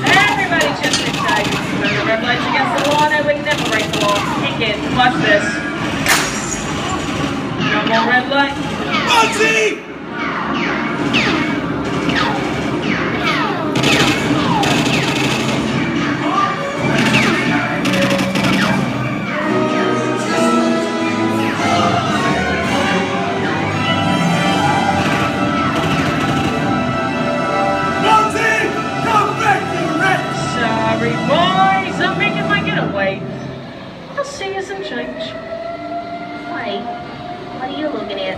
Everybody just inside. Remember the red lights against the law, and I would never break the law. Kick it. Watch this. No more red light. Moxie! Sorry, boys. I'm making my getaway. I'll see you some change. Wait, what are you looking at?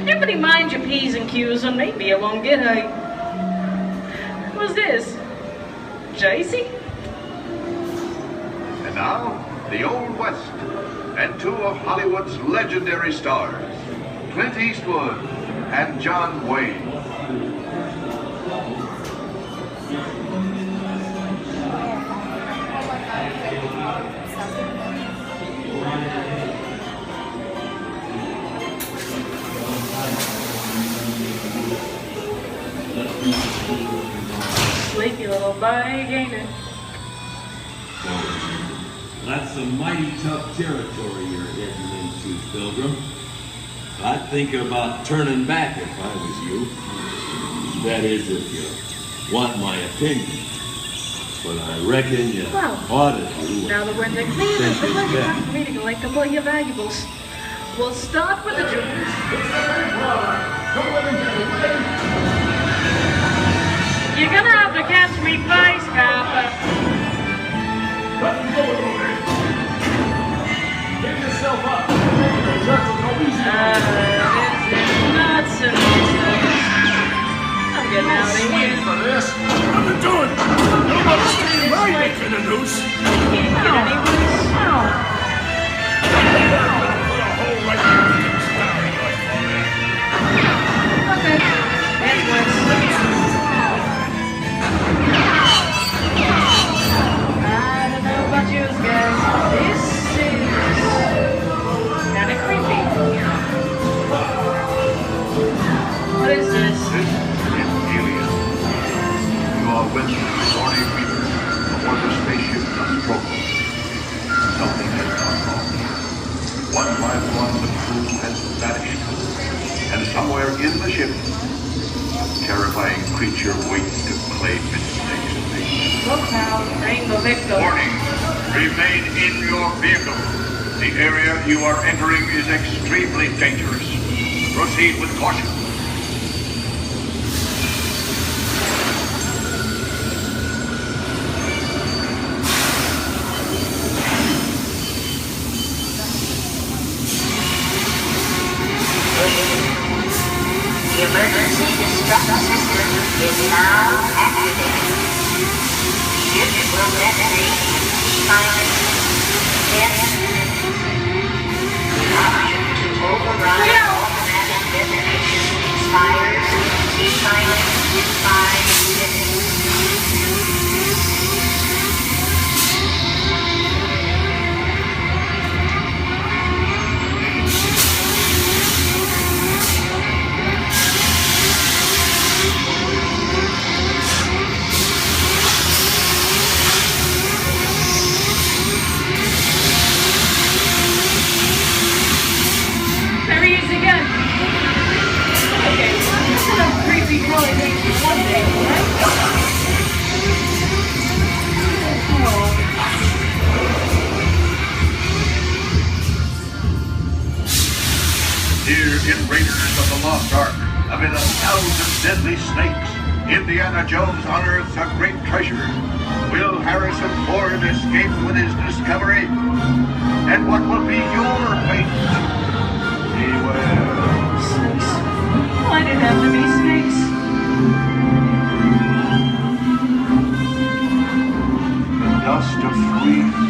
Everybody mind your P's and Q's and maybe I won't get a... What's this? JC? And now, the Old West, and two of Hollywood's legendary stars, Clint Eastwood and John Wayne. Sleepy little bag, ain't it? That's some mighty tough territory you're heading into, Pilgrim. I'd think about turning back if I was you. That is, if you want my opinion. But I reckon you ought to do Now that we're in the clean, it's a pleasure time for me to collect a couple of your valuables. We'll start with the jewels. You're gonna have to catch me face, Copper. Give yourself up. This is nuts and bolts. I'm getting out of here. For this. Nothing doing. Nobody's staying right in the noose. Can't get any worse. Put a hole right in the sparring like all that. Okay. That's worse. I don't know about you guys. This is kind of creepy. What is this? This is Alien. You are with the Thorny Reaper aboard the spaceship Nostromo. Something has gone wrong. One by one, the crew has vanished. And somewhere in the ship, a terrifying creature waits to claim its next mate. Look now, name the victim. Warning! Remain in your vehicle. The area you are entering is extremely dangerous. Proceed with caution. The emergency destruct system is now activated. Ship will detonate silent 10 minutes. Option to override automatic detonation expires silent 5 minutes. There he is again. Okay, this is a creepy crawly thing for one day, right? Here in Raiders of the Lost Ark, amid 1,000 deadly snakes, Indiana Jones unearths a great treasure. Will Harrison Ford escape with his discovery? And what will be your fate? Beware. Snakes. Why did it have to be snakes? The dust of 3,000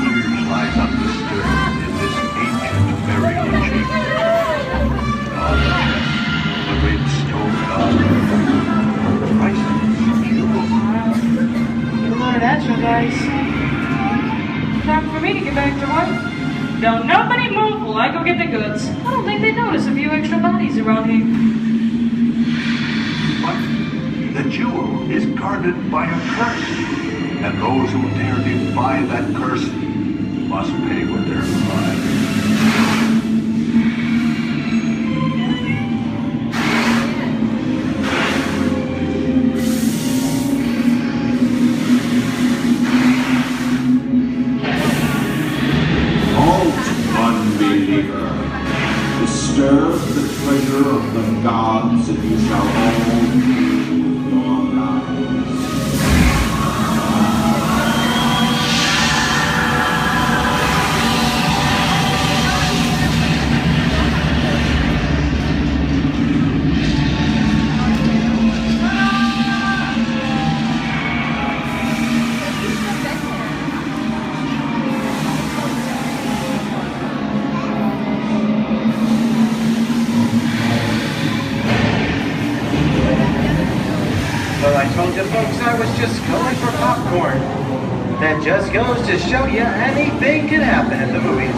years lies undisturbed in this ancient burial chamber. The great stone god, priceless jewels. Get a load of that, you guys. Time for me to get back to work. Don't nobody move while I go get the goods. I don't think they notice a few extra bodies around here. But the jewel is guarded by a curse, and those who dare defy that curse must pay with their lives. Unbeliever, disturb the treasure of the gods, and you shall all lose your lives. I told you folks I was just going for popcorn. That just goes to show you anything can happen at the movies.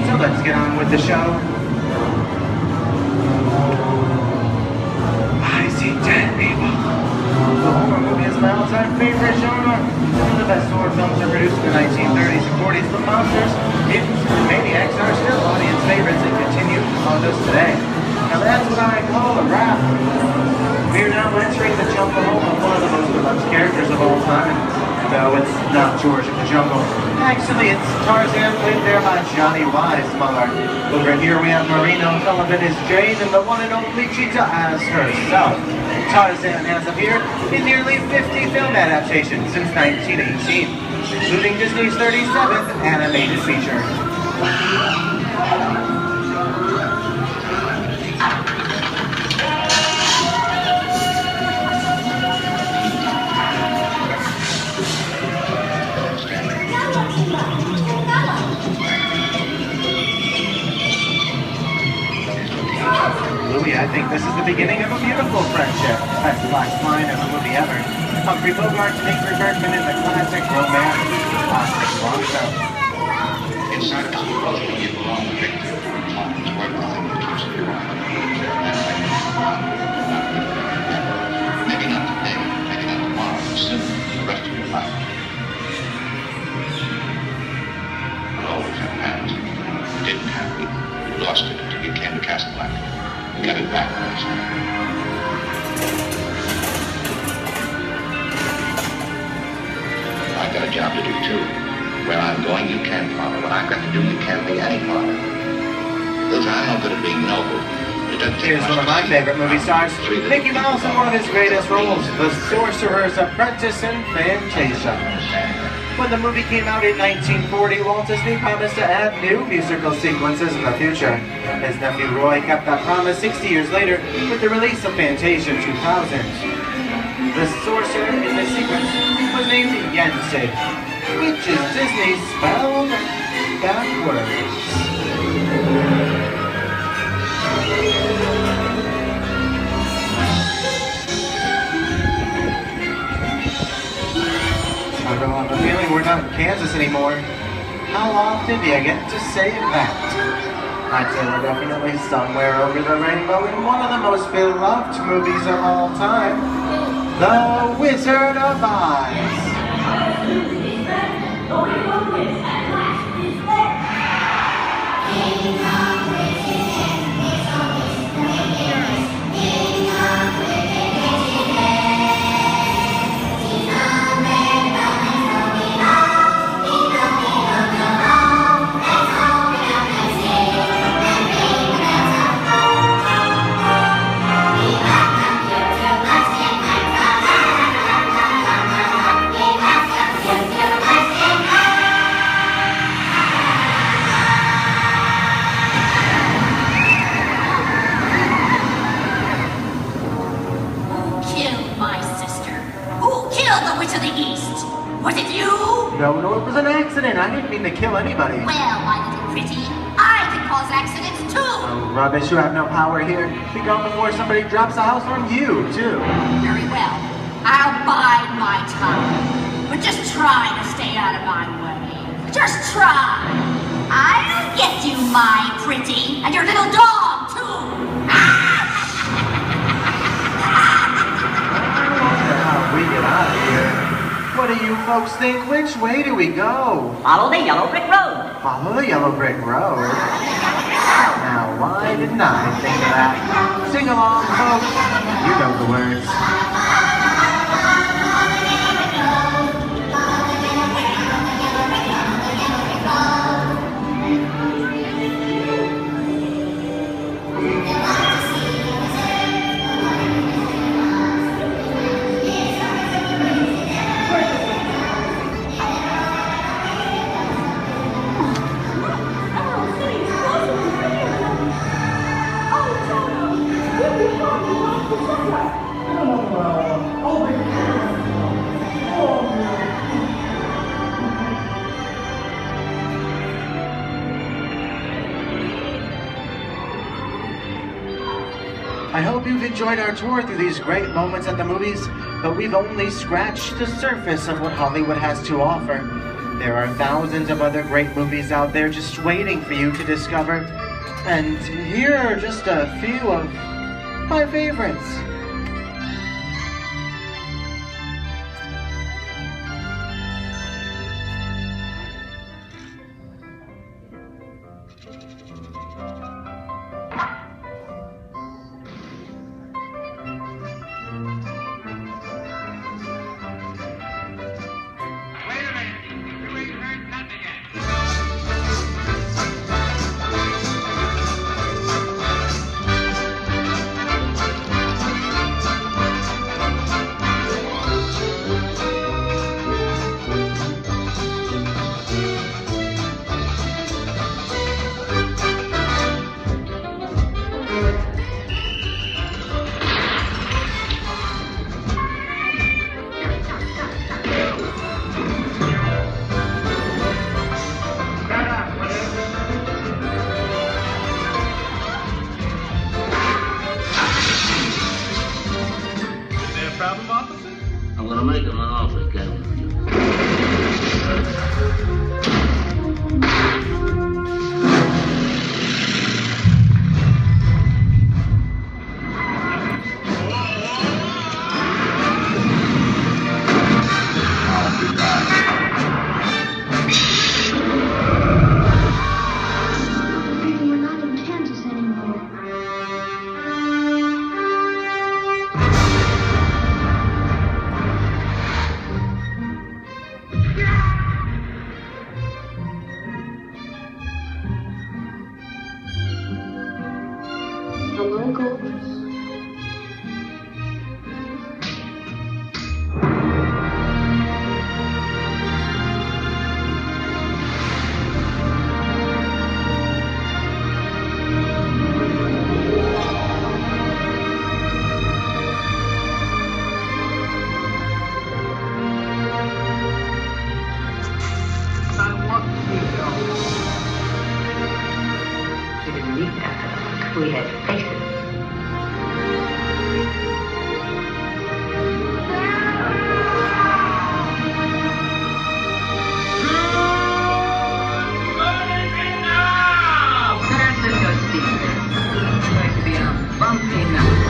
So let's get on with the show. I see dead people. The horror movie is my all-time favorite genre. Some of the best horror films are produced in the 1930s and 40s, but monsters, mutants, and maniacs are still audience favorites and continue to haunt us today. Now that's what I call a wrap. We are now entering the jungle home of one of the most beloved characters of all time. No, it's not George of the Jungle. Actually, it's Tarzan, played there by Johnny Weissmuller. Over here we have Marino Sullivan as Jane, and the one and only Cheetah as herself. Tarzan has appeared in nearly 50 film adaptations since 1918, including Disney's 37th animated feature. Louis, I think this is the beginning of a beautiful friendship. That's the last line of a movie ever. Humphrey Bogart and Ingrid Bergman in the classic romance classic long show. Inside us, you belong to victory. It's where nothing keeps you alive. Maybe not today, maybe not tomorrow, but soon, the rest of your life. You'll always have past. You didn't have it. You lost it until you came to Casablanca. You got it back first. I've got a job to do too. Where I'm going, you can't follow. What I've got to do, you can't be any part of. Those I'm no good at being noble. It doesn't take Here's one of my favorite movie stars, Mickey Mouse in one of his greatest roles, The Sorcerer's Apprentice in Fantasia. When the movie came out in 1940, Walt Disney promised to add new musical sequences in the future. His nephew Roy kept that promise 60 years later with the release of Fantasia 2000. The sorcerer in this sequence was named Yensid, which is Disney spelled backwards. I don't have a feeling we're not in Kansas anymore. How often do you get to say that? I'd say we're definitely somewhere over the rainbow in one of the most beloved movies of all time, The Wizard of Oz. No, it was an accident. I didn't mean to kill anybody. Well, my little pretty, I can cause accidents too. Oh, rubbish. You have no power here. Be gone before somebody drops a house on you, too. Very well. I'll bide my time. But just try to stay out of my way. Just try. I'll get you, my pretty, and your little dog, too. How we get out of here? What do you folks think? Which way do we go? Follow the yellow brick road. Follow the yellow brick road? Now, why didn't I think of that? Sing along, folks. You know the words. I hope you've enjoyed our tour through these great moments at the movies. but we've only scratched the surface of what Hollywood has to offer. There are thousands of other great movies out there just waiting for you to discover. And here are just a few of my favorites. I'm gonna make him an offer, Captain. We're not in Kansas anymore. Hello, Golders. I want to go. We didn't need that. We had faces. San Francisco, Steve. It's going to be a bumpy night.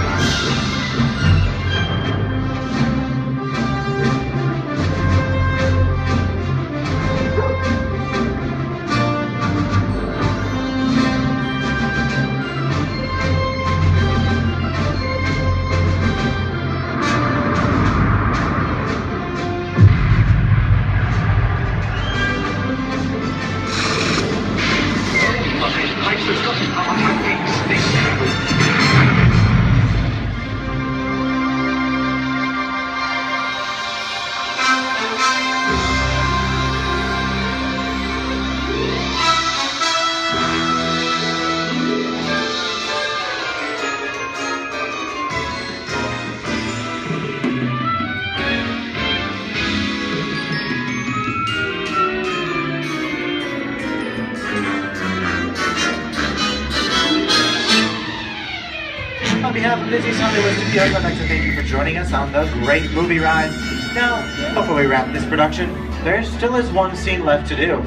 On behalf of Disney's Hollywood Studios, I'd like to thank you for joining us on the great movie ride. Now, before we wrap this production, there still is one scene left to do.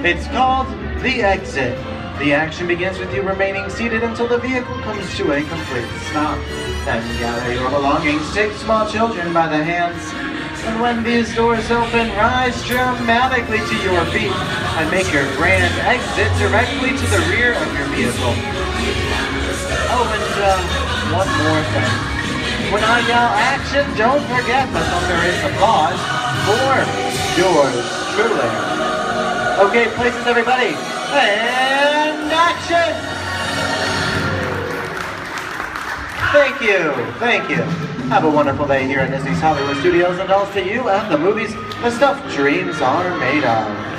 It's called The Exit. The action begins with you remaining seated until the vehicle comes to a complete stop. Then gather your belongings, take small children by the hands, and when these doors open, rise dramatically to your feet and make your grand exit directly to the rear of your vehicle. Oh, and one more thing. When I yell action, don't forget the thunderous applause for yours truly. Okay, places everybody, and action! Thank you. Have a wonderful day here at Disney's Hollywood Studios, and also to you and the movies the stuff dreams are made of.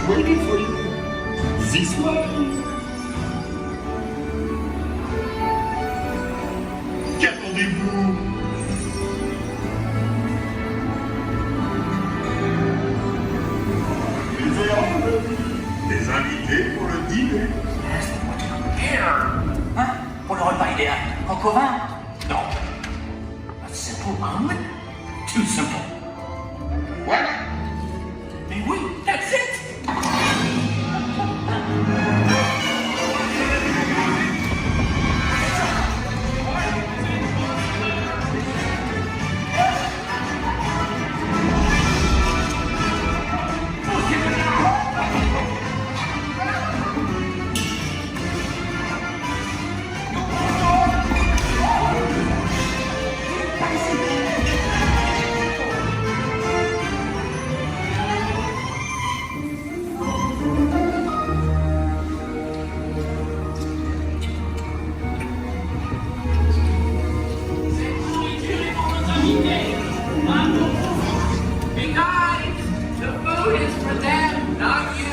waiting for you. This way. Qu'attendez-vous? Des invités pour le dîner. Hein? Pour le repas idéal. En commun? Non. A simple omelet? Too simple. What? Mais oui, that's it! Hey guys, the food is for them, not you.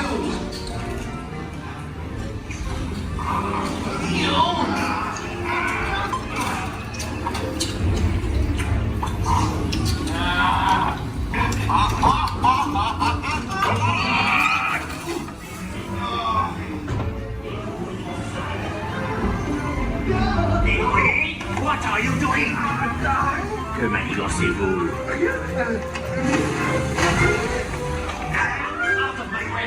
What are you doing? Que manigancez-vous? Out of my way!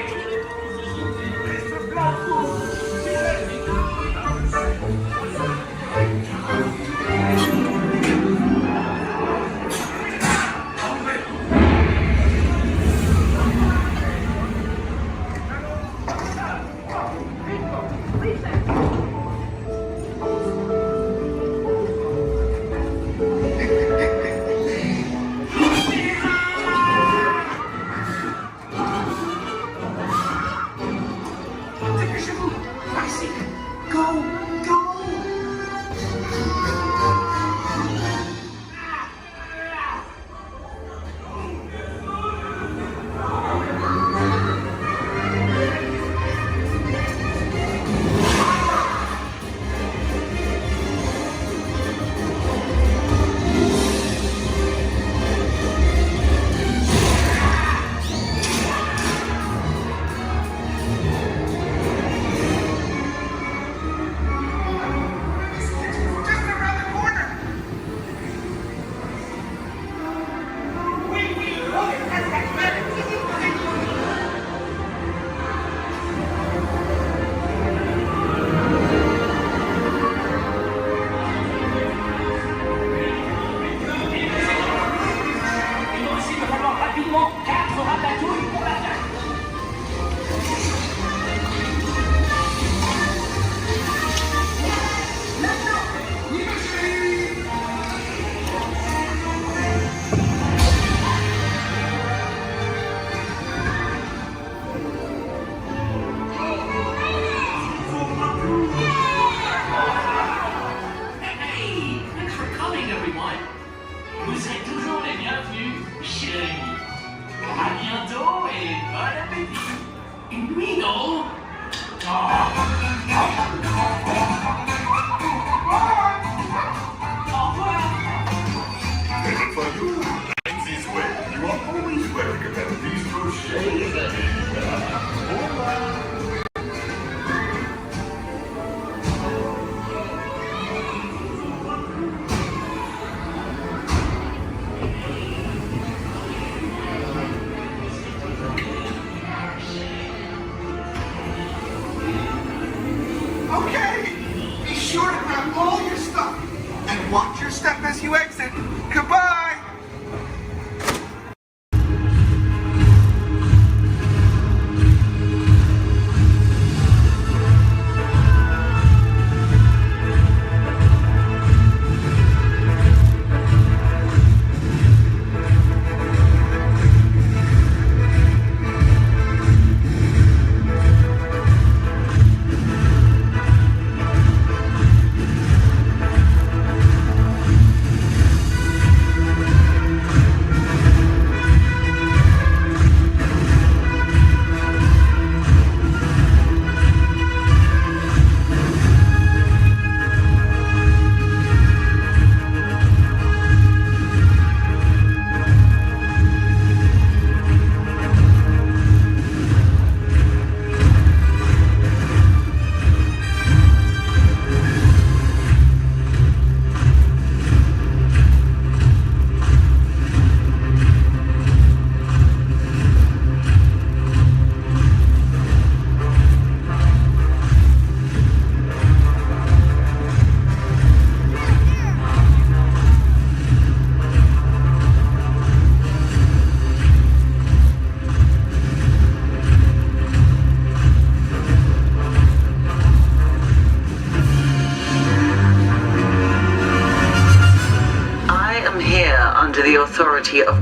Watch your step as you exit. Goodbye!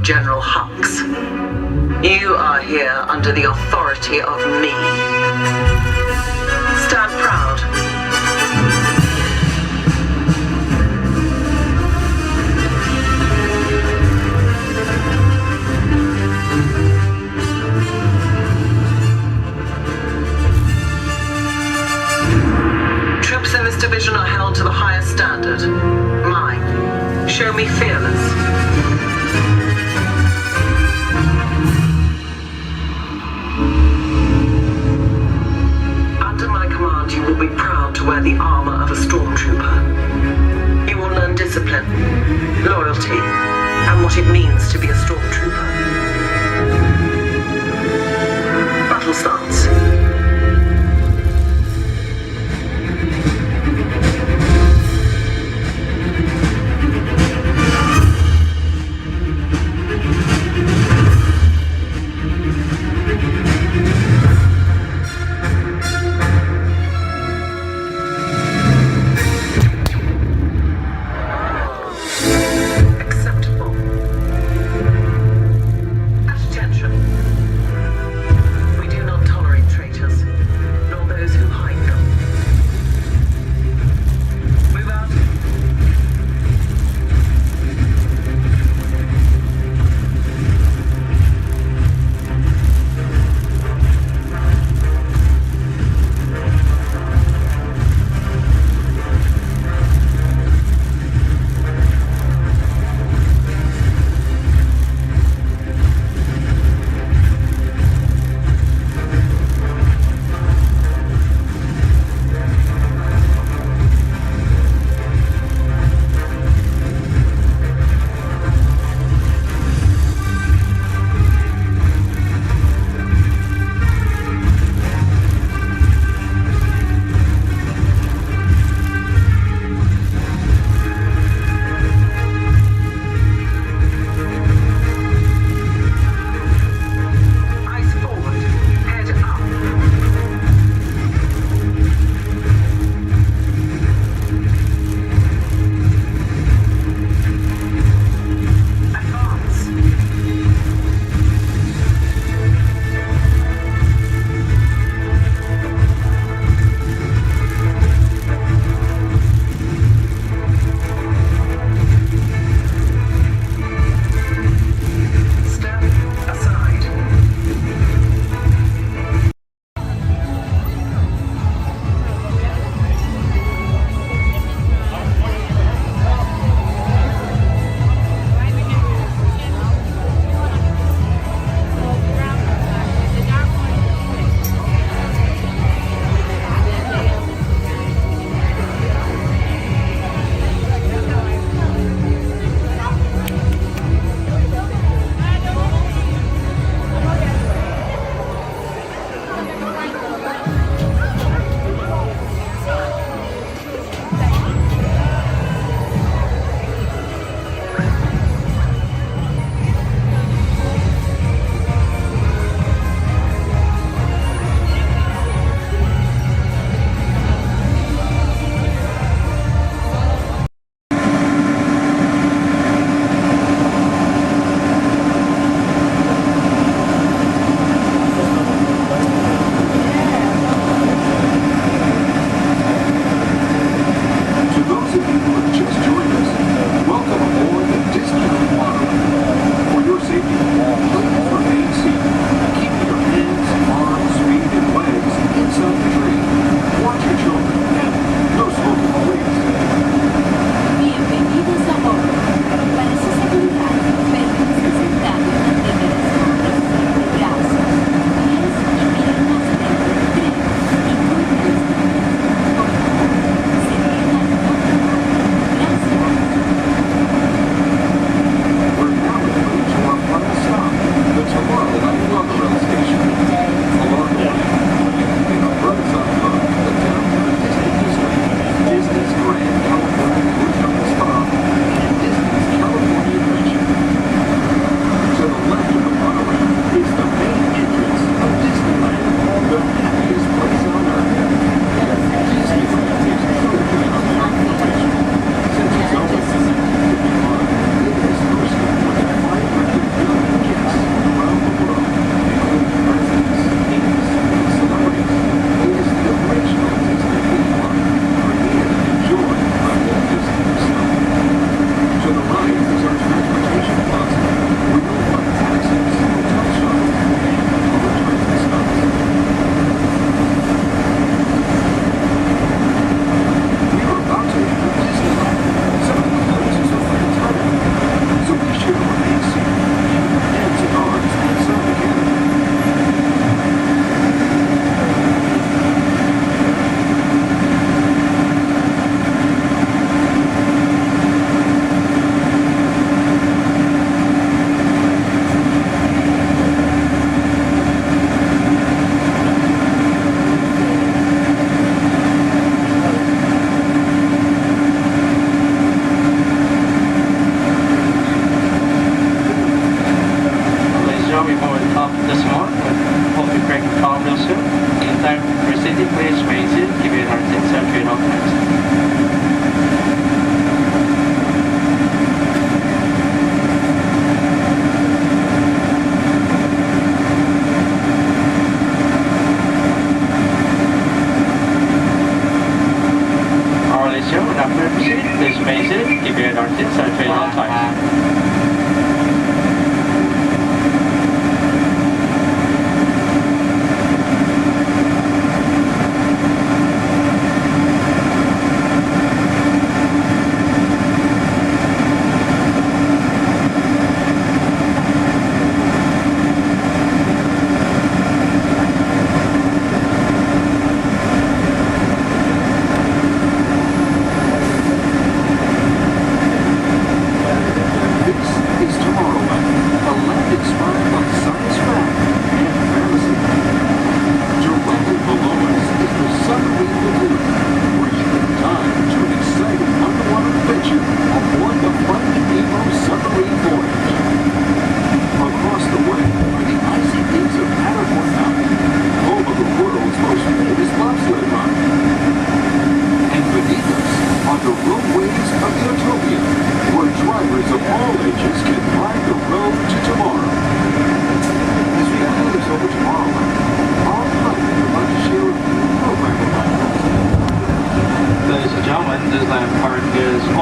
General Hux. You are here under the authority of me. Stand proud. Troops in this division are held to the highest standard. Mine. Show me fearless. Under my command, you will be proud to wear the armor of a stormtrooper. You will learn discipline, loyalty, and what it means to be a stormtrooper. Battle starts. We do not tolerate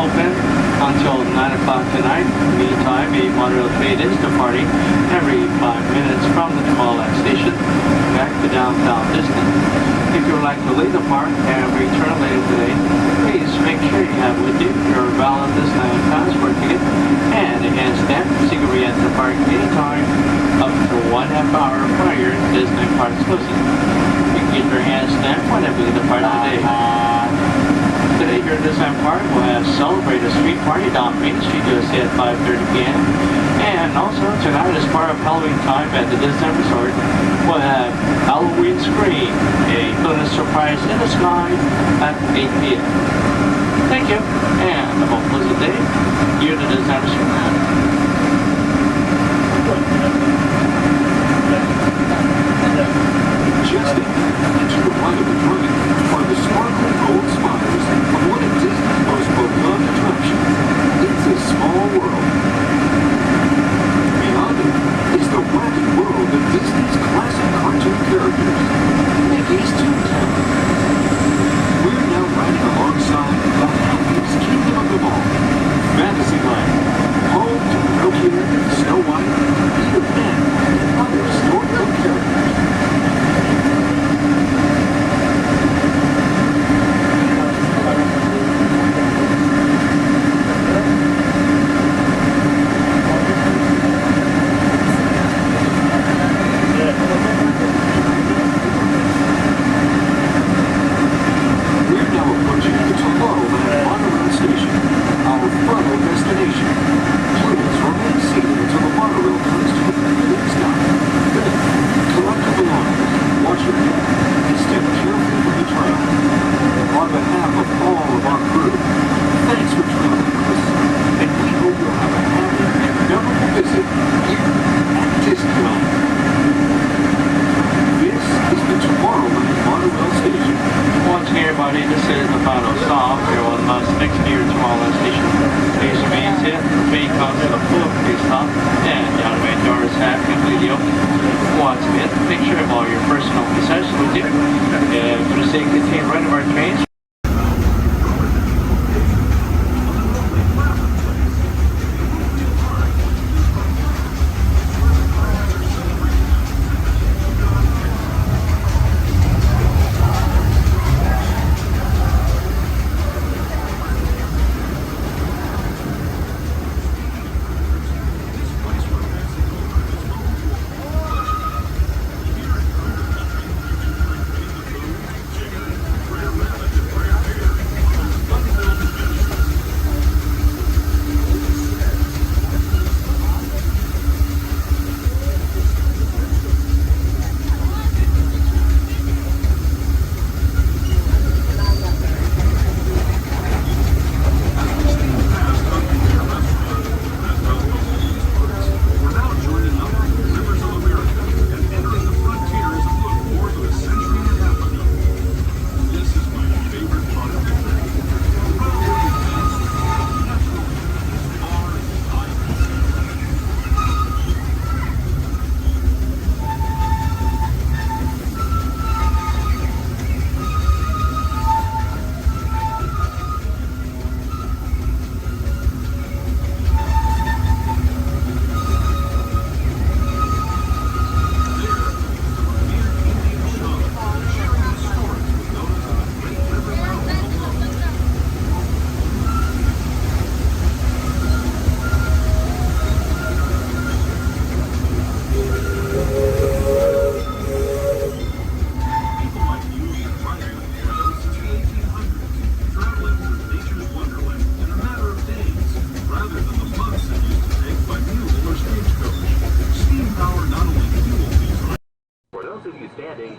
open until 9 o'clock tonight. Meantime, a monorail train is departing every 5 minutes from the Tomorrowland station back to downtown Disney. If you would like to leave the park and return later today, please make sure you have with you your valid Disneyland passport ticket and a hand stamp so you can re-enter the park anytime up to 1/2 hour prior to Disney Park's closing. You can get your hand stamp whenever you depart today. Today here at Disneyland Park, we'll have Celebrate a Street Party down Main Street USA at 5:30 p.m. And also tonight, as part of Halloween time at the Disney Resort, we'll have Halloween Scream, a bonus surprise in the sky at 8 p.m. Thank you, and have a pleasant day here at the Disney Resort. Just and to the right of the train are the sparkling gold spires of one of Disney's most beloved attractions. It's a small world. Beyond it is the wacky world of Disney's classic cartoon characters, Mickey's Toontown. We're now riding alongside the happiest kingdom of them all, Fantasyland, home to Pinocchio, Snow White, Peter Pan, and other storybook characters.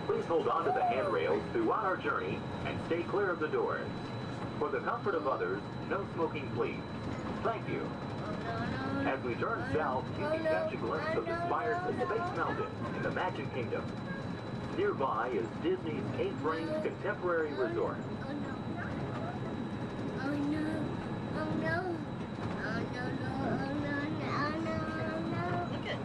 Please hold on to the handrails throughout our journey and stay clear of the doors. For the comfort of others, no smoking please. Thank you. As we turn south, you can catch a glimpse of the spires of Space Mountain in the Magic Kingdom. Nearby is Disney's 8th Rings Contemporary Resort. Oh no. Oh no. Oh no, no, oh no, no, no, no. Look at.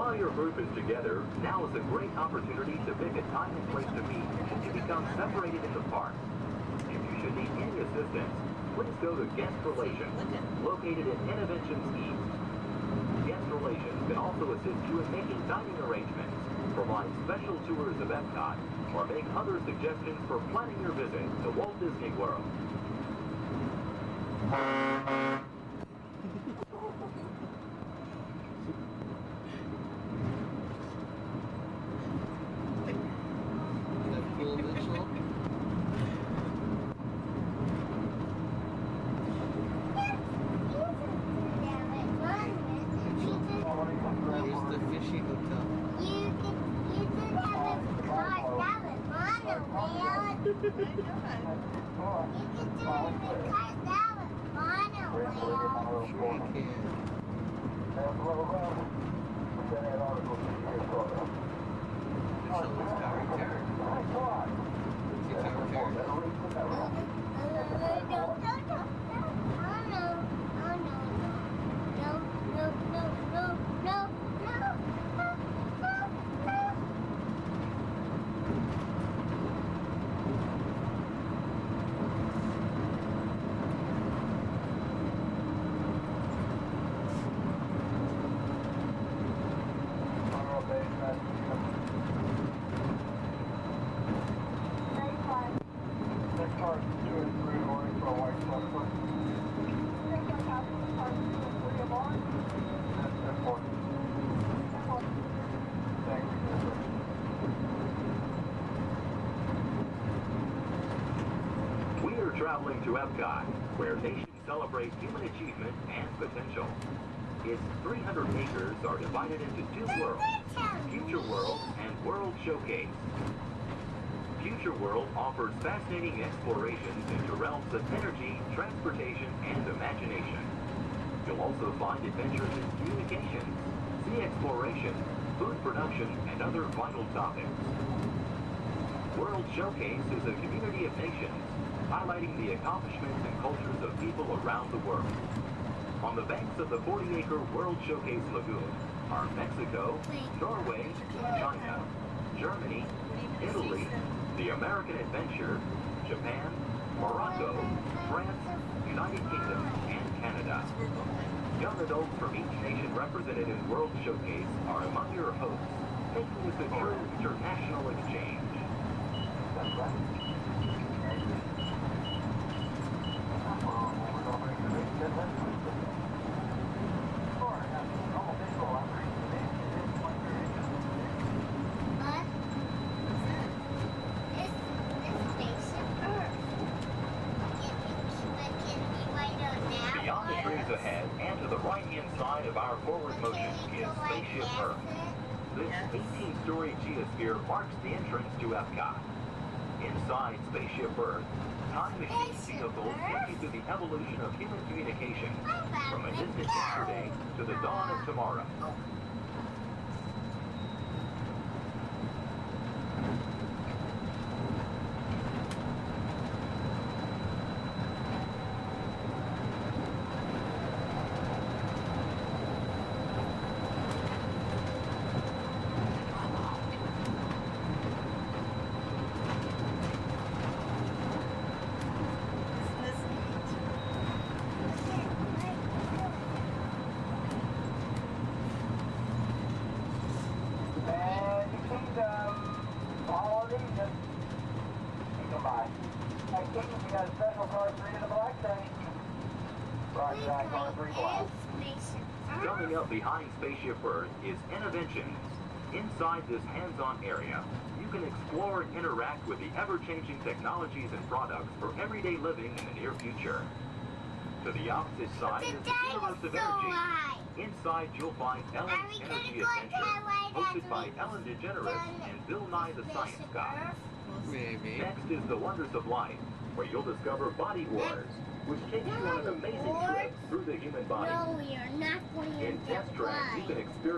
While your group is together, now is a great opportunity to pick a time and place to meet and to become separated in the park. If you should need any assistance, please go to Guest Relations, located in Interventions East. Guest Relations can also assist you in making dining arrangements, provide special tours of Epcot, or make other suggestions for planning your visit to Walt Disney World. Traveling to Epcot, where nations celebrate human achievement and potential. Its 300 acres are divided into two worlds, Future World and World Showcase. Future World offers fascinating explorations into realms of energy, transportation, and imagination. You'll also find adventures in communications, sea exploration, food production, and other vital topics. World Showcase is a community of nations, highlighting the accomplishments and cultures of people around the world. On the banks of the 40-acre World Showcase Lagoon are Mexico, Norway, China, Germany, Italy, the American Adventure, Japan, Morocco, France, United Kingdom, and Canada. Young adults from each nation represented in World Showcase are among your hosts, making this a true international exchange. Beyond the trees ahead and to the right-hand side of our forward motion is Spaceship Earth. This 18-story geosphere marks the entrance to Epcot. Inside Spaceship Earth, time machine vehicles take you through the evolution of human communication, from a distant yesterday to the dawn of tomorrow. Coming up behind Spaceship Earth is Interventions. Inside this hands-on area, you can explore and interact with the ever-changing technologies and products for everyday living in the near future. To the opposite side is the Universe of Energy. Inside you'll find Ellen's Energy Adventure, hosted by Ellen DeGeneres and Bill Nye the Science Guy. Next is the Wonders of Life, where you'll discover Body Wars, which takes you on an amazing trip through the human body. No, we are not going to In Test Track, you can experience